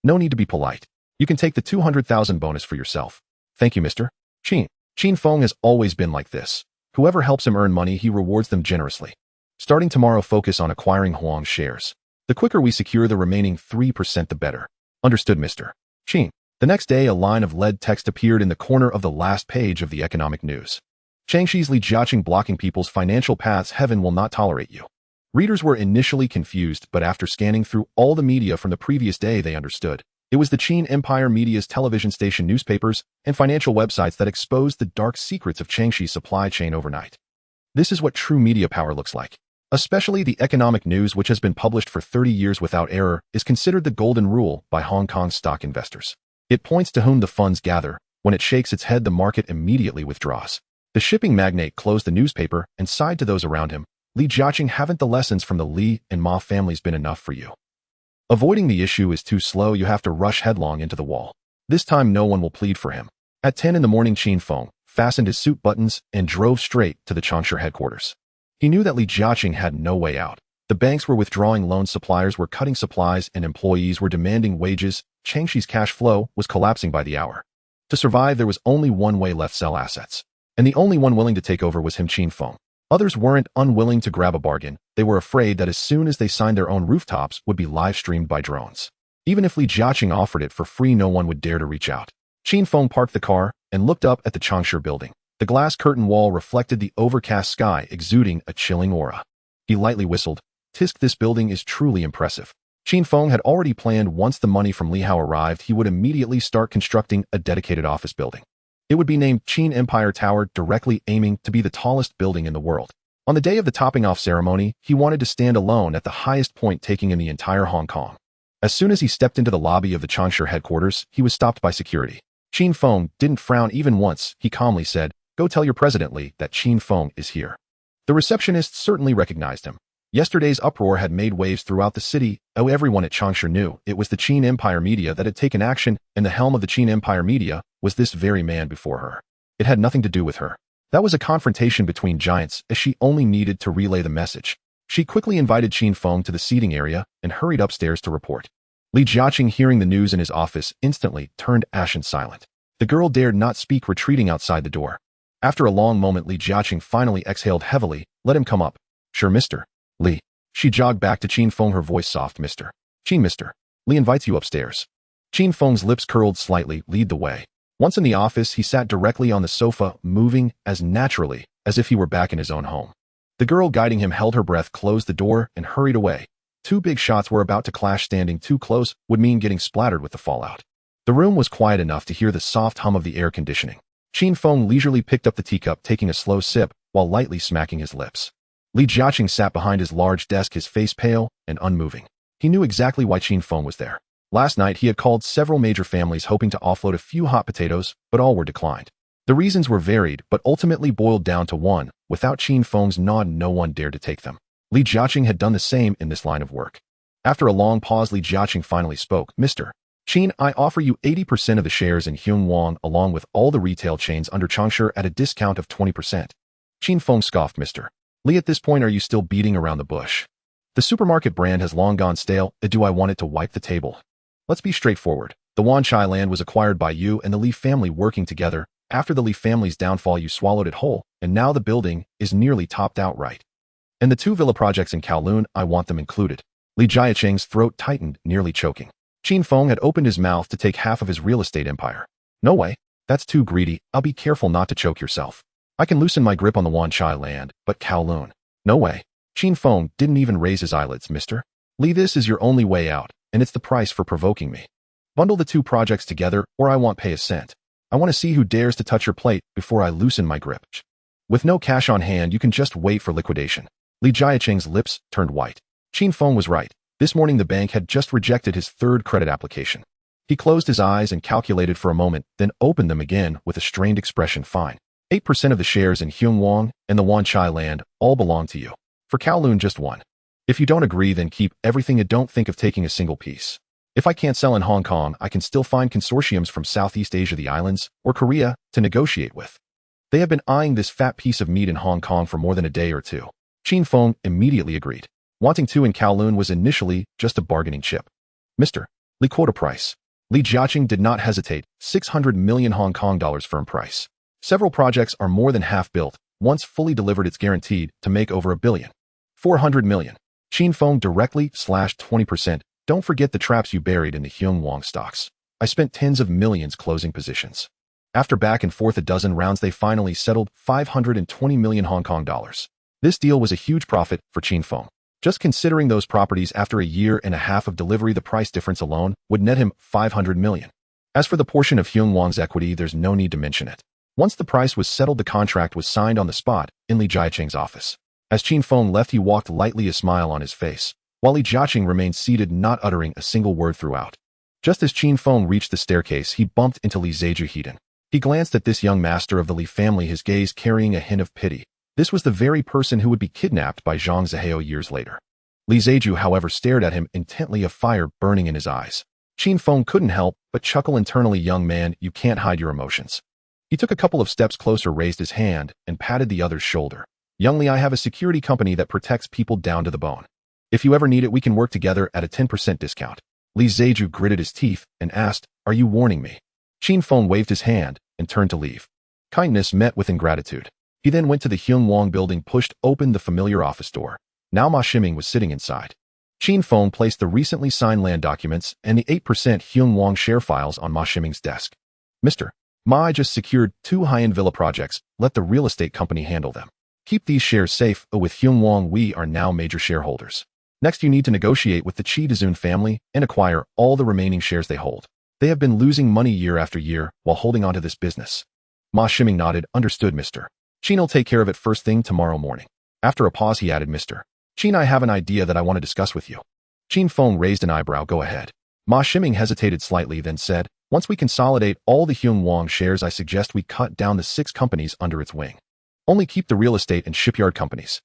No need to be polite. You can take the 200,000 bonus for yourself. Thank you, Mr. Qin. Qin Feng has always been like this. Whoever helps him earn money, he rewards them generously. Starting tomorrow, focus on acquiring Huang shares. The quicker we secure the remaining 3%, the better. Understood, Mr. Qin. The next day, a line of lead text appeared in the corner of the last page of the economic news. Changshi's Li Jiaqing blocking people's financial paths. Heaven will not tolerate you. Readers were initially confused, but after scanning through all the media from the previous day, they understood. It was the Qin Empire Media's television station, newspapers, and financial websites that exposed the dark secrets of Changshi's supply chain overnight. This is what true media power looks like. Especially the economic news, which has been published for 30 years without error, is considered the golden rule by Hong Kong stock investors. It points to whom the funds gather. When it shakes its head, the market immediately withdraws. The shipping magnate closed the newspaper and sighed to those around him. Li Jiaqing, haven't the lessons from the Li and Ma families been enough for you? Avoiding the issue is too slow. You have to rush headlong into the wall. This time no one will plead for him. At 10 in the morning, Qin Feng fastened his suit buttons and drove straight to the Changsha headquarters. He knew that Li Jiaqing had no way out. The banks were withdrawing loans, suppliers were cutting supplies, and employees were demanding wages. Changshi's cash flow was collapsing by the hour. To survive, there was only one way left: sell assets. And the only one willing to take over was him, Qin Feng. Others weren't unwilling to grab a bargain. They were afraid that as soon as they signed, their own rooftops would be live-streamed by drones. Even if Li Jiaqing offered it for free, no one would dare to reach out. Qin Feng parked the car and looked up at the Changsha building. The glass curtain wall reflected the overcast sky, exuding a chilling aura. He lightly whistled. Tisk, this building is truly impressive. Qin Feng had already planned once the money from Li Hao arrived, he would immediately start constructing a dedicated office building. It would be named Qin Empire Tower, directly aiming to be the tallest building in the world. On the day of the topping off ceremony, he wanted to stand alone at the highest point, taking in the entire Hong Kong. As soon as he stepped into the lobby of the Changsha headquarters, he was stopped by security. Qin Feng didn't frown even once. He calmly said, "Go tell your president Li that Qin Feng is here." The receptionist certainly recognized him. Yesterday's uproar had made waves throughout the city. Everyone at Changsha knew it was the Qin Empire Media that had taken action, and the helm of the Qin Empire Media was this very man before her. It had nothing to do with her. That was a confrontation between giants, as she only needed to relay the message. She quickly invited Qin Feng to the seating area and hurried upstairs to report. Li Jiaqing, hearing the news in his office, instantly turned ashen silent. The girl dared not speak, retreating outside the door. After a long moment, Li Jiaqing finally exhaled heavily. "Let him come up." "Sure, Mr. Li." She jogged back to Qin Feng, her voice soft. "Mr. Qin, Mr. Li invites you upstairs." Qin Feng's lips curled slightly. "Lead the way." Once in the office, he sat directly on the sofa, moving as naturally as if he were back in his own home. The girl guiding him held her breath, closed the door, and hurried away. 2 big shots were about to clash. Standing too close would mean getting splattered with the fallout. The room was quiet enough to hear the soft hum of the air conditioning. Qin Feng leisurely picked up the teacup, taking a slow sip while lightly smacking his lips. Li Jiaqing sat behind his large desk, his face pale and unmoving. He knew exactly why Qin Feng was there. Last night, he had called several major families hoping to offload a few hot potatoes, but all were declined. The reasons were varied, but ultimately boiled down to one: without Qin Feng's nod, no one dared to take them. Li Jiaqing had done the same in this line of work. After a long pause, Li Jiaqing finally spoke. "Mr. Qin, I offer you 80% of the shares in Hyungwong along with all the retail chains under Changsha at a discount of 20%. Qin Feng scoffed, Mr. Li, at this point are you still beating around the bush? The supermarket brand has long gone stale, do I want it to wipe the table? Let's be straightforward. The Wanchai land was acquired by you and the Li family working together. After the Li family's downfall you swallowed it whole, and now the building is nearly topped outright. And the 2 villa projects in Kowloon, I want them included. Li Jiaqing's throat tightened, nearly choking. Qin Feng had opened his mouth to take half of his real estate empire. No way. That's too greedy. I'll be careful not to choke yourself. I can loosen my grip on the Wanchai land, but Kowloon. No way. Qin Feng didn't even raise his eyelids, Mr. Li, this is your only way out, and it's the price for provoking me. Bundle the 2 projects together, or I won't pay a cent. I want to see who dares to touch your plate before I loosen my grip. With no cash on hand, you can just wait for liquidation. Li Jiaqing's lips turned white. Qin Feng was right. This morning the bank had just rejected his 3rd credit application. He closed his eyes and calculated for a moment, then opened them again with a strained expression. Fine. 8% of the shares in Hyungwong and the Wanchai land all belong to you. For Kowloon, just 1. If you don't agree, then keep everything and don't think of taking a single piece. If I can't sell in Hong Kong, I can still find consortiums from Southeast Asia, the islands, or Korea to negotiate with. They have been eyeing this fat piece of meat in Hong Kong for more than a day or 2. Qin Feng immediately agreed. Wanting 2 in Kowloon was initially just a bargaining chip. Mr. Li, quote a price. Li Jiaqing did not hesitate. 600 million Hong Kong dollars firm price. Several projects are more than half built. Once fully delivered, it's guaranteed to make over $1 billion. 400 million. Qin Feng directly slashed 20%. Don't forget the traps you buried in the Hyungwong stocks. I spent tens of millions closing positions. After back and forth a dozen rounds, they finally settled 520 million Hong Kong dollars. This deal was a huge profit for Qin Feng. Just considering those properties after a year and a half of delivery, the price difference alone would net him 500 million. As for the portion of Hyungwong's equity, there's no need to mention it. Once the price was settled, the contract was signed on the spot in Li Jiaqing's office. As Qin Feng left, he walked lightly, a smile on his face, while Li Jiaqing remained seated, not uttering a single word throughout. Just as Qin Feng reached the staircase, he bumped into Li Zheju. He glanced at this young master of the Li family, his gaze carrying a hint of pity. This was the very person who would be kidnapped by Zhang Zihao years later. Li Zheju, however, stared at him intently, a fire burning in his eyes. Qin Feng couldn't help but chuckle internally. Young man, you can't hide your emotions. He took a couple of steps closer, raised his hand, and patted the other's shoulder. Young Li, I have a security company that protects people down to the bone. If you ever need it, we can work together at a 10% discount. Li Zheju gritted his teeth and asked, are you warning me? Qin Feng waved his hand and turned to leave. Kindness met with ingratitude. He then went to the Hyungwong building, pushed open the familiar office door. Now Ma Shiming was sitting inside. Qin Feng placed the recently signed land documents and the 8% Hyungwong share files on Ma Shiming's desk. Mr. Ma, I just secured 2 high-end villa projects. Let the real estate company handle them. Keep these shares safe. With Hyungwong, we are now major shareholders. Next, you need to negotiate with the Chi family and acquire all the remaining shares they hold. They have been losing money year after year while holding onto this business. Ma Shiming nodded. Understood, Mr. Qin'll take care of it first thing tomorrow morning. After a pause, he added, Mr. Qin, I have an idea that I want to discuss with you. Qin Feng raised an eyebrow. Go ahead. Ma Shiming hesitated slightly, then said, once we consolidate all the Hyungwong shares, I suggest we cut down the 6 companies under its wing. Only keep the real estate and shipyard companies.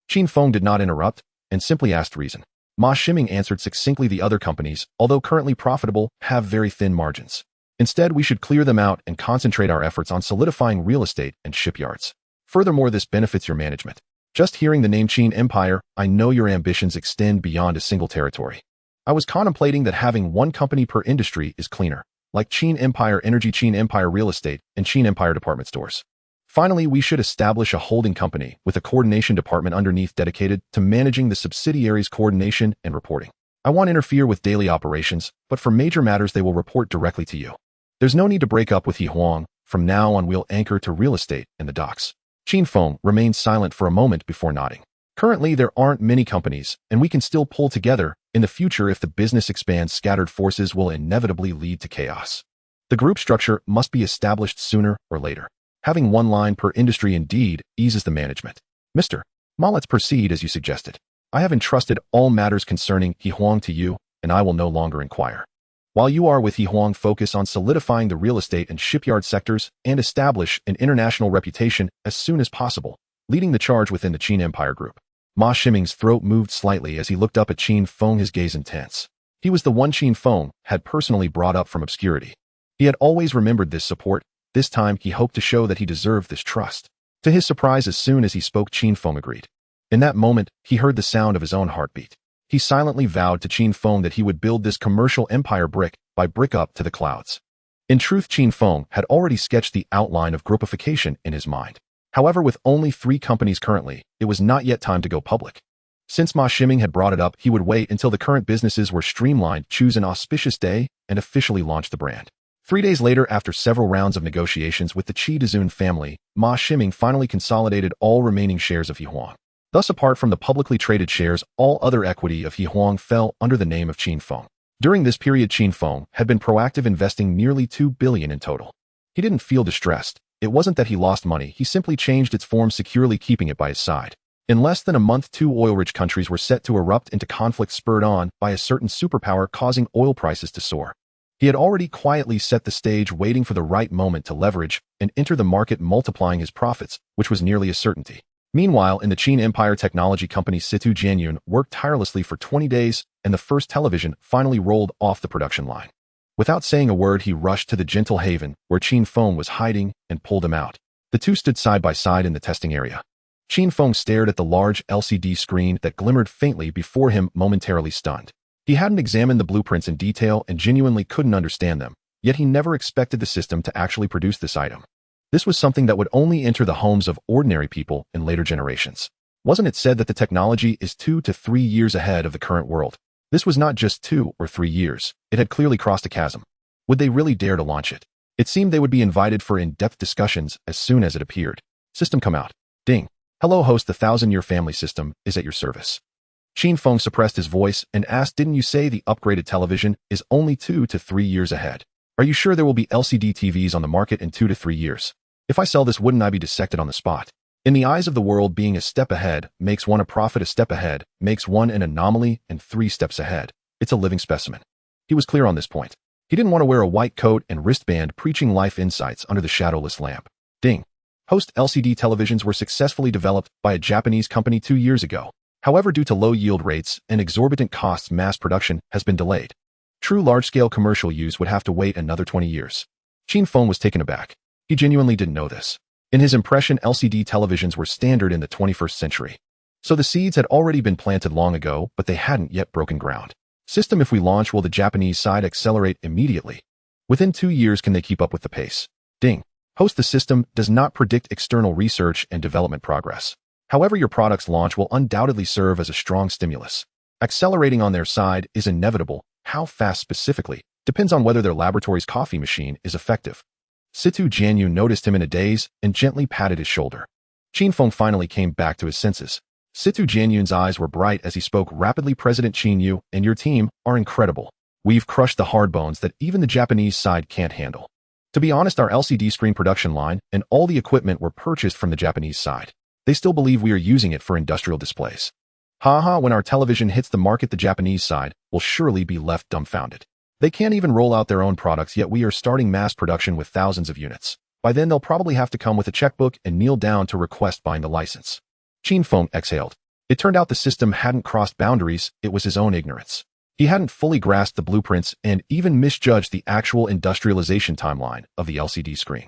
Qin Feng did not interrupt and simply asked reason. Ma Shiming answered succinctly, the other companies, although currently profitable, have very thin margins. Instead, we should clear them out and concentrate our efforts on solidifying real estate and shipyards. Furthermore, this benefits your management. Just hearing the name Qin Empire, I know your ambitions extend beyond a single territory. I was contemplating that having 1 company per industry is cleaner, like Qin Empire Energy, Qin Empire Real Estate, and Qin Empire Department Stores. Finally, we should establish a holding company with a coordination department underneath dedicated to managing the subsidiaries' coordination and reporting. I won't interfere with daily operations, but for major matters they will report directly to you. There's no need to break up with He Huang. From now on, we'll anchor to real estate and the docks. Qin Feng remained silent for a moment before nodding. Currently, there aren't many companies, and we can still pull together. In the future, if the business expands, scattered forces will inevitably lead to chaos. The group structure must be established sooner or later. Having 1 line per industry indeed eases the management. Mr. Ma, let's proceed as you suggested. I have entrusted all matters concerning He Huang to you, and I will no longer inquire. While you are with He Huang, focus on solidifying the real estate and shipyard sectors and establish an international reputation as soon as possible, leading the charge within the Qin Empire Group. Ma Shiming's throat moved slightly as he looked up at Qin Feng, his gaze intense. He was the one Qin Feng had personally brought up from obscurity. He had always remembered this support. This time he hoped to show that he deserved this trust. To his surprise, as soon as he spoke, Qin Feng agreed. In that moment, he heard the sound of his own heartbeat. He silently vowed to Qin Feng that he would build this commercial empire brick by brick up to the clouds. In truth, Qin Feng had already sketched the outline of groupification in his mind. However, with only 3 companies currently, it was not yet time to go public. Since Ma Shiming had brought it up, he would wait until the current businesses were streamlined, choose an auspicious day, and officially launch the brand. 3 days later, after several rounds of negotiations with the Qi family, Ma Shiming finally consolidated all remaining shares of Hehuang. Thus, apart from the publicly traded shares, all other equity of Hehuang fell under the name of Qin Feng. During this period, Qin Feng had been proactive, investing nearly $2 billion in total. He didn't feel distressed. It wasn't that he lost money, he simply changed its form, securely keeping it by his side. In less than a month, 2 oil-rich countries were set to erupt into conflict, spurred on by a certain superpower, causing oil prices to soar. He had already quietly set the stage, waiting for the right moment to leverage and enter the market, multiplying his profits, which was nearly a certainty. Meanwhile, in the Qin Empire, technology company Situ Jianyun worked tirelessly for 20 days, and the first television finally rolled off the production line. Without saying a word, he rushed to the gentle haven where Qin Feng was hiding and pulled him out. The two stood side by side in the testing area. Qin Feng stared at the large LCD screen that glimmered faintly before him, momentarily stunned. He hadn't examined the blueprints in detail and genuinely couldn't understand them, yet he never expected the system to actually produce this item. This was something that would only enter the homes of ordinary people in later generations. Wasn't it said that the technology is 2 to 3 years ahead of the current world? This was not just 2 or 3 years. It had clearly crossed a chasm. Would they really dare to launch it? It seemed they would be invited for in-depth discussions as soon as it appeared. System come out. Ding. Hello, host. The 1000-year family system is at your service. Qin Feng suppressed his voice and asked, didn't you say the upgraded television is only 2 to 3 years ahead? Are you sure there will be LCD TVs on the market in 2 to 3 years? If I sell this, wouldn't I be dissected on the spot? In the eyes of the world, being a step ahead makes one a prophet, a step ahead makes one an anomaly, and 3 steps ahead, it's a living specimen. He was clear on this point. He didn't want to wear a white coat and wristband preaching life insights under the shadowless lamp. Ding. Host LCD televisions were successfully developed by a Japanese company 2 years ago. However, due to low yield rates and exorbitant costs, mass production has been delayed. True large-scale commercial use would have to wait another 20 years. Qin Feng was taken aback. He genuinely didn't know this. In his impression, LCD televisions were standard in the 21st century. So the seeds had already been planted long ago, but they hadn't yet broken ground. System, if we launch, will the Japanese side accelerate immediately? Within 2 years, can they keep up with the pace? Ding. Host, the system does not predict external research and development progress. However, your product's launch will undoubtedly serve as a strong stimulus. Accelerating on their side is inevitable. How fast specifically depends on whether their laboratory's coffee machine is effective. Situ Jianyun noticed him in a daze and gently patted his shoulder. Qin Feng finally came back to his senses. Situ Jianyun's eyes were bright as he spoke rapidly. President Qin, you and your team are incredible. We've crushed the hard bones that even the Japanese side can't handle. To be honest, our LCD screen production line and all the equipment were purchased from the Japanese side. They still believe we are using it for industrial displays. Haha, when our television hits the market, the Japanese side will surely be left dumbfounded. They can't even roll out their own products yet. We are starting mass production with thousands of units. By then, they'll probably have to come with a checkbook and kneel down to request buying the license. Qin Feng exhaled. It turned out the system hadn't crossed boundaries, it was his own ignorance. He hadn't fully grasped the blueprints and even misjudged the actual industrialization timeline of the LCD screen.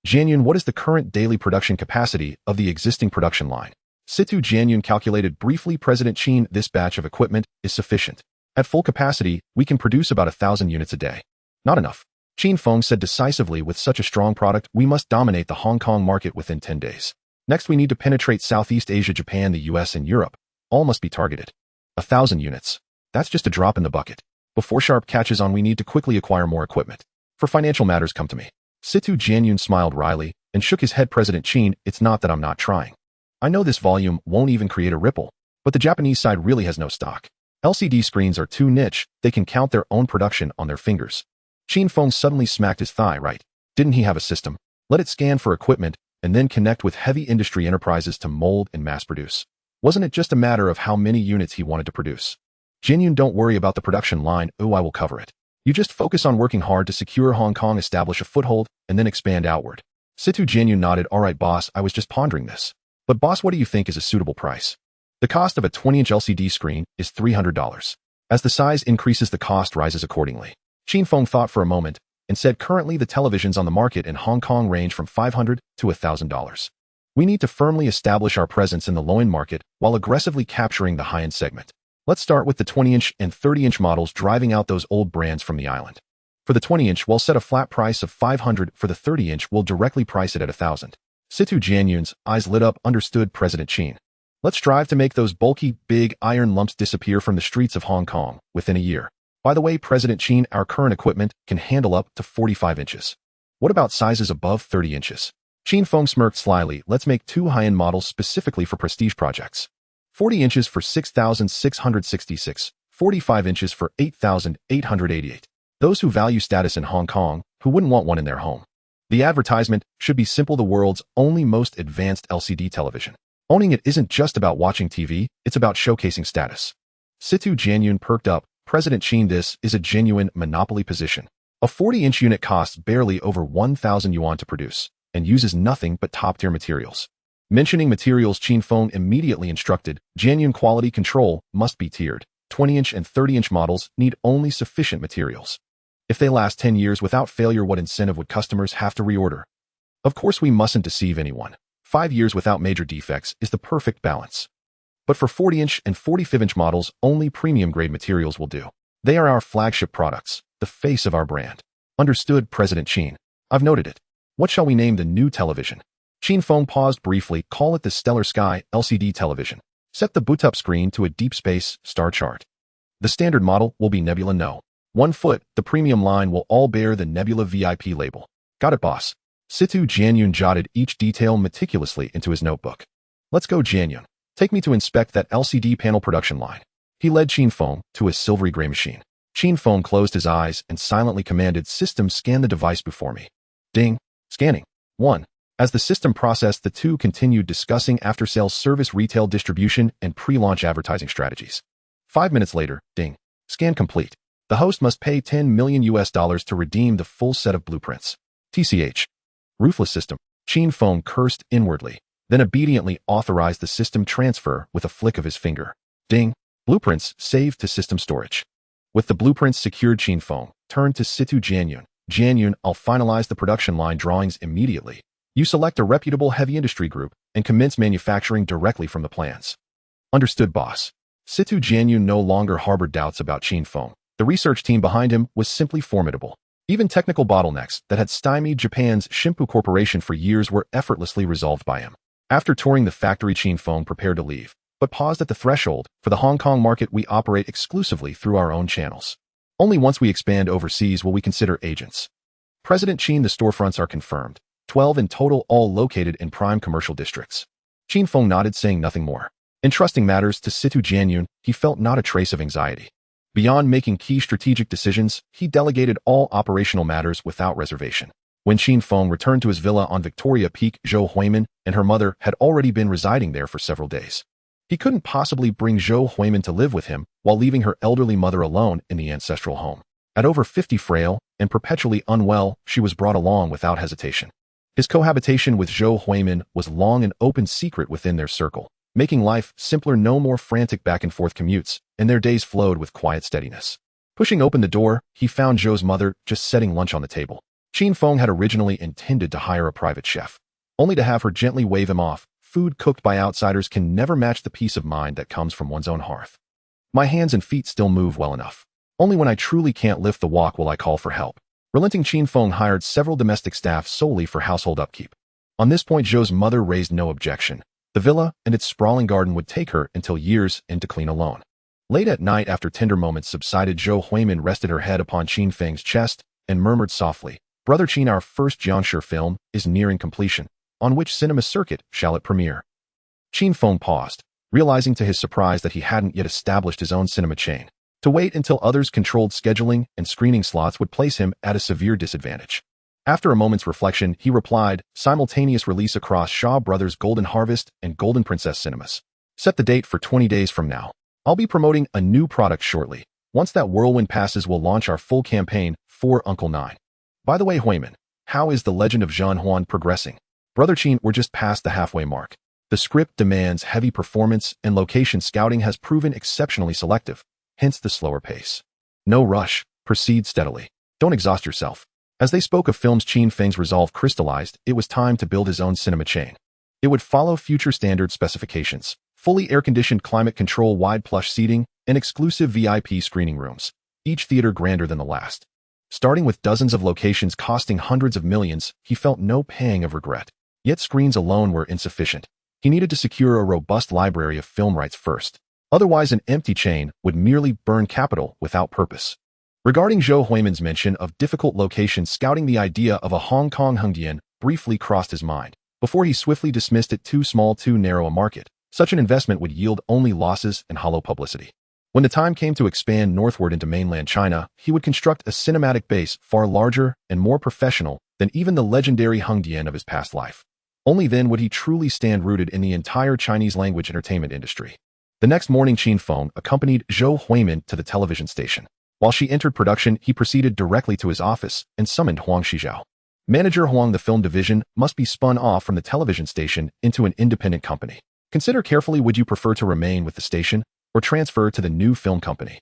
Jianyun, what is the current daily production capacity of the existing production line? Situ Jianyun calculated briefly. President Qin, this batch of equipment is sufficient. At full capacity, we can produce about 1,000 units a day. Not enough. Qin Feng said decisively, with such a strong product, we must dominate the Hong Kong market within 10 days. Next, we need to penetrate Southeast Asia, Japan, the US, and Europe. All must be targeted. 1,000 units. That's just a drop in the bucket. Before sharp catches on, we need to quickly acquire more equipment. For financial matters, come to me. Situ Jianyun smiled wryly and shook his head. President Qin, it's not that I'm not trying. I know this volume won't even create a ripple, but the Japanese side really has no stock. LCD screens are too niche, they can count their own production on their fingers. Qin Feng suddenly smacked his thigh. Right. Didn't he have a system? Let it scan for equipment and then connect with heavy industry enterprises to mold and mass produce. Wasn't it just a matter of how many units he wanted to produce? Jianyun, don't worry about the production line. I will cover it. You just focus on working hard to secure Hong Kong, establish a foothold, and then expand outward. Situ Jianyun nodded. All right, boss, I was just pondering this. But boss, what do you think is a suitable price? The cost of a 20-inch LCD screen is $300. As the size increases, the cost rises accordingly. Qin Feng thought for a moment and said currently the televisions on the market in Hong Kong range from $500 to $1,000. We need to firmly establish our presence in the low-end market while aggressively capturing the high-end segment. Let's start with the 20-inch and 30-inch models, driving out those old brands from the island. For the 20-inch, we'll set a flat price of $500. For the 30-inch, we'll directly price it at $1,000. Situ Jianyun's eyes lit up. Understood, President Qin. Let's strive to make those bulky, big iron lumps disappear from the streets of Hong Kong within a year. By the way, President Qin, our current equipment can handle up to 45 inches. What about sizes above 30 inches? Qin Feng smirked slyly. Let's make 2 high-end models specifically for prestige projects. 40 inches for $6,666, 45 inches for $8,888. Those who value status in Hong Kong, who wouldn't want one in their home. The advertisement should be simple: the world's only most advanced LCD television. Owning it isn't just about watching TV, it's about showcasing status. Situ Jianyun perked up. President Qin, this is a genuine monopoly position. A 40-inch unit costs barely over 1,000 yuan to produce and uses nothing but top-tier materials. Mentioning materials, Qin Feng immediately instructed, Jianyun quality control must be tiered. 20-inch and 30-inch models need only sufficient materials. If they last 10 years without failure, what incentive would customers have to reorder? Of course, we mustn't deceive anyone. 5 years without major defects is the perfect balance. But for 40-inch and 45-inch models, only premium-grade materials will do. They are our flagship products, the face of our brand. Understood, President Qin. I've noted it. What shall we name the new television? Qin Feng paused briefly. Call it the Stellar Sky LCD television. Set the boot-up screen to a deep space star chart. The standard model will be Nebula No. 1 foot. The premium line will all bear the Nebula VIP label. Got it, boss. Situ Jianyun jotted each detail meticulously into his notebook. Let's go, Jianyun. Take me to inspect that LCD panel production line. He led Qin Feng to a silvery gray machine. Qin Feng closed his eyes and silently commanded, System, scan the device before me. Ding. Scanning. 1. As the system processed, the two continued discussing after-sales service, retail distribution, and pre-launch advertising strategies. 5 minutes later, ding. Scan complete. The host must pay $10 million to redeem the full set of blueprints. TCH. Ruthless system. Qin Feng cursed inwardly, then obediently authorized the system transfer with a flick of his finger. Ding. Blueprints saved to system storage. With the blueprints secured, Qin Feng turned to Situ Jianyun. Jianyun, I'll finalize the production line drawings immediately. You select a reputable heavy industry group and commence manufacturing directly from the plans. Understood, boss. Situ Jianyun no longer harbored doubts about Qin Feng. The research team behind him was simply formidable. Even technical bottlenecks that had stymied Japan's Shimpu Corporation for years were effortlessly resolved by him. After touring the factory, Qin Feng prepared to leave, but paused at the threshold. For the Hong Kong market, we operate exclusively through our own channels. Only once we expand overseas will we consider agents. President Qin, the storefronts are confirmed. 12 in total, all located in prime commercial districts. Qin Feng nodded, saying nothing more. Entrusting matters to Situ Jianyun, he felt not a trace of anxiety. Beyond making key strategic decisions, he delegated all operational matters without reservation. When Qin Feng returned to his villa on Victoria Peak, Zhou Huimin and her mother had already been residing there for several days. He couldn't possibly bring Zhou Huimin to live with him while leaving her elderly mother alone in the ancestral home. At over 50, frail and perpetually unwell, she was brought along without hesitation. His cohabitation with Zhou Huimin was long an open secret within their circle, making life simpler. No more frantic back-and-forth commutes, and their days flowed with quiet steadiness. Pushing open the door, he found Zhou's mother just setting lunch on the table. Qin Feng had originally intended to hire a private chef, only to have her gently wave him off. Food cooked by outsiders can never match the peace of mind that comes from one's own hearth. My hands and feet still move well enough. Only when I truly can't lift the walk will I call for help. Relenting, Qin Feng hired several domestic staff solely for household upkeep. On this point, Zhou's mother raised no objection. The villa and its sprawling garden would take her until years in to clean alone. Late at night, after tender moments subsided, Zhou Huimin rested her head upon Qin Feng's chest and murmured softly, Brother Qin, our first Jiangshi film is nearing completion. On which cinema circuit shall it premiere? Qin Feng paused, realizing to his surprise that he hadn't yet established his own cinema chain. To wait until others controlled scheduling and screening slots would place him at a severe disadvantage. After a moment's reflection, he replied, simultaneous release across Shaw Brothers' Golden Harvest and Golden Princess cinemas. Set the date for 20 days from now. I'll be promoting a new product shortly. Once that whirlwind passes, we'll launch our full campaign for Uncle Nine. By the way, Huimin, how is The Legend of Zhan Huan progressing? Brother Qin, we're just past the halfway mark. The script demands heavy performance and location scouting has proven exceptionally selective. hence the slower pace. No rush, proceed steadily. Don't exhaust yourself. As they spoke of films, Qin Feng's resolve crystallized. It was time to build his own cinema chain. It would follow future standard specifications, fully air-conditioned climate control, wide plush seating, and exclusive VIP screening rooms, each theater grander than the last. Starting with dozens of locations costing hundreds of millions, he felt no pang of regret. Yet screens alone were insufficient. He needed to secure a robust library of film rights first. Otherwise, an empty chain would merely burn capital without purpose. Regarding Zhou Huiman's mention of difficult locations, scouting the idea of a Hong Kong Hongdian briefly crossed his mind, before he swiftly dismissed it too small, too narrow a market. Such an investment would yield only losses and hollow publicity. When the time came to expand northward into mainland China, he would construct a cinematic base far larger and more professional than even the legendary Hongdian of his past life. Only then would he truly stand rooted in the entire Chinese language entertainment industry. The next morning, Qin Feng accompanied Zhou Huiman to the television station. While she entered production, he proceeded directly to his office and summoned Huang Shijiao. Manager Huang, the film division must be spun off from the television station into an independent company. Consider carefully, would you prefer to remain with the station or transfer to the new film company?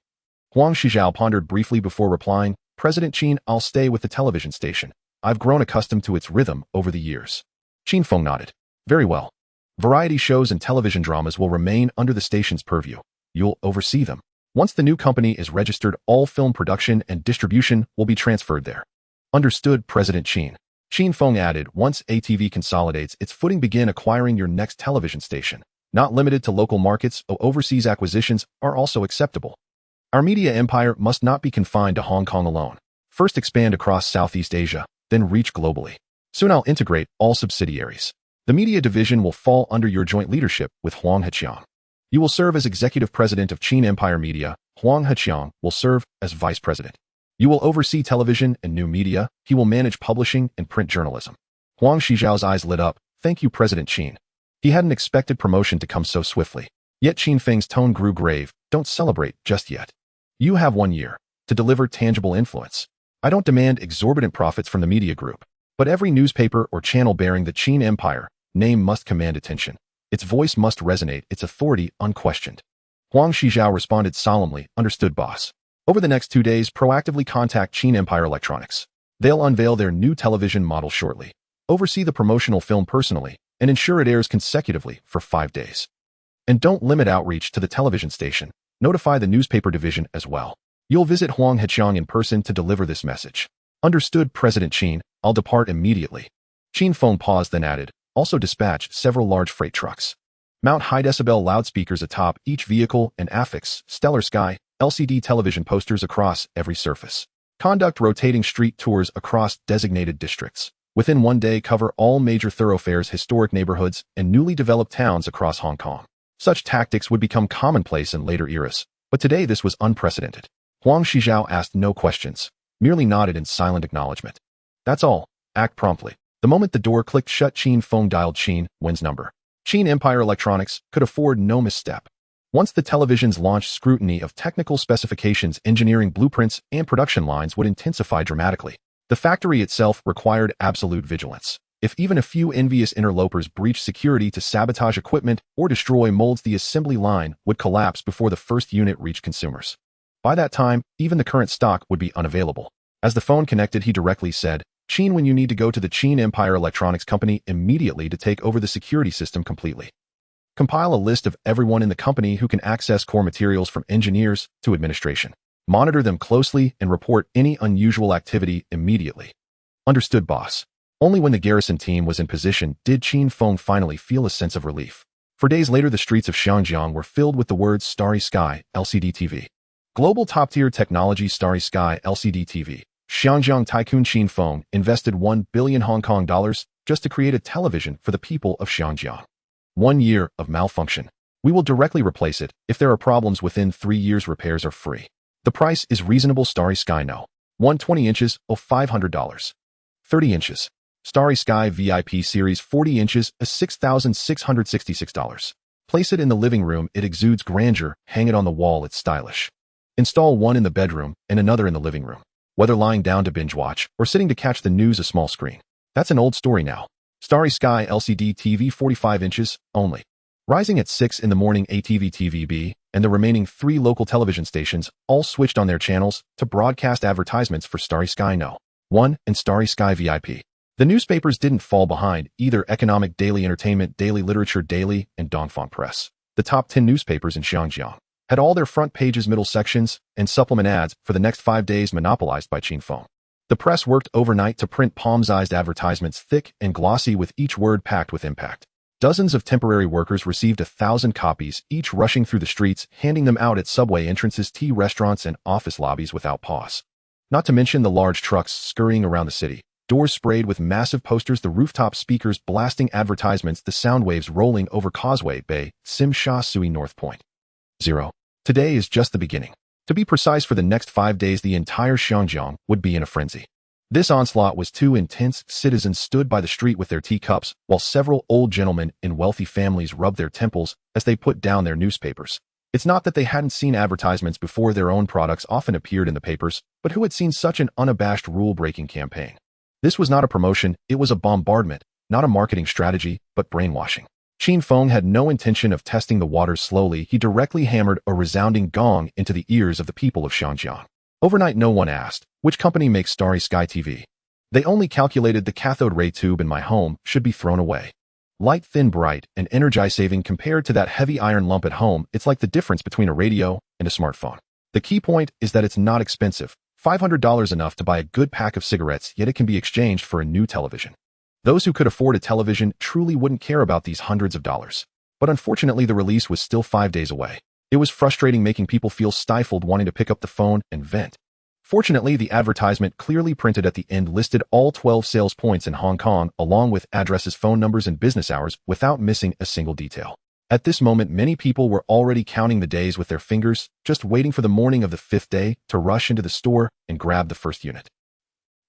Huang Shijiao pondered briefly before replying, President Qin, I'll stay with the television station. I've grown accustomed to its rhythm over the years. Qin Feng nodded. Very well. Variety shows and television dramas will remain under the station's purview. You'll oversee them. Once the new company is registered, all film production and distribution will be transferred there. Understood, President Qin. Qin Feng added, once ATV consolidates its footing, begin acquiring your next television station. Not limited to local markets, overseas acquisitions are also acceptable. Our media empire must not be confined to Hong Kong alone. First expand across Southeast Asia, then reach globally. Soon I'll integrate all subsidiaries. The media division will fall under your joint leadership with Huang Heqiang. You will serve as executive president of Qin Empire Media. Huang Heqiang will serve as vice president. You will oversee television and new media. He will manage publishing and print journalism. Huang Shijiao's eyes lit up. Thank you, President Qin. He hadn't expected promotion to come so swiftly. Yet Qin Feng's tone grew grave. Don't celebrate just yet. You have 1 year to deliver tangible influence. I don't demand exorbitant profits from the media group, but every newspaper or channel bearing the Qin Empire name must command attention. Its voice must resonate, its authority unquestioned. Huang Shijiao responded solemnly, understood, boss. Over the next 2 days, proactively contact Qin Empire Electronics. They'll unveil their new television model shortly. Oversee the promotional film personally and ensure it airs consecutively for 5 days. And don't limit outreach to the television station. Notify the newspaper division as well. You'll visit Huang Heqiang in person to deliver this message. Understood, President Qin. I'll depart immediately. Qin Feng paused, then added, also dispatch several large freight trucks. Mount high-decibel loudspeakers atop each vehicle and affix stellar sky LCD television posters across every surface. Conduct rotating street tours across designated districts. Within 1 day, cover all major thoroughfares, historic neighborhoods, and newly developed towns across Hong Kong. Such tactics would become commonplace in later eras, but today this was unprecedented. Huang Shijiao asked no questions, merely nodded in silent acknowledgement. That's all. Act promptly. The moment the door clicked shut, Qin Feng dialed Qin Wen's number. Qin Empire Electronics could afford no misstep. Once the television's launched, scrutiny of technical specifications, engineering blueprints, and production lines would intensify dramatically. The factory itself required absolute vigilance. If even a few envious interlopers breached security to sabotage equipment or destroy molds, the assembly line would collapse before the first unit reached consumers. By that time, even the current stock would be unavailable. As the phone connected, he directly said, Qin, when you need to go to the Qin Empire Electronics Company immediately to take over the security system completely. Compile a list of everyone in the company who can access core materials from engineers to administration. Monitor them closely and report any unusual activity immediately. Understood, boss. Only when the garrison team was in position did Qin Feng finally feel a sense of relief. For days later, the streets of Xiangjiang were filled with the words Starry Sky, LCD TV. Global top-tier technology, Starry Sky, LCD TV. Xiangjiang Tycoon. Qin Feng invested 1 billion Hong Kong dollars just to create a television for the people of Xiangjiang. 1 year of malfunction. We will directly replace it. If there are problems within 3 years, repairs are free. The price is reasonable. Starry Sky No. 120 inches, $500. 30 inches. Starry Sky VIP Series 40 inches, $6,666. Place it in the living room. It exudes grandeur. Hang it on the wall. It's stylish. Install one in the bedroom and another in the living room. Whether lying down to binge watch or sitting to catch the news, a small screen. That's an old story now. Starry Sky LCD TV 45 inches only. Rising at 6 in the morning, ATV TVB and the remaining 3 local television stations all switched on their channels to broadcast advertisements for Starry Sky No. 1 and Starry Sky VIP. The newspapers didn't fall behind either. Economic Daily, Entertainment Daily, Literature Daily, and Dongfang Press, the top 10 newspapers in Xinjiang, had all their front pages, middle sections, and supplement ads for the next 5 days monopolized by Qingfeng. The press worked overnight to print palm-sized advertisements, thick and glossy, with each word packed with impact. Dozens of temporary workers received 1,000 copies, each rushing through the streets, handing them out at subway entrances, tea restaurants, and office lobbies without pause. Not to mention the large trucks scurrying around the city, doors sprayed with massive posters, the rooftop speakers blasting advertisements, the sound waves rolling over Causeway Bay, Sim Sha Sui, North Point. 0. Today is just the beginning. To be precise, for the next 5 days, the entire Xinjiang would be in a frenzy. This onslaught was too intense. Citizens stood by the street with their teacups, while several old gentlemen in wealthy families rubbed their temples as they put down their newspapers. It's not that they hadn't seen advertisements before. Their own products often appeared in the papers, but who had seen such an unabashed rule-breaking campaign? This was not a promotion, it was a bombardment, not a marketing strategy, but brainwashing. Qingfeng had no intention of testing the waters slowly. He directly hammered a resounding gong into the ears of the people of Xinjiang. Overnight, no one asked, which company makes Starry Sky TV? They only calculated the cathode ray tube in my home should be thrown away. Light, thin, bright, and energy-saving. Compared to that heavy iron lump at home, it's like the difference between a radio and a smartphone. The key point is that it's not expensive. $500 enough to buy a good pack of cigarettes, yet it can be exchanged for a new television. Those who could afford a television truly wouldn't care about these hundreds of dollars. But unfortunately, the release was still 5 days away. It was frustrating, making people feel stifled, wanting to pick up the phone and vent. Fortunately, the advertisement, clearly printed at the end, listed all 12 sales points in Hong Kong, along with addresses, phone numbers, and business hours, without missing a single detail. At this moment, many people were already counting the days with their fingers, just waiting for the morning of the 5th day to rush into the store and grab the first unit.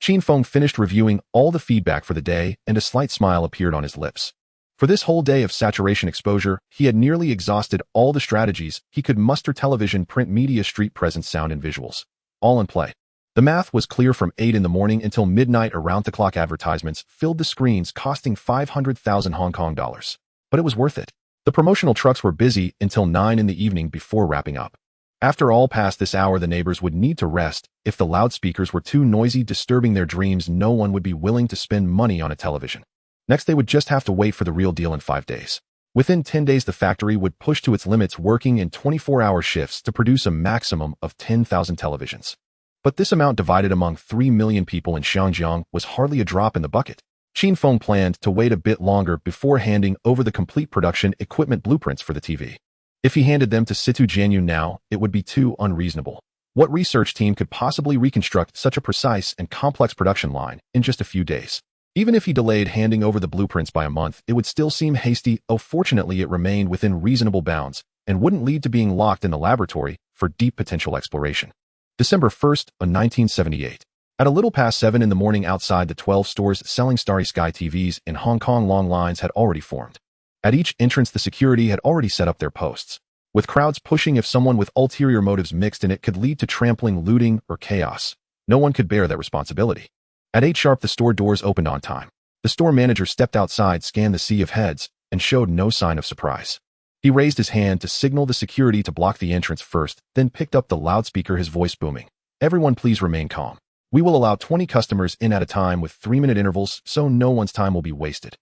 Qingfeng finished reviewing all the feedback for the day, and a slight smile appeared on his lips. For this whole day of saturation exposure, he had nearly exhausted all the strategies he could muster: television, print media, street presence, sound, and visuals. All in play. The math was clear. From 8 in the morning until midnight, around-the-clock advertisements filled the screens, costing 500,000 Hong Kong dollars. But it was worth it. The promotional trucks were busy until 9 in the evening before wrapping up. After all, past this hour, the neighbors would need to rest. If the loudspeakers were too noisy, disturbing their dreams, no one would be willing to spend money on a television. Next, they would just have to wait for the real deal in 5 days. Within 10 days, the factory would push to its limits, working in 24-hour shifts to produce a maximum of 10,000 televisions. But this amount, divided among 3 million people in Xinjiang, was hardly a drop in the bucket. Qingfeng planned to wait a bit longer before handing over the complete production equipment blueprints for the TV. If he handed them to Situ Jianyu now, it would be too unreasonable. What research team could possibly reconstruct such a precise and complex production line in just a few days? Even if he delayed handing over the blueprints by a month, it would still seem hasty. Oh, fortunately, it remained within reasonable bounds and wouldn't lead to being locked in the laboratory for deep potential exploration. December 1st, 1978. At a little past 7 in the morning, outside the 12 stores selling Starry Sky TVs in Hong Kong, long lines had already formed. At each entrance, the security had already set up their posts, with crowds pushing. If someone with ulterior motives mixed in, it could lead to trampling, looting, or chaos. No one could bear that responsibility. At 8 sharp, the store doors opened on time. The store manager stepped outside, scanned the sea of heads, and showed no sign of surprise. He raised his hand to signal the security to block the entrance first, then picked up the loudspeaker, his voice booming. "Everyone, please remain calm. We will allow 20 customers in at a time with 3-minute intervals, so no one's time will be wasted.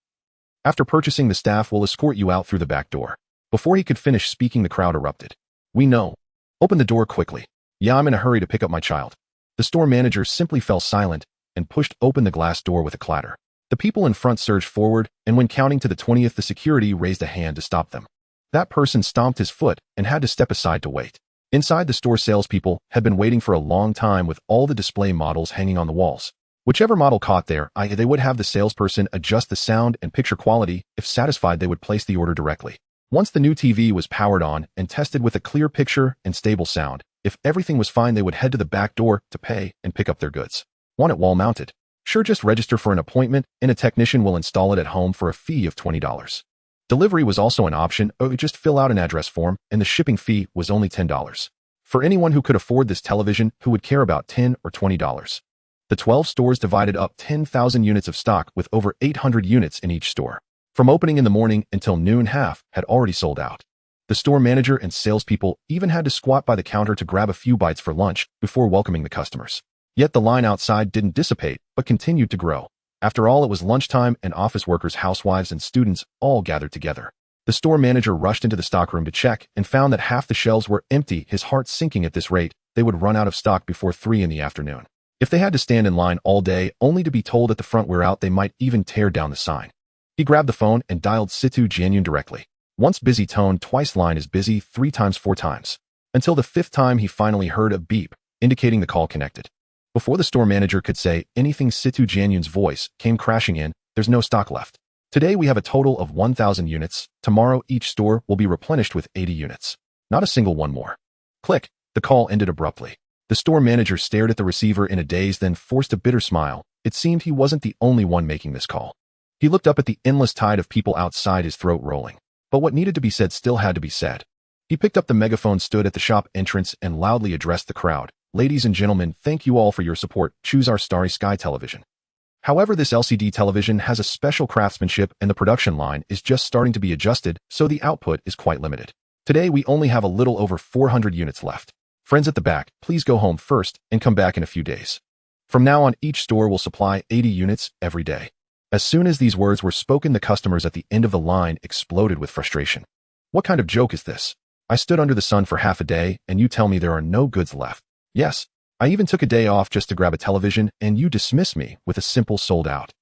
After purchasing, the staff will escort you out through the back door." Before he could finish speaking, the crowd erupted. "We know. Open the door quickly." "Yeah, I'm in a hurry to pick up my child." The store manager simply fell silent and pushed open the glass door with a clatter. The people in front surged forward, and when counting to the 20th, the security raised a hand to stop them. That person stomped his foot and had to step aside to wait. Inside the store, salespeople had been waiting for a long time with all the display models hanging on the walls. Whichever model caught their eye, they would have the salesperson adjust the sound and picture quality. If satisfied, they would place the order directly. Once the new TV was powered on and tested with a clear picture and stable sound, if everything was fine, they would head to the back door to pay and pick up their goods. Want it wall mounted? Sure, just register for an appointment and a technician will install it at home for a fee of $20. Delivery was also an option, or just fill out an address form, and the shipping fee was only $10. For anyone who could afford this television, who would care about $10 or $20? The 12 stores divided up 10,000 units of stock, with over 800 units in each store. From opening in the morning until noon, half had already sold out. The store manager and salespeople even had to squat by the counter to grab a few bites for lunch before welcoming the customers. Yet the line outside didn't dissipate, but continued to grow. After all, it was lunchtime and office workers, housewives, and students all gathered together. The store manager rushed into the stockroom to check and found that half the shelves were empty, his heart sinking. At this rate, they would run out of stock before 3 in the afternoon. If they had to stand in line all day only to be told at the front we're out, they might even tear down the sign. He grabbed the phone and dialed Tianjun directly. Once busy tone, twice line is busy, 3 times, 4 times. Until the 5th time he finally heard a beep, indicating the call connected. Before the store manager could say anything, Tianjun's voice came crashing in. There's no stock left. Today we have a total of 1,000 units. Tomorrow each store will be replenished with 80 units. Not a single one more. Click. The call ended abruptly. The store manager stared at the receiver in a daze, then forced a bitter smile. It seemed he wasn't the only one making this call. He looked up at the endless tide of people outside, his throat rolling. But what needed to be said still had to be said. He picked up the megaphone, stood at the shop entrance, and loudly addressed the crowd. Ladies and gentlemen, thank you all for your support. Choose our Starry Sky television. However, this LCD television has a special craftsmanship and the production line is just starting to be adjusted, so the output is quite limited. Today we only have a little over 400 units left. Friends at the back, please go home first and come back in a few days. From now on, each store will supply 80 units every day. As soon as these words were spoken, the customers at the end of the line exploded with frustration. What kind of joke is this? I stood under the sun for half a day, and you tell me there are no goods left. Yes, I even took a day off just to grab a television, and you dismiss me with a simple sold out.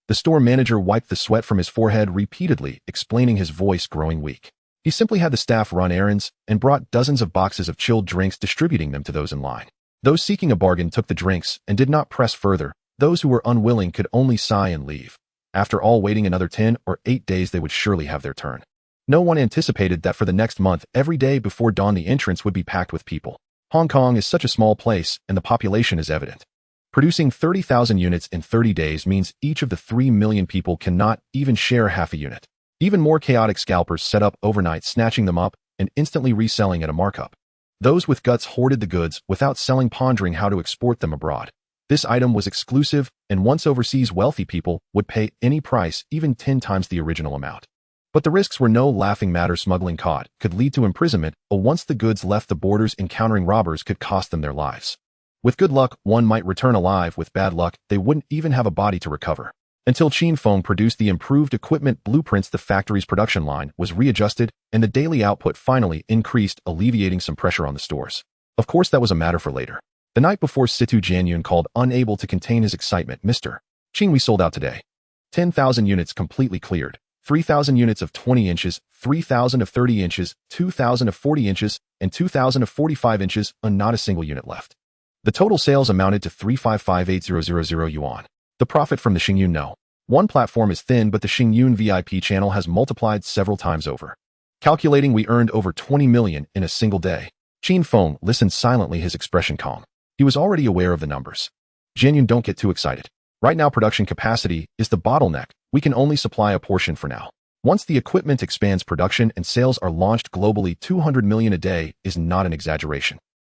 The store manager wiped the sweat from his forehead repeatedly, explaining, his voice growing weak. He simply had the staff run errands and brought dozens of boxes of chilled drinks, distributing them to those in line. Those seeking a bargain took the drinks and did not press further. Those who were unwilling could only sigh and leave. After all, waiting another 10 or 8 days, they would surely have their turn. No one anticipated that for the next month, every day before dawn, the entrance would be packed with people. Hong Kong is such a small place, and the population is evident. Producing 30,000 units in 30 days means each of the 3 million people cannot even share half a unit. Even more chaotic scalpers set up overnight, snatching them up and instantly reselling at a markup. Those with guts hoarded the goods without selling, pondering how to export them abroad. This item was exclusive, and once overseas, wealthy people would pay any price, even 10 times the original amount. But the risks were no laughing matter. Smuggling caught could lead to imprisonment, or once the goods left the borders, encountering robbers could cost them their lives. With good luck, one might return alive. With bad luck, they wouldn't even have a body to recover. Until Feng produced the improved equipment blueprints, the factory's production line was readjusted, and the daily output finally increased, alleviating some pressure on the stores. Of course, that was a matter for later. The night before, Jianyun called, unable to contain his excitement. Mr. Qing, we sold out today. 10,000 units completely cleared. 3,000 units of 20 inches, 3,000 of 30 inches, 2,000 of 40 inches, and 2,000 of 45 inches, and not a single unit left. The total sales amounted to 355,8000 yuan. The profit from the Xingyun No. 1 platform is thin, but the Xingyun VIP channel has multiplied several times over. Calculating, we earned over 20 million in a single day. Feng listened silently, his expression calm. He was already aware of the numbers. Jianyun, don't get too excited. Right now, production capacity is the bottleneck. We can only supply a portion for now. Once the equipment expands, production and sales are launched globally, 200 million a day is not an exaggeration.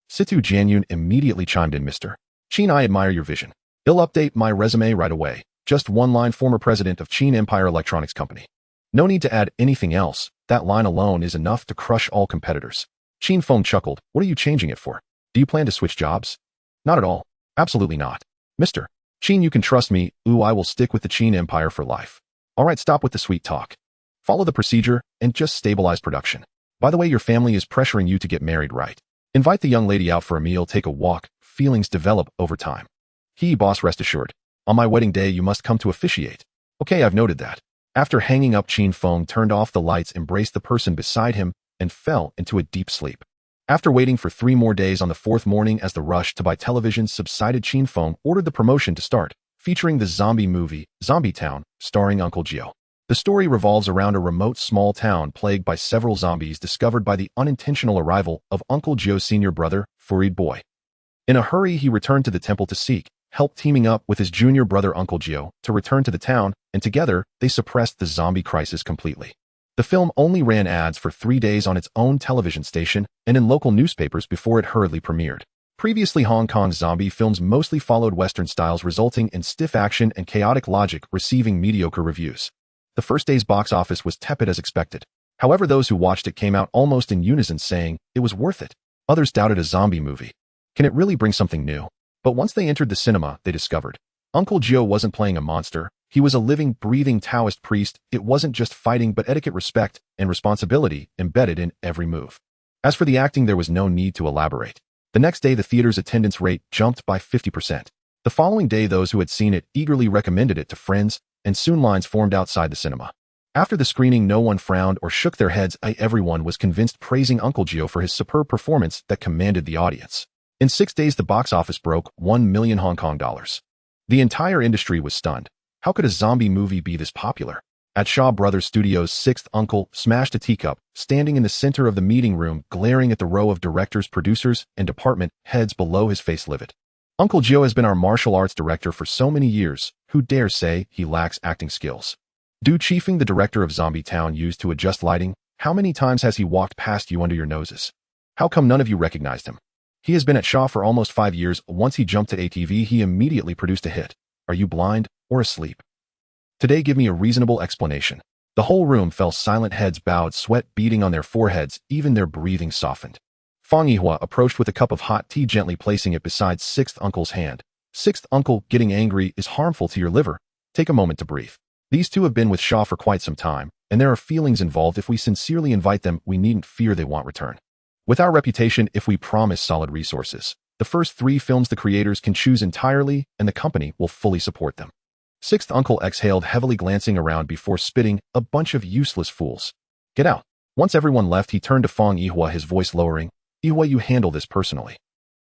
Jianyun immediately chimed in. Mr. Qin, I admire your vision. I'll update my resume right away. Just one line: former president of Qin Empire Electronics Company. No need to add anything else. That line alone is enough to crush all competitors. Feng chuckled. What are you changing it for? Do you plan to switch jobs? Not at all. Absolutely not. Mr. Qin, you can trust me. I will stick with the Qin Empire for life. All right, stop with the sweet talk. Follow the procedure and just stabilize production. By the way, your family is pressuring you to get married, right? Invite the young lady out for a meal, take a walk. Feelings develop over time. Boss, rest assured. On my wedding day, you must come to officiate. Okay, I've noted that. After hanging up, Feng turned off the lights, embraced the person beside him, and fell into a deep sleep. After waiting for 3 more days, on the 4th morning, as the rush to buy televisions subsided, Feng ordered the promotion to start, featuring the zombie movie, Zombie Town, starring Uncle Gio. The story revolves around a remote small town plagued by several zombies discovered by the unintentional arrival of Uncle Gio's senior brother, Farid Boy. In a hurry, he returned to the temple to seek help, teaming up with his junior brother Uncle Gio to return to the town, and together, they suppressed the zombie crisis completely. The film only ran ads for 3 days on its own television station and in local newspapers before it hurriedly premiered. Previously, Hong Kong's zombie films mostly followed Western styles, resulting in stiff action and chaotic logic, receiving mediocre reviews. The first day's box office was tepid as expected. However, those who watched it came out almost in unison saying it was worth it. Others doubted a zombie movie. Can it really bring something new? But once they entered the cinema, they discovered Uncle Joe wasn't playing a monster. He was a living, breathing Taoist priest. It wasn't just fighting but etiquette, respect, and responsibility embedded in every move. As for the acting, there was no need to elaborate. The next day, the theater's attendance rate jumped by 50%. The following day, those who had seen it eagerly recommended it to friends, and soon lines formed outside the cinema. After the screening, no one frowned or shook their heads. Everyone was convinced, praising Uncle Joe for his superb performance that commanded the audience. In 6 days, the box office broke 1 million Hong Kong dollars. The entire industry was stunned. How could a zombie movie be this popular? At Shaw Brothers Studios, sixth uncle smashed a teacup, standing in the center of the meeting room, glaring at the row of directors, producers, and department heads below, his face livid. Uncle Joe has been our martial arts director for so many years. Who dares say he lacks acting skills? Du Chifeng, the director of Zombie Town, used to adjust lighting. How many times has he walked past you under your noses? How come none of you recognized him? He has been at Shaw for almost 5 years. Once he jumped to ATV, he immediately produced a hit. Are you blind or asleep? Today, give me a reasonable explanation. The whole room fell silent, heads bowed, sweat beading on their foreheads, even their breathing softened. Fang Yihua approached with a cup of hot tea, gently placing it beside sixth uncle's hand. Sixth uncle, getting angry is harmful to your liver. Take a moment to breathe. These two have been with Shaw for quite some time, and there are feelings involved. If we sincerely invite them, we needn't fear they won't return. With our reputation, if we promise solid resources, the first 3 films the creators can choose entirely, and the company will fully support them. Sixth uncle exhaled heavily, glancing around before spitting, a bunch of useless fools. Get out. Once everyone left, he turned to Fang Yihua, his voice lowering. Yihua, you handle this personally.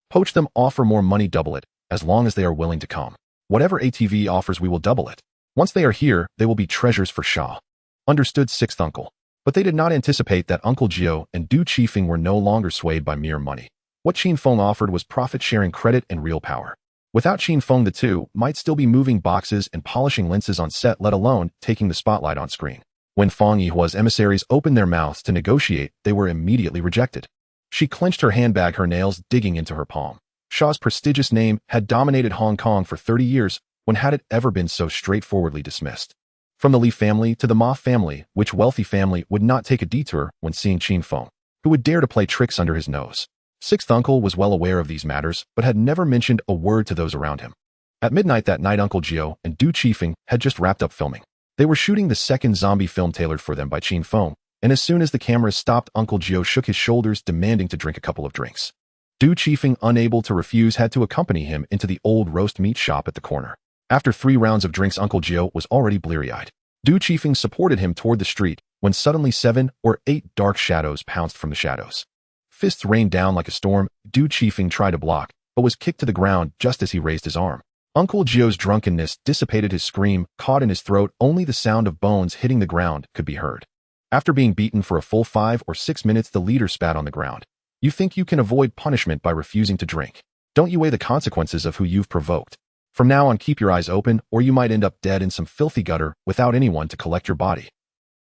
Poach them, offer more money, double it, as long as they are willing to come. Whatever ATV offers, we will double it. Once they are here, they will be treasures for Shaw. Understood, sixth uncle. But they did not anticipate that Uncle Joe and Du Chifeng were no longer swayed by mere money. What Qin Feng offered was profit-sharing, credit, and real power. Without Qin Feng, the two might still be moving boxes and polishing lenses on set, let alone taking the spotlight on screen. When Fang Yihua's emissaries opened their mouths to negotiate, they were immediately rejected. She clenched her handbag, her nails digging into her palm. Shaw's prestigious name had dominated Hong Kong for 30 years. When had it ever been so straightforwardly dismissed? From the Li family to the Ma family, which wealthy family would not take a detour when seeing Qin Feng? Who would dare to play tricks under his nose? Sixth uncle was well aware of these matters, but had never mentioned a word to those around him. At midnight that night, Uncle Joe and Du Chifeng had just wrapped up filming. They were shooting the second zombie film tailored for them by Qin Feng, and as soon as the cameras stopped, Uncle Joe shook his shoulders, demanding to drink a couple of drinks. Du Chifeng, unable to refuse, had to accompany him into the old roast meat shop at the corner. After 3 rounds of drinks, Uncle Joe was already bleary-eyed. Du Chifeng supported him toward the street, when suddenly 7 or 8 dark shadows pounced from the shadows. Fists rained down like a storm. Du Chifeng tried to block, but was kicked to the ground just as he raised his arm. Uncle Joe's drunkenness dissipated his scream, caught in his throat. Only the sound of bones hitting the ground could be heard. After being beaten for a full 5 or 6 minutes, the leader spat on the ground. You think you can avoid punishment by refusing to drink? Don't you weigh the consequences of who you've provoked? From now on, keep your eyes open, or you might end up dead in some filthy gutter without anyone to collect your body.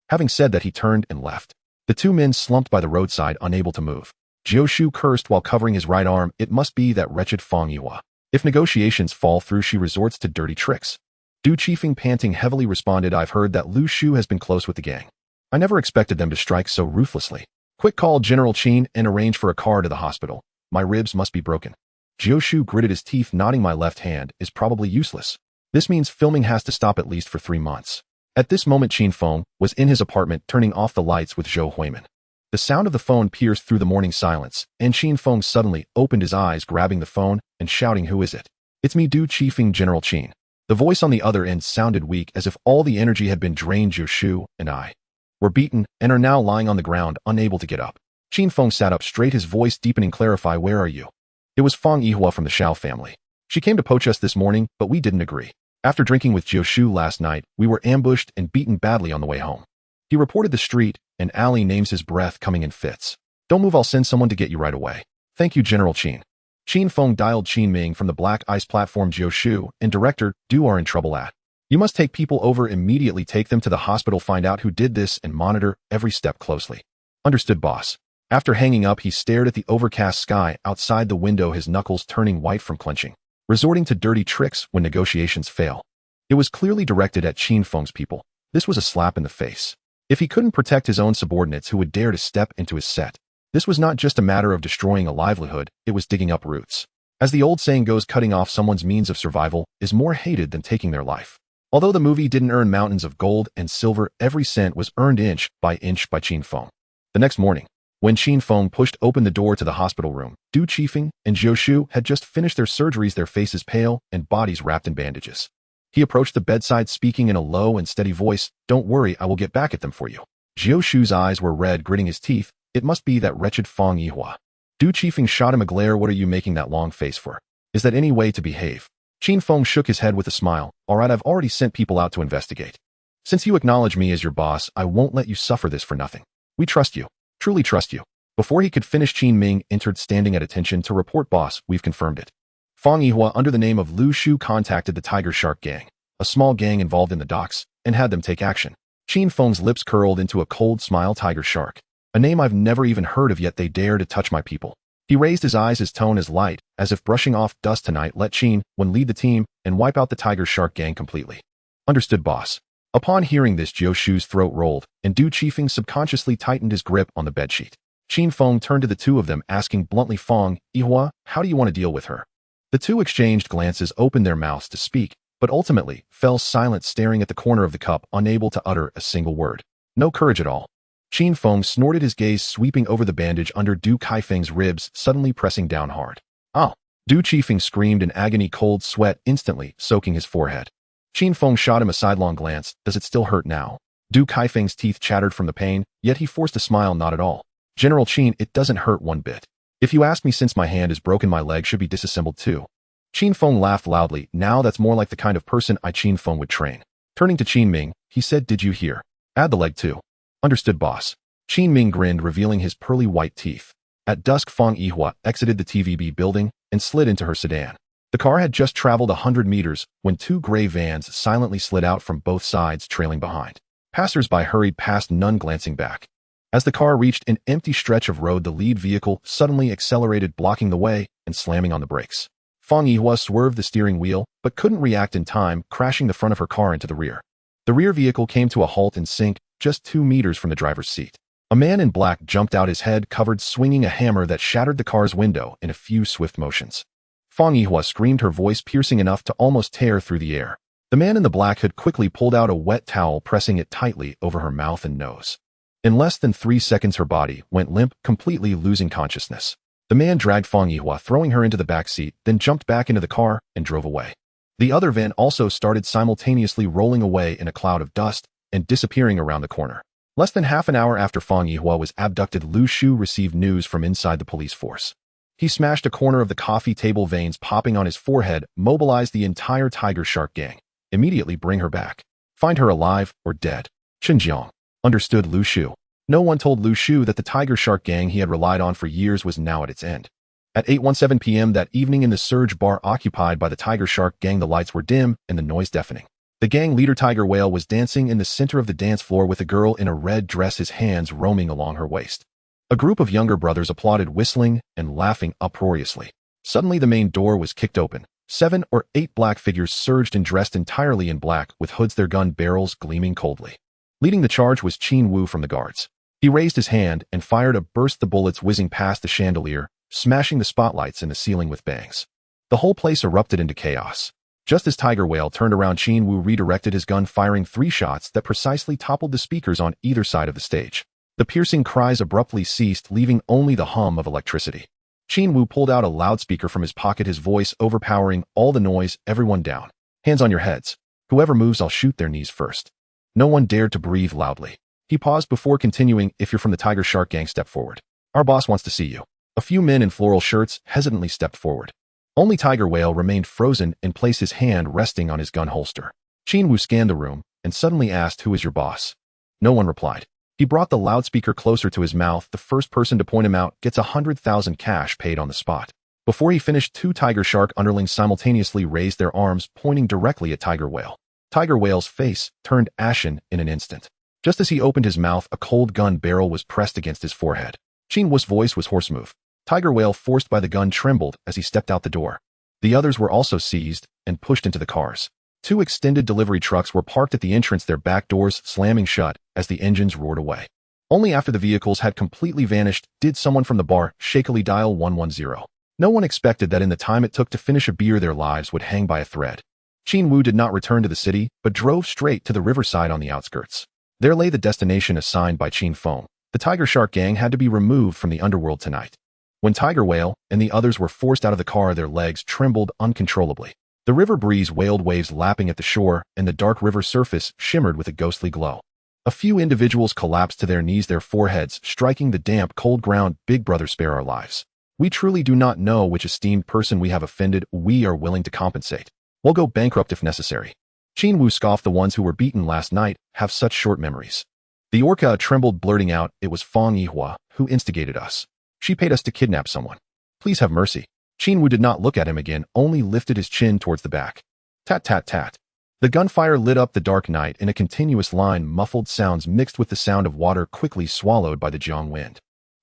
Having said that, he turned and left. The 2 men slumped by the roadside, unable to move. Jioshu cursed while covering his right arm. It must be that wretched Fang Yihua. If negotiations fall through, she resorts to dirty tricks. Du Chifeng, panting heavily, responded, I've heard that Lu Shu has been close with the gang. I never expected them to strike so ruthlessly. Quick, call General Qin and arrange for a car to the hospital. My ribs must be broken. Jioshu gritted his teeth, nodding. My left hand is probably useless. This means filming has to stop at least for 3 months. At this moment, Qin Feng was in his apartment, turning off the lights with Zhou Huimin. The sound of the phone pierced through the morning silence, and Qin Feng suddenly opened his eyes, grabbing the phone and shouting, Who is it? It's me, Du Chifeng, General Qin. The voice on the other end sounded weak, as if all the energy had been drained. Jioshu and I were beaten and are now lying on the ground, unable to get up. Qin Feng sat up straight, his voice deepening. Clarify, where are you? It was Fang Yihua from the Shao family. She came to poach us this morning, but we didn't agree. After drinking with Jioshu last night, we were ambushed and beaten badly on the way home. He reported the street, and Ali names his breath coming in fits. Don't move, I'll send someone to get you right away. Thank you, General Qin. Qin Feng dialed Qin Ming from the Black Ice platform. Jioshu and Director Du are in trouble at. You must take people over immediately, take them to the hospital, find out who did this, and monitor every step closely. Understood, boss. After hanging up, he stared at the overcast sky outside the window, his knuckles turning white from clenching. Resorting to dirty tricks when negotiations fail. It was clearly directed at Qin Feng's people. This was a slap in the face. If he couldn't protect his own subordinates who would dare to step into his set, this was not just a matter of destroying a livelihood, it was digging up roots. As the old saying goes, cutting off someone's means of survival is more hated than taking their life. Although the movie didn't earn mountains of gold and silver, every cent was earned inch by Qin Feng. The next morning, when Qin Feng pushed open the door to the hospital room, Du Qifeng and Zhou Shu had just finished their surgeries, their faces pale and bodies wrapped in bandages. He approached the bedside speaking in a low and steady voice, "Don't worry, I will get back at them for you." Zhou Shu's eyes were red, gritting his teeth. It must be that wretched Feng Yihua. Du Qifeng shot him a glare. "What are you making that long face for? Is that any way to behave?" Qin Feng shook his head with a smile. "All right, I've already sent people out to investigate. Since you acknowledge me as your boss, I won't let you suffer this for nothing. We trust you. Truly trust you." Before he could finish, Qin Ming entered, standing at attention. "To report, boss, we've confirmed it." Feng Yihua, under the name of Lu Shu, contacted the Tiger Shark Gang, a small gang involved in the docks, and had them take action. Qin Feng's lips curled into a cold smile. "Tiger Shark. A name I've never even heard of, yet they dare to touch my people." He raised his eyes, his tone as light, as if brushing off dust. "Tonight, let Qin Wen lead the team and wipe out the Tiger Shark Gang completely." "Understood, boss." Upon hearing this, Zhou Shu's throat rolled, and Du Qifeng subconsciously tightened his grip on the bedsheet. Qin Feng turned to the two of them, asking bluntly, "Feng Yihua, how do you want to deal with her?" The two exchanged glances, opened their mouths to speak, but ultimately fell silent, staring at the corner of the cup, unable to utter a single word. No courage at all. Qin Feng snorted, his gaze sweeping over the bandage under Du Qifeng's ribs, suddenly pressing down hard. "Oh!" Du Qifeng screamed in agony, cold sweat instantly soaking his forehead. Qin Feng shot him a sidelong glance. "Does it still hurt now?" Du Qifeng's teeth chattered from the pain, yet he forced a smile. "Not at all. General Qin, it doesn't hurt one bit. If you ask me, since my hand is broken, my leg should be disassembled too." Qin Feng laughed loudly. "Now that's more like the kind of person Qin Feng would train." Turning to Qin Ming, he said, "Did you hear? Add the leg too." "Understood, boss." Qin Ming grinned, revealing his pearly white teeth. At dusk, Feng Yihua exited the TVB building and slid into her sedan. The car had just traveled 100 meters when two gray vans silently slid out from both sides, trailing behind. Passers-by hurried past, none glancing back. As the car reached an empty stretch of road, the lead vehicle suddenly accelerated, blocking the way and slamming on the brakes. Feng Yihua swerved the steering wheel, but couldn't react in time, crashing the front of her car into the rear. The rear vehicle came to a halt and sank just 2 meters from the driver's seat. A man in black jumped out, his head covered, swinging a hammer that shattered the car's window in a few swift motions. Feng Yihua screamed, her voice piercing enough to almost tear through the air. The man in the black hood quickly pulled out a wet towel, pressing it tightly over her mouth and nose. In less than 3 seconds, her body went limp, completely losing consciousness. The man dragged Feng Yihua, throwing her into the back seat, then jumped back into the car and drove away. The other van also started simultaneously rolling away in a cloud of dust and disappearing around the corner. Less than half an hour after Feng Yihua was abducted, Lu Shu received news from inside the police force. He smashed a corner of the coffee table, veins popping on his forehead, mobilized the entire Tiger Shark Gang. "Immediately bring her back. Find her alive or dead." "Xinjiang." Understood, Lu Shu. No one told Lu Shu that the Tiger Shark Gang he had relied on for years was now at its end. At 8:17 p.m. that evening, in the Surge bar occupied by the Tiger Shark Gang, the lights were dim and the noise deafening. The gang leader, Tiger Whale, was dancing in the center of the dance floor with a girl in a red dress, his hands roaming along her waist. A group of younger brothers applauded, whistling and laughing uproariously. Suddenly, the main door was kicked open. 7 or 8 black figures surged in, dressed entirely in black, with hoods, their gun barrels gleaming coldly. Leading the charge was Qin Wu from the guards. He raised his hand and fired a burst, the bullets whizzing past the chandelier, smashing the spotlights in the ceiling with bangs. The whole place erupted into chaos. Just as Tiger Whale turned around, Qin Wu redirected his gun, firing 3 shots that precisely toppled the speakers on either side of the stage. The piercing cries abruptly ceased, leaving only the hum of electricity. Qin Wu pulled out a loudspeaker from his pocket, his voice overpowering all the noise. "Everyone down. Hands on your heads. Whoever moves, I'll shoot their knees first." No one dared to breathe loudly. He paused before continuing, "If you're from the Tiger Shark Gang, step forward. Our boss wants to see you." A few men in floral shirts hesitantly stepped forward. Only Tiger Whale remained frozen and placed his hand resting on his gun holster. Qin Wu scanned the room and suddenly asked, "Who is your boss?" No one replied. He brought the loudspeaker closer to his mouth. "The first person to point him out gets 100,000 cash paid on the spot." Before he finished, 2 Tiger Shark underlings simultaneously raised their arms, pointing directly at Tiger Whale. Tiger Whale's face turned ashen in an instant. Just as he opened his mouth, a cold gun barrel was pressed against his forehead. Qin Wu's voice was hoarse. "Move." Tiger Whale, forced by the gun, trembled as he stepped out the door. The others were also seized and pushed into the cars. Two extended delivery trucks were parked at the entrance, their back doors slamming shut as the engines roared away. Only after the vehicles had completely vanished did someone from the bar shakily dial 110. No one expected that in the time it took to finish a beer their lives would hang by a thread. Qin Wu did not return to the city, but drove straight to the riverside on the outskirts. There lay the destination assigned by Qin Feng. The Tiger Shark gang had to be removed from the Underworld tonight. When Tiger Whale and the others were forced out of the car, their legs trembled uncontrollably. The river breeze wailed, waves lapping at the shore, and the dark river surface shimmered with a ghostly glow. A few individuals collapsed to their knees, their foreheads striking the damp, cold ground. Big brother, spare our lives. We truly do not know which esteemed person we have offended. We are willing to compensate. We'll go bankrupt if necessary. Qin Wu scoffed. The ones who were beaten last night have such short memories. The orca trembled, blurting out, "It was Feng Yihua who instigated us. She paid us to kidnap someone. Please have mercy." Qin Wu did not look at him again, only lifted his chin towards the back. Tat tat tat. The gunfire lit up the dark night in a continuous line, muffled sounds mixed with the sound of water quickly swallowed by the Jiang wind.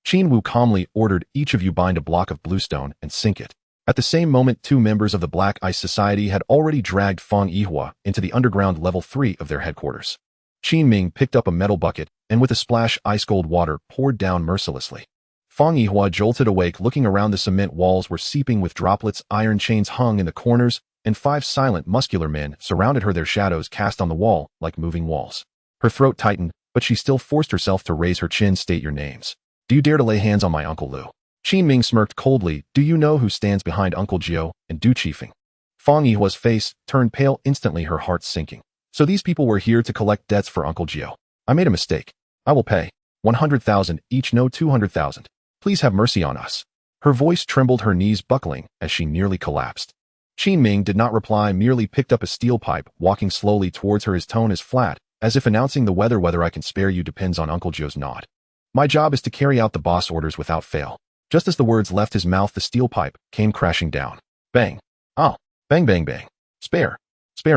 Qin Wu calmly ordered, "Each of you bind a block of bluestone and sink it." At the same moment, two members of the Black Ice Society had already dragged Feng Yihua into the underground level 3 of their headquarters. Qin Ming picked up a metal bucket and with a splash ice-cold water poured down mercilessly. Feng Yihua jolted awake, looking around. The cement walls were seeping with droplets, iron chains hung in the corners, and 5 silent, muscular men surrounded her, their shadows cast on the wall like moving walls. Her throat tightened, but she still forced herself to raise her chin. "State your names. Do you dare to lay hands on my Uncle Lu?" Qin Ming smirked coldly. "Do you know who stands behind Uncle Jiao and Du Qifeng?" Feng Yihua's face turned pale instantly, her heart sinking. "So these people were here to collect debts for Uncle Jiao. I made a mistake. I will pay 100,000 each, no 200,000. Please have mercy on us." Her voice trembled, her knees buckling as she nearly collapsed. Qin Ming did not reply, merely picked up a steel pipe, walking slowly towards her, his tone as flat, as if announcing the weather. "Whether I can spare you depends on Uncle Jiao's nod. My job is to carry out the boss orders without fail." Just as the words left his mouth, the steel pipe came crashing down. Bang. Ah. Bang bang bang. Spare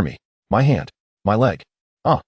me. My hand. My leg. Ah.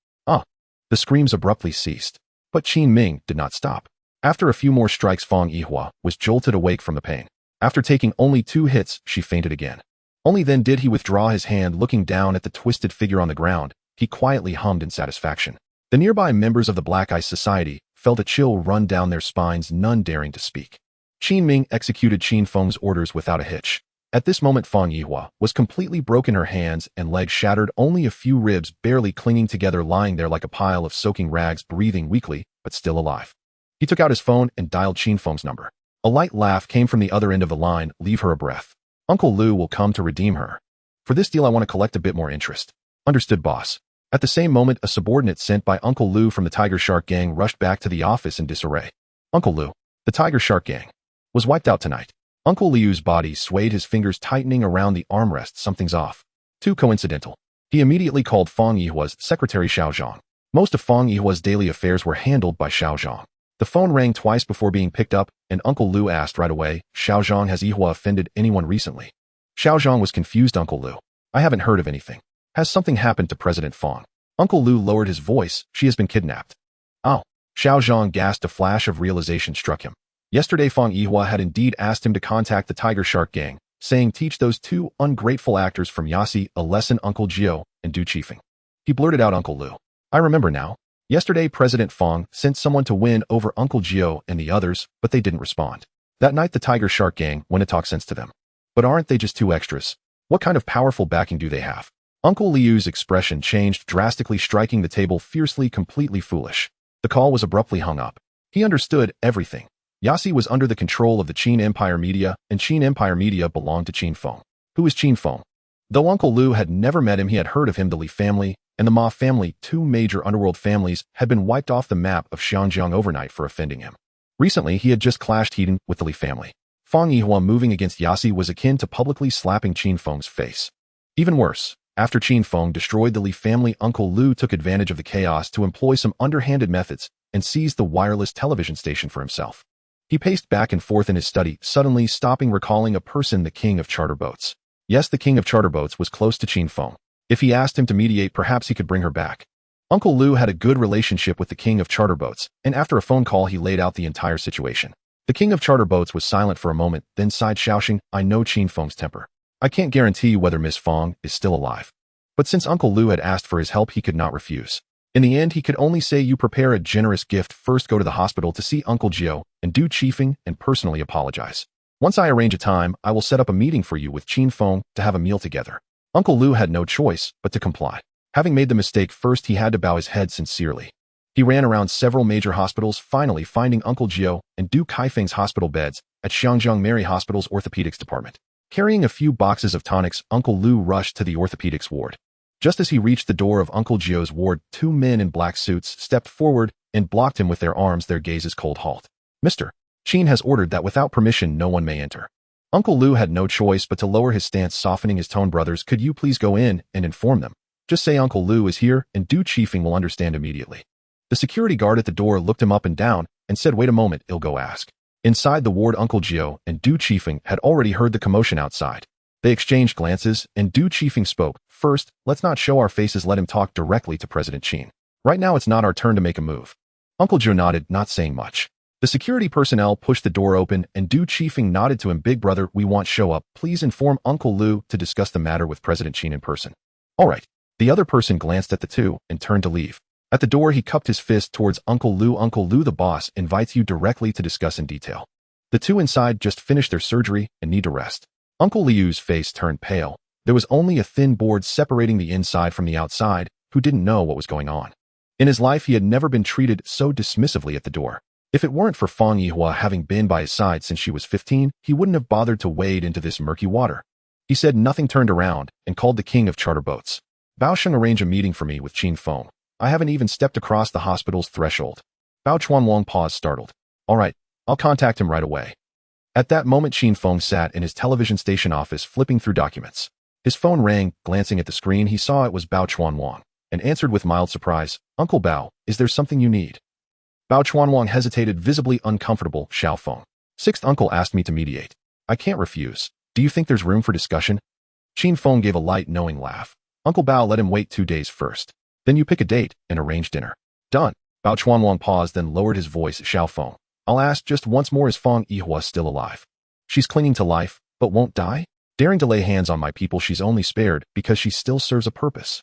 The screams abruptly ceased. But Qin Ming did not stop. After a few more strikes, Feng Yihua was jolted awake from the pain. After taking only 2 hits, she fainted again. Only then did he withdraw his hand, looking down at the twisted figure on the ground. He quietly hummed in satisfaction. The nearby members of the Black Ice Society felt a chill run down their spines, none daring to speak. Qin Ming executed Qin Feng's orders without a hitch. At this moment, Feng Yihua was completely broken, her hands and legs shattered, only a few ribs barely clinging together, lying there like a pile of soaking rags, breathing weakly, but still alive. He took out his phone and dialed Qin Feng's number. A light laugh came from the other end of the line. "Leave her a breath. Uncle Lu will come to redeem her. For this deal, I want to collect a bit more interest." "Understood, boss." At the same moment, a subordinate sent by Uncle Lu from the Tiger Shark gang rushed back to the office in disarray. "Uncle Lu, the Tiger Shark gang was wiped out tonight." Uncle Liu's body swayed, his fingers tightening around the armrest. "Something's off. Too coincidental." He immediately called Feng Yihua's secretary Xiao Zhang. Most of Feng Yihua's daily affairs were handled by Xiao Zhang. The phone rang twice before being picked up, and Uncle Lu asked right away, "Xiao Zhang, has Yihua offended anyone recently?" Xiao Zhang was confused. "Uncle Lu, I haven't heard of anything. Has something happened to President Feng?" Uncle Lu lowered his voice. "She has been kidnapped." "Oh." Xiao Zhang gasped. A flash of realization struck him. Yesterday, Feng Yihua had indeed asked him to contact the Tiger Shark gang, saying, "Teach those 2 ungrateful actors from Yasi a lesson, Uncle Jiao and Du Qifeng." He blurted out, "Uncle Lu, I remember now. Yesterday, President Feng sent someone to win over Uncle Jiao and the others, but they didn't respond. That night, the Tiger Shark gang went to talk sense to them. But aren't they just 2 extras? What kind of powerful backing do they have?" Uncle Liu's expression changed drastically, striking the table fiercely, completely foolish. The call was abruptly hung up. He understood everything. Yasi was under the control of the Qin Empire Media, and Qin Empire Media belonged to Qin Feng. Who is Qin Feng? Though Uncle Lu had never met him, he had heard of him. The Li family and the Ma family, 2 major underworld families, had been wiped off the map of Xianjiang overnight for offending him. Recently, he had just clashed head-on with the Li family. Feng Yihua moving against Yasi was akin to publicly slapping Qin Feng's face. Even worse, after Qin Feng destroyed the Li family, Uncle Lu took advantage of the chaos to employ some underhanded methods and seized the wireless television station for himself. He paced back and forth in his study, suddenly stopping, recalling a person, the king of charter boats. Yes, the king of charter boats was close to Qin Feng. If he asked him to mediate, perhaps he could bring her back. Uncle Lu had a good relationship with the king of charter boats, and after a phone call, he laid out the entire situation. The king of charter boats was silent for a moment, then sighed, shouting, "I know Qin Feng's temper. I can't guarantee whether Miss Feng is still alive. But since Uncle Lu had asked for his help, he could not refuse. In the end, he could only say, "You prepare a generous gift. First, go to the hospital to see Uncle Gio and do chiefing and personally apologize. Once I arrange a time, I will set up a meeting for you with Qin Feng to have a meal together." Uncle Lu had no choice but to comply. Having made the mistake first, he had to bow his head sincerely. He ran around several major hospitals, finally finding Uncle Gio and Du Kaifeng's hospital beds at Xiangjiang Mary Hospital's orthopedics department. Carrying a few boxes of tonics, Uncle Lu rushed to the orthopedics ward. Just as he reached the door of Uncle Gio's ward, two men in black suits stepped forward and blocked him with their arms, their gazes cold. "Halt. Mr. Qin has ordered that without permission no one may enter." Uncle Lu had no choice but to lower his stance, softening his tone. "Brothers, could you please go in and inform them? Just say Uncle Lu is here and Du Chiefing will understand immediately." The security guard at the door looked him up and down and said, "Wait a moment, I'll go ask." Inside the ward, Uncle Gio and Du Chiefing had already heard the commotion outside. They exchanged glances, and Du Chiefing spoke. "First, let's not show our faces. Let him talk directly to President Qin. Right now it's not our turn to make a move." Uncle Gio nodded, not saying much. The security personnel pushed the door open, and Du Chiefing nodded to him. "Big brother, we want show up. Please inform Uncle Lu to discuss the matter with President Qin in person." "All right." The other person glanced at the two and turned to leave. At the door, he cupped his fist towards Uncle Lu. "Uncle Lu, the boss invites you directly to discuss in detail. The two inside just finished their surgery and need to rest." Uncle Liu's face turned pale. There was only a thin board separating the inside from the outside, who didn't know what was going on. In his life, he had never been treated so dismissively at the door. If it weren't for Fang Yihua having been by his side since she was 15, he wouldn't have bothered to wade into this murky water. He said nothing, turned around, and called the king of charter boats. "Bao Sheng, arrange a meeting for me with Qin Feng. I haven't even stepped across the hospital's threshold." Bao Chuanwang paused, startled. "All right, I'll contact him right away." At that moment, Qin Feng sat in his television station office flipping through documents. His phone rang. Glancing at the screen, he saw it was Bao Chuanwang, and answered with mild surprise. "Uncle Bao, is there something you need?" Bao Chuanwang hesitated, visibly uncomfortable. "Xiao Feng. Sixth uncle asked me to mediate. I can't refuse. Do you think there's room for discussion?" Qin Feng gave a light, knowing laugh. "Uncle Bao, let him wait 2 days first. Then you pick a date and arrange dinner." "Done." Bao Chuanwang paused, then lowered his voice. "Xiao Feng, I'll ask just once more, is Fang Yihua still alive? She's clinging to life, but won't die? Daring to lay hands on my people, she's only spared because she still serves a purpose."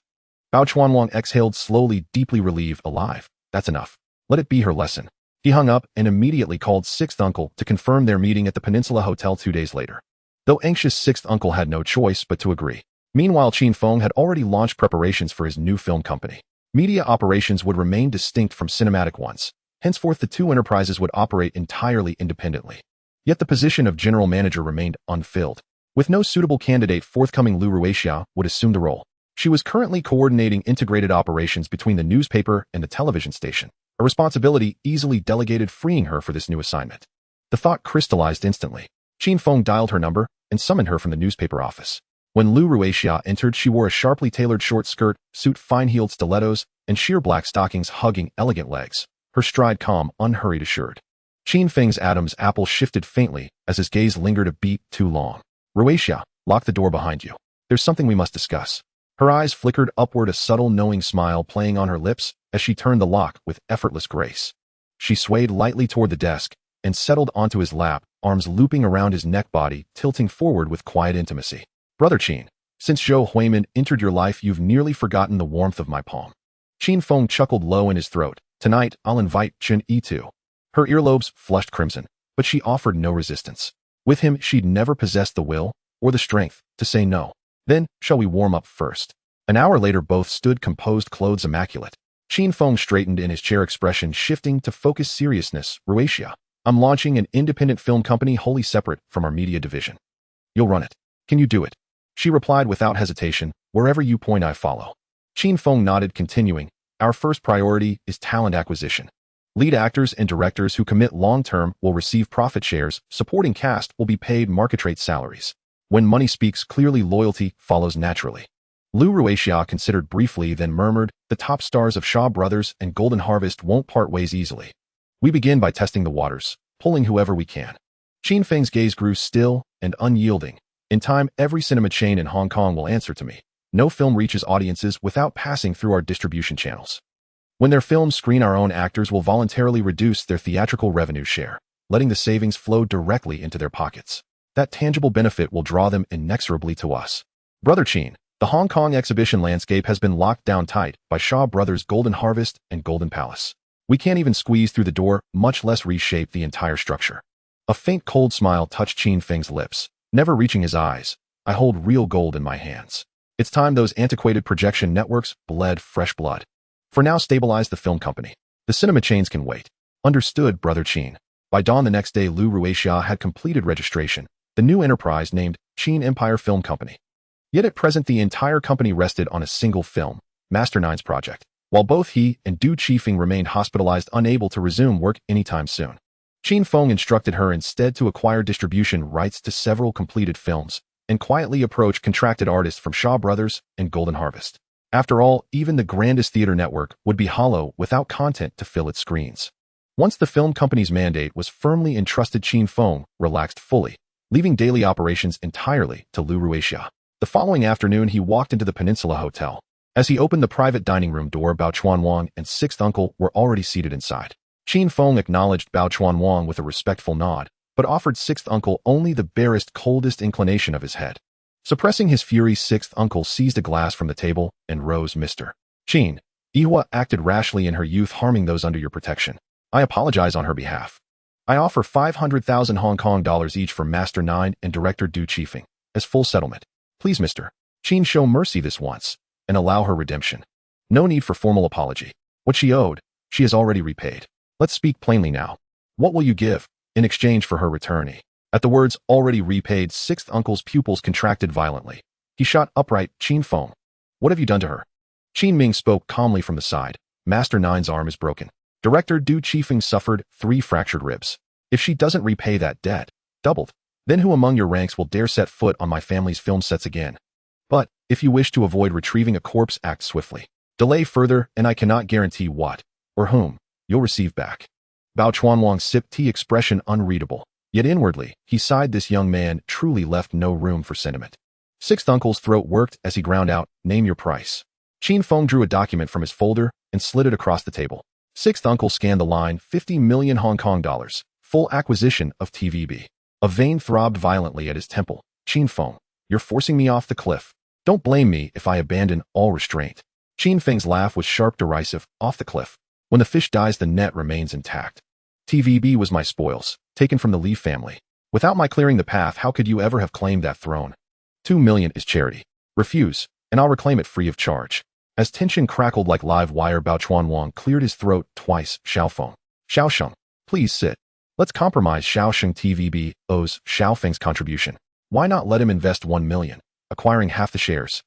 Bao Chuanwang exhaled slowly, deeply relieved. "Alive. That's enough. Let it be her lesson." He hung up and immediately called sixth uncle to confirm their meeting at the Peninsula Hotel 2 days later. Though anxious, sixth uncle had no choice but to agree. Meanwhile, Qin Feng had already launched preparations for his new film company. Media operations would remain distinct from cinematic ones. Henceforth, the two enterprises would operate entirely independently. Yet the position of general manager remained unfilled. With no suitable candidate forthcoming, Lu Ruixia would assume the role. She was currently coordinating integrated operations between the newspaper and the television station, a responsibility easily delegated, freeing her for this new assignment. The thought crystallized instantly. Qin Feng dialed her number and summoned her from the newspaper office. When Lu Ruixia entered, she wore a sharply tailored short skirt, suit, fine-heeled stilettos, and sheer black stockings hugging elegant legs. Her stride calm, unhurried, assured. Qin Feng's Adam's apple shifted faintly as his gaze lingered a beat too long. "Ruixia, lock the door behind you. There's something we must discuss." Her eyes flickered upward, a subtle knowing smile playing on her lips as she turned the lock with effortless grace. She swayed lightly toward the desk and settled onto his lap, arms looping around his neck, body tilting forward with quiet intimacy. "Brother Qin, since Zhou Huimin entered your life, you've nearly forgotten the warmth of my palm." Qin Feng chuckled low in his throat. "Tonight, I'll invite Chen Yi too." Her earlobes flushed crimson, but she offered no resistance. With him, she'd never possessed the will or the strength to say no. "Then, shall we warm up first?" An hour later, both stood composed, clothes immaculate. Qin Feng straightened in his chair, expression shifting to focused seriousness. "Ruixia, I'm launching an independent film company wholly separate from our media division. You'll run it. Can you do it?" She replied without hesitation. "Wherever you point, I follow." Qin Feng nodded, continuing. "Our first priority is talent acquisition. Lead actors and directors who commit long-term will receive profit shares. Supporting cast will be paid market-rate salaries. When money speaks clearly, loyalty follows naturally." Lu Ruixia considered briefly, then murmured, "The top stars of Shaw Brothers and Golden Harvest won't part ways easily. We begin by testing the waters, pulling whoever we can." Qin Feng's gaze grew still and unyielding. "In time, every cinema chain in Hong Kong will answer to me. No film reaches audiences without passing through our distribution channels. When their films screen, our own actors will voluntarily reduce their theatrical revenue share, letting the savings flow directly into their pockets. That tangible benefit will draw them inexorably to us." "Brother Qin, The Hong Kong exhibition landscape has been locked down tight by Shaw Brothers' Golden Harvest and Golden Palace. We can't even squeeze through the door, much less reshape the entire structure. A faint cold smile touched Qin Feng's lips, never reaching his eyes. I hold real gold in my hands. It's time those antiquated projection networks bled fresh blood. For now, stabilize the film company. The cinema chains can wait. Understood, Brother Qin. By dawn the next day, Lu Ruixia had completed registration, the new enterprise named Qin Empire Film Company. Yet at present the entire company rested on a single film, Master Nine's project, while both he and Du Qifeng remained hospitalized, unable to resume work anytime soon. Qin Feng instructed her instead to acquire distribution rights to several completed films, and quietly approach contracted artists from Shaw Brothers and Golden Harvest. After all, even the grandest theater network would be hollow without content to fill its screens. Once the film company's mandate was firmly entrusted, Qin Feng relaxed fully, leaving daily operations entirely to Lu Ruixia. The following afternoon, he walked into the Peninsula Hotel. As he opened the private dining room door, Bao Chuanwang and sixth uncle were already seated inside. Qin Feng acknowledged Bao Chuanwang with a respectful nod, but offered sixth uncle only the barest, coldest inclination of his head. Suppressing his fury, sixth uncle seized a glass from the table and rose. Mr. Qin, Ihua acted rashly in her youth, harming those under your protection. I apologize on her behalf. I offer 500,000 Hong Kong dollars each for Master Nine and Director Du Qifeng as full settlement. Please, Mr. Qin, show mercy this once and allow her redemption. No need for formal apology. What she owed, she has already repaid. Let's speak plainly now. What will you give in exchange for her return? At the words already repaid, sixth uncle's pupils contracted violently. He shot upright. Qin Feng, what have you done to her? Qin Ming spoke calmly from the side. Master Nine's arm is broken. Director Du Qifeng suffered 3 fractured ribs. If she doesn't repay that debt, doubled, then who among your ranks will dare set foot on my family's film sets again? But, if you wish to avoid retrieving a corpse, act swiftly. Delay further, and I cannot guarantee what, or whom, you'll receive back. Bao Chuanwang sipped tea, expression unreadable. Yet inwardly, he sighed. This young man truly left no room for sentiment. Sixth uncle's throat worked as he ground out, name your price. Qin Feng drew a document from his folder and slid it across the table. Sixth uncle scanned the line, 50 million Hong Kong dollars, full acquisition of TVB. A vein throbbed violently at his temple. Qin Feng, you're forcing me off the cliff. Don't blame me if I abandon all restraint. Qin Feng's laugh was sharp, derisive. Off the cliff. When the fish dies, the net remains intact. TVB was my spoils, taken from the Li family. Without my clearing the path, how could you ever have claimed that throne? 2 million is charity. Refuse, and I'll reclaim it free of charge. As tension crackled like live wire, Bao Chuanwang cleared his throat twice. Xiaofeng, Xiaosheng, please sit. Let's compromise. Xiaosheng TVB owes Xiaofeng's contribution. Why not let him invest 1 million, acquiring half the shares?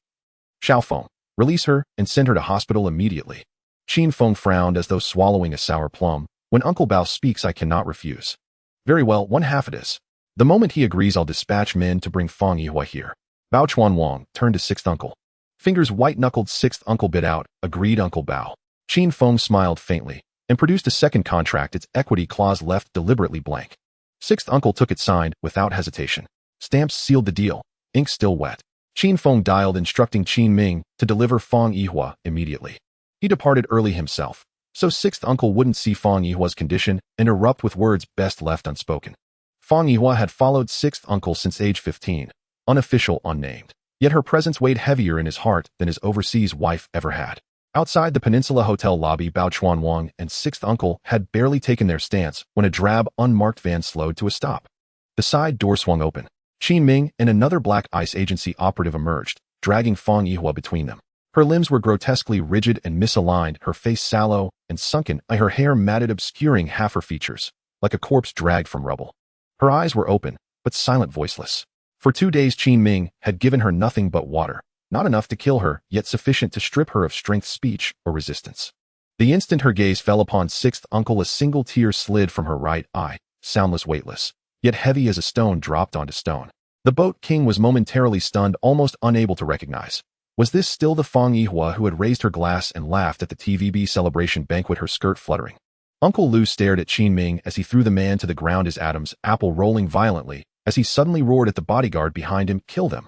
Xiaofeng, release her and send her to hospital immediately. Qin Feng frowned as though swallowing a sour plum. When Uncle Bao speaks, I cannot refuse. Very well, 1/2 it is. The moment he agrees, I'll dispatch men to bring Feng Yihua here. Bao Chuanwang turned to sixth uncle. Fingers white-knuckled. Sixth uncle bit out, agreed Uncle Bao. Qin Feng smiled faintly and produced a second contract, its equity clause left deliberately blank. Sixth uncle took it, signed without hesitation. Stamps sealed the deal, ink still wet. Qin Feng dialed, instructing Qin Ming to deliver Feng Yihua immediately. He departed early himself, so sixth uncle wouldn't see Feng Yihua's condition and erupt with words best left unspoken. Feng Yihua had followed sixth uncle since age 15, unofficial, unnamed. Yet her presence weighed heavier in his heart than his overseas wife ever had. Outside the Peninsula Hotel lobby, Bao Chuanwang and sixth uncle had barely taken their stance when a drab, unmarked van slowed to a stop. The side door swung open. Qin Ming and another Black Ice Agency operative emerged, dragging Feng Yihua between them. Her limbs were grotesquely rigid and misaligned, her face sallow and sunken, her hair matted, obscuring half her features, like a corpse dragged from rubble. Her eyes were open, but silent, voiceless. For 2 days Qin Ming had given her nothing but water, not enough to kill her, yet sufficient to strip her of strength, speech, or resistance. The instant her gaze fell upon sixth uncle, a single tear slid from her right eye, soundless, weightless, yet heavy as a stone dropped onto stone. The boat king was momentarily stunned, almost unable to recognize. Was this still the Feng Yihua who had raised her glass and laughed at the TVB celebration banquet, her skirt fluttering? Uncle Lu stared at Qin Ming as he threw the man to the ground, his atoms, apple rolling violently, as he suddenly roared at the bodyguard behind him, kill them.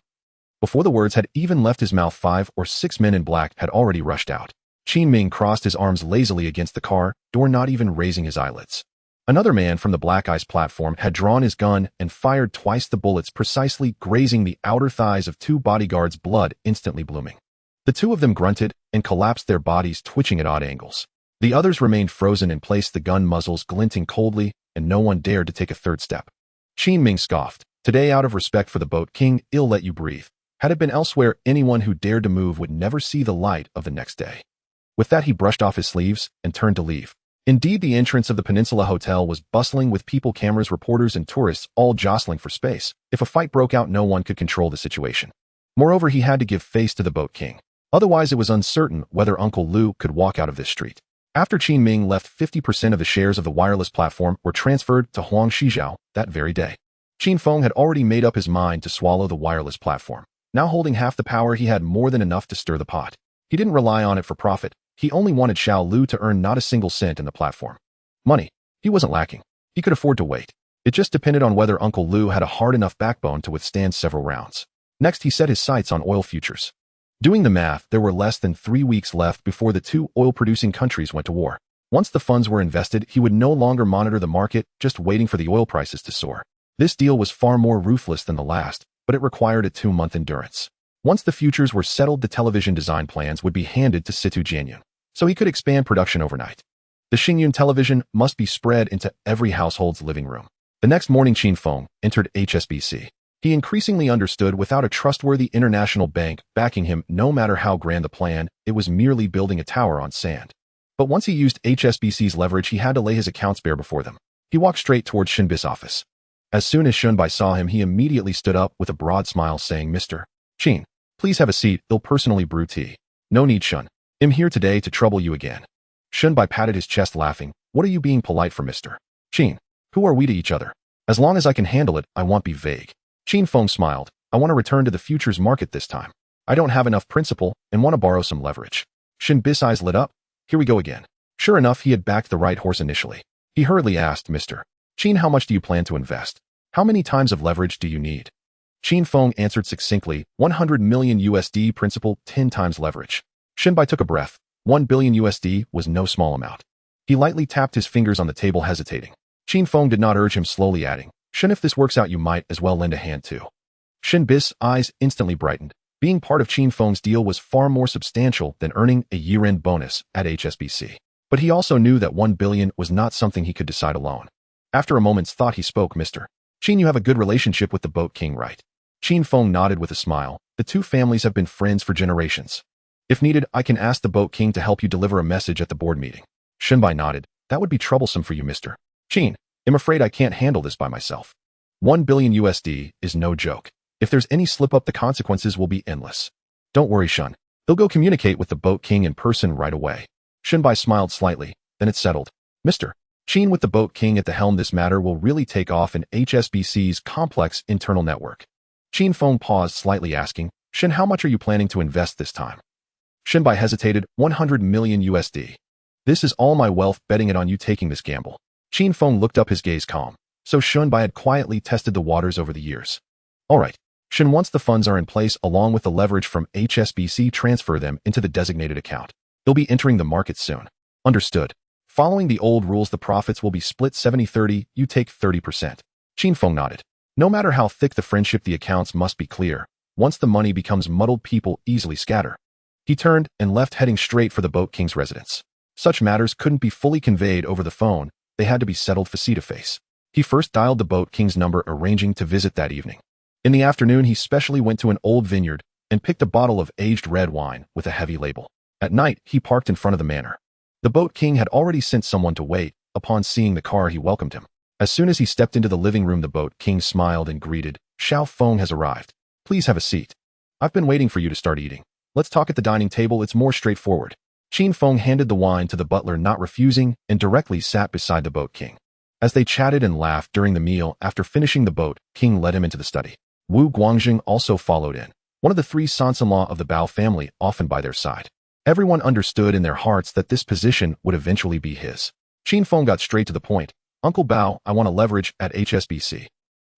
Before the words had even left his mouth, 5 or 6 men in black had already rushed out. Qin Ming crossed his arms lazily against the car door, not even raising his eyelids. Another man from the Black Ice platform had drawn his gun and fired twice the bullets, precisely grazing the outer thighs of two bodyguards, blood instantly blooming. The two of them grunted and collapsed, their bodies twitching at odd angles. The others remained frozen in place, the gun muzzles glinting coldly, and no one dared to take a third step. Qin Ming scoffed. Today, out of respect for the Boat King, I'll let you breathe. Had it been elsewhere, anyone who dared to move would never see the light of the next day. With that, he brushed off his sleeves and turned to leave. Indeed, the entrance of the Peninsula Hotel was bustling with people, cameras, reporters, and tourists, all jostling for space. If a fight broke out, no one could control the situation. Moreover, he had to give face to the Boat King. Otherwise, it was uncertain whether Uncle Lu could walk out of this street. After Qin Ming left, 50% of the shares of the wireless platform were transferred to Huang Shijiao that very day. Qin Feng had already made up his mind to swallow the wireless platform. Now holding half the power, he had more than enough to stir the pot. He didn't rely on it for profit. He only wanted Xiao Lu to earn not a single cent in the platform. Money. He wasn't lacking. He could afford to wait. It just depended on whether Uncle Lu had a hard enough backbone to withstand several rounds. Next, he set his sights on oil futures. Doing the math, there were less than 3 weeks left before the two oil-producing countries went to war. Once the funds were invested, he would no longer monitor the market, just waiting for the oil prices to soar. This deal was far more ruthless than the last, but it required a 2-month endurance. Once the futures were settled, the television design plans would be handed to Situ Jianyun, so he could expand production overnight. The Xingyun television must be spread into every household's living room. The next morning, Qin Feng entered HSBC. He increasingly understood, without a trustworthy international bank backing him, no matter how grand the plan, it was merely building a tower on sand. But once he used HSBC's leverage, he had to lay his accounts bare before them. He walked straight towards Shinbei's office. As soon as Shunbai saw him, he immediately stood up with a broad smile, saying, "Mr. Qin, please have a seat. I'll personally brew tea." "No need, Shun. I'm here today to trouble you again." Shunbai patted his chest, laughing. "What are you being polite for, Mr. Qin? Who are we to each other? As long as I can handle it, I won't be vague." Qin Feng smiled. "I want to return to the futures market this time. I don't have enough principal and want to borrow some leverage." Shinbei's eyes lit up. Here we go again. Sure enough, he had backed the right horse initially. He hurriedly asked, "Mr. Qin, how much do you plan to invest? How many times of leverage do you need?" Qin Feng answered succinctly, 100 million USD principal, 10 times leverage. Shinbai took a breath. 1 billion USD was no small amount. He lightly tapped his fingers on the table, hesitating. Qin Feng did not urge him, slowly adding, "Shin, if this works out, you might as well lend a hand too." Shinbei's eyes instantly brightened. Being part of Qin Feng's deal was far more substantial than earning a year-end bonus at HSBC. But he also knew that 1 billion was not something he could decide alone. After a moment's thought, he spoke, "Mr. Qin, you have a good relationship with the Boat King, right?" Qin Feng nodded with a smile. "The two families have been friends for generations. If needed, I can ask the Boat King to help you deliver a message at the board meeting." Shinbai nodded. "That would be troublesome for you, Mr. Qin. I'm afraid I can't handle this by myself. 1 billion USD is no joke. If there's any slip-up, the consequences will be endless." "Don't worry, Shun. They'll go communicate with the Boat King in person right away." Shinbai smiled slightly. Then it settled. "Mr. Qin, with the Boat King at the helm, this matter will really take off in HSBC's complex internal network." Qin Feng paused slightly, asking, "Shin, how much are you planning to invest this time?" Shinbai hesitated. 100 million USD. "This is all my wealth, betting it on you taking this gamble." Qin Feng looked up, his gaze calm. So Shinbai had quietly tested the waters over the years. "All right. Shin, once the funds are in place, along with the leverage from HSBC, transfer them into the designated account. They'll be entering the market soon." "Understood. Following the old rules, the profits will be split 70-30, you take 30%. Qin Feng nodded. No matter how thick the friendship, the accounts must be clear. Once the money becomes muddled, people easily scatter. He turned and left, heading straight for the Boat King's residence. Such matters couldn't be fully conveyed over the phone. They had to be settled face-to-face. He first dialed the Boat King's number, arranging to visit that evening. In the afternoon, he specially went to an old vineyard and picked a bottle of aged red wine with a heavy label. At night, he parked in front of the manor. The Boat King had already sent someone to wait. Upon seeing the car, he welcomed him. As soon as he stepped into the living room, the Boat King smiled and greeted, "Xiao Feng has arrived. Please have a seat. I've been waiting for you to start eating. Let's talk at the dining table, it's more straightforward." Qin Feng handed the wine to the butler, not refusing, and directly sat beside the Boat King. As they chatted and laughed during the meal, after finishing, the Boat King led him into the study. Wu Guangjing also followed in, one of the 3 sons-in-law of the Bao family, often by their side. Everyone understood in their hearts that this position would eventually be his. Qin Feng got straight to the point. "Uncle Bao, I want to leverage at HSBC.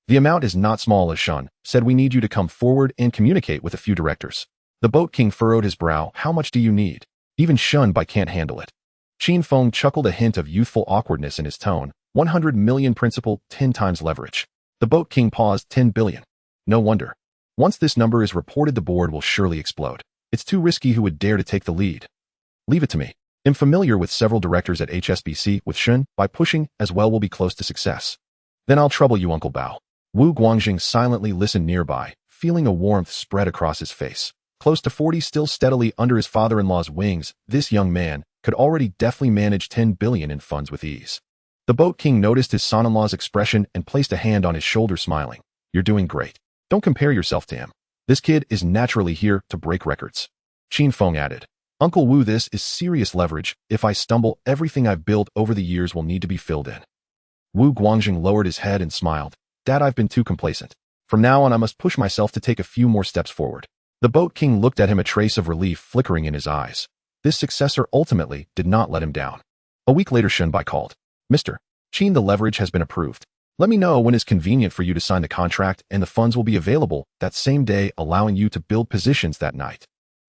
The amount is not small, as Shun said. We need you to come forward and communicate with a few directors." The Boat King furrowed his brow. "How much do you need? Even Shunbai can't handle it." Qin Feng chuckled, a hint of youthful awkwardness in his tone. 100 million principal, 10 times leverage. The boat king paused. 10 billion. No wonder. Once this number is reported, the board will surely explode. It's too risky. Who would dare to take the lead? Leave it to me. I'm familiar with several directors at HSBC. With Shun, by pushing as well, will be close to success. Then I'll trouble you, Uncle Bao. Wu Guangjing silently listened nearby, feeling a warmth spread across his face. Close to 40, still steadily under his father-in-law's wings, this young man could already deftly manage 10 billion in funds with ease. The boat king noticed his son-in-law's expression and placed a hand on his shoulder, smiling. You're doing great. Don't compare yourself to him. This kid is naturally here to break records. Qin Feng added. Uncle Wu, this is serious leverage. If I stumble, everything I've built over the years will need to be filled in. Wu Guangjing lowered his head and smiled. Dad, I've been too complacent. From now on, I must push myself to take a few more steps forward. The boat king looked at him, a trace of relief flickering in his eyes. This successor ultimately did not let him down. A week later, Shunbai called. Mr. Qin, the leverage has been approved. Let me know when it's convenient for you to sign the contract, and the funds will be available that same day, allowing you to build positions that night.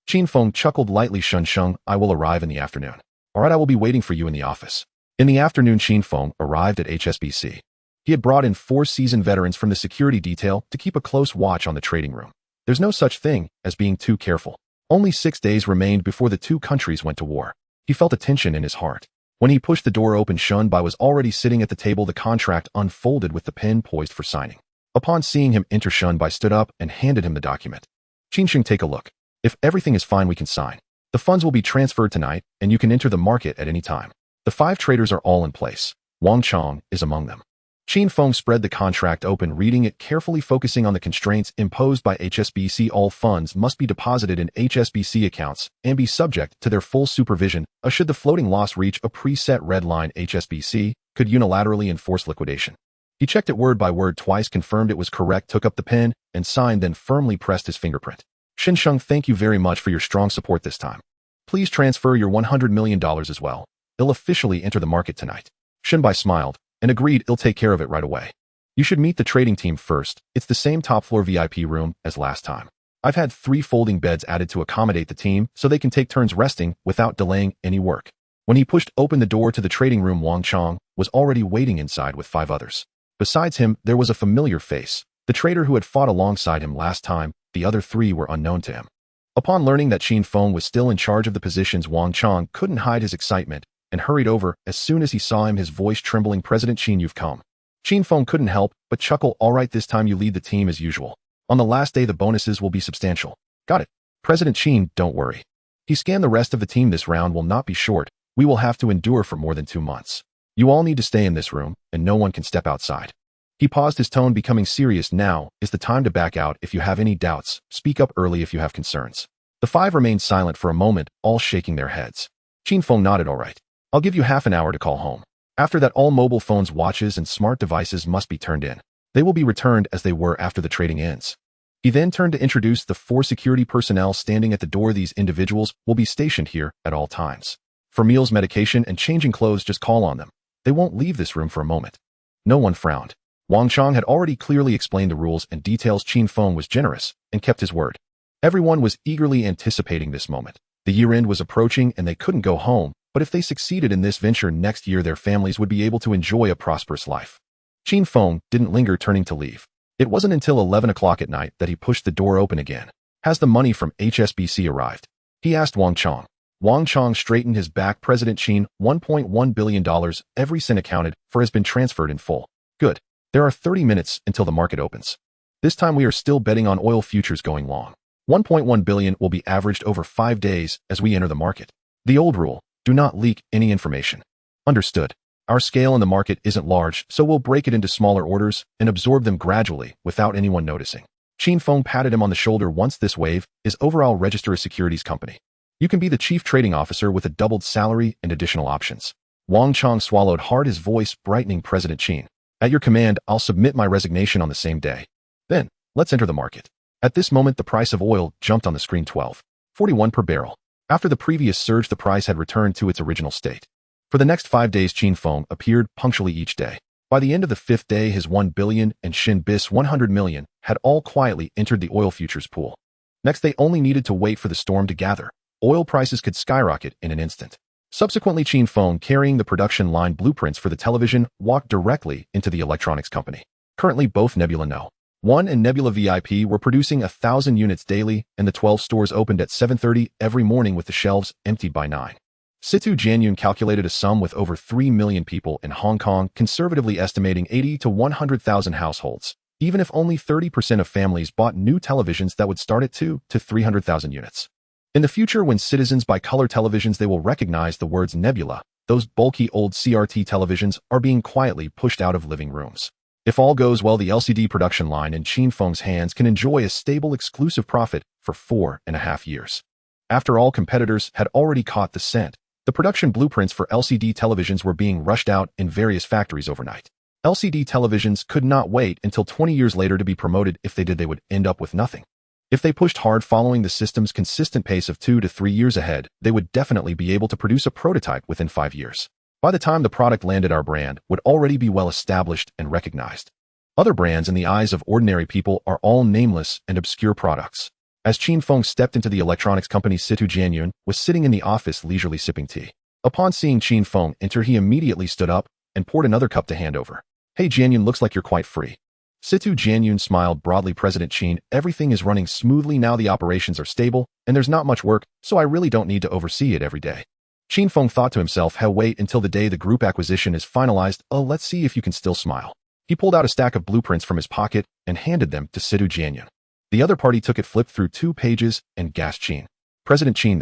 Qin Feng chuckled lightly. Shun, I will arrive in the afternoon. All right, I will be waiting for you in the office. In the afternoon, Qin Feng arrived at HSBC. He had brought in 4 seasoned veterans from the security detail to keep a close watch on the trading room. There's no such thing as being too careful. Only 6 days remained before the two countries went to war. He felt a tension in his heart. When he pushed the door open, Shunbai was already sitting at the table, the contract unfolded with the pen poised for signing. Upon seeing him enter, Shunbai stood up and handed him the document. Qinsheng, take a look. If everything is fine, we can sign. The funds will be transferred tonight, and you can enter the market at any time. The 5 traders are all in place. Wang Chong is among them. Qin Feng spread the contract open, reading it carefully, focusing on the constraints imposed by HSBC. All funds must be deposited in HSBC accounts and be subject to their full supervision. Should the floating loss reach a preset red line, HSBC could unilaterally enforce liquidation. He checked it word by word twice, confirmed it was correct, took up the pen and signed, then firmly pressed his fingerprint. Xinsheng, thank you very much for your strong support this time. Please transfer your $100 million as well. It'll officially enter the market tonight. Xinbai smiled and agreed he'll take care of it right away. You should meet the trading team first. It's the same top floor VIP room as last time. I've had 3 folding beds added to accommodate the team so they can take turns resting without delaying any work. When he pushed open the door to the trading room, Wang Chong was already waiting inside with 5 others. Besides him, there was a familiar face, the trader who had fought alongside him last time. The other 3 were unknown to him. Upon learning that Qin Feng was still in charge of the positions, Wang Chong couldn't hide his excitement and hurried over. As soon as he saw him, his voice trembling, President Qin, you've come. Qin Feng couldn't help but chuckle. All right, this time you lead the team as usual. On the last day, the bonuses will be substantial. Got it. President Qin, don't worry. He scanned the rest of the team. This round will not be short. We will have to endure for more than 2 months. You all need to stay in this room, and no one can step outside. He paused, his tone becoming serious. Now is the time to back out. If you have any doubts, speak up early if you have concerns. The 5 remained silent for a moment, all shaking their heads. Qin Feng nodded. All right. I'll give you half an hour to call home. After that, all mobile phones, watches, and smart devices must be turned in. They will be returned as they were after the trading ends. He then turned to introduce the 4 security personnel standing at the door. These individuals will be stationed here at all times. For meals, medication, and changing clothes, just call on them. They won't leave this room for a moment. No one frowned. Wang Chong had already clearly explained the rules and details. Qin Feng was generous and kept his word. Everyone was eagerly anticipating this moment. The year-end was approaching and they couldn't go home, but if they succeeded in this venture next year, their families would be able to enjoy a prosperous life. Qin Feng didn't linger, turning to leave. It wasn't until 11 o'clock at night that he pushed the door open again. Has the money from HSBC arrived? He asked Wang Chong. Wang Chong straightened his back. President Qin, $1.1 billion, every cent accounted for, has been transferred in full. Good. There are 30 minutes until the market opens. This time we are still betting on oil futures going long. 1.1 billion will be averaged over 5 days as we enter the market. The old rule, do not leak any information. Understood. Our scale in the market isn't large, so we'll break it into smaller orders and absorb them gradually without anyone noticing. Qin Feng patted him on the shoulder. Once this wave is over, I'll register a securities company. You can be the chief trading officer with a doubled salary and additional options. Wang Chong swallowed hard, his voice brightening. President Qin, at your command, I'll submit my resignation on the same day. Then, let's enter the market. At this moment, the price of oil jumped on the screen, $12.41 per barrel. After the previous surge, the price had returned to its original state. For the next 5 days, Qin Feng appeared punctually each day. By the end of the 5th day, his 1 billion and Shin Bis 100 million had all quietly entered the oil futures pool. Next, they only needed to wait for the storm to gather. Oil prices could skyrocket in an instant. Subsequently, Qin Feng, carrying the production line blueprints for the television, walked directly into the electronics company. Currently, both Nebula No. 1 and Nebula VIP were producing 1,000 units daily, and the 12 stores opened at 7:30 every morning with the shelves emptied by 9. Situ Jianyun calculated a sum with over 3 million people in Hong Kong, conservatively estimating 80 to 100,000 households. Even if only 30% of families bought new televisions, that would start at 2 to 300,000 units. In the future, when citizens buy color televisions, they will recognize the words Nebula. Those bulky old CRT televisions are being quietly pushed out of living rooms. If all goes well, the LCD production line in Qin Feng's hands can enjoy a stable, exclusive profit for 4.5 years. After all competitors had already caught the scent, the production blueprints for LCD televisions were being rushed out in various factories overnight. LCD televisions could not wait until 20 years later to be promoted. If they did, they would end up with nothing. If they pushed hard following the system's consistent pace of 2 to 3 years ahead, they would definitely be able to produce a prototype within 5 years. By the time the product landed, our brand would already be well established and recognized. Other brands in the eyes of ordinary people are all nameless and obscure products. As Qin Feng stepped into the electronics company, Situ Jianyun was sitting in the office leisurely sipping tea. Upon seeing Qin Feng enter, he immediately stood up and poured another cup to hand over. "Hey Jianyun, looks like you're quite free." Situ Jianyun smiled broadly. "President Qin, everything is running smoothly now. The operations are stable, and there's not much work, so I really don't need to oversee it every day." Qin Feng thought to himself, "How wait until the day the group acquisition is finalized. Oh, let's see if you can still smile." He pulled out a stack of blueprints from his pocket and handed them to Situ Jianyun. The other party took it, flipped through 2 pages, and gasped, "Qin. President Qin,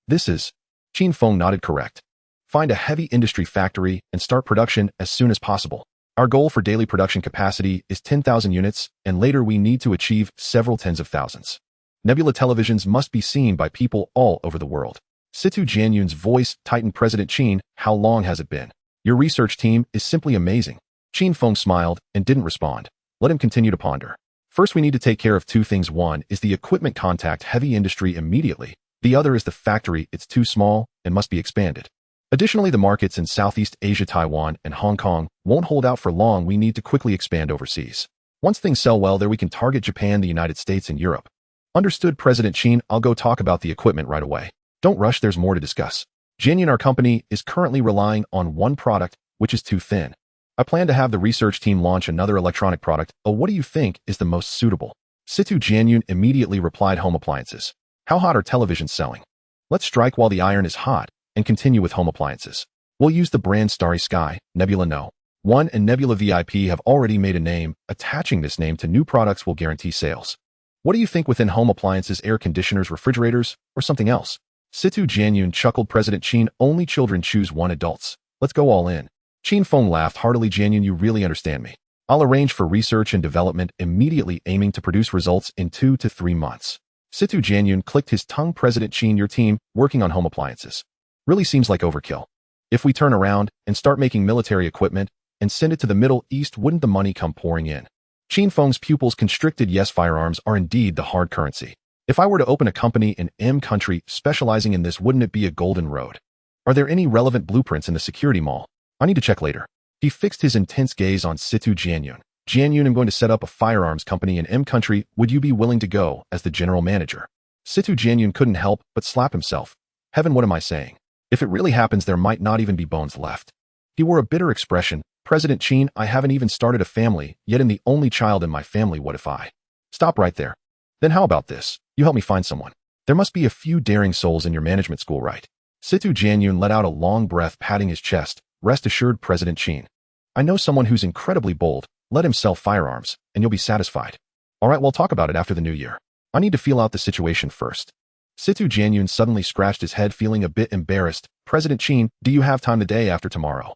this is..." Qin Feng nodded. "Correct. Find a heavy industry factory and start production as soon as possible. Our goal for daily production capacity is 10,000 units, and later we need to achieve several tens of thousands. Nebula televisions must be seen by people all over the world." Situ Jianyun's voice tightened. "President Qin, how long has it been? Your research team is simply amazing." Qin Feng smiled and didn't respond. Let him continue to ponder. "First, we need to take care of 2 things. One is the equipment, contact heavy industry immediately. The other is the factory. It's too small and must be expanded. Additionally, the markets in Southeast Asia, Taiwan, and Hong Kong won't hold out for long. We need to quickly expand overseas. Once things sell well there, we can target Japan, the United States, and Europe." "Understood, President Qin. I'll go talk about the equipment right away. Don't rush, there's more to discuss. Jianyun, our company is currently relying on one product, which is too thin. I plan to have the research team launch another electronic product. Oh, what do you think is the most suitable?" Situ Jianyun immediately replied, "Home appliances. How hot are televisions selling? Let's strike while the iron is hot and continue with home appliances. We'll use the brand Starry Sky, Nebula No. 1 and Nebula VIP have already made a name. Attaching this name to new products will guarantee sales. What do you think within home appliances? Air conditioners, refrigerators, or something else?" Situ Jianyun chuckled. "President Qin, only children choose one. Adults. Let's go all in." Qin Feng laughed heartily. "Jianyun, you really understand me. I'll arrange for research and development immediately, aiming to produce results in 2 to 3 months. Situ Jianyun clicked his tongue. "President Qin, your team working on home appliances really seems like overkill. If we turn around and start making military equipment and send it to the Middle East, wouldn't the money come pouring in?" Qin Feng's pupils constricted. "Yes, firearms are indeed the hard currency. If I were to open a company in M country specializing in this, wouldn't it be a golden road? Are there any relevant blueprints in the security mall? I need to check later." He fixed his intense gaze on Situ Jianyun. "Jianyun, I'm going to set up a firearms company in M country. Would you be willing to go as the general manager?" Situ Jianyun couldn't help but slap himself. Heaven, what am I saying? If it really happens, there might not even be bones left. He wore a bitter expression. "President Qin, I haven't even started a family, yet I'm the only child in my family. What if I..." "Stop right there. Then how about this? You help me find someone. There must be a few daring souls in your management school, right?" Situ Jianyun let out a long breath, patting his chest. "Rest assured, President Qin. I know someone who's incredibly bold. Let him sell firearms, and you'll be satisfied." "All right, we'll talk about it after the new year. I need to feel out the situation first." Situ Jianyun suddenly scratched his head, feeling a bit embarrassed. "President Qin, do you have time the day after tomorrow?"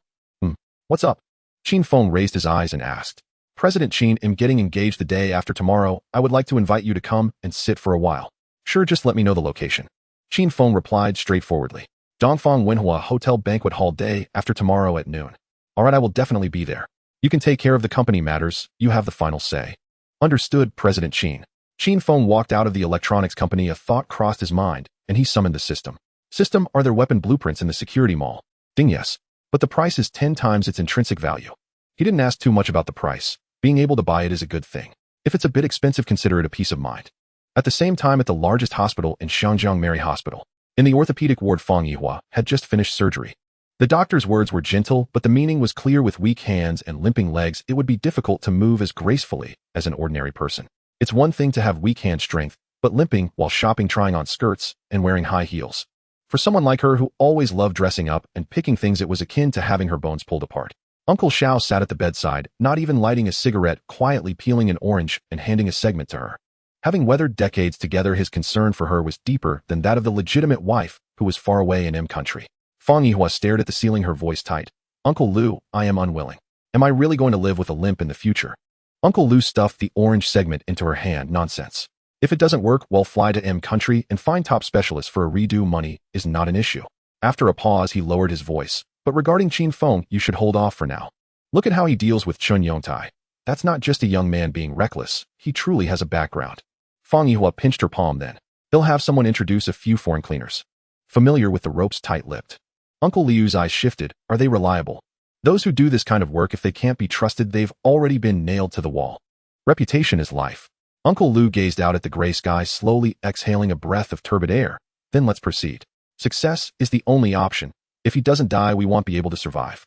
What's up?" Qin Feng raised his eyes and asked. "President Qin, I'm getting engaged the day after tomorrow. I would like to invite you to come and sit for a while." "Sure, just let me know the location." Qin Feng replied straightforwardly. "Dongfang Wenhua Hotel Banquet Hall, day after tomorrow at noon." "All right, I will definitely be there. You can take care of the company matters. You have the final say." "Understood, President Qin." Qin Feng walked out of the electronics company. A thought crossed his mind, and he summoned the system. "System, are there weapon blueprints in the security mall?" "Ding, yes. But the price is 10 times its intrinsic value." He didn't ask too much about the price. Being able to buy it is a good thing. If it's a bit expensive, consider it a peace of mind. At the same time, at the largest hospital in Shangjiang, Mary Hospital, In the orthopedic ward, Fang Yihua had just finished surgery. The doctor's words were gentle, but the meaning was clear. With weak hands and limping legs, it would be difficult to move as gracefully as an ordinary person. It's one thing to have weak hand strength, but limping while shopping, trying on skirts, and wearing high heels. For someone like her who always loved dressing up and picking things, it was akin to having her bones pulled apart. Uncle Xiao sat at the bedside, not even lighting a cigarette, quietly peeling an orange and handing a segment to her. Having weathered decades together, his concern for her was deeper than that of the legitimate wife who was far away in M country. Fang Yihua stared at the ceiling, her voice tight. Uncle Lu, I am unwilling. Am I really going to live with a limp in the future? Uncle Lu stuffed the orange segment into her hand. Nonsense. If it doesn't work, well, fly to M country and find top specialists for a redo. Money is not an issue. After a pause, he lowered his voice. But regarding Qin Feng, you should hold off for now. Look at how he deals with Chun Yongtai. That's not just a young man being reckless. He truly has a background. Fang Yihua pinched her palm. Then he'll have someone introduce a few foreign cleaners. Familiar with the ropes, tight-lipped. Uncle Liu's eyes shifted. Are they reliable? Those who do this kind of work, if they can't be trusted, they've already been nailed to the wall. Reputation is life. Uncle Lu gazed out at the gray sky, slowly exhaling a breath of turbid air. Then let's proceed. Success is the only option. If he doesn't die, we won't be able to survive.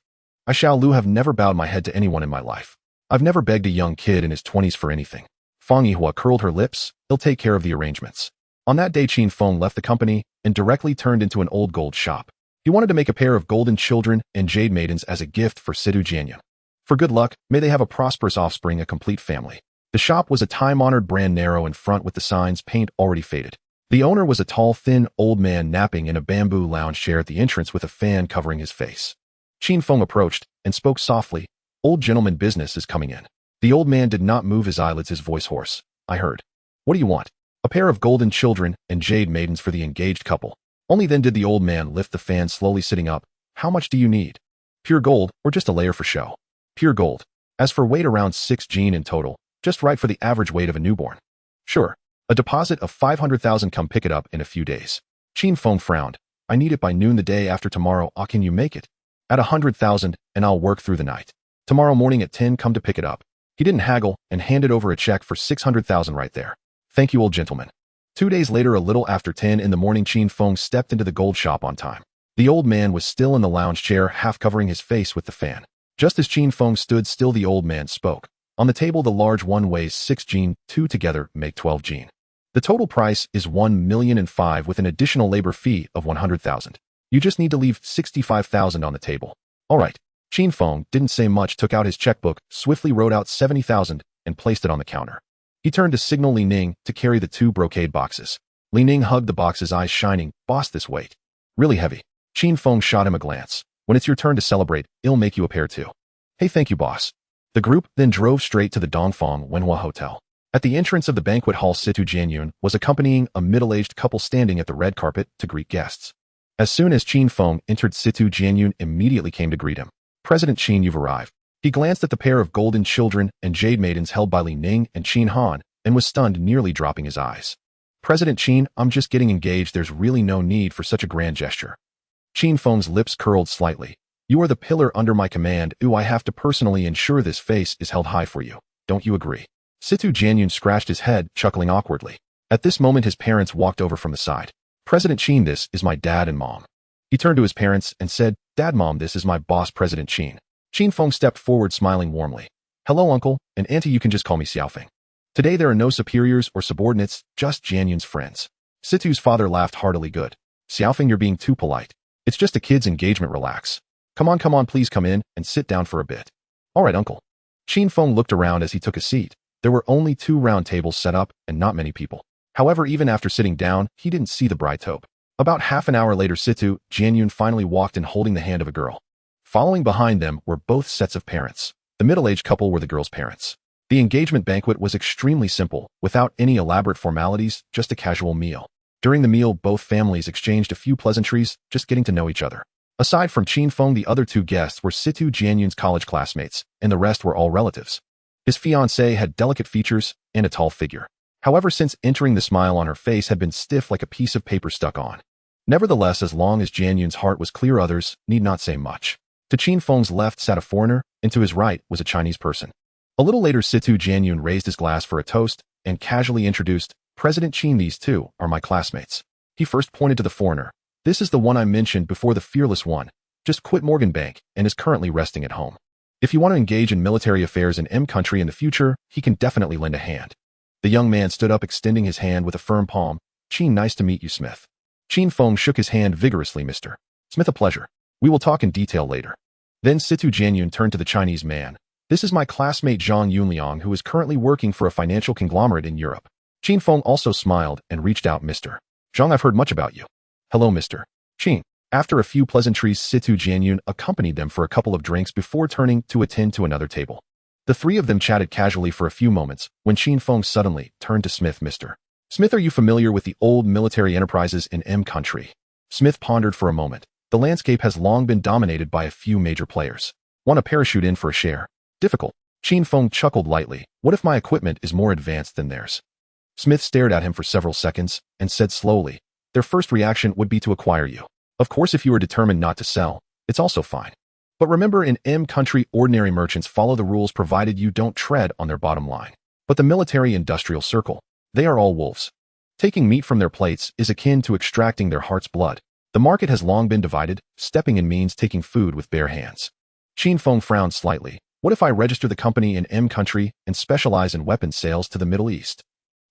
I, Xiao Lu, have never bowed my head to anyone in my life. I've never begged a young kid in his 20s for anything. Fang Yihua curled her lips. He'll take care of the arrangements. On that day, Qin Feng left the company and directly turned into an old gold shop. He wanted to make a pair of golden children and jade maidens as a gift for Situ Jianyun. For good luck, may they have a prosperous offspring, a complete family. The shop was a time-honored brand, narrow in front with the signs paint already faded. The owner was a tall, thin, old man napping in a bamboo lounge chair at the entrance with a fan covering his face. Qin Feng approached and spoke softly. Old gentleman, business is coming in. The old man did not move his eyelids, his voice hoarse. I heard. What do you want? A pair of golden children and jade maidens for the engaged couple. Only then did the old man lift the fan, slowly sitting up. How much do you need? Pure gold, or just a layer for show? Pure gold. As for weight, around 6 jin in total, just right for the average weight of a newborn. Sure. A deposit of 500,000, come pick it up in a few days. Qin Feng frowned. I need it by noon the day after tomorrow. Can you make it? At 100,000, and I'll work through the night. Tomorrow morning at 10, come to pick it up. He didn't haggle and handed over a check for 600,000 right there. Thank you, old gentleman. 2 days later, a little after 10 in the morning, Qin Feng stepped into the gold shop on time. The old man was still in the lounge chair, half covering his face with the fan. Just as Qin Feng stood still, the old man spoke. On the table, the large one weighs 6 jin, 2 together make 12 jin. The total price is 1,000,005 with an additional labor fee of 100,000. You just need to leave 65,000 on the table. All right. Qin Feng didn't say much, took out his checkbook, swiftly wrote out 70,000 and placed it on the counter. He turned to signal Li Ning to carry the 2 brocade boxes. Li Ning hugged the boxes, eyes shining. Boss, this weight. Really heavy. Qin Feng shot him a glance. When it's your turn to celebrate, it'll make you a pair too. Hey, thank you, boss. The group then drove straight to the Dongfang Wenhua Hotel. At the entrance of the banquet hall, Situ Jianyun was accompanying a middle-aged couple standing at the red carpet to greet guests. As soon as Qin Feng entered, Situ Jianyun immediately came to greet him. President Qin, you've arrived. He glanced at the pair of golden children and jade maidens held by Li Ning and Qin Han and was stunned, nearly dropping his eyes. President Qin, I'm just getting engaged. There's really no need for such a grand gesture. Qin Feng's lips curled slightly. You are the pillar under my command. I have to personally ensure this face is held high for you. Don't you agree? Situ Jianyun scratched his head, chuckling awkwardly. At this moment, his parents walked over from the side. President Qin, this is my dad and mom. He turned to his parents and said, Dad, Mom, this is my boss, President Qin. Qin Feng stepped forward, smiling warmly. Hello, uncle, and auntie, you can just call me Xiaofeng. Today there are no superiors or subordinates, just Jianyun's friends. Situ's father laughed heartily. Good. Xiaofeng, you're being too polite. It's just a kid's engagement, relax. Come on, please come in and sit down for a bit. All right, uncle. Qin Feng looked around as he took a seat. There were only 2 round tables set up and not many people. However, even after sitting down, he didn't see the bride tope. About half an hour later, Situ Jianyun finally walked in holding the hand of a girl. Following behind them were both sets of parents. The middle-aged couple were the girl's parents. The engagement banquet was extremely simple, without any elaborate formalities, just a casual meal. During the meal, both families exchanged a few pleasantries, just getting to know each other. Aside from Qin Feng, the other 2 guests were Situ Jianyun's college classmates, and the rest were all relatives. His fiancée had delicate features and a tall figure. However, since entering, the smile on her face had been stiff like a piece of paper stuck on. Nevertheless, as long as Jianyun's heart was clear, others need not say much. To Qin Feng's left sat a foreigner, and to his right was a Chinese person. A little later, Situ Jianyun raised his glass for a toast and casually introduced, President Qin, these 2 are my classmates. He first pointed to the foreigner. This is the one I mentioned before, the fearless one. Just quit Morgan Bank and is currently resting at home. If you want to engage in military affairs in M country in the future, he can definitely lend a hand. The young man stood up, extending his hand with a firm palm. Chin, nice to meet you, Smith. Chin Feng shook his hand vigorously. Mr. Smith, a pleasure. We will talk in detail later. Then Situ Jianyun turned to the Chinese man. This is my classmate Zhang Yunliang, who is currently working for a financial conglomerate in Europe. Chin Feng also smiled and reached out. Mr. Zhang, I've heard much about you. Hello, Mr. Chin. After a few pleasantries, Situ Jianyun accompanied them for a couple of drinks before turning to attend to another table. The three of them chatted casually for a few moments when Chin Feng suddenly turned to Smith. Mr. Smith, are you familiar with the old military enterprises in M country? Smith pondered for a moment. The landscape has long been dominated by a few major players. Want to parachute in for a share? Difficult. Chin Feng chuckled lightly. What if my equipment is more advanced than theirs? Smith stared at him for several seconds and said slowly, their first reaction would be to acquire you. Of course, if you are determined not to sell, it's also fine. But remember, in M country, ordinary merchants follow the rules provided you don't tread on their bottom line. But the military-industrial circle, they are all wolves. Taking meat from their plates is akin to extracting their heart's blood. The market has long been divided. Stepping in means taking food with bare hands. Chin Feng frowned slightly. What if I register the company in M country and specialize in weapons sales to the Middle East?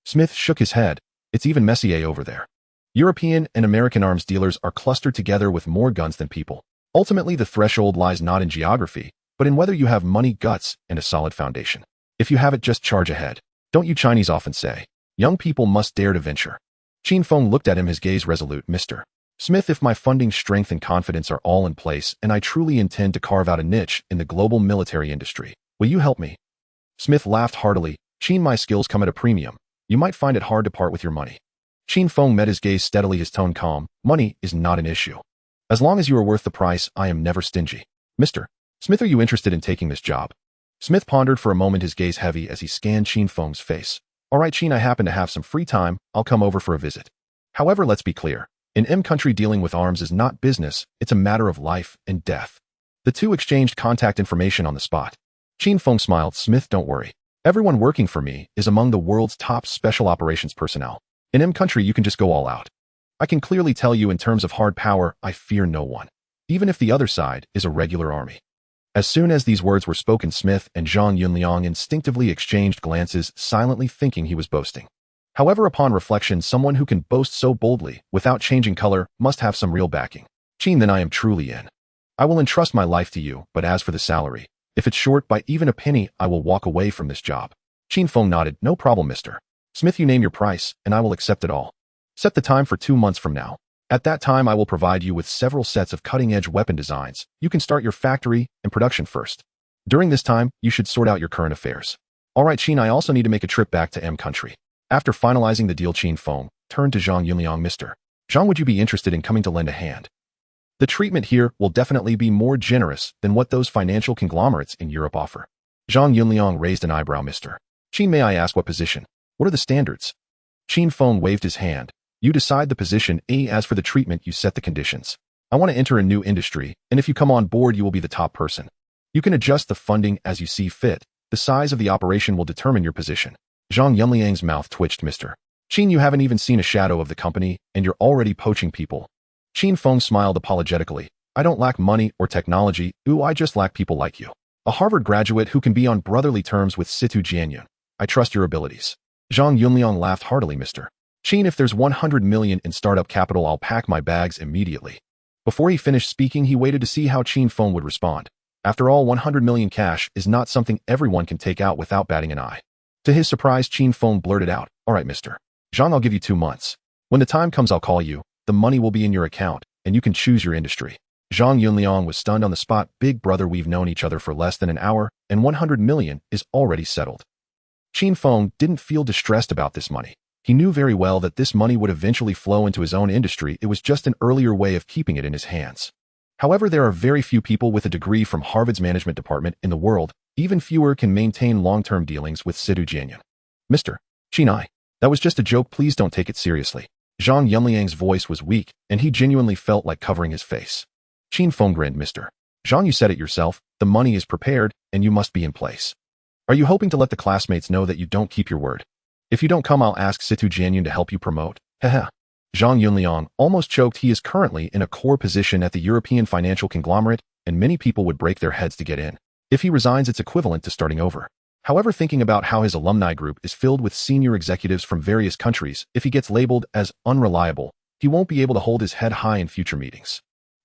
Smith shook his head. It's even messier over there. European and American arms dealers are clustered together with more guns than people. Ultimately, the threshold lies not in geography, but in whether you have money, guts, and a solid foundation. If you have it, just charge ahead. Don't you Chinese often say, young people must dare to venture? Chin Feng looked at him, his gaze resolute. Mr. Smith, if my funding, strength, and confidence are all in place, and I truly intend to carve out a niche in the global military industry, will you help me? Smith laughed heartily. Chin, my skills come at a premium. You might find it hard to part with your money. Chin Feng met his gaze steadily, his tone calm. Money is not an issue. As long as you are worth the price, I am never stingy. Mr. Smith, are you interested in taking this job? Smith pondered for a moment, his gaze heavy as he scanned Chin Feng's face. All right, Chin, I happen to have some free time. I'll come over for a visit. However, let's be clear. In M country, dealing with arms is not business. It's a matter of life and death. The two exchanged contact information on the spot. Chin Feng smiled. Smith, don't worry. Everyone working for me is among the world's top special operations personnel. In M country, you can just go all out. I can clearly tell you, in terms of hard power, I fear no one, even if the other side is a regular army. As soon as these words were spoken, Smith and Zhang Yunliang instinctively exchanged glances, silently thinking he was boasting. However, upon reflection, someone who can boast so boldly without changing color must have some real backing. Chin, then I am truly in. I will entrust my life to you, but as for the salary, if it's short by even a penny, I will walk away from this job. Chin Feng nodded. No problem, Mr. Smith, you name your price, and I will accept it all. Set the time for 2 months from now. At that time, I will provide you with several sets of cutting-edge weapon designs. You can start your factory and production first. During this time, you should sort out your current affairs. All right, Chin, I also need to make a trip back to M country. After finalizing the deal, Chin Feng turned to Zhang Yunliang. Mr. Zhang, would you be interested in coming to lend a hand? The treatment here will definitely be more generous than what those financial conglomerates in Europe offer. Zhang Yunliang raised an eyebrow. Mr. Chin, may I ask what position? What are the standards? Chin Feng waved his hand. You decide the position. As for the treatment, you set the conditions. I want to enter a new industry, and if you come on board, you will be the top person. You can adjust the funding as you see fit. The size of the operation will determine your position. Zhang Yunliang's mouth twitched. Mr. Chin, you haven't even seen a shadow of the company, and you're already poaching people. Chin Feng smiled apologetically. I don't lack money or technology. I just lack people like you. A Harvard graduate who can be on brotherly terms with Situ Jianyun. I trust your abilities. Zhang Yunliang laughed heartily. Mr. Chin, if there's 100 million in startup capital, I'll pack my bags immediately. Before he finished speaking, he waited to see how Chin Feng would respond. After all, 100 million cash is not something everyone can take out without batting an eye. To his surprise, Chin Feng blurted out, all right, Mr. Zhang, I'll give you 2 months. When the time comes, I'll call you. The money will be in your account, and you can choose your industry. Zhang Yunliang was stunned on the spot. Big brother, we've known each other for less than an hour, and 100 million is already settled. Chin Feng didn't feel distressed about this money. He knew very well that this money would eventually flow into his own industry. It was just an earlier way of keeping it in his hands. However, there are very few people with a degree from Harvard's management department in the world. Even fewer can maintain long-term dealings with Situ Jianyun. Mr. Chin, that was just a joke. Please don't take it seriously. Zhang Yunliang's voice was weak, and he genuinely felt like covering his face. Chin Feng grinned. Mr. Zhang, you said it yourself. The money is prepared, and you must be in place. Are you hoping to let the classmates know that you don't keep your word? If you don't come, I'll ask Situ Jianyun to help you promote. Haha. Zhang Yunliang almost choked. He is currently in a core position at the European financial conglomerate, and many people would break their heads to get in. If he resigns, it's equivalent to starting over. However, thinking about how his alumni group is filled with senior executives from various countries, if he gets labeled as unreliable, he won't be able to hold his head high in future meetings.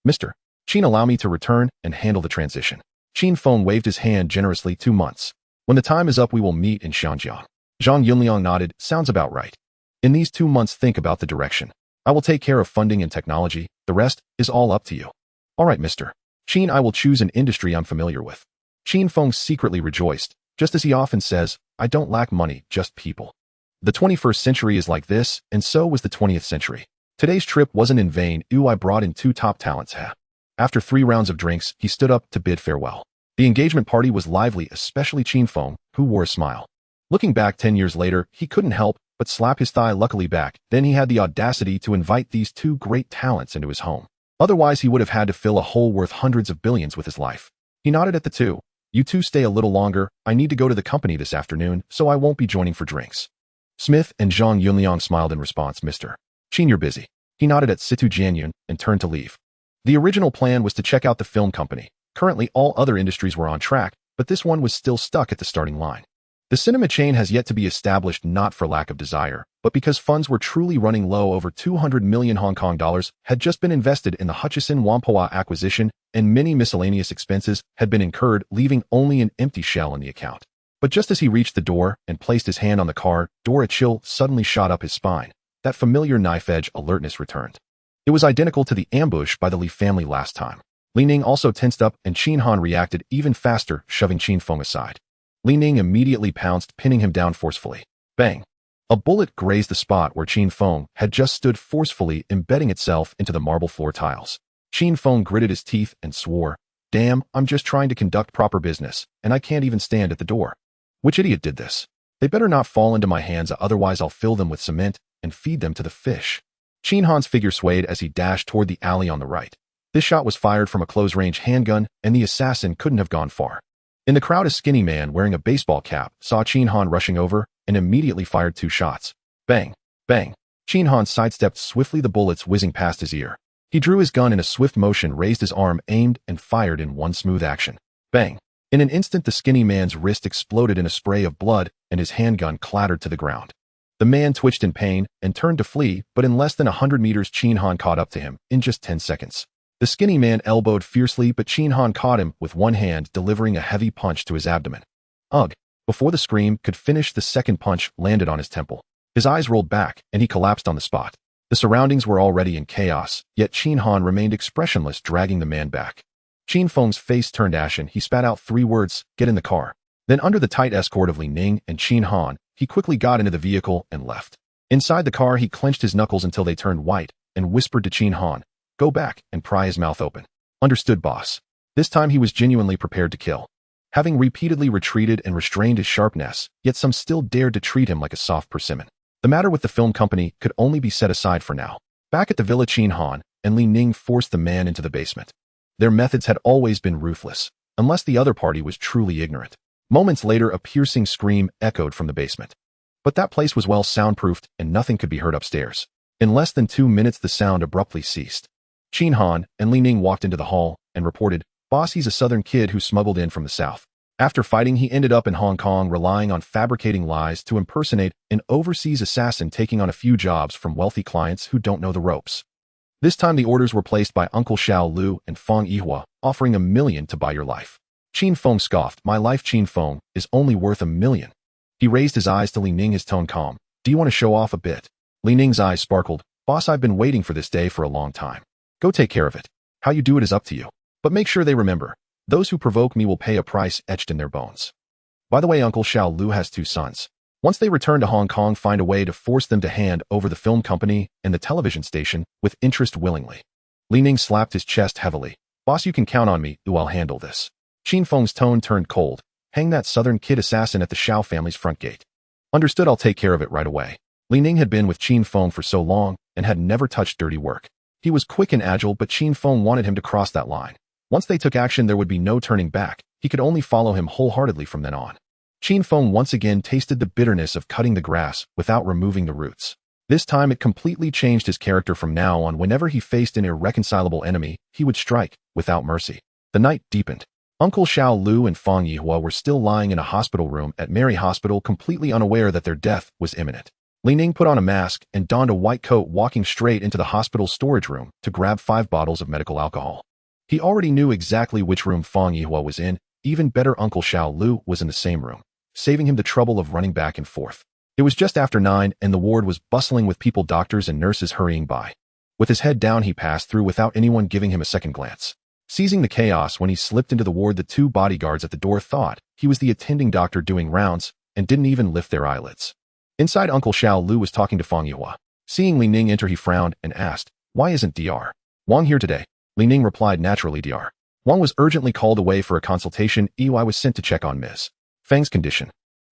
Mr. Qin, allow me to return and handle the transition. Qin Feng waved his hand generously. 2 months. When the time is up, we will meet in Shanjiang. Zhang Yunliang nodded. Sounds about right. In these 2 months, think about the direction. I will take care of funding and technology. The rest is all up to you. All right, Mr. Qin, I will choose an industry I'm familiar with. Qin Feng secretly rejoiced. Just as he often says, I don't lack money, just people. The 21st century is like this, and so was the 20th century. Today's trip wasn't in vain. I brought in 2 top talents. After 3 rounds of drinks, he stood up to bid farewell. The engagement party was lively, especially Qin Feng, who wore a smile. Looking back 10 years later, he couldn't help but slap his thigh luckily back. Then he had the audacity to invite these 2 great talents into his home. Otherwise, he would have had to fill a hole worth hundreds of billions with his life. He nodded at the 2. You 2 stay a little longer. I need to go to the company this afternoon, so I won't be joining for drinks. Smith and Zhang Yunliang smiled in response. Mr. Qin, you're busy. He nodded at Situ Jianyun and turned to leave. The original plan was to check out the film company. Currently, all other industries were on track, but this one was still stuck at the starting line. The cinema chain has yet to be established, not for lack of desire, but because funds were truly running low. Over 200 million Hong Kong dollars had just been invested in the Hutchison Whampoa acquisition, and many miscellaneous expenses had been incurred, leaving only an empty shell in the account. But just as he reached the door and placed his hand on the car door, a chill suddenly shot up his spine. That familiar knife-edge alertness returned. It was identical to the ambush by the Li family last time. Li Ning also tensed up, and Qin Han reacted even faster, shoving Qin Feng aside. Li Ning immediately pounced, pinning him down forcefully. Bang! A bullet grazed the spot where Qin Feng had just stood, forcefully embedding itself into the marble floor tiles. Qin Feng gritted his teeth and swore, Damn, I'm just trying to conduct proper business, and I can't even stand at the door. Which idiot did this? They better not fall into my hands, otherwise I'll fill them with cement and feed them to the fish. Qin Han's figure swayed as he dashed toward the alley on the right. This shot was fired from a close-range handgun, and the assassin couldn't have gone far. In the crowd, a skinny man wearing a baseball cap saw Qin Han rushing over and immediately fired 2 shots. Bang! Bang! Qin Han sidestepped swiftly, the bullets whizzing past his ear. He drew his gun in a swift motion, raised his arm, aimed, and fired in one smooth action. Bang! In an instant, the skinny man's wrist exploded in a spray of blood, and his handgun clattered to the ground. The man twitched in pain and turned to flee, but in less than 100 meters, Qin Han caught up to him in just 10 seconds. The skinny man elbowed fiercely, but Qin Han caught him with one hand, delivering a heavy punch to his abdomen. Ugh! Before the scream could finish, the second punch landed on his temple. His eyes rolled back, and he collapsed on the spot. The surroundings were already in chaos, yet Qin Han remained expressionless, dragging the man back. Qin Feng's face turned ashen. He spat out 3 words, "Get in the car." Then, under the tight escort of Li Ning and Qin Han, he quickly got into the vehicle and left. Inside the car, he clenched his knuckles until they turned white and whispered to Qin Han, "Go back and pry his mouth open." "Understood, boss." This time he was genuinely prepared to kill. Having repeatedly retreated and restrained his sharpness, yet some still dared to treat him like a soft persimmon. The matter with the film company could only be set aside for now. Back at the villa, Qin Han and Li Ning forced the man into the basement. Their methods had always been ruthless, unless the other party was truly ignorant. Moments later, a piercing scream echoed from the basement. But that place was well soundproofed, and nothing could be heard upstairs. In less than 2 minutes, the sound abruptly ceased. Qin Han and Li Ning walked into the hall and reported, "Boss, he's a southern kid who smuggled in from the south. After fighting, he ended up in Hong Kong, relying on fabricating lies to impersonate an overseas assassin, taking on a few jobs from wealthy clients who don't know the ropes. This time the orders were placed by Uncle Xiao Lu and Feng Yihua, offering $1 million to buy your life." Qin Feng scoffed. "My life, Qin Feng, is only worth $1 million. He raised his eyes to Li Ning, his tone calm. "Do you want to show off a bit?" Li Ning's eyes sparkled. "Boss, I've been waiting for this day for a long time. Go take care of it. How you do it is up to you. But make sure they remember, those who provoke me will pay a price etched in their bones. By the way, Uncle Xiao Lu has 2 sons. Once they return to Hong Kong, find a way to force them to hand over the film company and the television station with interest willingly." Li Ning slapped his chest heavily. "Boss, you can count on me. I'll handle this." Qin Feng's tone turned cold. "Hang that southern kid assassin at the Xiao family's front gate." "Understood, I'll take care of it right away." Li Ning had been with Qin Feng for so long and had never touched dirty work. He was quick and agile, but Qin Feng wanted him to cross that line. Once they took action, there would be no turning back. He could only follow him wholeheartedly from then on. Qin Feng once again tasted the bitterness of cutting the grass without removing the roots. This time it completely changed his character. From now on, whenever he faced an irreconcilable enemy, he would strike, without mercy. The night deepened. Uncle Xiao Lu and Fang Yihua were still lying in a hospital room at Mary Hospital, completely unaware that their death was imminent. Li Ning put on a mask and donned a white coat, walking straight into the hospital's storage room to grab 5 bottles of medical alcohol. He already knew exactly which room Fang Yihua was in. Even better, Uncle Xiao Lu was in the same room, saving him the trouble of running back and forth. It was just after 9 and the ward was bustling with people, doctors and nurses hurrying by. With his head down, he passed through without anyone giving him a second glance. Seizing the chaos, when he slipped into the ward, the 2 bodyguards at the door thought he was the attending doctor doing rounds and didn't even lift their eyelids. Inside, Uncle Xiao Lu was talking to Fang Yihua. Seeing Li Ning enter, he frowned and asked, "Why isn't Dr. Wang here today?" Li Ning replied, "Naturally, Dr. Wang was urgently called away for a consultation. I was sent to check on Ms. Feng's condition."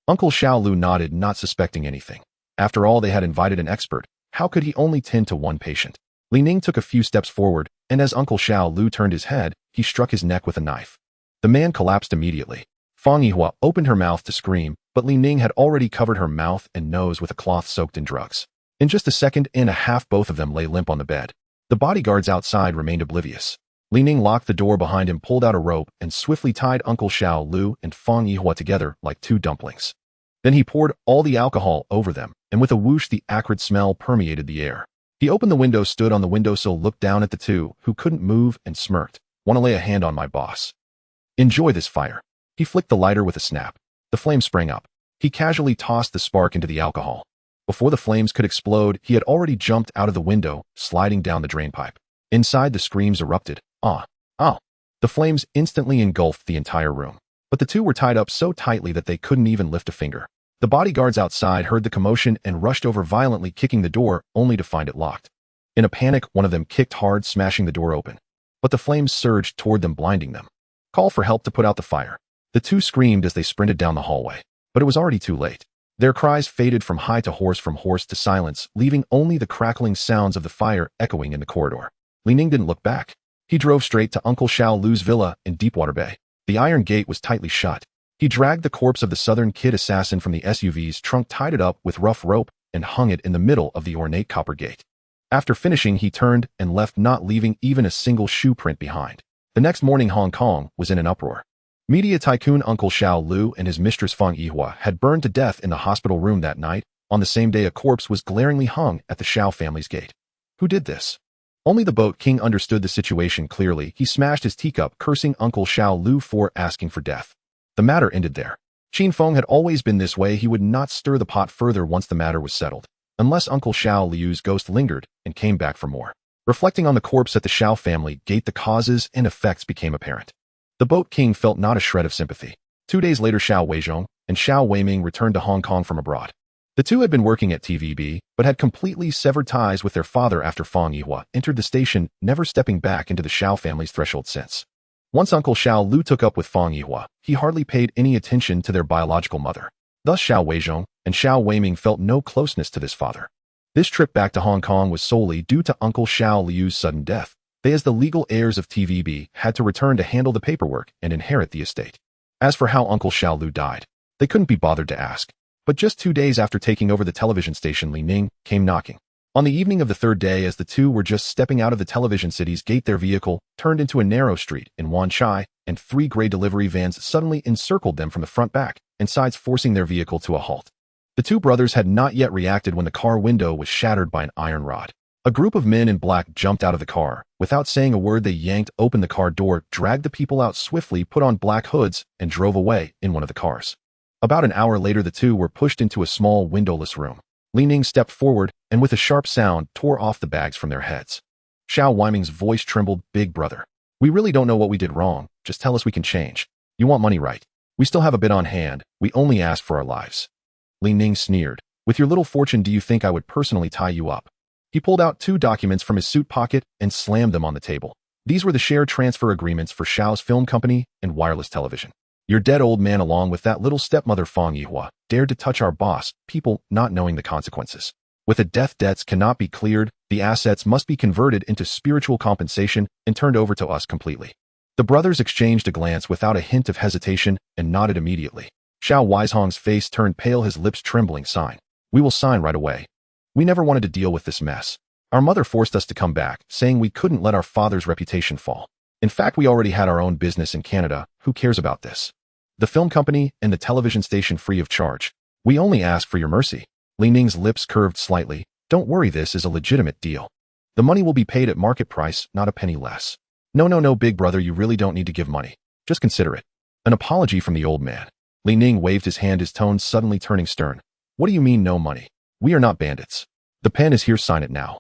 Uncle Xiao Lu nodded, not suspecting anything. After all, they had invited an expert. How could he only tend to one patient? Li Ning took a few steps forward, and as Uncle Xiao Lu turned his head, he struck his neck with a knife. The man collapsed immediately. Fang Yihua opened her mouth to scream, but Li Ning had already covered her mouth and nose with a cloth soaked in drugs. In just a second and a half, both of them lay limp on the bed. The bodyguards outside remained oblivious. Li Ning locked the door behind him, pulled out a rope, and swiftly tied Uncle Xiao Lu and Fang Yihua together like 2 dumplings. Then he poured all the alcohol over them, and with a whoosh, the acrid smell permeated the air. He opened the window, stood on the windowsill, looked down at the 2, who couldn't move, and smirked. "Want to lay a hand on my boss? Enjoy this fire." He flicked the lighter with a snap. The flame sprang up. He casually tossed the spark into the alcohol. Before the flames could explode, he had already jumped out of the window, sliding down the drainpipe. Inside, the screams erupted. "Ah! Ah!" The flames instantly engulfed the entire room. But the 2 were tied up so tightly that they couldn't even lift a finger. The bodyguards outside heard the commotion and rushed over, violently kicking the door, only to find it locked. In a panic, one of them kicked hard, smashing the door open. But the flames surged toward them, blinding them. "Call for help to put out the fire." The 2 screamed as they sprinted down the hallway. But it was already too late. Their cries faded from high to hoarse, from hoarse to silence, leaving only the crackling sounds of the fire echoing in the corridor. Li Ning didn't look back. He drove straight to Uncle Xiao Lu's villa in Deepwater Bay. The iron gate was tightly shut. He dragged the corpse of the Southern Kid assassin from the SUV's trunk, tied it up with rough rope, and hung it in the middle of the ornate copper gate. After finishing, he turned and left, not leaving even a single shoe print behind. The next morning, Hong Kong was in an uproar. Media tycoon Uncle Xiao Lu and his mistress Fang Yihua had burned to death in the hospital room that night. On the same day, a corpse was glaringly hung at the Xiao family's gate. Who did this? Only the Boat King understood the situation clearly. He smashed his teacup, cursing Uncle Xiao Lu for asking for death. The matter ended there. Qin Feng had always been this way. He would not stir the pot further once the matter was settled, unless Uncle Xiao Liu's ghost lingered and came back for more. Reflecting on the corpse at the Xiao family gate, the causes and effects became apparent. The Boat King felt not a shred of sympathy. 2 days later, Xiao Weizhong and Xiao Weiming returned to Hong Kong from abroad. The 2 had been working at TVB, but had completely severed ties with their father after Fang Yihua entered the station, never stepping back into the Xiao family's threshold since. Once Uncle Xiao Lu took up with Fang Yihua, he hardly paid any attention to their biological mother. Thus, Xiao Weizhong and Xiao Weiming felt no closeness to this father. This trip back to Hong Kong was solely due to Uncle Xiao Liu's sudden death. They, as the legal heirs of TVB, had to return to handle the paperwork and inherit the estate. As for how Uncle Xiao Lu died, they couldn't be bothered to ask. But just 2 days after taking over the television station, Li Ning came knocking. On the evening of the 3rd day, as the 2 were just stepping out of the television city's gate, their vehicle turned into a narrow street in Wan Chai, and 3 gray delivery vans suddenly encircled them from the front, back, and sides, forcing their vehicle to a halt. The 2 brothers had not yet reacted when the car window was shattered by an iron rod. A group of men in black jumped out of the car. Without saying a word, they yanked open the car door, dragged the people out swiftly, put on black hoods, and drove away in one of the cars. About an hour later, the 2 were pushed into a small windowless room. Li Ning stepped forward and with a sharp sound tore off the bags from their heads. Xiao Weiming's voice trembled. "Big brother, we really don't know what we did wrong. Just tell us, we can change. You want money, right? We still have a bit on hand. We only ask for our lives." Li Ning sneered. "With your little fortune, do you think I would personally tie you up?" He pulled out 2 documents from his suit pocket and slammed them on the table. These were the share transfer agreements for Xiao's film company and wireless television. "Your dead old man, along with that little stepmother Fang Yihua, dared to touch our boss, people not knowing the consequences. With the death, debts cannot be cleared. The assets must be converted into spiritual compensation and turned over to us completely." The brothers exchanged a glance without a hint of hesitation and nodded immediately. Xiao Weizhong's face turned pale, his lips trembling. "Sign. We will sign right away." We never wanted to deal with this mess. Our mother forced us to come back, saying we couldn't let our father's reputation fall. In fact, we already had our own business in Canada. Who cares about this? The film company and the television station free of charge. We only ask for your mercy. Li Ning's lips curved slightly. Don't worry, this is a legitimate deal. The money will be paid at market price, not a penny less. No, big brother, you really don't need to give money. Just consider it. An apology from the old man. Li Ning waved his hand, his tone suddenly turning stern. What do you mean no money? We are not bandits. The pen is here, sign it now.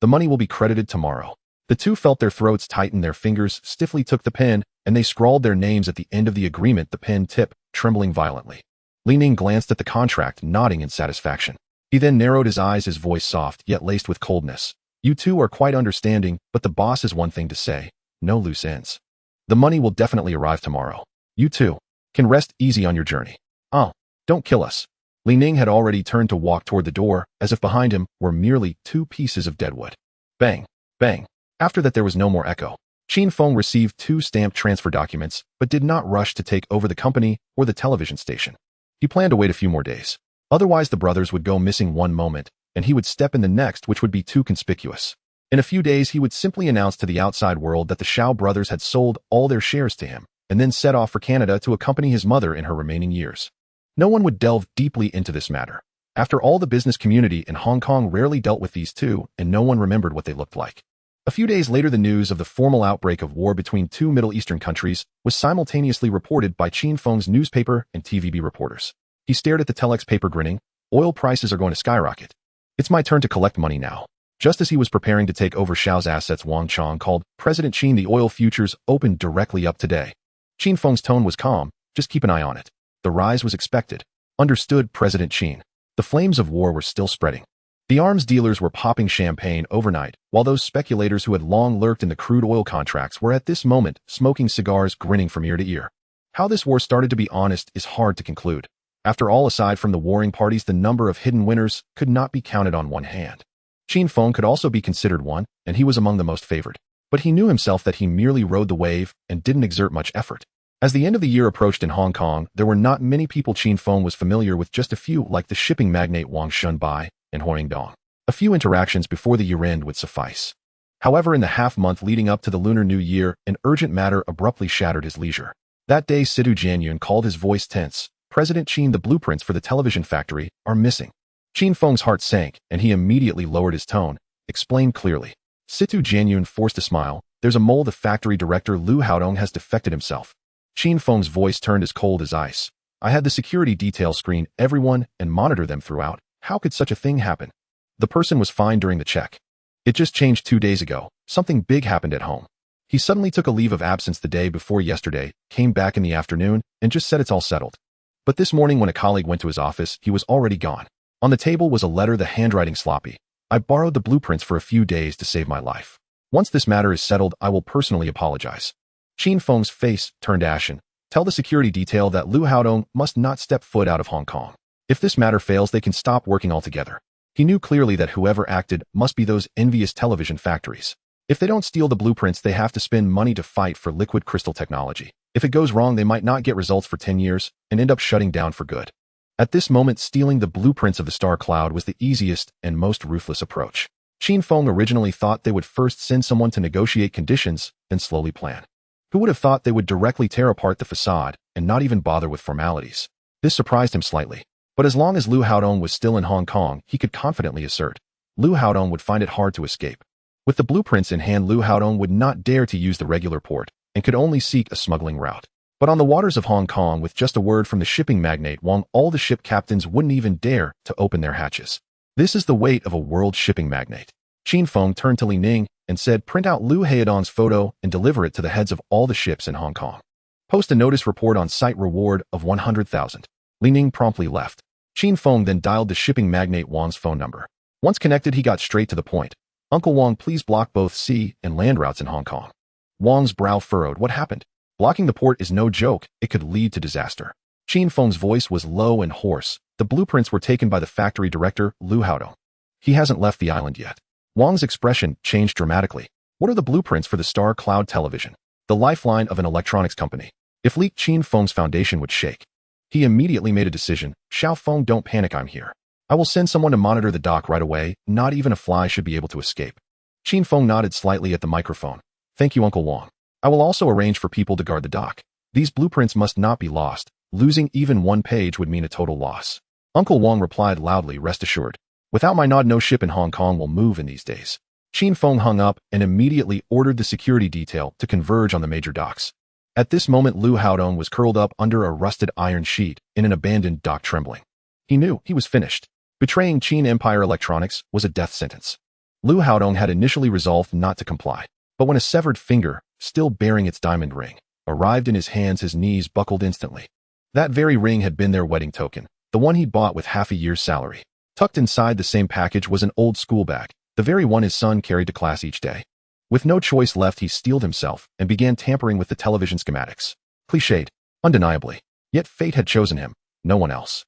The money will be credited tomorrow. The two felt their throats tighten, their fingers stiffly took the pen, and they scrawled their names at the end of the agreement, the pen tip trembling violently. Li Ning glanced at the contract, nodding in satisfaction. He then narrowed his eyes, his voice soft, yet laced with coldness. You two are quite understanding, but the boss has one thing to say. No loose ends. The money will definitely arrive tomorrow. You two can rest easy on your journey. Oh, don't kill us. Li Ning had already turned to walk toward the door, as if behind him were merely two pieces of deadwood. Bang, bang. After that there was no more echo. Qin Feng received 2 stamped transfer documents, but did not rush to take over the company or the television station. He planned to wait a few more days. Otherwise the brothers would go missing one moment, and he would step in the next, which would be too conspicuous. In a few days he would simply announce to the outside world that the Shao brothers had sold all their shares to him, and then set off for Canada to accompany his mother in her remaining years. No one would delve deeply into this matter. After all, the business community in Hong Kong rarely dealt with these two, and no one remembered what they looked like. A few days later, the news of the formal outbreak of war between 2 Middle Eastern countries was simultaneously reported by Qin Feng's newspaper and TVB reporters. He stared at the telex paper, grinning. Oil prices are going to skyrocket. It's my turn to collect money now. Just as he was preparing to take over Shao's assets, Wang Chong called, President Qin, the oil futures opened directly up today. Qin Feng's tone was calm. Just keep an eye on it. The rise was expected. Understood, President Qin. The flames of war were still spreading. The arms dealers were popping champagne overnight, while those speculators who had long lurked in the crude oil contracts were at this moment smoking cigars, grinning from ear to ear. How this war started, to be honest, is hard to conclude. After all, aside from the warring parties, the number of hidden winners could not be counted on one hand. Qin Feng could also be considered one, and he was among the most favored. But he knew himself that he merely rode the wave and didn't exert much effort. As the end of the year approached in Hong Kong, there were not many people Qin Feng was familiar with, just a few, like the shipping magnate Wang Shunbai and Huang Dong. A few interactions before the year-end would suffice. However, in the half-month leading up to the Lunar New Year, an urgent matter abruptly shattered his leisure. That day, Situ Jianyun called, his voice tense. President Qin, the blueprints for the television factory are missing. Qin Feng's heart sank, and he immediately lowered his tone. Explain clearly. Situ Jianyun forced a smile. There's a mole. The factory director Lu Haodong has defected himself. Qin Feng's voice turned as cold as ice. I had the security detail screen everyone and monitor them throughout. How could such a thing happen? The person was fine during the check. It just changed 2 days ago. Something big happened at home. He suddenly took a leave of absence the day before yesterday, came back in the afternoon, and just said it's all settled. But this morning when a colleague went to his office, he was already gone. On the table was a letter, the handwriting sloppy. I borrowed the blueprints for a few days to save my life. Once this matter is settled, I will personally apologize. Qin Feng's face turned ashen. Tell the security detail that Lu Haodong must not step foot out of Hong Kong. If this matter fails, they can stop working altogether. He knew clearly that whoever acted must be those envious television factories. If they don't steal the blueprints, they have to spend money to fight for liquid crystal technology. If it goes wrong, they might not get results for 10 years and end up shutting down for good. At this moment, stealing the blueprints of the Star Cloud was the easiest and most ruthless approach. Qin Feng originally thought they would first send someone to negotiate conditions, then slowly plan. Who would have thought they would directly tear apart the facade and not even bother with formalities? This surprised him slightly. But as long as Lu Haodong was still in Hong Kong, he could confidently assert. Lu Haodong would find it hard to escape. With the blueprints in hand, Lu Haodong would not dare to use the regular port and could only seek a smuggling route. But on the waters of Hong Kong, with just a word from the shipping magnate Wang, all the ship captains wouldn't even dare to open their hatches. This is the weight of a world shipping magnate. Qin Feng turned to Li Ning and said, print out Lu Haodong's photo and deliver it to the heads of all the ships in Hong Kong. Post a notice, report on site, reward of 100,000. Li Ning promptly left. Qin Feng then dialed the shipping magnate Wang's phone number. Once connected, he got straight to the point. Uncle Wang, please block both sea and land routes in Hong Kong. Wang's brow furrowed. What happened? Blocking the port is no joke. It could lead to disaster. Qin Feng's voice was low and hoarse. The blueprints were taken by the factory director, Lu Haodong. He hasn't left the island yet. Wang's expression changed dramatically. What are the blueprints for the Star Cloud television? The lifeline of an electronics company. If leaked, Qin Feng's foundation would shake. He immediately made a decision. Xiao Feng, don't panic, I'm here. I will send someone to monitor the dock right away. Not even a fly should be able to escape. Qin Feng nodded slightly at the microphone. Thank you, Uncle Wang. I will also arrange for people to guard the dock. These blueprints must not be lost. Losing even one page would mean a total loss. Uncle Wang replied loudly, rest assured. Without my nod, no ship in Hong Kong will move in these days. Qin Feng hung up and immediately ordered the security detail to converge on the major docks. At this moment, Lu Haodong was curled up under a rusted iron sheet in an abandoned dock, trembling. He knew he was finished. Betraying Qin Empire Electronics was a death sentence. Lu Haodong had initially resolved not to comply, but when a severed finger, still bearing its diamond ring, arrived in his hands, his knees buckled instantly. That very ring had been their wedding token, the one he'd bought with half a year's salary. Tucked inside the same package was an old school bag, the very one his son carried to class each day. With no choice left, he steeled himself and began tampering with the television schematics. Cliched, undeniably. Yet fate had chosen him, no one else.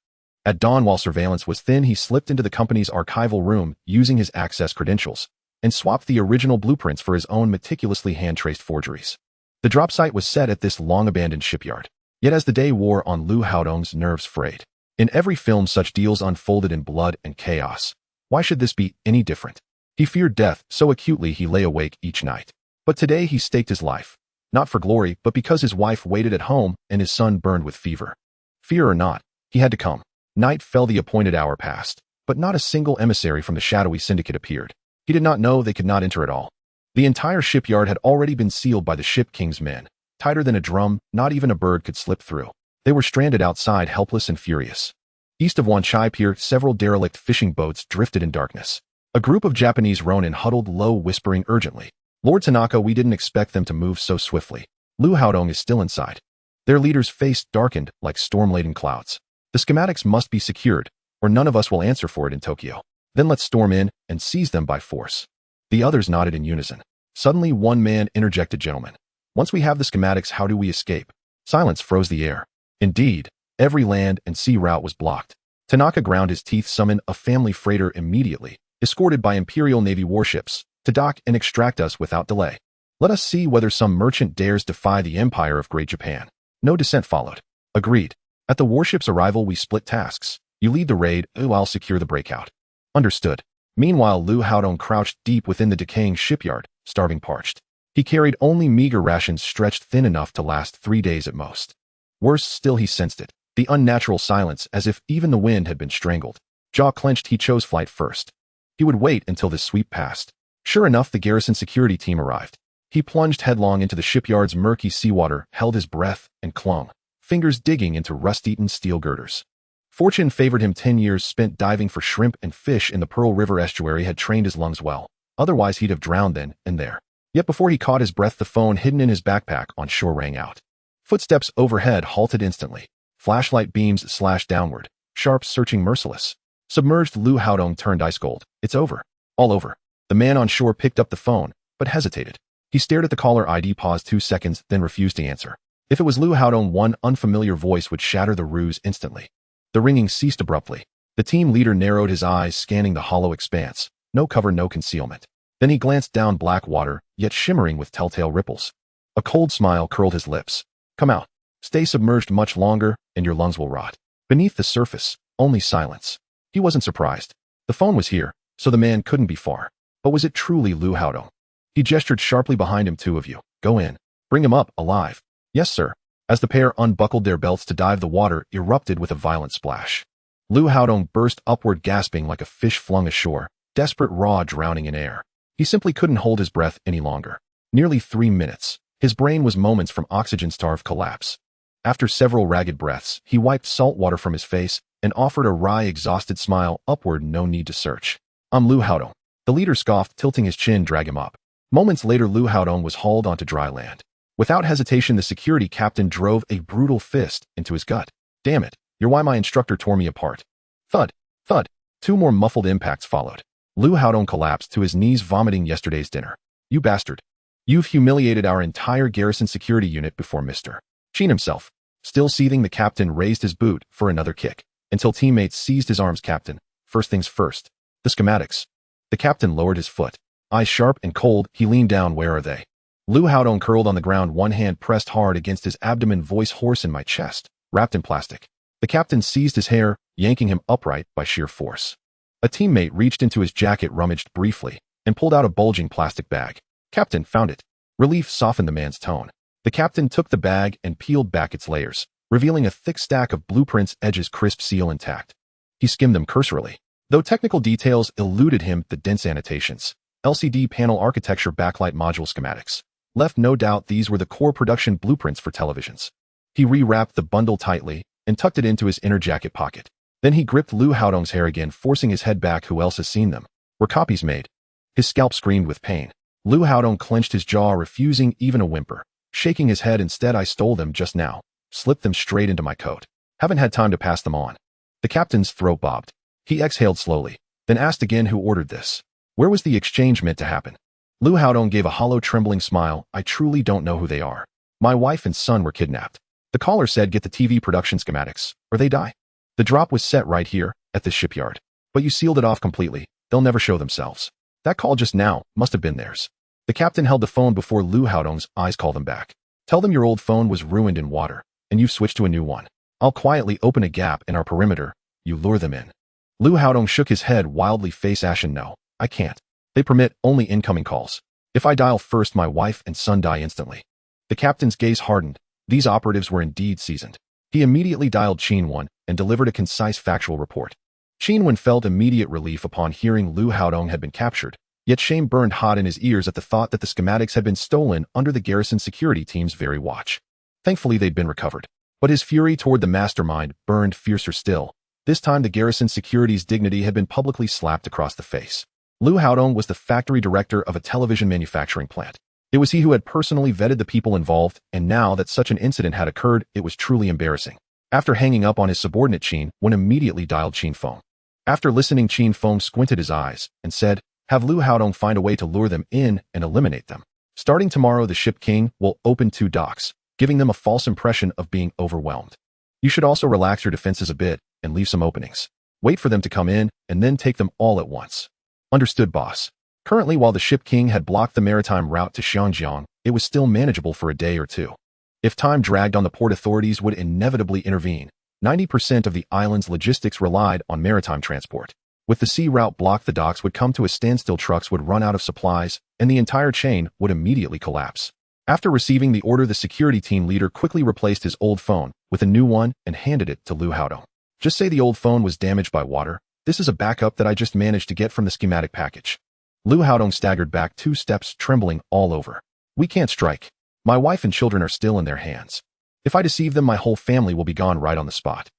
At dawn, while surveillance was thin, he slipped into the company's archival room using his access credentials and swapped the original blueprints for his own meticulously hand-traced forgeries. The drop site was set at this long-abandoned shipyard. Yet as the day wore on, Lu Haodong's nerves frayed. In every film, such deals unfolded in blood and chaos. Why should this be any different? He feared death so acutely he lay awake each night. But today he staked his life, not for glory, but because his wife waited at home and his son burned with fever. Fear or not, he had to come. Night fell, the appointed hour passed, but not a single emissary from the shadowy syndicate appeared. He did not know they could not enter at all. The entire shipyard had already been sealed by the Ship King's men. Tighter than a drum, not even a bird could slip through. They were stranded outside, helpless and furious. East of Wan Chai Pier, several derelict fishing boats drifted in darkness. A group of Japanese ronin huddled low, whispering urgently. Lord Tanaka, we didn't expect them to move so swiftly. Lu Haodong is still inside. Their leader's face darkened like storm-laden clouds. The schematics must be secured, or none of us will answer for it in Tokyo. Then let's storm in and seize them by force. The others nodded in unison. Suddenly one man interjected, gentlemen. Once we have the schematics, how do we escape? Silence froze the air. Indeed, every land and sea route was blocked. Tanaka ground his teeth, summoned a family freighter immediately, escorted by Imperial Navy warships, to dock and extract us without delay. Let us see whether some merchant dares defy the Empire of Great Japan. No dissent followed. Agreed. At the warship's arrival, we split tasks. You lead the raid, I'll secure the breakout. Understood. Meanwhile, Lu Haodong crouched deep within the decaying shipyard, starving, parched. He carried only meager rations stretched thin enough to last 3 days at most. Worse still, he sensed it. The unnatural silence, as if even the wind had been strangled. Jaw clenched, he chose flight first. He would wait until this sweep passed. Sure enough, the garrison security team arrived. He plunged headlong into the shipyard's murky seawater, held his breath, and clung, fingers digging into rust-eaten steel girders. Fortune favored him. 10 years spent diving for shrimp and fish in the Pearl River estuary had trained his lungs well. Otherwise, he'd have drowned then and there. Yet before he caught his breath, the phone hidden in his backpack on shore rang out. Footsteps overhead halted instantly. Flashlight beams slashed downward, sharp, searching, merciless. Submerged, Lu Haodong turned ice cold. It's over. All over. The man on shore picked up the phone, but hesitated. He stared at the caller ID, paused 2 seconds, then refused to answer. If it was Lu Haodong, one unfamiliar voice would shatter the ruse instantly. The ringing ceased abruptly. The team leader narrowed his eyes, scanning the hollow expanse. No cover, no concealment. Then he glanced down, black water, yet shimmering with telltale ripples. A cold smile curled his lips. Come out. Stay submerged much longer, and your lungs will rot. Beneath the surface, only silence. He wasn't surprised. The phone was here, so the man couldn't be far. But was it truly Lu Haodong? He gestured sharply behind him. 2 of you. Go in. Bring him up, alive. Yes, sir. As the pair unbuckled their belts to dive, the water erupted with a violent splash. Lu Haodong burst upward, gasping like a fish flung ashore, desperate, raw, drowning in air. He simply couldn't hold his breath any longer. Nearly 3 minutes. His brain was moments from oxygen-starved collapse. After several ragged breaths, he wiped salt water from his face and offered a wry, exhausted smile. Upward, no need to search. I'm Lu Haodong. The leader scoffed, tilting his chin. Drag him up. Moments later, Lu Haodong was hauled onto dry land. Without hesitation, the security captain drove a brutal fist into his gut. Damn it, you're why my instructor tore me apart. Thud, thud. 2 more muffled impacts followed. Lu Haodong collapsed to his knees, vomiting yesterday's dinner. You bastard. You've humiliated our entire garrison security unit before Mr. Qin himself. Still seething, the captain raised his boot for another kick, until teammates seized his arms. Captain, first things first. The schematics. The captain lowered his foot. Eyes sharp and cold, he leaned down. Where are they? Lu Haodong curled on the ground, one hand pressed hard against his abdomen, voice hoarse. In my chest, wrapped in plastic. The captain seized his hair. yanking him upright by sheer force. A teammate reached into his jacket, rummaged briefly, and pulled out a bulging plastic bag. "Captain, found it." Relief softened the man's tone. The captain took the bag and peeled back its layers, revealing a thick stack of blueprints, edges crisp, seal intact. He skimmed them cursorily. Though technical details eluded him, the dense annotations, LCD panel architecture, backlight module schematics, left no doubt these were the core production blueprints for televisions. He rewrapped the bundle tightly and tucked it into his inner jacket pocket. Then he gripped Lu Haodong's hair again, forcing his head back. "Who else has seen them? Were copies made?" His scalp screamed with pain. Lu Haodong clenched his jaw, refusing even a whimper, shaking his head. "Instead, I stole them just now. Slipped them straight into my coat. Haven't had time to pass them on." The captain's throat bobbed. He exhaled slowly, then asked again, "Who ordered this? Where was the exchange meant to happen?" Lu Haodong gave a hollow, trembling smile. "I truly don't know who they are. My wife and son were kidnapped. The caller said get the TV production schematics, or they die. The drop was set right here, at this shipyard. But you sealed it off completely. They'll never show themselves. That call just now must have been theirs." The captain held the phone before Lu Haodong's eyes. "Call them back. Tell them your old phone was ruined in water, and you've switched to a new one. I'll quietly open a gap in our perimeter. You lure them in." Lu Haodong shook his head wildly, face ashen. "No, I can't. They permit only incoming calls. If I dial first, my wife and son die instantly." The captain's gaze hardened. These operatives were indeed seasoned. He immediately dialed Qin and delivered a concise, factual report. Qin felt immediate relief upon hearing Lu Haodong had been captured, yet shame burned hot in his ears at the thought that the schematics had been stolen under the garrison security team's very watch. Thankfully, they'd been recovered. But his fury toward the mastermind burned fiercer still. This time, the garrison security's dignity had been publicly slapped across the face. Lu Haodong was the factory director of a television manufacturing plant. It was he who had personally vetted the people involved, and now that such an incident had occurred, it was truly embarrassing. After hanging up on his subordinate, Qin immediately dialed Qin Feng. After listening, Qin Feng squinted his eyes and said, "Have Lu Haodong find a way to lure them in and eliminate them. Starting tomorrow, the ship King will open 2 docks, giving them a false impression of being overwhelmed. You should also relax your defenses a bit and leave some openings. Wait for them to come in and then take them all at once." "Understood, boss." Currently, while the ship King had blocked the maritime route to Xianjiang, it was still manageable for a day or two. If time dragged on, the port authorities would inevitably intervene. 90% of the island's logistics relied on maritime transport. With the sea route blocked, the docks would come to a standstill, trucks would run out of supplies, and the entire chain would immediately collapse. After receiving the order, the security team leader quickly replaced his old phone with a new one and handed it to Lu Haodong. "Just say the old phone was damaged by water. This is a backup that I just managed to get from the schematic package." Lu Haodong staggered back 2 steps, trembling all over. "We can't strike. My wife and children are still in their hands. If I deceive them, my whole family will be gone right on the spot."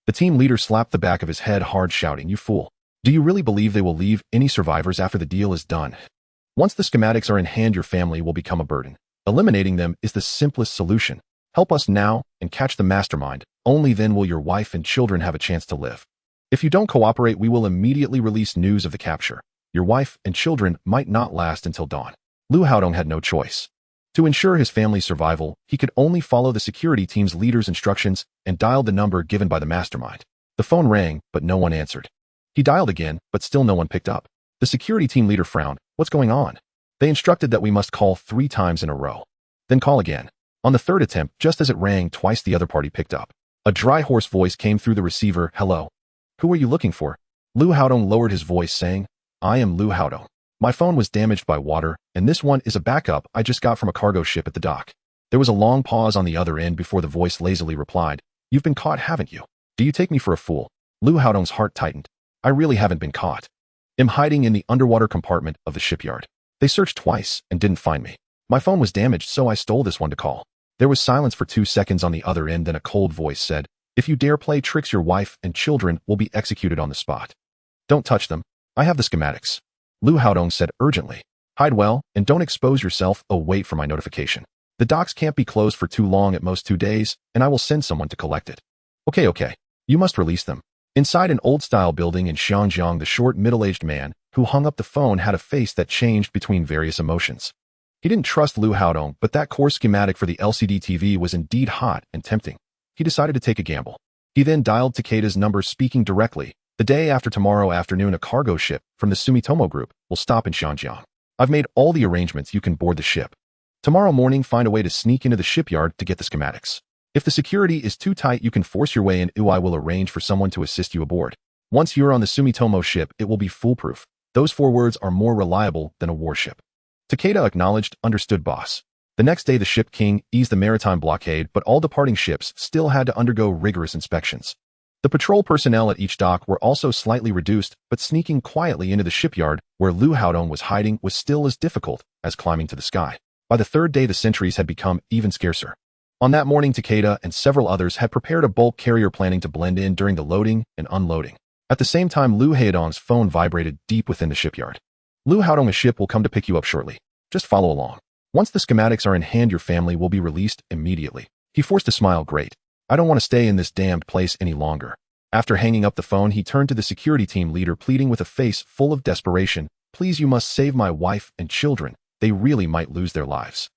The team leader slapped the back of his head hard, shouting, "You fool. Do you really believe they will leave any survivors after the deal is done? Once the schematics are in hand, your family will become a burden. Eliminating them is the simplest solution. Help us now and catch the mastermind. Only then will your wife and children have a chance to live. If you don't cooperate, we will immediately release news of the capture. Your wife and children might not last until dawn." Lu Haodong had no choice. To ensure his family's survival, he could only follow the security team's leader's instructions and dialed the number given by the mastermind. The phone rang, but no one answered. He dialed again, but still no one picked up. The security team leader frowned. "What's going on?" "They instructed that we must call 3 times in a row. Then call again." On the 3rd attempt, just as it rang twice, the other party picked up. A dry, hoarse voice came through the receiver. "Hello. Who are you looking for?" Lu Haodong lowered his voice, saying, "I am Lu Haodong. My phone was damaged by water, and this one is a backup I just got from a cargo ship at the dock." There was a long pause on the other end before the voice lazily replied, "You've been caught, haven't you? Do you take me for a fool?" Lu Haodong's heart tightened. "I really haven't been caught. I'm hiding in the underwater compartment of the shipyard. They searched twice and didn't find me. My phone was damaged, so I stole this one to call." There was silence for 2 seconds on the other end, then a cold voice said, "If you dare play tricks, your wife and children will be executed on the spot. Don't touch them. I have the schematics." Lu Haodong said urgently, "Hide well, and don't expose yourself. Oh, wait for my notification. The docks can't be closed for too long, at most 2 days, and I will send someone to collect it." Okay. You must release them." Inside an old-style building in Xianjiang, the short, middle-aged man who hung up the phone had a face that changed between various emotions. He didn't trust Lu Haodong, but that core schematic for the LCD TV was indeed hot and tempting. He decided to take a gamble. He then dialed Takeda's number, speaking directly. "The day after tomorrow afternoon, a cargo ship from the Sumitomo Group will stop in Xianjiang. I've made all the arrangements. You can board the ship. Tomorrow morning, find a way to sneak into the shipyard to get the schematics. If the security is too tight, you can force your way in. I will arrange for someone to assist you aboard. Once you're on the Sumitomo ship, it will be foolproof. Those 4 words are more reliable than a warship. Takeda acknowledged, understood boss. The next day the ship King eased the maritime blockade, but all departing ships still had to undergo rigorous inspections. The patrol personnel at each dock were also slightly reduced, but sneaking quietly into the shipyard where Lu Haodong was hiding was still as difficult as climbing to the sky. By the 3rd day the sentries had become even scarcer. On that morning Takeda and several others had prepared a bulk carrier planning to blend in during the loading and unloading. At the same time Lu Haodong's phone vibrated deep within the shipyard. Lu Haodong, a ship will come to pick you up shortly. Just follow along. Once the schematics are in hand, your family will be released immediately. He forced a smile. Great. I don't want to stay in this damned place any longer. After hanging up the phone, he turned to the security team leader, pleading with a face full of desperation. Please, you must save my wife and children. They really might lose their lives.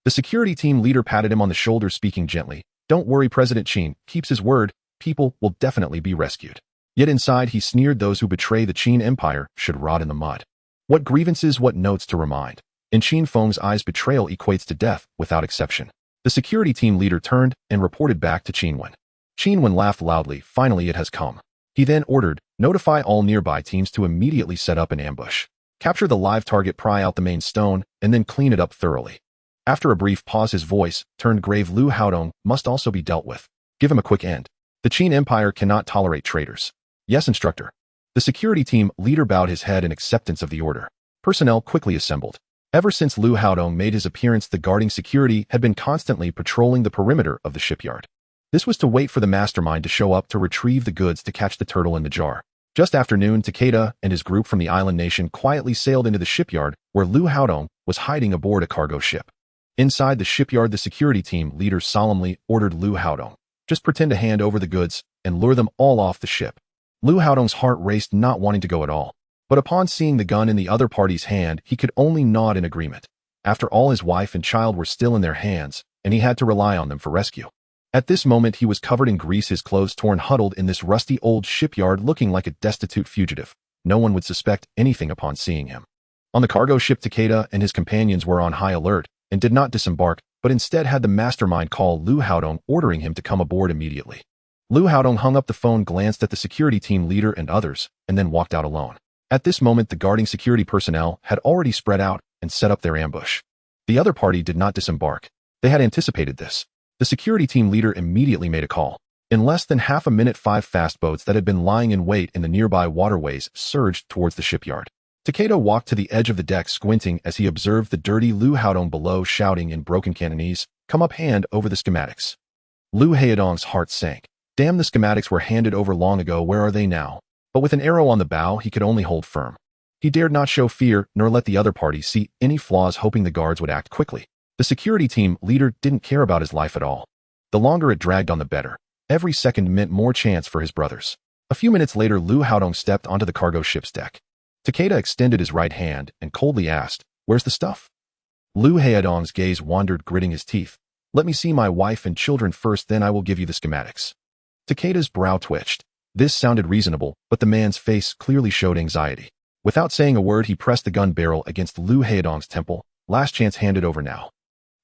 The security team leader patted him on the shoulder, speaking gently. Don't worry, President Qin keeps his word. People will definitely be rescued. Yet inside he sneered, those who betray the Qin Empire should rot in the mud. What grievances, what notes to remind. In Qin Feng's eyes, betrayal equates to death without exception. The security team leader turned and reported back to Qin Wen. Qin Wen laughed loudly. Finally, it has come. He then ordered, notify all nearby teams to immediately set up an ambush. Capture the live target, pry out the main stone, and then clean it up thoroughly. After a brief pause, his voice turned grave. Lu Haodong must also be dealt with. Give him a quick end. The Qin Empire cannot tolerate traitors. Yes, instructor. The security team leader bowed his head in acceptance of the order. Personnel quickly assembled. Ever since Lu Haodong made his appearance, the guarding security had been constantly patrolling the perimeter of the shipyard. This was to wait for the mastermind to show up to retrieve the goods to catch the turtle in the jar. Just after noon, Takeda and his group from the island nation quietly sailed into the shipyard where Lu Haodong was hiding aboard a cargo ship. Inside the shipyard, the security team leader solemnly ordered Lu Haodong, just pretend to hand over the goods and lure them all off the ship. Lu Haodong's heart raced, not wanting to go at all. But upon seeing the gun in the other party's hand, he could only nod in agreement. After all, his wife and child were still in their hands, and he had to rely on them for rescue. At this moment, he was covered in grease, his clothes torn, huddled in this rusty old shipyard, looking like a destitute fugitive. No one would suspect anything upon seeing him. On the cargo ship, Takeda and his companions were on high alert and did not disembark, but instead had the mastermind call Lu Haodong, ordering him to come aboard immediately. Lu Haodong hung up the phone, glanced at the security team leader and others, and then walked out alone. At this moment, the guarding security personnel had already spread out and set up their ambush. The other party did not disembark. They had anticipated this. The security team leader immediately made a call. In less than half a minute, 5 fast boats that had been lying in wait in the nearby waterways surged towards the shipyard. Takeda walked to the edge of the deck, squinting as he observed the dirty Lu Haodong below, shouting in broken Cantonese, "Come up, hand over the schematics." Lu Haodong's heart sank. Damn, the schematics were handed over long ago. Where are they now? But with an arrow on the bow, he could only hold firm. He dared not show fear, nor let the other party see any flaws, hoping the guards would act quickly. The security team leader didn't care about his life at all. The longer it dragged on, the better. Every second meant more chance for his brothers. A few minutes later, Lu Haodong stepped onto the cargo ship's deck. Takeda extended his right hand and coldly asked, "Where's the stuff?" Lu Haodong's gaze wandered, gritting his teeth. "Let me see my wife and children first, then I will give you the schematics." Takeda's brow twitched. This sounded reasonable, but the man's face clearly showed anxiety. Without saying a word, he pressed the gun barrel against Lu Haodong's temple. Last chance, handed over now.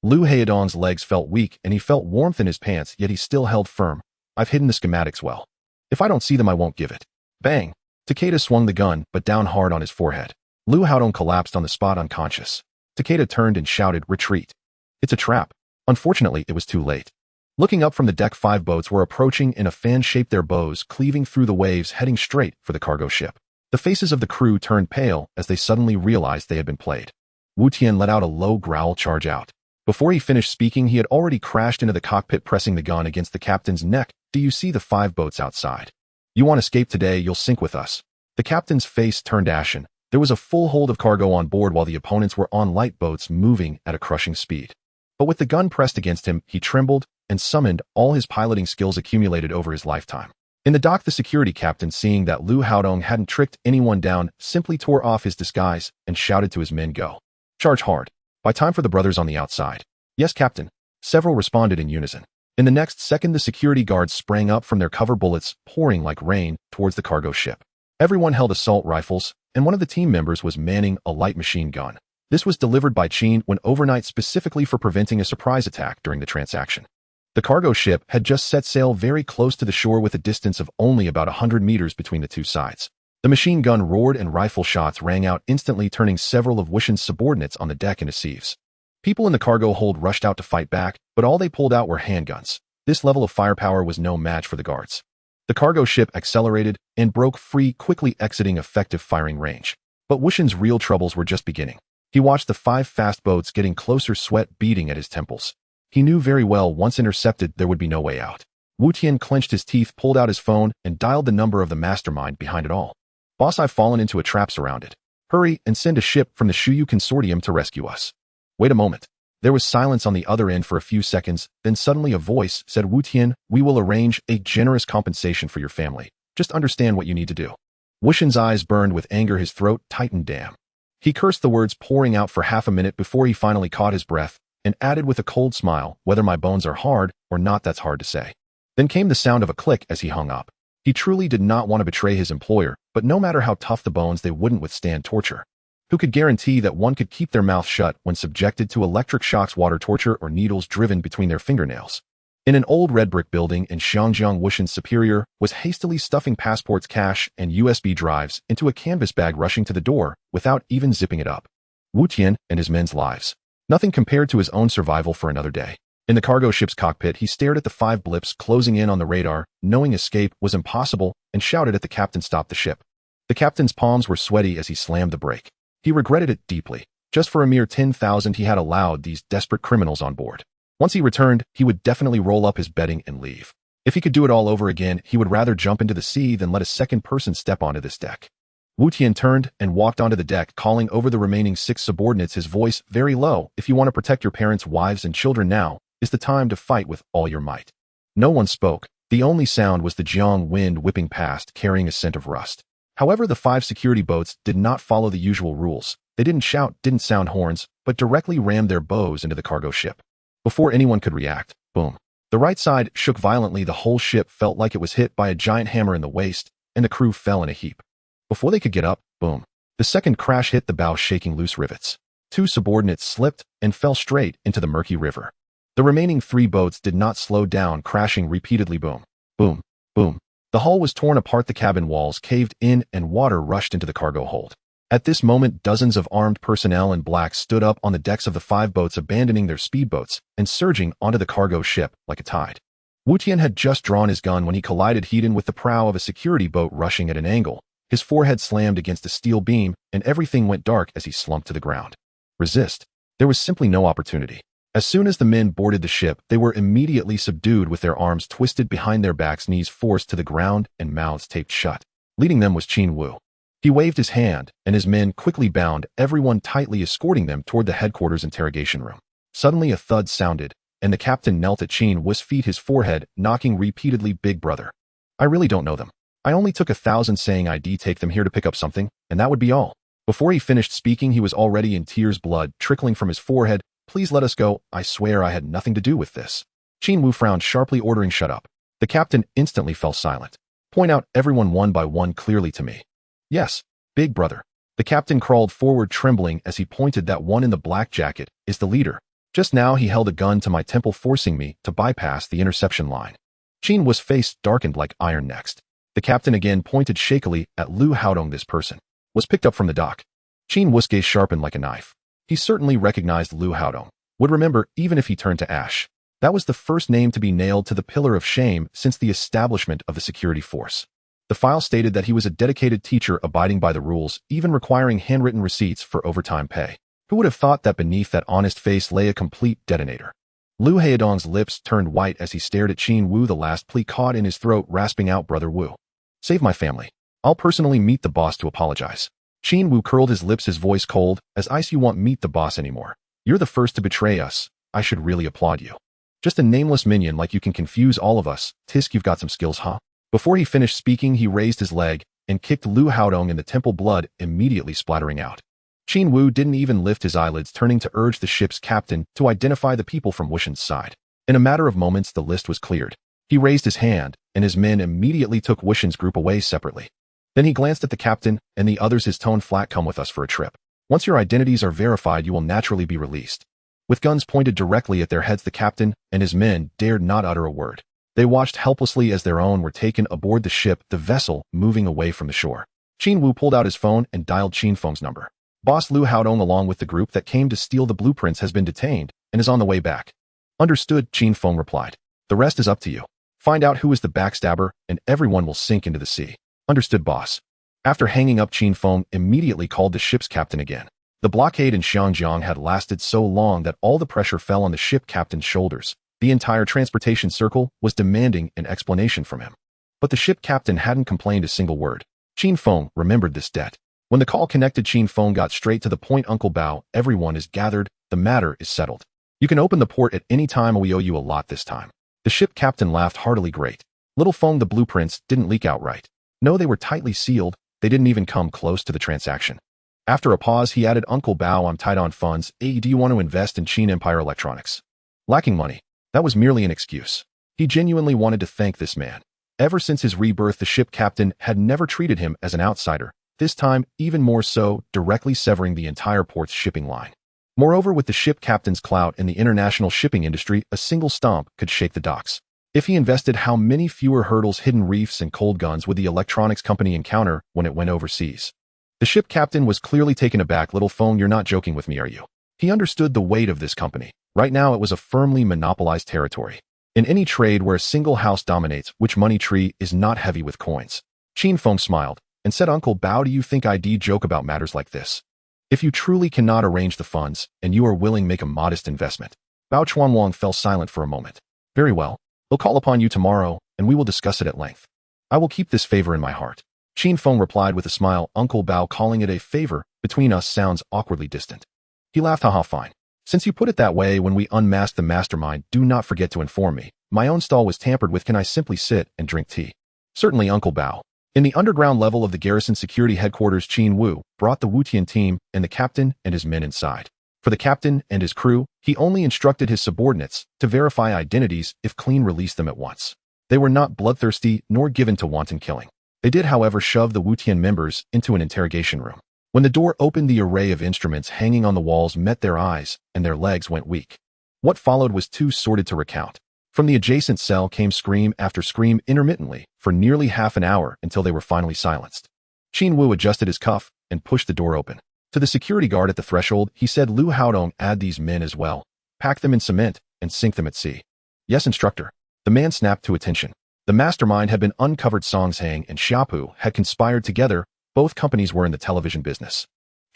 Lu Haodong's legs felt weak, and he felt warmth in his pants, yet he still held firm. "I've hidden the schematics well. If I don't see them, I won't give it." Bang! Takeda swung the gun, but down hard on his forehead. Lu Haodong collapsed on the spot, unconscious. Takeda turned and shouted, "Retreat. It's a trap." Unfortunately, it was too late. Looking up from the deck, 5 boats were approaching in a fan-shape, their bows cleaving through the waves, heading straight for the cargo ship. The faces of the crew turned pale as they suddenly realized they had been played. Wu Tian let out a low growl, "Charge out." Before he finished speaking, he had already crashed into the cockpit, pressing the gun against the captain's neck. "Do you see the 5 boats outside? You want to escape today, you'll sink with us." The captain's face turned ashen. There was a full hold of cargo on board while the opponents were on light boats moving at a crushing speed. But with the gun pressed against him, he trembled and summoned all his piloting skills accumulated over his lifetime. In the dock, the security captain, seeing that Lu Haodong hadn't tricked anyone down, simply tore off his disguise and shouted to his men, "Go. Charge hard. By time for the brothers on the outside." "Yes, Captain." Several responded in unison. In the next second, the security guards sprang up from their cover, bullets pouring like rain towards the cargo ship. Everyone held assault rifles, and one of the team members was manning a light machine gun. This was delivered by Qin Wen overnight, specifically for preventing a surprise attack during the transaction. The cargo ship had just set sail very close to the shore with a distance of only about 100 meters between the two sides. The machine gun roared and rifle shots rang out instantly, turning several of Wushin's subordinates on the deck into sieves. People in the cargo hold rushed out to fight back, but all they pulled out were handguns. This level of firepower was no match for the guards. The cargo ship accelerated and broke free, quickly exiting effective firing range. But Wushin's real troubles were just beginning. He watched the 5 fast boats getting closer, sweat beading at his temples. He knew very well once intercepted there would be no way out. Wu Tian clenched his teeth, pulled out his phone, and dialed the number of the mastermind behind it all. Boss, I've fallen into a trap surrounded. Hurry and send a ship from the Shuyu Consortium to rescue us. Wait a moment. There was silence on the other end for a few seconds, then suddenly a voice said, Wu Tian, we will arrange a generous compensation for your family. Just understand what you need to do. Wushin's eyes burned with anger, his throat tightened. Damn. He cursed, the words pouring out for half a minute before he finally caught his breath, and added with a cold smile, whether my bones are hard or not, that's hard to say. Then came the sound of a click as he hung up. He truly did not want to betray his employer, but no matter how tough the bones, they wouldn't withstand torture. Who could guarantee that one could keep their mouth shut when subjected to electric shocks, water torture, or needles driven between their fingernails? In an old red brick building in Xiangjiang, Wushin's superior was hastily stuffing passports, cash, and USB drives into a canvas bag, rushing to the door without even zipping it up. Wu Tian and his men's lives. Nothing compared to his own survival for another day. In the cargo ship's cockpit, he stared at the 5 blips closing in on the radar, knowing escape was impossible, and shouted at the captain, stop the ship. The captain's palms were sweaty as he slammed the brake. He regretted it deeply. Just for a mere 10,000 he had allowed these desperate criminals on board. Once he returned, he would definitely roll up his bedding and leave. If he could do it all over again, he would rather jump into the sea than let a second person step onto this deck. Wu Tian turned and walked onto the deck, calling over the remaining 6 subordinates, his voice very low. If you want to protect your parents, wives, and children, now is the time to fight with all your might. No one spoke. The only sound was the Jiang wind whipping past, carrying a scent of rust. However, the 5 security boats did not follow the usual rules. They didn't shout, didn't sound horns, but directly rammed their bows into the cargo ship. Before anyone could react, boom. The right side shook violently. The whole ship felt like it was hit by a giant hammer in the waist, and the crew fell in a heap. Before they could get up, boom. The second crash hit the bow, shaking loose rivets. 2 subordinates slipped and fell straight into the murky river. The remaining 3 boats did not slow down, crashing repeatedly. Boom, boom, boom. The hull was torn apart, the cabin walls caved in, and water rushed into the cargo hold. At this moment, dozens of armed personnel in black stood up on the decks of the 5 boats, abandoning their speedboats and surging onto the cargo ship like a tide. Wu Tian had just drawn his gun when he collided head-on with the prow of a security boat rushing at an angle. His forehead slammed against a steel beam, and everything went dark as he slumped to the ground. Resist? There was simply no opportunity. As soon as the men boarded the ship, they were immediately subdued, with their arms twisted behind their backs, knees forced to the ground, and mouths taped shut. Leading them was Qin Wu. He waved his hand, and his men quickly bound, everyone tightly escorting them toward the headquarters interrogation room. Suddenly a thud sounded, and the captain knelt at Qin Wu's feet, his forehead knocking repeatedly. Big brother. I really don't know them. I only took 1,000 saying I'd take them here to pick up something, and that would be all. Before he finished speaking, he was already in tears, blood trickling from his forehead. Please let us go. I swear I had nothing to do with this. Qin Wu frowned sharply, ordering shut up. The captain instantly fell silent. Point out everyone one by one clearly to me. Yes, big brother. The captain crawled forward, trembling as he pointed. That one in the black jacket is the leader. Just now he held a gun to my temple, forcing me to bypass the interception line. Qin Wu's face darkened like iron. Next, the captain again pointed shakily at Lu Haodong. This person was picked up from the dock. Qin Wu's gaze sharpened like a knife. He certainly recognized Lu Haodong. Would remember even if he turned to ash. That was the first name to be nailed to the pillar of shame since the establishment of the security force. The file stated that he was a dedicated teacher, abiding by the rules, even requiring handwritten receipts for overtime pay. Who would have thought that beneath that honest face lay a complete detonator? Lu Haodong's lips turned white as he stared at Qin Wu, the last plea caught in his throat, rasping out, Brother Wu. Save my family. I'll personally meet the boss to apologize. Qin Wu curled his lips, his voice cold as ice. You won't meet the boss anymore. You're the first to betray us. I should really applaud you. Just a nameless minion like you can confuse all of us. Tisk, you've got some skills, huh? Before he finished speaking, he raised his leg and kicked Lu Haodong in the temple, blood immediately splattering out. Qin Wu didn't even lift his eyelids, turning to urge the ship's captain to identify the people from Wushin's side. In a matter of moments, the list was cleared. He raised his hand, and his men immediately took Wushin's group away separately. Then he glanced at the captain and the others, his tone flat. Come with us for a trip. Once your identities are verified, you will naturally be released. With guns pointed directly at their heads, the captain and his men dared not utter a word. They watched helplessly as their own were taken aboard the ship, the vessel moving away from the shore. Qin Wu pulled out his phone and dialed Qin Feng's number. Boss Lu Haodong, along with the group that came to steal the blueprints, has been detained and is on the way back. Understood, Qin Feng replied. The rest is up to you. Find out who is the backstabber and everyone will sink into the sea. Understood, boss. After hanging up, Qin Feng immediately called the ship's captain again. The blockade in Xiangjiang had lasted so long that all the pressure fell on the ship captain's shoulders. The entire transportation circle was demanding an explanation from him. But the ship captain hadn't complained a single word. Qin Feng remembered this debt. When the call connected, Qin Feng got straight to the point. Uncle Bao, everyone is gathered. The matter is settled. You can open the port at any time. We owe you a lot this time. The ship captain laughed heartily. Great. Little Feng, the blueprints didn't leak outright. No, they were tightly sealed. They didn't even come close to the transaction. After a pause, he added, Uncle Bao, I'm tight on funds. Do you want to invest in Qin Empire Electronics? Lacking money. That was merely an excuse. He genuinely wanted to thank this man. Ever since his rebirth, the ship captain had never treated him as an outsider, this time even more so, directly severing the entire port's shipping line. Moreover, with the ship captain's clout in the international shipping industry, a single stomp could shake the docks. If he invested, how many fewer hurdles, hidden reefs, and cold guns would the electronics company encounter when it went overseas? The ship captain was clearly taken aback. Little Feng, you're not joking with me, are you? He understood the weight of this company. Right now, it was a firmly monopolized territory. In any trade where a single house dominates, which money tree is not heavy with coins? Qin Feng smiled and said, Uncle Bao, do you think I'd joke about matters like this? If you truly cannot arrange the funds, and you are willing to make a modest investment. Bao Chuanwang fell silent for a moment. Very well. We'll call upon you tomorrow, and we will discuss it at length. I will keep this favor in my heart. Qin Feng replied with a smile. Uncle Bao, calling it a favor between us sounds awkwardly distant. He laughed. Haha, fine. Since you put it that way, when we unmask the mastermind, do not forget to inform me. My own stall was tampered with. Can I simply sit and drink tea? Certainly, Uncle Bao. In the underground level of the garrison security headquarters, Qin Wu brought the Wutian team and the captain and his men inside. For the captain and his crew, he only instructed his subordinates to verify identities. If clean, release them at once. They were not bloodthirsty nor given to wanton killing. They did, however, shove the Wutian members into an interrogation room. When the door opened, the array of instruments hanging on the walls met their eyes, and their legs went weak. What followed was too sordid to recount. From the adjacent cell came scream after scream intermittently for nearly half an hour until they were finally silenced. Qin Wu adjusted his cuff and pushed the door open. To the security guard at the threshold, he said, Lu Haodong, add these men as well. Pack them in cement and sink them at sea. Yes, instructor. The man snapped to attention. The mastermind had been uncovered. Songsheng and Xiaopu had conspired together. Both companies were in the television business.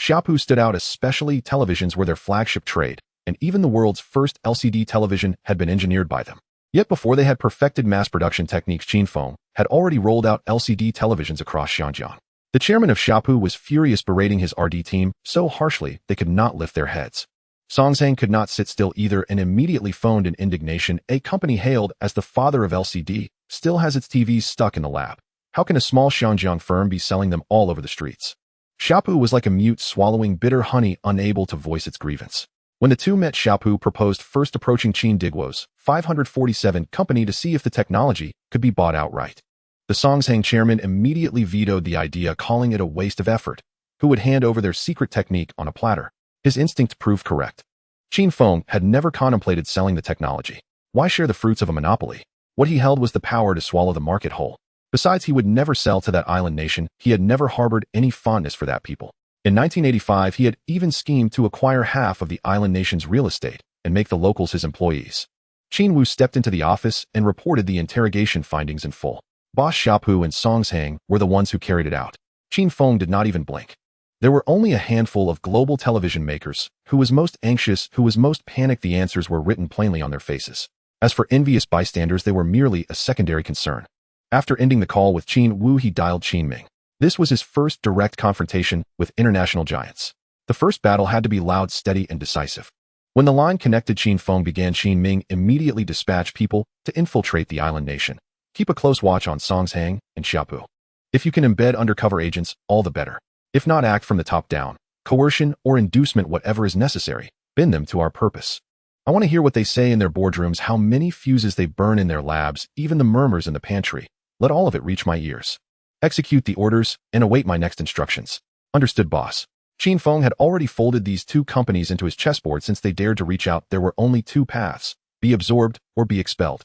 Xiaopu stood out, especially televisions were their flagship trade, and even the world's first LCD television had been engineered by them. Yet before they had perfected mass production techniques, Qin Feng had already rolled out LCD televisions across Xinjiang. The chairman of Xiaopu was furious, berating his RD team so harshly they could not lift their heads. Songsheng could not sit still either and immediately phoned in indignation. A company hailed as the father of LCD still has its TVs stuck in the lab. How can a small Xinjiang firm be selling them all over the streets? Xiaopu was like a mute swallowing bitter honey, unable to voice its grievance. When the two met, Xiaopu proposed first approaching Qin Digwo's 547 company to see if the technology could be bought outright. The Songsheng chairman immediately vetoed the idea, calling it a waste of effort. Who would hand over their secret technique on a platter? His instinct proved correct. Qin Feng had never contemplated selling the technology. Why share the fruits of a monopoly? What he held was the power to swallow the market whole. Besides, he would never sell to that island nation. He had never harbored any fondness for that people. In 1985, he had even schemed to acquire half of the island nation's real estate and make the locals his employees. Qin Wu stepped into the office and reported the interrogation findings in full. Boss Xiaopu and Songsheng were the ones who carried it out. Qin Feng did not even blink. There were only a handful of global television makers. Who was most anxious, who was most panicked? The answers were written plainly on their faces. As for envious bystanders, they were merely a secondary concern. After ending the call with Qin Wu, he dialed Qin Ming. This was his first direct confrontation with international giants. The first battle had to be loud, steady, and decisive. When the line connected, Qin Feng began. Qin Ming immediately dispatched people to infiltrate the island nation. Keep a close watch on Songsheng and Xiaopu. If you can embed undercover agents, all the better. If not, act from the top down. Coercion or inducement, whatever is necessary. Bend them to our purpose. I want to hear what they say in their boardrooms, how many fuses they burn in their labs, even the murmurs in the pantry. Let all of it reach my ears. Execute the orders and await my next instructions. Understood, boss. Qin Feng had already folded these two companies into his chessboard since they dared to reach out. There were only two paths: be absorbed or be expelled.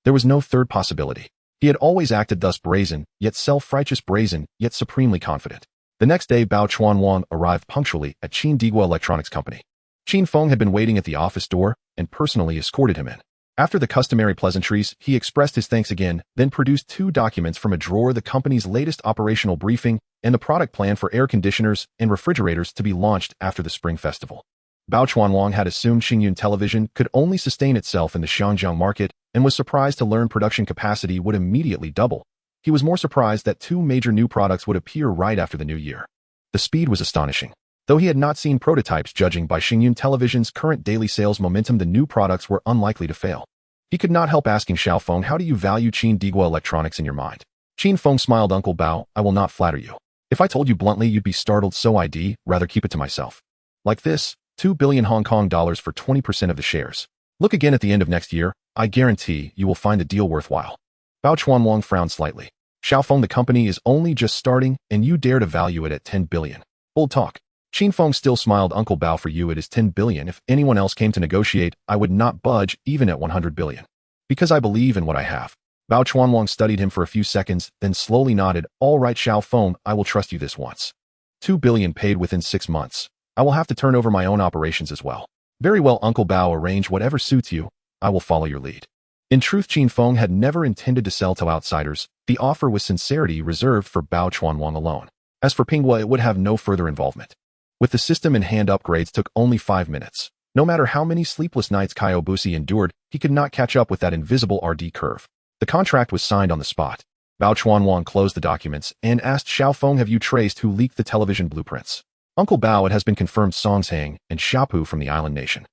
There was no third possibility. He had always acted thus brazen, yet self-righteous, brazen, yet supremely confident. The next day, Bao Chuanwang arrived punctually at Qin Digua Electronics Company. Qin Feng had been waiting at the office door and personally escorted him in. After the customary pleasantries, he expressed his thanks again, then produced two documents from a drawer: the company's latest operational briefing and the product plan for air conditioners and refrigerators to be launched after the Spring Festival. Bao Chuanwang had assumed Xingyun Television could only sustain itself in the Xiangjiang market and was surprised to learn production capacity would immediately double. He was more surprised that two major new products would appear right after the new year. The speed was astonishing. Though he had not seen prototypes, judging by Xingyun Television's current daily sales momentum, the new products were unlikely to fail. He could not help asking Xiao Feng, "How do you value Qin Digua Electronics in your mind?" Qin Feng smiled. "Uncle Bao, I will not flatter you. If I told you bluntly, you'd be startled, so I'd rather keep it to myself. Like this, 2 billion Hong Kong dollars for 20% of the shares. Look again at the end of next year. I guarantee you will find the deal worthwhile." Bao Chuanwang frowned slightly. "Xiao Feng, the company is only just starting, and you dare to value it at 10 billion. Old talk." Qin Feng still smiled. "Uncle Bao, for you it is 10 billion. If anyone else came to negotiate, I would not budge even at 100 billion. Because I believe in what I have." Bao Chuanwang studied him for a few seconds, then slowly nodded. "All right, Xiao Feng, I will trust you this once. 2 billion paid within 6 months. I will have to turn over my own operations as well." "Very well, Uncle Bao, arrange whatever suits you. I will follow your lead." In truth, Qin Feng had never intended to sell to outsiders. The offer was sincerity, reserved for Bao Chuanwang alone. As for Pinghua, it would have no further involvement. With the system in hand, upgrades took only 5 minutes. No matter how many sleepless nights Kyobusi endured, he could not catch up with that invisible RD curve. The contract was signed on the spot. Bao Chuanwang closed the documents and asked Xiao Feng, "Have you traced who leaked the television blueprints?" "Uncle Bao, it has been confirmed: Songsheng and Xiaopu from the island nation."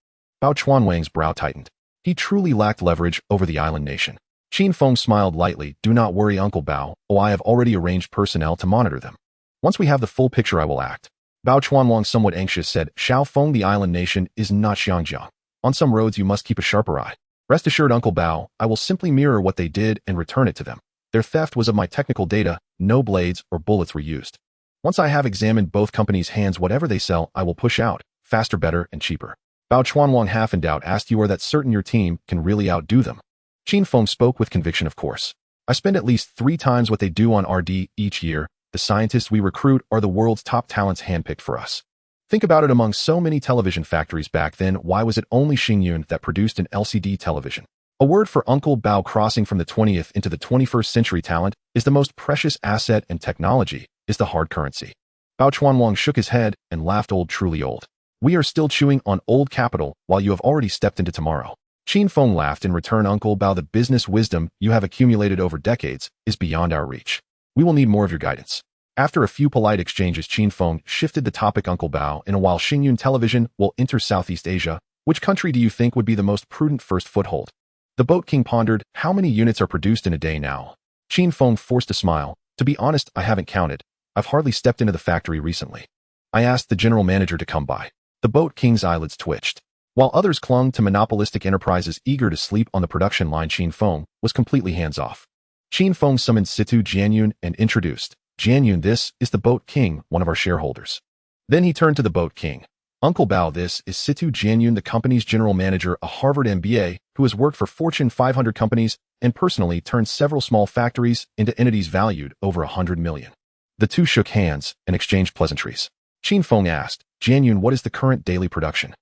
Bao Chuanwang's brow tightened. He truly lacked leverage over the island nation. Qin Feng smiled lightly. "Do not worry, Uncle Bao. I have already arranged personnel to monitor them. Once we have the full picture, I will act." Bao Chuanwang, somewhat anxious, said, "Xiao Feng, the island nation is not Xiangjiang. On some roads you must keep a sharper eye. Rest assured, Uncle Bao, I will simply mirror what they did and return it to them. Their theft was of my technical data. No blades or bullets were used. Once I have examined both companies' hands, whatever they sell, I will push out, faster, better, and cheaper." Bao Chuanwang, half in doubt, asked, "You are that certain your team can really outdo them?" Qin Feng spoke with conviction. "Of course. I spend at least 3 times what they do on RD each year. The scientists we recruit are the world's top talents handpicked for us. Think about it, among so many television factories back then, why was it only Xingyun that produced an LCD television?" A word for Uncle Bao: crossing from the 20th into the 21st century, talent is the most precious asset, and technology is the hard currency. Bao Chuanwang shook his head and laughed. "Old, truly old. We are still chewing on old capital while you have already stepped into tomorrow." Qin Feng laughed in return. "Uncle Bao, the business wisdom you have accumulated over decades is beyond our reach. We will need more of your guidance." After a few polite exchanges, Qin Feng shifted the topic. "Uncle Bao, in a while Xingyun Television will enter Southeast Asia. Which country do you think would be the most prudent first foothold?" The Boat King pondered. "How many units are produced in a day now?" Qin Feng forced a smile. "To be honest, I haven't counted. I've hardly stepped into the factory recently. I asked the general manager to come by." The Boat King's eyelids twitched. While others clung to monopolistic enterprises eager to sleep on the production line, Qin Feng was completely hands-off. Qin Feng summoned Situ Jianyun and introduced, "Jianyun, this is the Boat King, one of our shareholders." Then he turned to the Boat King. "Uncle Bao, this is Situ Jianyun, the company's general manager, a Harvard MBA who has worked for Fortune 500 companies and personally turned several small factories into entities valued over 100 million. The two shook hands and exchanged pleasantries. Qin Feng asked, "Jianyun, what is the current daily production?"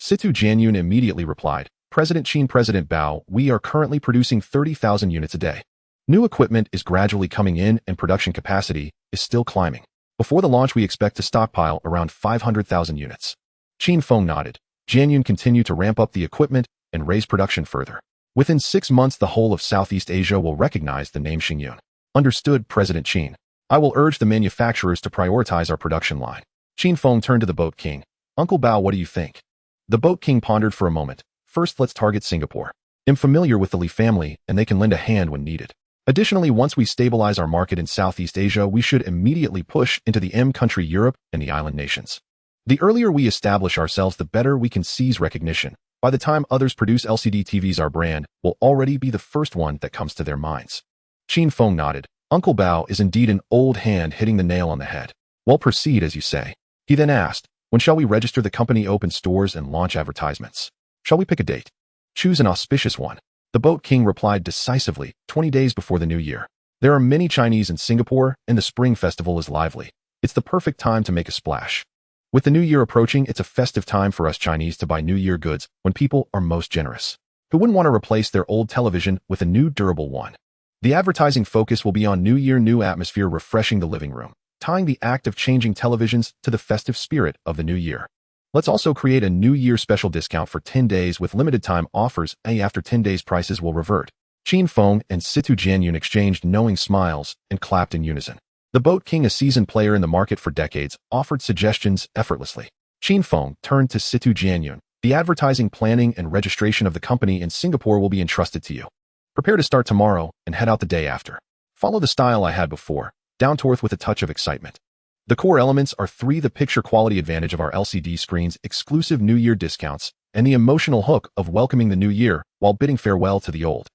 Situ Jianyun immediately replied, "President Qin, President Bao, we are currently producing 30,000 units a day. New equipment is gradually coming in and production capacity is still climbing. Before the launch, we expect to stockpile around 500,000 units." Qin Feng nodded. Jianyun continued to ramp up the equipment and raise production further. "Within 6 months, the whole of Southeast Asia will recognize the name Xingyun." "Understood, President Qin. I will urge the manufacturers to prioritize our production line." Qin Feng turned to the Boat King. "Uncle Bao, what do you think?" The Boat King pondered for a moment. "First, let's target Singapore. I'm familiar with the Li family, and they can lend a hand when needed. Additionally, once we stabilize our market in Southeast Asia, we should immediately push into the M country Europe and the island nations. The earlier we establish ourselves, the better we can seize recognition. By the time others produce LCD TVs, our brand will already be the first one that comes to their minds." Qin Feng nodded. "Uncle Bao is indeed an old hand hitting the nail on the head. Well, proceed as you say." He then asked, when shall we register the company, open stores, and launch advertisements? Shall we pick a date? Choose an auspicious one. The Boat King replied decisively, 20 days before the new year. There are many Chinese in Singapore, and the Spring Festival is lively. It's the perfect time to make a splash. With the new year approaching, it's a festive time for us Chinese to buy New Year goods when people are most generous. Who wouldn't want to replace their old television with a new durable one? The advertising focus will be on New Year, new atmosphere, refreshing the living room, tying the act of changing televisions to the festive spirit of the new year. Let's also create a New Year special discount for 10 days with limited time offers. After 10 days, prices will revert. Qin Feng and Situ Jianyun exchanged knowing smiles and clapped in unison. The Boat King, a seasoned player in the market for decades, offered suggestions effortlessly. Qin Feng turned to Situ Jianyun. The advertising, planning, and registration of the company in Singapore will be entrusted to you. Prepare to start tomorrow and head out the day after. Follow the style I had before, down to earth with a touch of excitement. The core elements are 3: the picture quality advantage of our LCD screens, exclusive New Year discounts, and the emotional hook of welcoming the new year while bidding farewell to the old.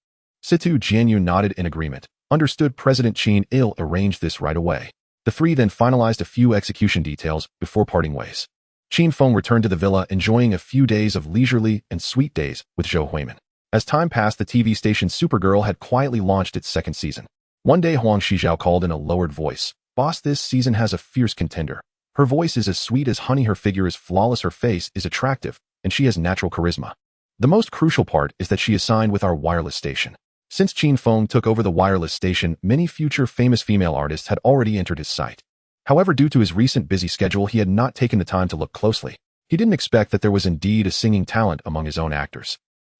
Situ Jianyun nodded in agreement. Understood. President Qin Il arranged this right away. The three then finalized a few execution details before parting ways. Qin Feng returned to the villa, enjoying a few days of leisurely and sweet days with Zhou Huimin. As time passed, the TV station Supergirl had quietly launched its second season. One day, Huang Shizhao called in a lowered voice. Boss, this season has a fierce contender. Her voice is as sweet as honey, her figure is flawless, her face is attractive, and she has natural charisma. The most crucial part is that she is signed with our wireless station. Since Qin Feng took over the wireless station, many future famous female artists had already entered his site. However, due to his recent busy schedule, he had not taken the time to look closely. He didn't expect that there was indeed a singing talent among his own actors.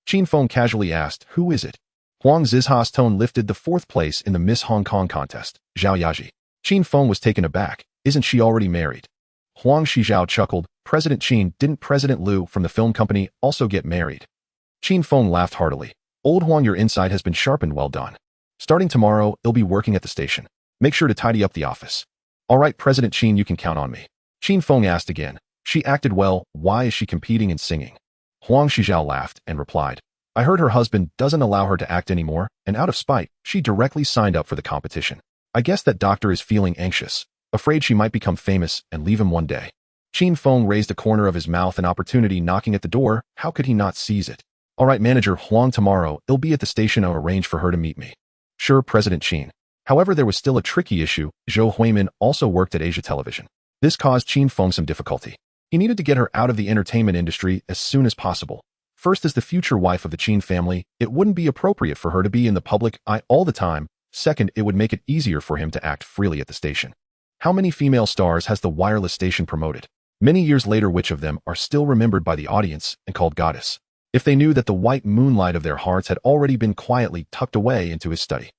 Qin Feng casually asked, "Who is it?" Huang Zizha's tone lifted. The 4th place in the Miss Hong Kong contest, Zhao Yaji. Qin Feng was taken aback. Isn't she already married? Huang Shizhao chuckled. President Qin, didn't President Liu from the film company also get married? Qin Feng laughed heartily. Old Huang, your insight has been sharpened, well done. Starting tomorrow, I'll be working at the station. Make sure to tidy up the office. All right, President Qin, you can count on me. Qin Feng asked again. She acted well, why is she competing in singing? Huang Shizhao laughed and replied, I heard her husband doesn't allow her to act anymore, and out of spite, she directly signed up for the competition. I guess that doctor is feeling anxious, afraid she might become famous and leave him one day. Qin Feng raised a corner of his mouth, an opportunity knocking at the door. How could he not seize it? All right, manager Huang, tomorrow, I'll be at the station. I'll arrange for her to meet me. Sure, President Qin. However, there was still a tricky issue. Zhou Huimin also worked at Asia Television. This caused Qin Feng some difficulty. He needed to get her out of the entertainment industry as soon as possible. First, as the future wife of the Qin family, it wouldn't be appropriate for her to be in the public eye all the time. Second, it would make it easier for him to act freely at the station. How many female stars has the wireless station promoted? Many years later, which of them are still remembered by the audience and called goddess? If they knew that the white moonlight of their hearts had already been quietly tucked away into his study.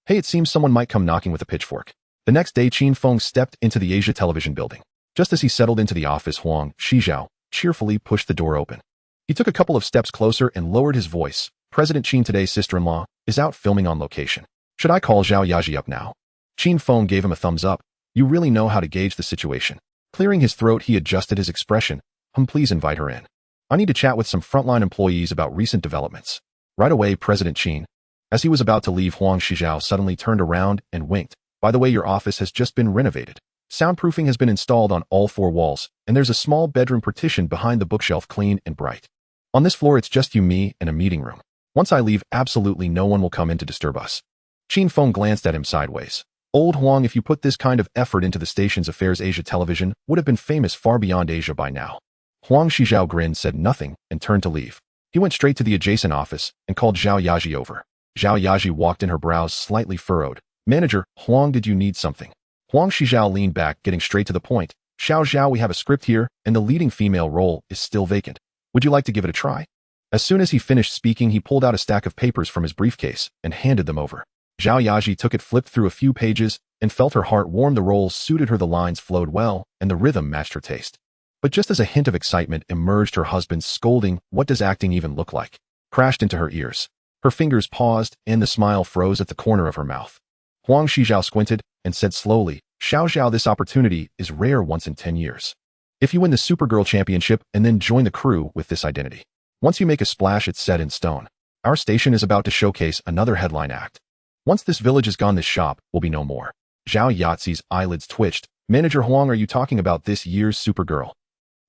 Hey, it seems someone might come knocking with a pitchfork. The next day, Qin Feng stepped into the Asia Television building. Just as he settled into the office, Huang Shizhao cheerfully pushed the door open. He took a couple of steps closer and lowered his voice. President Qin, today's sister-in-law, is out filming on location. Should I call Zhao Yaji up now? Qin Feng gave him a thumbs up. You really know how to gauge the situation. Clearing his throat, he adjusted his expression. Please invite her in. I need to chat with some frontline employees about recent developments. Right away, President Qin. As he was about to leave, Huang Shizhao suddenly turned around and winked. By the way, your office has just been renovated. Soundproofing has been installed on all 4 walls, and there's a small bedroom partition behind the bookshelf, clean and bright. On this floor, it's just you, me, and a meeting room. Once I leave, absolutely no one will come in to disturb us. Qin Feng glanced at him sideways. Old Huang, if you put this kind of effort into the station's affairs, Asia Television would have been famous far beyond Asia by now. Huang Shizhao grinned, said nothing, and turned to leave. He went straight to the adjacent office and called Zhao Yaji over. Zhao Yaji walked in, her brows slightly furrowed. Manager, Huang, did you need something? Huang Shizhao leaned back, getting straight to the point. Xiao Zhao, we have a script here, and the leading female role is still vacant. Would you like to give it a try? As soon as he finished speaking, he pulled out a stack of papers from his briefcase and handed them over. Zhao Yaji took it, flipped through a few pages, and felt her heart warm. The role suited her, the lines flowed well, and the rhythm matched her taste. But just as a hint of excitement emerged, her husband's scolding, what does acting even look like, crashed into her ears. Her fingers paused, and the smile froze at the corner of her mouth. Huang Shizhao squinted and said slowly, Xiao Zhao, this opportunity is rare, once in 10 years. If you win the Supergirl Championship and then join the crew with this identity. Once you make a splash, it's set in stone. Our station is about to showcase another headline act. Once this village is gone, this shop will be no more. Zhao Yazi's eyelids twitched. Manager Huang, are you talking about this year's Supergirl?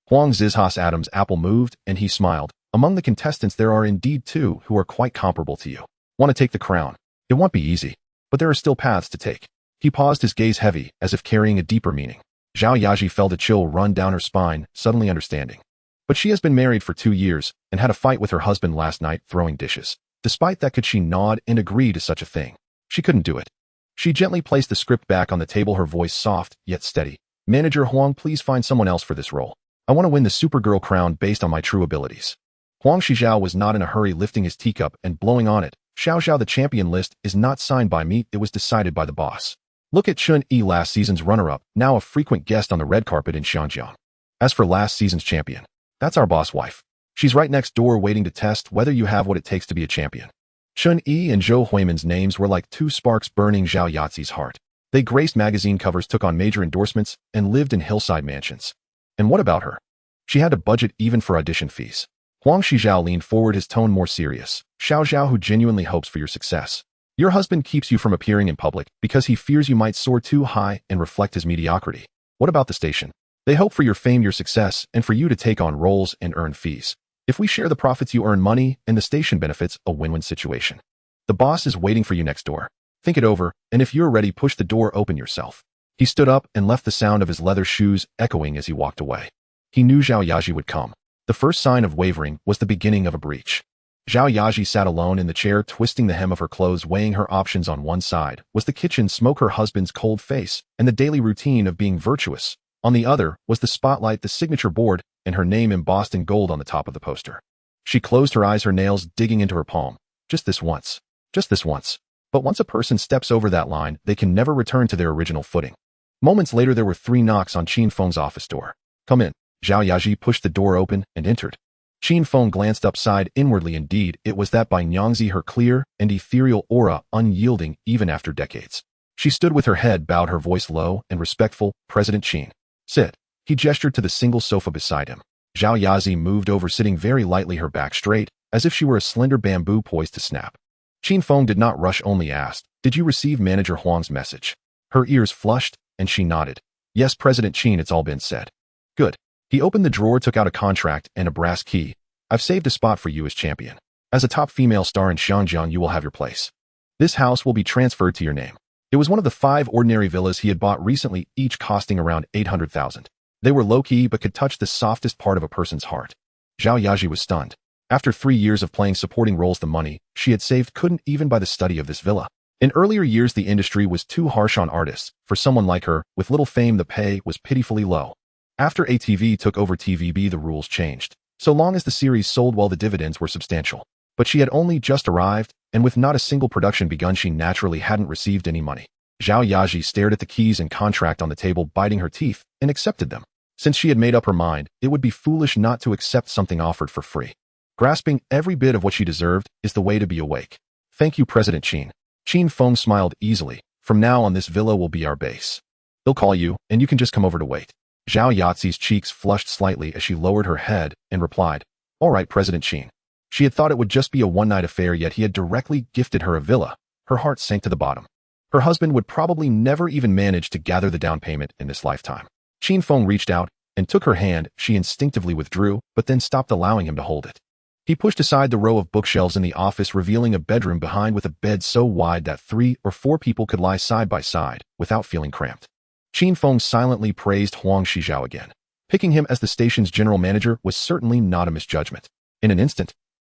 Huang Zizhas Adams' apple moved, and he smiled. Among the contestants there are indeed two who are quite comparable to you. Want to take the crown? It won't be easy, but there are still paths to take. He paused, his gaze heavy, as if carrying a deeper meaning. Zhao Yaji felt a chill run down her spine, suddenly understanding. But she has been married for 2 years, and had a fight with her husband last night throwing dishes. Despite that, could she nod and agree to such a thing? She couldn't do it. She gently placed the script back on the table, her voice soft, yet steady. Manager Huang, please find someone else for this role. I want to win the Supergirl crown based on my true abilities. Huang Shizhao was not in a hurry, lifting his teacup and blowing on it. Xiao, the champion list is not signed by me, it was decided by the boss. Look at Chun Yi, last season's runner-up, now a frequent guest on the red carpet in Xianjiang. As for last season's champion, that's our boss wife. She's right next door waiting to test whether you have what it takes to be a champion. Chun Yi and Zhou Huiman's names were like two sparks burning Zhao Yazi's heart. They graced magazine covers, took on major endorsements, and lived in hillside mansions. And what about her? She had to budget even for audition fees. Huang Shizhao leaned forward, his tone more serious. Xiao Zhao, who genuinely hopes for your success. Your husband keeps you from appearing in public because he fears you might soar too high and reflect his mediocrity. What about the station? They hope for your fame, your success, and for you to take on roles and earn fees. If we share the profits, you earn money, and the station benefits, a win-win situation. The boss is waiting for you next door. Think it over, and if you're ready, push the door open yourself. He stood up and left the sound of his leather shoes echoing as he walked away. He knew Zhao Yaji would come. The first sign of wavering was the beginning of a breach. Zhao Yaji sat alone in the chair, twisting the hem of her clothes, weighing her options. On one side was the kitchen smoke, her husband's cold face, and the daily routine of being virtuous. On the other was the spotlight, the signature board, and her name embossed in gold on the top of the poster. She closed her eyes, her nails digging into her palm. Just this once. Just this once. But once a person steps over that line, they can never return to their original footing. Moments later, there were 3 knocks on Qin Feng's office door. Come in. Zhao Yaji pushed the door open and entered. Qin Feng glanced upside inwardly. Indeed, it was that by Nyangzi, her clear and ethereal aura, unyielding even after decades. She stood with her head bowed, her voice low and respectful. President Qin. Sit. He gestured to the single sofa beside him. Zhao Yazi moved over, sitting very lightly, her back straight, as if she were a slender bamboo poised to snap. Qin Feng did not rush, only asked, did you receive Manager Huang's message? Her ears flushed, and she nodded. Yes, President Qin, it's all been said. Good. He opened the drawer, took out a contract and a brass key. I've saved a spot for you as champion. As a top female star in Xianjiang, you will have your place. This house will be transferred to your name. It was one of the 5 ordinary villas he had bought recently, each costing around 800,000. They were low-key but could touch the softest part of a person's heart. Zhao Yaji was stunned. After 3 years of playing supporting roles, the money she had saved couldn't even buy the study of this villa. In earlier years, the industry was too harsh on artists. For someone like her, with little fame, the pay was pitifully low. After ATV took over TVB, the rules changed. So long as the series sold well, the dividends were substantial. But she had only just arrived, and with not a single production begun, she naturally hadn't received any money. Zhao Yaji stared at the keys and contract on the table, biting her teeth, and accepted them. Since she had made up her mind, it would be foolish not to accept something offered for free. Grasping every bit of what she deserved is the way to be awake. Thank you, President Qin. Qin Feng smiled easily. From now on, this villa will be our base. They'll call you, and you can just come over to wait. Zhao Yazi's cheeks flushed slightly as she lowered her head and replied, all right, President Qin. She had thought it would just be a one-night affair, yet he had directly gifted her a villa. Her heart sank to the bottom. Her husband would probably never even manage to gather the down payment in this lifetime. Qin Feng reached out and took her hand. She instinctively withdrew, but then stopped, allowing him to hold it. He pushed aside the row of bookshelves in the office, revealing a bedroom behind with a bed so wide that 3 or 4 people could lie side by side without feeling cramped. Qin Feng silently praised Huang Shizhao again. Picking him as the station's general manager was certainly not a misjudgment. In an instant,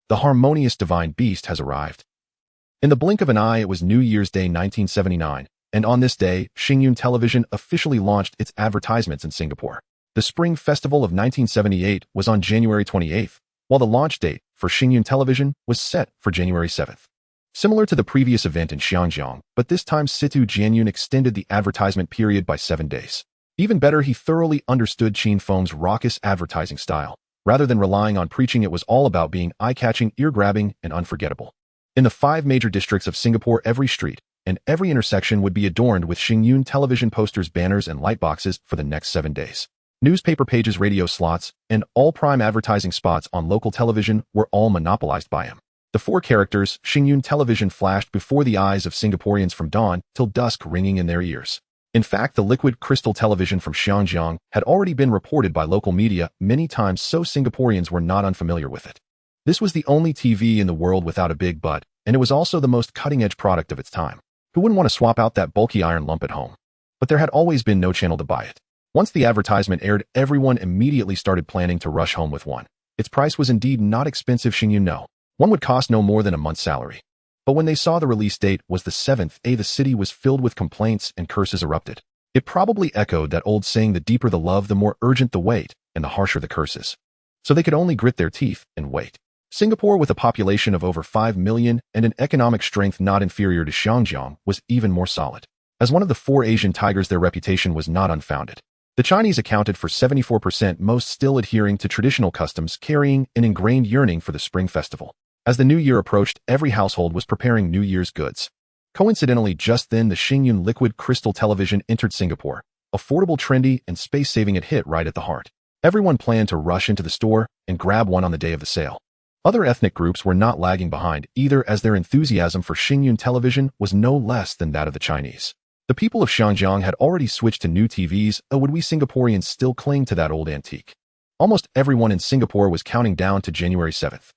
the harmonious divine beast has arrived. In the blink of an eye, it was New Year's Day 1979, and on this day, Xingyun Television officially launched its advertisements in Singapore. The Spring Festival of 1978 was on January 28th, while the launch date for Xingyun Television was set for January 7th. Similar to the previous event in Xianjiang, but this time Situ Jianyun extended the advertisement period by 7 days. Even better, he thoroughly understood Qin Feng's raucous advertising style. Rather than relying on preaching, it was all about being eye-catching, ear-grabbing, and unforgettable. In the 5 major districts of Singapore, every street and every intersection would be adorned with Xingyun Television posters, banners, and lightboxes for the next 7 days. Newspaper pages, radio slots, and all prime advertising spots on local television were all monopolized by him. The 4 characters, Xingyun Television, flashed before the eyes of Singaporeans from dawn till dusk, ringing in their ears. In fact, the liquid crystal television from Xinjiang had already been reported by local media many times, so Singaporeans were not unfamiliar with it. This was the only TV in the world without a big butt, and it was also the most cutting-edge product of its time. Who wouldn't want to swap out that bulky iron lump at home? But there had always been no channel to buy it. Once the advertisement aired, everyone immediately started planning to rush home with one. Its price was indeed not expensive, Xingyun no. One would cost no more than a month's salary. But when they saw the release date was the 7th, the city was filled with complaints and curses erupted. It probably echoed that old saying, the deeper the love, the more urgent the wait, and the harsher the curses. So they could only grit their teeth and wait. Singapore, with a population of over 5 million and an economic strength not inferior to Xinjiang, was even more solid. As one of the 4 Asian tigers, their reputation was not unfounded. The Chinese accounted for 74%, most still adhering to traditional customs, carrying an ingrained yearning for the Spring Festival. As the new year approached, every household was preparing New Year's goods. Coincidentally, just then the Xingyun liquid crystal television entered Singapore. Affordable, trendy, and space-saving, it hit right at the heart. Everyone planned to rush into the store and grab one on the day of the sale. Other ethnic groups were not lagging behind either, as their enthusiasm for Xingyun television was no less than that of the Chinese. The people of Xinjiang had already switched to new TVs, would we Singaporeans still cling to that old antique? Almost everyone in Singapore was counting down to January 7th.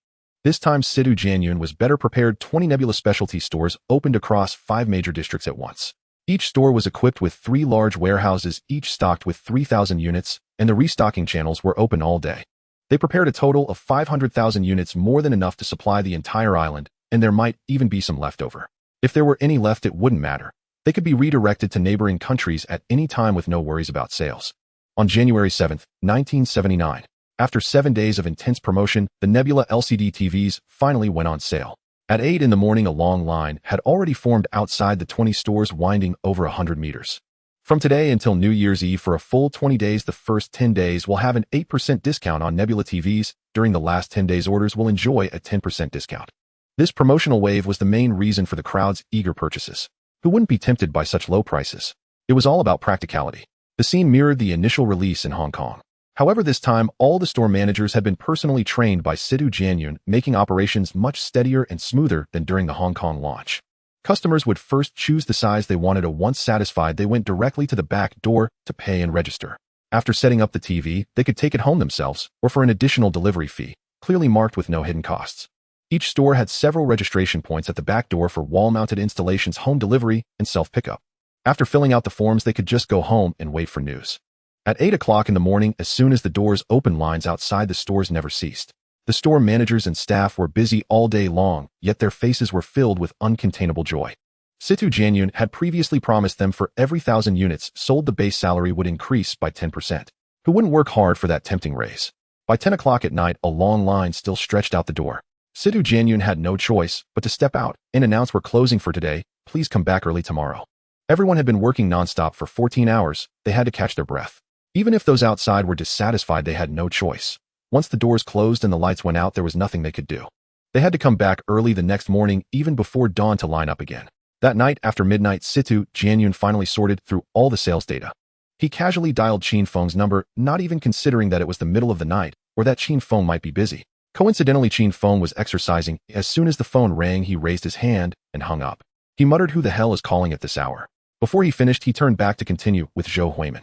This time, Situ Jianyun was better prepared. 20 Nebula specialty stores opened across 5 major districts at once. Each store was equipped with 3 large warehouses, each stocked with 3,000 units, and the restocking channels were open all day. They prepared a total of 500,000 units, more than enough to supply the entire island, and there might even be some left over. If there were any left, it wouldn't matter. They could be redirected to neighboring countries at any time with no worries about sales. On January 7, 1979, after 7 days of intense promotion, the Nebula LCD TVs finally went on sale. At 8 in the morning, a long line had already formed outside the 20 stores, winding over 100 meters. From today until New Year's Eve, for a full 20 days, the first 10 days will have an 8% discount on Nebula TVs. During the last 10 days, orders will enjoy a 10% discount. This promotional wave was the main reason for the crowd's eager purchases. Who wouldn't be tempted by such low prices? It was all about practicality. The scene mirrored the initial release in Hong Kong. However, this time, all the store managers had been personally trained by Situ Jianyun, making operations much steadier and smoother than during the Hong Kong launch. Customers would first choose the size they wanted. Once satisfied, they went directly to the back door to pay and register. After setting up the TV, they could take it home themselves, or for an additional delivery fee, clearly marked with no hidden costs. Each store had several registration points at the back door for wall-mounted installations, home delivery, and self-pickup. After filling out the forms, they could just go home and wait for news. At 8 o'clock in the morning, as soon as the doors opened, lines outside the stores never ceased. The store managers and staff were busy all day long, yet their faces were filled with uncontainable joy. Situ Jianyun had previously promised them for every 1,000 units sold, the base salary would increase by 10%. Who wouldn't work hard for that tempting raise? By 10 o'clock at night, a long line still stretched out the door. Situ Jianyun had no choice but to step out and announce, "We're closing for today. Please come back early tomorrow." Everyone had been working nonstop for 14 hours. They had to catch their breath. Even if those outside were dissatisfied, they had no choice. Once the doors closed and the lights went out, there was nothing they could do. They had to come back early the next morning, even before dawn, to line up again. That night, after midnight, Situ Jianyun finally sorted through all the sales data. He casually dialed Qin Feng's number, not even considering that it was the middle of the night, or that Qin Feng might be busy. Coincidentally, Qin Feng was exercising. As soon as the phone rang, he raised his hand and hung up. He muttered, "Who the hell is calling at this hour?" Before he finished, he turned back to continue with Zhou Huimin.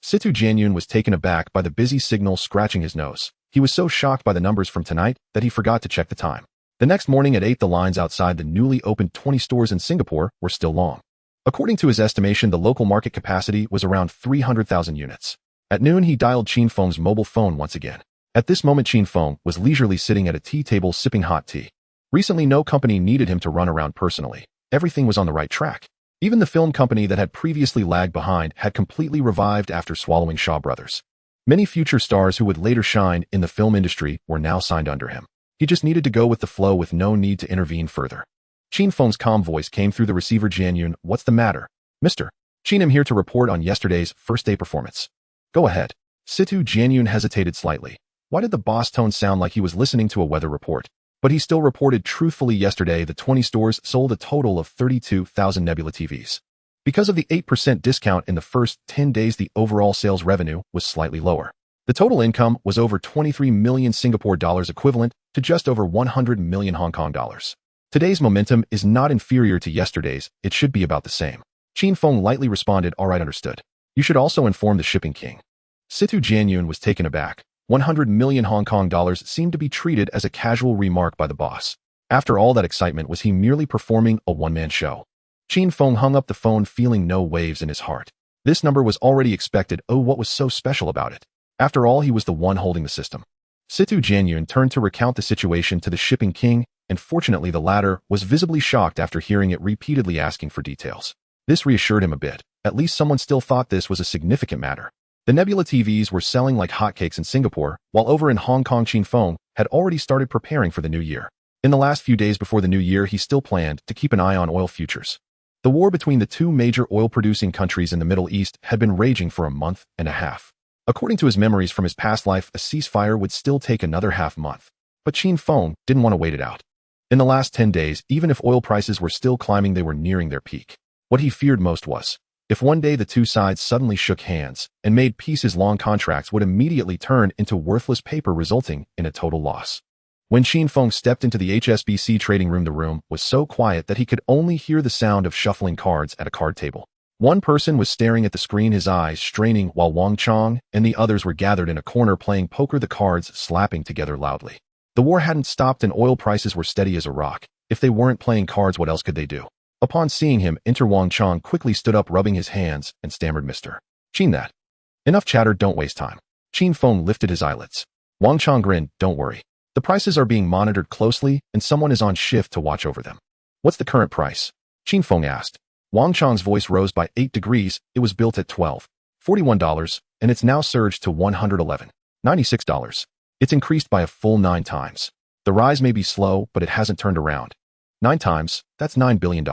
Situ Jianyun was taken aback by the busy signal, scratching his nose. He was so shocked by the numbers from tonight that he forgot to check the time. The next morning at 8, the lines outside the newly opened 20 stores in Singapore were still long. According to his estimation, the local market capacity was around 300,000 units. At noon, he dialed Qin Feng's mobile phone once again. At this moment, Qin Feng was leisurely sitting at a tea table sipping hot tea. Recently, no company needed him to run around personally. Everything was on the right track. Even the film company that had previously lagged behind had completely revived after swallowing Shaw Brothers. Many future stars who would later shine in the film industry were now signed under him. He just needed to go with the flow with no need to intervene further. Qin Feng's calm voice came through the receiver. "Jianyun, what's the matter?" "Mr. Qin, I'm here to report on yesterday's first-day performance." "Go ahead." Situ Jianyun hesitated slightly. Why did the boss tone sound like he was listening to a weather report? But he still reported truthfully. Yesterday, the 20 stores sold a total of 32,000 Nebula TVs. Because of the 8% discount in the first 10 days, the overall sales revenue was slightly lower. The total income was over 23 million Singapore dollars, equivalent to just over 100 million Hong Kong dollars. Today's momentum is not inferior to yesterday's. It should be about the same. Qin Feng lightly responded, "All right, understood. You should also inform the shipping king." Situ Jianyun was taken aback. 100 million Hong Kong dollars seemed to be treated as a casual remark by the boss. After all that excitement, was he merely performing a one-man show? Qin Feng hung up the phone feeling no waves in his heart. This number was already expected. Oh, what was so special about it? After all, he was the one holding the system. Situ Jianyun turned to recount the situation to the shipping king, and fortunately the latter was visibly shocked after hearing it repeatedly asking for details. This reassured him a bit. At least someone still thought this was a significant matter. The Nebula TVs were selling like hotcakes in Singapore, while over in Hong Kong Qin Feng had already started preparing for the new year. In the last few days before the new year, he still planned to keep an eye on oil futures. The war between the two major oil-producing countries in the Middle East had been raging for a month and a half. According to his memories from his past life, a ceasefire would still take another half-month. But Qin Feng didn't want to wait it out. In the last 10 days, even if oil prices were still climbing, they were nearing their peak. What he feared most was, if one day the two sides suddenly shook hands and made peace, his long contracts would immediately turn into worthless paper, resulting in a total loss. When Qin Feng stepped into the HSBC trading room, the room was so quiet that he could only hear the sound of shuffling cards at a card table. One person was staring at the screen, his eyes straining, while Wang Chong and the others were gathered in a corner playing poker, the cards slapping together loudly. The war hadn't stopped and oil prices were steady as a rock. If they weren't playing cards, what else could they do? Upon seeing him enter, Wang Chong quickly stood up, rubbing his hands, and stammered, "Mr. Qin, that. Enough chatter, don't waste time." Qin Feng lifted his eyelids. Wang Chong grinned, "Don't worry. The prices are being monitored closely, and someone is on shift to watch over them." "What's the current price?" Qin Feng asked. Wang Chong's voice rose by 8 degrees. "It was built at $12.41, and it's now surged to $111.96. It's increased by a full 9 times. The rise may be slow, but it hasn't turned around. 9 times, that's $9 billion.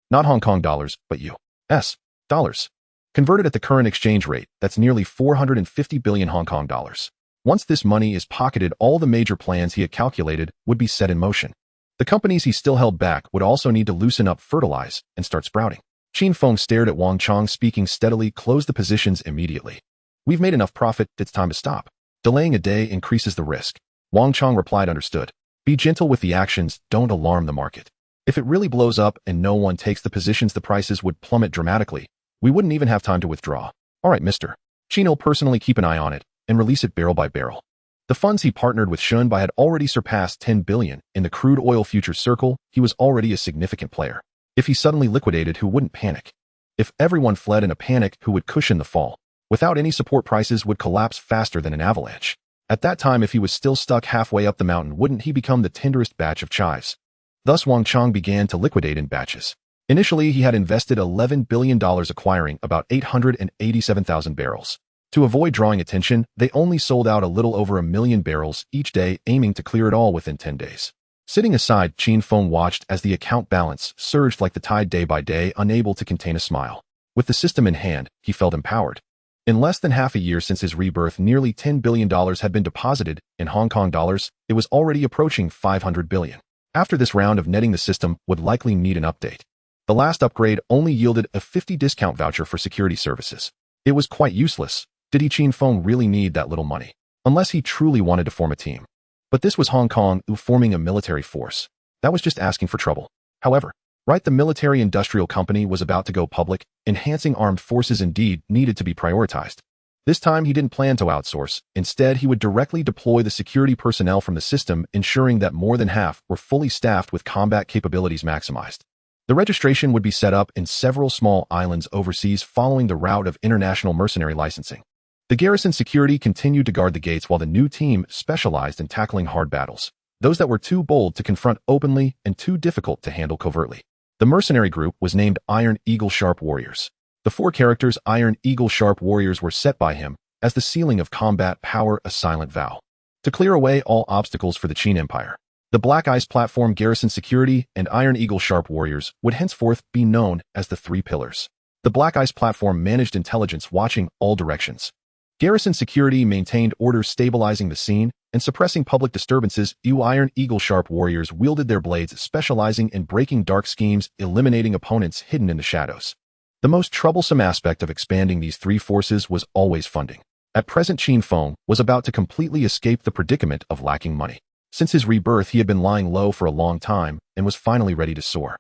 Not Hong Kong dollars, but US dollars. Converted at the current exchange rate, that's nearly 450 billion Hong Kong dollars. Once this money is pocketed, all the major plans he had calculated would be set in motion. The companies he still held back would also need to loosen up, fertilize, and start sprouting." Qin Feng stared at Wang Chong, speaking steadily. "Close the positions immediately. We've made enough profit, it's time to stop. Delaying a day increases the risk." Wang Chong replied, "Understood. Be gentle with the actions, don't alarm the market. If it really blows up and no one takes the positions, the prices would plummet dramatically. We wouldn't even have time to withdraw." "All right, Mr. Qin will personally keep an eye on it and release it barrel by barrel." The funds he partnered with Shunbai had already surpassed 10 billion. In the crude oil futures circle, he was already a significant player. If he suddenly liquidated, who wouldn't panic? If everyone fled in a panic, who would cushion the fall? Without any support, prices would collapse faster than an avalanche. At that time, if he was still stuck halfway up the mountain, wouldn't he become the tenderest batch of chives? Thus, Wang Chong began to liquidate in batches. Initially, he had invested $11 billion, acquiring about 887,000 barrels. To avoid drawing attention, they only sold out a little over 1 million barrels each day, aiming to clear it all within 10 days. Sitting aside, Qin Feng watched as the account balance surged like the tide day by day, unable to contain a smile. With the system in hand, he felt empowered. In less than half a year since his rebirth, nearly $10 billion had been deposited. In Hong Kong dollars, it was already approaching 500 billion. After this round of netting, the system would likely need an update. The last upgrade only yielded a 50 discount voucher for security services. It was quite useless. Did Qin Feng really need that little money? Unless he truly wanted to form a team. But this was Hong Kong forming a military force. That was just asking for trouble. However, the military-industrial company was about to go public. Enhancing armed forces indeed needed to be prioritized. This time he didn't plan to outsource. Instead, he would directly deploy the security personnel from the system, ensuring that more than half were fully staffed with combat capabilities maximized. The registration would be set up in several small islands overseas, following the route of international mercenary licensing. The garrison security continued to guard the gates, while the new team specialized in tackling hard battles, those that were too bold to confront openly and too difficult to handle covertly. The mercenary group was named Iron Eagle Sharp Warriors. The 4 characters Iron Eagle Sharp Warriors were set by him as the ceiling of combat power, a silent vow to clear away all obstacles for the Qin Empire. The Black Ice Platform, Garrison Security, and Iron Eagle Sharp Warriors would henceforth be known as the 3 pillars. The Black Ice Platform managed intelligence, watching all directions. Garrison Security maintained order, stabilizing the scene and suppressing public disturbances. Iron Eagle Sharp Warriors wielded their blades, specializing in breaking dark schemes, eliminating opponents hidden in the shadows. The most troublesome aspect of expanding these 3 forces was always funding. At present, Qin Feng was about to completely escape the predicament of lacking money. Since his rebirth, he had been lying low for a long time and was finally ready to soar.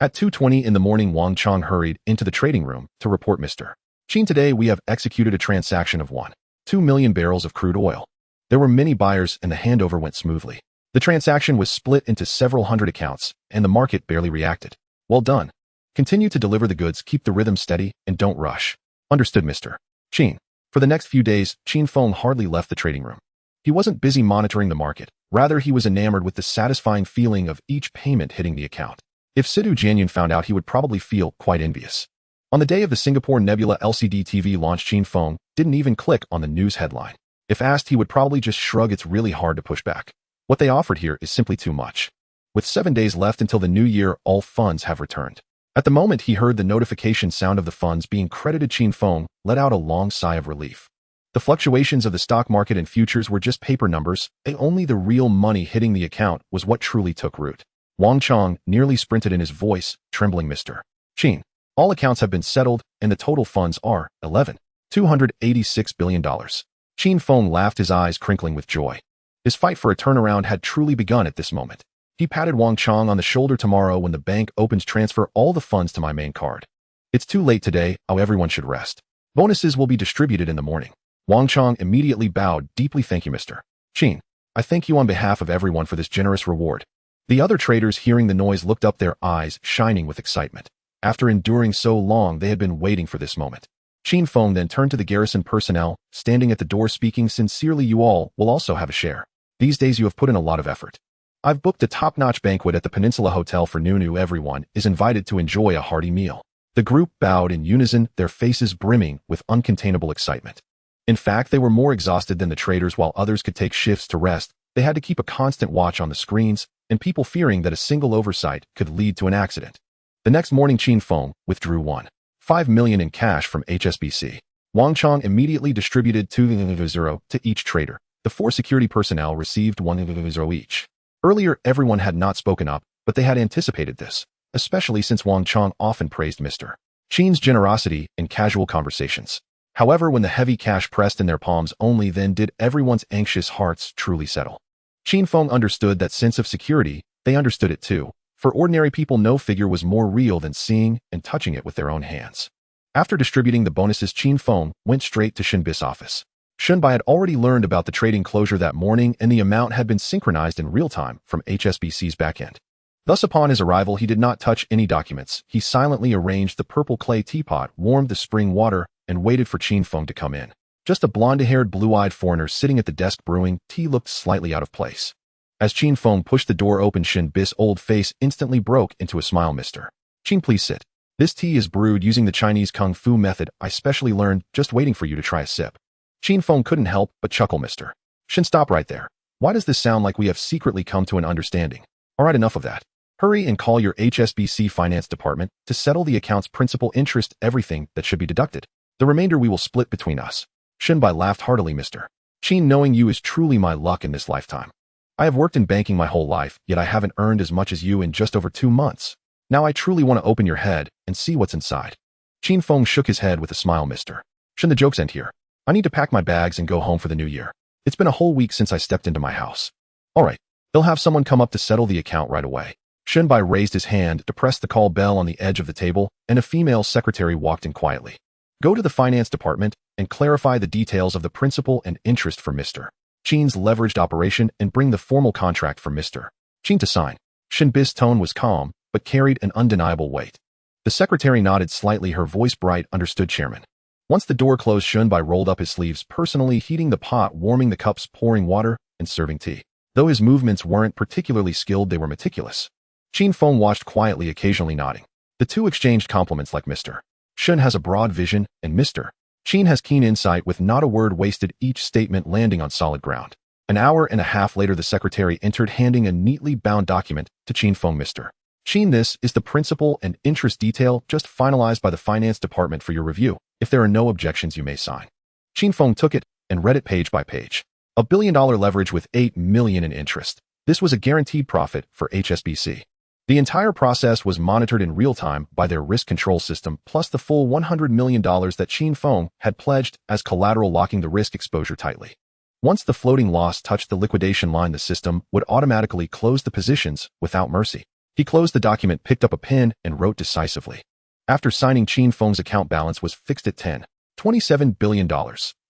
At 2:20 in the morning, Wang Chong hurried into the trading room to report Mr. Qin, today we have executed a transaction of 1.2 million barrels of crude oil. There were many buyers and the handover went smoothly. The transaction was split into several hundred accounts and the market barely reacted. Well done. Continue to deliver the goods, keep the rhythm steady, and don't rush. Understood, Mr. Qin. For the next few days, Qin Feng hardly left the trading room. He wasn't busy monitoring the market. Rather, he was enamored with the satisfying feeling of each payment hitting the account. If Sidhu Jianyun found out, he would probably feel quite envious. On the day of the Singapore Nebula LCD TV launch, Qin Feng didn't even click on the news headline. If asked, he would probably just shrug. It's really hard to push back. What they offered here is simply too much. With 7 days left until the new year, all funds have returned. At the moment he heard the notification sound of the funds being credited, Qin Feng let out a long sigh of relief. The fluctuations of the stock market and futures were just paper numbers, and only the real money hitting the account was what truly took root. Wang Chong nearly sprinted in his voice, trembling. Mr. Qin, all accounts have been settled, and the total funds are $11.286 billion. Qin Feng laughed, his eyes crinkling with joy. His fight for a turnaround had truly begun at this moment. He patted Wang Chong on the shoulder. Tomorrow when the bank opens, transfer all the funds to my main card. It's too late today. Everyone should rest. Bonuses will be distributed in the morning. Wang Chong immediately bowed deeply. Thank you, Mr. Qin. I thank you on behalf of everyone for this generous reward. The other traders, hearing the noise, looked up, their eyes shining with excitement. After enduring so long, they had been waiting for this moment. Qin Feng then turned to the garrison personnel, standing at the door, speaking sincerely. You all will also have a share. These days you have put in a lot of effort. I've booked a top-notch banquet at the Peninsula Hotel for noon. Everyone is invited to enjoy a hearty meal. The group bowed in unison, their faces brimming with uncontainable excitement. In fact, they were more exhausted than the traders. While others could take shifts to rest, they had to keep a constant watch on the screens, and people fearing that a single oversight could lead to an accident. The next morning, Qin Feng withdrew 1.5 million in cash from HSBC. Wang Chong immediately distributed 2.0 to each trader. The 4 security personnel received 1.0 each. Earlier, everyone had not spoken up, but they had anticipated this, especially since Wang Chong often praised Mr. Qin's generosity in casual conversations. However, when the heavy cash pressed in their palms, only then did everyone's anxious hearts truly settle. Qin Feng understood that sense of security. They understood it too. For ordinary people, no figure was more real than seeing and touching it with their own hands. After distributing the bonuses, Qin Feng went straight to Shinbis' office. Shinbai had already learned about the trading closure that morning, and the amount had been synchronized in real time from HSBC's backend. Thus, upon his arrival, he did not touch any documents. He silently arranged the purple clay teapot, warmed the spring water, and waited for Qin Feng to come in. Just a blonde-haired, blue-eyed foreigner sitting at the desk brewing tea looked slightly out of place. As Qin Feng pushed the door open, Shinbis' old face instantly broke into a smile. Mr. Qin, please sit. This tea is brewed using the Chinese Kung Fu method I specially learned, just waiting for you to try a sip. Qin Feng couldn't help but chuckle. Mr. Qin, stop right there. Why does this sound like we have secretly come to an understanding? All right, enough of that. Hurry and call your HSBC finance department to settle the account's principal, interest, everything that should be deducted. The remainder we will split between us. Shinbai laughed heartily. Mr. Qin, knowing you is truly my luck in this lifetime. I have worked in banking my whole life, yet I haven't earned as much as you in just over 2 months. Now I truly want to open your head and see what's inside. Qin Feng shook his head with a smile. Mr. Qin, the jokes end here. I need to pack my bags and go home for the new year. It's been a whole week since I stepped into my house. All right, they'll have someone come up to settle the account right away. Shinbai raised his hand to press the call bell on the edge of the table, and a female secretary walked in quietly. Go to the finance department and clarify the details of the principal and interest for Mr. Qin's leveraged operation and bring the formal contract for Mr. Qin to sign. Shinbis' tone was calm, but carried an undeniable weight. The secretary nodded slightly, her voice bright. Understood, Chairman. Once the door closed, Shinbai rolled up his sleeves, personally heating the pot, warming the cups, pouring water, and serving tea. Though his movements weren't particularly skilled, they were meticulous. Qin Feng watched quietly, occasionally nodding. The two exchanged compliments like Mr. Qin has a broad vision, and Mr. Qin has keen insight, with not a word wasted, each statement landing on solid ground. An hour and a half later, the secretary entered, handing a neatly bound document to Qin Feng. Mr. Qin, this is the principal and interest detail, just finalized by the finance department for your review. If there are no objections, you may sign. Qin Feng took it and read it page by page. $1 billion leverage with $8 million in interest. This was a guaranteed profit for HSBC. The entire process was monitored in real time by their risk control system, plus the full $100 million that Qin Feng had pledged as collateral, locking the risk exposure tightly. Once the floating loss touched the liquidation line, the system would automatically close the positions without mercy. He closed the document, picked up a pen, and wrote decisively. After signing, Qin Feng's account balance was fixed at $27 billion.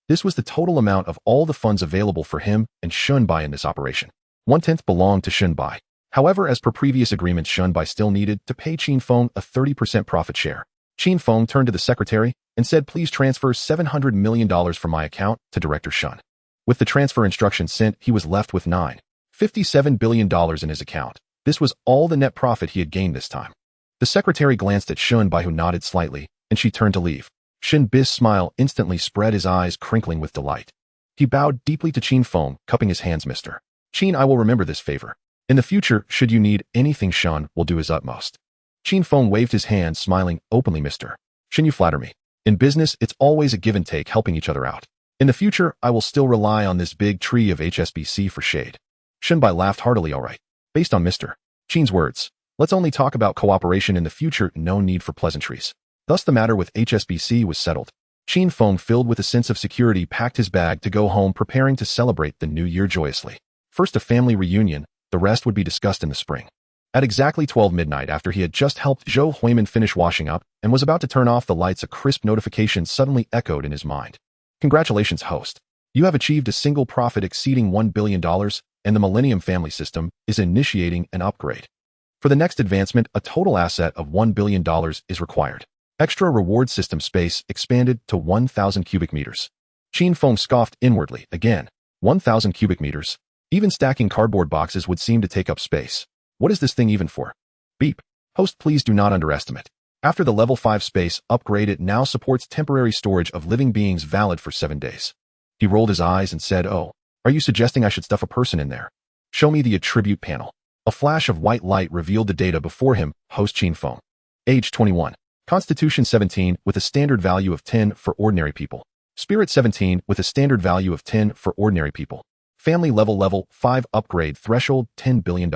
This was the total amount of all the funds available for him and Shunbai in this operation. 1/10 belonged to Shunbai. However, as per previous agreements, Shunbai still needed to pay Qin Feng a 30% profit share. Qin Feng turned to the secretary and said, "Please transfer $700 million from my account to Director Shun." With the transfer instructions sent, he was left with $57 billion in his account. This was all the net profit he had gained this time. The secretary glanced at Shunbai, who nodded slightly, and she turned to leave. Shinbi's smile instantly spread, his eyes crinkling with delight. He bowed deeply to Qin Feng, cupping his hands. "Mr. Qin, I will remember this favor. In the future, should you need anything, Shun will do his utmost." Qin Feng waved his hand, smiling openly. "Mr. Shin, you flatter me. In business, it's always a give and take, helping each other out. In the future, I will still rely on this big tree of HSBC for shade." Shunbai laughed heartily. "All right. Based on Mr. Qin's words, let's only talk about cooperation in the future, no need for pleasantries." Thus the matter with HSBC was settled. Qin Feng, filled with a sense of security, packed his bag to go home, preparing to celebrate the new year joyously. First a family reunion, the rest would be discussed in the spring. At exactly 12 midnight, after he had just helped Zhou Huimin finish washing up and was about to turn off the lights, a crisp notification suddenly echoed in his mind. "Congratulations, host. You have achieved a single profit exceeding $1 billion, and the Millennium Family System is initiating an upgrade. For the next advancement, a total asset of $1 billion is required. Extra reward system space expanded to 1,000 cubic meters." Qin Feng scoffed inwardly. Again, 1,000 cubic meters? Even stacking cardboard boxes would seem to take up space. What is this thing even for? Beep. "Host, please do not underestimate. After the level 5 space upgrade, it now supports temporary storage of living beings valid for 7 days. He rolled his eyes and said, "Oh, are you suggesting I should stuff a person in there? Show me the attribute panel." A flash of white light revealed the data before him. Host Qin Feng. Age 21. Constitution 17 with a standard value of 10 for ordinary people. Spirit 17 with a standard value of 10 for ordinary people. Family level 5 upgrade threshold $10 billion.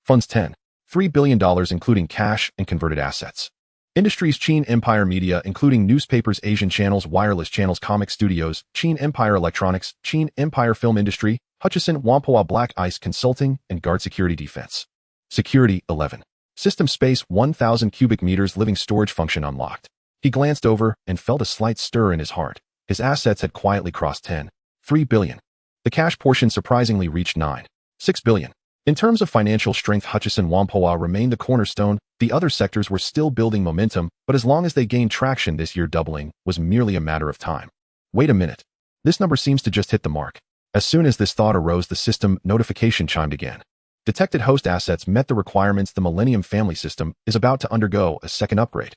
Funds $3 billion including cash and converted assets. Industries: Qin Empire Media including newspapers, Asian channels, wireless channels, comic studios, Qin Empire Electronics, Qin Empire Film Industry, Hutchison Whampoa Black Ice Consulting, and Guard Security Defense. Security 11. System space 1,000 cubic meters, living storage function unlocked. He glanced over and felt a slight stir in his heart. His assets had quietly crossed $3 billion. The cash portion surprisingly reached $6 billion. In terms of financial strength, Hutchison Whampoa remained the cornerstone. The other sectors were still building momentum, but as long as they gained traction this year, doubling was merely a matter of time. Wait a minute. This number seems to just hit the mark. As soon as this thought arose, the system notification chimed again. Detected host assets met the requirements. The Millennium Family System is about to undergo a second upgrade.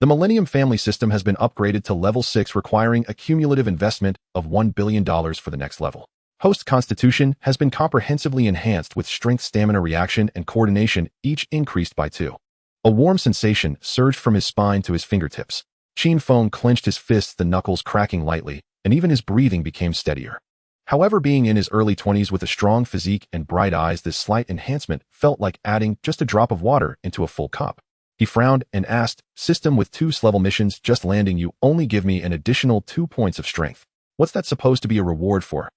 The Millennium Family System has been upgraded to level 6, requiring a cumulative investment of $1 billion for the next level. Host constitution has been comprehensively enhanced with strength, stamina, reaction, and coordination, each increased by 2. A warm sensation surged from his spine to his fingertips. Qin Feng clenched his fists, the knuckles cracking lightly, and even his breathing became steadier. However, being in his early 20s with a strong physique and bright eyes, this slight enhancement felt like adding just a drop of water into a full cup. He frowned and asked, "System with 2 level missions just landing, you only give me an additional 2 points of strength. What's that supposed to be a reward for?"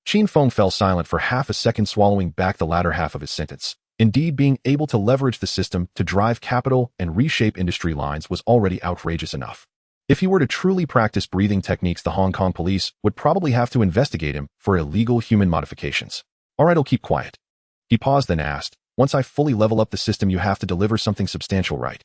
Qin Feng fell silent for half a second, swallowing back the latter half of his sentence. Indeed, being able to leverage the system to drive capital and reshape industry lines was already outrageous enough. If he were to truly practice breathing techniques, the Hong Kong police would probably have to investigate him for illegal human modifications. "All right, I'll keep quiet." He paused, then asked, "Once I fully level up the system, you have to deliver something substantial, right?"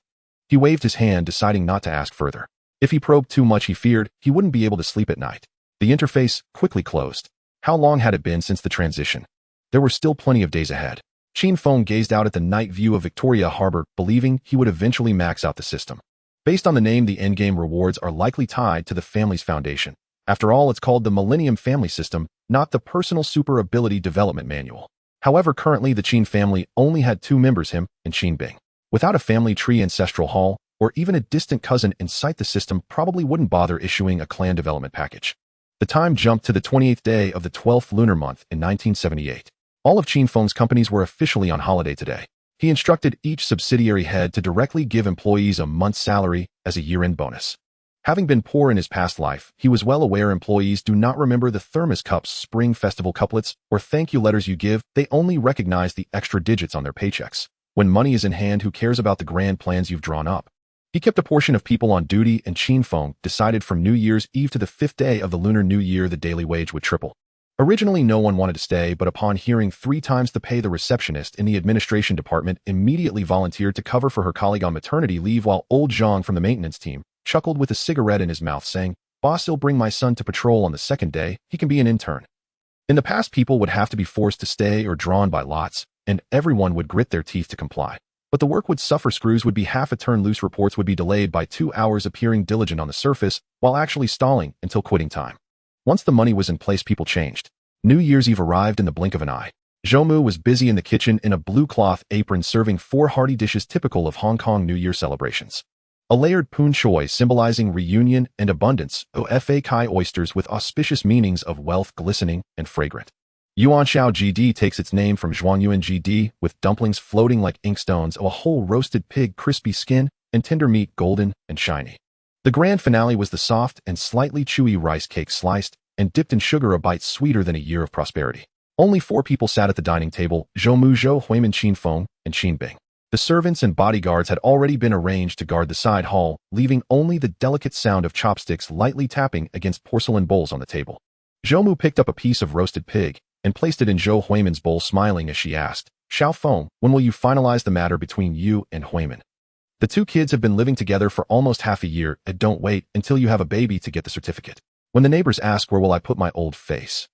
He waved his hand, deciding not to ask further. If he probed too much, he feared he wouldn't be able to sleep at night. The interface quickly closed. How long had it been since the transition? There were still plenty of days ahead. Qin Feng gazed out at the night view of Victoria Harbor, believing he would eventually max out the system. Based on the name, the endgame rewards are likely tied to the family's foundation. After all, it's called the Millennium Family System, not the Personal Super Ability Development Manual. However, currently the Qin family only had 2 members, him and Qin Bing. Without a family tree, ancestral hall, or even a distant cousin in sight, the system probably wouldn't bother issuing a clan development package. The time jumped to the 28th day of the 12th lunar month in 1978. All of Qin Feng's companies were officially on holiday today. He instructed each subsidiary head to directly give employees a month's salary as a year-end bonus. Having been poor in his past life, he was well aware employees do not remember the thermos cups, spring festival couplets, or thank you letters you give. They only recognize the extra digits on their paychecks. When money is in hand, who cares about the grand plans you've drawn up? He kept a portion of people on duty, and Qin Feng decided from New Year's Eve to the 5th day of the Lunar New Year the daily wage would triple. Originally, no one wanted to stay, but upon hearing 3 times the pay, the receptionist in the administration department immediately volunteered to cover for her colleague on maternity leave, while old Zhang from the maintenance team chuckled with a cigarette in his mouth, saying, "Boss, he'll bring my son to patrol on the 2nd day. He can be an intern." In the past, people would have to be forced to stay or drawn by lots, and everyone would grit their teeth to comply. But the work would suffer. Screws would be half a turn loose, reports would be delayed by 2 hours, appearing diligent on the surface while actually stalling until quitting time. Once the money was in place, people changed. New Year's Eve arrived in the blink of an eye. Zhou was busy in the kitchen in a blue cloth apron, serving 4 hearty dishes typical of Hong Kong New Year celebrations. A layered pun choy symbolizing reunion and abundance, ofa kai oysters with auspicious meanings of wealth, glistening and fragrant. Yuan Xiao GD takes its name from Zhuangyuan GD, with dumplings floating like inkstones, a whole roasted pig, crispy skin, and tender meat, golden and shiny. The grand finale was the soft and slightly chewy rice cake, sliced and dipped in sugar, a bite sweeter than a year of prosperity. Only 4 people sat at the dining table: Zhou, Zhou Huimin, Qin Feng, and Qin Bing. The servants and bodyguards had already been arranged to guard the side hall, leaving only the delicate sound of chopsticks lightly tapping against porcelain bowls on the table. Zhou picked up a piece of roasted pig and placed it in Zhou Huimin's bowl, smiling as she asked, "Xiao Feng, when will you finalize the matter between you and Huimin? The 2 kids have been living together for almost half a year, and don't wait until you have a baby to get the certificate." When the neighbors asked, "Where will I put my old face?"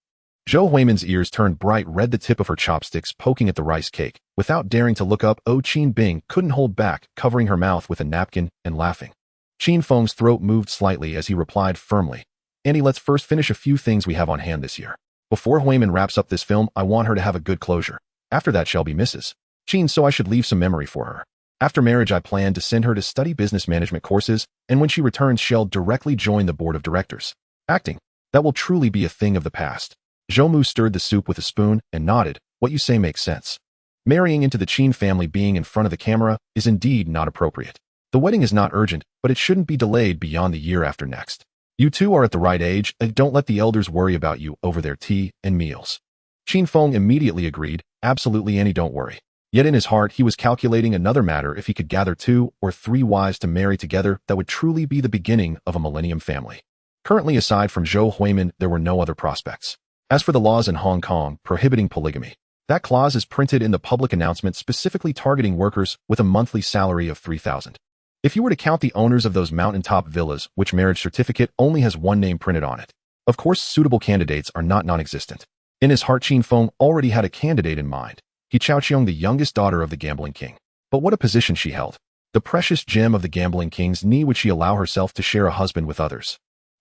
Zhou Huimin's ears turned bright red, the tip of her chopsticks poking at the rice cake. Without daring to look up, Qin Bing couldn't hold back, covering her mouth with a napkin and laughing. Qin Feng's throat moved slightly as he replied firmly, "Andy, let's first finish a few things we have on hand this year. Before Huimin wraps up this film, I want her to have a good closure. After that, she'll be Mrs. Qin, so I should leave some memory for her. After marriage, I plan to send her to study business management courses, and when she returns, she'll directly join the board of directors. Acting, that will truly be a thing of the past." Zhou stirred the soup with a spoon and nodded. "What you say makes sense. Marrying into the Qin family, being in front of the camera, is indeed not appropriate. The wedding is not urgent, but it shouldn't be delayed beyond the year after next. You 2 are at the right age, and don't let the elders worry about you over their tea and meals." Qin Feng immediately agreed, "Absolutely, Annie, don't worry." Yet in his heart, he was calculating another matter: if he could gather 2 or 3 wives to marry together, that would truly be the beginning of a Millennium family. Currently, aside from Zhou Huimin, there were no other prospects. As for the laws in Hong Kong prohibiting polygamy, that clause is printed in the public announcement, specifically targeting workers with a monthly salary of 3,000. If you were to count the owners of those mountaintop villas, which marriage certificate only has one name printed on it. Of course, suitable candidates are not non-existent. In his heart, Qin Feng already had a candidate in mind: He Chaoqiong, the youngest daughter of the Gambling King. But what a position she held! The precious gem of the Gambling King's knee. Would she allow herself to share a husband with others?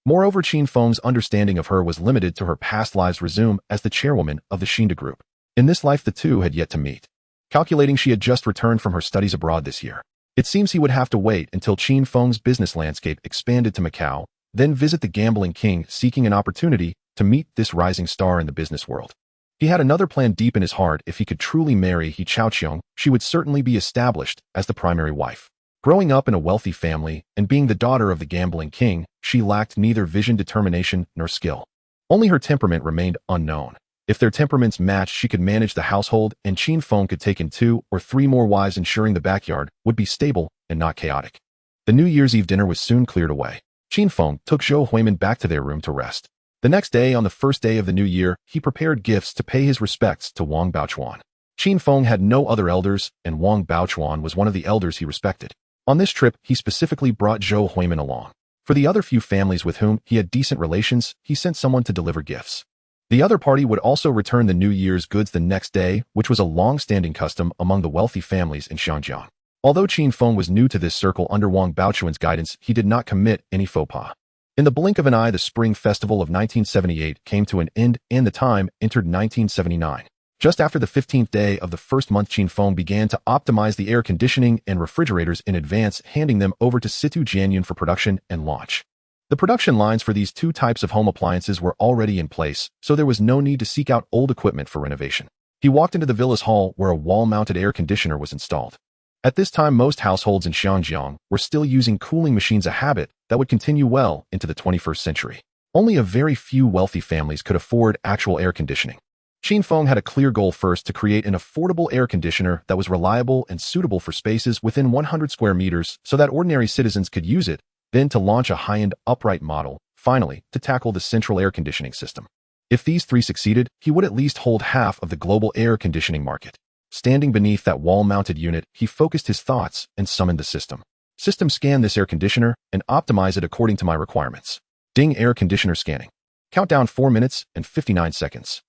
Moreover, Qin Feng's understanding of her was limited to her past lives, resume as the chairwoman of the Shinda Group. In this life, the 2 had yet to meet. Calculating she had just returned from her studies abroad this year, it seems he would have to wait until Qin Feng's business landscape expanded to Macau, then visit the Gambling King, seeking an opportunity to meet this rising star in the business world. He had another plan deep in his heart: if he could truly marry He Chaoqiong, she would certainly be established as the primary wife. Growing up in a wealthy family and being the daughter of the Gambling King, she lacked neither vision, determination, nor skill. Only her temperament remained unknown. If their temperaments matched, she could manage the household, and Qin Feng could take in 2 or 3 more wives, ensuring the backyard would be stable and not chaotic. The New Year's Eve dinner was soon cleared away. Qin Feng took Zhou Huimin back to their room to rest. The next day, on the 1st day of the new year, he prepared gifts to pay his respects to Wang Baochuan. Qin Feng had no other elders, and Wang Baochuan was one of the elders he respected. On this trip, he specifically brought Zhou Huimin along. For the other few families with whom he had decent relations, he sent someone to deliver gifts. The other party would also return the New Year's goods the next day, which was a long-standing custom among the wealthy families in Xiangjiang. Although Qin Feng was new to this circle, under Wang Baochuan's guidance, he did not commit any faux pas. In the blink of an eye, the Spring Festival of 1978 came to an end, and the time entered 1979. Just after the 15th day of the first month, Qin Feng began to optimize the air conditioning and refrigerators in advance, handing them over to Situ Jianyun for production and launch. The production lines for these 2 types of home appliances were already in place, so there was no need to seek out old equipment for renovation. He walked into the villa's hall, where a wall-mounted air conditioner was installed. At this time, most households in Xiangjiang were still using cooling machines, a habit that would continue well into the 21st century. Only a very few wealthy families could afford actual air conditioning. Qin Feng had a clear goal first to create an affordable air conditioner that was reliable and suitable for spaces within 100 square meters so that ordinary citizens could use it, then to launch a high-end upright model, finally, to tackle the central air conditioning system. If these three succeeded, he would at least hold half of the global air conditioning market. Standing beneath that wall-mounted unit, he focused his thoughts and summoned the system. System, scan this air conditioner and optimize it according to my requirements. Ding, air conditioner scanning. Countdown 4 minutes and 59 seconds.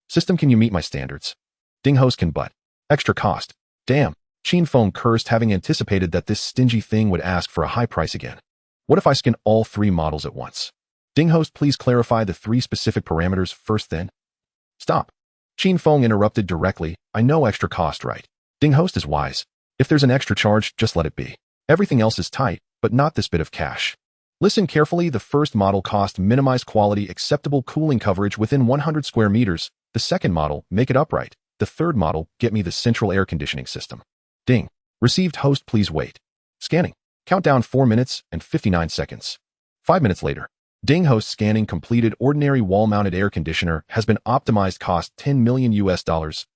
System, can you meet my standards? Ding, host can, but extra cost. Damn. Qin Feng cursed, having anticipated that this stingy thing would ask for a high price again. What if I scan all 3 models at once? Ding, host, please clarify the 3 specific parameters first then. Stop. Qin Feng interrupted directly. I know extra cost, right? Ding, host is wise. If there's an extra charge, just let it be. Everything else is tight, but not this bit of cash. Listen carefully. The first model cost, minimize quality, acceptable cooling coverage within 100 square meters. The second model, make it upright. The third model, get me the central air conditioning system. Ding. Received, host, please wait. Scanning. Countdown 4 minutes and 59 seconds. 5 minutes later. Ding, host, scanning completed. Ordinary wall-mounted air conditioner has been optimized, cost $10 million.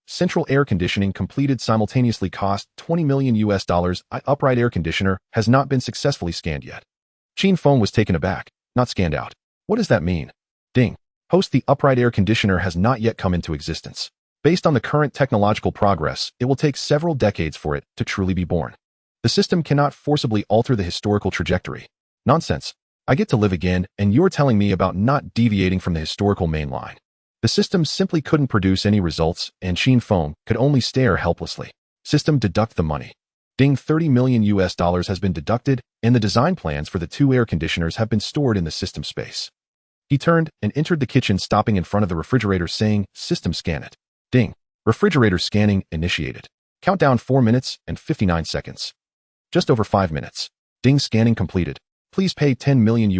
Central air conditioning completed, simultaneously cost $20 million. Upright air conditioner has not been successfully scanned yet. Qin Feng was taken aback. Not scanned out. What does that mean? Ding. Host, the upright air conditioner has not yet come into existence. Based on the current technological progress, it will take several decades for it to truly be born. The system cannot forcibly alter the historical trajectory. Nonsense. I get to live again, and you're telling me about not deviating from the historical main line. The system simply couldn't produce any results, and Qin Feng could only stare helplessly. System, deduct the money. Ding, $30 million has been deducted, and the design plans for the 2 air conditioners have been stored in the system space. He turned and entered the kitchen, stopping in front of the refrigerator, saying, System, scan it. Ding. Refrigerator scanning initiated. Countdown 4 minutes and 59 seconds. Just over 5 minutes. Ding, scanning completed. Please pay $10 million.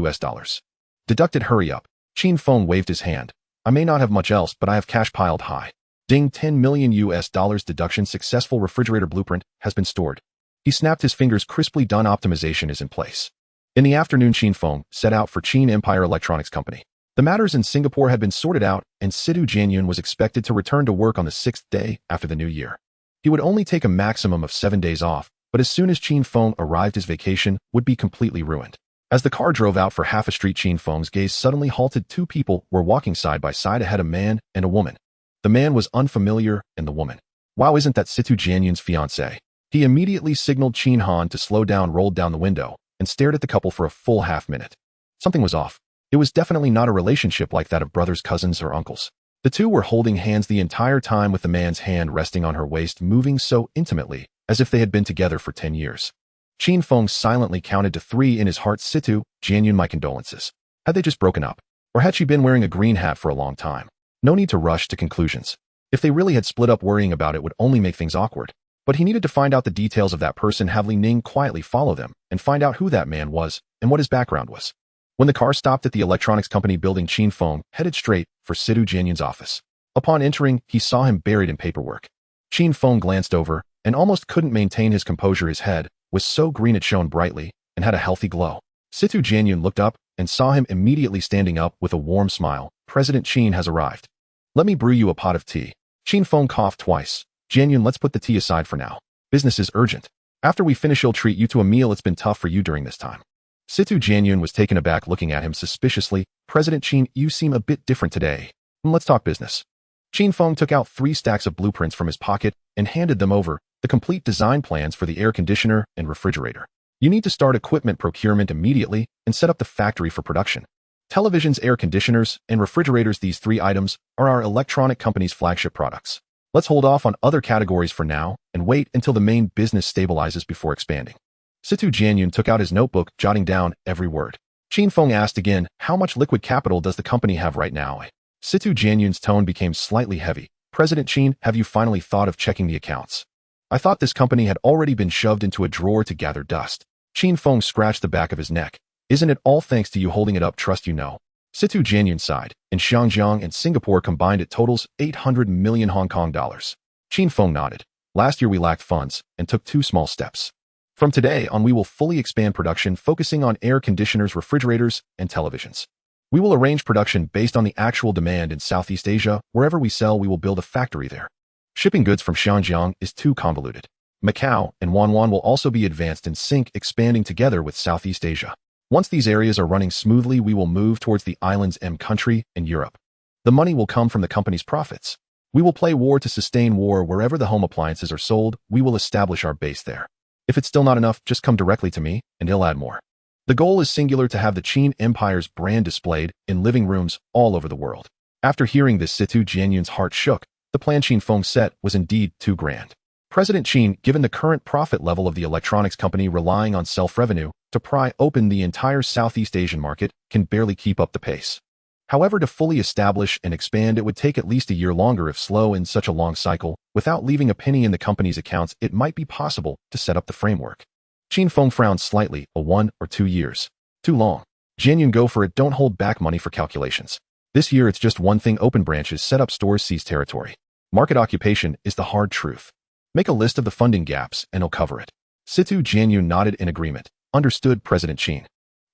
Deducted, hurry up. Qin Feng waved his hand. I may not have much else, but I have cash piled high. Ding, $10 million deduction successful. Refrigerator blueprint has been stored. He snapped his fingers. Crisply done. Optimization is in place. In the afternoon, Qin Feng set out for Qin Empire Electronics Company. The matters in Singapore had been sorted out, and Situ Jianyun was expected to return to work on the 6th day after the new year. He would only take a maximum of 7 days off, but as soon as Qin Feng arrived, his vacation would be completely ruined. As the car drove out for half a street, Qin Feng's gaze suddenly halted. 2 people were walking side by side ahead, a man and a woman. The man was unfamiliar, and the woman. Wow, isn't that Situ Jianyun's fiancée? He immediately signaled Qin Han to slow down, rolled down the window, and stared at the couple for a full half-minute. Something was off. It was definitely not a relationship like that of brothers, cousins, or uncles. The two were holding hands the entire time, with the man's hand resting on her waist, moving so intimately, as if they had been together for 10 years. Qin Feng silently counted to 3 in his heart. Situ Jianyun, my condolences. Had they just broken up? Or had she been wearing a green hat for a long time? No need to rush to conclusions. If they really had split up, worrying about it would only make things awkward. But he needed to find out the details of that person. Have Li Ning quietly follow them and find out who that man was and what his background was. When the car stopped at the electronics company building, Qin Feng headed straight for Situ Jianyun's office. Upon entering, he saw him buried in paperwork. Qin Feng glanced over and almost couldn't maintain his composure. His head was so green it shone brightly and had a healthy glow. Situ Jianyun looked up and saw him, immediately standing up with a warm smile. President Qin has arrived. Let me brew you a pot of tea. Qin Feng coughed twice. Jianyun, let's put the tea aside for now. Business is urgent. After we finish, he'll treat you to a meal. It's been tough for you during this time. Situ Jianyun was taken aback, looking at him suspiciously. President Qin, you seem a bit different today. Let's talk business. Qin Feng took out 3 stacks of blueprints from his pocket and handed them over, the complete design plans for the air conditioner and refrigerator. You need to start equipment procurement immediately and set up the factory for production. Televisions, air conditioners, and refrigerators. These 3 items are our electronic company's flagship products. Let's hold off on other categories for now and wait until the main business stabilizes before expanding. Situ Jianyun took out his notebook, jotting down every word. Qin Feng asked again, how much liquid capital does the company have right now? Situ Jianyun's tone became slightly heavy. President Qin, have you finally thought of checking the accounts? I thought this company had already been shoved into a drawer to gather dust. Qin Feng scratched the back of his neck. Isn't it all thanks to you holding it up? Trust you know. Situ Jianyun sighed. In Shanghai and Singapore combined, it totals 800 million Hong Kong dollars. Qin Feng nodded. Last year we lacked funds and took 2 small steps. From today on, we will fully expand production, focusing on air conditioners, refrigerators, and televisions. We will arrange production based on the actual demand in Southeast Asia. Wherever we sell, we will build a factory there. Shipping goods from Xinjiang is too convoluted. Macau and Wanwan will also be advanced in sync, expanding together with Southeast Asia. Once these areas are running smoothly, we will move towards the island's M country and Europe. The money will come from the company's profits. We will play war to sustain war. Wherever the home appliances are sold, we will establish our base there. If it's still not enough, just come directly to me, and I'll add more. The goal is singular: to have the Qin Empire's brand displayed in living rooms all over the world. After hearing this, Situ Jianyun's heart shook. The plan Qin Feng set was indeed too grand. President Qin, given the current profit level of the electronics company relying on self-revenue to pry open the entire Southeast Asian market, can barely keep up the pace. However, to fully establish and expand, it would take at least a year longer. If slow in such a long cycle, without leaving a penny in the company's accounts, it might be possible to set up the framework. Qin Feng frowned slightly. 1 or 2 years. Too long. Jianyun, go for it. Don't hold back money for calculations. This year it's just one thing: open branches, set up stores, seize territory. Market occupation is the hard truth. Make a list of the funding gaps and I'll cover it. Situ Jianyun nodded in agreement. Understood, President Qin.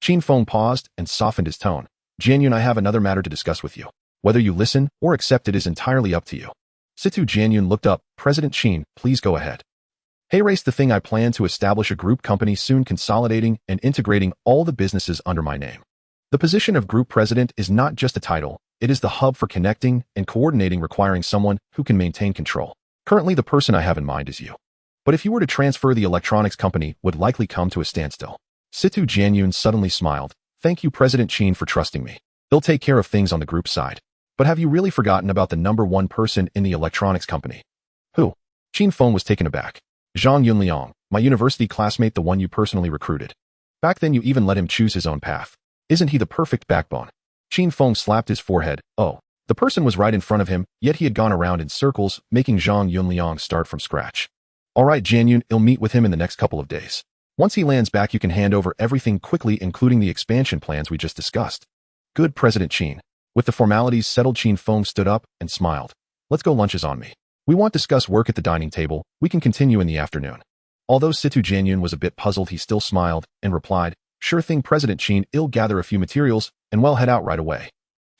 Qin Feng paused and softened his tone. Jianyun, I have another matter to discuss with you. Whether you listen or accept it is entirely up to you. Situ Jianyun looked up. President Qin, please go ahead. Heir, the thing I plan to establish a group company soon, consolidating and integrating all the businesses under my name. The position of group president is not just a title, it is the hub for connecting and coordinating, requiring someone who can maintain control. Currently, the person I have in mind is you. But if you were to transfer, the electronics company would likely come to a standstill. Situ Jianyun suddenly smiled. Thank you, President Qin, for trusting me. They'll take care of things on the group side. But have you really forgotten about the number one person in the electronics company? Who? Qin Feng was taken aback. Zhang Yunliang, my university classmate, the one you personally recruited. Back then you even let him choose his own path. Isn't he the perfect backbone? Qin Feng slapped his forehead. Oh, the person was right in front of him, yet he had gone around in circles, making Zhang Yunliang start from scratch. All right, Jianyun, I'll meet with him in the next couple of days. Once he lands back, you can hand over everything quickly, including the expansion plans we just discussed. Good, President Qin. With the formalities settled, Qin Feng stood up and smiled. Let's go, lunch is on me. We won't discuss work at the dining table, we can continue in the afternoon. Although Situ Jianyun was a bit puzzled, he still smiled and replied, Sure thing, President Qin, I'll gather a few materials and we'll head out right away.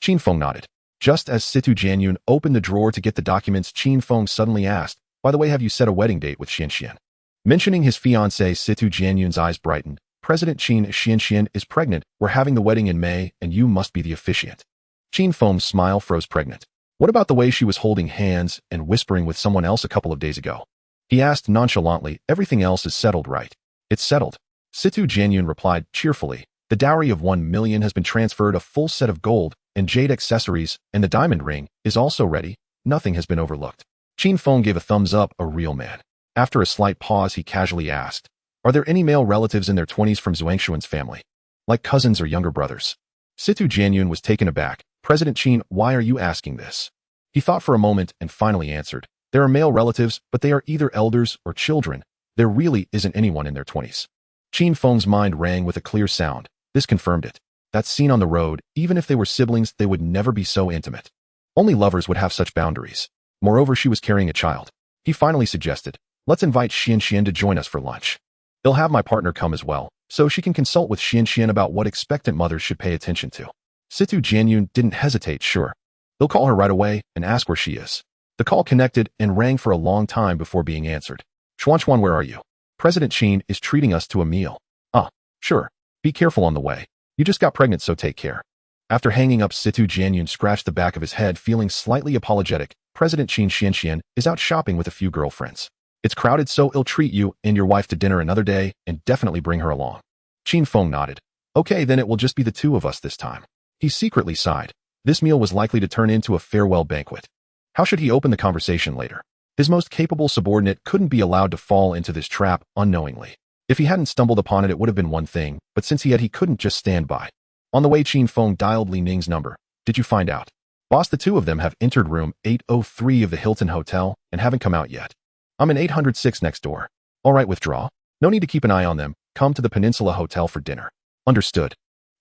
Qin Feng nodded. Just as Situ Jianyun opened the drawer to get the documents, Qin Feng suddenly asked, By the way, have you set a wedding date with Xianxian? Mentioning his fiancée, Situ Jianyun's eyes brightened. President Qin, Xianxian is pregnant, we're having the wedding in May and you must be the officiant. Qin Feng's smile froze. Pregnant? What about the way she was holding hands and whispering with someone else a couple of days ago? He asked nonchalantly. Everything else is settled, right? It's settled. Situ Jianyun replied cheerfully. The dowry of 1 million has been transferred, a full set of gold and jade accessories, and the diamond ring is also ready. Nothing has been overlooked. Qin Feng gave a thumbs up. A real man. After a slight pause, he casually asked, Are there any male relatives in their 20s from Zhuangshuan's family? Like cousins or younger brothers? Situ Jianyun was taken aback. President Qin, why are you asking this? He thought for a moment and finally answered. There are male relatives, but they are either elders or children. There really isn't anyone in their 20s. Qin Feng's mind rang with a clear sound. This confirmed it. That scene on the road, even if they were siblings, they would never be so intimate. Only lovers would have such boundaries. Moreover, she was carrying a child. He finally suggested, Let's invite Xianxian to join us for lunch. I'll have my partner come as well, so she can consult with Xianxian about what expectant mothers should pay attention to. Situ Jianyun didn't hesitate. Sure. They'll call her right away and ask where she is. The call connected and rang for a long time before being answered. Xuanchuan, where are you? President Qin is treating us to a meal. Ah, sure. Be careful on the way. You just got pregnant, so take care. After hanging up, Situ Jianyun scratched the back of his head, feeling slightly apologetic. President Qin, Xianxian is out shopping with a few girlfriends. It's crowded, so I'll treat you and your wife to dinner another day and definitely bring her along. Qin Feng nodded. Okay, then it will just be the two of us this time. He secretly sighed. This meal was likely to turn into a farewell banquet. How should he open the conversation later? His most capable subordinate couldn't be allowed to fall into this trap unknowingly. If he hadn't stumbled upon it, it would have been one thing, but since he couldn't just stand by. On the way, Qin Feng dialed Li Ning's number. Did you find out? Boss, the two of them have entered room 803 of the Hilton Hotel and haven't come out yet. I'm in 806 next door. All right, withdraw. No need to keep an eye on them. Come to the Peninsula Hotel for dinner. Understood.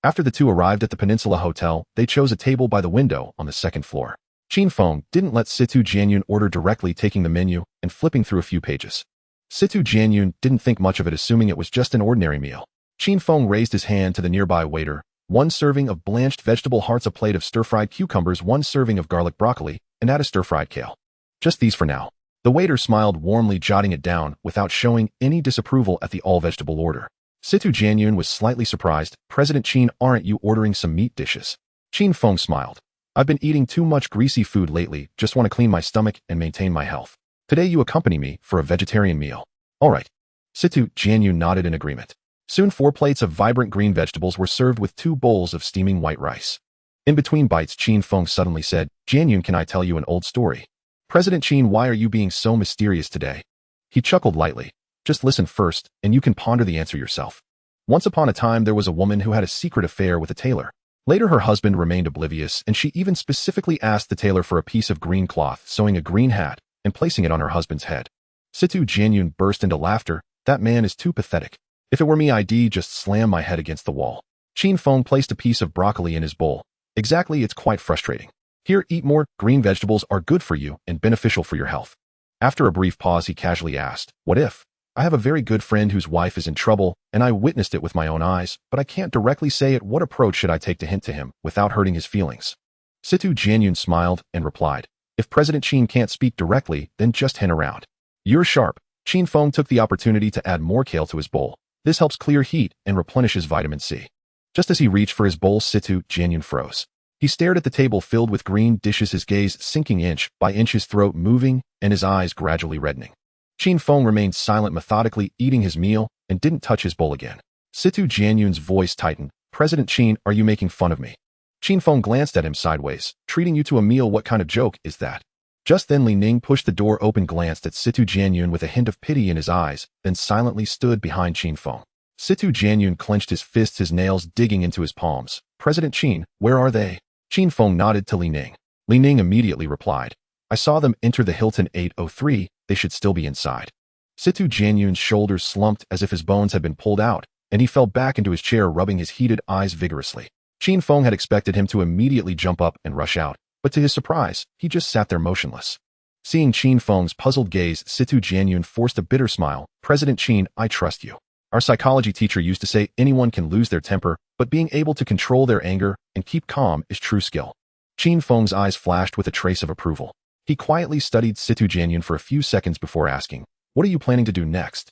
After the two arrived at the Peninsula Hotel, they chose a table by the window on the second floor. Qin Feng didn't let Situ Jianyun order directly, taking the menu and flipping through a few pages. Situ Jianyun didn't think much of it, assuming it was just an ordinary meal. Qin Feng raised his hand to the nearby waiter. 1 serving of blanched vegetable hearts, a plate of stir-fried cucumbers, 1 serving of garlic broccoli, and add a stir-fried kale. Just these for now. The waiter smiled warmly, jotting it down without showing any disapproval at the all-vegetable order. Situ Jianyun was slightly surprised. President Qin, aren't you ordering some meat dishes? Qin Feng smiled. I've been eating too much greasy food lately, just want to clean my stomach and maintain my health. Today you accompany me for a vegetarian meal. All right. Situ Jianyun nodded in agreement. Soon 4 plates of vibrant green vegetables were served with 2 bowls of steaming white rice. In between bites, Qin Feng suddenly said, Jianyun, can I tell you an old story? President Qin, why are you being so mysterious today? He chuckled lightly. Just listen first, and you can ponder the answer yourself. Once upon a time, there was a woman who had a secret affair with a tailor. Later, her husband remained oblivious, and she even specifically asked the tailor for a piece of green cloth, sewing a green hat, and placing it on her husband's head. Situ Jianyun burst into laughter. That man is too pathetic. If it were me, I'd just slam my head against the wall. Qin Feng placed a piece of broccoli in his bowl. Exactly, it's quite frustrating. Here, eat more. Green vegetables are good for you and beneficial for your health. After a brief pause, he casually asked, what if? I have a very good friend whose wife is in trouble, and I witnessed it with my own eyes, but I can't directly say it. What approach should I take to hint to him without hurting his feelings? Situ Jianyun smiled and replied, if President Qin can't speak directly, then just hint around. You're sharp. Qin Feng took the opportunity to add more kale to his bowl. This helps clear heat and replenishes vitamin C. Just as he reached for his bowl, Situ Jianyun froze. He stared at the table filled with green dishes, his gaze sinking inch by inch, his throat moving, and his eyes gradually reddening. Qin Feng remained silent, methodically eating his meal, and didn't touch his bowl again. Situ Jianyun's voice tightened. President Qin, are you making fun of me? Qin Feng glanced at him sideways. Treating you to a meal? What kind of joke is that? Just then Li Ning pushed the door open, glanced at Situ Jianyun with a hint of pity in his eyes, then silently stood behind Qin Feng. Situ Jianyun clenched his fists, his nails digging into his palms. President Qin, where are they? Qin Feng nodded to Li Ning. Li Ning immediately replied, I saw them enter the Hilton 803, they should still be inside. Situ Jianyun's shoulders slumped as if his bones had been pulled out, and he fell back into his chair, rubbing his heated eyes vigorously. Qin Feng had expected him to immediately jump up and rush out, but to his surprise, he just sat there motionless. Seeing Qin Feng's puzzled gaze, Situ Jianyun forced a bitter smile. President Qin, I trust you. Our psychology teacher used to say anyone can lose their temper, but being able to control their anger and keep calm is true skill. Qin Feng's eyes flashed with a trace of approval. He quietly studied Situ Jianyun for a few seconds before asking, what are you planning to do next?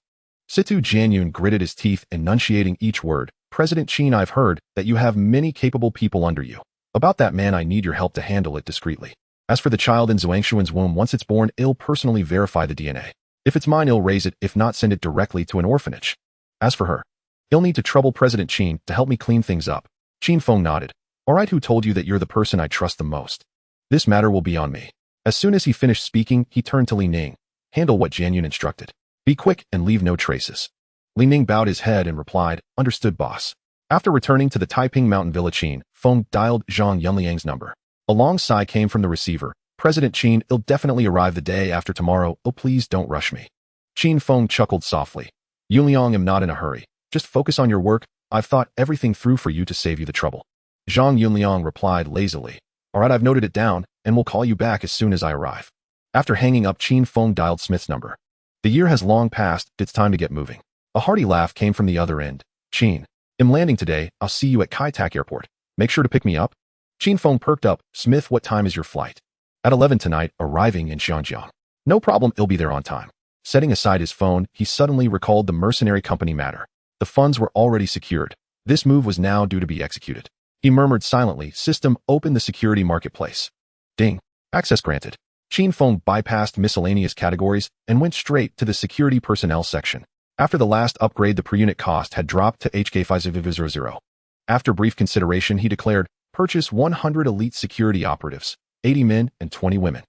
Situ Jianyun gritted his teeth, enunciating each word. President Qin, I've heard that you have many capable people under you. About that man, I need your help to handle it discreetly. As for the child in Zhuangshuan's womb, once it's born, I'll personally verify the DNA. If it's mine, I'll raise it. If not, send it directly to an orphanage. As for her, you'll need to trouble President Qin to help me clean things up. Qin Feng nodded. All right, who told you that you're the person I trust the most? This matter will be on me. As soon as he finished speaking, he turned to Li Ning. Handle what Jianyun instructed. Be quick and leave no traces. Li Ning bowed his head and replied, understood, boss. After returning to the Taiping Mountain Villa, Qin Feng dialed Zhang Yunliang's number. A long sigh came from the receiver. President Qin, I'll definitely arrive the day after tomorrow. Oh, please don't rush me. Qin Feng chuckled softly. Yunliang, am not in a hurry. Just focus on your work. I've thought everything through for you to save you the trouble. Zhang Yunliang replied lazily. All right, I've noted it down, and will call you back as soon as I arrive. After hanging up, Qin Feng dialed Smith's number. The year has long passed, it's time to get moving. A hearty laugh came from the other end. Qin, I'm landing today, I'll see you at Kai Tak Airport. Make sure to pick me up. Qin Feng perked up. Smith, what time is your flight? At 11 tonight, arriving in Xianjiang. No problem, I'll be there on time. Setting aside his phone, he suddenly recalled the mercenary company matter. The funds were already secured. This move was now due to be executed. He murmured silently, system, open the security marketplace. Ding. Access granted. Qin Feng bypassed miscellaneous categories and went straight to the security personnel section. After the last upgrade, the per unit cost had dropped to HK5000. After brief consideration, he declared, purchase 100 elite security operatives, 80 men and 20 women.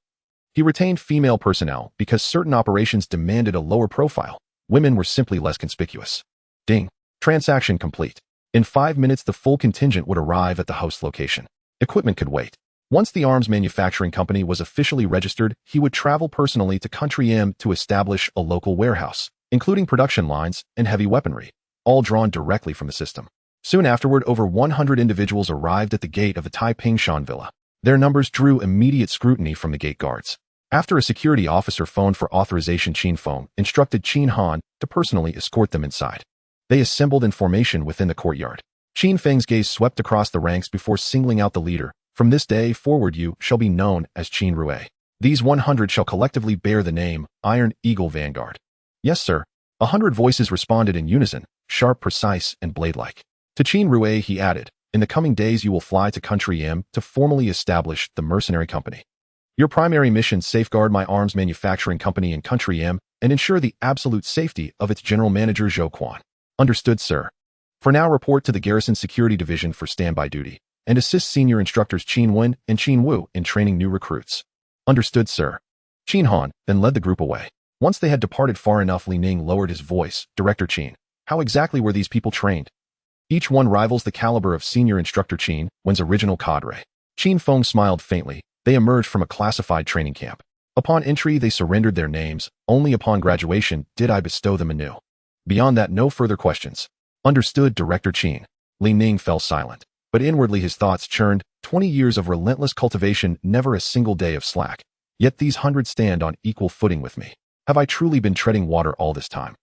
He retained female personnel because certain operations demanded a lower profile. Women were simply less conspicuous. Ding. Transaction complete. In 5 minutes, the full contingent would arrive at the host location. Equipment could wait. Once the arms manufacturing company was officially registered, he would travel personally to Country M to establish a local warehouse, including production lines and heavy weaponry, all drawn directly from the system. Soon afterward, over 100 individuals arrived at the gate of the Taiping Shan Villa. Their numbers drew immediate scrutiny from the gate guards. After a security officer phoned for authorization, Qin Feng instructed Qin Han to personally escort them inside. They assembled in formation within the courtyard. Qin Feng's gaze swept across the ranks before singling out the leader. From this day forward you shall be known as Qin Rue. These 100 shall collectively bear the name Iron Eagle Vanguard. Yes, sir. 100 voices responded in unison, sharp, precise, and blade-like. To Qin Rue he added, in the coming days you will fly to Country M to formally establish the mercenary company. Your primary mission: safeguard my arms manufacturing company in Country M and ensure the absolute safety of its general manager Zhou Quan. Understood, sir. For now report to the Garrison Security Division for standby duty and assist senior instructors Qin Wen and Qin Wu in training new recruits. Understood, sir. Qin Han then led the group away. Once they had departed far enough, Li Ning lowered his voice. Director Qin, how exactly were these people trained? Each one rivals the caliber of senior instructor Qin Wen's original cadre. Qin Feng smiled faintly. They emerged from a classified training camp. Upon entry, they surrendered their names. Only upon graduation did I bestow them anew. Beyond that, no further questions. Understood, Director Qin. Li Ning fell silent, but inwardly his thoughts churned. 20 years of relentless cultivation, never a single day of slack. Yet these 100 stand on equal footing with me. Have I truly been treading water all this time?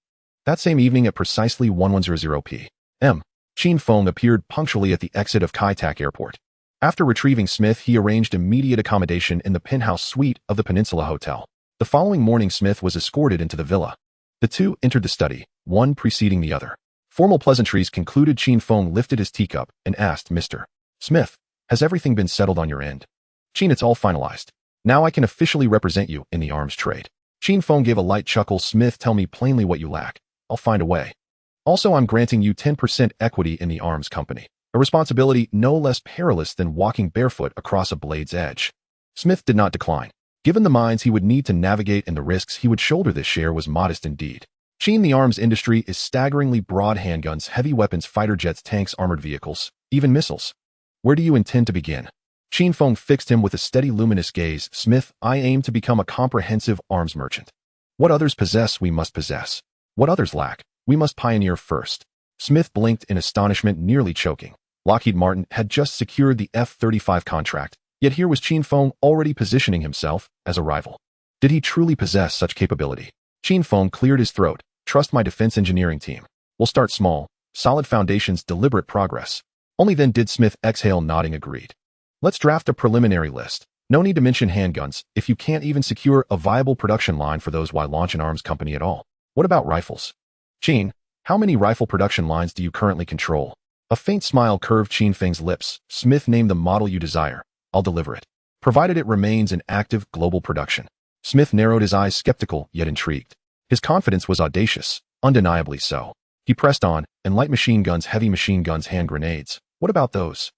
That same evening at precisely 1100 p.m., Qin Feng appeared punctually at the exit of Kai Tak Airport. After retrieving Smith, he arranged immediate accommodation in the penthouse suite of the Peninsula Hotel. The following morning, Smith was escorted into the villa. The two entered the study, one preceding the other. Formal pleasantries concluded, Qin Feng lifted his teacup and asked, Mr. Smith, has everything been settled on your end? Qin, it's all finalized. Now I can officially represent you in the arms trade. Qin Feng gave a light chuckle. Smith, tell me plainly what you lack. I'll find a way. Also, I'm granting you 10% equity in the arms company, a responsibility no less perilous than walking barefoot across a blade's edge. Smith did not decline. Given the mines he would need to navigate and the risks he would shoulder, this share was modest indeed. Qin, the arms industry is staggeringly broad: handguns, heavy weapons, fighter jets, tanks, armored vehicles, even missiles. Where do you intend to begin? Qin Feng fixed him with a steady, luminous gaze. Smith, I aim to become a comprehensive arms merchant. What others possess, we must possess. What others lack, we must pioneer first. Smith blinked in astonishment, nearly choking. Lockheed Martin had just secured the F-35 contract, yet here was Qin Feng already positioning himself as a rival. Did he truly possess such capability? Qin Feng cleared his throat. Trust my defense engineering team. We'll start small, solid foundations, deliberate progress. Only then did Smith exhale, nodding agreed. Let's draft a preliminary list. No need to mention handguns if you can't even secure a viable production line for those. Why launch an arms company at all? What about rifles? Qin, how many rifle production lines do you currently control? A faint smile curved Qin Feng's lips. Smith, name the model you desire. I'll deliver it, provided it remains in active global production. Smith narrowed his eyes, skeptical yet intrigued. His confidence was audacious, undeniably so. He pressed on, and light machine guns, heavy machine guns, hand grenades. What about those?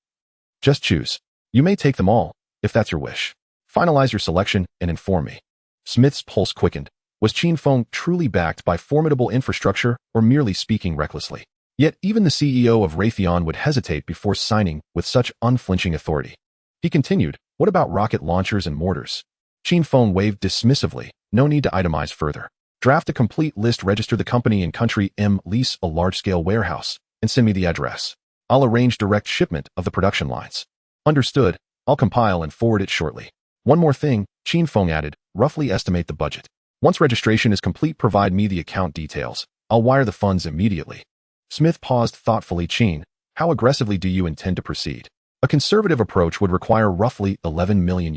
Just choose. You may take them all, if that's your wish. Finalize your selection and inform me. Smith's pulse quickened. Was Qin Feng truly backed by formidable infrastructure or merely speaking recklessly? Yet even the CEO of Raytheon would hesitate before signing with such unflinching authority. He continued, what about rocket launchers and mortars? Qin Feng waved dismissively. No need to itemize further. Draft a complete list, register the company in Country M, lease a large-scale warehouse, and send me the address. I'll arrange direct shipment of the production lines. Understood. I'll compile and forward it shortly. One more thing, Qin Feng added, roughly estimate the budget. Once registration is complete, provide me the account details. I'll wire the funds immediately. Smith paused thoughtfully. Qin, how aggressively do you intend to proceed? A conservative approach would require roughly 11 million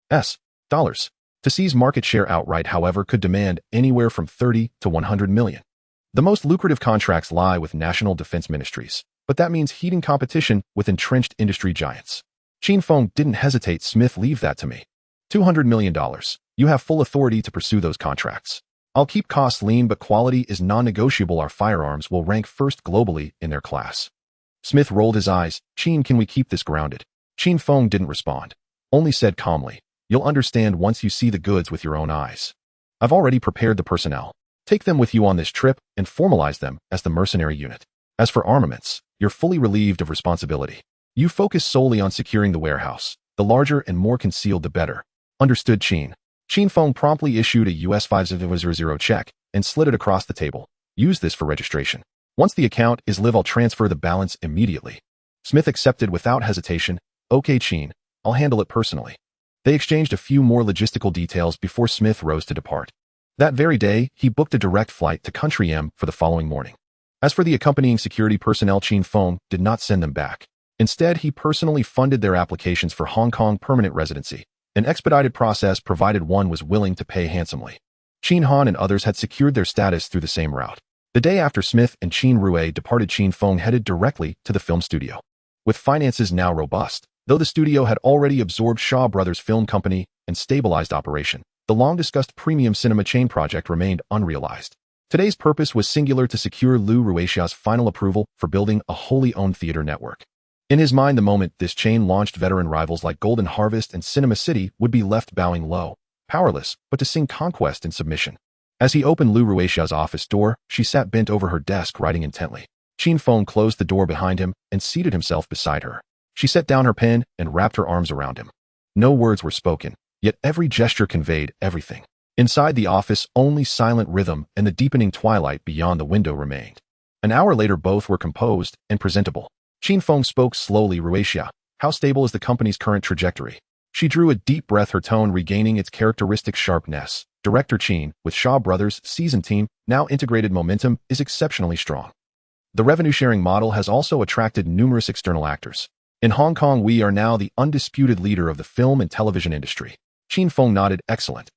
US dollars. To seize market share outright, however, could demand anywhere from 30 to 100 million. The most lucrative contracts lie with national defense ministries, but that means heating competition with entrenched industry giants. Qin Feng didn't hesitate. Smith, leave that to me. $200 million. You have full authority to pursue those contracts. I'll keep costs lean, but quality is non-negotiable. Our firearms will rank first globally in their class. Smith rolled his eyes. Qin, can we keep this grounded? Qin Feng didn't respond, only said calmly, you'll understand once you see the goods with your own eyes. I've already prepared the personnel. Take them with you on this trip and formalize them as the mercenary unit. As for armaments, you're fully relieved of responsibility. You focus solely on securing the warehouse. The larger and more concealed, the better. Understood, Qin. Qin Feng promptly issued a US 5000 check and slid it across the table. Use this for registration. Once the account is live, I'll transfer the balance immediately. Smith accepted without hesitation. Okay, Qin, I'll handle it personally. They exchanged a few more logistical details before Smith rose to depart. That very day, he booked a direct flight to Country M for the following morning. As for the accompanying security personnel, Qin Feng did not send them back. Instead, he personally funded their applications for Hong Kong permanent residency, an expedited process provided one was willing to pay handsomely. Qin Han and others had secured their status through the same route. The day after Smith and Qin Rue departed, Qin Feng headed directly to the film studio. With finances now robust, though the studio had already absorbed Shaw Brothers Film Company and stabilized operation, the long-discussed premium cinema chain project remained unrealized. Today's purpose was singular: to secure Lu Ruixia's final approval for building a wholly owned theater network. In his mind, the moment this chain launched, veteran rivals like Golden Harvest and Cinema City would be left bowing low, powerless, but to sing conquest and submission. As he opened Lu Ruixia's office door, she sat bent over her desk, writing intently. Qin Feng closed the door behind him and seated himself beside her. She set down her pen and wrapped her arms around him. No words were spoken, yet every gesture conveyed everything. Inside the office, only silent rhythm and the deepening twilight beyond the window remained. An hour later, both were composed and presentable. Qin Feng spoke slowly. Ruixia, how stable is the company's current trajectory? She drew a deep breath, her tone regaining its characteristic sharpness. Director Qin, with Shaw Brothers' seasoned team, now integrated, momentum is exceptionally strong. The revenue-sharing model has also attracted numerous external actors. In Hong Kong, we are now the undisputed leader of the film and television industry. Qin Feng nodded. Excellent.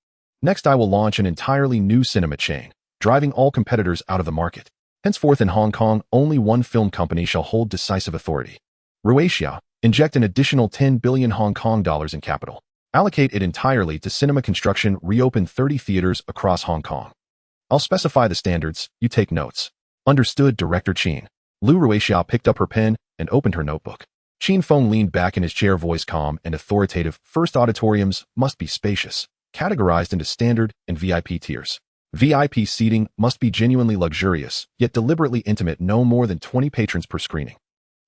Next, I will launch an entirely new cinema chain, driving all competitors out of the market. Henceforth in Hong Kong, only one film company shall hold decisive authority. Ruixia, inject an additional 10 billion Hong Kong dollars in capital. Allocate it entirely to cinema construction. Reopen 30 theaters across Hong Kong. I'll specify the standards, you take notes. Understood, Director Qin. Lu Ruixia picked up her pen and opened her notebook. Qin Feng leaned back in his chair, voice calm and authoritative. First, auditoriums must be spacious, categorized into standard and VIP tiers. VIP seating must be genuinely luxurious, yet deliberately intimate, no more than 20 patrons per screening.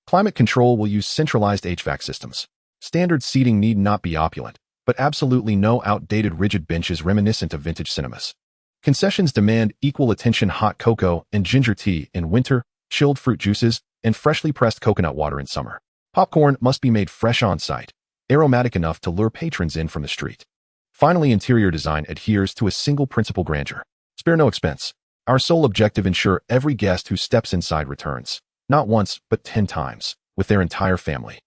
Climate control will use centralized HVAC systems. Standard seating need not be opulent, but absolutely no outdated rigid benches reminiscent of vintage cinemas. Concessions demand equal attention: hot cocoa and ginger tea in winter, chilled fruit juices, and freshly pressed coconut water in summer. Popcorn must be made fresh on site, aromatic enough to lure patrons in from the street. Finally, interior design adheres to a single principle: grandeur. Spare no expense. Our sole objective: ensure every guest who steps inside returns, not once, but 10 times, with their entire family.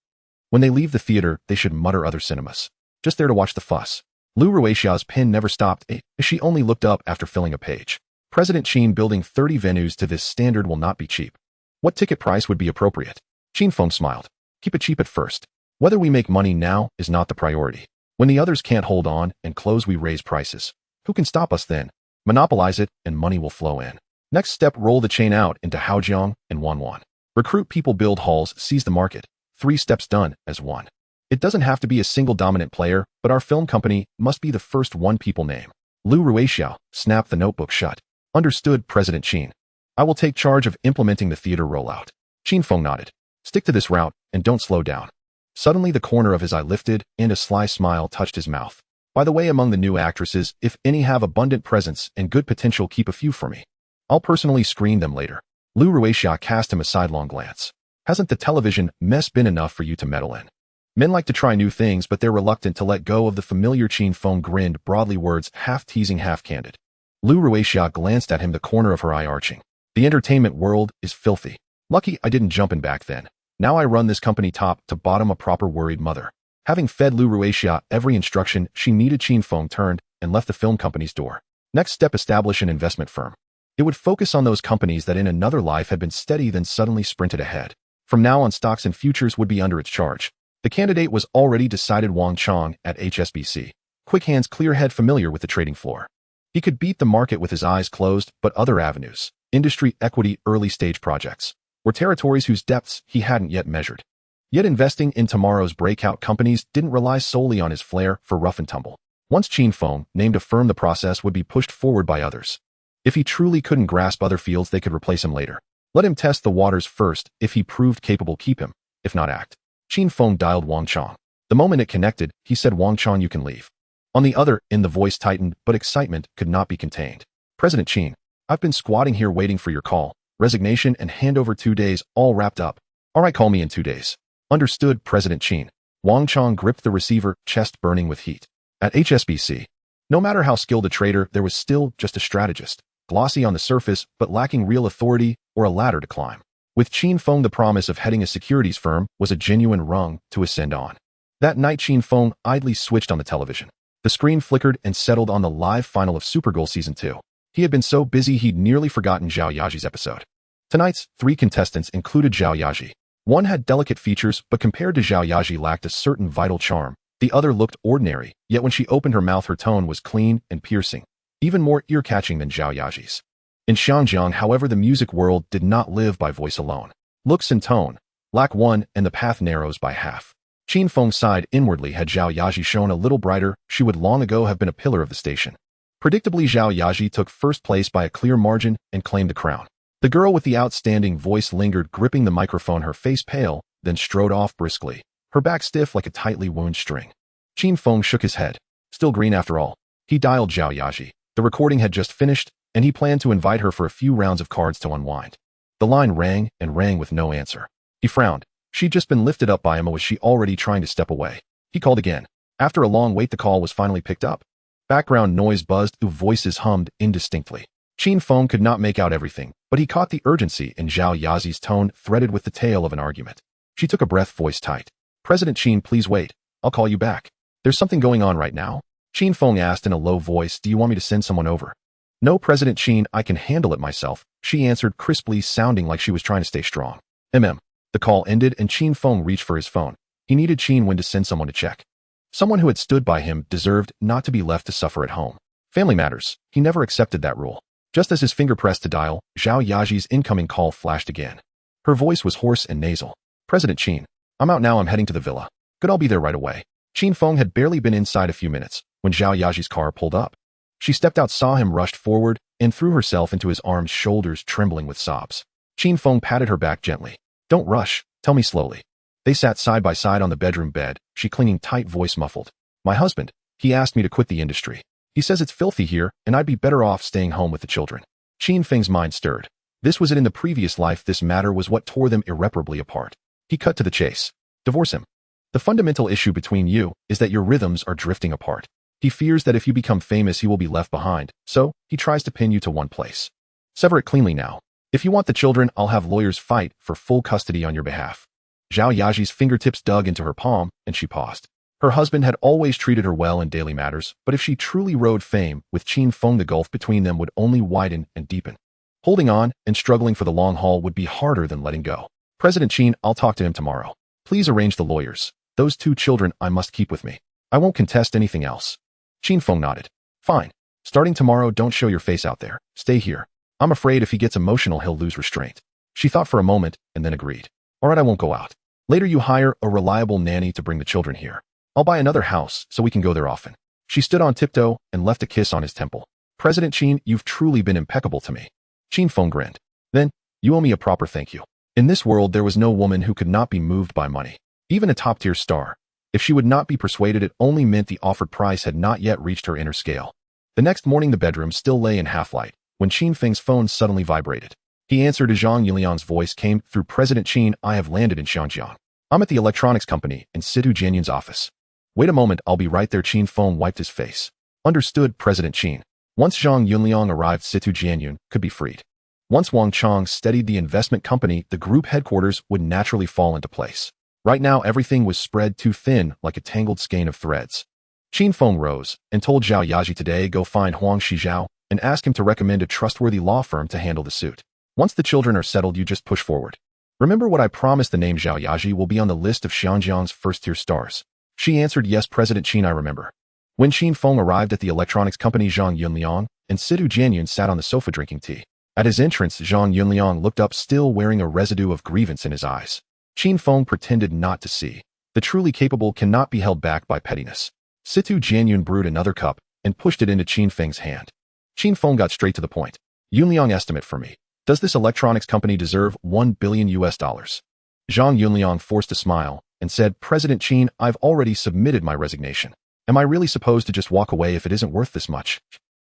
When they leave the theater, they should mutter other cinemas, just there to watch the fuss. Lu Ruixia's pen never stopped, as she only looked up after filling a page. President Qin, building 30 venues to this standard will not be cheap. What ticket price would be appropriate? Qin Feng smiled. Keep it cheap at first. Whether we make money now is not the priority. When the others can't hold on and close, we raise prices. Who can stop us then? Monopolize it and money will flow in. Next step, roll the chain out into Haojiang and Wanwan. Recruit people, build halls, seize the market. 3 steps done as one. It doesn't have to be a single dominant player, but our film company must be the first one people name. Lu Ruixia snapped the notebook shut. Understood, President Qin. I will take charge of implementing the theater rollout. Qin Feng nodded. Stick to this route and don't slow down. Suddenly the corner of his eye lifted and a sly smile touched his mouth. By the way, among the new actresses, if any have abundant presence and good potential, keep a few for me. I'll personally screen them later. Lu Ruixia cast him a sidelong glance. Hasn't the television mess been enough for you to meddle in? Men like to try new things, but they're reluctant to let go of the familiar. Qin Feng grinned broadly, words half teasing, half candid. Lu Ruixia glanced at him, the corner of her eye arching. The entertainment world is filthy. Lucky I didn't jump in back then. Now I run this company top to bottom, a proper worried mother. Having fed Lu Ruixia every instruction she needed, Qin Feng turned and left the film company's door. Next step, establish an investment firm. It would focus on those companies that in another life had been steady then suddenly sprinted ahead. From now on, stocks and futures would be under its charge. The candidate was already decided: Wang Chong at HSBC. Quick hands, clear head, familiar with the trading floor. He could beat the market with his eyes closed, but other avenues, industry, equity, early stage projects, were territories whose depths he hadn't yet measured. Yet investing in tomorrow's breakout companies didn't rely solely on his flair for rough and tumble. Once Qin Feng named a firm, the process would be pushed forward by others. If he truly couldn't grasp other fields, they could replace him later. Let him test the waters first. If he proved capable, keep him. If not, act. Qin Feng dialed Wang Chong. The moment it connected, he said, Wang Chong, you can leave. On the other end, the voice tightened, but excitement could not be contained. President Qin, I've been squatting here waiting for your call. Resignation and handover, 2 days, all wrapped up. All right, call me in 2 days. Understood, President Qin. Wang Chong gripped the receiver, chest burning with heat. At HSBC, no matter how skilled a trader, there was still just a strategist. glossy on the surface but lacking real authority or a ladder to climb. With Qin Feng, the promise of heading a securities firm was a genuine rung to ascend on. That night, Qin Feng idly switched on the television. The screen flickered and settled on the live final of Supergirl Season 2. He had been so busy he'd nearly forgotten Zhao Yaji's episode. Tonight's 3 contestants included Zhao Yaji. One had delicate features, but compared to Zhao Yaji lacked a certain vital charm. The other looked ordinary, yet when she opened her mouth her tone was clean and piercing, even more ear-catching than Zhao Yaji's. In Xiangjiang, however, the music world did not live by voice alone. Looks and tone lack one, and the path narrows by half. Qin Feng sighed inwardly. Had Zhao Yaji shown a little brighter, she would long ago have been a pillar of the station. Predictably, Zhao Yaji took first place by a clear margin and claimed the crown. The girl with the outstanding voice lingered, gripping the microphone, her face pale, then strode off briskly, her back stiff like a tightly wound string. Qin Feng shook his head. Still green after all. He dialed Zhao Yaji. The recording had just finished, and he planned to invite her for a few rounds of cards to unwind. The line rang and rang with no answer. He frowned. She'd just been lifted up by him, or was she already trying to step away? He called again. After a long wait, the call was finally picked up. Background noise buzzed through, voices hummed indistinctly. Qin Feng could not make out everything, but he caught the urgency in Zhao Yaji's tone, threaded with the tale of an argument. She took a breath, voice tight. President Qin, please wait. I'll call you back. There's something going on right now? Qin Feng asked in a low voice. Do you want me to send someone over? No, President Qin, I can handle it myself, she answered crisply, sounding like she was trying to stay strong. The call ended and Qin Feng reached for his phone. He needed Qin Wen to send someone to check. Someone who had stood by him deserved not to be left to suffer at home. Family matters. He never accepted that rule. Just as his finger pressed to dial, Zhao Yaji's incoming call flashed again. Her voice was hoarse and nasal. President Qin, I'm out now. I'm heading to the villa. Good, I'll be there right away. Qin Feng had barely been inside a few minutes when Zhao Yaji's car pulled up. She stepped out, saw him, rushed forward, and threw herself into his arms, shoulders trembling with sobs. Qin Feng patted her back gently. Don't rush. Tell me slowly. They sat side by side on the bedroom bed, she clinging tight, voice muffled. My husband, he asked me to quit the industry. He says it's filthy here, and I'd be better off staying home with the children. Qin Feng's mind stirred. This was it in the previous life. This matter was what tore them irreparably apart. He cut to the chase. Divorce him. The fundamental issue between you is that your rhythms are drifting apart. He fears that if you become famous, he will be left behind, so he tries to pin you to one place. Sever it cleanly now. If you want the children, I'll have lawyers fight for full custody on your behalf. Zhao Yaji's fingertips dug into her palm, and she paused. Her husband had always treated her well in daily matters, but if she truly rode fame with Qin Feng, the gulf between them would only widen and deepen. Holding on and struggling for the long haul would be harder than letting go. President Qin, I'll talk to him tomorrow. Please arrange the lawyers. Those 2 children I must keep with me. I won't contest anything else. Qin Feng nodded. Fine. Starting tomorrow, don't show your face out there. Stay here. I'm afraid if he gets emotional, he'll lose restraint. She thought for a moment and then agreed. All right, I won't go out. Later, you hire a reliable nanny to bring the children here. I'll buy another house so we can go there often. She stood on tiptoe and left a kiss on his temple. President Qin, you've truly been impeccable to me. Qin Feng grinned. Then, you owe me a proper thank you. In this world, there was no woman who could not be moved by money. Even a top-tier star. If she would not be persuaded, it only meant the offered price had not yet reached her inner scale. The next morning, the bedroom still lay in half-light when Qin Feng's phone suddenly vibrated. He answered as Zhang Yuliang's voice came through. President Qin, I have landed in Xiangjiang. I'm at the electronics company in Situ Jianyun's office. Wait a moment, I'll be right there. Qin Feng wiped his face. Understood, President Qin. Once Zhang Yunliang arrived, Situ Jianyun could be freed. Once Wang Chong steadied the investment company, the group headquarters would naturally fall into place. Right now, everything was spread too thin, like a tangled skein of threads. Qin Feng rose and told Zhao Yaji today, go find Huang Shizhao and ask him to recommend a trustworthy law firm to handle the suit. Once the children are settled, you just push forward. Remember what I promised, the name Zhao Yaji will be on the list of Xiangjiang's first-tier stars. She answered, yes, President Qin, I remember. When Qin Feng arrived at the electronics company, Zhang Yunliang and Situ Jianyun sat on the sofa drinking tea. At his entrance, Zhang Yunliang looked up, still wearing a residue of grievance in his eyes. Qin Feng pretended not to see. The truly capable cannot be held back by pettiness. Situ Jianyun brewed another cup and pushed it into Qin Feng's hand. Qin Feng got straight to the point. Yunliang, estimate for me. Does this electronics company deserve $1 billion? Zhang Yunliang forced a smile and said, President Qin, I've already submitted my resignation. Am I really supposed to just walk away if it isn't worth this much?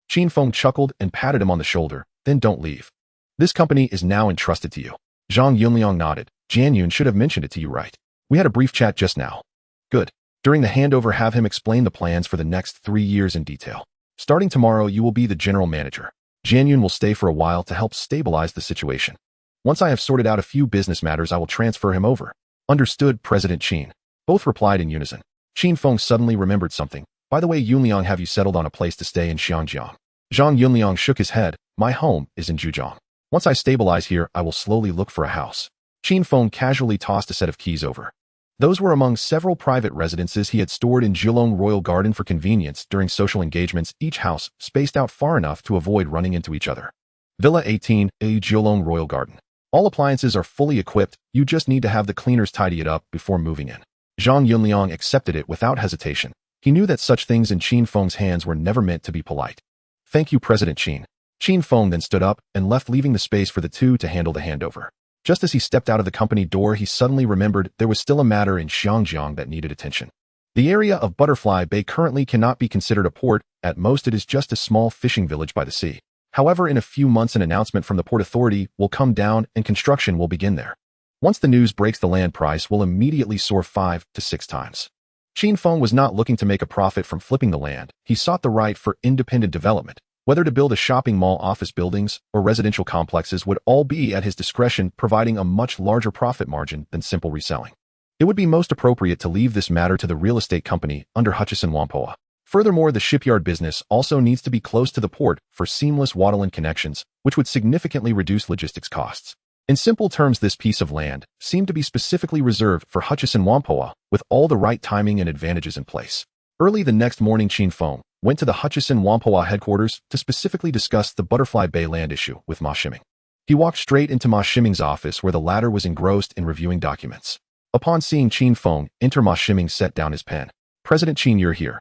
Qin Feng chuckled and patted him on the shoulder. Then don't leave. This company is now entrusted to you. Zhang Yunliang nodded. Jianyun should have mentioned it to you, right? We had a brief chat just now. Good. During the handover, have him explain the plans for the next 3 years in detail. Starting tomorrow, you will be the general manager. Jianyun will stay for a while to help stabilize the situation. Once I have sorted out a few business matters, I will transfer him over. Understood, President Qin. Both replied in unison. Qin Feng suddenly remembered something. By the way, Yunliang, have you settled on a place to stay in Xiangjiang? Zhang Yunliang shook his head. My home is in Zhujiang. Once I stabilize here, I will slowly look for a house. Qin Feng casually tossed a set of keys over. Those were among several private residences he had stored in Zhulong Royal Garden for convenience during social engagements, each house spaced out far enough to avoid running into each other. Villa 18, a Zhulong Royal Garden. All appliances are fully equipped, you just need to have the cleaners tidy it up before moving in. Zhang Yunliang accepted it without hesitation. He knew that such things in Qin Feng's hands were never meant to be polite. Thank you, President Qin. Qin Feng then stood up and left, leaving the space for the two to handle the handover. Just as he stepped out of the company door, he suddenly remembered there was still a matter in Xiangjiang that needed attention. The area of Butterfly Bay currently cannot be considered a port. At most, it is just a small fishing village by the sea. However, in a few months, an announcement from the Port Authority will come down and construction will begin there. Once the news breaks, the land price will immediately soar 5 to 6 times. Qin Feng was not looking to make a profit from flipping the land. He sought the right for independent development. Whether to build a shopping mall, office buildings, or residential complexes would all be at his discretion, providing a much larger profit margin than simple reselling. It would be most appropriate to leave this matter to the real estate company under Hutchison Whampoa. Furthermore, the shipyard business also needs to be close to the port for seamless waterland connections, which would significantly reduce logistics costs. In simple terms, this piece of land seemed to be specifically reserved for Hutchison Whampoa, with all the right timing and advantages in place. Early the next morning, Qin Feng went to the Hutchison Whampoa headquarters to specifically discuss the Butterfly Bay land issue with Ma Shiming. He walked straight into Ma Shiming's office, where the latter was engrossed in reviewing documents. Upon seeing Qin Feng enter, Ma Shiming set down his pen. President Qin, you're here.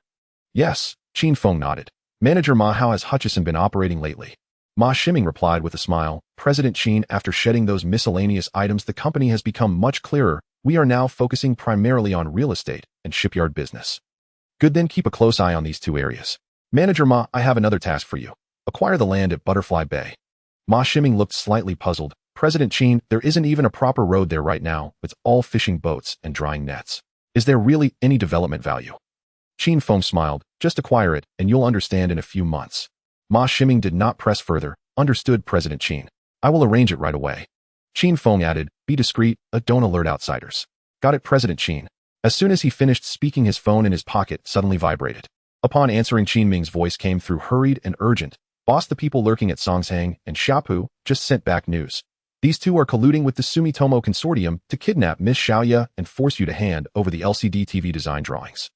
Yes, Qin Feng nodded. Manager Ma, how has Hutchison been operating lately? Ma Shiming replied with a smile. President Qin, after shedding those miscellaneous items, the company has become much clearer. We are now focusing primarily on real estate and shipyard business. Good, then keep a close eye on these two areas. Manager Ma, I have another task for you. Acquire the land at Butterfly Bay. Ma Shiming looked slightly puzzled. President Qin, there isn't even a proper road there right now. It's all fishing boats and drying nets. Is there really any development value? Qin Feng smiled. Just acquire it, and you'll understand in a few months. Ma Shiming did not press further. Understood, President Qin. I will arrange it right away. Qin Feng added, be discreet, don't alert outsiders. Got it, President Qin. As soon as he finished speaking, his phone in his pocket suddenly vibrated. Upon answering, Qin Ming's voice came through, hurried and urgent. Boss, the people lurking at Songsheng and Xiapu just sent back news. These two are colluding with the Sumitomo Consortium to kidnap Miss Xiaoya and force you to hand over the LCD TV design drawings.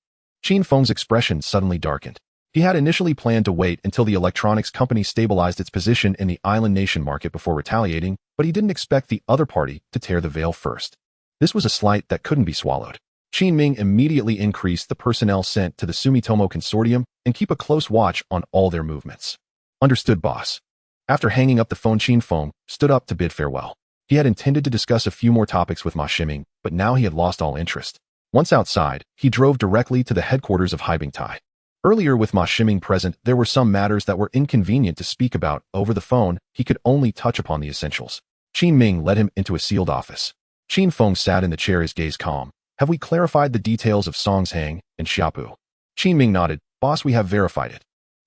Qin Feng's expression suddenly darkened. He had initially planned to wait until the electronics company stabilized its position in the island nation market before retaliating, but he didn't expect the other party to tear the veil first. This was a slight that couldn't be swallowed. Qin Ming immediately increased the personnel sent to the Sumitomo Consortium and keep a close watch on all their movements. Understood, boss. After hanging up the phone, Qin Feng stood up to bid farewell. He had intended to discuss a few more topics with Ma Shiming, but now he had lost all interest. Once outside, he drove directly to the headquarters of Haibingtai. Earlier, with Ma Shiming present, there were some matters that were inconvenient to speak about over the phone. He could only touch upon the essentials. Qin Ming led him into a sealed office. Qin Feng sat in the chair, his gaze calm. Have we clarified the details of Songsheng and Xiapu? Qin Ming nodded. Boss, we have verified it.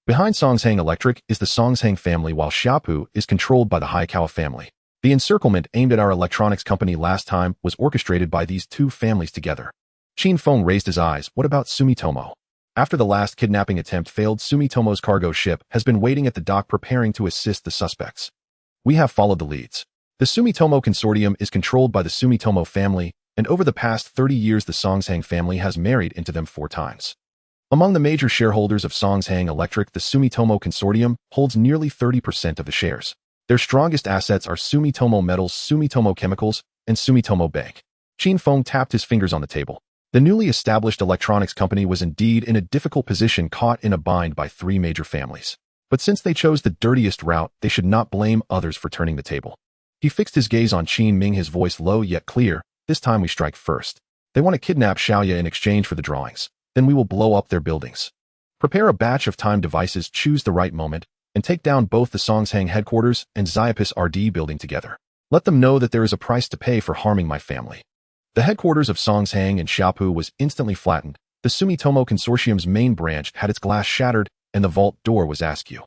Behind Songsheng Electric is the Songsheng family, while Xiapu is controlled by the Haikawa family. The encirclement aimed at our electronics company last time was orchestrated by these two families together. Qin Feng raised his eyes. What about Sumitomo? After the last kidnapping attempt failed, Sumitomo's cargo ship has been waiting at the dock preparing to assist the suspects. We have followed the leads. The Sumitomo Consortium is controlled by the Sumitomo family, and over the past 30 years the Songsheng family has married into them 4 times. Among the major shareholders of Songsheng Electric, the Sumitomo Consortium holds nearly 30% of the shares. Their strongest assets are Sumitomo Metals, Sumitomo Chemicals, and Sumitomo Bank. Qin Feng tapped his fingers on the table. The newly established electronics company was indeed in a difficult position, caught in a bind by 3 major families. But since they chose the dirtiest route, they should not blame others for turning the table. He fixed his gaze on Qin Ming, his voice low yet clear. This time we strike first. They want to kidnap Xiaoya in exchange for the drawings. Then we will blow up their buildings. Prepare a batch of time devices, choose the right moment, and take down both the Songsheng headquarters and Xiapus RD building together. Let them know that there is a price to pay for harming my family. The headquarters of Songsheng and Xiapu was instantly flattened. The Sumitomo Consortium's main branch had its glass shattered, and the vault door was askew.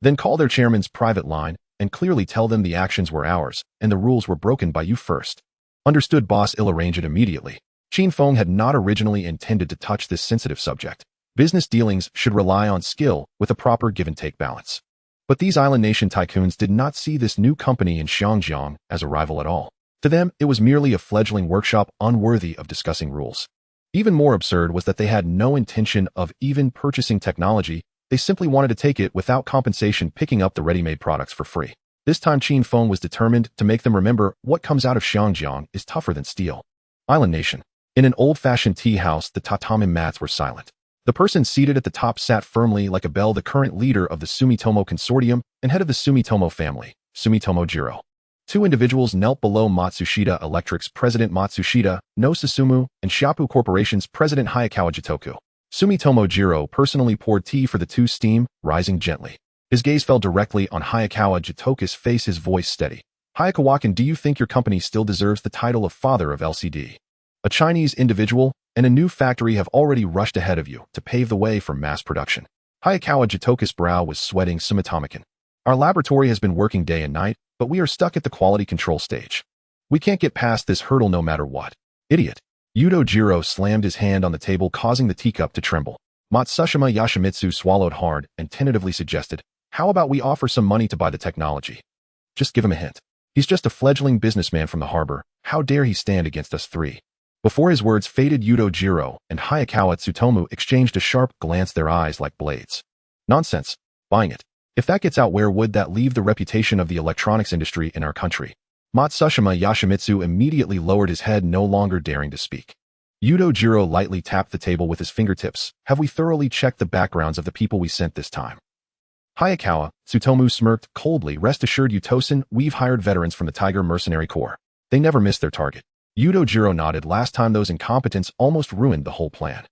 Then call their chairman's private line and clearly tell them the actions were ours and the rules were broken by you first. Understood, boss. I'll arrange it immediately. Qin Feng had not originally intended to touch this sensitive subject. Business dealings should rely on skill with a proper give-and-take balance. But these island nation tycoons did not see this new company in Xiangjiang as a rival at all. To them, it was merely a fledgling workshop unworthy of discussing rules. Even more absurd was that they had no intention of even purchasing technology. They simply wanted to take it without compensation, picking up the ready-made products for free. This time Qin Feng was determined to make them remember what comes out of Xiangjiang is tougher than steel. Island nation. In an old-fashioned tea house, the tatami mats were silent. The person seated at the top sat firmly like a bell, the current leader of the Sumitomo Consortium and head of the Sumitomo family, Sumitomo Jiro. Two individuals knelt below Matsushita Electric's president Matsushita no Susumu and Shapu Corporation's president Hayakawa Jitoku. Sumitomo Jiro personally poured tea for the two, steam rising gently. His gaze fell directly on Hayakawa Jitoku's face, his voice steady. Hayakawa, do you think your company still deserves the title of father of LCD? A Chinese individual and a new factory have already rushed ahead of you to pave the way for mass production. Hayakawa Jitoku's brow was sweating. Sumitomo-kun. Our laboratory has been working day and night, but we are stuck at the quality control stage. We can't get past this hurdle no matter what. Idiot. Yudo Jiro slammed his hand on the table, causing the teacup to tremble. Matsushima Yoshimitsu swallowed hard and tentatively suggested, how about we offer some money to buy the technology? Just give him a hint. He's just a fledgling businessman from the harbor. How dare he stand against us three? Before his words faded, Yudo Jiro and Hayakawa Tsutomu exchanged a sharp glance, their eyes like blades. Nonsense. Buying it. If that gets out, where would that leave the reputation of the electronics industry in our country? Matsushima Yoshimitsu immediately lowered his head, no longer daring to speak. Yudo Jiro lightly tapped the table with his fingertips. Have we thoroughly checked the backgrounds of the people we sent this time? Hayakawa Tsutomu smirked coldly. Rest assured, Yutosan, we've hired veterans from the Tiger Mercenary Corps. They never miss their target. Yudo Jiro nodded. Last time those incompetents almost ruined the whole plan.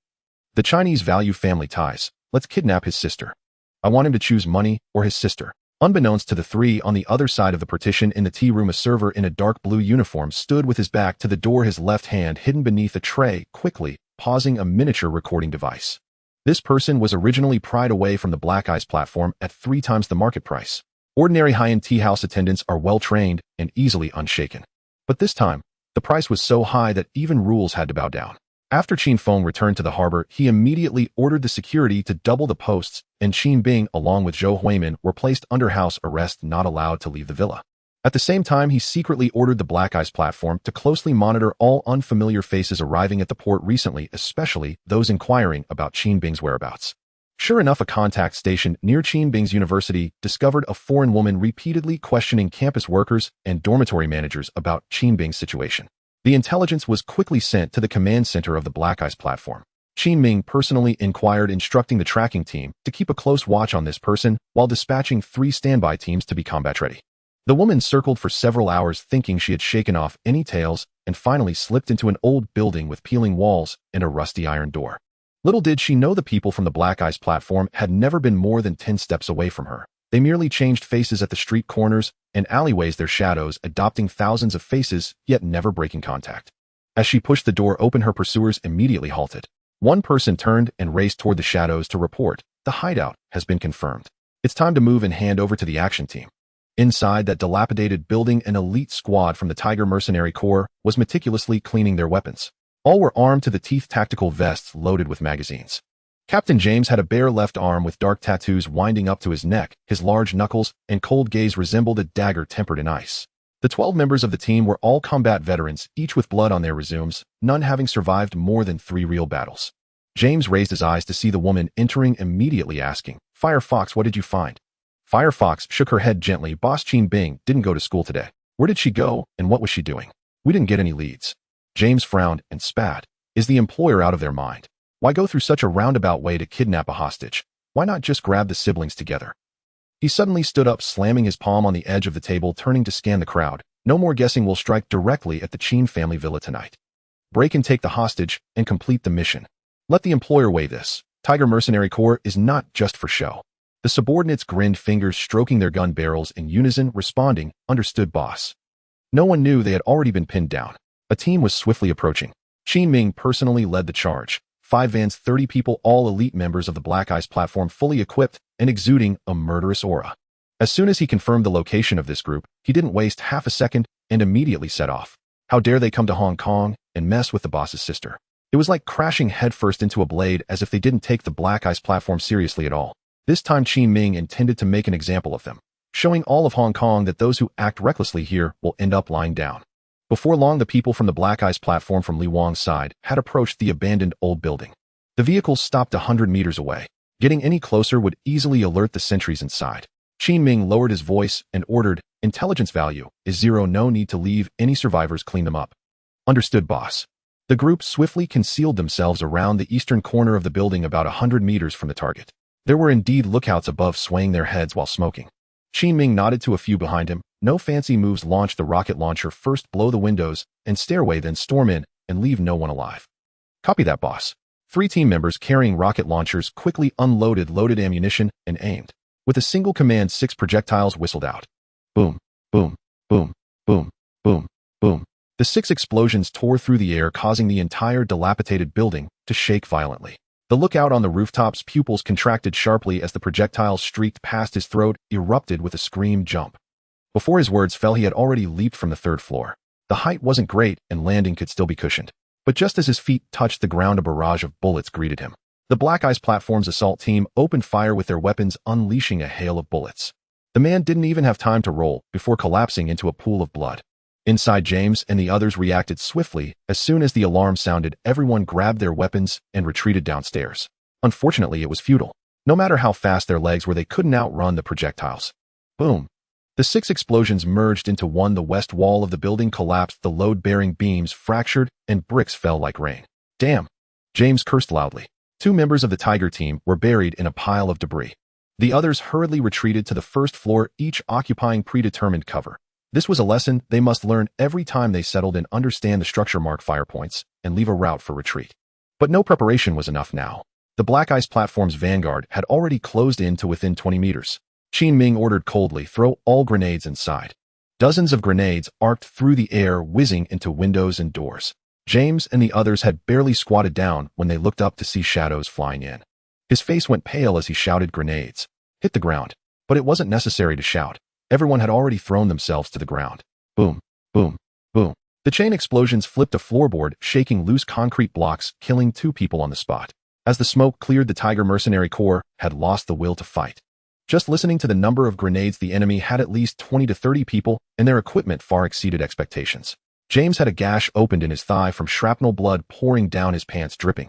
The Chinese value family ties. Let's kidnap his sister. I want him to choose money or his sister. Unbeknownst to the three, on the other side of the partition in the tea room, a server in a dark blue uniform stood with his back to the door, his left hand hidden beneath a tray, quickly pausing a miniature recording device. This person was originally pried away from the Black Ice platform at 3 times the market price. Ordinary high-end tea house attendants are well-trained and easily unshaken. But this time, the price was so high that even rules had to bow down. After Qin Feng returned to the harbor, he immediately ordered the security to double the posts, and Qin Bing, along with Zhou Huimin, were placed under house arrest, not allowed to leave the villa. At the same time, he secretly ordered the Black Ice platform to closely monitor all unfamiliar faces arriving at the port recently, especially those inquiring about Qin Bing's whereabouts. Sure enough, a contact station near Qin Bing's university discovered a foreign woman repeatedly questioning campus workers and dormitory managers about Qin Bing's situation. The intelligence was quickly sent to the command center of the Black Ice platform. Qin Ming personally inquired, instructing the tracking team to keep a close watch on this person while dispatching 3 standby teams to be combat ready. The woman circled for several hours, thinking she had shaken off any tails, and finally slipped into an old building with peeling walls and a rusty iron door. Little did she know the people from the Black Ice platform had never been more than 10 steps away from her. They merely changed faces at the street corners and alleyways, their shadows adopting thousands of faces, yet never breaking contact. As she pushed the door open, her pursuers immediately halted. One person turned and raced toward the shadows to report, the hideout has been confirmed. It's time to move and hand over to the action team. Inside that dilapidated building, an elite squad from the Tiger Mercenary Corps was meticulously cleaning their weapons. All were armed to the teeth, tactical vests loaded with magazines. Captain James had a bare left arm with dark tattoos winding up to his neck. His large knuckles and cold gaze resembled a dagger tempered in ice. The 12 members of the team were all combat veterans, each with blood on their resumes, none having survived more than 3 real battles. James raised his eyes to see the woman entering, immediately asking, Firefox, what did you find? Firefox shook her head gently. Boss, Qin Bing didn't go to school today. Where did she go, and what was she doing? We didn't get any leads. James frowned and spat. Is the employer out of their mind? Why go through such a roundabout way to kidnap a hostage? Why not just grab the siblings together? He suddenly stood up, slamming his palm on the edge of the table, turning to scan the crowd. No more guessing, we'll strike directly at the Qin family villa tonight. Break and take the hostage and complete the mission. Let the employer weigh this. Tiger Mercenary Corps is not just for show. The subordinates grinned, fingers stroking their gun barrels in unison, responding, understood, boss. No one knew they had already been pinned down. A team was swiftly approaching. Qin Ming personally led the charge. 5 vans, 30 people, all elite members of the Black Ice platform, fully equipped and exuding a murderous aura. As soon as he confirmed the location of this group, he didn't waste half a second and immediately set off. How dare they come to Hong Kong and mess with the boss's sister? It was like crashing headfirst into a blade, as if they didn't take the Black Ice platform seriously at all. This time Qin Ming intended to make an example of them, showing all of Hong Kong that those who act recklessly here will end up lying down. Before long, the people from the Black Ice platform from Li Wang's side had approached the abandoned old building. The vehicles stopped 100 meters away. Getting any closer would easily alert the sentries inside. Qin Ming lowered his voice and ordered, "Intelligence value is 0. No need to leave any survivors, clean them up." "Understood, boss." The group swiftly concealed themselves around the eastern corner of the building about 100 meters from the target. There were indeed lookouts above swaying their heads while smoking. Qin Ming nodded to a few behind him. "No fancy moves, launch the rocket launcher first, blow the windows and stairway, then storm in and leave no one alive." "Copy that, boss." 3 team members carrying rocket launchers quickly unloaded loaded ammunition and aimed. With a single command, 6 projectiles whistled out. Boom, boom, boom, boom, boom, boom. The 6 explosions tore through the air, causing the entire dilapidated building to shake violently. The lookout on the rooftop's pupils contracted sharply as the projectiles streaked past his throat, erupted with a scream. "Jump." Before his words fell, he had already leaped from the 3rd floor. The height wasn't great and landing could still be cushioned. But just as his feet touched the ground, a barrage of bullets greeted him. The Black Ice platform's assault team opened fire with their weapons, unleashing a hail of bullets. The man didn't even have time to roll before collapsing into a pool of blood. Inside, James and the others reacted swiftly. As soon as the alarm sounded, everyone grabbed their weapons and retreated downstairs. Unfortunately, it was futile. No matter how fast their legs were, they couldn't outrun the projectiles. Boom. The 6 explosions merged into one. The west wall of the building collapsed, the load-bearing beams fractured, and bricks fell like rain. "Damn!" James cursed loudly. 2 members of the Tiger team were buried in a pile of debris. The others hurriedly retreated to the 1st floor, each occupying predetermined cover. This was a lesson they must learn every time they settled in: understand the structure, mark fire points, and leave a route for retreat. But no preparation was enough now. The Black Ice platform's vanguard had already closed in to within 20 meters. Qin Ming ordered coldly, "Throw all grenades inside." Dozens of grenades arced through the air, whizzing into windows and doors. James and the others had barely squatted down when they looked up to see shadows flying in. His face went pale as he shouted, "Grenades! Hit the ground!" But it wasn't necessary to shout. Everyone had already thrown themselves to the ground. Boom, boom, boom. The chain explosions flipped a floorboard, shaking loose concrete blocks, killing 2 people on the spot. As the smoke cleared, the Tiger mercenary corps had lost the will to fight. Just listening to the number of grenades, the enemy had at least 20 to 30 people, and their equipment far exceeded expectations. James had a gash opened in his thigh from shrapnel, blood pouring down his pants, dripping.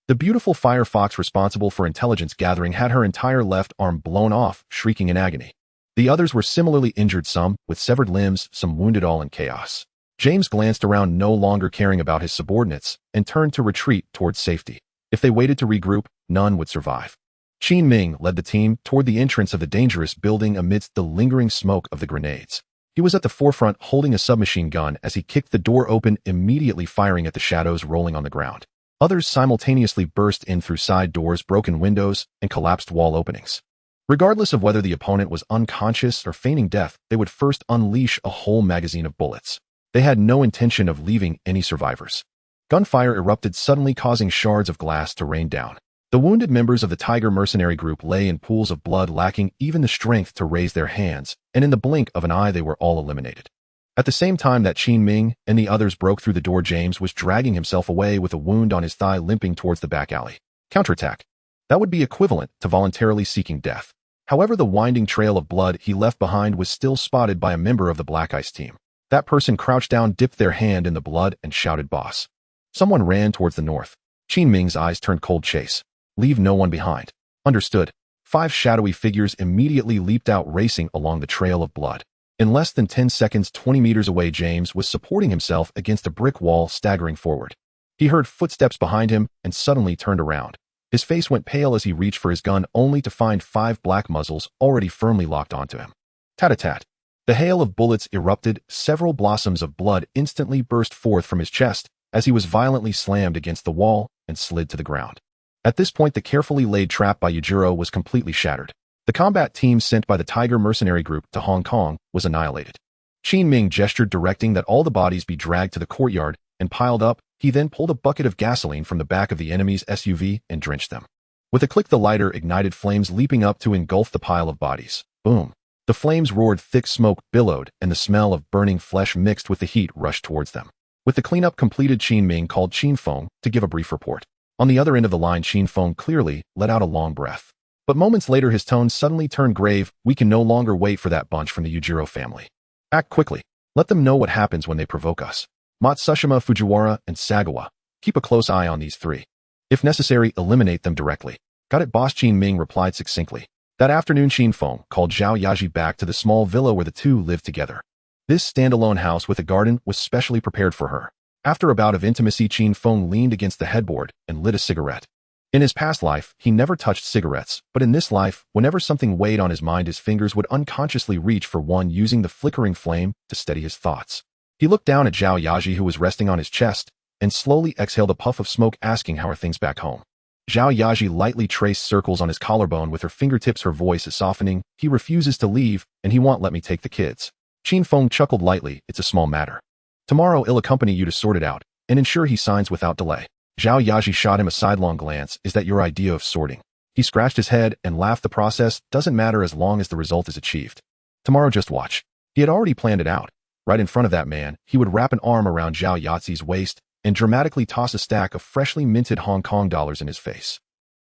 The beautiful Firefox, responsible for intelligence gathering, had her entire left arm blown off, shrieking in agony. The others were similarly injured, some with severed limbs, some wounded, all in chaos. James glanced around, no longer caring about his subordinates, and turned to retreat towards safety. If they waited to regroup, none would survive. Qin Ming led the team toward the entrance of the dangerous building amidst the lingering smoke of the grenades. He was at the forefront, holding a submachine gun as he kicked the door open, immediately firing at the shadows rolling on the ground. Others simultaneously burst in through side doors, broken windows, and collapsed wall openings. Regardless of whether the opponent was unconscious or feigning death, they would first unleash a whole magazine of bullets. They had no intention of leaving any survivors. Gunfire erupted suddenly, causing shards of glass to rain down. The wounded members of the Tiger mercenary group lay in pools of blood, lacking even the strength to raise their hands, and in the blink of an eye they were all eliminated. At the same time that Qin Ming and the others broke through the door, James was dragging himself away with a wound on his thigh, limping towards the back alley. Counterattack. That would be equivalent to voluntarily seeking death. However, the winding trail of blood he left behind was still spotted by a member of the Black Ice team. That person crouched down, dipped their hand in the blood, and shouted, "Boss." Someone ran towards the north. Qin Ming's eyes turned cold. "Chase. Leave no one behind." "Understood." 5 shadowy figures immediately leaped out, racing along the trail of blood. In less than 10 seconds, 20 meters away, James was supporting himself against a brick wall, staggering forward. He heard footsteps behind him and suddenly turned around. His face went pale as he reached for his gun, only to find 5 black muzzles already firmly locked onto him. Tat-a-tat. The hail of bullets erupted. Several blossoms of blood instantly burst forth from his chest as he was violently slammed against the wall and slid to the ground. At this point, the carefully laid trap by Yujiro was completely shattered. The combat team sent by the Tiger mercenary group to Hong Kong was annihilated. Qin Ming gestured, directing that all the bodies be dragged to the courtyard and piled up. He then pulled a bucket of gasoline from the back of the enemy's SUV and drenched them. With a click, the lighter ignited, flames leaping up to engulf the pile of bodies. Boom. The flames roared, thick smoke billowed, and the smell of burning flesh mixed with the heat rushed towards them. With the cleanup completed, Qin Ming called Qin Feng to give a brief report. On the other end of the line, Qin Feng clearly let out a long breath. But moments later his tone suddenly turned grave. We can no longer wait for that bunch from the Yujiro family. Act quickly. Let them know what happens when they provoke us. Matsushima, Fujiwara, and Sagawa. Keep a close eye on these three. If necessary, eliminate them directly. Got it, boss, Qin Ming replied succinctly. That afternoon, Qin Feng called Zhao Yaji back to the small villa where the two lived together. This standalone house with a garden was specially prepared for her. After a bout of intimacy, Qin Feng leaned against the headboard and lit a cigarette. In his past life, he never touched cigarettes, but in this life, whenever something weighed on his mind, his fingers would unconsciously reach for one, using the flickering flame to steady his thoughts. He looked down at Zhao Yaji, who was resting on his chest, and slowly exhaled a puff of smoke, asking, "How are things back home?" Zhao Yaji lightly traced circles on his collarbone with her fingertips. Her voice is softening. "He refuses to leave, and he won't let me take the kids." Qin Feng chuckled lightly. "It's a small matter. Tomorrow I'll accompany you to sort it out and ensure he signs without delay." Zhao Yaji shot him a sidelong glance. "Is that your idea of sorting?" He scratched his head and laughed. "The process doesn't matter as long as the result is achieved. Tomorrow, just watch." He had already planned it out. Right in front of that man, he would wrap an arm around Zhao Yazi's waist and dramatically toss a stack of freshly minted Hong Kong dollars in his face.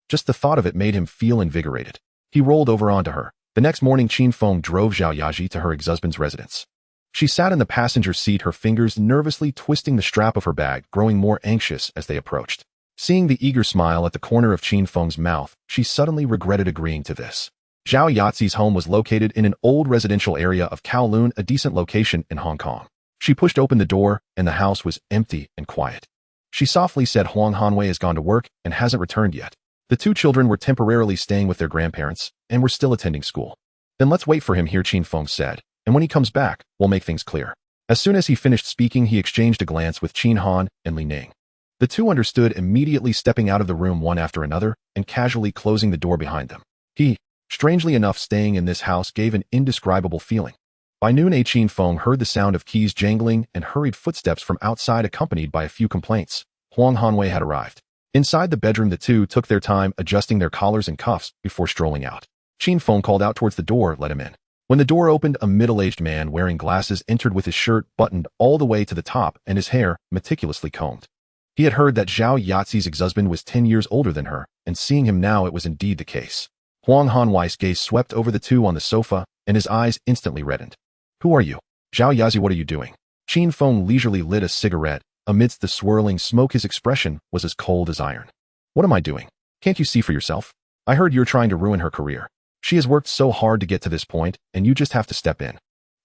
Just the thought of it made him feel invigorated. He rolled over onto her. The next morning, Qin Feng drove Zhao Yaji to her ex-husband's residence. She sat in the passenger seat, her fingers nervously twisting the strap of her bag, growing more anxious as they approached. Seeing the eager smile at the corner of Qin Feng's mouth, she suddenly regretted agreeing to this. Zhao Yazi's home was located in an old residential area of Kowloon, a decent location in Hong Kong. She pushed open the door, and the house was empty and quiet. She softly said, "Huang Hanwei has gone to work and hasn't returned yet." The two children were temporarily staying with their grandparents and were still attending school. "Then let's wait for him here," Qin Feng said, "and when he comes back, we'll make things clear." As soon as he finished speaking, he exchanged a glance with Qin Han and Li Ning. The two understood, immediately stepping out of the room one after another and casually closing the door behind them. Strangely enough, staying in this house gave an indescribable feeling. By noon, Qin Feng heard the sound of keys jangling and hurried footsteps from outside, accompanied by a few complaints. Huang Hanwei had arrived. Inside the bedroom, the two took their time adjusting their collars and cuffs before strolling out. Qin Feng called out towards the door, "Let him in." When the door opened, a middle-aged man wearing glasses entered with his shirt buttoned all the way to the top and his hair meticulously combed. He had heard that Zhao Yazi's ex-husband was 10 years older than her, and seeing him now, it was indeed the case. Huang Hanwei's gaze swept over the two on the sofa, and his eyes instantly reddened. "Who are you?" "Zhao Yazi, what are you doing?" Qin Feng leisurely lit a cigarette. Amidst the swirling smoke, his expression was as cold as iron. "What am I doing? Can't you see for yourself? I heard you're trying to ruin her career. She has worked so hard to get to this point, and you just have to step in."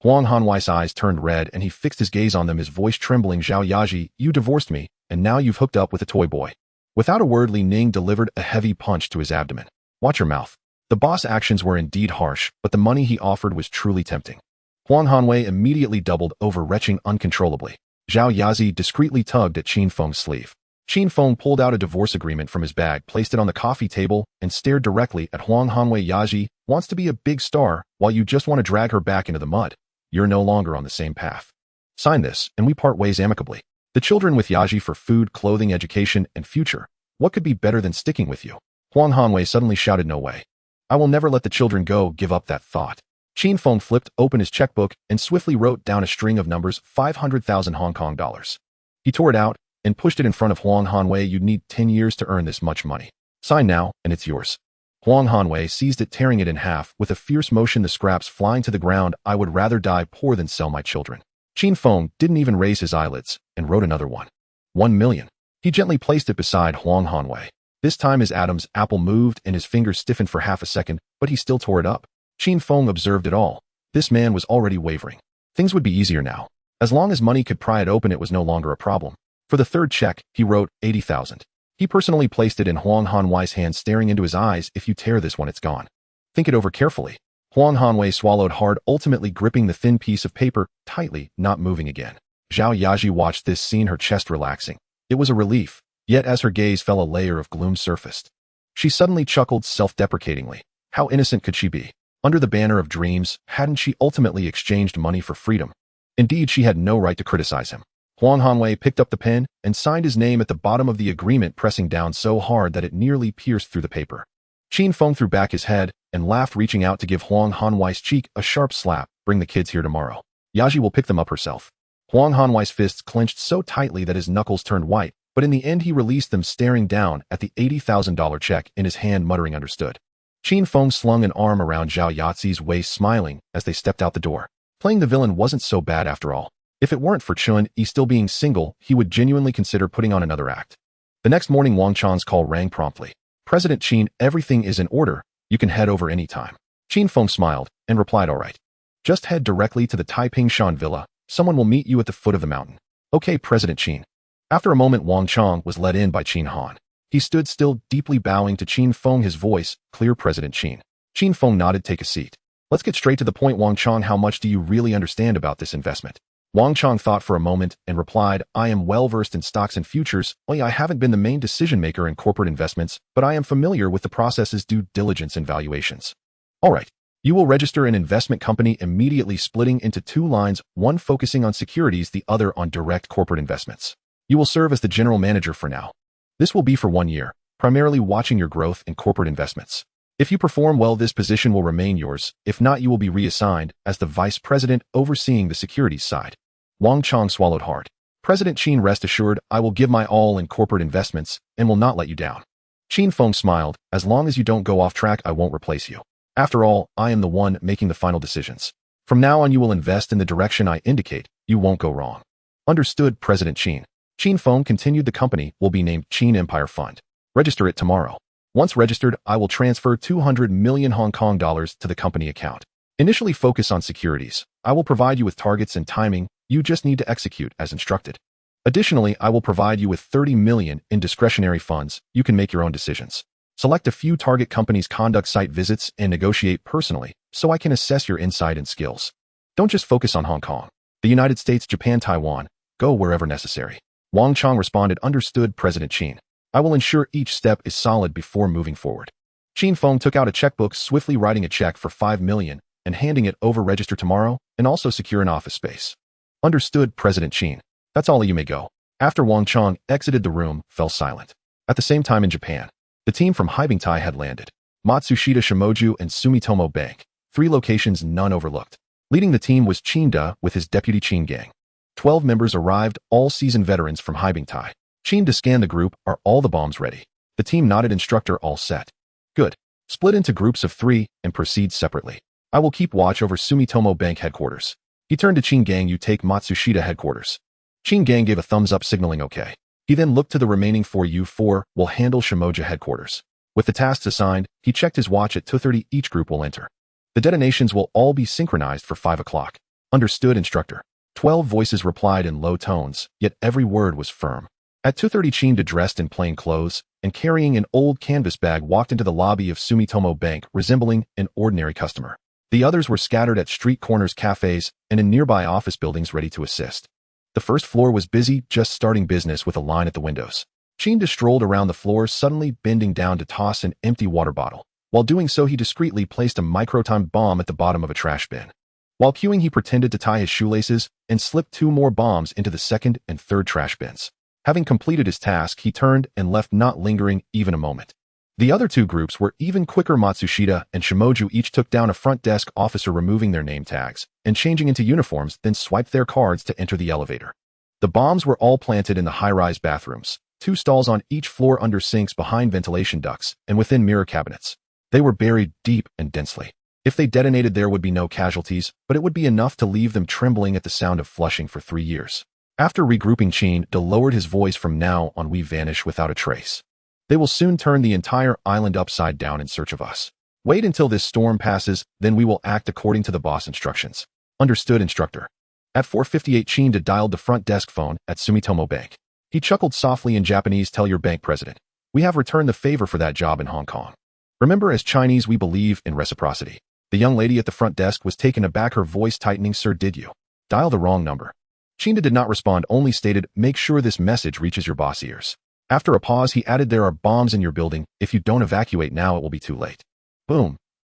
Huang Hanwei's eyes turned red, and he fixed his gaze on them, his voice trembling. "Zhao Yaji, you divorced me, and now you've hooked up with a toy boy." Without a word, Li Ning delivered a heavy punch to his abdomen. "Watch your mouth." The boss' actions were indeed harsh, but the money he offered was truly tempting. Huang Hanwei immediately doubled over, retching uncontrollably. Zhao Yazi discreetly tugged at Qin Feng's sleeve. Qin Feng pulled out a divorce agreement from his bag, placed it on the coffee table, and stared directly at Huang Hanwei. "Yaji wants to be a big star, while you just want to drag her back into the mud. You're no longer on the same path. Sign this, and we part ways amicably. The children with Yaji for food, clothing, education, and future. What could be better than sticking with you?" Huang Hanwei suddenly shouted, "No way. I will never let the children go. Give up that thought." Qin Feng flipped open his checkbook and swiftly wrote down a string of numbers. 500,000 Hong Kong dollars. He tore it out and pushed it in front of Huang Hanwei. "You'd need 10 years to earn this much money. Sign now, and it's yours." Huang Hanwei seized it, tearing it in half. With a fierce motion, the scraps flying to the ground. "I would rather die poor than sell my children." Qin Feng didn't even raise his eyelids and wrote another one. 1 million. He gently placed it beside Huang Hanwei. This time his Adam's apple moved and his fingers stiffened for half a second, but he still tore it up. Qin Feng observed it all. This man was already wavering. Things would be easier now. As long as money could pry it open, it was no longer a problem. For the third check, he wrote 80,000. He personally placed it in Huang Hanwei's hand, staring into his eyes. "If you tear this one, it's gone. Think it over carefully." Huang Hanwei swallowed hard, ultimately gripping the thin piece of paper tightly, not moving again. Zhao Yaji watched this scene, her chest relaxing. It was a relief, yet as her gaze fell, a layer of gloom surfaced. She suddenly chuckled self-deprecatingly. How innocent could she be? Under the banner of dreams, hadn't she ultimately exchanged money for freedom? Indeed, she had no right to criticize him. Huang Hanwei picked up the pen and signed his name at the bottom of the agreement, pressing down so hard that it nearly pierced through the paper. Qin Feng threw back his head and laughed, reaching out to give Huang Hanwei's cheek a sharp slap. Bring the kids here tomorrow. Yaji will pick them up herself. Huang Hanwei's fists clenched so tightly that his knuckles turned white, but in the end he released them, staring down at the $80,000 check in his hand, muttering understood. Qin Feng slung an arm around Zhao Yazi's waist, smiling as they stepped out the door. Playing the villain wasn't so bad after all. If it weren't for Chun-Yi still being single, he would genuinely consider putting on another act. The next morning, Wang Chang's call rang promptly. President Qin, everything is in order. You can head over any time. Qin Feng smiled and replied, all right. Just head directly to the Taiping Shan Villa. Someone will meet you at the foot of the mountain. Okay, President Qin. After a moment, Wang Chang was led in by Qin Han. He stood still, deeply bowing to Qin Feng, his voice clear. President Qin. Qin Feng nodded. Take a seat. Let's get straight to the point, Wang Chang. How much do you really understand about this investment? Wang Chang thought for a moment and replied, I am well versed in stocks and futures. Only I haven't been the main decision maker in corporate investments, but I am familiar with the processes, due diligence, and valuations. All right. You will register an investment company immediately, splitting into two lines, one focusing on securities, the other on direct corporate investments. You will serve as the general manager for now. This will be for 1 year, primarily watching your growth in corporate investments. If you perform well, this position will remain yours. If not, you will be reassigned as the vice president overseeing the securities side. Wang Chang swallowed hard. President Qin, rest assured, I will give my all in corporate investments and will not let you down. Qin Feng smiled. As long as you don't go off track, I won't replace you. After all, I am the one making the final decisions. From now on, you will invest in the direction I indicate. You won't go wrong. Understood, President Qin. Qin Feng continued. The company will be named Qin Empire Fund. Register it tomorrow. Once registered, I will transfer 200 million Hong Kong dollars to the company account. Initially focus on securities. I will provide you with targets and timing. You just need to execute as instructed. Additionally, I will provide you with 30 million in discretionary funds. You can make your own decisions. Select a few target companies, conduct site visits, and negotiate personally so I can assess your insight and skills. Don't just focus on Hong Kong, the United States, Japan, Taiwan. Go wherever necessary. Wang Chang responded, understood, President Qin. I will ensure each step is solid before moving forward. Qin Feng took out a checkbook, swiftly writing a check for 5 million and handing it over. Register tomorrow and also secure an office space. Understood, President Qin. That's all, you may go. After Wang Chang exited the room, fell silent. At the same time in Japan, the team from Heibingtai had landed. Matsushita, Shimoju, and Sumitomo Bank, 3 locations, none overlooked. Leading the team was Qin Da with his deputy Qin Gang. 12 members arrived, all seasoned veterans from Heibingtai. Qin Da scanned the group. Are all the bombs ready? The team nodded. Instructor, all set. Good. Split into groups of 3 and proceed separately. I will keep watch over Sumitomo Bank headquarters. He turned to Qin Gang. You take Matsushita headquarters. Qin Gang gave a thumbs up, signaling okay. He then looked to the remaining 4. You 4 will handle Shimoja headquarters. With the tasks assigned, he checked his watch. At 2:30, each group will enter. The detonations will all be synchronized for 5 o'clock. Understood, instructor. 12 voices replied in low tones, yet every word was firm. At 2:30, Qin Da, dressed in plain clothes and carrying an old canvas bag, walked into the lobby of Sumitomo Bank, resembling an ordinary customer. The others were scattered at street corners, cafes, and in nearby office buildings, ready to assist. The first floor was busy, just starting business with a line at the windows. Qin Da strolled around the floor, suddenly bending down to toss an empty water bottle. While doing so, he discreetly placed a micro-timed bomb at the bottom of a trash bin. While queuing, he pretended to tie his shoelaces and slipped 2 more bombs into the second and third trash bins. Having completed his task, he turned and left, not lingering even a moment. The other 2 groups were even quicker. Matsushita and Shimoju each took down a front desk officer, removing their name tags and changing into uniforms, then swiped their cards to enter the elevator. The bombs were all planted in the high-rise bathrooms, 2 stalls on each floor, under sinks, behind ventilation ducts, and within mirror cabinets. They were buried deep and densely. If they detonated, there would be no casualties, but it would be enough to leave them trembling at the sound of flushing for 3 years. After regrouping, Qin Da lowered his voice. From now on, we vanish without a trace. They will soon turn the entire island upside down in search of us. Wait until this storm passes, then we will act according to the boss instructions. Understood, instructor. At 4:58, Qin Da dialed the front desk phone at Sumitomo Bank. He chuckled softly in Japanese. Tell your bank president, we have returned the favor for that job in Hong Kong. Remember, as Chinese, we believe in reciprocity. The young lady at the front desk was taken aback, her voice tightening. Sir, did you dial the wrong number? Qin Da did not respond, only stated, make sure this message reaches your boss' ears. After a pause, he added, there are bombs in your building. If you don't evacuate now, it will be too late. Boom.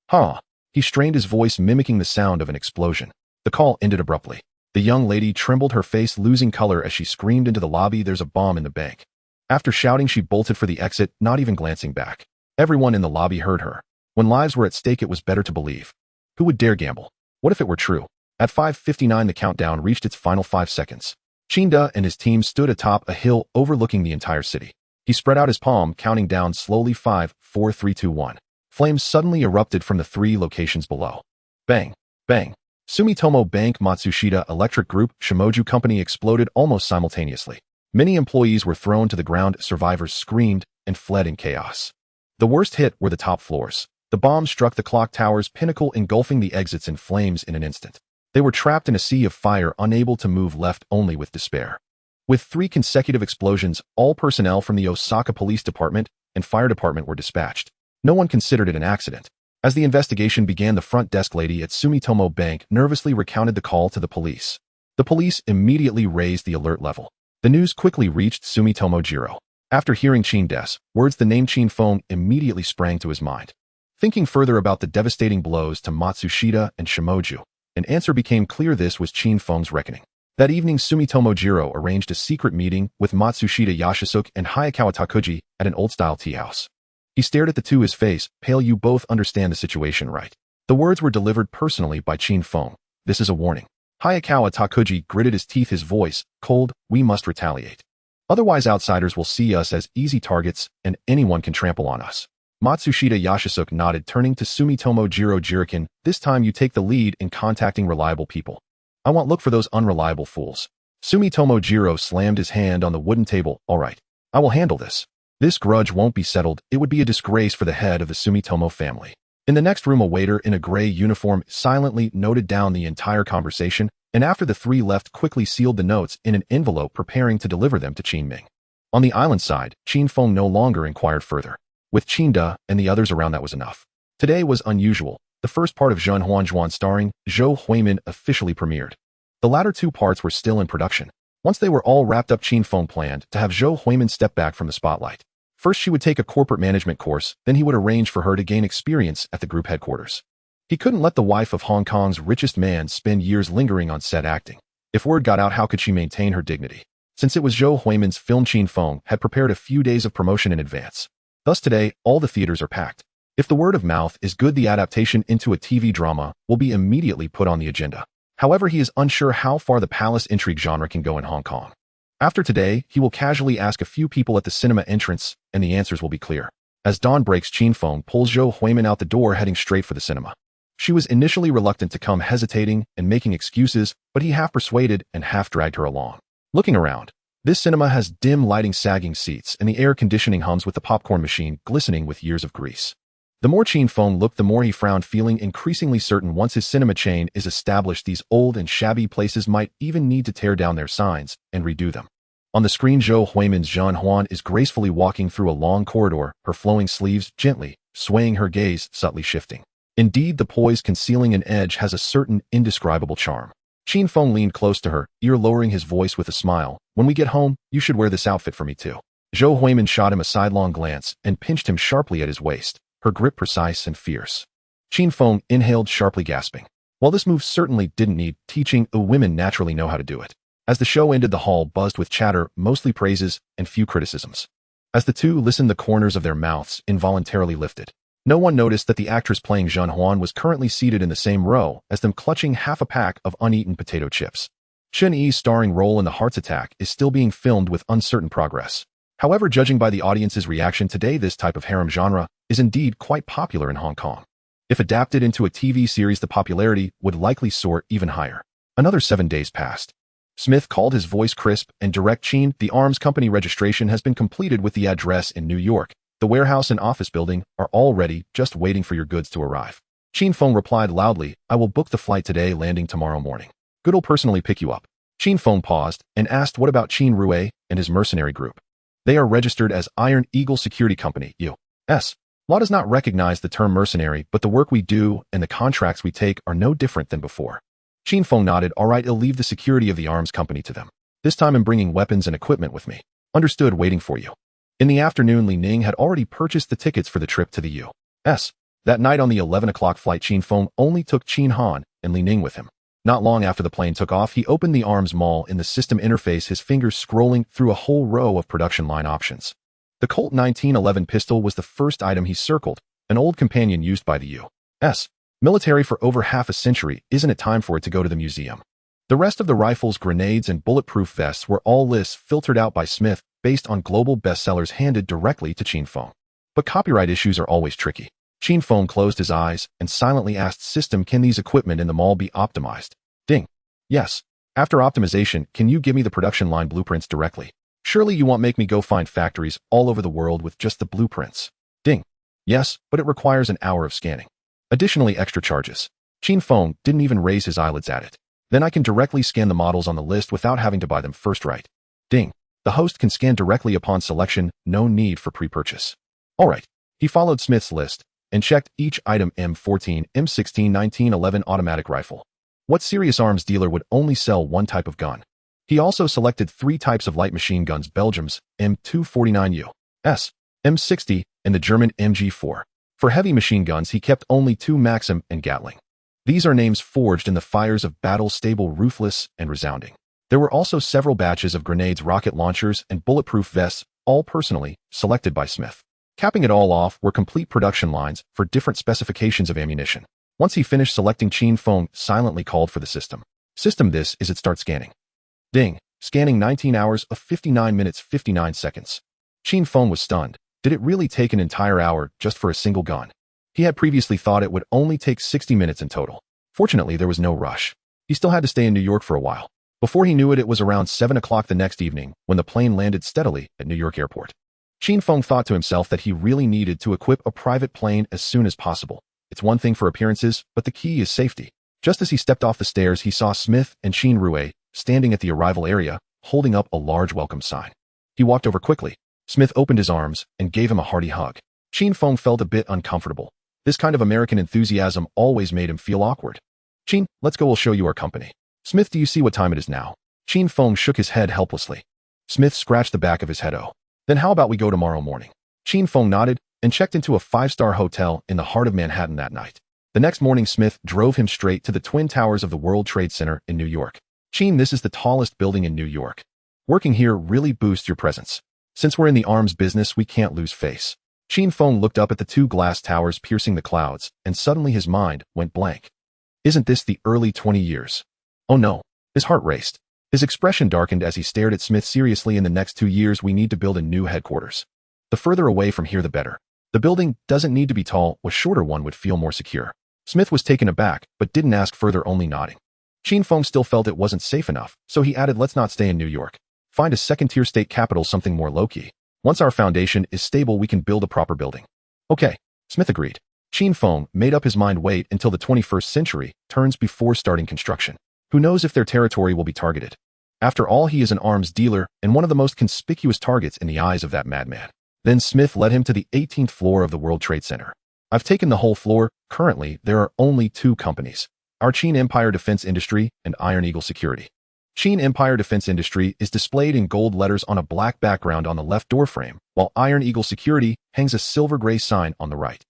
Huh. He strained his voice, mimicking the sound of an explosion. The call ended abruptly. The young lady trembled, her face losing color as she screamed into the lobby, there's a bomb in the bank. After shouting, she bolted for the exit, not even glancing back. Everyone in the lobby heard her. When lives were at stake, it was better to believe. Who would dare gamble? What if it were true? At 5:59, the countdown reached its final 5 seconds. Chinda and his team stood atop a hill overlooking the entire city. He spread out his palm, counting down slowly. 5, 4, 3, 2, 1. Flames suddenly erupted from the 3 locations below. Bang! Bang! Sumitomo Bank, Matsushita Electric Group, Shimoju Company exploded almost simultaneously. Many employees were thrown to the ground, survivors screamed and fled in chaos. The worst hit were the top floors. The bomb struck the clock tower's pinnacle, engulfing the exits in flames in an instant. They were trapped in a sea of fire, unable to move, left only with despair. With 3 consecutive explosions, all personnel from the Osaka Police Department and Fire Department were dispatched. No one considered it an accident. As the investigation began, the front desk lady at Sumitomo Bank nervously recounted the call to the police. The police immediately raised the alert level. The news quickly reached Sumitomo Jiro. After hearing Chin's words, the name Chin Feng immediately sprang to his mind. Thinking further about the devastating blows to Matsushita and Shimoju, an answer became clear. This was Chin Feng's reckoning. That evening, Sumitomo Jiro arranged a secret meeting with Matsushita Yashisuke and Hayakawa Takuji at an old-style tea house. He stared at the two, his face pale. You both understand the situation, right? The words were delivered personally by Chin Feng. This is a warning. Hayakawa Takuji gritted his teeth, his voice cold. We must retaliate. Otherwise, outsiders will see us as easy targets, and anyone can trample on us. Matsushita Yashisuke nodded, turning to Sumitomo Jiro. Jiriken, this time you take the lead in contacting reliable people. I won't look for those unreliable fools. Sumitomo Jiro slammed his hand on the wooden table. All right, I will handle this. This grudge won't be settled. It would be a disgrace for the head of the Sumitomo family. In the next room, a waiter in a gray uniform silently noted down the entire conversation, and after the 3 left, quickly sealed the notes in an envelope, preparing to deliver them to Qin Ming. On the island side, Chin Feng no longer inquired further. With Chinda and the others around, that was enough. Today was unusual. The first part of Zhen Huanjuan starring Zhou Huimin officially premiered. The latter 2 parts were still in production. Once they were all wrapped up, Chin Feng planned to have Zhou Huimin step back from the spotlight. First, she would take a corporate management course, then he would arrange for her to gain experience at the group headquarters. He couldn't let the wife of Hong Kong's richest man spend years lingering on set acting. If word got out, how could she maintain her dignity? Since it was Zhou Huimin's film, Chin Feng had prepared a few days of promotion in advance. Thus today, all the theaters are packed. If the word of mouth is good, the adaptation into a TV drama will be immediately put on the agenda. However, he is unsure how far the palace intrigue genre can go in Hong Kong. After today, he will casually ask a few people at the cinema entrance, and the answers will be clear. As dawn breaks, Chin Feng pulls Zhou Huimin out the door, heading straight for the cinema. She was initially reluctant to come, hesitating and making excuses, but he half persuaded and half dragged her along. Looking around, this cinema has dim lighting, sagging seats, and the air conditioning hums with the popcorn machine glistening with years of grease. The more Chin Feng looked, the more he frowned, feeling increasingly certain once his cinema chain is established, these old and shabby places might even need to tear down their signs and redo them. On the screen, Zhou Huimin's Zhan Huan is gracefully walking through a long corridor, her flowing sleeves gently swaying, her gaze subtly shifting. Indeed, the poise concealing an edge has a certain indescribable charm. Chin Feng leaned close to her, ear lowering his voice with a smile. When we get home, you should wear this outfit for me too. Zhou Huimin shot him a sidelong glance and pinched him sharply at his waist, her grip precise and fierce. Chin Feng inhaled sharply, gasping. While this move certainly didn't need teaching, the women naturally know how to do it. As the show ended, the hall buzzed with chatter, mostly praises and few criticisms. As the two listened, the corners of their mouths involuntarily lifted. No one noticed that the actress playing Zhen Huan was currently seated in the same row as them, clutching half a pack of uneaten potato chips. Chen Yi's starring role in The Heart's Attack is still being filmed with uncertain progress. However, judging by the audience's reaction today, this type of harem genre is indeed quite popular in Hong Kong. If adapted into a TV series, the popularity would likely soar even higher. Another 7 days passed. Smith called, his voice crisp and direct. Chin, the arms company registration has been completed with the address in New York. The warehouse and office building are all ready, just waiting for your goods to arrive. Chin Feng replied loudly, I will book the flight today, landing tomorrow morning. Good'll personally pick you up. Chin Feng paused and asked, what about Chin Rue and his mercenary group? They are registered as Iron Eagle Security Company, U.S. Law does not recognize the term mercenary, but the work we do and the contracts we take are no different than before. Chin Feng nodded. All right, I'll leave the security of the arms company to them. This time I'm bringing weapons and equipment with me. Understood, waiting for you. In the afternoon, Li Ning had already purchased the tickets for the trip to the U.S. That night on the 11 o'clock flight, Chin Feng only took Chin Han and Li Ning with him. Not long after the plane took off, he opened the arms mall in the system interface, his fingers scrolling through a whole row of production line options. The Colt 1911 pistol was the first item he circled, an old companion used by the U.S. military for over half a century. Isn't it time for it to go to the museum? The rest of the rifles, grenades, and bulletproof vests were all lists filtered out by Smith based on global bestsellers handed directly to Qin Feng. But copyright issues are always tricky. Qin Feng closed his eyes and silently asked System, can these equipment in the mall be optimized? Ding. Yes. After optimization, can you give me the production line blueprints directly? Surely you won't make me go find factories all over the world with just the blueprints. Ding. Yes, but it requires an hour of scanning. Additionally, extra charges. Qin Feng didn't even raise his eyelids at it. Then I can directly scan the models on the list without having to buy them first, right? Ding. The host can scan directly upon selection, no need for pre-purchase. Alright. He followed Smith's list and checked each item. M14, M16, 1911 automatic rifle. What serious arms dealer would only sell one type of gun? He also selected 3 types of light machine guns: Belgium's M249 U.S. M60 and the German MG4. For heavy machine guns, he kept only 2: Maxim and Gatling. These are names forged in the fires of battle, stable, ruthless, and resounding. There were also several batches of grenades, rocket launchers, and bulletproof vests, all personally selected by Smith. Capping it all off were complete production lines for different specifications of ammunition. Once he finished selecting, Qin Feng silently called for the system. System, this is it. Start scanning. Ding. Scanning. 19 hours of 59 minutes 59 seconds. Qin Feng was stunned. Did it really take an entire hour just for a single gun? He had previously thought it would only take 60 minutes in total. Fortunately, there was no rush. He still had to stay in New York for a while. Before he knew it, it was around 7 o'clock the next evening when the plane landed steadily at New York Airport. Qin Feng thought to himself that he really needed to equip a private plane as soon as possible. It's one thing for appearances, but the key is safety. Just as he stepped off the stairs, he saw Smith and Qin Rue standing at the arrival area, holding up a large welcome sign. He walked over quickly. Smith opened his arms and gave him a hearty hug. Qin Feng felt a bit uncomfortable. This kind of American enthusiasm always made him feel awkward. Qin, let's go, we'll show you our company. Smith, do you see what time it is now? Qin Feng shook his head helplessly. Smith scratched the back of his head. Oh. Then how about we go tomorrow morning? Qin Feng nodded and checked into a 5-star hotel in the heart of Manhattan that night. The next morning, Smith drove him straight to the Twin Towers of the World Trade Center in New York. Qin, this is the tallest building in New York. Working here really boosts your presence. Since we're in the arms business, we can't lose face. Qin Feng looked up at the 2 glass towers piercing the clouds, and suddenly his mind went blank. Isn't this the early 20 years? Oh no. His heart raced. His expression darkened as he stared at Smith seriously. In the next 2 years, we need to build a new headquarters. The further away from here, the better. The building doesn't need to be tall. A shorter one would feel more secure. Smith was taken aback, but didn't ask further, only nodding. Qin Feng still felt it wasn't safe enough, so he added, let's not stay in New York. Find a second-tier state capital, something more low-key. Once our foundation is stable, we can build a proper building. Okay, Smith agreed. Qin Feng made up his mind, wait until the 21st century turns before starting construction. Who knows if their territory will be targeted? After all, he is an arms dealer and one of the most conspicuous targets in the eyes of that madman. Then Smith led him to the 18th floor of the World Trade Center. I've taken the whole floor. Currently, there are only 2 companies. Our Qin Empire Defense Industry and Iron Eagle Security. Qin Empire Defense Industry is displayed in gold letters on a black background on the left doorframe, while Iron Eagle Security hangs a silver-gray sign on the right.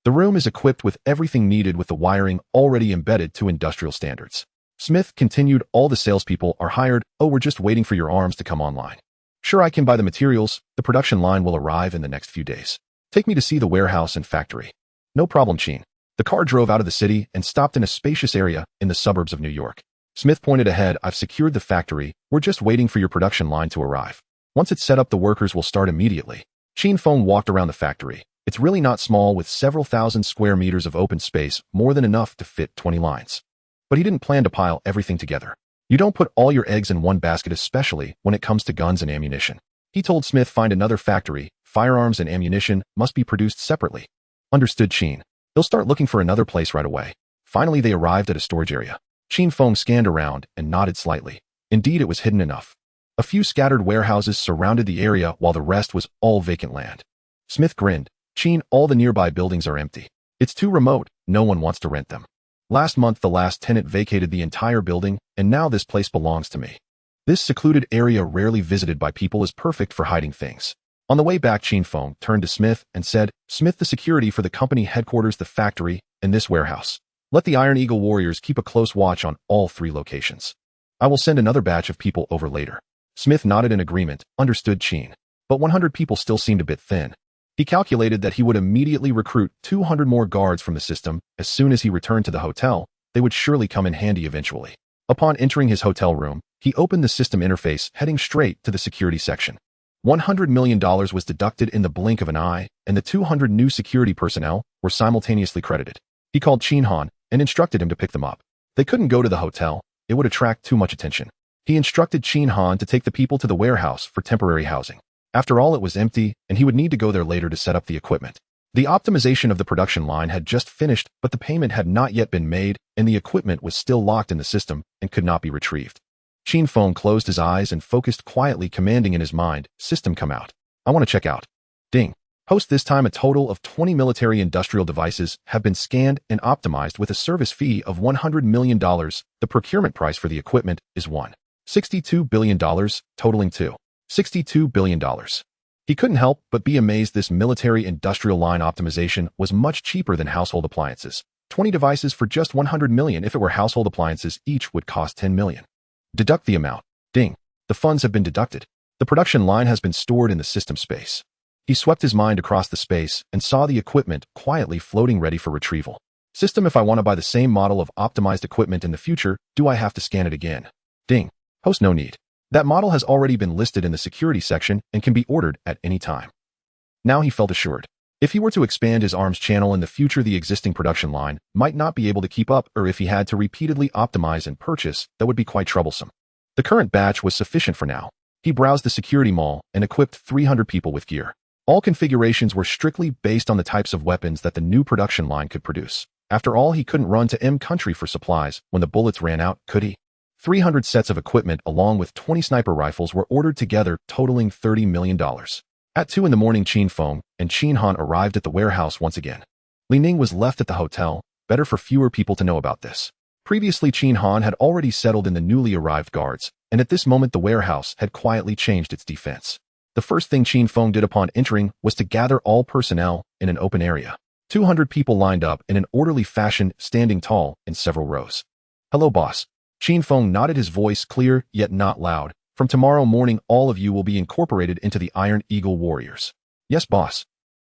The room is equipped with everything needed, with the wiring already embedded to industrial standards. Smith continued, all the salespeople are hired. Oh, we're just waiting for your arms to come online. Sure, I can buy the materials. The production line will arrive in the next few days. Take me to see the warehouse and factory. No problem, Qin. The car drove out of the city and stopped in a spacious area in the suburbs of New York. Smith pointed ahead. I've secured the factory. We're just waiting for your production line to arrive. Once it's set up, the workers will start immediately. Qin Feng walked around the factory. It's really not small, with several thousand square meters of open space, more than enough to fit 20 lines. But he didn't plan to pile everything together. You don't put all your eggs in one basket, especially when it comes to guns and ammunition. He told Smith, find another factory. Firearms and ammunition must be produced separately. Understood, Qin. They'll start looking for another place right away. Finally, they arrived at a storage area. Qin Feng scanned around and nodded slightly. Indeed, it was hidden enough. A few scattered warehouses surrounded the area, while the rest was all vacant land. Smith grinned. Qin, all the nearby buildings are empty. It's too remote. No one wants to rent them. Last month, the last tenant vacated the entire building, and now this place belongs to me. This secluded area, rarely visited by people, is perfect for hiding things. On the way back, Qin Feng turned to Smith and said, Smith, the security for the company headquarters, the factory, and this warehouse. Let the Iron Eagle warriors keep a close watch on all 3 locations. I will send another batch of people over later. Smith nodded in agreement. Understood, Qin. but 100 people still seemed a bit thin. He calculated that he would immediately recruit 200 more guards from the system. As soon as he returned to the hotel, they would surely come in handy eventually. Upon entering his hotel room, he opened the system interface, heading straight to the security section. $100 million was deducted in the blink of an eye, and the 200 new security personnel were simultaneously credited. He called Chin Han and instructed him to pick them up. They couldn't go to the hotel. It would attract too much attention. He instructed Chin Han to take the people to the warehouse for temporary housing. After all, it was empty, and he would need to go there later to set up the equipment. The optimization of the production line had just finished, but the payment had not yet been made, and the equipment was still locked in the system and could not be retrieved. Chin Feng closed his eyes and focused quietly, commanding in his mind, "System, come out. I want to check out." Ding. Post this time, a total of 20 military industrial devices have been scanned and optimized with a service fee of $100 million. The procurement price for the equipment is $1.62 billion, totaling $2.62 billion. He couldn't help but be amazed. This military industrial line optimization was much cheaper than household appliances. 20 devices for just $100 million. If it were household appliances, each would cost $10 million. Deduct the amount. Ding. The funds have been deducted. The production line has been stored in the system space. He swept his mind across the space and saw the equipment quietly floating ready for retrieval. System, if I want to buy the same model of optimized equipment in the future, do I have to scan it again? Ding. Host, no need. That model has already been listed in the security section and can be ordered at any time. Now he felt assured. If he were to expand his ARMS channel in the future, the existing production line might not be able to keep up, or if he had to repeatedly optimize and purchase, that would be quite troublesome. The current batch was sufficient for now. He browsed the security mall and equipped 300 people with gear. All configurations were strictly based on the types of weapons that the new production line could produce. After all, he couldn't run to M country for supplies when the bullets ran out, could he? 300 sets of equipment along with 20 sniper rifles were ordered together, totaling $30 million. At 2 in the morning, Chin Feng and Chin Han arrived at the warehouse once again. Li Ning was left at the hotel, better for fewer people to know about this. Previously, Chin Han had already settled in the newly arrived guards, and at this moment the warehouse had quietly changed its defense. The first thing Chin Feng did upon entering was to gather all personnel in an open area. 200 people lined up in an orderly fashion, standing tall in several rows. "Hello, boss." Chin Feng nodded, his voice clear yet not loud. "From tomorrow morning, all of you will be incorporated into the Iron Eagle Warriors." "Yes, boss."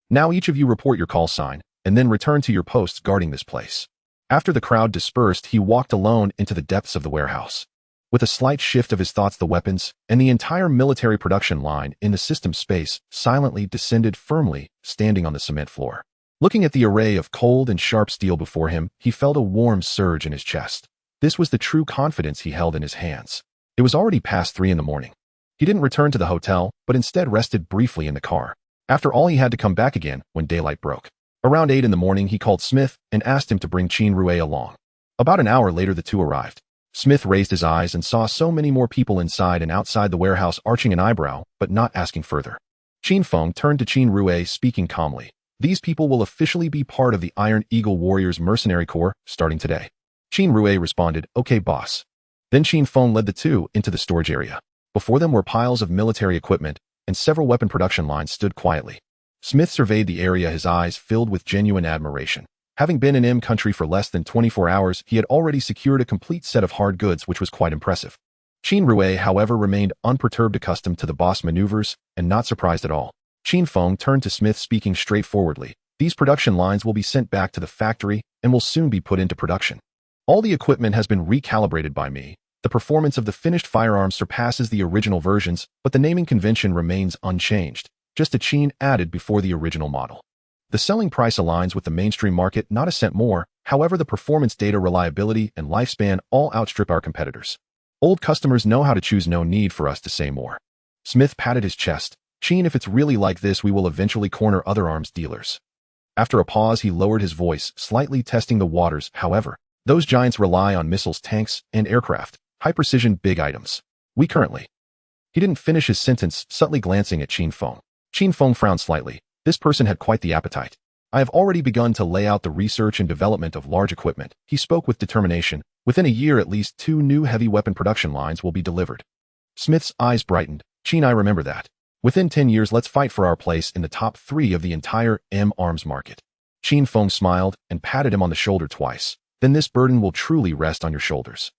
"Now each of you report your call sign, and then return to your posts guarding this place." After the crowd dispersed, he walked alone into the depths of the warehouse. With a slight shift of his thoughts, the weapons and the entire military production line in the system space silently descended, firmly standing on the cement floor. Looking at the array of cold and sharp steel before him, he felt a warm surge in his chest. This was the true confidence he held in his hands. It was already past 3 in the morning. He didn't return to the hotel, but instead rested briefly in the car. After all, he had to come back again when daylight broke. Around 8 in the morning, he called Smith and asked him to bring Chin Rue along. About an hour later, the two arrived. Smith raised his eyes and saw so many more people inside and outside the warehouse, arching an eyebrow, but not asking further. Chin Feng turned to Chin Rue, speaking calmly. "These people will officially be part of the Iron Eagle Warriors Mercenary Corps starting today." Chin Rue responded, "Okay, boss." Then Chin Feng led the two into the storage area. Before them were piles of military equipment, and several weapon production lines stood quietly. Smith surveyed the area, his eyes filled with genuine admiration. Having been in M country for less than 24 hours, he had already secured a complete set of hard goods, which was quite impressive. Chin Rue, however, remained unperturbed, accustomed to the boss maneuvers, and not surprised at all. Chin Feng turned to Smith, speaking straightforwardly. "These production lines will be sent back to the factory and will soon be put into production. All the equipment has been recalibrated by me. The performance of the finished firearms surpasses the original versions, but the naming convention remains unchanged. Just a Chin added before the original model. The selling price aligns with the mainstream market, not a cent more. However, the performance, data, reliability, and lifespan all outstrip our competitors. Old customers know how to choose, no need for us to say more." Smith patted his chest. "Chin, if it's really like this, we will eventually corner other arms dealers." After a pause, he lowered his voice, slightly testing the waters. "However, those giants rely on missiles, tanks, and aircraft, high-precision, big items. We currently—" He didn't finish his sentence, subtly glancing at Chin Feng. Chin Feng frowned slightly. This person had quite the appetite. "I have already begun to lay out the research and development of large equipment." He spoke with determination. "Within a year, at least 2 new heavy weapon production lines will be delivered." Smith's eyes brightened. "Chin, I remember that. Within 10 years, let's fight for our place in the top 3 of the entire M-arms market." Chin Feng smiled and patted him on the shoulder twice. "Then this burden will truly rest on your shoulders."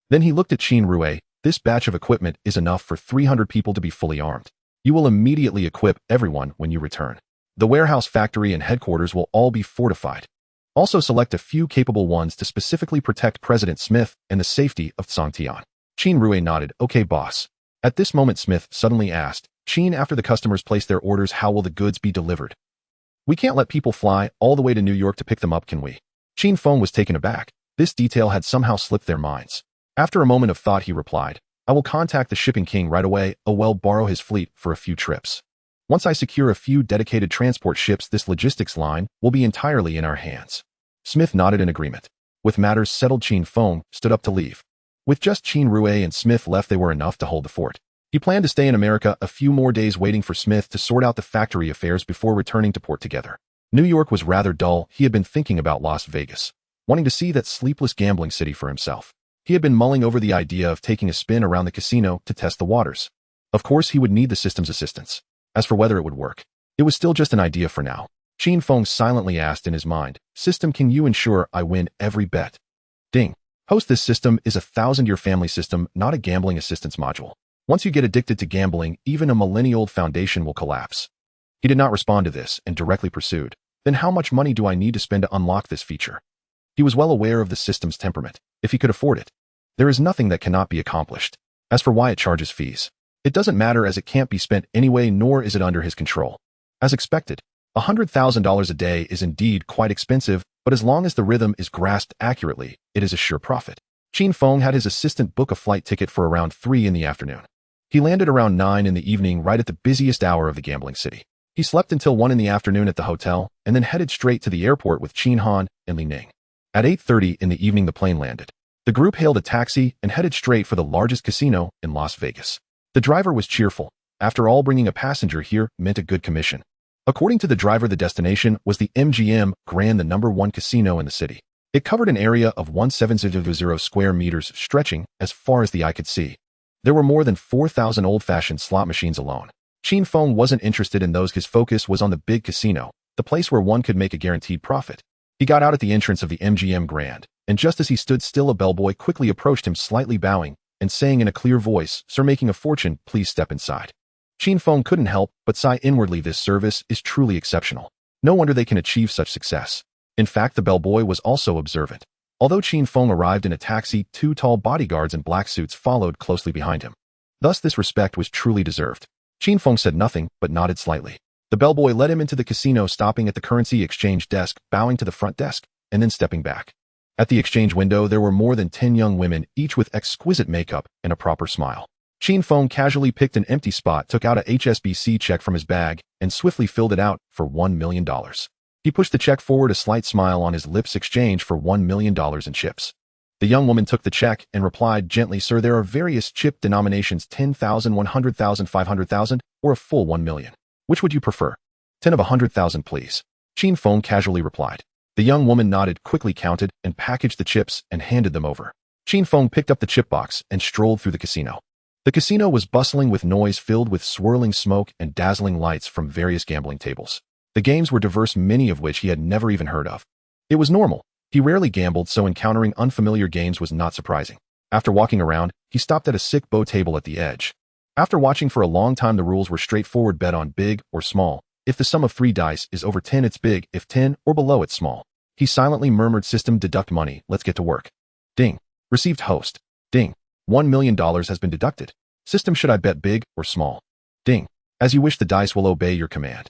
Then he looked at Chin Rue. "This batch of equipment is enough for 300 people to be fully armed. You will immediately equip everyone when you return. The warehouse, factory, and headquarters will all be fortified. Also select a few capable ones to specifically protect President Smith and the safety of Tsangtian. Qin Rue nodded. Okay, boss. At this moment, Smith suddenly asked, Qin, after the customers place their orders, how will the goods be delivered? We can't let people fly all the way to New York to pick them up, can we? Qin Feng was taken aback. This detail had somehow slipped their minds. After a moment of thought, he replied, I will contact the shipping king right away. Borrow his fleet for a few trips. Once I secure a few dedicated transport ships, this logistics line will be entirely in our hands. Smith nodded in agreement. With matters settled, Qin Feng stood up to leave. With just Qin Rue and Smith left, they were enough to hold the fort. He planned to stay in America a few more days, waiting for Smith to sort out the factory affairs before returning to port together. New York was rather dull. He had been thinking about Las Vegas, wanting to see that sleepless gambling city for himself. He had been mulling over the idea of taking a spin around the casino to test the waters. Of course, he would need the system's assistance. As for whether it would work, it was still just an idea for now. Qin Feng silently asked in his mind, System, can you ensure I win every bet? Ding. Host, this system is a 1,000-year family system, not a gambling assistance module. Once you get addicted to gambling, even a millennial foundation will collapse. He did not respond to this and directly pursued, then how much money do I need to spend to unlock this feature? He was well aware of the system's temperament. If he could afford it, there is nothing that cannot be accomplished. As for why it charges fees, it doesn't matter, as it can't be spent anyway, nor is it under his control. As expected, $100,000 a day is indeed quite expensive, but as long as the rhythm is grasped accurately, it is a sure profit. Qin Feng had his assistant book a flight ticket for around 3 in the afternoon. He landed around 9 in the evening, right at the busiest hour of the gambling city. He slept until 1 in the afternoon at the hotel, and then headed straight to the airport with Qin Han and Li Ning. At 8:30 in the evening, the plane landed. The group hailed a taxi and headed straight for the largest casino in Las Vegas. The driver was cheerful. After all, bringing a passenger here meant a good commission. According to the driver, the destination was the MGM Grand, the #1 casino in the city. It covered an area of 1,700 square meters, stretching as far as the eye could see. There were more than 4,000 old-fashioned slot machines alone. Qin Feng wasn't interested in those. His focus was on the big casino, the place where one could make a guaranteed profit. He got out at the entrance of the MGM Grand, and just as he stood still, a bellboy quickly approached him, slightly bowing and saying in a clear voice, Sir, making a fortune, please step inside. Qin Feng couldn't help but sigh inwardly. This service is truly exceptional. No wonder they can achieve such success. In fact, the bellboy was also observant. Although Qin Feng arrived in a taxi, 2 tall bodyguards in black suits followed closely behind him. Thus, this respect was truly deserved. Qin Feng said nothing, but nodded slightly. The bellboy led him into the casino, stopping at the currency exchange desk, bowing to the front desk, and then stepping back. At the exchange window, there were more than 10 young women, each with exquisite makeup and a proper smile. Qin Feng casually picked an empty spot, took out a HSBC check from his bag, and swiftly filled it out for $1 million. He pushed the check forward, a slight smile on his lips. Exchange for $1 million in chips. The young woman took the check and replied gently, Sir, there are various chip denominations, 10,000, 100,000, 500,000, or a full 1 million. Which would you prefer? 10 of 100,000, please. Qin Feng casually replied. The young woman nodded, quickly counted and packaged the chips and handed them over. Qin Feng picked up the chip box and strolled through the casino. The casino was bustling with noise, filled with swirling smoke and dazzling lights from various gambling tables. The games were diverse, many of which he had never even heard of. It was normal. He rarely gambled, so encountering unfamiliar games was not surprising. After walking around, he stopped at a sick bow table at the edge. After watching for a long time, the rules were straightforward. Bet on big or small. If the sum of 3 dice is over 10, it's big. If 10 or below, it's small. He silently murmured, System, deduct money. Let's get to work. Ding. Received host. Ding. $1 million has been deducted. System, should I bet big or small? Ding. As you wish, the dice will obey your command.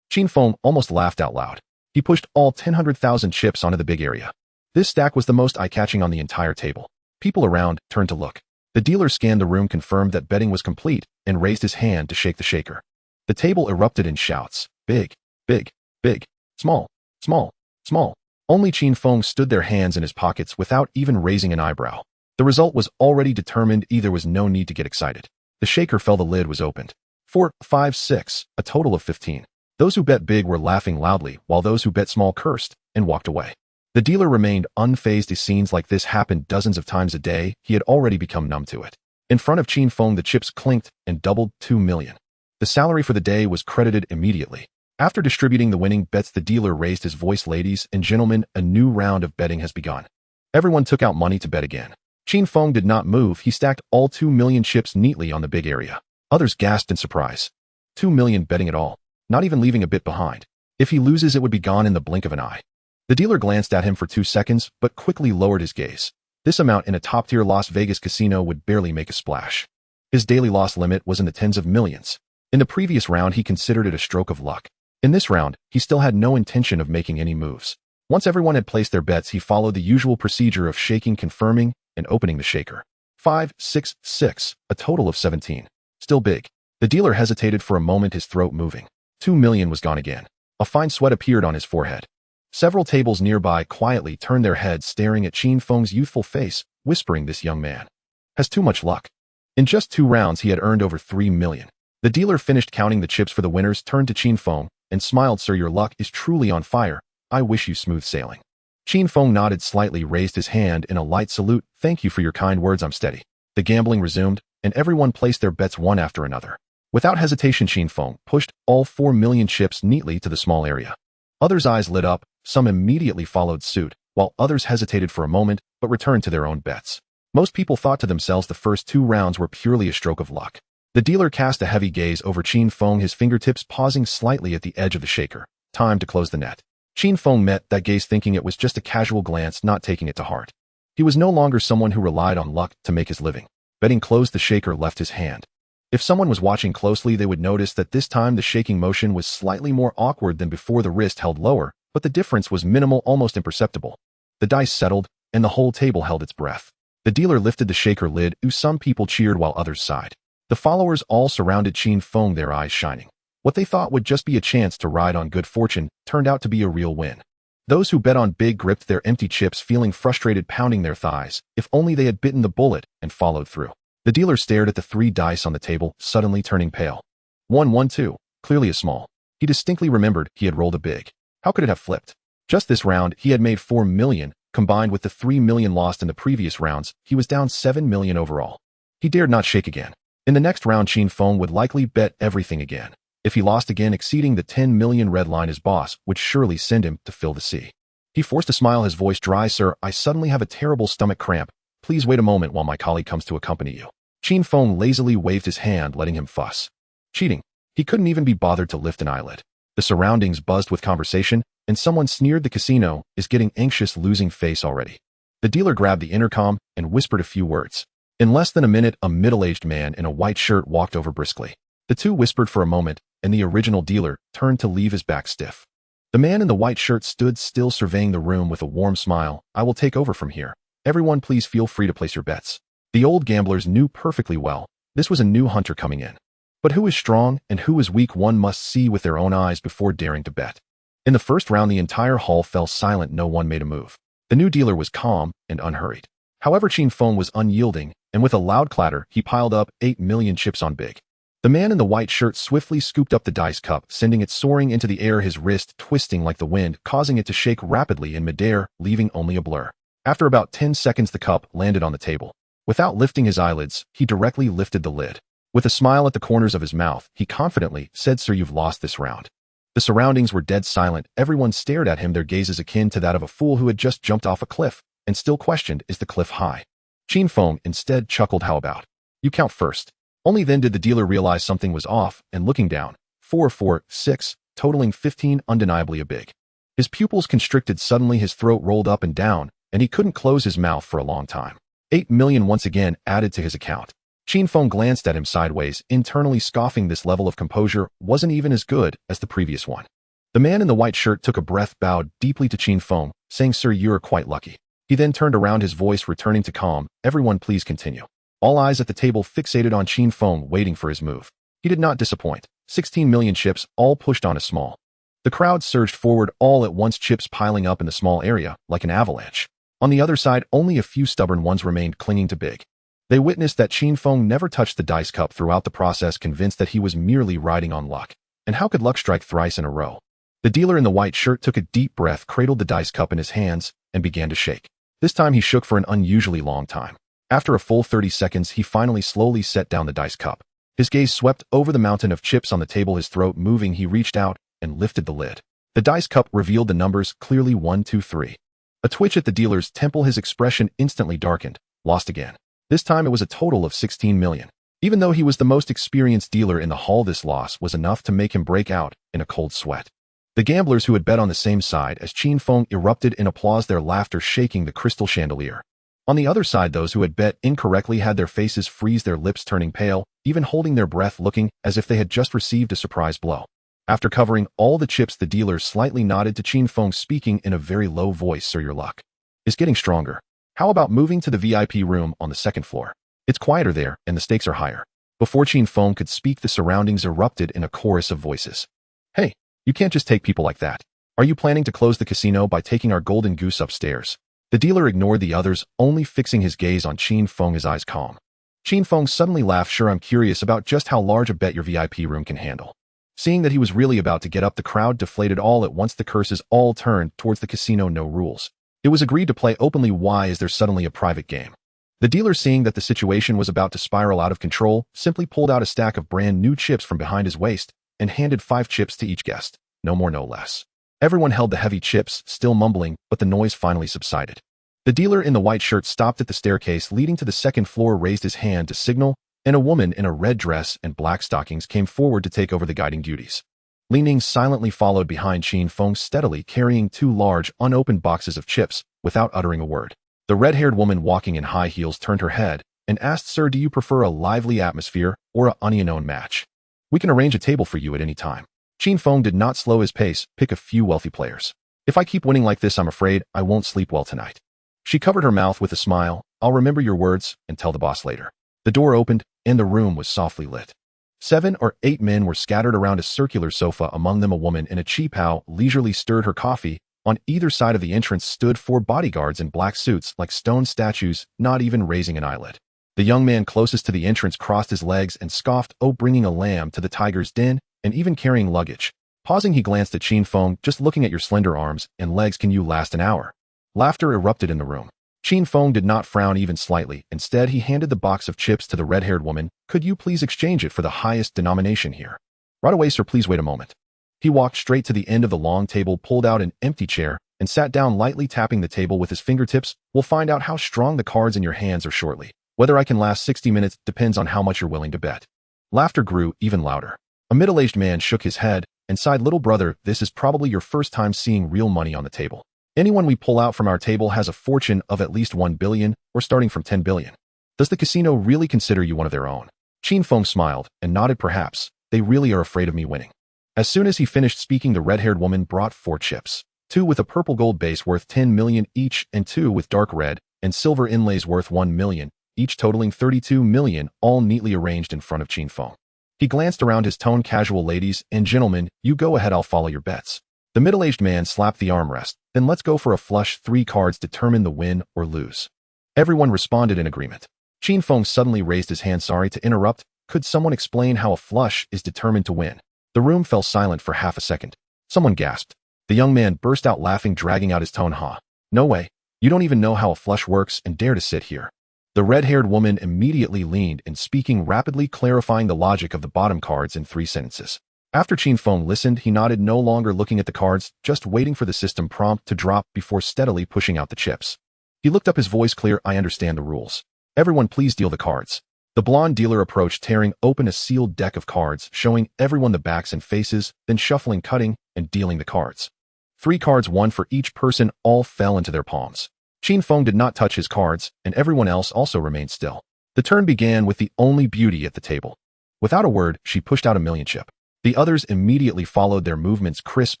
Qin Feng almost laughed out loud. He pushed all 100,000 chips onto the big area. This stack was the most eye-catching on the entire table. People around turned to look. The dealer scanned the room, confirmed that betting was complete, and raised his hand to shake the shaker. The table erupted in shouts. Big, big, big, small, small, small. Only Qin Feng stood there, hands in his pockets, without even raising an eyebrow. The result was already determined. There was no need to get excited. The shaker fell, the lid was opened. 4, 5, 6, a total of 15. Those who bet big were laughing loudly, while those who bet small cursed and walked away. The dealer remained unfazed. Scenes like this happened dozens of times a day. He had already become numb to it. In front of Qin Feng, the chips clinked and doubled. 2 million. The salary for the day was credited immediately. After distributing the winning bets, the dealer raised his voice. Ladies and gentlemen, a new round of betting has begun. Everyone took out money to bet again. Qin Feng did not move. He stacked all 2 million chips neatly on the big area. Others gasped in surprise. 2 million betting it all, not even leaving a bit behind. If he loses, it would be gone in the blink of an eye. The dealer glanced at him for 2 seconds, but quickly lowered his gaze. This amount in a top-tier Las Vegas casino would barely make a splash. His daily loss limit was in the tens of millions. In the previous round, he considered it a stroke of luck. In this round, he still had no intention of making any moves. Once everyone had placed their bets, he followed the usual procedure of shaking, confirming, and opening the shaker. 5, 6, 6, a total of 17. Still big. The dealer hesitated for a moment, his throat moving. 2 million was gone again. A fine sweat appeared on his forehead. Several tables nearby quietly turned their heads, staring at Qin Feng's youthful face, whispering, "This young man has too much luck." In just 2 rounds, he had earned over 3 million. The dealer finished counting the chips for the winners, turned to Qin Feng, and smiled. "Sir, your luck is truly on fire. I wish you smooth sailing." Qin Feng nodded slightly, raised his hand in a light salute. "Thank you for your kind words, I'm steady." The gambling resumed, and everyone placed their bets one after another. Without hesitation, Qin Feng pushed all 4 million chips neatly to the small area. Others' eyes lit up, some immediately followed suit, while others hesitated for a moment but returned to their own bets. Most people thought to themselves the first 2 rounds were purely a stroke of luck. The dealer cast a heavy gaze over Qin Feng, his fingertips pausing slightly at the edge of the shaker. Time to close the net. Qin Feng met that gaze, thinking it was just a casual glance, not taking it to heart. He was no longer someone who relied on luck to make his living. Betting closed, the shaker left his hand. If someone was watching closely, they would notice that this time the shaking motion was slightly more awkward than before. The wrist held lower, but the difference was minimal, almost imperceptible. The dice settled, and the whole table held its breath. The dealer lifted the shaker lid. Some people cheered while others sighed. The followers all surrounded Qin Feng, their eyes shining. What they thought would just be a chance to ride on good fortune turned out to be a real win. Those who bet on big gripped their empty chips, feeling frustrated, pounding their thighs. If only they had bitten the bullet and followed through. The dealer stared at the 3 dice on the table, suddenly turning pale. 1, 1, 2, clearly a small. He distinctly remembered he had rolled a big. How could it have flipped? Just this round, he had made 4 million, combined with the 3 million lost in the previous rounds, he was down 7 million overall. He dared not shake again. In the next round, Qin Feng would likely bet everything again. If he lost again, exceeding the 10 million red line, his boss would surely send him to fill the sea. He forced a smile, his voice dry. "Sir, I suddenly have a terrible stomach cramp. Please wait a moment while my colleague comes to accompany you." Qin Feng lazily waved his hand, letting him fuss. Cheating. He couldn't even be bothered to lift an eyelid. The surroundings buzzed with conversation, and someone sneered, "The casino is getting anxious, losing face already." The dealer grabbed the intercom and whispered a few words. In less than a minute, a middle-aged man in a white shirt walked over briskly. The two whispered for a moment, and the original dealer turned to leave, his back stiff. The man in the white shirt stood still, surveying the room with a warm smile. "I will take over from here. Everyone, please feel free to place your bets." The old gamblers knew perfectly well this was a new hunter coming in. But who is strong and who is weak, one must see with their own eyes before daring to bet. In the first round, the entire hall fell silent. No one made a move. The new dealer was calm and unhurried. However, Qin Feng was unyielding, and with a loud clatter, he piled up 8 million chips on big. The man in the white shirt swiftly scooped up the dice cup, sending it soaring into the air, his wrist twisting like the wind, causing it to shake rapidly in midair, leaving only a blur. After about 10 seconds, the cup landed on the table. Without lifting his eyelids, he directly lifted the lid. With a smile at the corners of his mouth, he confidently said, "Sir, you've lost this round." The surroundings were dead silent. Everyone stared at him, their gazes akin to that of a fool who had just jumped off a cliff and still questioned, is the cliff high? Qin Feng instead chuckled, "How about you count first?" Only then did the dealer realize something was off, and looking down, 4, 4, 6, totaling 15, undeniably a big. His pupils constricted suddenly, his throat rolled up and down, and he couldn't close his mouth for a long time. 8 million once again added to his account. Qin Feng glanced at him sideways, internally scoffing. This level of composure wasn't even as good as the previous one. The man in the white shirt took a breath, bowed deeply to Qin Feng, saying, "Sir, you're quite lucky." He then turned around, his voice returning to calm. "Everyone, please continue." All eyes at the table fixated on Qin Feng, waiting for his move. He did not disappoint. 16 million chips, all pushed on a small. The crowd surged forward all at once, chips piling up in the small area like an avalanche. On the other side, only a few stubborn ones remained, clinging to big. They witnessed that Qin Feng never touched the dice cup throughout the process, convinced that he was merely riding on luck. And how could luck strike thrice in a row? The dealer in the white shirt took a deep breath, cradled the dice cup in his hands, and began to shake. This time he shook for an unusually long time. After a full 30 seconds, he finally slowly set down the dice cup. His gaze swept over the mountain of chips on the table, his throat moving. He reached out and lifted the lid. The dice cup revealed the numbers clearly: 1, 2, 3. A twitch at the dealer's temple, his expression instantly darkened. Lost again. This time it was a total of 16 million. Even though he was the most experienced dealer in the hall, this loss was enough to make him break out in a cold sweat. The gamblers who had bet on the same side as Qin Feng erupted in applause, their laughter shaking the crystal chandelier. On the other side, those who had bet incorrectly had their faces freeze, their lips turning pale, even holding their breath, looking as if they had just received a surprise blow. After covering all the chips, the dealer slightly nodded to Qin Feng, speaking in a very low voice. Sir, your luck is getting stronger. How about moving to the VIP room on the second floor? It's quieter there, and the stakes are higher. Before Qin Feng could speak, the surroundings erupted in a chorus of voices. Hey, you can't just take people like that. Are you planning to close the casino by taking our golden goose upstairs? The dealer ignored the others, only fixing his gaze on Qin Feng, his eyes calm. Qin Feng suddenly laughed. Sure, I'm curious about just how large a bet your VIP room can handle. Seeing that he was really about to get up, the crowd deflated all at once. The curses all turned towards the casino. No rules. It was agreed to play openly. Why is there suddenly a private game? The dealer, seeing that the situation was about to spiral out of control, simply pulled out a stack of brand new chips from behind his waist and handed 5 chips to each guest. No more, no less. Everyone held the heavy chips, still mumbling, but the noise finally subsided. The dealer in the white shirt stopped at the staircase leading to the second floor, raised his hand to signal, and a woman in a red dress and black stockings came forward to take over the guiding duties. Li Ning silently followed behind Qin Feng, steadily carrying 2 large, unopened boxes of chips, without uttering a word. The red-haired woman walking in high heels turned her head and asked, Sir, do you prefer a lively atmosphere or a unknown match? We can arrange a table for you at any time. Qin Feng did not slow his pace. Pick a few wealthy players. If I keep winning like this, I'm afraid I won't sleep well tonight. She covered her mouth with a smile. I'll remember your words and tell the boss later. The door opened and the room was softly lit. 7 or 8 men were scattered around a circular sofa. Among them, a woman in a cheapao leisurely stirred her coffee. On either side of the entrance stood 4 bodyguards in black suits like stone statues, not even raising an eyelid. The young man closest to the entrance crossed his legs and scoffed, oh, bringing a lamb to the tiger's den, and even carrying luggage. Pausing, he glanced at Qin Feng. Just looking at your slender arms and legs, can you last an hour? Laughter erupted in the room. Qin Feng did not frown even slightly. Instead, he handed the box of chips to the red-haired woman. Could you please exchange it for the highest denomination here? Right away, sir, please wait a moment. He walked straight to the end of the long table, pulled out an empty chair, and sat down, lightly tapping the table with his fingertips. We'll find out how strong the cards in your hands are shortly. Whether I can last 60 minutes depends on how much you're willing to bet. Laughter grew even louder. A middle-aged man shook his head and sighed. Little brother, this is probably your first time seeing real money on the table. Anyone we pull out from our table has a fortune of at least 1 billion, or starting from 10 billion. Does the casino really consider you one of their own? Qin Feng smiled and nodded. Perhaps. They really are afraid of me winning. As soon as he finished speaking, the red-haired woman brought 4 chips. 2 with a purple gold base worth 10 million each, and 2 with dark red and silver inlays worth 1 million, each totaling 32 million, all neatly arranged in front of Qin Feng. He glanced around his tone casual. Ladies and gentlemen, you go ahead, I'll follow your bets. The middle-aged man slapped the armrest. Then let's go for a flush. 3 cards determine the win or lose. Everyone responded in agreement. Qin Feng suddenly raised his hand. Sorry to interrupt. Could someone explain how a flush is determined to win? The room fell silent for half a second. Someone gasped. The young man burst out laughing, dragging out his tone. Ha! No way. You don't even know how a flush works and dare to sit here. The red-haired woman immediately leaned in, speaking rapidly, clarifying the logic of the bottom cards in 3 sentences. After Qin Feng listened, he nodded, no longer looking at the cards, just waiting for the system prompt to drop before steadily pushing out the chips. He looked up, his voice clear. I understand the rules. Everyone please deal the cards. The blonde dealer approached, tearing open a sealed deck of cards, showing everyone the backs and faces, then shuffling, cutting, and dealing the cards. 3 cards, 1 for each person, all fell into their palms. Qin Feng did not touch his cards, and everyone else also remained still. The turn began with the only beauty at the table. Without a word, she pushed out a million chip. The others immediately followed, their movements crisp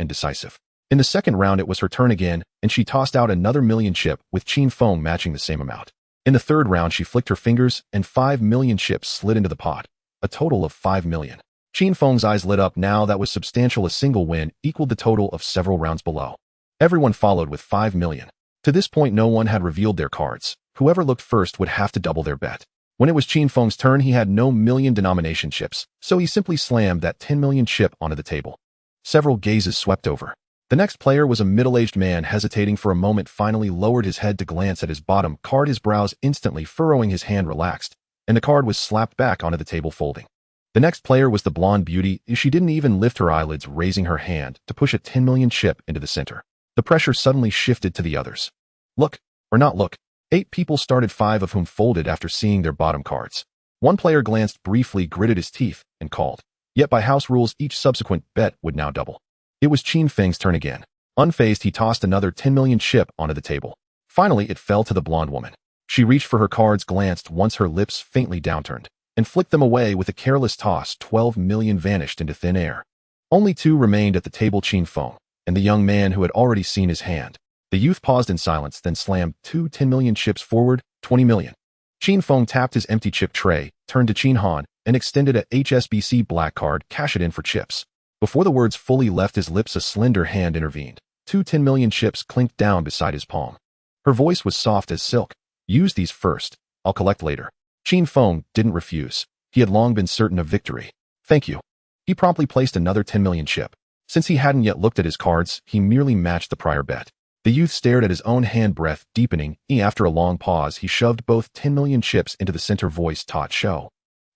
and decisive. In the second round, it was her turn again, and she tossed out another million chip, with Qin Feng matching the same amount. In the third round, she flicked her fingers, and 5 million chips slid into the pot. A total of 5 million. Qin Feng's eyes lit up. Now that was substantial. A single win equaled the total of several rounds below. Everyone followed with 5 million. To this point, no one had revealed their cards. Whoever looked first would have to double their bet. When it was Qin Feng's turn, he had no million denomination chips, so he simply slammed that 10 million chip onto the table. Several gazes swept over. The next player was a middle-aged man, hesitating for a moment, finally lowered his head to glance at his bottom card, his brows instantly furrowing, his hand relaxed, and the card was slapped back onto the table, folding. The next player was the blonde beauty. She didn't even lift her eyelids, raising her hand to push a 10 million chip into the center. The pressure suddenly shifted to the others. Look, or not look. 8 people started, 5 of whom folded after seeing their bottom cards. One player glanced briefly, gritted his teeth, and called. Yet by house rules, each subsequent bet would now double. It was Qin Feng's turn again. Unfazed, he tossed another 10 million chip onto the table. Finally, it fell to the blonde woman. She reached for her cards, glanced once, her lips faintly downturned, and flicked them away with a careless toss. 12 million vanished into thin air. Only two remained at the table, Qin Feng and the young man who had already seen his hand. The youth paused in silence, then slammed two 10 million chips forward. 20 million. Qin Feng tapped his empty chip tray, turned to Qin Han, and extended a HSBC black card. Cash it in for chips. Before the words fully left his lips, a slender hand intervened. Two 10 million chips clinked down beside his palm. Her voice was soft as silk. Use these first. I'll collect later. Qin Feng didn't refuse. He had long been certain of victory. Thank you. He promptly placed another 10 million chip. Since he hadn't yet looked at his cards, he merely matched the prior bet. The youth stared at his own hand, breath deepening. After a long pause, he shoved both 10 million chips into the center, voice taut show.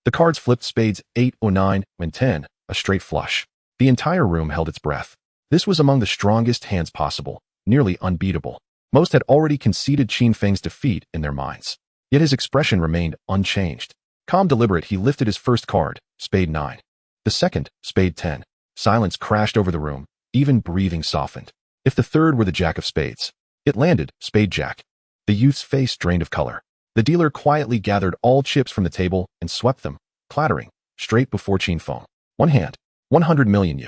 The cards flipped, spades 8, 9, and 10, a straight flush. The entire room held its breath. This was among the strongest hands possible, nearly unbeatable. Most had already conceded Qin Feng's defeat in their minds. Yet his expression remained unchanged. Calm, deliberate, he lifted his first card, spade 9. The second, spade 10. Silence crashed over the room, even breathing softened. If the third were the jack of spades, it landed, spade jack. The youth's face drained of color. The dealer quietly gathered all chips from the table and swept them, clattering, straight before Qin Feng. One hand, 100 million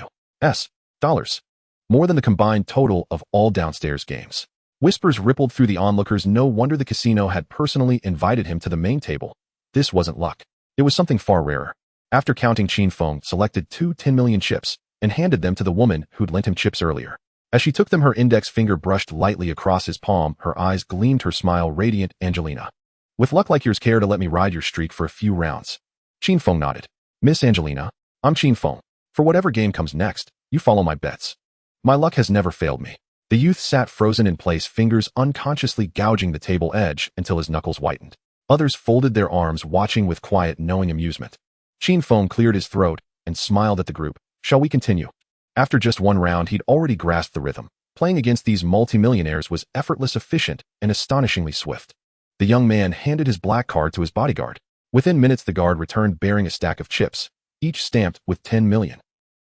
US dollars. More than the combined total of all downstairs games. Whispers rippled through the onlookers. No wonder the casino had personally invited him to the main table. This wasn't luck. It was something far rarer. After counting, Qin Feng selected two 10 million chips and handed them to the woman who'd lent him chips earlier. As she took them, her index finger brushed lightly across his palm. Her eyes gleamed, her smile radiant. Angelina. With luck like yours, care to let me ride your streak for a few rounds? Qin Feng nodded. Miss Angelina, I'm Qin Feng. For whatever game comes next, you follow my bets. My luck has never failed me. The youth sat frozen in place, fingers unconsciously gouging the table edge until his knuckles whitened. Others folded their arms, watching with quiet, knowing amusement. Qin Feng cleared his throat and smiled at the group. Shall we continue? After just one round, he'd already grasped the rhythm. Playing against these multimillionaires was effortless, efficient, and astonishingly swift. The young man handed his black card to his bodyguard. Within minutes, the guard returned bearing a stack of chips, each stamped with 10 million.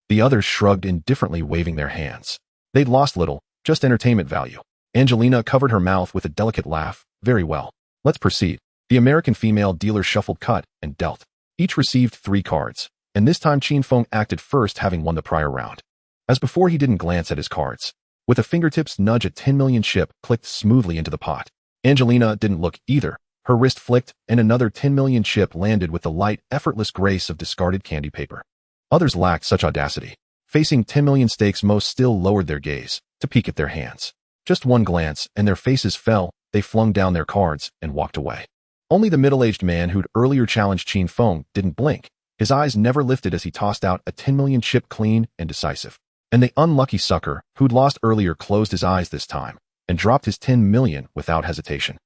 The others shrugged indifferently, waving their hands. They'd lost little, just entertainment value. Angelina covered her mouth with a delicate laugh. Very well. Let's proceed. The American female dealer shuffled, cut, and dealt. Each received 3 cards, and this time Qin Feng acted first, having won the prior round. As before, he didn't glance at his cards. With a fingertips nudge, a 10 million chip clicked smoothly into the pot. Angelina didn't look either. Her wrist flicked, and another 10 million chip landed with the light, effortless grace of discarded candy paper. Others lacked such audacity. Facing 10 million stakes, most still lowered their gaze to peek at their hands. Just one glance, and their faces fell. They flung down their cards and walked away. Only the middle-aged man who'd earlier challenged Qin Feng didn't blink. His eyes never lifted as he tossed out a 10 million chip, clean and decisive. And the unlucky sucker who'd lost earlier closed his eyes this time and dropped his 10 million without hesitation.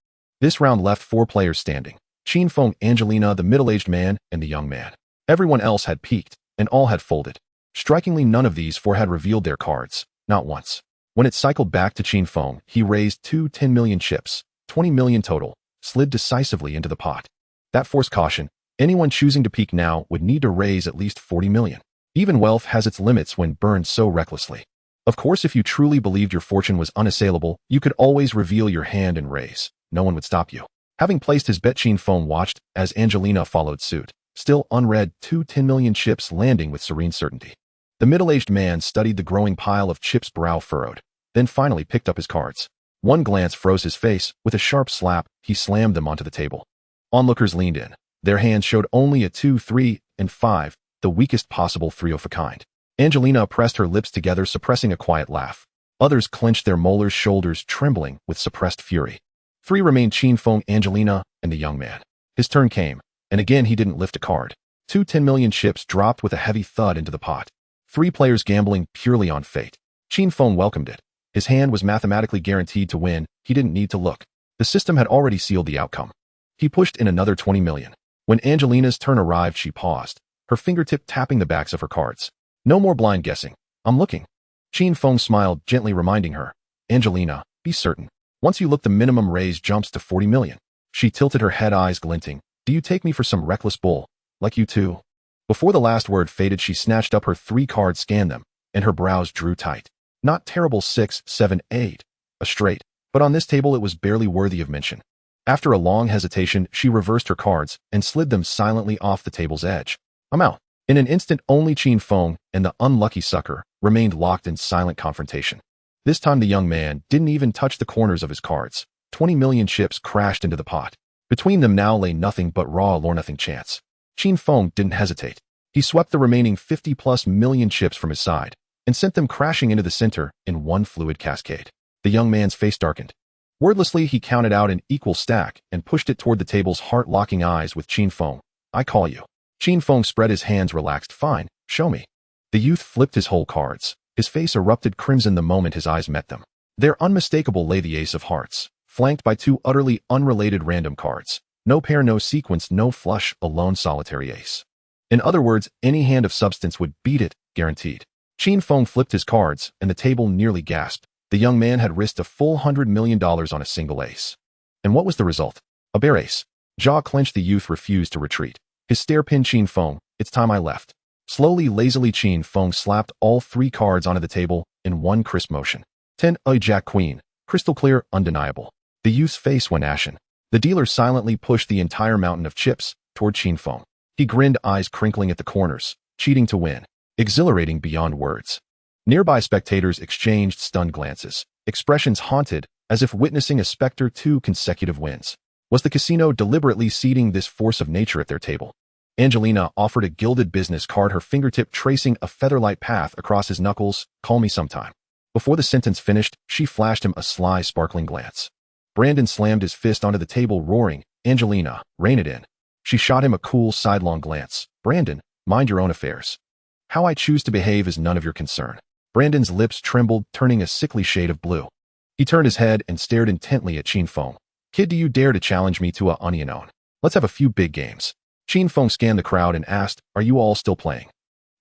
This round left 4 players standing. Qin Feng, Angelina, the middle-aged man, and the young man. Everyone else had peeked, and all had folded. Strikingly, none of these 4 had revealed their cards, not once. When it cycled back to Qin Feng, he raised 2 10 million chips, 20 million total, slid decisively into the pot. That forced caution. Anyone choosing to peek now would need to raise at least 40 million. Even wealth has its limits when burned so recklessly. Of course, if you truly believed your fortune was unassailable, you could always reveal your hand and raise. No one would stop you. Having placed his bet, Qin Feng watched as Angelina followed suit. Still unread, 2 10 million chips landing with serene certainty. The middle-aged man studied the growing pile of chips, brow furrowed, then finally picked up his cards. One glance froze his face. With a sharp slap, he slammed them onto the table. Onlookers leaned in. Their hands showed only a 2, 3, and 5, the weakest possible 3 of a kind. Angelina pressed her lips together, suppressing a quiet laugh. Others clenched their molars, shoulders trembling with suppressed fury. 3 remained: Qin Feng, Angelina, and the young man. His turn came, and again he didn't lift a card. 2 10 million chips dropped with a heavy thud into the pot. 3 players gambling purely on fate. Qin Feng welcomed it. His hand was mathematically guaranteed to win. He didn't need to look. The system had already sealed the outcome. He pushed in another 20 million. When Angelina's turn arrived, she paused, her fingertip tapping the backs of her cards. No more blind guessing. I'm looking. Qin Feng smiled, gently reminding her. Angelina, be certain. Once you look, the minimum raise jumps to 40 million. She tilted her head, eyes glinting. Do you take me for some reckless bull? Like you too? Before the last word faded, she snatched up her 3 cards, scanned them, and her brows drew tight. Not terrible 6, 7, 8. A straight. But on this table it was barely worthy of mention. After a long hesitation, she reversed her cards and slid them silently off the table's edge. I'm out. In an instant, only Qin Feng and the unlucky sucker remained locked in silent confrontation. This time the young man didn't even touch the corners of his cards. 20 million chips crashed into the pot. Between them now lay nothing but raw nothing chance. Qin Feng didn't hesitate. He swept the remaining 50+ million chips from his side and sent them crashing into the center in one fluid cascade. The young man's face darkened. Wordlessly, he counted out an equal stack and pushed it toward the table's heart-locking eyes with Qin Feng. I call you. Qin Feng spread his hands relaxed. Fine, show me. The youth flipped his whole cards. His face erupted crimson the moment his eyes met them. There unmistakable lay the ace of hearts, flanked by 2 utterly unrelated random cards. No pair, no sequence, no flush, a lone solitary ace. In other words, any hand of substance would beat it, guaranteed. Qin Feng flipped his cards, and the table nearly gasped. The young man had risked a full $100 million on a single ace. And what was the result? A bare ace. Jaw clenched, the youth refused to retreat. His stare pinned Qin Feng. It's time I left. Slowly, lazily, Qin Feng slapped all 3 cards onto the table in one crisp motion. 10, Jack Queen. Crystal clear, undeniable. The youth's face went ashen. The dealer silently pushed the entire mountain of chips toward Qin Feng. He grinned, eyes crinkling at the corners. Cheating to win. Exhilarating beyond words. Nearby spectators exchanged stunned glances, expressions haunted, as if witnessing a specter 2 consecutive wins. Was the casino deliberately seeding this force of nature at their table? Angelina offered a gilded business card, her fingertip tracing a featherlight path across his knuckles. Call me sometime. Before the sentence finished, she flashed him a sly, sparkling glance. Brandon slammed his fist onto the table, roaring, Angelina, rein it in. She shot him a cool, sidelong glance. Brandon, mind your own affairs. How I choose to behave is none of your concern. Brandon's lips trembled, turning a sickly shade of blue. He turned his head and stared intently at Qin Feng. Kid, do you dare to challenge me to a onion? Let's have a few big games. Qin Feng scanned the crowd and asked, are you all still playing?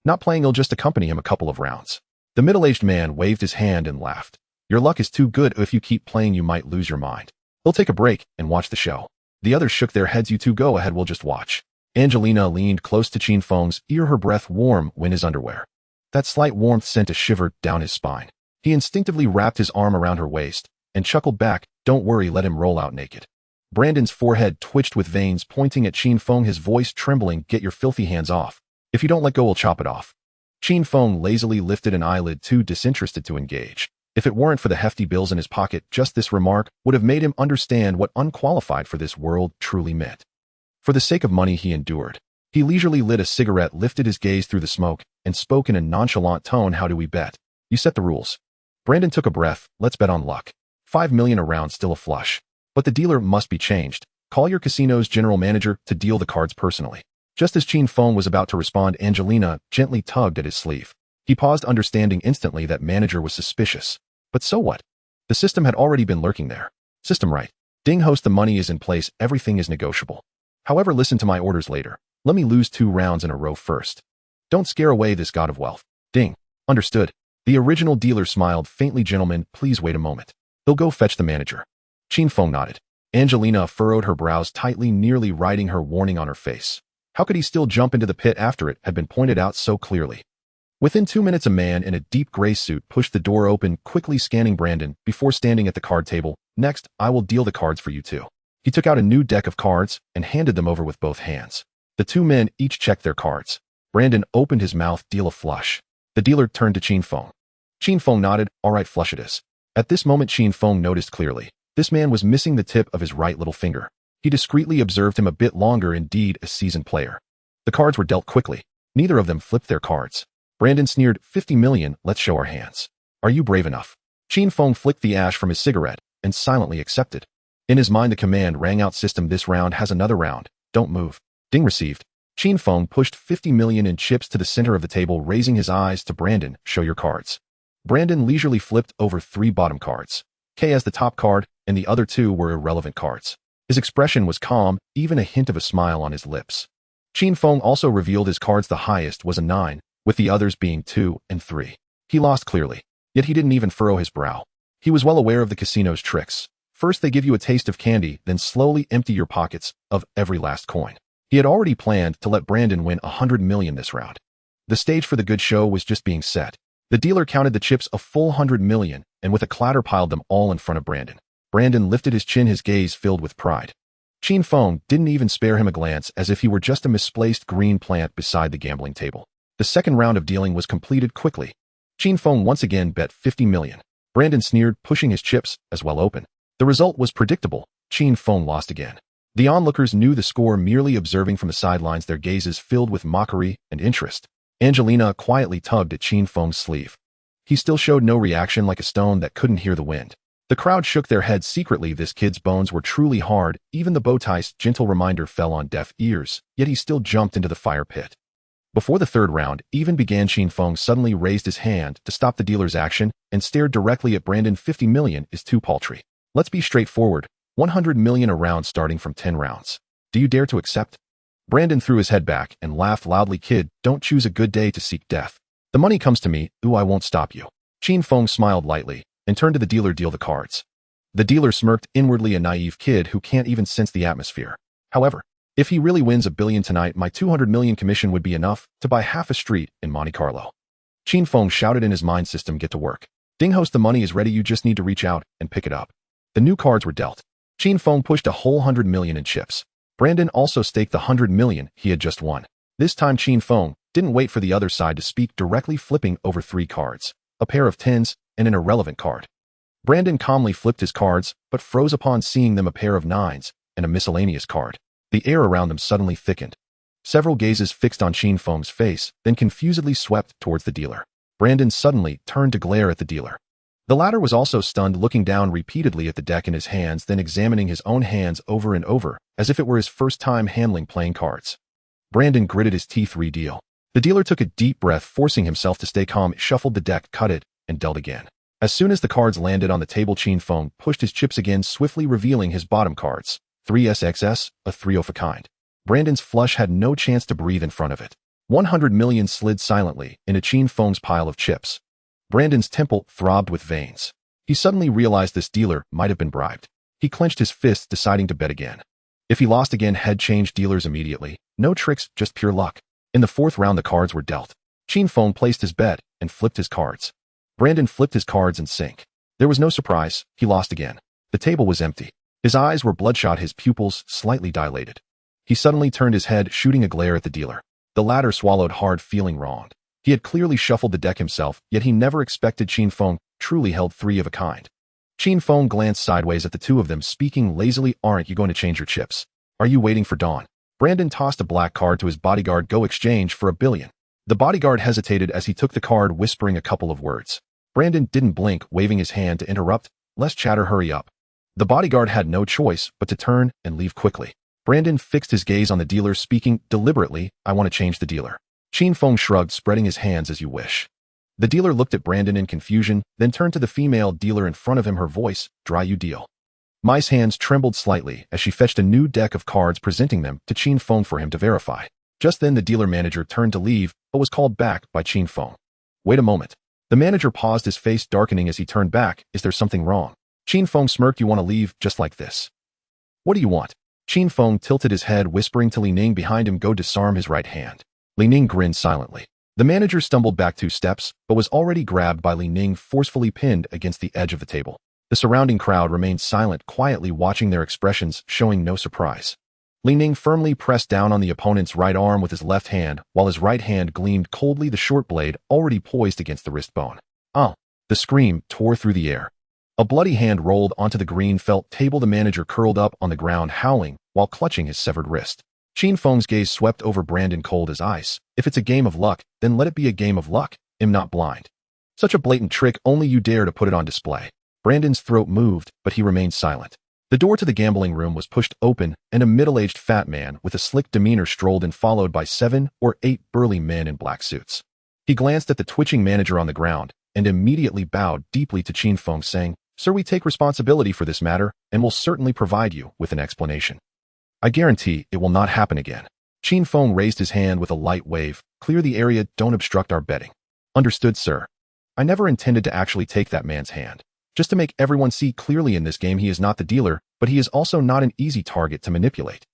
Not playing, you'll just accompany him a couple of rounds. The middle-aged man waved his hand and laughed. Your luck is too good. If you keep playing, you might lose your mind. We'll take a break and watch the show. The others shook their heads. You two go ahead, we'll just watch. Angelina leaned close to Qin Feng's ear, her breath warm when his underwear. That slight warmth sent a shiver down his spine. He instinctively wrapped his arm around her waist and chuckled back, don't worry, let him roll out naked. Brandon's forehead twitched with veins pointing at Qin Feng, his voice trembling, get your filthy hands off. If you don't let go, we'll chop it off. Qin Feng lazily lifted an eyelid, too disinterested to engage. If it weren't for the hefty bills in his pocket, just this remark would have made him understand what unqualified for this world truly meant. For the sake of money, he endured. He leisurely lit a cigarette, lifted his gaze through the smoke, and spoke in a nonchalant tone. How do we bet? You set the rules. Brandon took a breath. Let's bet on luck. 5 million a round, still a flush. But the dealer must be changed. Call your casino's general manager to deal the cards personally. Just as Qin Feng was about to respond, Angelina gently tugged at his sleeve. He paused, understanding instantly that manager was suspicious. But so what? The system had already been lurking there. System right. Ding host, the money is in place, everything is negotiable. However, listen to my orders later. Let me lose 2 rounds in a row first. Don't scare away this god of wealth. Ding. Understood. The original dealer smiled faintly. Gentlemen, please wait a moment. He'll go fetch the manager. Qin Feng nodded. Angelina furrowed her brows tightly, nearly writing her warning on her face. How could he still jump into the pit after it had been pointed out so clearly? Within 2 minutes, a man in a deep gray suit pushed the door open, quickly scanning Brandon before standing at the card table. Next, I will deal the cards for you two. He took out a new deck of cards and handed them over with both hands. The 2 men each checked their cards. Brandon opened his mouth. Deal a flush. The dealer turned to Qin Feng. Qin Feng nodded. All right, flush it is. At this moment, Qin Feng noticed clearly. This man was missing the tip of his right little finger. He discreetly observed him a bit longer, indeed a seasoned player. The cards were dealt quickly. Neither of them flipped their cards. Brandon sneered, 50 million, let's show our hands. Are you brave enough? Qin Feng flicked the ash from his cigarette and silently accepted. In his mind, the command rang out, system, this round has another round. Don't move. Ding received. Qin Feng pushed 50 million in chips to the center of the table, raising his eyes to Brandon. Show your cards. Brandon leisurely flipped over 3 bottom cards. K as the top card, and the other 2 were irrelevant cards. His expression was calm, even a hint of a smile on his lips. Qin Feng also revealed his cards. The highest was a 9, with the others being 2 and 3. He lost clearly, yet he didn't even furrow his brow. He was well aware of the casino's tricks. First they give you a taste of candy, then slowly empty your pockets of every last coin. He had already planned to let Brandon win 100 million this round. The stage for the good show was just being set. The dealer counted the chips a full 100 million, and with a clatter piled them all in front of Brandon. Brandon lifted his chin, his gaze filled with pride. Qin Feng didn't even spare him a glance, as if he were just a misplaced green plant beside the gambling table. The second round of dealing was completed quickly. Qin Feng once again bet 50 million. Brandon sneered, pushing his chips as well open. The result was predictable. Qin Feng lost again. The onlookers knew the score, merely observing from the sidelines, their gazes filled with mockery and interest. Angelina quietly tugged at Qin Feng's sleeve. He still showed no reaction, like a stone that couldn't hear the wind. The crowd shook their heads secretly. This kid's bones were truly hard. Even the bowtie's gentle reminder fell on deaf ears, yet he still jumped into the fire pit. Before the third round even began, Qin Feng suddenly raised his hand to stop the dealer's action and stared directly at Brandon. 50 million is too paltry. Let's be straightforward. 100 million a round starting from 10 rounds. Do you dare to accept? Brandon threw his head back and laughed loudly. Kid, don't choose a good day to seek death. The money comes to me. Ooh, I won't stop you. Qin Feng smiled lightly and turned to the dealer. Deal the cards. The dealer smirked inwardly, a naive kid who can't even sense the atmosphere. However, if he really wins $1 billion tonight, my 200 million commission would be enough to buy half a street in Monte Carlo. Qin Feng shouted in his mind system. Get to work. Ding host, the money is ready. You just need to reach out and pick it up. The new cards were dealt. Qin Feng pushed a whole 100 million in chips. Brandon also staked the 100 million he had just won. This time Qin Feng didn't wait for the other side to speak, directly flipping over 3 cards, a pair of tens and an irrelevant card. Brandon calmly flipped his cards, but froze upon seeing them, a pair of nines and a miscellaneous card. The air around them suddenly thickened. Several gazes fixed on Qin Feng's face, then confusedly swept towards the dealer. Brandon suddenly turned to glare at the dealer. The latter was also stunned, looking down repeatedly at the deck in his hands, then examining his own hands over and over, as if it were his first time handling playing cards. Brandon gritted his teeth. Deal. The dealer took a deep breath, forcing himself to stay calm, shuffled the deck, cut it, and dealt again. As soon as the cards landed on the table, Qin Feng pushed his chips again, swiftly revealing his bottom cards. 3SXS, a 3 of a kind. Brandon's flush had no chance to breathe in front of it. 100 million slid silently into Qin Feng's pile of chips. Brandon's temple throbbed with veins. He suddenly realized this dealer might have been bribed. He clenched his fists, deciding to bet again. If he lost again, head change dealers immediately. No tricks, just pure luck. In the fourth round, the cards were dealt. Qin Feng placed his bet and flipped his cards. Brandon flipped his cards and sank. There was no surprise. He lost again. The table was empty. His eyes were bloodshot, his pupils slightly dilated. He suddenly turned his head, shooting a glare at the dealer. The latter swallowed hard, feeling wronged. He had clearly shuffled the deck himself, yet he never expected Qin Feng truly held 3 of a kind. Qin Feng glanced sideways at the two of them, speaking lazily. Aren't you going to change your chips? Are you waiting for dawn? Brandon tossed a black card to his bodyguard. Go exchange for $1 billion. The bodyguard hesitated as he took the card, whispering a couple of words. Brandon didn't blink, waving his hand to interrupt. Less chatter, hurry up. The bodyguard had no choice but to turn and leave quickly. Brandon fixed his gaze on the dealer, speaking deliberately. I want to change the dealer. Qin Feng shrugged, spreading his hands. As you wish. The dealer looked at Brandon in confusion, then turned to the female dealer in front of him, her voice dry. You deal. Mai's hands trembled slightly as she fetched a new deck of cards, presenting them to Qin Feng for him to verify. Just then the dealer manager turned to leave, but was called back by Qin Feng. Wait a moment. The manager paused, his face darkening as he turned back. Is there something wrong? Qin Feng smirked. You want to leave just like this? What do you want? Qin Feng tilted his head, whispering to Li Ning behind him. Go disarm his right hand. Li Ning grinned silently. The manager stumbled back 2 steps, but was already grabbed by Li Ning, forcefully pinned against the edge of the table. The surrounding crowd remained silent, quietly watching their expressions, showing no surprise. Li Ning firmly pressed down on the opponent's right arm with his left hand, while his right hand gleamed coldly, the short blade already poised against the wrist bone. Oh! The scream tore through the air. A bloody hand rolled onto the green felt table. The manager curled up on the ground, howling, while clutching his severed wrist. Qin Feng's gaze swept over Brandon, cold as ice. If it's a game of luck, then let it be a game of luck. I'm not blind. Such a blatant trick, only you dare to put it on display. Brandon's throat moved, but he remained silent. The door to the gambling room was pushed open, and a middle-aged fat man with a slick demeanor strolled in, followed by 7 or 8 burly men in black suits. He glanced at the twitching manager on the ground, and immediately bowed deeply to Qin Feng, saying, Sir, we take responsibility for this matter, and will certainly provide you with an explanation. I guarantee it will not happen again. Qin Feng raised his hand with a light wave. Clear the area, don't obstruct our betting. Understood, sir. I never intended to actually take that man's hand. Just to make everyone see clearly, in this game he is not the dealer, but he is also not an easy target to manipulate.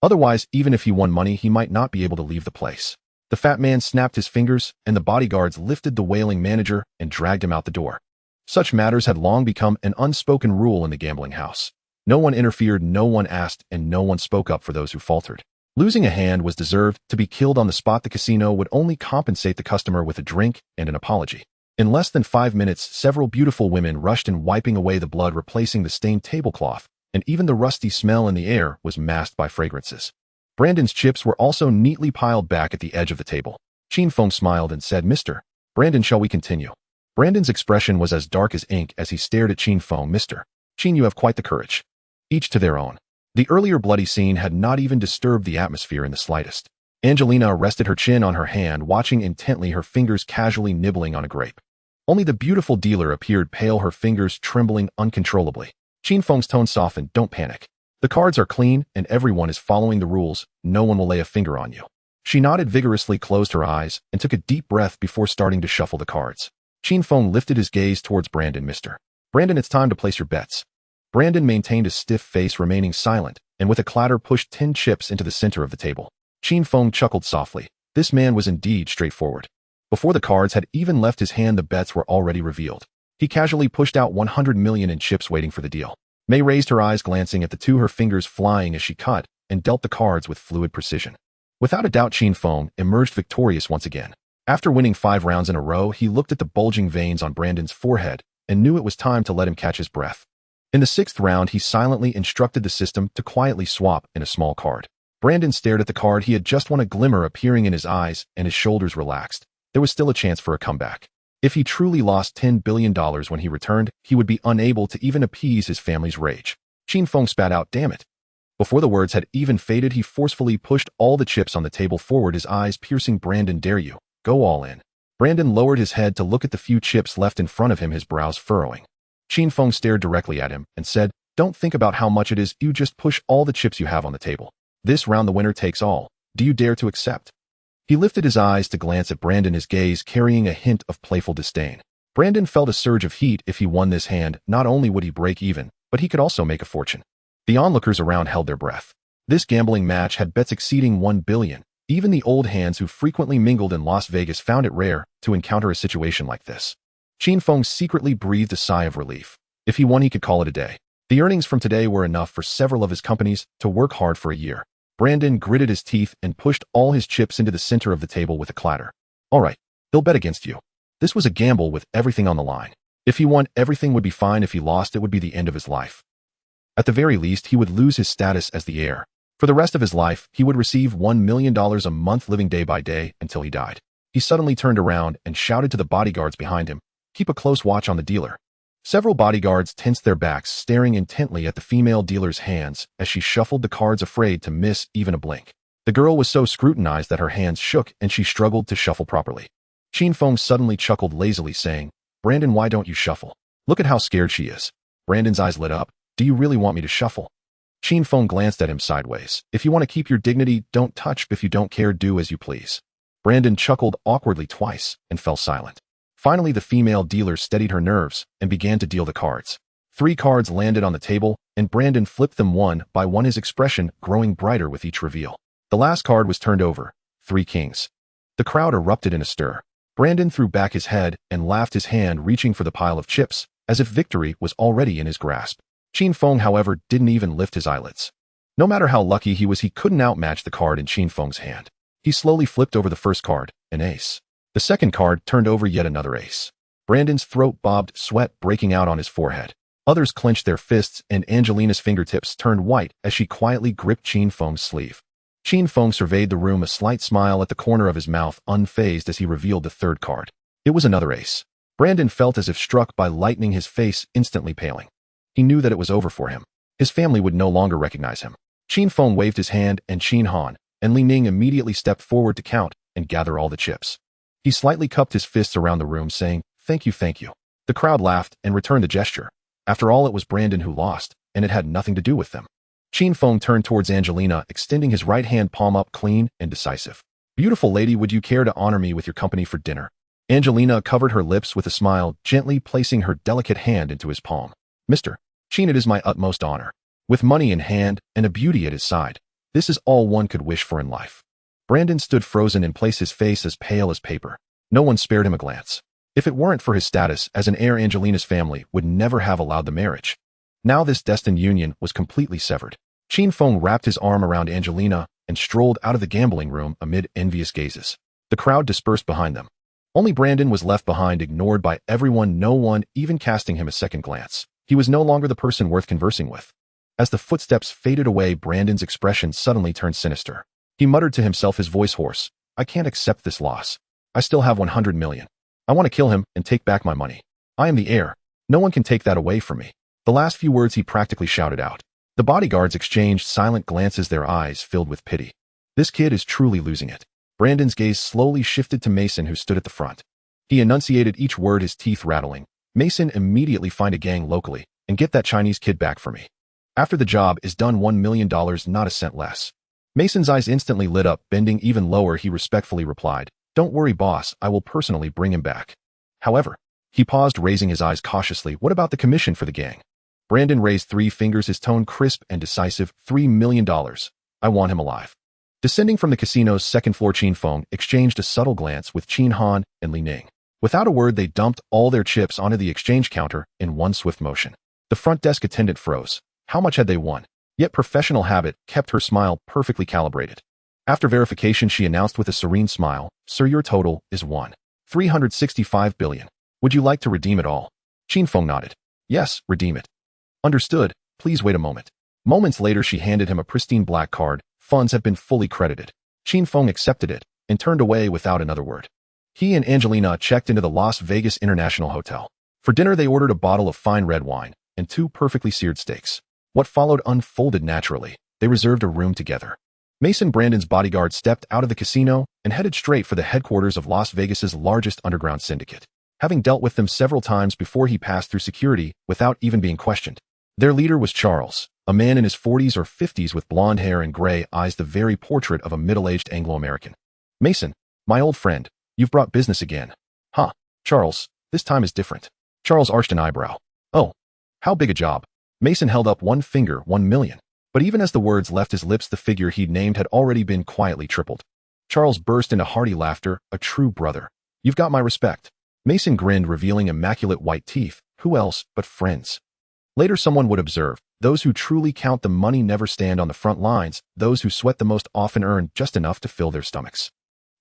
Otherwise, even if he won money, he might not be able to leave the place. The fat man snapped his fingers, and the bodyguards lifted the wailing manager and dragged him out the door. Such matters had long become an unspoken rule in the gambling house. No one interfered, no one asked, and no one spoke up for those who faltered. Losing a hand was deserved. To be killed on the spot, the casino would only compensate the customer with a drink and an apology. In less than 5 minutes, several beautiful women rushed in, wiping away the blood, replacing the stained tablecloth, and even the rusty smell in the air was masked by fragrances. Brandon's chips were also neatly piled back at the edge of the table. Chin Feng smiled and said, "Mr. Brandon, shall we continue?" Brandon's expression was as dark as ink as he stared at Chin Feng. "Mr. Chin, you have quite the courage." Each to their own. The earlier bloody scene had not even disturbed the atmosphere in the slightest. Angelina rested her chin on her hand, watching intently, her fingers casually nibbling on a grape. Only the beautiful dealer appeared pale, her fingers trembling uncontrollably. Chin Feng's tone softened. "Don't panic. The cards are clean, and everyone is following the rules. No one will lay a finger on you." She nodded vigorously, closed her eyes, and took a deep breath before starting to shuffle the cards. Chin Feng lifted his gaze towards Brandon. "Mr. Brandon, it's time to place your bets." Brandon maintained a stiff face, remaining silent, and with a clatter pushed 10 chips into the center of the table. Chin Feng chuckled softly. This man was indeed straightforward. Before the cards had even left his hand, the bets were already revealed. He casually pushed out 100 million in chips, waiting for the deal. May raised her eyes, glancing at the two, her fingers flying as she cut and dealt the cards with fluid precision. Without a doubt, Chin Feng emerged victorious once again. After winning 5 rounds in a row, he looked at the bulging veins on Brandon's forehead and knew it was time to let him catch his breath. In the 6th round, he silently instructed the system to quietly swap in a small card. Brandon stared at the card he had just won, a glimmer appearing in his eyes, and his shoulders relaxed. There was still a chance for a comeback. If he truly lost $10 billion when he returned, he would be unable to even appease his family's rage. Chin Feng spat out, "Damn it." Before the words had even faded, he forcefully pushed all the chips on the table forward, his eyes piercing. "Brandon, dare you? Go all in." Brandon lowered his head to look at the few chips left in front of him, his brows furrowing. Chin Feng stared directly at him and said, "Don't think about how much it is, you just push all the chips you have on the table. This round the winner takes all. Do you dare to accept?" He lifted his eyes to glance at Brandon, his gaze carrying a hint of playful disdain. Brandon felt a surge of heat. If he won this hand, not only would he break even, but he could also make a fortune. The onlookers around held their breath. This gambling match had bets exceeding 1 billion. Even the old hands who frequently mingled in Las Vegas found it rare to encounter a situation like this. Chin Feng secretly breathed a sigh of relief. If he won, he could call it a day. The earnings from today were enough for several of his companies to work hard for a year. Brandon gritted his teeth and pushed all his chips into the center of the table with a clatter. "All right, they'll bet against you." This was a gamble with everything on the line. If he won, everything would be fine. If he lost, it would be the end of his life. At the very least, he would lose his status as the heir. For the rest of his life, he would receive $1 million a month, living day by day until he died. He suddenly turned around and shouted to the bodyguards behind him, "Keep a close watch on the dealer." Several bodyguards tensed their backs, staring intently at the female dealer's hands as she shuffled the cards, afraid to miss even a blink. The girl was so scrutinized that her hands shook and she struggled to shuffle properly. Chin Feng suddenly chuckled lazily, saying, "Brandon, why don't you shuffle? Look at how scared she is." Brandon's eyes lit up. "Do you really want me to shuffle?" Chin Feng glanced at him sideways. "If you want to keep your dignity, don't touch. If you don't care, do as you please." Brandon chuckled awkwardly twice and fell silent. Finally, the female dealer steadied her nerves and began to deal the cards. 3 cards landed on the table, and Brandon flipped them one by one, his expression growing brighter with each reveal. The last card was turned over. 3 kings. The crowd erupted in a stir. Brandon threw back his head and laughed, his hand reaching for the pile of chips, as if victory was already in his grasp. Chin Feng, however, didn't even lift his eyelids. No matter how lucky he was, he couldn't outmatch the card in Chin Feng's hand. He slowly flipped over the first card, an ace. The second card turned over yet another ace. Brandon's throat bobbed, sweat breaking out on his forehead. Others clenched their fists, and Angelina's fingertips turned white as she quietly gripped Chin Feng's sleeve. Chin Feng surveyed the room, a slight smile at the corner of his mouth, unfazed as he revealed the third card. It was another ace. Brandon felt as if struck by lightning, his face instantly paling. He knew that it was over for him. His family would no longer recognize him. Chin Feng waved his hand, and Chin Han and Li Ning immediately stepped forward to count and gather all the chips. He slightly cupped his fists around the room, saying, "Thank you, thank you." The crowd laughed and returned the gesture. After all, it was Brandon who lost, and it had nothing to do with them. Chin Feng turned towards Angelina, extending his right hand, palm up, clean and decisive. "Beautiful lady, would you care to honor me with your company for dinner?" Angelina covered her lips with a smile, gently placing her delicate hand into his palm. Mr. Qin, it is my utmost honor. With money in hand and a beauty at his side, this is all one could wish for in life. Brandon stood frozen in place, his face as pale as paper. No one spared him a glance. If it weren't for his status as an heir, Angelina's family would never have allowed the marriage. Now this destined union was completely severed. Qin Feng wrapped his arm around Angelina and strolled out of the gambling room amid envious gazes. The crowd dispersed behind them. Only Brandon was left behind, ignored by everyone, no one even casting him a second glance. He was no longer the person worth conversing with. As the footsteps faded away, Brandon's expression suddenly turned sinister. He muttered to himself, his voice hoarse. I can't accept this loss. I still have 100 million. I want to kill him and take back my money. I am the heir. No one can take that away from me. The last few words he practically shouted out. The bodyguards exchanged silent glances, their eyes filled with pity. This kid is truly losing it. Brandon's gaze slowly shifted to Mason, who stood at the front. He enunciated each word, his teeth rattling. Mason, immediately find a gang locally and get that Chinese kid back for me. After the job is done, $1 million, not a cent less. Mason's eyes instantly lit up. Bending even lower, he respectfully replied, Don't worry, boss, I will personally bring him back. However, he paused, raising his eyes cautiously. What about the commission for the gang? Brandon raised 3 fingers, his tone crisp and decisive. $3 million. I want him alive. Descending from the casino's second floor, Qin Feng exchanged a subtle glance with Qin Han and Li Ning. Without a word, they dumped all their chips onto the exchange counter in one swift motion. The front desk attendant froze. How much had they won? Yet professional habit kept her smile perfectly calibrated. After verification, she announced with a serene smile, Sir, your total is 365 billion. Would you like to redeem it all? Qin Feng nodded. Yes, redeem it. Understood. Please wait a moment. Moments later, she handed him a pristine black card. Funds have been fully credited. Qin Feng accepted it and turned away without another word. He and Angelina checked into the Las Vegas International Hotel. For dinner, they ordered a bottle of fine red wine and 2 perfectly seared steaks. What followed unfolded naturally. They reserved a room together. Mason, Brandon's bodyguard, stepped out of the casino and headed straight for the headquarters of Las Vegas's largest underground syndicate. Having dealt with them several times before, he passed through security without even being questioned. Their leader was Charles, a man in his 40s or 50s with blonde hair and gray eyes, the very portrait of a middle-aged Anglo-American. Mason, my old friend, you've brought business again. Huh, Charles, this time is different. Charles arched an eyebrow. Oh, how big a job. Mason held up one finger. 1 million. But even as the words left his lips, the figure he'd named had already been quietly tripled. Charles burst into hearty laughter. A true brother. You've got my respect. Mason grinned, revealing immaculate white teeth. Who else but friends? Later, someone would observe, those who truly count the money never stand on the front lines. Those who sweat the most often earn just enough to fill their stomachs.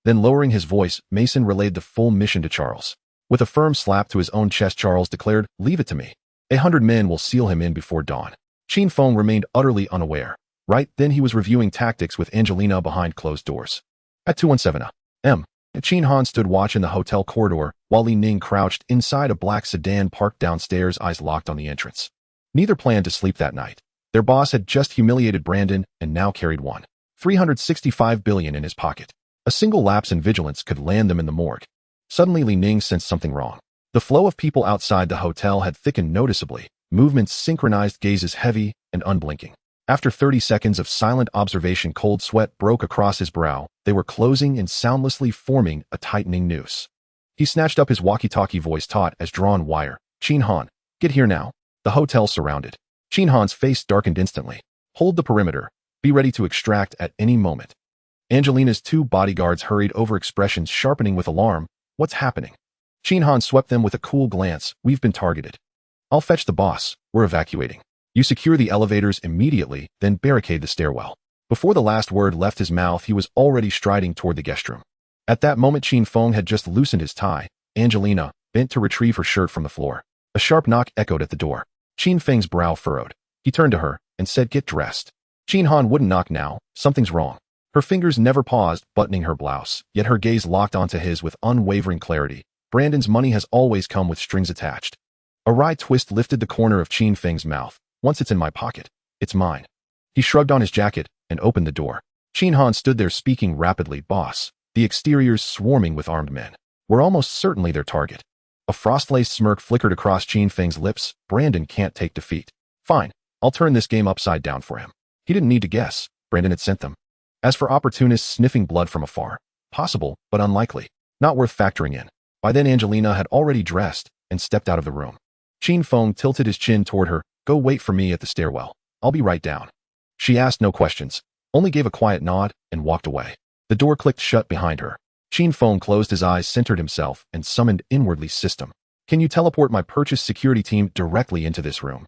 Then, lowering his voice, Mason relayed the full mission to Charles. With a firm slap to his own chest, Charles declared, Leave it to me. 100 men will seal him in before dawn. Qin Feng remained utterly unaware. Right then, he was reviewing tactics with Angelina behind closed doors. At 217 a.m., Qin Han stood watch in the hotel corridor, while Li Ning crouched inside a black sedan parked downstairs, eyes locked on the entrance. Neither planned to sleep that night. Their boss had just humiliated Brandon and now carried 365 billion in his pocket. A single lapse in vigilance could land them in the morgue. Suddenly, Li Ning sensed something wrong. The flow of people outside the hotel had thickened noticeably, movements synchronized, gazes heavy and unblinking. After 30 seconds of silent observation, cold sweat broke across his brow. They were closing and soundlessly forming a tightening noose. He snatched up his walkie-talkie, voice taut as drawn wire. Qin Han, get here now. The hotel surrounded. Qin Han's face darkened instantly. Hold the perimeter. Be ready to extract at any moment. Angelina's 2 bodyguards hurried over, expressions sharpening with alarm. What's happening? Qin Han swept them with a cool glance. We've been targeted. I'll fetch the boss. We're evacuating. You secure the elevators immediately, then barricade the stairwell. Before the last word left his mouth, he was already striding toward the guest room. At that moment, Qin Feng had just loosened his tie. Angelina bent to retrieve her shirt from the floor. A sharp knock echoed at the door. Qin Feng's brow furrowed. He turned to her and said, Get dressed. Qin Han wouldn't knock now. Something's wrong. Her fingers never paused, buttoning her blouse, yet her gaze locked onto his with unwavering clarity. Brandon's money has always come with strings attached. A wry twist lifted the corner of Qin Feng's mouth. Once it's in my pocket, it's mine. He shrugged on his jacket and opened the door. Qin Han stood there, speaking rapidly. Boss, the exterior's swarming with armed men. We're almost certainly their target. A frost-laced smirk flickered across Qin Feng's lips. Brandon can't take defeat. Fine, I'll turn this game upside down for him. He didn't need to guess. Brandon had sent them. As for opportunists sniffing blood from afar, possible, but unlikely. Not worth factoring in. By then Angelina had already dressed and stepped out of the room. Qin Feng tilted his chin toward her. Go wait for me at the stairwell. I'll be right down. She asked no questions, only gave a quiet nod and walked away. The door clicked shut behind her. Qin Feng closed his eyes, centered himself, and summoned inwardly system. Can you teleport my purchase security team directly into this room?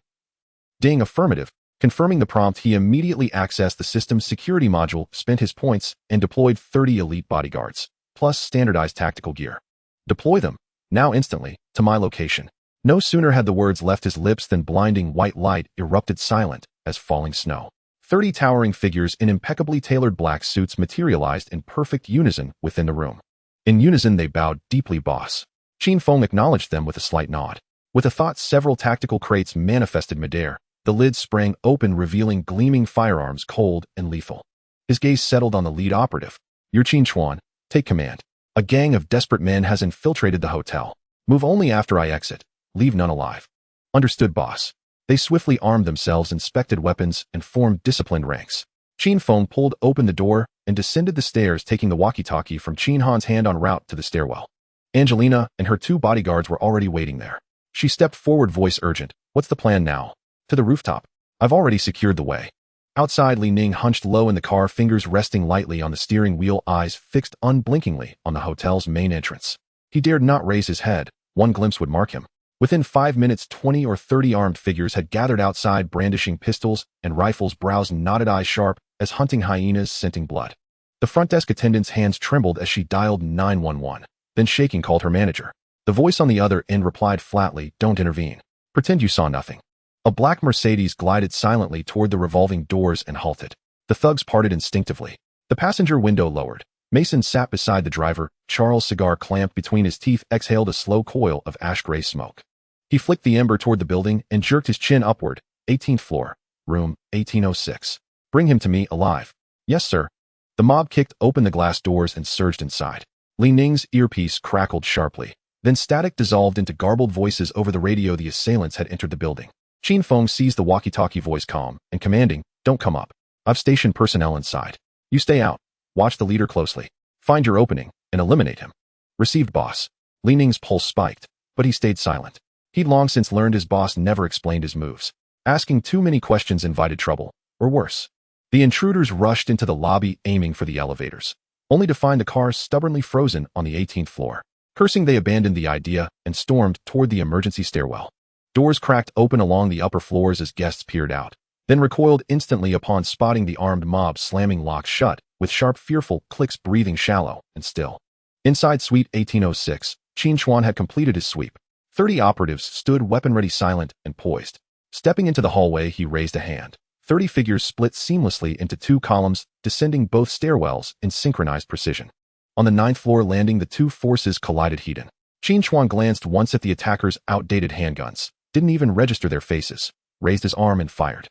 Ding, affirmative. Confirming the prompt, he immediately accessed the system's security module, spent his points, and deployed 30 elite bodyguards, plus standardized tactical gear. Deploy them, now instantly, to my location. No sooner had the words left his lips than blinding white light erupted silent as falling snow. 30 towering figures in impeccably tailored black suits materialized in perfect unison within the room. In unison they bowed deeply, boss. Qin Feng acknowledged them with a slight nod. With a thought, several tactical crates manifested midair. The lids sprang open, revealing gleaming firearms, cold and lethal. His gaze settled on the lead operative. You're Qin Chuan. Take command. A gang of desperate men has infiltrated the hotel. Move only after I exit. Leave none alive. Understood, boss. They swiftly armed themselves, inspected weapons, and formed disciplined ranks. Qin Feng pulled open the door and descended the stairs, taking the walkie-talkie from Qin Han's hand en route to the stairwell. Angelina and her 2 bodyguards were already waiting there. She stepped forward, voice urgent. What's the plan now? To the rooftop. I've already secured the way. Outside, Li Ning hunched low in the car, fingers resting lightly on the steering wheel, eyes fixed unblinkingly on the hotel's main entrance. He dared not raise his head. One glimpse would mark him. Within 5 minutes, 20 or 30 armed figures had gathered outside, brandishing pistols and rifles, brows knotted, eyes sharp as hunting hyenas scenting blood. The front desk attendant's hands trembled as she dialed 911, then shaking called her manager. The voice on the other end replied flatly, don't intervene. Pretend you saw nothing. A black Mercedes glided silently toward the revolving doors and halted. The thugs parted instinctively. The passenger window lowered. Mason sat beside the driver. Charles, cigar clamped between his teeth, exhaled a slow coil of ash-gray smoke. He flicked the ember toward the building and jerked his chin upward. 18th floor, room 1806. Bring him to me alive. Yes, sir. The mob kicked open the glass doors and surged inside. Li Ning's earpiece crackled sharply. Then static dissolved into garbled voices over the radio. The assailants had entered the building. Qin Feng seized the walkie-talkie, voice calm and commanding, don't come up. I've stationed personnel inside. You stay out. Watch the leader closely. Find your opening and eliminate him. Received, boss. Li Ning's pulse spiked, but he stayed silent. He'd long since learned his boss never explained his moves. Asking too many questions invited trouble, or worse. The intruders rushed into the lobby, aiming for the elevators, only to find the cars stubbornly frozen on the 18th floor. Cursing, they abandoned the idea and stormed toward the emergency stairwell. Doors cracked open along the upper floors as guests peered out, then recoiled instantly upon spotting the armed mob, slamming locks shut, with sharp, fearful clicks, breathing shallow and still. Inside suite 1806, Qin Chuan had completed his sweep. 30 operatives stood weapon-ready, silent and poised. Stepping into the hallway, he raised a hand. 30 figures split seamlessly into 2 columns, descending both stairwells in synchronized precision. On the 9th floor landing, the 2 forces collided head-on. Qin Chuan glanced once at the attackers' outdated handguns, didn't even register their faces, raised his arm and fired.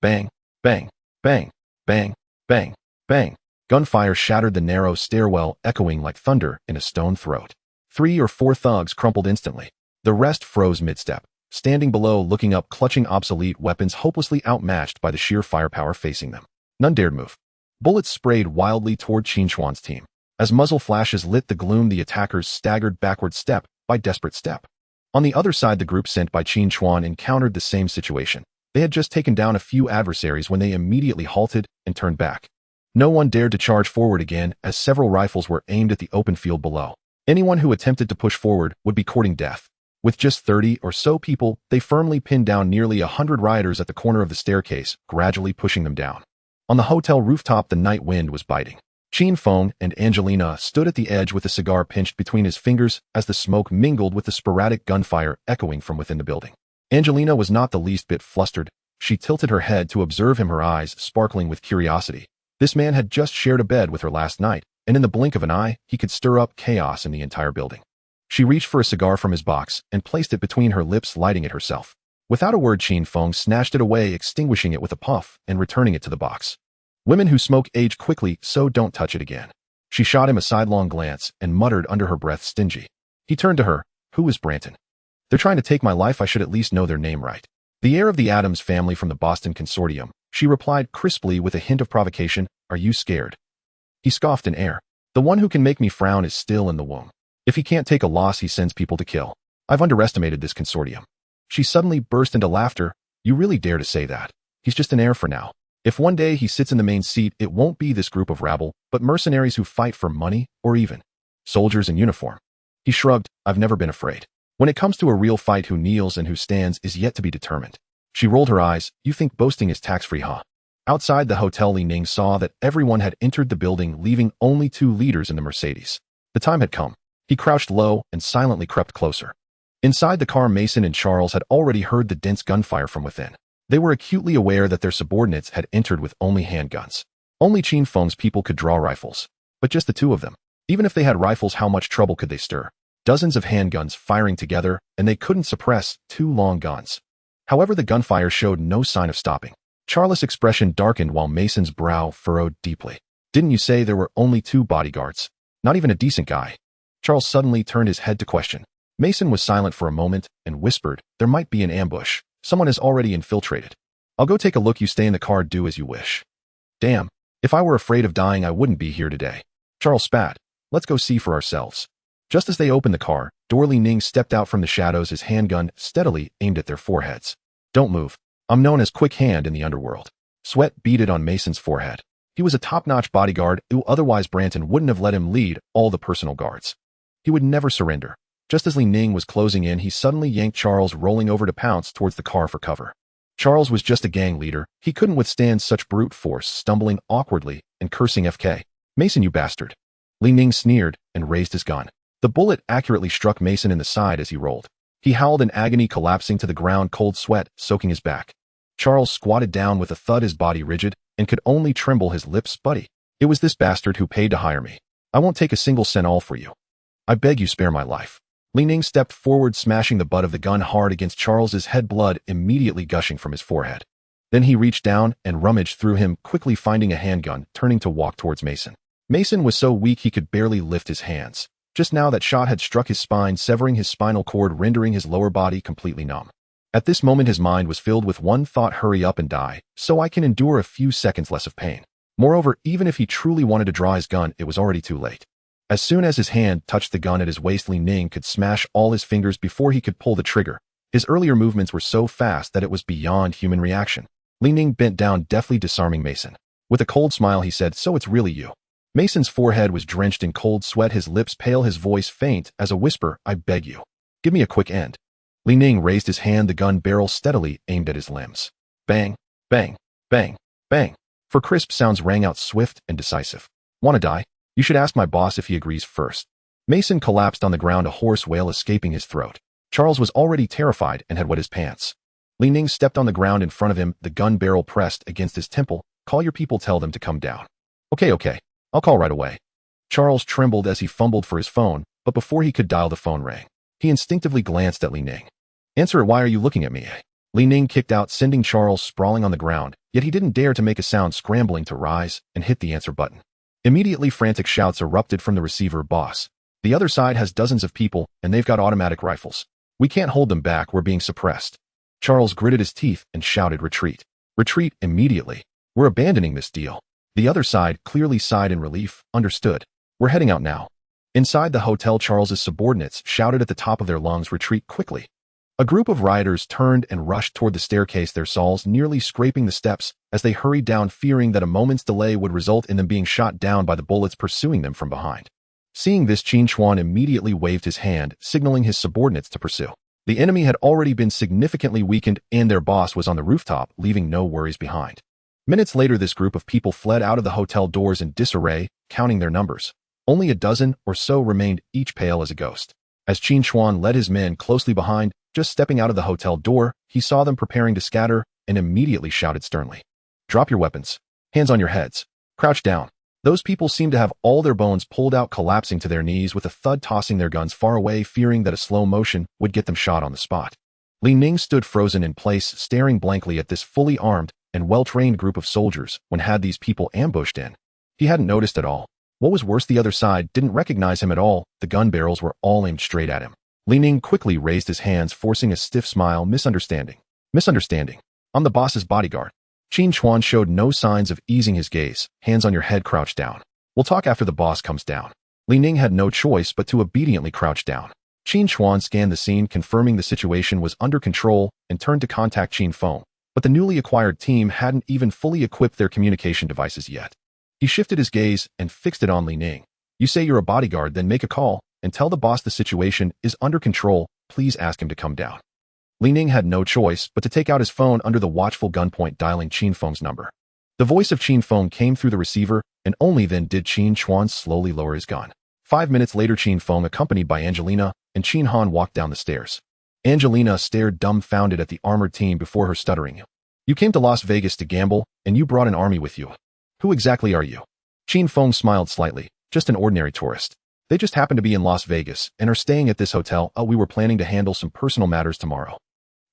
Bang, bang, bang, bang, bang, bang. Gunfire shattered the narrow stairwell, echoing like thunder in a stone throat. 3 or 4 thugs crumpled instantly. The rest froze mid-step, standing below, looking up, clutching obsolete weapons, hopelessly outmatched by the sheer firepower facing them. None dared move. Bullets sprayed wildly toward Qin Chuan's team. As muzzle flashes lit the gloom, the attackers staggered backward step by desperate step. On the other side, the group sent by Qin Chuan encountered the same situation. They had just taken down a few adversaries when they immediately halted and turned back. No one dared to charge forward again, as several rifles were aimed at the open field below. Anyone who attempted to push forward would be courting death. With just 30 or so people, they firmly pinned down nearly 100 rioters at the corner of the staircase, gradually pushing them down. On the hotel rooftop, the night wind was biting. Qin Feng and Angelina stood at the edge with a cigar pinched between his fingers as the smoke mingled with the sporadic gunfire echoing from within the building. Angelina was not the least bit flustered. She tilted her head to observe him, her eyes sparkling with curiosity. This man had just shared a bed with her last night, and in the blink of an eye, he could stir up chaos in the entire building. She reached for a cigar from his box and placed it between her lips, lighting it herself. Without a word, Qin Feng snatched it away, extinguishing it with a puff and returning it to the box. Women who smoke age quickly, so don't touch it again. She shot him a sidelong glance and muttered under her breath, stingy. He turned to her. Who is Branton? They're trying to take my life. I should at least know their name right. The heir of the Adams family from the Boston Consortium. She replied crisply with a hint of provocation. Are you scared? He scoffed in air. The one who can make me frown is still in the womb. If he can't take a loss, he sends people to kill. I've underestimated this consortium. She suddenly burst into laughter. You really dare to say that? He's just an heir for now. If one day he sits in the main seat, it won't be this group of rabble, but mercenaries who fight for money, or even soldiers in uniform. He shrugged. I've never been afraid. When it comes to a real fight, who kneels and who stands is yet to be determined. She rolled her eyes. You think boasting is tax-free, huh? Outside the hotel, Li Ning saw that everyone had entered the building, leaving only 2 leaders in the Mercedes. The time had come. He crouched low and silently crept closer. Inside the car, Mason and Charles had already heard the dense gunfire from within. They were acutely aware that their subordinates had entered with only handguns. Only Qin Feng's people could draw rifles. But just the 2 of them. Even if they had rifles, how much trouble could they stir? Dozens of handguns firing together, and they couldn't suppress 2 long guns. However, the gunfire showed no sign of stopping. Charles' expression darkened while Mason's brow furrowed deeply. Didn't you say there were only 2 bodyguards? Not even a decent guy. Charles suddenly turned his head to question. Mason was silent for a moment and whispered, there might be an ambush. Someone has already infiltrated. I'll go take a look. You stay in the car, do as you wish. Damn, if I were afraid of dying, I wouldn't be here today. Charles spat. Let's go see for ourselves. Just as they opened the car, Li Ning stepped out from the shadows, his handgun steadily aimed at their foreheads. Don't move. I'm known as Quick Hand in the Underworld. Sweat beaded on Mason's forehead. He was a top-notch bodyguard who otherwise Branton wouldn't have let him lead all the personal guards. He would never surrender. Just as Li Ning was closing in, he suddenly yanked Charles, rolling over to pounce towards the car for cover. Charles was just a gang leader. He couldn't withstand such brute force, stumbling awkwardly and cursing FK. Mason, you bastard. Li Ning sneered and raised his gun. The bullet accurately struck Mason in the side as he rolled. He howled in agony, collapsing to the ground, cold sweat soaking his back. Charles squatted down with a thud, his body rigid, and could only tremble his lips. Buddy, it was this bastard who paid to hire me. I won't take a single cent, all for you. I beg you, spare my life. Li Ning stepped forward, smashing the butt of the gun hard against Charles's head, blood immediately gushing from his forehead. Then he reached down and rummaged through him, quickly finding a handgun, turning to walk towards Mason. Mason was so weak he could barely lift his hands. Just now that shot had struck his spine, severing his spinal cord, rendering his lower body completely numb. At this moment his mind was filled with one thought: hurry up and die, so I can endure a few seconds less of pain. Moreover, even if he truly wanted to draw his gun, it was already too late. As soon as his hand touched the gun at his waist, Li Ning could smash all his fingers before he could pull the trigger. His earlier movements were so fast that it was beyond human reaction. Li Ning bent down, deftly disarming Mason. With a cold smile he said, so it's really you. Mason's forehead was drenched in cold sweat, his lips pale, his voice faint as a whisper. I beg you. Give me a quick end. Li Ning raised his hand, the gun barrel steadily aimed at his limbs. Bang, bang, bang, bang. For crisp sounds rang out, swift and decisive. Wanna die? You should ask my boss if he agrees first. Mason collapsed on the ground, a hoarse wail escaping his throat. Charles was already terrified and had wet his pants. Li Ning stepped on the ground in front of him, the gun barrel pressed against his temple. Call your people, tell them to come down. Okay. I'll call right away. Charles trembled as he fumbled for his phone, but before he could dial, the phone rang. He instinctively glanced at Li Ning. Answer it. Why are you looking at me? Li Ning kicked out, sending Charles sprawling on the ground, yet he didn't dare to make a sound, scrambling to rise and hit the answer button. Immediately frantic shouts erupted from the receiver. Boss, the other side has dozens of people, and they've got automatic rifles. We can't hold them back, we're being suppressed. Charles gritted his teeth and shouted, retreat. Retreat immediately. We're abandoning this deal. The other side clearly sighed in relief. Understood. We're heading out now. Inside the hotel, Charles's subordinates shouted at the top of their lungs, retreat quickly. A group of rioters turned and rushed toward the staircase, their sawls nearly scraping the steps as they hurried down, fearing that a moment's delay would result in them being shot down by the bullets pursuing them from behind. Seeing this, Qin Chuan immediately waved his hand, signaling his subordinates to pursue. The enemy had already been significantly weakened, and their boss was on the rooftop, leaving no worries behind. Minutes later, this group of people fled out of the hotel doors in disarray, counting their numbers. Only a dozen or so remained, each pale as a ghost. As Qin Chuan led his men closely behind, just stepping out of the hotel door, he saw them preparing to scatter and immediately shouted sternly. Drop your weapons. Hands on your heads. Crouch down. Those people seemed to have all their bones pulled out, collapsing to their knees with a thud, tossing their guns far away, fearing that a slow motion would get them shot on the spot. Li Ning stood frozen in place, staring blankly at this fully armed and well-trained group of soldiers. When had these people ambushed in? He hadn't noticed at all. What was worse, the other side didn't recognize him at all. The gun barrels were all aimed straight at him. Li Ning quickly raised his hands, forcing a stiff smile. Misunderstanding. I'm the boss's bodyguard. Qin Chuan showed no signs of easing his gaze. Hands on your head, crouch down. We'll talk after the boss comes down. Li Ning had no choice but to obediently crouch down. Qin Chuan scanned the scene, confirming the situation was under control, and turned to contact Qin Feng. But the newly acquired team hadn't even fully equipped their communication devices yet. He shifted his gaze and fixed it on Li Ning. You say you're a bodyguard, then make a call, and tell the boss the situation is under control. Please ask him to come down. Li Ning had no choice but to take out his phone under the watchful gunpoint, dialing Qin Feng's number. The voice of Qin Feng came through the receiver, and only then did Qin Chuan slowly lower his gun. 5 minutes later, Qin Feng, accompanied by Angelina and Qin Han, walked down the stairs. Angelina stared dumbfounded at the armored team before her, stuttering. You came to Las Vegas to gamble, and you brought an army with you. Who exactly are you? Qin Feng smiled slightly. Just an ordinary tourist. They just happen to be in Las Vegas and are staying at this hotel. We were planning to handle some personal matters tomorrow.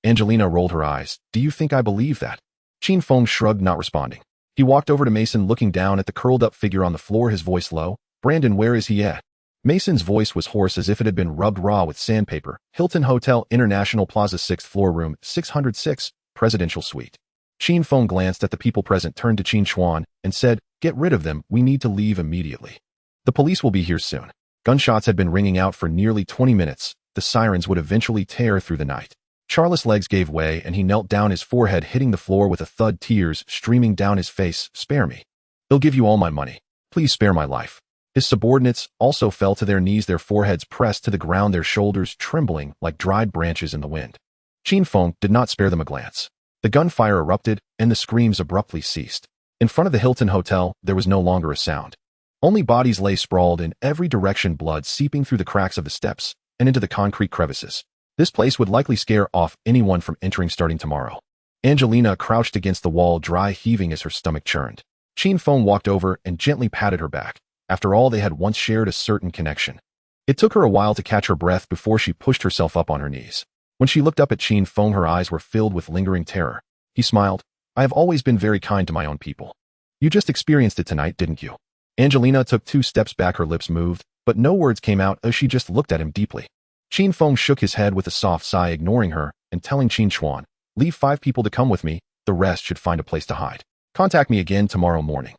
Angelina rolled her eyes. Do you think I believe that? Qin Feng shrugged, not responding. He walked over to Mason, looking down at the curled-up figure on the floor, his voice low. Brandon, where is he at? Mason's voice was hoarse, as if it had been rubbed raw with sandpaper. Hilton Hotel International Plaza, 6th floor, room 606, presidential suite. Qin Feng glanced at the people present, turned to Qin Chuan, and said, Get rid of them, we need to leave immediately. The police will be here soon. Gunshots had been ringing out for nearly 20 minutes. The sirens would eventually tear through the night. Charles' legs gave way, and he knelt down, his forehead hitting the floor with a thud, tears streaming down his face. Spare me. They'll give you all my money. Please spare my life. His subordinates also fell to their knees, their foreheads pressed to the ground, their shoulders trembling like dried branches in the wind. Qin Feng did not spare them a glance. The gunfire erupted, and the screams abruptly ceased. In front of the Hilton Hotel, there was no longer a sound. Only bodies lay sprawled in every direction, blood seeping through the cracks of the steps and into the concrete crevices. This place would likely scare off anyone from entering starting tomorrow. Angelina crouched against the wall, dry heaving as her stomach churned. Qin Feng walked over and gently patted her back. After all, they had once shared a certain connection. It took her a while to catch her breath before she pushed herself up on her knees. When she looked up at Qin Feng, her eyes were filled with lingering terror. He smiled. I have always been very kind to my own people. You just experienced it tonight, didn't you? Angelina took 2 steps back, her lips moved, but no words came out as she just looked at him deeply. Qin Feng shook his head with a soft sigh, ignoring her and telling Qin Chuan, Leave 5 people to come with me, the rest should find a place to hide. Contact me again tomorrow morning.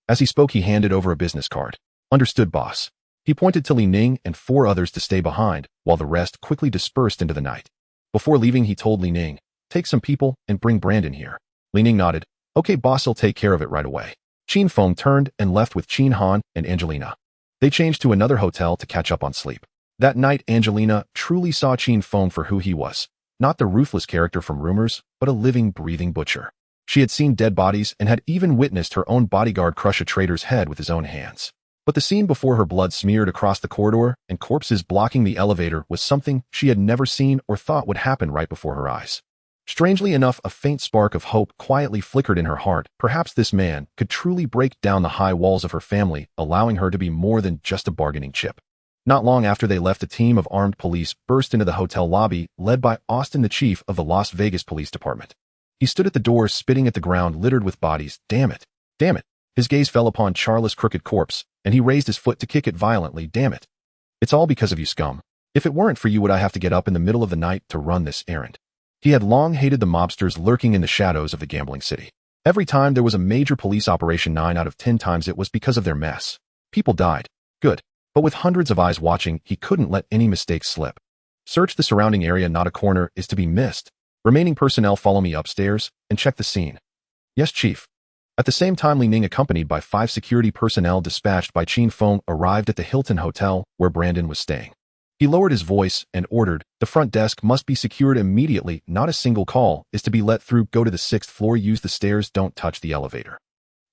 As he spoke, he handed over a business card. Understood, boss. He pointed to Li Ning and 4 others to stay behind, while the rest quickly dispersed into the night. Before leaving, he told Li Ning, Take some people and bring Brandon here. Li Ning nodded. Okay, boss, I'll take care of it right away. Qin Feng turned and left with Qin Han and Angelina. They changed to another hotel to catch up on sleep. That night, Angelina truly saw Qin Feng for who he was. Not the ruthless character from rumors, but a living, breathing butcher. She had seen dead bodies and had even witnessed her own bodyguard crush a traitor's head with his own hands. But the scene before her, blood smeared across the corridor and corpses blocking the elevator, was something she had never seen or thought would happen right before her eyes. Strangely enough, a faint spark of hope quietly flickered in her heart. Perhaps this man could truly break down the high walls of her family, allowing her to be more than just a bargaining chip. Not long after they left, a team of armed police burst into the hotel lobby, led by Austin, the chief of the Las Vegas Police Department. He stood at the door, spitting at the ground littered with bodies. Damn it. Damn it. His gaze fell upon Charles' crooked corpse, and he raised his foot to kick it violently. Damn it. It's all because of you, scum. If it weren't for you, would I have to get up in the middle of the night to run this errand? He had long hated the mobsters lurking in the shadows of the gambling city. Every time there was a major police operation, 9 out of 10 times it was because of their mess. People died. Good. But with hundreds of eyes watching, he couldn't let any mistakes slip. Search the surrounding area, not a corner is to be missed. Remaining personnel, follow me upstairs and check the scene. Yes, chief. At the same time, Li Ning, accompanied by 5 security personnel dispatched by Qin Feng, arrived at the Hilton Hotel where Brandon was staying. He lowered his voice and ordered, the front desk must be secured immediately, not a single call is to be let through. Go to the 6th floor, use the stairs, don't touch the elevator.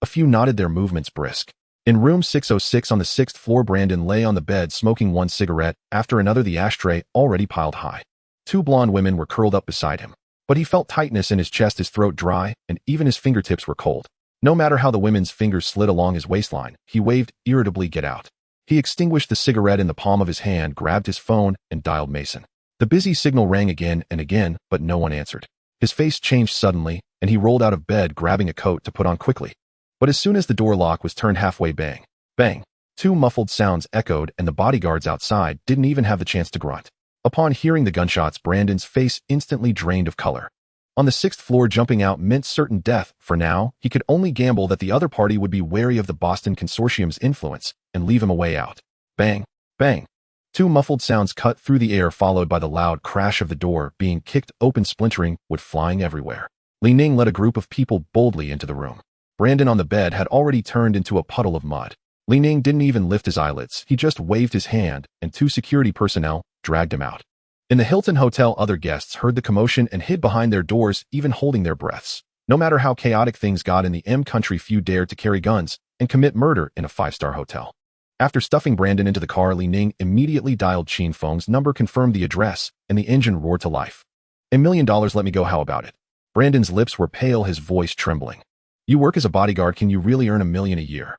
A few nodded, their movements brisk. In room 606 on the 6th floor, Brandon lay on the bed smoking one cigarette after another, the ashtray already piled high. 2 blonde women were curled up beside him. But he felt tightness in his chest, his throat dry, and even his fingertips were cold. No matter how the women's fingers slid along his waistline, he waved irritably, get out. He extinguished the cigarette in the palm of his hand, grabbed his phone, and dialed Mason. The busy signal rang again and again, but no one answered. His face changed suddenly, and he rolled out of bed, grabbing a coat to put on quickly. But as soon as the door lock was turned halfway, bang, bang, 2 muffled sounds echoed, and the bodyguards outside didn't even have the chance to grunt. Upon hearing the gunshots, Brandon's face instantly drained of color. On the 6th floor, jumping out meant certain death. For now, he could only gamble that the other party would be wary of the Boston Consortium's influence and leave him a way out. Bang, bang. Two muffled sounds cut through the air, followed by the loud crash of the door being kicked open, splintering, wood flying everywhere. Li Ning led a group of people boldly into the room. Brandon on the bed had already turned into a puddle of mud. Li Ning didn't even lift his eyelids. He just waved his hand, and two security personnel dragged him out. In the Hilton Hotel, other guests heard the commotion and hid behind their doors, even holding their breaths. No matter how chaotic things got in the M country, few dared to carry guns and commit murder in a five-star hotel. After stuffing Brandon into the car, Li Ning immediately dialed Qin Feng's number, confirmed the address, and the engine roared to life. $1 million, let me go, how about it? Brandon's lips were pale, his voice trembling. You work as a bodyguard, can you really earn $1 million a year?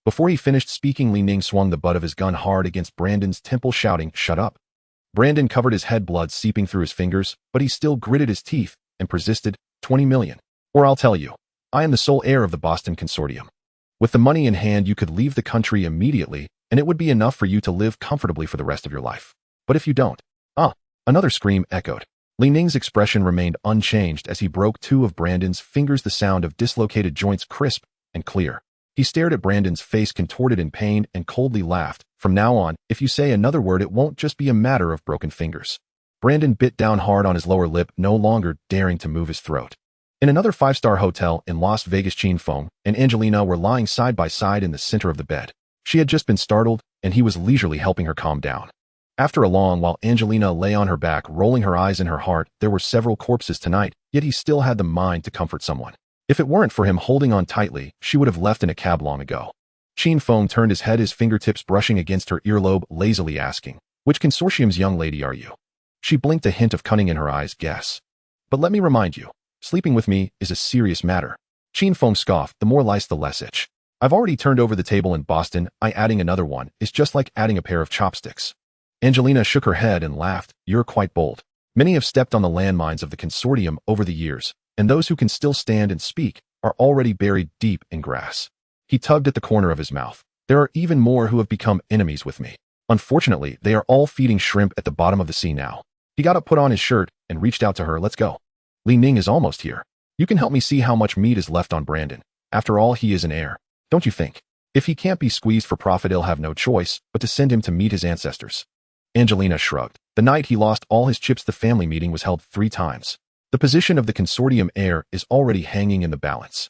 Before he finished speaking, Li Ning swung the butt of his gun hard against Brandon's temple, shouting, shut up. Brandon covered his head, blood seeping through his fingers, but he still gritted his teeth and persisted, 20 million. Or I'll tell you, I am the sole heir of the Boston Consortium. With the money in hand, you could leave the country immediately, and it would be enough for you to live comfortably for the rest of your life. But if you don't, another scream echoed. Li Ning's expression remained unchanged as he broke two of Brandon's fingers, the sound of dislocated joints crisp and clear. He stared at Brandon's face, contorted in pain, and coldly laughed. From now on, if you say another word, it won't just be a matter of broken fingers. Brandon bit down hard on his lower lip, no longer daring to move his throat. In another five-star hotel in Las Vegas, Qin Feng and Angelina were lying side by side in the center of the bed. She had just been startled, and he was leisurely helping her calm down. After a long while, Angelina lay on her back, rolling her eyes in her heart. There were several corpses tonight, yet he still had the mind to comfort someone. If it weren't for him holding on tightly, she would have left in a cab long ago. Qin Feng turned his head, his fingertips brushing against her earlobe, lazily asking, which consortium's young lady are you? She blinked, a hint of cunning in her eyes. Guess. But let me remind you, sleeping with me is a serious matter. Qin Feng scoffed, the more lice the less itch. I've already turned over the table in Boston. Adding another one is just like adding a pair of chopsticks. Angelina shook her head and laughed. You're quite bold. Many have stepped on the landmines of the consortium over the years, and those who can still stand and speak are already buried deep in grass. He tugged at the corner of his mouth. There are even more who have become enemies with me. Unfortunately, they are all feeding shrimp at the bottom of the sea now. He got up, put on his shirt, and reached out to her. Let's go. Li Ning is almost here. You can help me see how much meat is left on Brandon. After all, he is an heir. Don't you think? If he can't be squeezed for profit, he'll have no choice but to send him to meet his ancestors. Angelina shrugged. The night he lost all his chips, the family meeting was held 3 times. The position of the consortium heir is already hanging in the balance.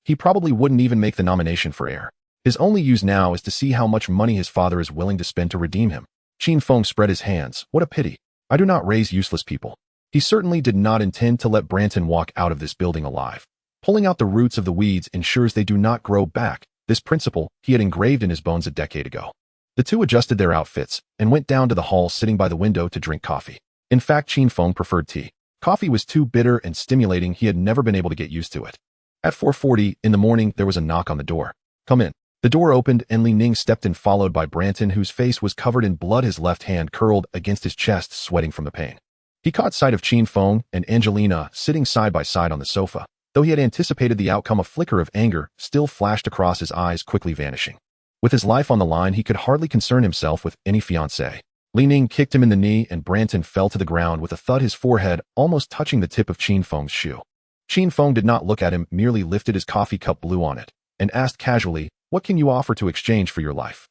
He probably wouldn't even make the nomination for heir. His only use now is to see how much money his father is willing to spend to redeem him. Qin Feng spread his hands. What a pity. I do not raise useless people. He certainly did not intend to let Brandon walk out of this building alive. Pulling out the roots of the weeds ensures they do not grow back. This principle he had engraved in his bones a decade ago. The two adjusted their outfits and went down to the hall, sitting by the window to drink coffee. In fact, Qin Feng preferred tea. Coffee was too bitter and stimulating. He had never been able to get used to it. At 4:40 in the morning, there was a knock on the door. Come in. The door opened and Li Ning stepped in, followed by Brandon, whose face was covered in blood, his left hand curled against his chest, sweating from the pain. He caught sight of Qin Feng and Angelina sitting side by side on the sofa. Though he had anticipated the outcome, a flicker of anger still flashed across his eyes, quickly vanishing. With his life on the line, he could hardly concern himself with any fiancée. Li Ning kicked him in the knee and Brandon fell to the ground with a thud, his forehead almost touching the tip of Qin Feng's shoe. Qin Feng did not look at him, merely lifted his coffee cup, blew on it, and asked casually, what can you offer to exchange for your life?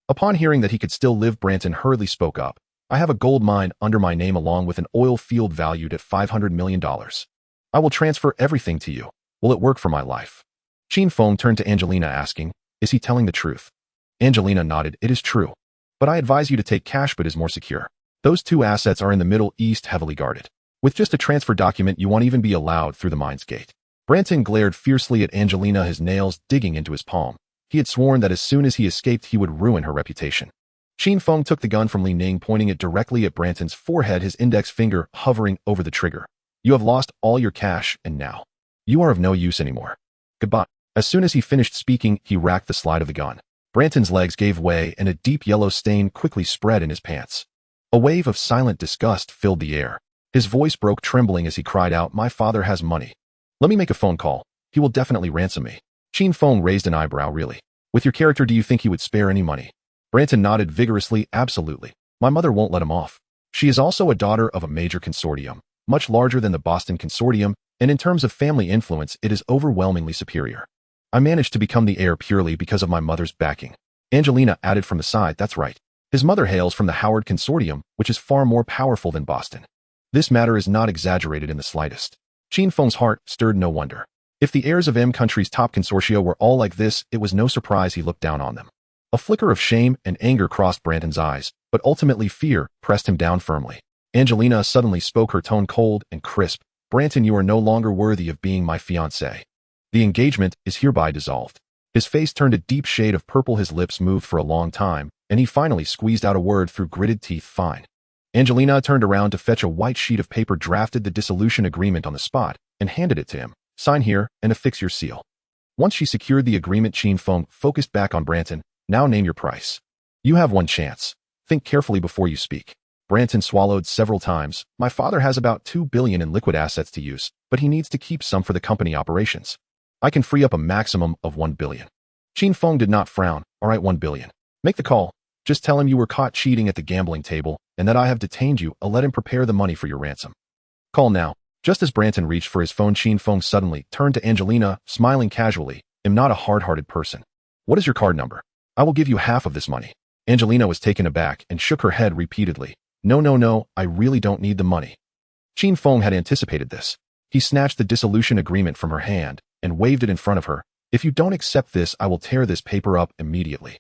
Upon hearing that he could still live, Brandon hurriedly spoke up. I have a gold mine under my name along with an oil field valued at $500 million. I will transfer everything to you. Will it work for my life? Qin Feng turned to Angelina, asking, is he telling the truth? Angelina nodded. It is true. But I advise you to take cash, but is more secure. Those 2 assets are in the Middle East, heavily guarded. With just a transfer document, you won't even be allowed through the mine's gate. Brandon glared fiercely at Angelina, his nails digging into his palm. He had sworn that as soon as he escaped, he would ruin her reputation. Qin Feng took the gun from Li Ning, pointing it directly at Brandon's forehead, his index finger hovering over the trigger. You have lost all your cash, and now you are of no use anymore. Goodbye. As soon as he finished speaking, he racked the slide of the gun. Brandon's legs gave way, and a deep yellow stain quickly spread in his pants. A wave of silent disgust filled the air. His voice broke, trembling as he cried out, my father has money. Let me make a phone call. He will definitely ransom me. Qin Feng raised an eyebrow. Really? With your character, do you think he would spare any money? Brandon nodded vigorously. Absolutely. My mother won't let him off. She is also a daughter of a major consortium, much larger than the Boston Consortium, and in terms of family influence, it is overwhelmingly superior. I managed to become the heir purely because of my mother's backing. Angelina added from the side, that's right. His mother hails from the Howard Consortium, which is far more powerful than Boston. This matter is not exaggerated in the slightest. Qin Feng's heart stirred no wonder. If the heirs of M country's top consortia were all like this, it was no surprise he looked down on them. A flicker of shame and anger crossed Branton's eyes, but ultimately fear pressed him down firmly. Angelina suddenly spoke, her tone cold and crisp. Branton, you are no longer worthy of being my fiancé. The engagement is hereby dissolved. His face turned a deep shade of purple, his lips moved for a long time, and he finally squeezed out a word through gritted teeth, fine. Angelina turned around to fetch a white sheet of paper, drafted the dissolution agreement on the spot, and handed it to him. Sign here and affix your seal. Once she secured the agreement, Qin Feng focused back on Branton. Now name your price. You have one chance. Think carefully before you speak. Branton swallowed several times. My father has about $2 billion in liquid assets to use, but he needs to keep some for the company operations. I can free up a maximum of $1 billion. Qin Feng did not frown. All right, $1 billion. Make the call. Just tell him you were caught cheating at the gambling table and that I have detained you. I'll let him prepare the money for your ransom. Call now. Just as Branton reached for his phone, Qin Feng suddenly turned to Angelina, smiling casually. I'm not a hard-hearted person. What is your card number? I will give you half of this money. Angelina was taken aback and shook her head repeatedly. No, I really don't need the money. Qin Feng had anticipated this. He snatched the dissolution agreement from her hand and waved it in front of her. If you don't accept this, I will tear this paper up immediately.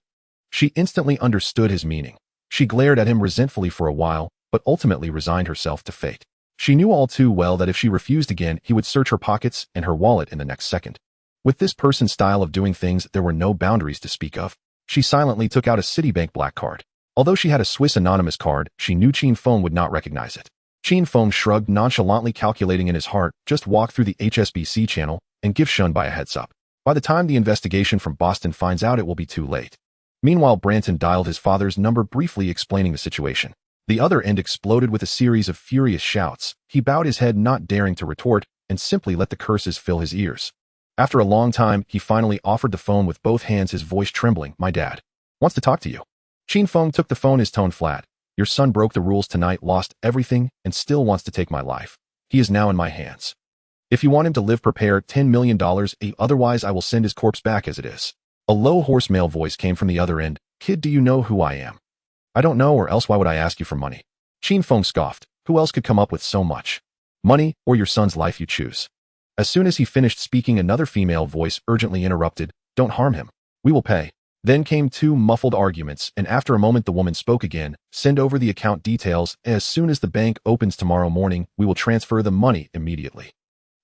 She instantly understood his meaning. She glared at him resentfully for a while, but ultimately resigned herself to fate. She knew all too well that if she refused again, he would search her pockets and her wallet in the next second. With this person's style of doing things, there were no boundaries to speak of. She silently took out a Citibank black card. Although she had a Swiss anonymous card, she knew Qin Feng would not recognize it. Qin Feng shrugged, nonchalantly calculating in his heart, just walk through the HSBC channel and give Shunbai a heads up. By the time the investigation from Boston finds out, it will be too late. Meanwhile, Branton dialed his father's number, briefly explaining the situation. The other end exploded with a series of furious shouts. He bowed his head, not daring to retort, and simply let the curses fill his ears. After a long time, he finally offered the phone with both hands, his voice trembling. My dad wants to talk to you. Qin Feng took the phone, his tone flat. Your son broke the rules tonight, lost everything, and still wants to take my life. He is now in my hands. If you want him to live, prepare $10 million, otherwise I will send his corpse back as it is. A low, hoarse male voice came from the other end. Kid, do you know who I am? I don't know, or else why would I ask you for money? Qin Feng scoffed. Who else could come up with so much? Money, or your son's life, you choose. As soon as he finished speaking, another female voice urgently interrupted. Don't harm him. We will pay. Then came two muffled arguments, and after a moment the woman spoke again. Send over the account details. As soon as the bank opens tomorrow morning, we will transfer the money immediately.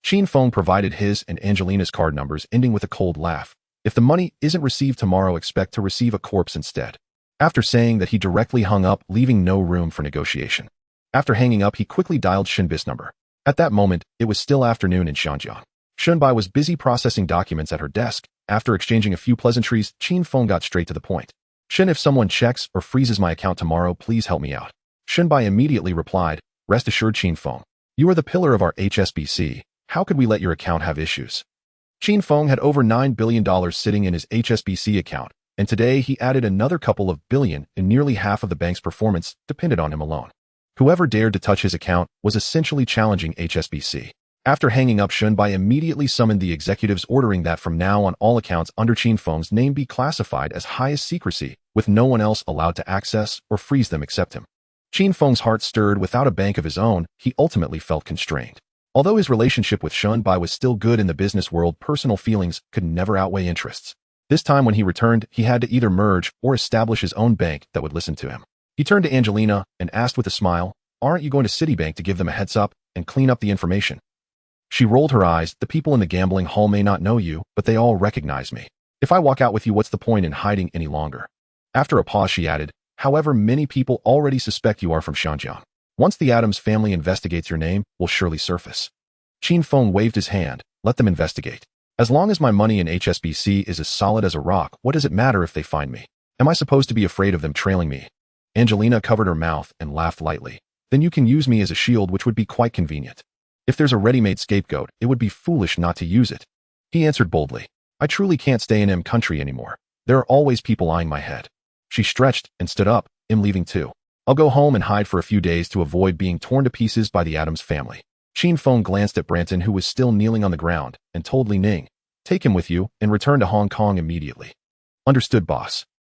Qin Feng provided his and Angelina's card numbers, ending with a cold laugh. If the money isn't received tomorrow, expect to receive a corpse instead. After saying that, he directly hung up, leaving no room for negotiation. After hanging up, he quickly dialed Shunbai's number. At that moment, it was still afternoon in Xianjiang. Shunbai was busy processing documents at her desk. After exchanging a few pleasantries, Qin Feng got straight to the point. Shun, if someone checks or freezes my account tomorrow, please help me out. Shunbai immediately replied, rest assured, Qin Feng. You are the pillar of our HSBC. How could we let your account have issues? Qin Feng had over $9 billion sitting in his HSBC account, and today he added another couple of billion, and nearly half of the bank's performance depended on him alone. Whoever dared to touch his account was essentially challenging HSBC. After hanging up, Shunbai immediately summoned the executives, ordering that from now on all accounts under Qin Feng's name be classified as highest secrecy, with no one else allowed to access or freeze them except him. Qin Feng's heart stirred. Without a bank of his own, he ultimately felt constrained. Although his relationship with Shunbai was still good in the business world, personal feelings could never outweigh interests. This time when he returned, he had to either merge or establish his own bank that would listen to him. He turned to Angelina and asked with a smile, aren't you going to Citibank to give them a heads up and clean up the information? She rolled her eyes. The people in the gambling hall may not know you, but they all recognize me. If I walk out with you, what's the point in hiding any longer? After a pause, she added, however, many people already suspect you are from Xianjiang. Once the Adams family investigates, your name will surely surface. Qin Feng waved his hand. Let them investigate. As long as my money in HSBC is as solid as a rock, what does it matter if they find me? Am I supposed to be afraid of them trailing me? Angelina covered her mouth and laughed lightly. Then you can use me as a shield, which would be quite convenient. If there's a ready-made scapegoat, it would be foolish not to use it. He answered boldly. I truly can't stay in M country anymore. There are always people eyeing my head. She stretched and stood up. I'm leaving too. I'll go home and hide for a few days to avoid being torn to pieces by the Adams family. Qin Feng glanced at Branton, who was still kneeling on the ground, and told Li Ning, take him with you and return to Hong Kong immediately. Understood, boss.